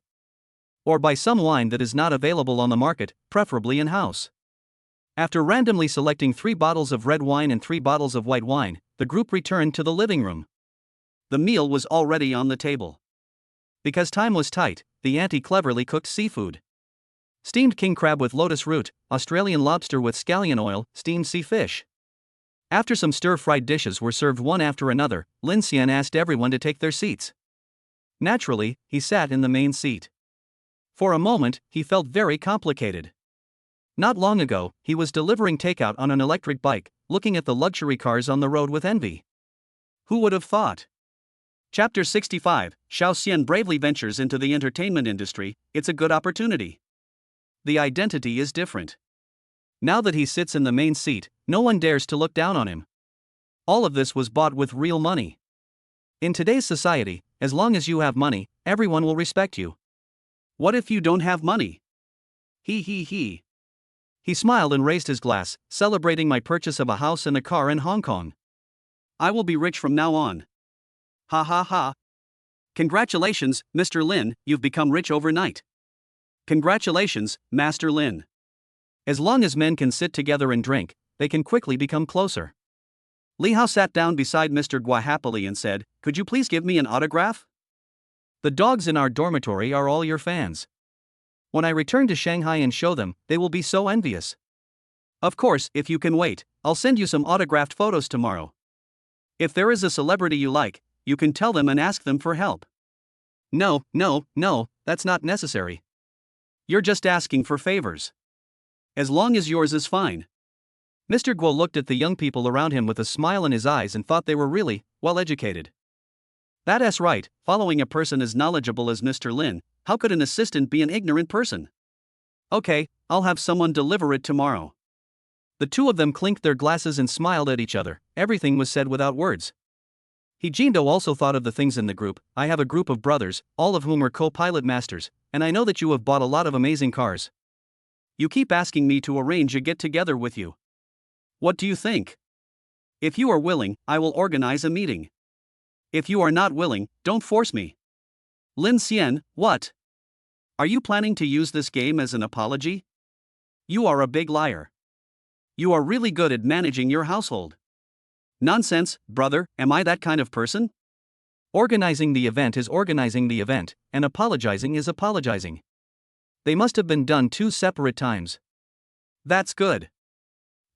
Or buy some wine that is not available on the market, preferably in-house. After randomly selecting 3 bottles of red wine and 3 bottles of white wine, the group returned to the living room. The meal was already on the table. Because time was tight, the auntie cleverly cooked seafood. Steamed king crab with lotus root, Australian lobster with scallion oil, steamed sea fish. After some stir-fried dishes were served one after another, Lin Xian asked everyone to take their seats. Naturally, he sat in the main seat. For a moment, he felt very complicated. Not long ago, he was delivering takeout on an electric bike, looking at the luxury cars on the road with envy. Who would have thought? Chapter 65, Xiao Xian bravely ventures into the entertainment industry. It's a good opportunity. The identity is different. Now that he sits in the main seat, no one dares to look down on him. All of this was bought with real money. In today's society, as long as you have money, everyone will respect you. What if you don't have money? He. He smiled and raised his glass, celebrating my purchase of a house and a car in Hong Kong. I will be rich from now on. Ha ha ha. Congratulations, Mr. Lin, you've become rich overnight. Congratulations, Master Lin. As long as men can sit together and drink, they can quickly become closer. Li Hao sat down beside Mr. Gua happily and said, "Could you please give me an autograph? The dogs in our dormitory are all your fans. When I return to Shanghai and show them, they will be so envious. Of course, if you can wait, I'll send you some autographed photos tomorrow. If there is a celebrity you like, you can tell them and ask them for help." No, that's not necessary. You're just asking for favors. As long as yours is fine. Mr. Guo looked at the young people around him with a smile in his eyes and thought they were really well educated. That's right, following a person as knowledgeable as Mr. Lin, how could an assistant be an ignorant person? Okay, I'll have someone deliver it tomorrow. The two of them clinked their glasses and smiled at each other. Everything was said without words. Hijindo also thought of the things in the group. I have a group of brothers, all of whom are co-pilot masters, and I know that you have bought a lot of amazing cars. You keep asking me to arrange a get-together with you. What do you think? If you are willing, I will organize a meeting. If you are not willing, don't force me. Lin Xian, what? Are you planning to use this game as an apology? You are a big liar. You are really good at managing your household. Nonsense, brother, am I that kind of person? Organizing the event is organizing the event, and apologizing is apologizing. They must have been done 2 separate times. That's good.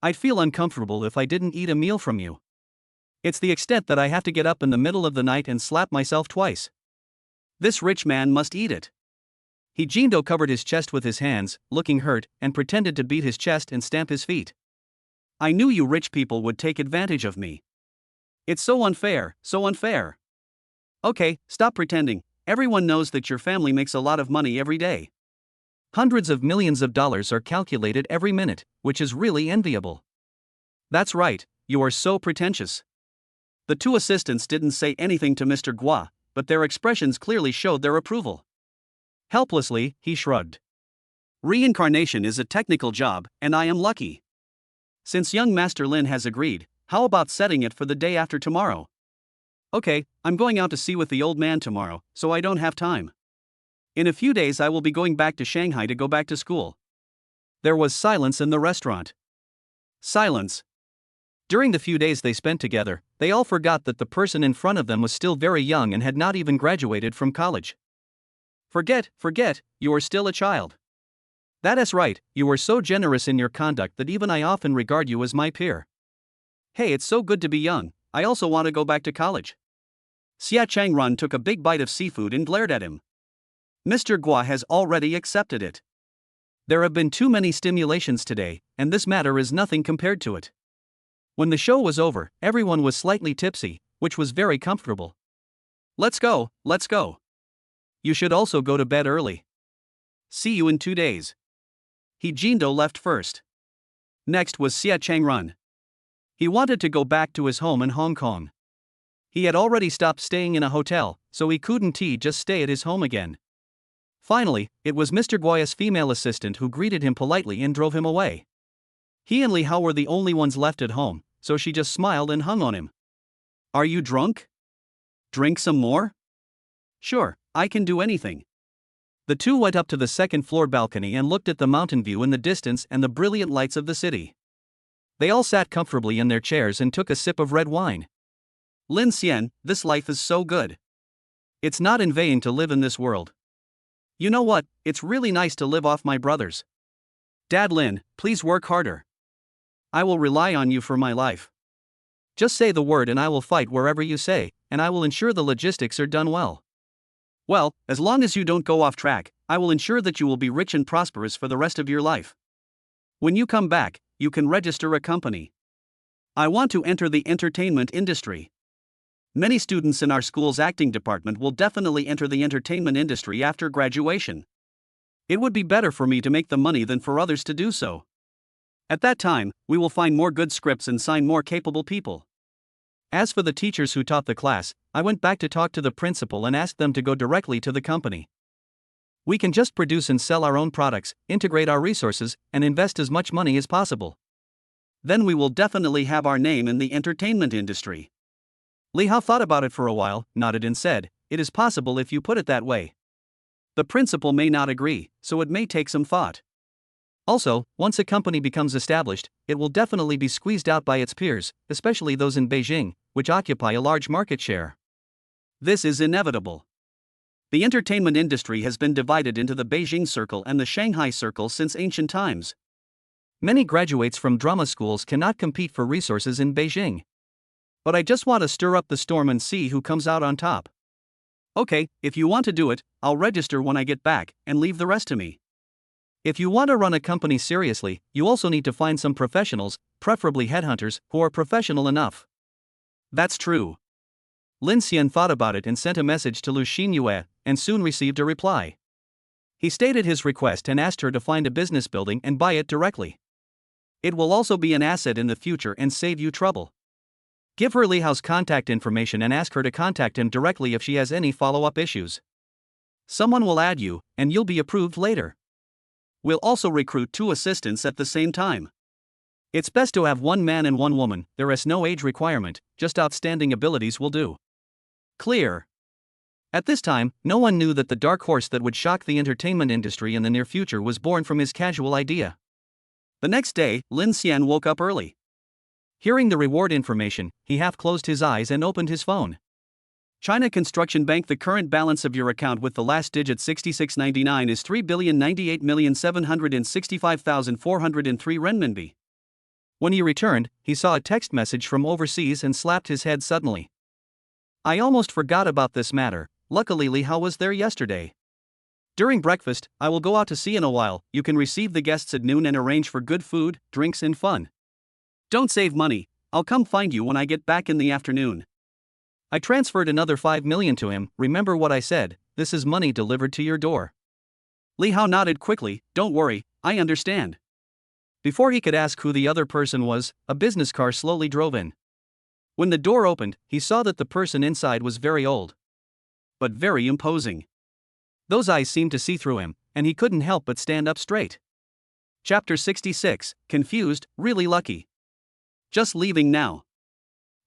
I'd feel uncomfortable if I didn't eat a meal from you. It's the extent that I have to get up in the middle of the night and slap myself twice. This rich man must eat it. Hijindo covered his chest with his hands, looking hurt, and pretended to beat his chest and stamp his feet. I knew you rich people would take advantage of me. It's so unfair, so unfair. Okay, stop pretending. Everyone knows that your family makes a lot of money every day. Hundreds of millions of dollars are calculated every minute, which is really enviable. That's right, you are so pretentious. The 2 assistants didn't say anything to Mr. Gua, but their expressions clearly showed their approval. Helplessly, he shrugged. Reincarnation is a technical job, and I am lucky. Since young Master Lin has agreed, how about setting it for the day after tomorrow? Okay, I'm going out to sea with the old man tomorrow, so I don't have time. In a few days I will be going back to Shanghai to go back to school. There was silence in the restaurant. Silence. During the few days they spent together, they all forgot that the person in front of them was still very young and had not even graduated from college. Forget, you are still a child. That is right, you are so generous in your conduct that even I often regard you as my peer. Hey, it's so good to be young, I also want to go back to college. Xia Changrun took a big bite of seafood and glared at him. Mr. Gua has already accepted it. There have been too many stimulations today, and this matter is nothing compared to it. When the show was over, everyone was slightly tipsy, which was very comfortable. Let's go. You should also go to bed early. See you in 2 days. Hijindo left first. Next was Xia Changrun. He wanted to go back to his home in Hong Kong. He had already stopped staying in a hotel, so he couldn't just stay at his home again. Finally, it was Mr. Guaya's female assistant who greeted him politely and drove him away. He and Li Hao were the only ones left at home, so she just smiled and hung on him. Are you drunk? Drink some more? Sure, I can do anything. The two went up to the second-floor balcony and looked at the mountain view in the distance and the brilliant lights of the city. They all sat comfortably in their chairs and took a sip of red wine. Lin Xian, this life is so good. It's not in vain to live in this world. You know what, it's really nice to live off my brothers. Dad Lin, please work harder. I will rely on you for my life. Just say the word and I will fight wherever you say, and I will ensure the logistics are done well. Well, as long as you don't go off track, I will ensure that you will be rich and prosperous for the rest of your life. When you come back, you can register a company. I want to enter the entertainment industry. Many students in our school's acting department will definitely enter the entertainment industry after graduation. It would be better for me to make the money than for others to do so. At that time, we will find more good scripts and sign more capable people. As for the teachers who taught the class, I went back to talk to the principal and asked them to go directly to the company. We can just produce and sell our own products, integrate our resources, and invest as much money as possible. Then we will definitely have our name in the entertainment industry. Li Hao thought about it for a while, nodded and said, "It is possible if you put it that way." The principal may not agree, so it may take some thought. Also, once a company becomes established, it will definitely be squeezed out by its peers, especially those in Beijing, which occupy a large market share. This is inevitable. The entertainment industry has been divided into the Beijing circle and the Shanghai circle since ancient times. Many graduates from drama schools cannot compete for resources in Beijing. But I just want to stir up the storm and see who comes out on top. Okay, if you want to do it, I'll register when I get back, and leave the rest to me. If you want to run a company seriously, you also need to find some professionals, preferably headhunters, who are professional enough. That's true. Lin Xian thought about it and sent a message to Lu Xinyue, and soon received a reply. He stated his request and asked her to find a business building and buy it directly. It will also be an asset in the future and save you trouble. Give her Li Hao's contact information and ask her to contact him directly if she has any follow-up issues. Someone will add you, and you'll be approved later. We'll also recruit 2 assistants at the same time. It's best to have 1 man and 1 woman, there is no age requirement, just outstanding abilities will do. Clear. At this time, no one knew that the dark horse that would shock the entertainment industry in the near future was born from his casual idea. The next day, Lin Xian woke up early. Hearing the reward information, he half closed his eyes and opened his phone. China Construction Bank. The current balance of your account with the last digit 6699 is 3,098,765,403 renminbi. When he returned, he saw a text message from overseas and slapped his head suddenly. I almost forgot about this matter. Luckily Li Hao was there yesterday. During breakfast, I will go out to sea in a while. You can receive the guests at noon and arrange for good food, drinks and fun. Don't save money, I'll come find you when I get back in the afternoon. I transferred another 5 million to him. Remember what I said, this is money delivered to your door. Li Hao nodded quickly. Don't worry, I understand. Before he could ask who the other person was, a business car slowly drove in. When the door opened, he saw that the person inside was very old, but very imposing. Those eyes seemed to see through him, and he couldn't help but stand up straight. Chapter 66, Confused, Really Lucky. Just leaving now.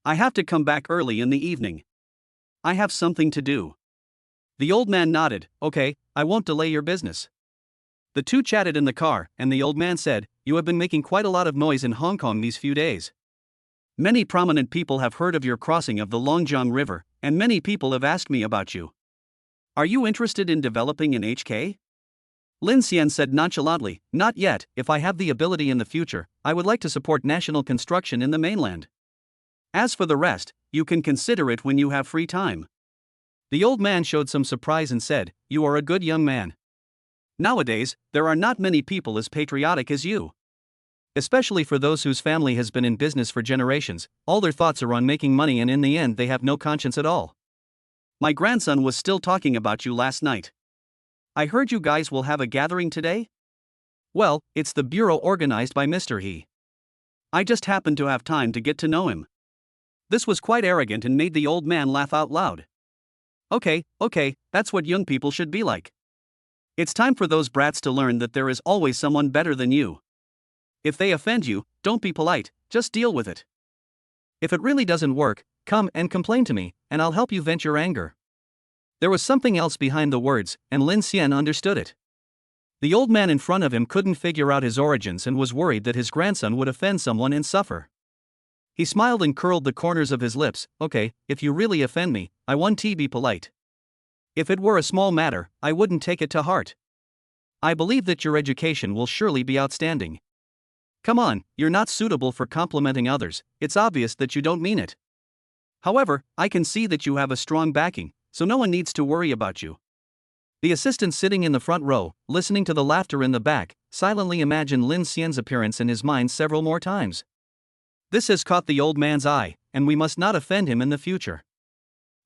I have to come back early in the evening. I have something to do. The old man nodded. Okay, I won't delay your business. The 2 chatted in the car, and the old man said, You have been making quite a lot of noise in Hong Kong these few days. Many prominent people have heard of your crossing of the Longjiang River, and many people have asked me about you. Are you interested in developing in HK? Lin Xian said nonchalantly, Not yet. If I have the ability in the future, I would like to support national construction in the mainland. As for the rest, you can consider it when you have free time. The old man showed some surprise and said, You are a good young man. Nowadays, there are not many people as patriotic as you. Especially for those whose family has been in business for generations, all their thoughts are on making money and in the end they have no conscience at all. My grandson was still talking about you last night. I heard you guys will have a gathering today? Well, it's the bureau organized by Mr. He. I just happened to have time to get to know him. This was quite arrogant and made the old man laugh out loud. Okay, that's what young people should be like. It's time for those brats to learn that there is always someone better than you. If they offend you, don't be polite, just deal with it. If it really doesn't work, come and complain to me, and I'll help you vent your anger. There was something else behind the words, and Lin Xian understood it. The old man in front of him couldn't figure out his origins and was worried that his grandson would offend someone and suffer. He smiled and curled the corners of his lips. Okay, if you really offend me, I won't be polite. If it were a small matter, I wouldn't take it to heart. I believe that your education will surely be outstanding. Come on, you're not suitable for complimenting others, it's obvious that you don't mean it. However, I can see that you have a strong backing, so no one needs to worry about you. The assistant sitting in the front row, listening to the laughter in the back, silently imagined Lin Xian's appearance in his mind several more times. This has caught the old man's eye, and we must not offend him in the future.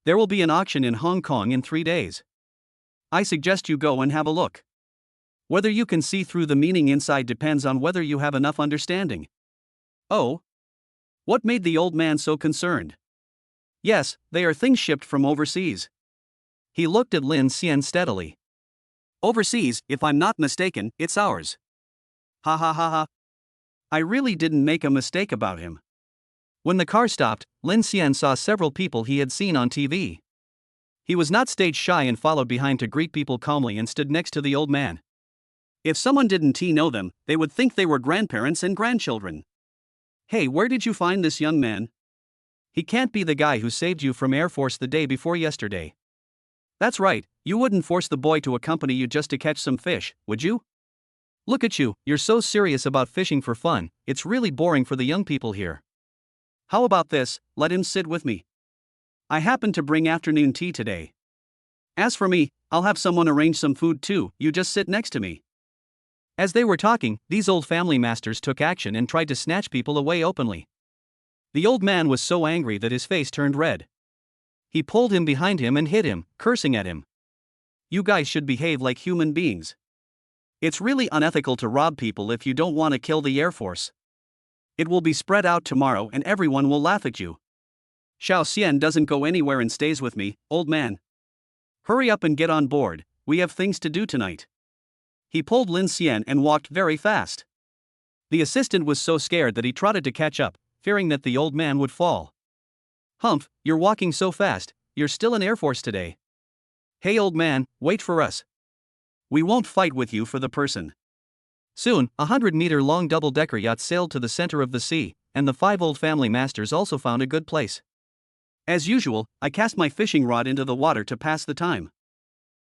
There will be an auction in Hong Kong in 3 days. I suggest you go and have a look. Whether you can see through the meaning inside depends on whether you have enough understanding. Oh? What made the old man so concerned? Yes, they are things shipped from overseas. He looked at Lin Xian steadily. Overseas, if I'm not mistaken, it's ours. Ha ha ha ha. I really didn't make a mistake about him. When the car stopped, Lin Xian saw several people he had seen on TV. He was not stage shy and followed behind to greet people calmly and stood next to the old man. If someone didn't know them, they would think they were grandparents and grandchildren. Hey, where did you find this young man? He can't be the guy who saved you from Air Force the day before yesterday. That's right, you wouldn't force the boy to accompany you just to catch some fish, would you? Look at you, you're so serious about fishing for fun, it's really boring for the young people here. How about this, let him sit with me. I happen to bring afternoon tea today. As for me, I'll have someone arrange some food too, you just sit next to me. As they were talking, these old family masters took action and tried to snatch people away openly. The old man was so angry that his face turned red. He pulled him behind him and hit him, cursing at him. You guys should behave like human beings. It's really unethical to rob people if you don't want to kill the Air Force. It will be spread out tomorrow and everyone will laugh at you. Xiao Xian doesn't go anywhere and stays with me, old man. Hurry up and get on board, we have things to do tonight. He pulled Lin Xian and walked very fast. The assistant was so scared that he trotted to catch up, fearing that the old man would fall. Humph, you're walking so fast, you're still in Air Force today. Hey old man, wait for us. We won't fight with you for the person. Soon, 100-meter-long double-decker yacht sailed to the center of the sea, and the 5 old family masters also found a good place. As usual, I cast my fishing rod into the water to pass the time.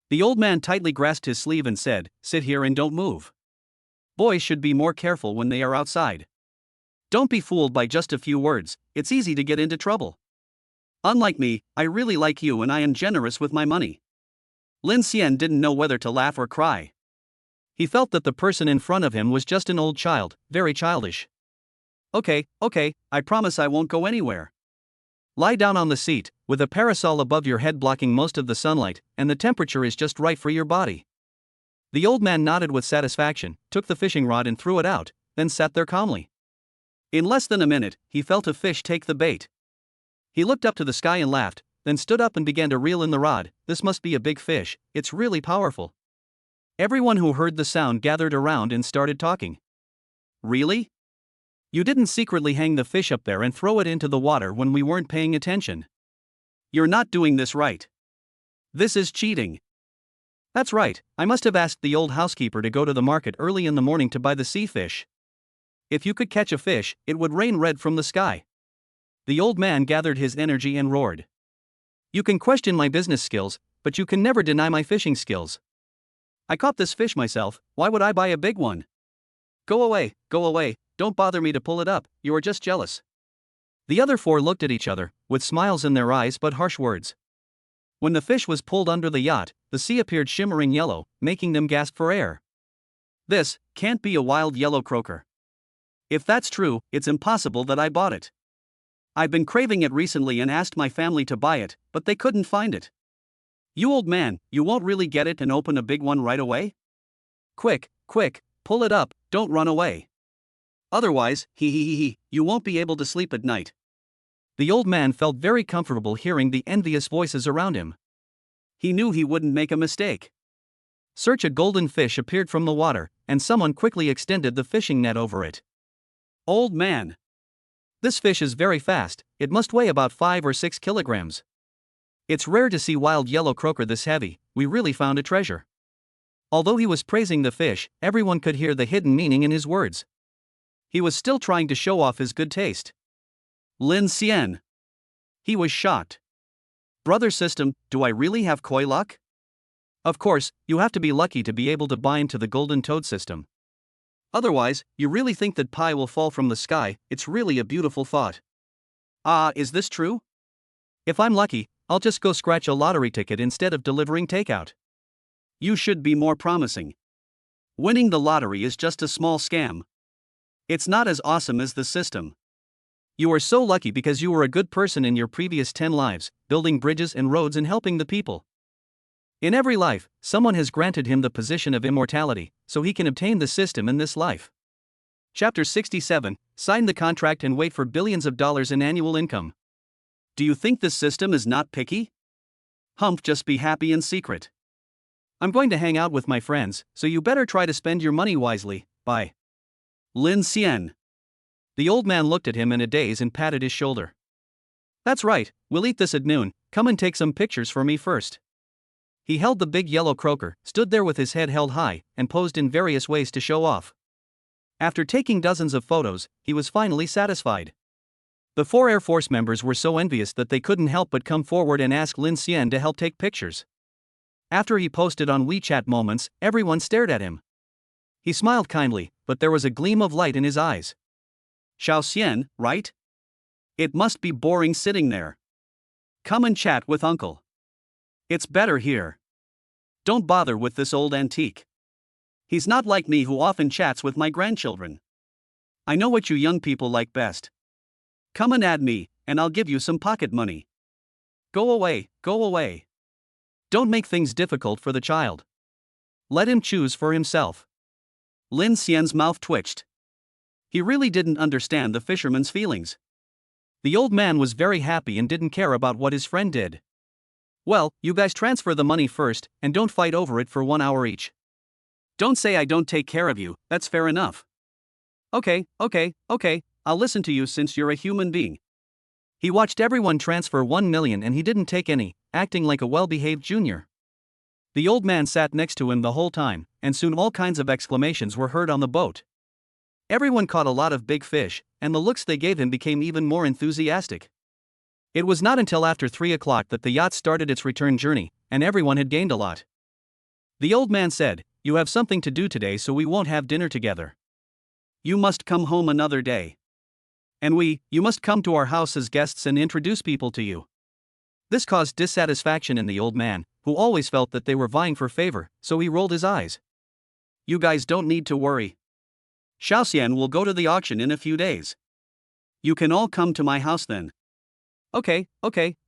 The old man tightly grasped his sleeve and said, "Sit here and don't move. Boys should be more careful when they are outside. Don't be fooled by just a few words, it's easy to get into trouble. Unlike me, I really like you and I am generous with my money." Lin Xian didn't know whether to laugh or cry. He felt that the person in front of him was just an old child, very childish. Okay, I promise I won't go anywhere. Lie down on the seat, with a parasol above your head blocking most of the sunlight, and the temperature is just right for your body. The old man nodded with satisfaction, took the fishing rod and threw it out, then sat there calmly. In less than a minute, he felt a fish take the bait. He looked up to the sky and laughed, then stood up and began to reel in the rod. This must be a big fish, it's really powerful. Everyone who heard the sound gathered around and started talking. Really? You didn't secretly hang the fish up there and throw it into the water when we weren't paying attention. You're not doing this right. This is cheating. That's right, I must have asked the old housekeeper to go to the market early in the morning to buy the sea fish. If you could catch a fish, it would rain red from the sky. The old man gathered his energy and roared. You can question my business skills, but you can never deny my fishing skills. I caught this fish myself, why would I buy a big one? Go away, don't bother me to pull it up, you are just jealous. The other 4 looked at each other, with smiles in their eyes but harsh words. When the fish was pulled under the yacht, the sea appeared shimmering yellow, making them gasp for air. This can't be a wild yellow croaker. If that's true, it's impossible that I bought it. I've been craving it recently and asked my family to buy it, but they couldn't find it. You old man, you won't really get it and open a big one right away? Quick, pull it up, don't run away. Otherwise, you won't be able to sleep at night. The old man felt very comfortable hearing the envious voices around him. He knew he wouldn't make a mistake. Search a golden fish appeared from the water, and someone quickly extended the fishing net over it. Old man. This fish is very fast, it must weigh about 5 or 6 kilograms. It's rare to see wild yellow croaker this heavy, we really found a treasure. Although he was praising the fish, everyone could hear the hidden meaning in his words. He was still trying to show off his good taste. Lin Xian. He was shocked. Brother system, do I really have koi luck? Of course, you have to be lucky to be able to bind to the golden toad system. Otherwise, you really think that pie will fall from the sky, it's really a beautiful thought. Is this true? If I'm lucky, I'll just go scratch a lottery ticket instead of delivering takeout. You should be more promising. Winning the lottery is just a small scam. It's not as awesome as the system. You are so lucky because you were a good person in your previous 10 lives, building bridges and roads and helping the people. In every life, someone has granted him the position of immortality, so he can obtain the system in this life. Chapter 67, Sign the contract and wait for billions of dollars in annual income. Do you think this system is not picky? Humph, just be happy in secret. I'm going to hang out with my friends, so you better try to spend your money wisely, bye. Lin Xian. The old man looked at him in a daze and patted his shoulder. That's right, we'll eat this at noon, come and take some pictures for me first. He held the big yellow croaker, stood there with his head held high, and posed in various ways to show off. After taking dozens of photos, he was finally satisfied. The 4 Air Force members were so envious that they couldn't help but come forward and ask Lin Xian to help take pictures. After he posted on WeChat Moments, everyone stared at him. He smiled kindly, but there was a gleam of light in his eyes. Xiao Xian, right? It must be boring sitting there. Come and chat with Uncle. It's better here. Don't bother with this old antique. He's not like me who often chats with my grandchildren. I know what you young people like best. Come and add me, and I'll give you some pocket money. Go away. Don't make things difficult for the child. Let him choose for himself. Lin Xian's mouth twitched. He really didn't understand the fisherman's feelings. The old man was very happy and didn't care about what his friend did. Well, you guys transfer the money first, and don't fight over it for 1 hour each. Don't say I don't take care of you, that's fair enough. Okay, I'll listen to you since you're a human being. He watched everyone transfer 1 million and he didn't take any, acting like a well-behaved junior. The old man sat next to him the whole time, and soon all kinds of exclamations were heard on the boat. Everyone caught a lot of big fish, and the looks they gave him became even more enthusiastic. It was not until after 3 o'clock that the yacht started its return journey, and everyone had gained a lot. The old man said, "You have something to do today, so we won't have dinner together. You must come home another day. And you must come to our house as guests and introduce people to you." This caused dissatisfaction in the old man, who always felt that they were vying for favor, so he rolled his eyes. "You guys don't need to worry. Xiaoxian will go to the auction in a few days. You can all come to my house then." Okay,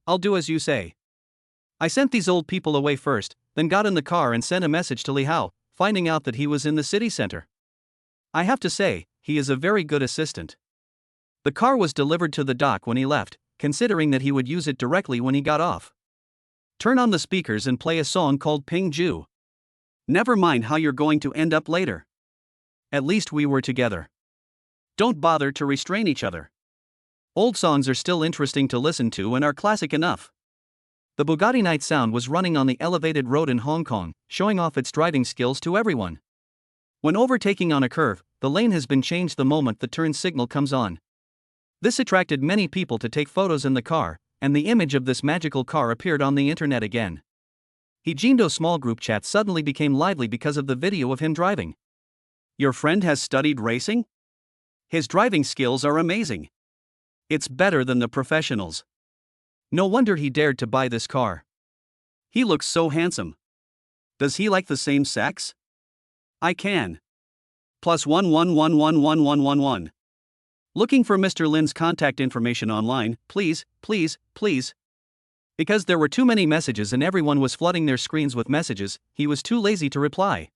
I'll do as you say. I sent these old people away first, then got in the car and sent a message to Li Hao, finding out that he was in the city center. I have to say, he is a very good assistant. The car was delivered to the dock when he left, considering that he would use it directly when he got off. Turn on the speakers and play a song called Ping Ju. Never mind how you're going to end up later. At least we were together. Don't bother to restrain each other. Old songs are still interesting to listen to and are classic enough. The Bugatti Night Sound was running on the elevated road in Hong Kong, showing off its driving skills to everyone. When overtaking on a curve, the lane has been changed the moment the turn signal comes on. This attracted many people to take photos in the car, and the image of this magical car appeared on the internet again. Hijindo small group chat suddenly became lively because of the video of him driving. Your friend has studied racing? His driving skills are amazing. It's better than the professionals. No wonder he dared to buy this car. He looks so handsome. Does he like the same sex? I can. +1111111. Looking for Mr. Lin's contact information online, please. Because there were too many messages and everyone was flooding their screens with messages, he was too lazy to reply.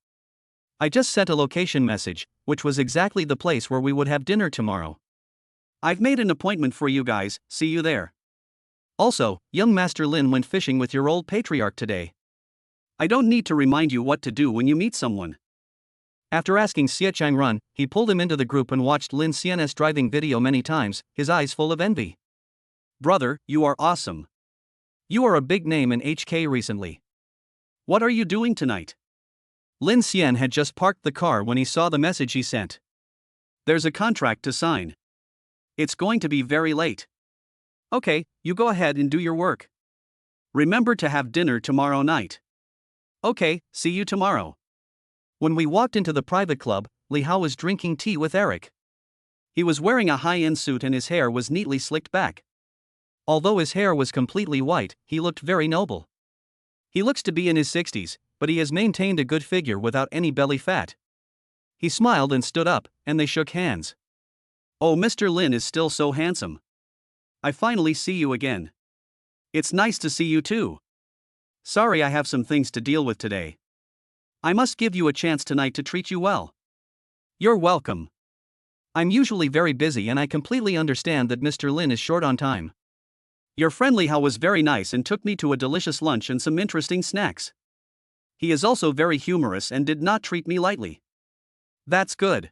I just sent a location message, which was exactly the place where we would have dinner tomorrow. I've made an appointment for you guys, see you there. Also, young Master Lin went fishing with your old patriarch today. I don't need to remind you what to do when you meet someone. After asking Xie Changrun, he pulled him into the group and watched Lin Xian's driving video many times, his eyes full of envy. Brother, you are awesome. You are a big name in HK recently. What are you doing tonight? Lin Xian had just parked the car when he saw the message he sent. There's a contract to sign. It's going to be very late. Okay, you go ahead and do your work. Remember to have dinner tomorrow night. Okay, see you tomorrow. When we walked into the private club, Li Hao was drinking tea with Eric. He was wearing a high-end suit and his hair was neatly slicked back. Although his hair was completely white, he looked very noble. He looks to be in his 60s, but he has maintained a good figure without any belly fat. He smiled and stood up, and they shook hands. Oh, Mr. Lin is still so handsome. I finally see you again. It's nice to see you too. Sorry, I have some things to deal with today. I must give you a chance tonight to treat you well. You're welcome. I'm usually very busy and I completely understand that Mr. Lin is short on time. Your friend Li Hao was very nice and took me to a delicious lunch and some interesting snacks. He is also very humorous and did not treat me lightly. That's good.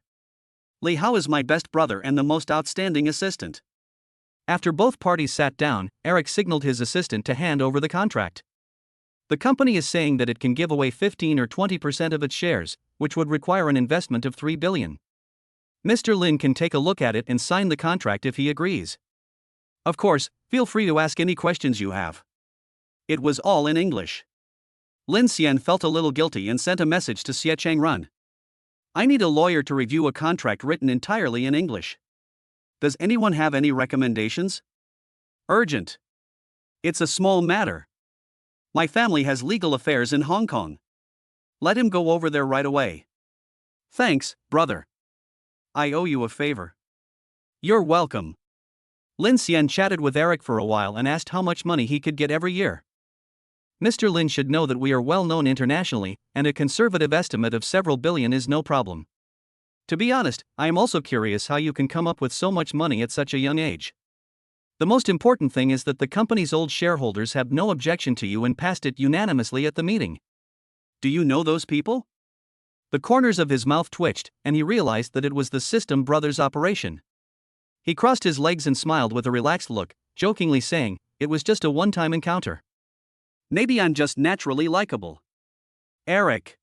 Li Hao is my best brother and the most outstanding assistant. After both parties sat down, Eric signaled his assistant to hand over the contract. The company is saying that it can give away 15 or 20% of its shares, which would require an investment of 3 billion. Mr. Lin can take a look at it and sign the contract if he agrees. Of course, feel free to ask any questions you have. It was all in English. Lin Xian felt a little guilty and sent a message to Xie Changrun. I need a lawyer to review a contract written entirely in English. Does anyone have any recommendations? Urgent. It's a small matter. My family has legal affairs in Hong Kong. Let him go over there right away. Thanks, brother. I owe you a favor. You're welcome. Lin Xian chatted with Eric for a while and asked how much money he could get every year. Mr. Lin should know that we are well known internationally, and a conservative estimate of several billion is no problem. To be honest, I am also curious how you can come up with so much money at such a young age. The most important thing is that the company's old shareholders have no objection to you and passed it unanimously at the meeting. Do you know those people? The corners of his mouth twitched, and he realized that it was the System Brothers operation. He crossed his legs and smiled with a relaxed look, jokingly saying, "It was just a one-time encounter. Maybe I'm just naturally likable." Eric.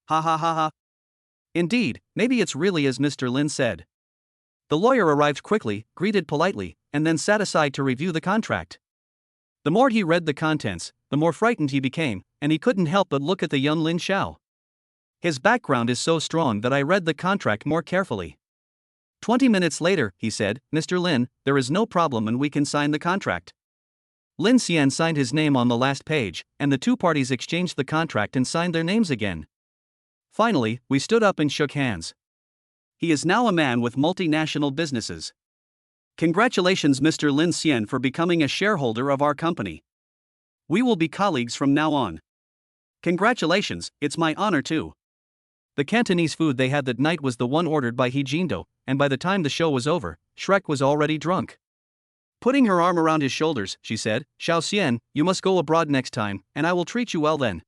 Ha ha ha ha. Indeed, maybe it's really as Mr. Lin said. The lawyer arrived quickly, greeted politely, and then sat aside to review the contract. The more he read the contents, the more frightened he became, and he couldn't help but look at the young Lin Xiao. His background is so strong that I read the contract more carefully. 20 minutes later, he said, "Mr. Lin, there is no problem and we can sign the contract." Lin Xian signed his name on the last page, and the two parties exchanged the contract and signed their names again. Finally, we stood up and shook hands. He is now a man with multinational businesses. Congratulations, Mr. Lin Xian, for becoming a shareholder of our company. We will be colleagues from now on. Congratulations, it's my honor too. The Cantonese food they had that night was the one ordered by He Jindo, and by the time the show was over, Shrek was already drunk. Putting her arm around his shoulders, she said, "Xiao Xian, you must go abroad next time, and I will treat you well then."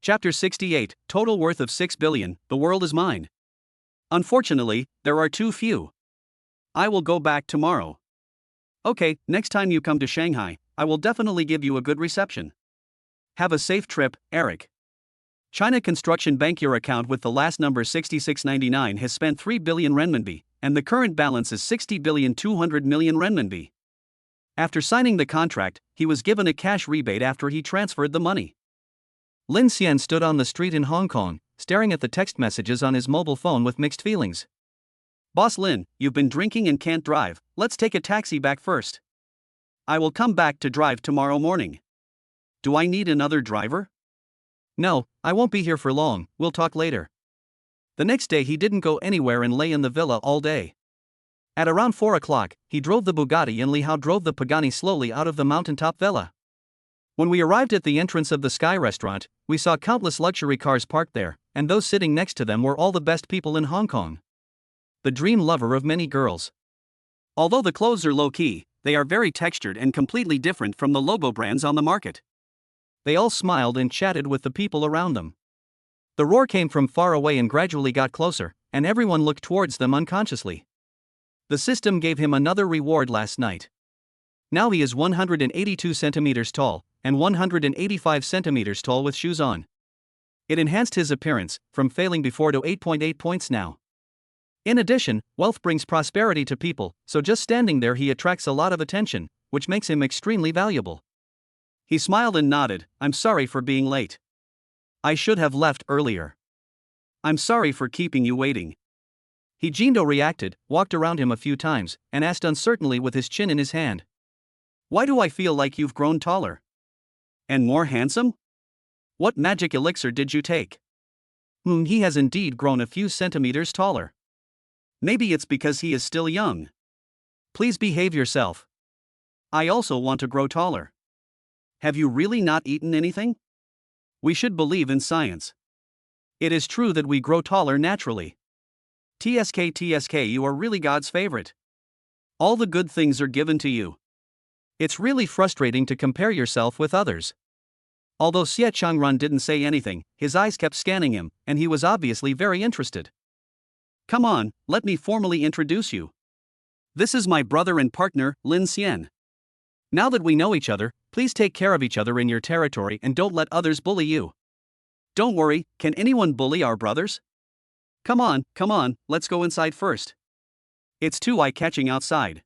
Chapter 68, Total worth of 6 billion, the world is mine. Unfortunately, there are too few. I will go back tomorrow. Okay, next time you come to Shanghai, I will definitely give you a good reception. Have a safe trip, Eric. China Construction Bank. Your account with the last number 6699 has spent 3 billion renminbi, and the current balance is 60,200 million renminbi. After signing the contract, he was given a cash rebate after he transferred the money. Lin Xian stood on the street in Hong Kong, staring at the text messages on his mobile phone with mixed feelings. "Boss Lin, you've been drinking and can't drive, let's take a taxi back first. I will come back to drive tomorrow morning. Do I need another driver?" "No, I won't be here for long, we'll talk later." The next day he didn't go anywhere and lay in the villa all day. At around 4 o'clock, he drove the Bugatti and Li Hao drove the Pagani slowly out of the mountaintop villa. When we arrived at the entrance of the Sky Restaurant, we saw countless luxury cars parked there, and those sitting next to them were all the best people in Hong Kong. The dream lover of many girls. Although the clothes are low-key, they are very textured and completely different from the logo brands on the market. They all smiled and chatted with the people around them. The roar came from far away and gradually got closer, and everyone looked towards them unconsciously. The system gave him another reward last night. Now he is 182 centimeters tall, and 185 centimeters tall with shoes on. It enhanced his appearance, from failing before to 8.8 points now. In addition, wealth brings prosperity to people, so just standing there he attracts a lot of attention, which makes him extremely valuable. He smiled and nodded. "I'm sorry for being late. I should have left earlier. I'm sorry for keeping you waiting." He Jindo reacted, walked around him a few times, and asked uncertainly with his chin in his hand, "Why do I feel like you've grown taller? And more handsome? What magic elixir did you take?" He has indeed grown a few centimeters taller. Maybe it's because he is still young. Please behave yourself. I also want to grow taller. Have you really not eaten anything? We should believe in science. It is true that we grow taller naturally. TSK, you are really God's favorite. All the good things are given to you. It's really frustrating to compare yourself with others. Although Xie Changran didn't say anything, his eyes kept scanning him, and he was obviously very interested. "Come on, let me formally introduce you. This is my brother and partner, Lin Xian. Now that we know each other, please take care of each other in your territory and don't let others bully you." "Don't worry, can anyone bully our brothers? Come on, let's go inside first. It's too eye-catching outside."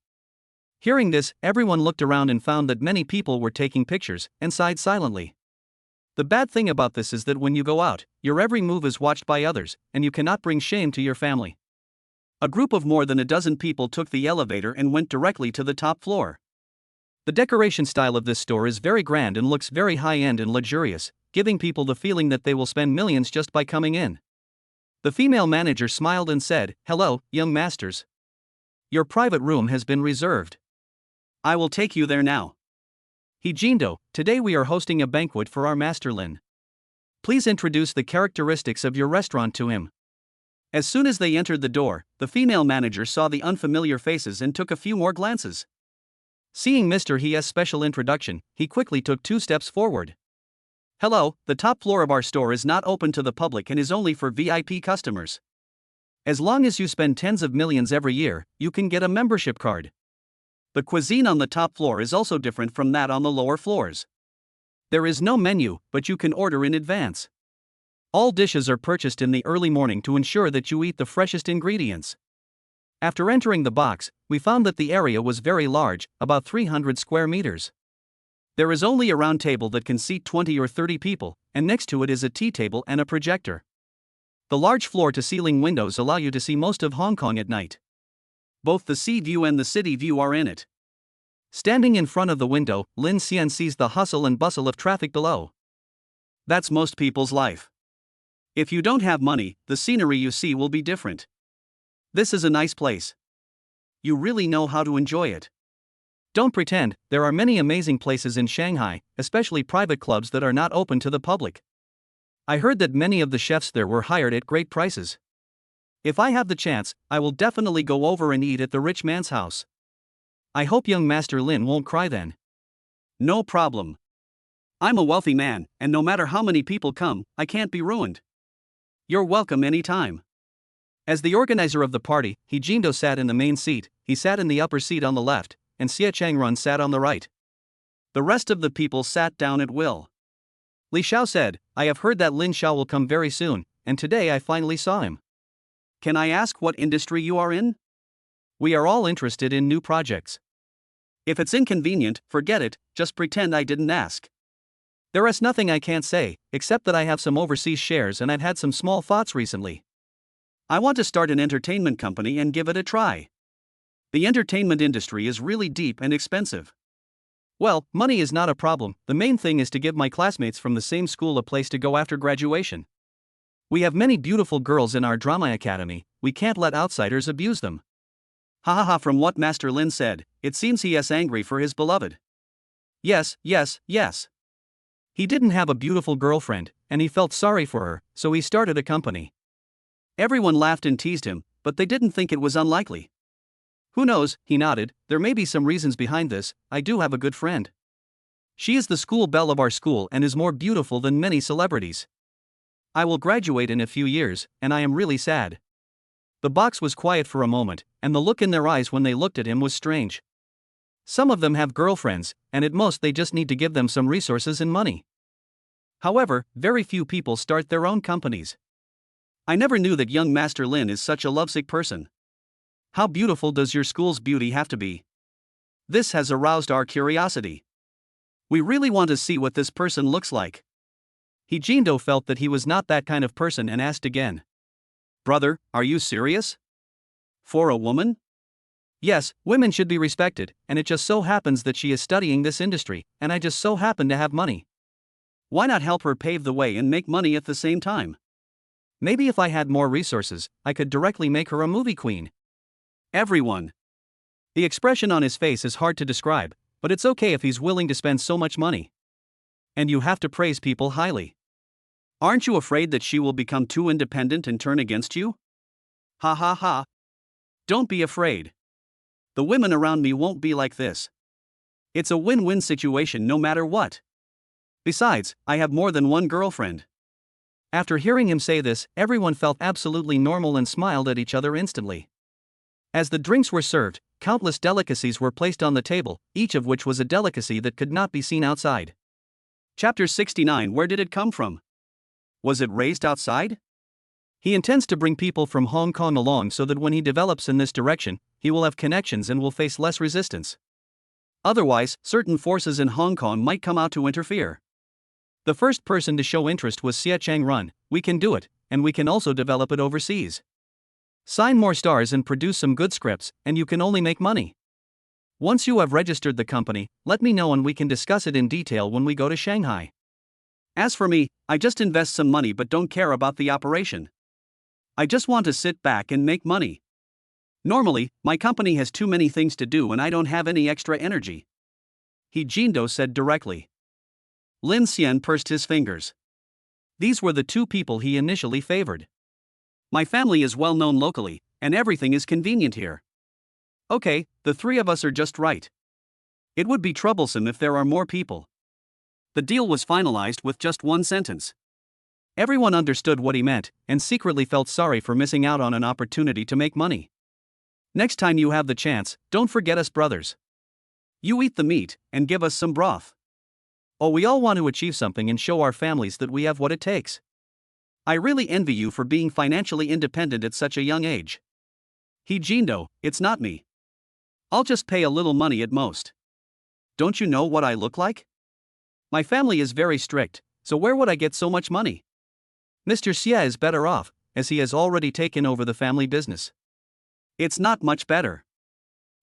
Hearing this, everyone looked around and found that many people were taking pictures, and sighed silently. The bad thing about this is that when you go out, your every move is watched by others, and you cannot bring shame to your family. A group of more than a dozen people took the elevator and went directly to the top floor. The decoration style of this store is very grand and looks very high-end and luxurious, giving people the feeling that they will spend millions just by coming in. The female manager smiled and said, "Hello, young masters. Your private room has been reserved. I will take you there now. He Jindo, today we are hosting a banquet for our master Lin. Please introduce the characteristics of your restaurant to him." As soon as they entered the door, the female manager saw the unfamiliar faces and took a few more glances. Seeing Mr. He's special introduction, he quickly took 2 steps forward. "Hello, the top floor of our store is not open to the public and is only for VIP customers. As long as you spend tens of millions every year, you can get a membership card. The cuisine on the top floor is also different from that on the lower floors. There is no menu, but you can order in advance. All dishes are purchased in the early morning to ensure that you eat the freshest ingredients." After entering the box, we found that the area was very large, about 300 square meters. There is only a round table that can seat 20 or 30 people, and next to it is a tea table and a projector. The large floor-to-ceiling windows allow you to see most of Hong Kong at night. Both the sea view and the city view are in it. Standing in front of the window, Lin Xian sees the hustle and bustle of traffic below. That's most people's life. If you don't have money, the scenery you see will be different. This is a nice place. You really know how to enjoy it. Don't pretend, there are many amazing places in Shanghai, especially private clubs that are not open to the public. I heard that many of the chefs there were hired at great prices. If I have the chance, I will definitely go over and eat at the rich man's house. I hope young Master Lin won't cry then. No problem. I'm a wealthy man, and no matter how many people come, I can't be ruined. You're welcome anytime. As the organizer of the party, He Jindo sat in the main seat, he sat in the upper seat on the left, and Xie Changrun sat on the right. The rest of the people sat down at will. Li Xiao said, "I have heard that Lin Xiao will come very soon, and today I finally saw him. Can I ask what industry you are in? We are all interested in new projects. If it's inconvenient, forget it, just pretend I didn't ask. There is nothing I can't say, except that I have some overseas shares and I've had some small thoughts recently. I want to start an entertainment company and give it a try. The entertainment industry is really deep and expensive. Well, money is not a problem, the main thing is to give my classmates from the same school a place to go after graduation. We have many beautiful girls in our drama academy, we can't let outsiders abuse them." Ha ha ha. From what Master Lin said, it seems he is angry for his beloved. Yes. He didn't have a beautiful girlfriend, and he felt sorry for her, so he started a company. Everyone laughed and teased him, but they didn't think it was unlikely. Who knows, he nodded, there may be some reasons behind this, I do have a good friend. She is the school belle of our school and is more beautiful than many celebrities. I will graduate in a few years, and I am really sad. The box was quiet for a moment, and the look in their eyes when they looked at him was strange. Some of them have girlfriends, and at most they just need to give them some resources and money. However, very few people start their own companies. I never knew that young Master Lin is such a lovesick person. How beautiful does your school's beauty have to be? This has aroused our curiosity. We really want to see what this person looks like. He Jindo felt that he was not that kind of person and asked again. Brother, are you serious? For a woman? Yes, women should be respected, and it just so happens that she is studying this industry, and I just so happen to have money. Why not help her pave the way and make money at the same time? Maybe if I had more resources, I could directly make her a movie queen. Everyone. The expression on his face is hard to describe, but it's okay if he's willing to spend so much money. And you have to praise people highly. Aren't you afraid that she will become too independent and turn against you? Ha ha ha. Don't be afraid. The women around me won't be like this. It's a win-win situation no matter what. Besides, I have more than one girlfriend. After hearing him say this, everyone felt absolutely normal and smiled at each other instantly. As the drinks were served, countless delicacies were placed on the table, each of which was a delicacy that could not be seen outside. Chapter 69. Where did it come from? Was it raised outside? He intends to bring people from Hong Kong along so that when he develops in this direction, he will have connections and will face less resistance. Otherwise, certain forces in Hong Kong might come out to interfere. The first person to show interest was Xie Changrun. We can do it, and we can also develop it overseas. Sign more stars and produce some good scripts, and you can only make money. Once you have registered the company, let me know and we can discuss it in detail when we go to Shanghai. As for me, I just invest some money but don't care about the operation. I just want to sit back and make money. Normally, my company has too many things to do and I don't have any extra energy. He Jindo said directly. Lin Xian pursed his fingers. These were the two people he initially favored. My family is well known locally, and everything is convenient here. Okay, the three of us are just right. It would be troublesome if there are more people. The deal was finalized with just one sentence. Everyone understood what he meant, and secretly felt sorry for missing out on an opportunity to make money. Next time you have the chance, don't forget us brothers. You eat the meat, and give us some broth. Oh, we all want to achieve something and show our families that we have what it takes. I really envy you for being financially independent at such a young age. Hijindo, it's not me. I'll just pay a little money at most. Don't you know what I look like? My family is very strict, so where would I get so much money? Mr. Xie is better off, as he has already taken over the family business. It's not much better.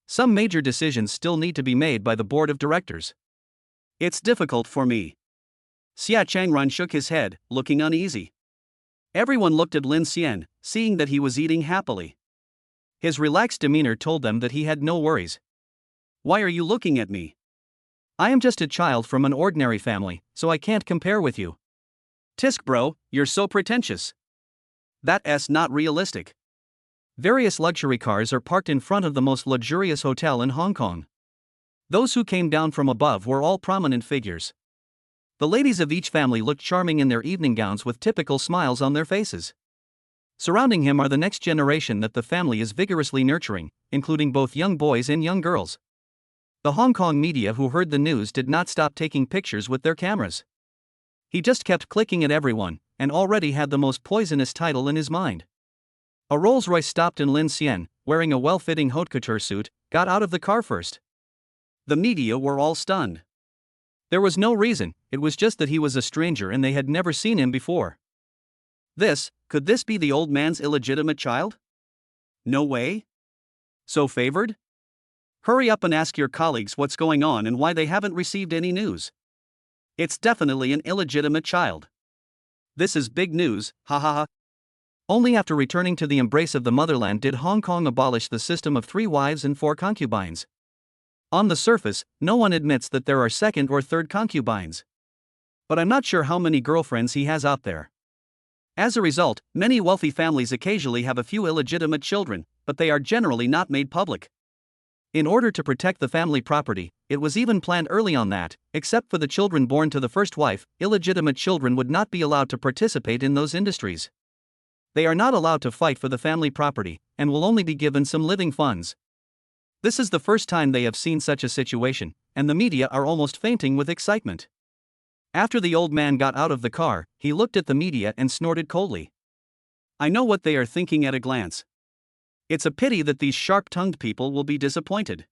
Some major decisions still need to be made by the board of directors. It's difficult for me. Xia Changrun shook his head, looking uneasy. Everyone looked at Lin Xian, seeing that he was eating happily. His relaxed demeanor told them that he had no worries. Why are you looking at me? I am just a child from an ordinary family, so I can't compare with you. Tisk bro, you're so pretentious. That's not realistic. Various luxury cars are parked in front of the most luxurious hotel in Hong Kong. Those who came down from above were all prominent figures. The ladies of each family looked charming in their evening gowns with typical smiles on their faces. Surrounding him are the next generation that the family is vigorously nurturing, including both young boys and young girls. The Hong Kong media who heard the news did not stop taking pictures with their cameras. He just kept clicking at everyone, and already had the most poisonous title in his mind. A Rolls-Royce stopped and Lin Xian, wearing a well-fitting haute couture suit, got out of the car first. The media were all stunned. There was no reason, it was just that he was a stranger and they had never seen him before. Could this be the old man's illegitimate child? No way? So favored? Hurry up and ask your colleagues what's going on and why they haven't received any news. It's definitely an illegitimate child. This is big news, ha ha ha. Only after returning to the embrace of the motherland did Hong Kong abolish the system of 3 wives and 4 concubines. On the surface, no one admits that there are second or third concubines. But I'm not sure how many girlfriends he has out there. As a result, many wealthy families occasionally have a few illegitimate children, but they are generally not made public. In order to protect the family property, it was even planned early on that, except for the children born to the first wife, illegitimate children would not be allowed to participate in those industries. They are not allowed to fight for the family property, and will only be given some living funds. This is the first time they have seen such a situation, and the media are almost fainting with excitement. After the old man got out of the car, he looked at the media and snorted coldly. I know what they are thinking at a glance. It's a pity that these sharp-tongued people will be disappointed.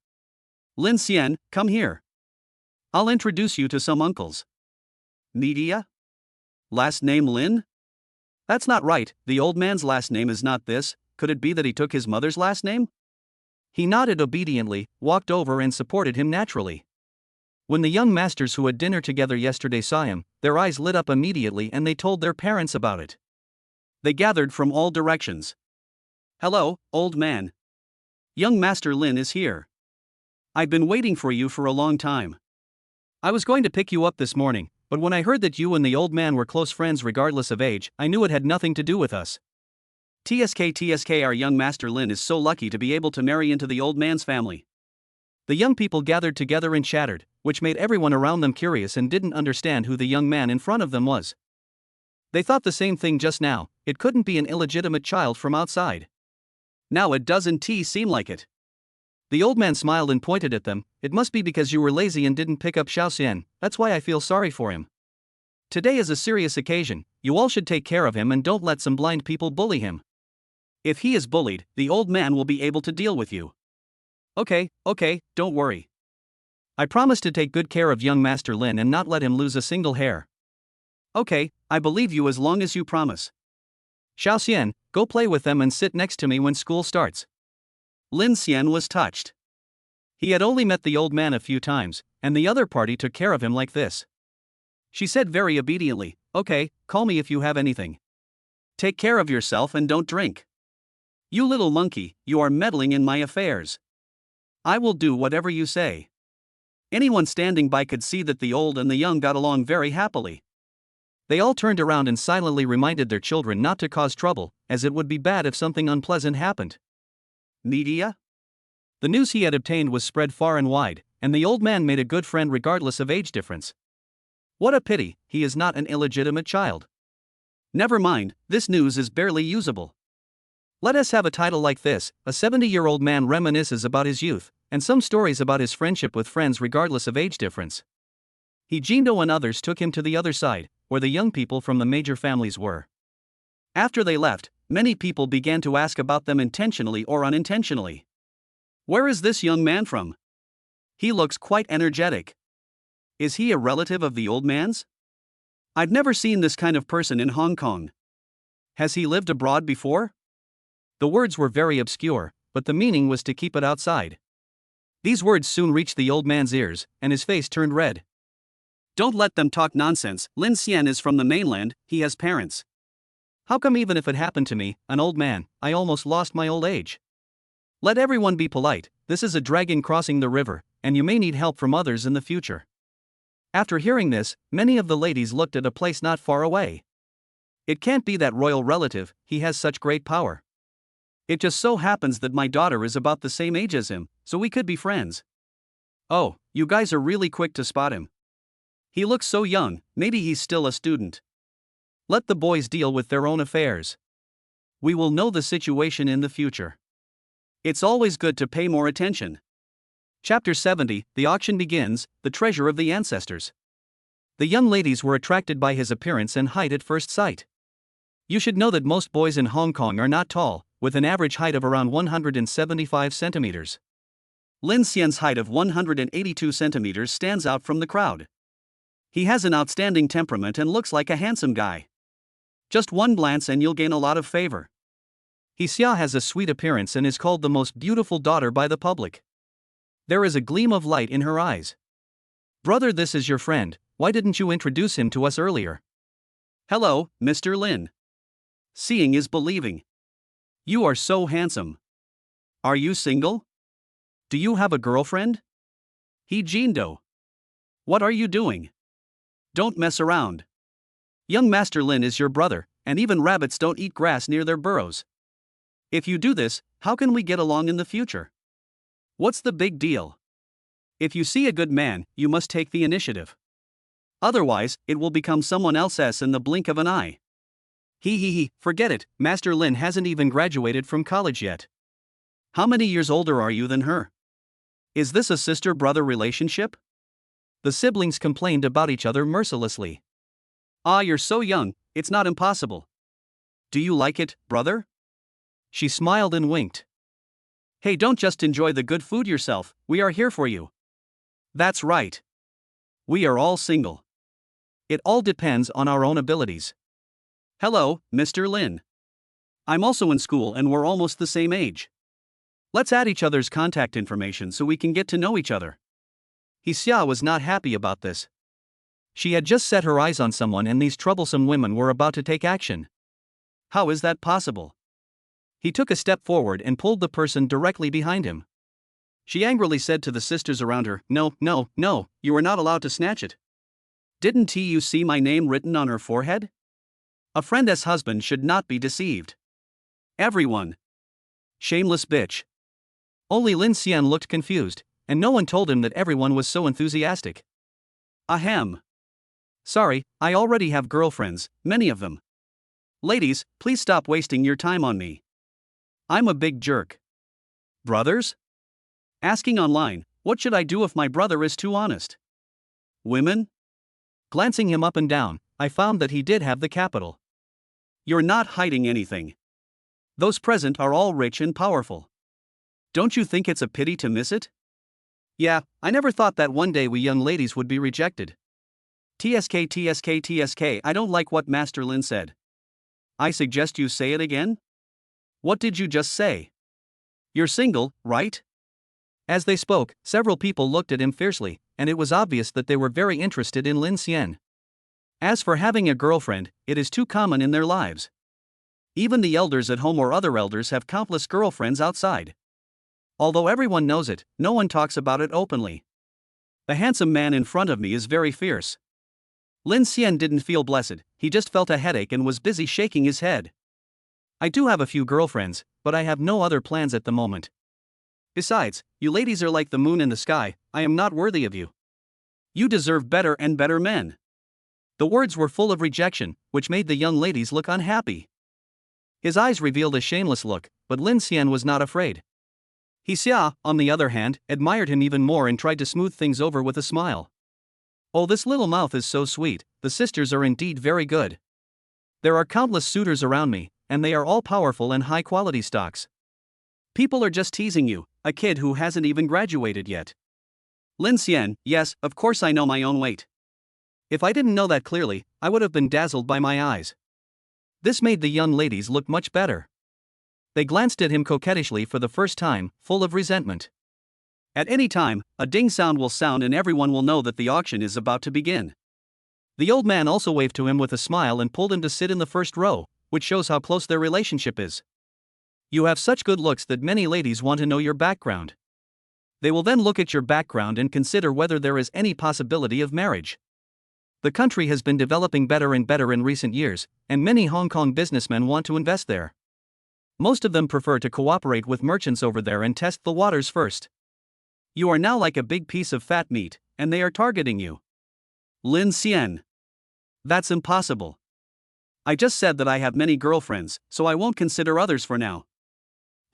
Lin Xian, come here. I'll introduce you to some uncles. Media? Last name Lin? That's not right, the old man's last name is not this. Could it be that he took his mother's last name? He nodded obediently, walked over and supported him naturally. When the young masters who had dinner together yesterday saw him, their eyes lit up immediately and they told their parents about it. They gathered from all directions. Hello, old man. Young Master Lin is here. I've been waiting for you for a long time. I was going to pick you up this morning, but when I heard that you and the old man were close friends regardless of age, I knew it had nothing to do with us. TSK, our young Master Lin is so lucky to be able to marry into the old man's family. The young people gathered together and chattered, which made everyone around them curious and didn't understand who the young man in front of them was. They thought the same thing just now, it couldn't be an illegitimate child from outside. Now it doesn't seem like it. The old man smiled and pointed at them. It must be because you were lazy and didn't pick up Xiao Xian, that's why I feel sorry for him. Today is a serious occasion, you all should take care of him and don't let some blind people bully him. If he is bullied, the old man will be able to deal with you. Okay, don't worry. I promise to take good care of young Master Lin and not let him lose a single hair. Okay, I believe you as long as you promise. Xiao Xian, go play with them and sit next to me when school starts. Lin Xian was touched. He had only met the old man a few times, and the other party took care of him like this. She said very obediently, okay, call me if you have anything. Take care of yourself and don't drink. You little monkey, you are meddling in my affairs. I will do whatever you say. Anyone standing by could see that the old and the young got along very happily. They all turned around and silently reminded their children not to cause trouble, as it would be bad if something unpleasant happened. Media? The news he had obtained was spread far and wide, and the old man made a good friend regardless of age difference. What a pity, he is not an illegitimate child. Never mind, this news is barely usable. Let us have a title like this: a 70-year-old man reminisces about his youth, and some stories about his friendship with friends regardless of age difference. Hijindo and others took him to the other side, where the young people from the major families were. After they left, many people began to ask about them intentionally or unintentionally. Where is this young man from? He looks quite energetic. Is he a relative of the old man's? I've never seen this kind of person in Hong Kong. Has he lived abroad before? The words were very obscure, but the meaning was to keep it outside. These words soon reached the old man's ears, and his face turned red. Don't let them talk nonsense. Lin Xian is from the mainland, he has parents. How come even if it happened to me, an old man, I almost lost my old age? Let everyone be polite, this is a dragon crossing the river, and you may need help from others in the future. After hearing this, many of the ladies looked at a place not far away. It can't be that royal relative, he has such great power. It just so happens that my daughter is about the same age as him, so we could be friends. Oh, you guys are really quick to spot him. He looks so young, maybe he's still a student. Let the boys deal with their own affairs. We will know the situation in the future. It's always good to pay more attention. Chapter 70, the auction begins, the treasure of the ancestors. The young ladies were attracted by his appearance and height at first sight. You should know that most boys in Hong Kong are not tall, with an average height of around 175 centimeters. Lin Xian's height of 182 centimeters stands out from the crowd. He has an outstanding temperament and looks like a handsome guy. Just one glance and you'll gain a lot of favor. Xia has a sweet appearance and is called the most beautiful daughter by the public. There is a gleam of light in her eyes. Brother, this is your friend, why didn't you introduce him to us earlier? Hello, Mr. Lin. Seeing is believing. You are so handsome. Are you single? Do you have a girlfriend? Hijindo. What are you doing? Don't mess around. Young Master Lin is your brother, and even rabbits don't eat grass near their burrows. If you do this, how can we get along in the future? What's the big deal? If you see a good man, you must take the initiative. Otherwise, it will become someone else's in the blink of an eye. Forget it, Master Lin hasn't even graduated from college yet. How many years older are you than her? Is this a sister-brother relationship? The siblings complained about each other mercilessly. Ah, you're so young, it's not impossible. Do you like it, brother? She smiled and winked. Hey, don't just enjoy the good food yourself, we are here for you. That's right. We are all single. It all depends on our own abilities. Hello, Mr. Lin. I'm also in school and we're almost the same age. Let's add each other's contact information so we can get to know each other. Xia was not happy about this. She had just set her eyes on someone and these troublesome women were about to take action. How is that possible? He took a step forward and pulled the person directly behind him. She angrily said to the sisters around her, No, you are not allowed to snatch it. Didn't you see my name written on her forehead? A friend's husband should not be deceived. Everyone. Shameless bitch. Only Lin Xian looked confused, and no one told him that everyone was so enthusiastic. Ahem. Sorry, I already have girlfriends, many of them. Ladies, please stop wasting your time on me. I'm a big jerk. Brothers? Asking online, what should I do if my brother is too honest? Women? Glancing him up and down, I found that he did have the capital. You're not hiding anything. Those present are all rich and powerful. Don't you think it's a pity to miss it? Yeah, I never thought that one day we young ladies would be rejected. TSK, I don't like what Master Lin said. I suggest you say it again? What did you just say? You're single, right? As they spoke, several people looked at him fiercely, and it was obvious that they were very interested in Lin Xian. As for having a girlfriend, it is too common in their lives. Even the elders at home or other elders have countless girlfriends outside. Although everyone knows it, no one talks about it openly. The handsome man in front of me is very fierce. Lin Xian didn't feel blessed, he just felt a headache and was busy shaking his head. I do have a few girlfriends, but I have no other plans at the moment. Besides, you ladies are like the moon in the sky, I am not worthy of you. You deserve better and better men. The words were full of rejection, which made the young ladies look unhappy. His eyes revealed a shameless look, but Lin Xian was not afraid. He Xia, on the other hand, admired him even more and tried to smooth things over with a smile. Oh, this little mouth is so sweet, the sisters are indeed very good. There are countless suitors around me, and they are all powerful and high-quality stocks. People are just teasing you, a kid who hasn't even graduated yet. Lin Xian, yes, of course I know my own weight. If I didn't know that clearly, I would have been dazzled by my eyes. This made the young ladies look much better. They glanced at him coquettishly for the first time, full of resentment. At any time, a ding sound will sound and everyone will know that the auction is about to begin. The old man also waved to him with a smile and pulled him to sit in the first row, which shows how close their relationship is. You have such good looks that many ladies want to know your background. They will then look at your background and consider whether there is any possibility of marriage. The country has been developing better and better in recent years, and many Hong Kong businessmen want to invest there. Most of them prefer to cooperate with merchants over there and test the waters first. You are now like a big piece of fat meat, and they are targeting you. Lin Xian. That's impossible. I just said that I have many girlfriends, so I won't consider others for now.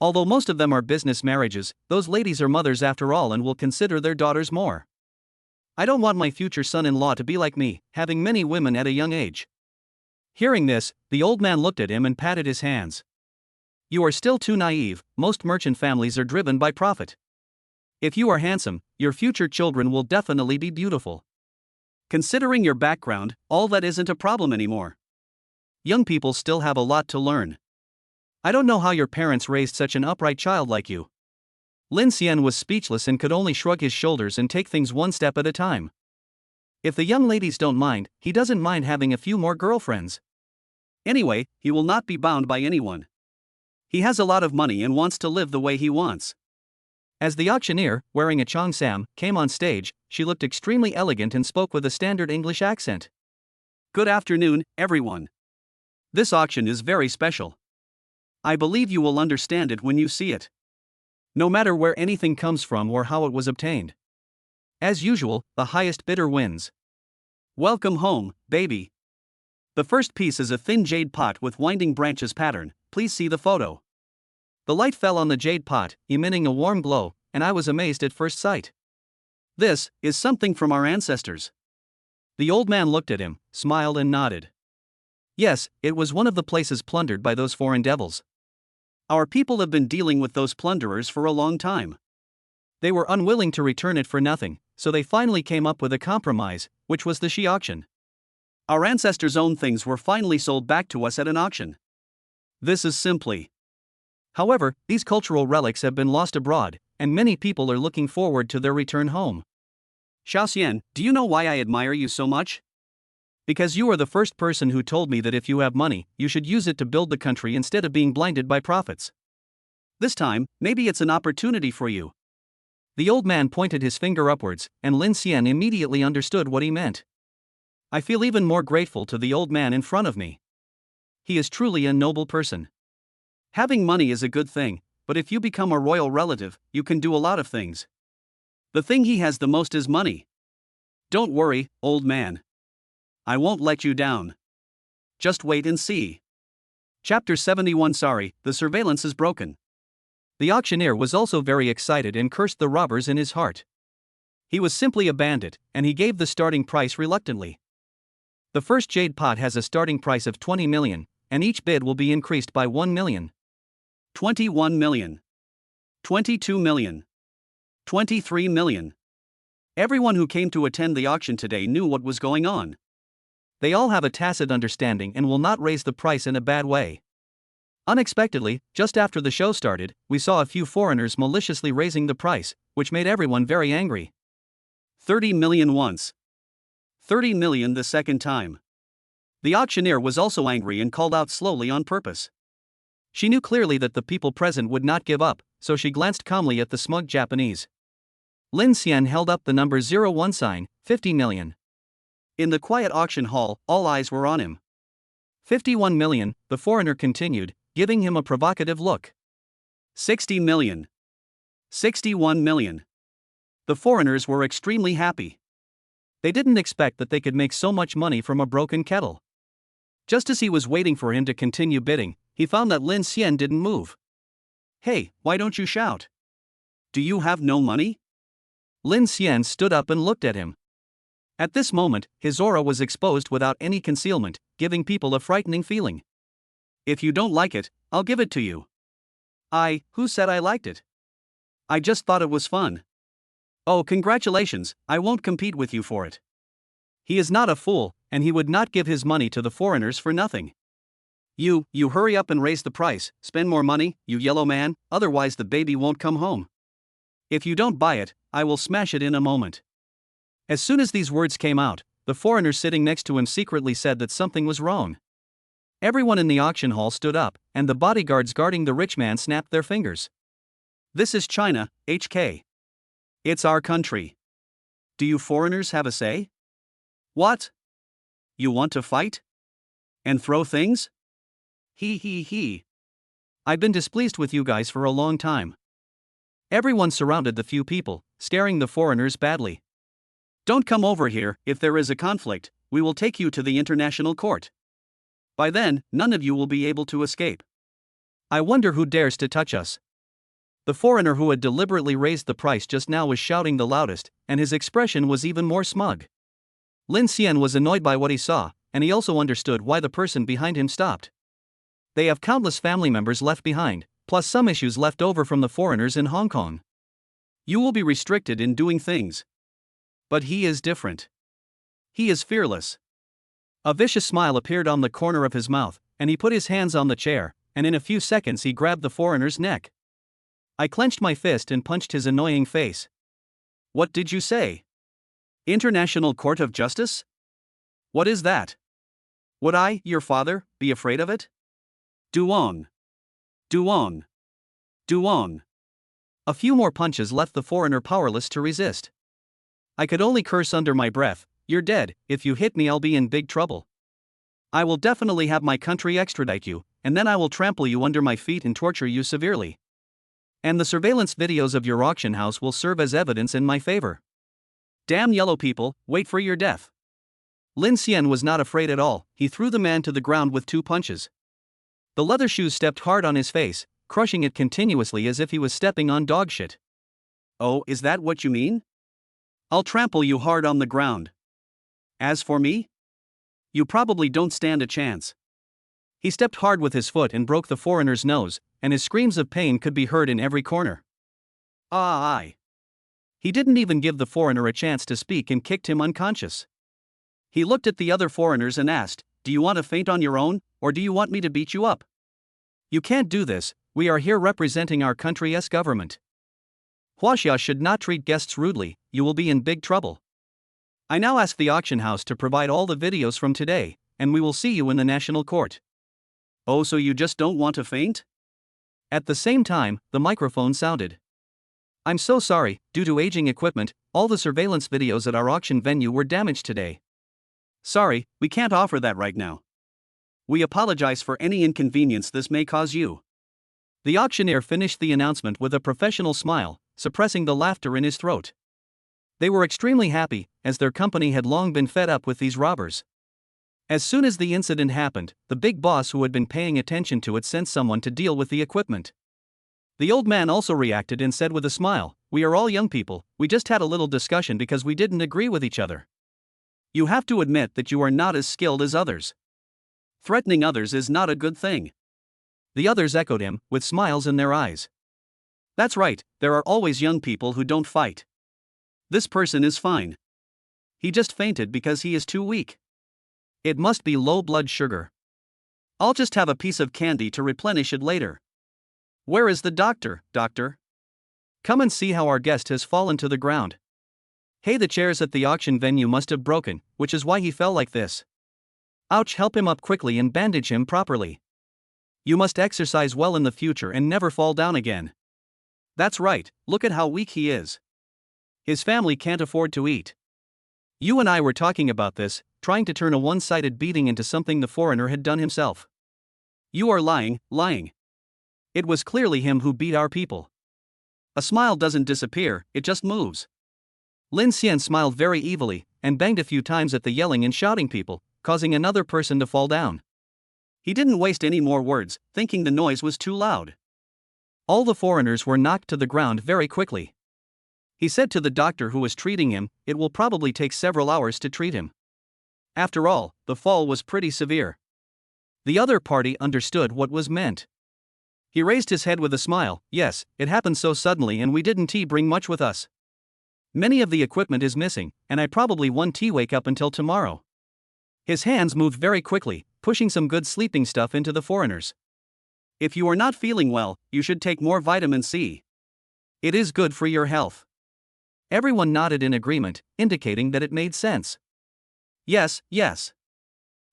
Although most of them are business marriages, those ladies are mothers after all and will consider their daughters more. I don't want my future son-in-law to be like me, having many women at a young age. Hearing this, the old man looked at him and patted his hands. You are still too naive, most merchant families are driven by profit. If you are handsome, your future children will definitely be beautiful. Considering your background, all that isn't a problem anymore. Young people still have a lot to learn. I don't know how your parents raised such an upright child like you. Lin Xian was speechless and could only shrug his shoulders and take things one step at a time. If the young ladies don't mind, he doesn't mind having a few more girlfriends. Anyway, he will not be bound by anyone. He has a lot of money and wants to live the way he wants. As the auctioneer, wearing a cheongsam, came on stage, she looked extremely elegant and spoke with a standard English accent. Good afternoon, everyone. This auction is very special. I believe you will understand it when you see it. No matter where anything comes from or how it was obtained. As usual, the highest bidder wins. Welcome home, baby. The first piece is a thin jade pot with winding branches pattern, please see the photo. The light fell on the jade pot, emitting a warm glow, and I was amazed at first sight. This is something from our ancestors. The old man looked at him, smiled and nodded. Yes, it was one of the places plundered by those foreign devils. Our people have been dealing with those plunderers for a long time. They were unwilling to return it for nothing, so they finally came up with a compromise, which was the she auction. Our ancestors' own things were finally sold back to us at an auction. This is simply. However, these cultural relics have been lost abroad, and many people are looking forward to their return home. Xiaoxian, do you know why I admire you so much? Because you are the first person who told me that if you have money, you should use it to build the country instead of being blinded by profits. This time, maybe it's an opportunity for you. The old man pointed his finger upwards, and Lin Xian immediately understood what he meant. I feel even more grateful to the old man in front of me. He is truly a noble person. Having money is a good thing, but if you become a royal relative, you can do a lot of things. The thing he has the most is money. Don't worry, old man. I won't let you down. Just wait and see. Chapter 71. Sorry, the surveillance is broken. The auctioneer was also very excited and cursed the robbers in his heart. He was simply a bandit, and he gave the starting price reluctantly. The first jade pot has a starting price of 20 million, and each bid will be increased by 1 million. 21 million. 22 million. 23 million. Everyone who came to attend the auction today knew what was going on. They all have a tacit understanding and will not raise the price in a bad way. Unexpectedly, just after the show started, we saw a few foreigners maliciously raising the price, which made everyone very angry. 30 million once. 30 million the second time. The auctioneer was also angry and called out slowly on purpose. She knew clearly that the people present would not give up, so she glanced calmly at the smug Japanese. Lin Xian held up the number 01 sign, 50 million. In the quiet auction hall, all eyes were on him. 51 million, the foreigner continued, giving him a provocative look. 60 million. 61 million. The foreigners were extremely happy. They didn't expect that they could make so much money from a broken kettle. Just as he was waiting for him to continue bidding, he found that Lin Xian didn't move. Hey, why don't you shout? Do you have no money? Lin Xian stood up and looked at him. At this moment, his aura was exposed without any concealment, giving people a frightening feeling. If you don't like it, I'll give it to you. Who said I liked it? I just thought it was fun. Oh, congratulations, I won't compete with you for it. He is not a fool, and he would not give his money to the foreigners for nothing. You hurry up and raise the price, spend more money, you yellow man, otherwise the baby won't come home. If you don't buy it, I will smash it in a moment. As soon as these words came out, the foreigner sitting next to him secretly said that something was wrong. Everyone in the auction hall stood up, and the bodyguards guarding the rich man snapped their fingers. This is China, HK. It's our country. Do you foreigners have a say? What? You want to fight? And throw things? He. I've been displeased with you guys for a long time. Everyone surrounded the few people, staring the foreigners badly. Don't come over here. If there is a conflict, we will take you to the international court. By then, none of you will be able to escape. I wonder who dares to touch us. The foreigner who had deliberately raised the price just now was shouting the loudest, and his expression was even more smug. Lin Xian was annoyed by what he saw, and he also understood why the person behind him stopped. They have countless family members left behind, plus some issues left over from the foreigners in Hong Kong. You will be restricted in doing things. But he is different. He is fearless. A vicious smile appeared on the corner of his mouth, and he put his hands on the chair, and in a few seconds he grabbed the foreigner's neck. I clenched my fist and punched his annoying face. What did you say? International Court of Justice? What is that? Would I, your father, be afraid of it? Duong. Duong. Duong. A few more punches left the foreigner powerless to resist. I could only curse under my breath. You're dead. If you hit me, I'll be in big trouble. I will definitely have my country extradite you, and then I will trample you under my feet and torture you severely. And the surveillance videos of your auction house will serve as evidence in my favor. Damn yellow people, wait for your death. Lin Xian was not afraid at all. He threw the man to the ground with 2 punches. The leather shoes stepped hard on his face, crushing it continuously as if he was stepping on dog shit. Oh, is that what you mean? I'll trample you hard on the ground. As for me? You probably don't stand a chance. He stepped hard with his foot and broke the foreigner's nose, and his screams of pain could be heard in every corner. Aye. He didn't even give the foreigner a chance to speak and kicked him unconscious. He looked at the other foreigners and asked, do you want to faint on your own, or do you want me to beat you up? You can't do this, we are here representing our country's government. Huaxia should not treat guests rudely, you will be in big trouble. I now ask the auction house to provide all the videos from today, and we will see you in the national court. Oh, so you just don't want to faint? At the same time, the microphone sounded. I'm so sorry, due to aging equipment, all the surveillance videos at our auction venue were damaged today. Sorry, we can't offer that right now. We apologize for any inconvenience this may cause you. The auctioneer finished the announcement with a professional smile, suppressing the laughter in his throat. They were extremely happy, as their company had long been fed up with these robbers. As soon as the incident happened, the big boss who had been paying attention to it sent someone to deal with the equipment. The old man also reacted and said with a smile, we are all young people, we just had a little discussion because we didn't agree with each other. You have to admit that you are not as skilled as others. Threatening others is not a good thing. The others echoed him, with smiles in their eyes. That's right, there are always young people who don't fight. This person is fine. He just fainted because he is too weak. It must be low blood sugar. I'll just have a piece of candy to replenish it later. Where is the doctor, doctor? Come and see how our guest has fallen to the ground. Hey, the chairs at the auction venue must have broken, which is why he fell like this. Ouch, help him up quickly and bandage him properly. You must exercise well in the future and never fall down again. That's right, look at how weak he is. His family can't afford to eat. You and I were talking about this, trying to turn a one-sided beating into something the foreigner had done himself. You are lying, lying. It was clearly him who beat our people. A smile doesn't disappear, it just moves. Lin Xian smiled very evilly, and banged a few times at the yelling and shouting people, causing another person to fall down. He didn't waste any more words, thinking the noise was too loud. All the foreigners were knocked to the ground very quickly. He said to the doctor who was treating him, it will probably take several hours to treat him. After all, the fall was pretty severe. The other party understood what was meant. He raised his head with a smile. Yes, it happened so suddenly and we didn't bring much with us. Many of the equipment is missing, and I probably won't wake up until tomorrow. His hands moved very quickly, pushing some good sleeping stuff into the foreigners. If you are not feeling well, you should take more vitamin C. It is good for your health. Everyone nodded in agreement, indicating that it made sense. Yes, yes.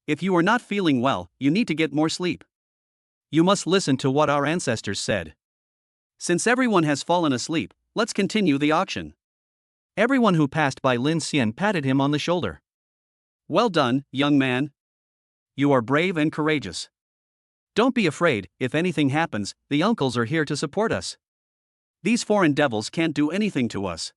If you are not feeling well, you need to get more sleep. You must listen to what our ancestors said. Since everyone has fallen asleep, let's continue the auction. Everyone who passed by Lin Xian patted him on the shoulder. Well done, young man. You are brave and courageous. Don't be afraid, if anything happens, the uncles are here to support us. These foreign devils can't do anything to us.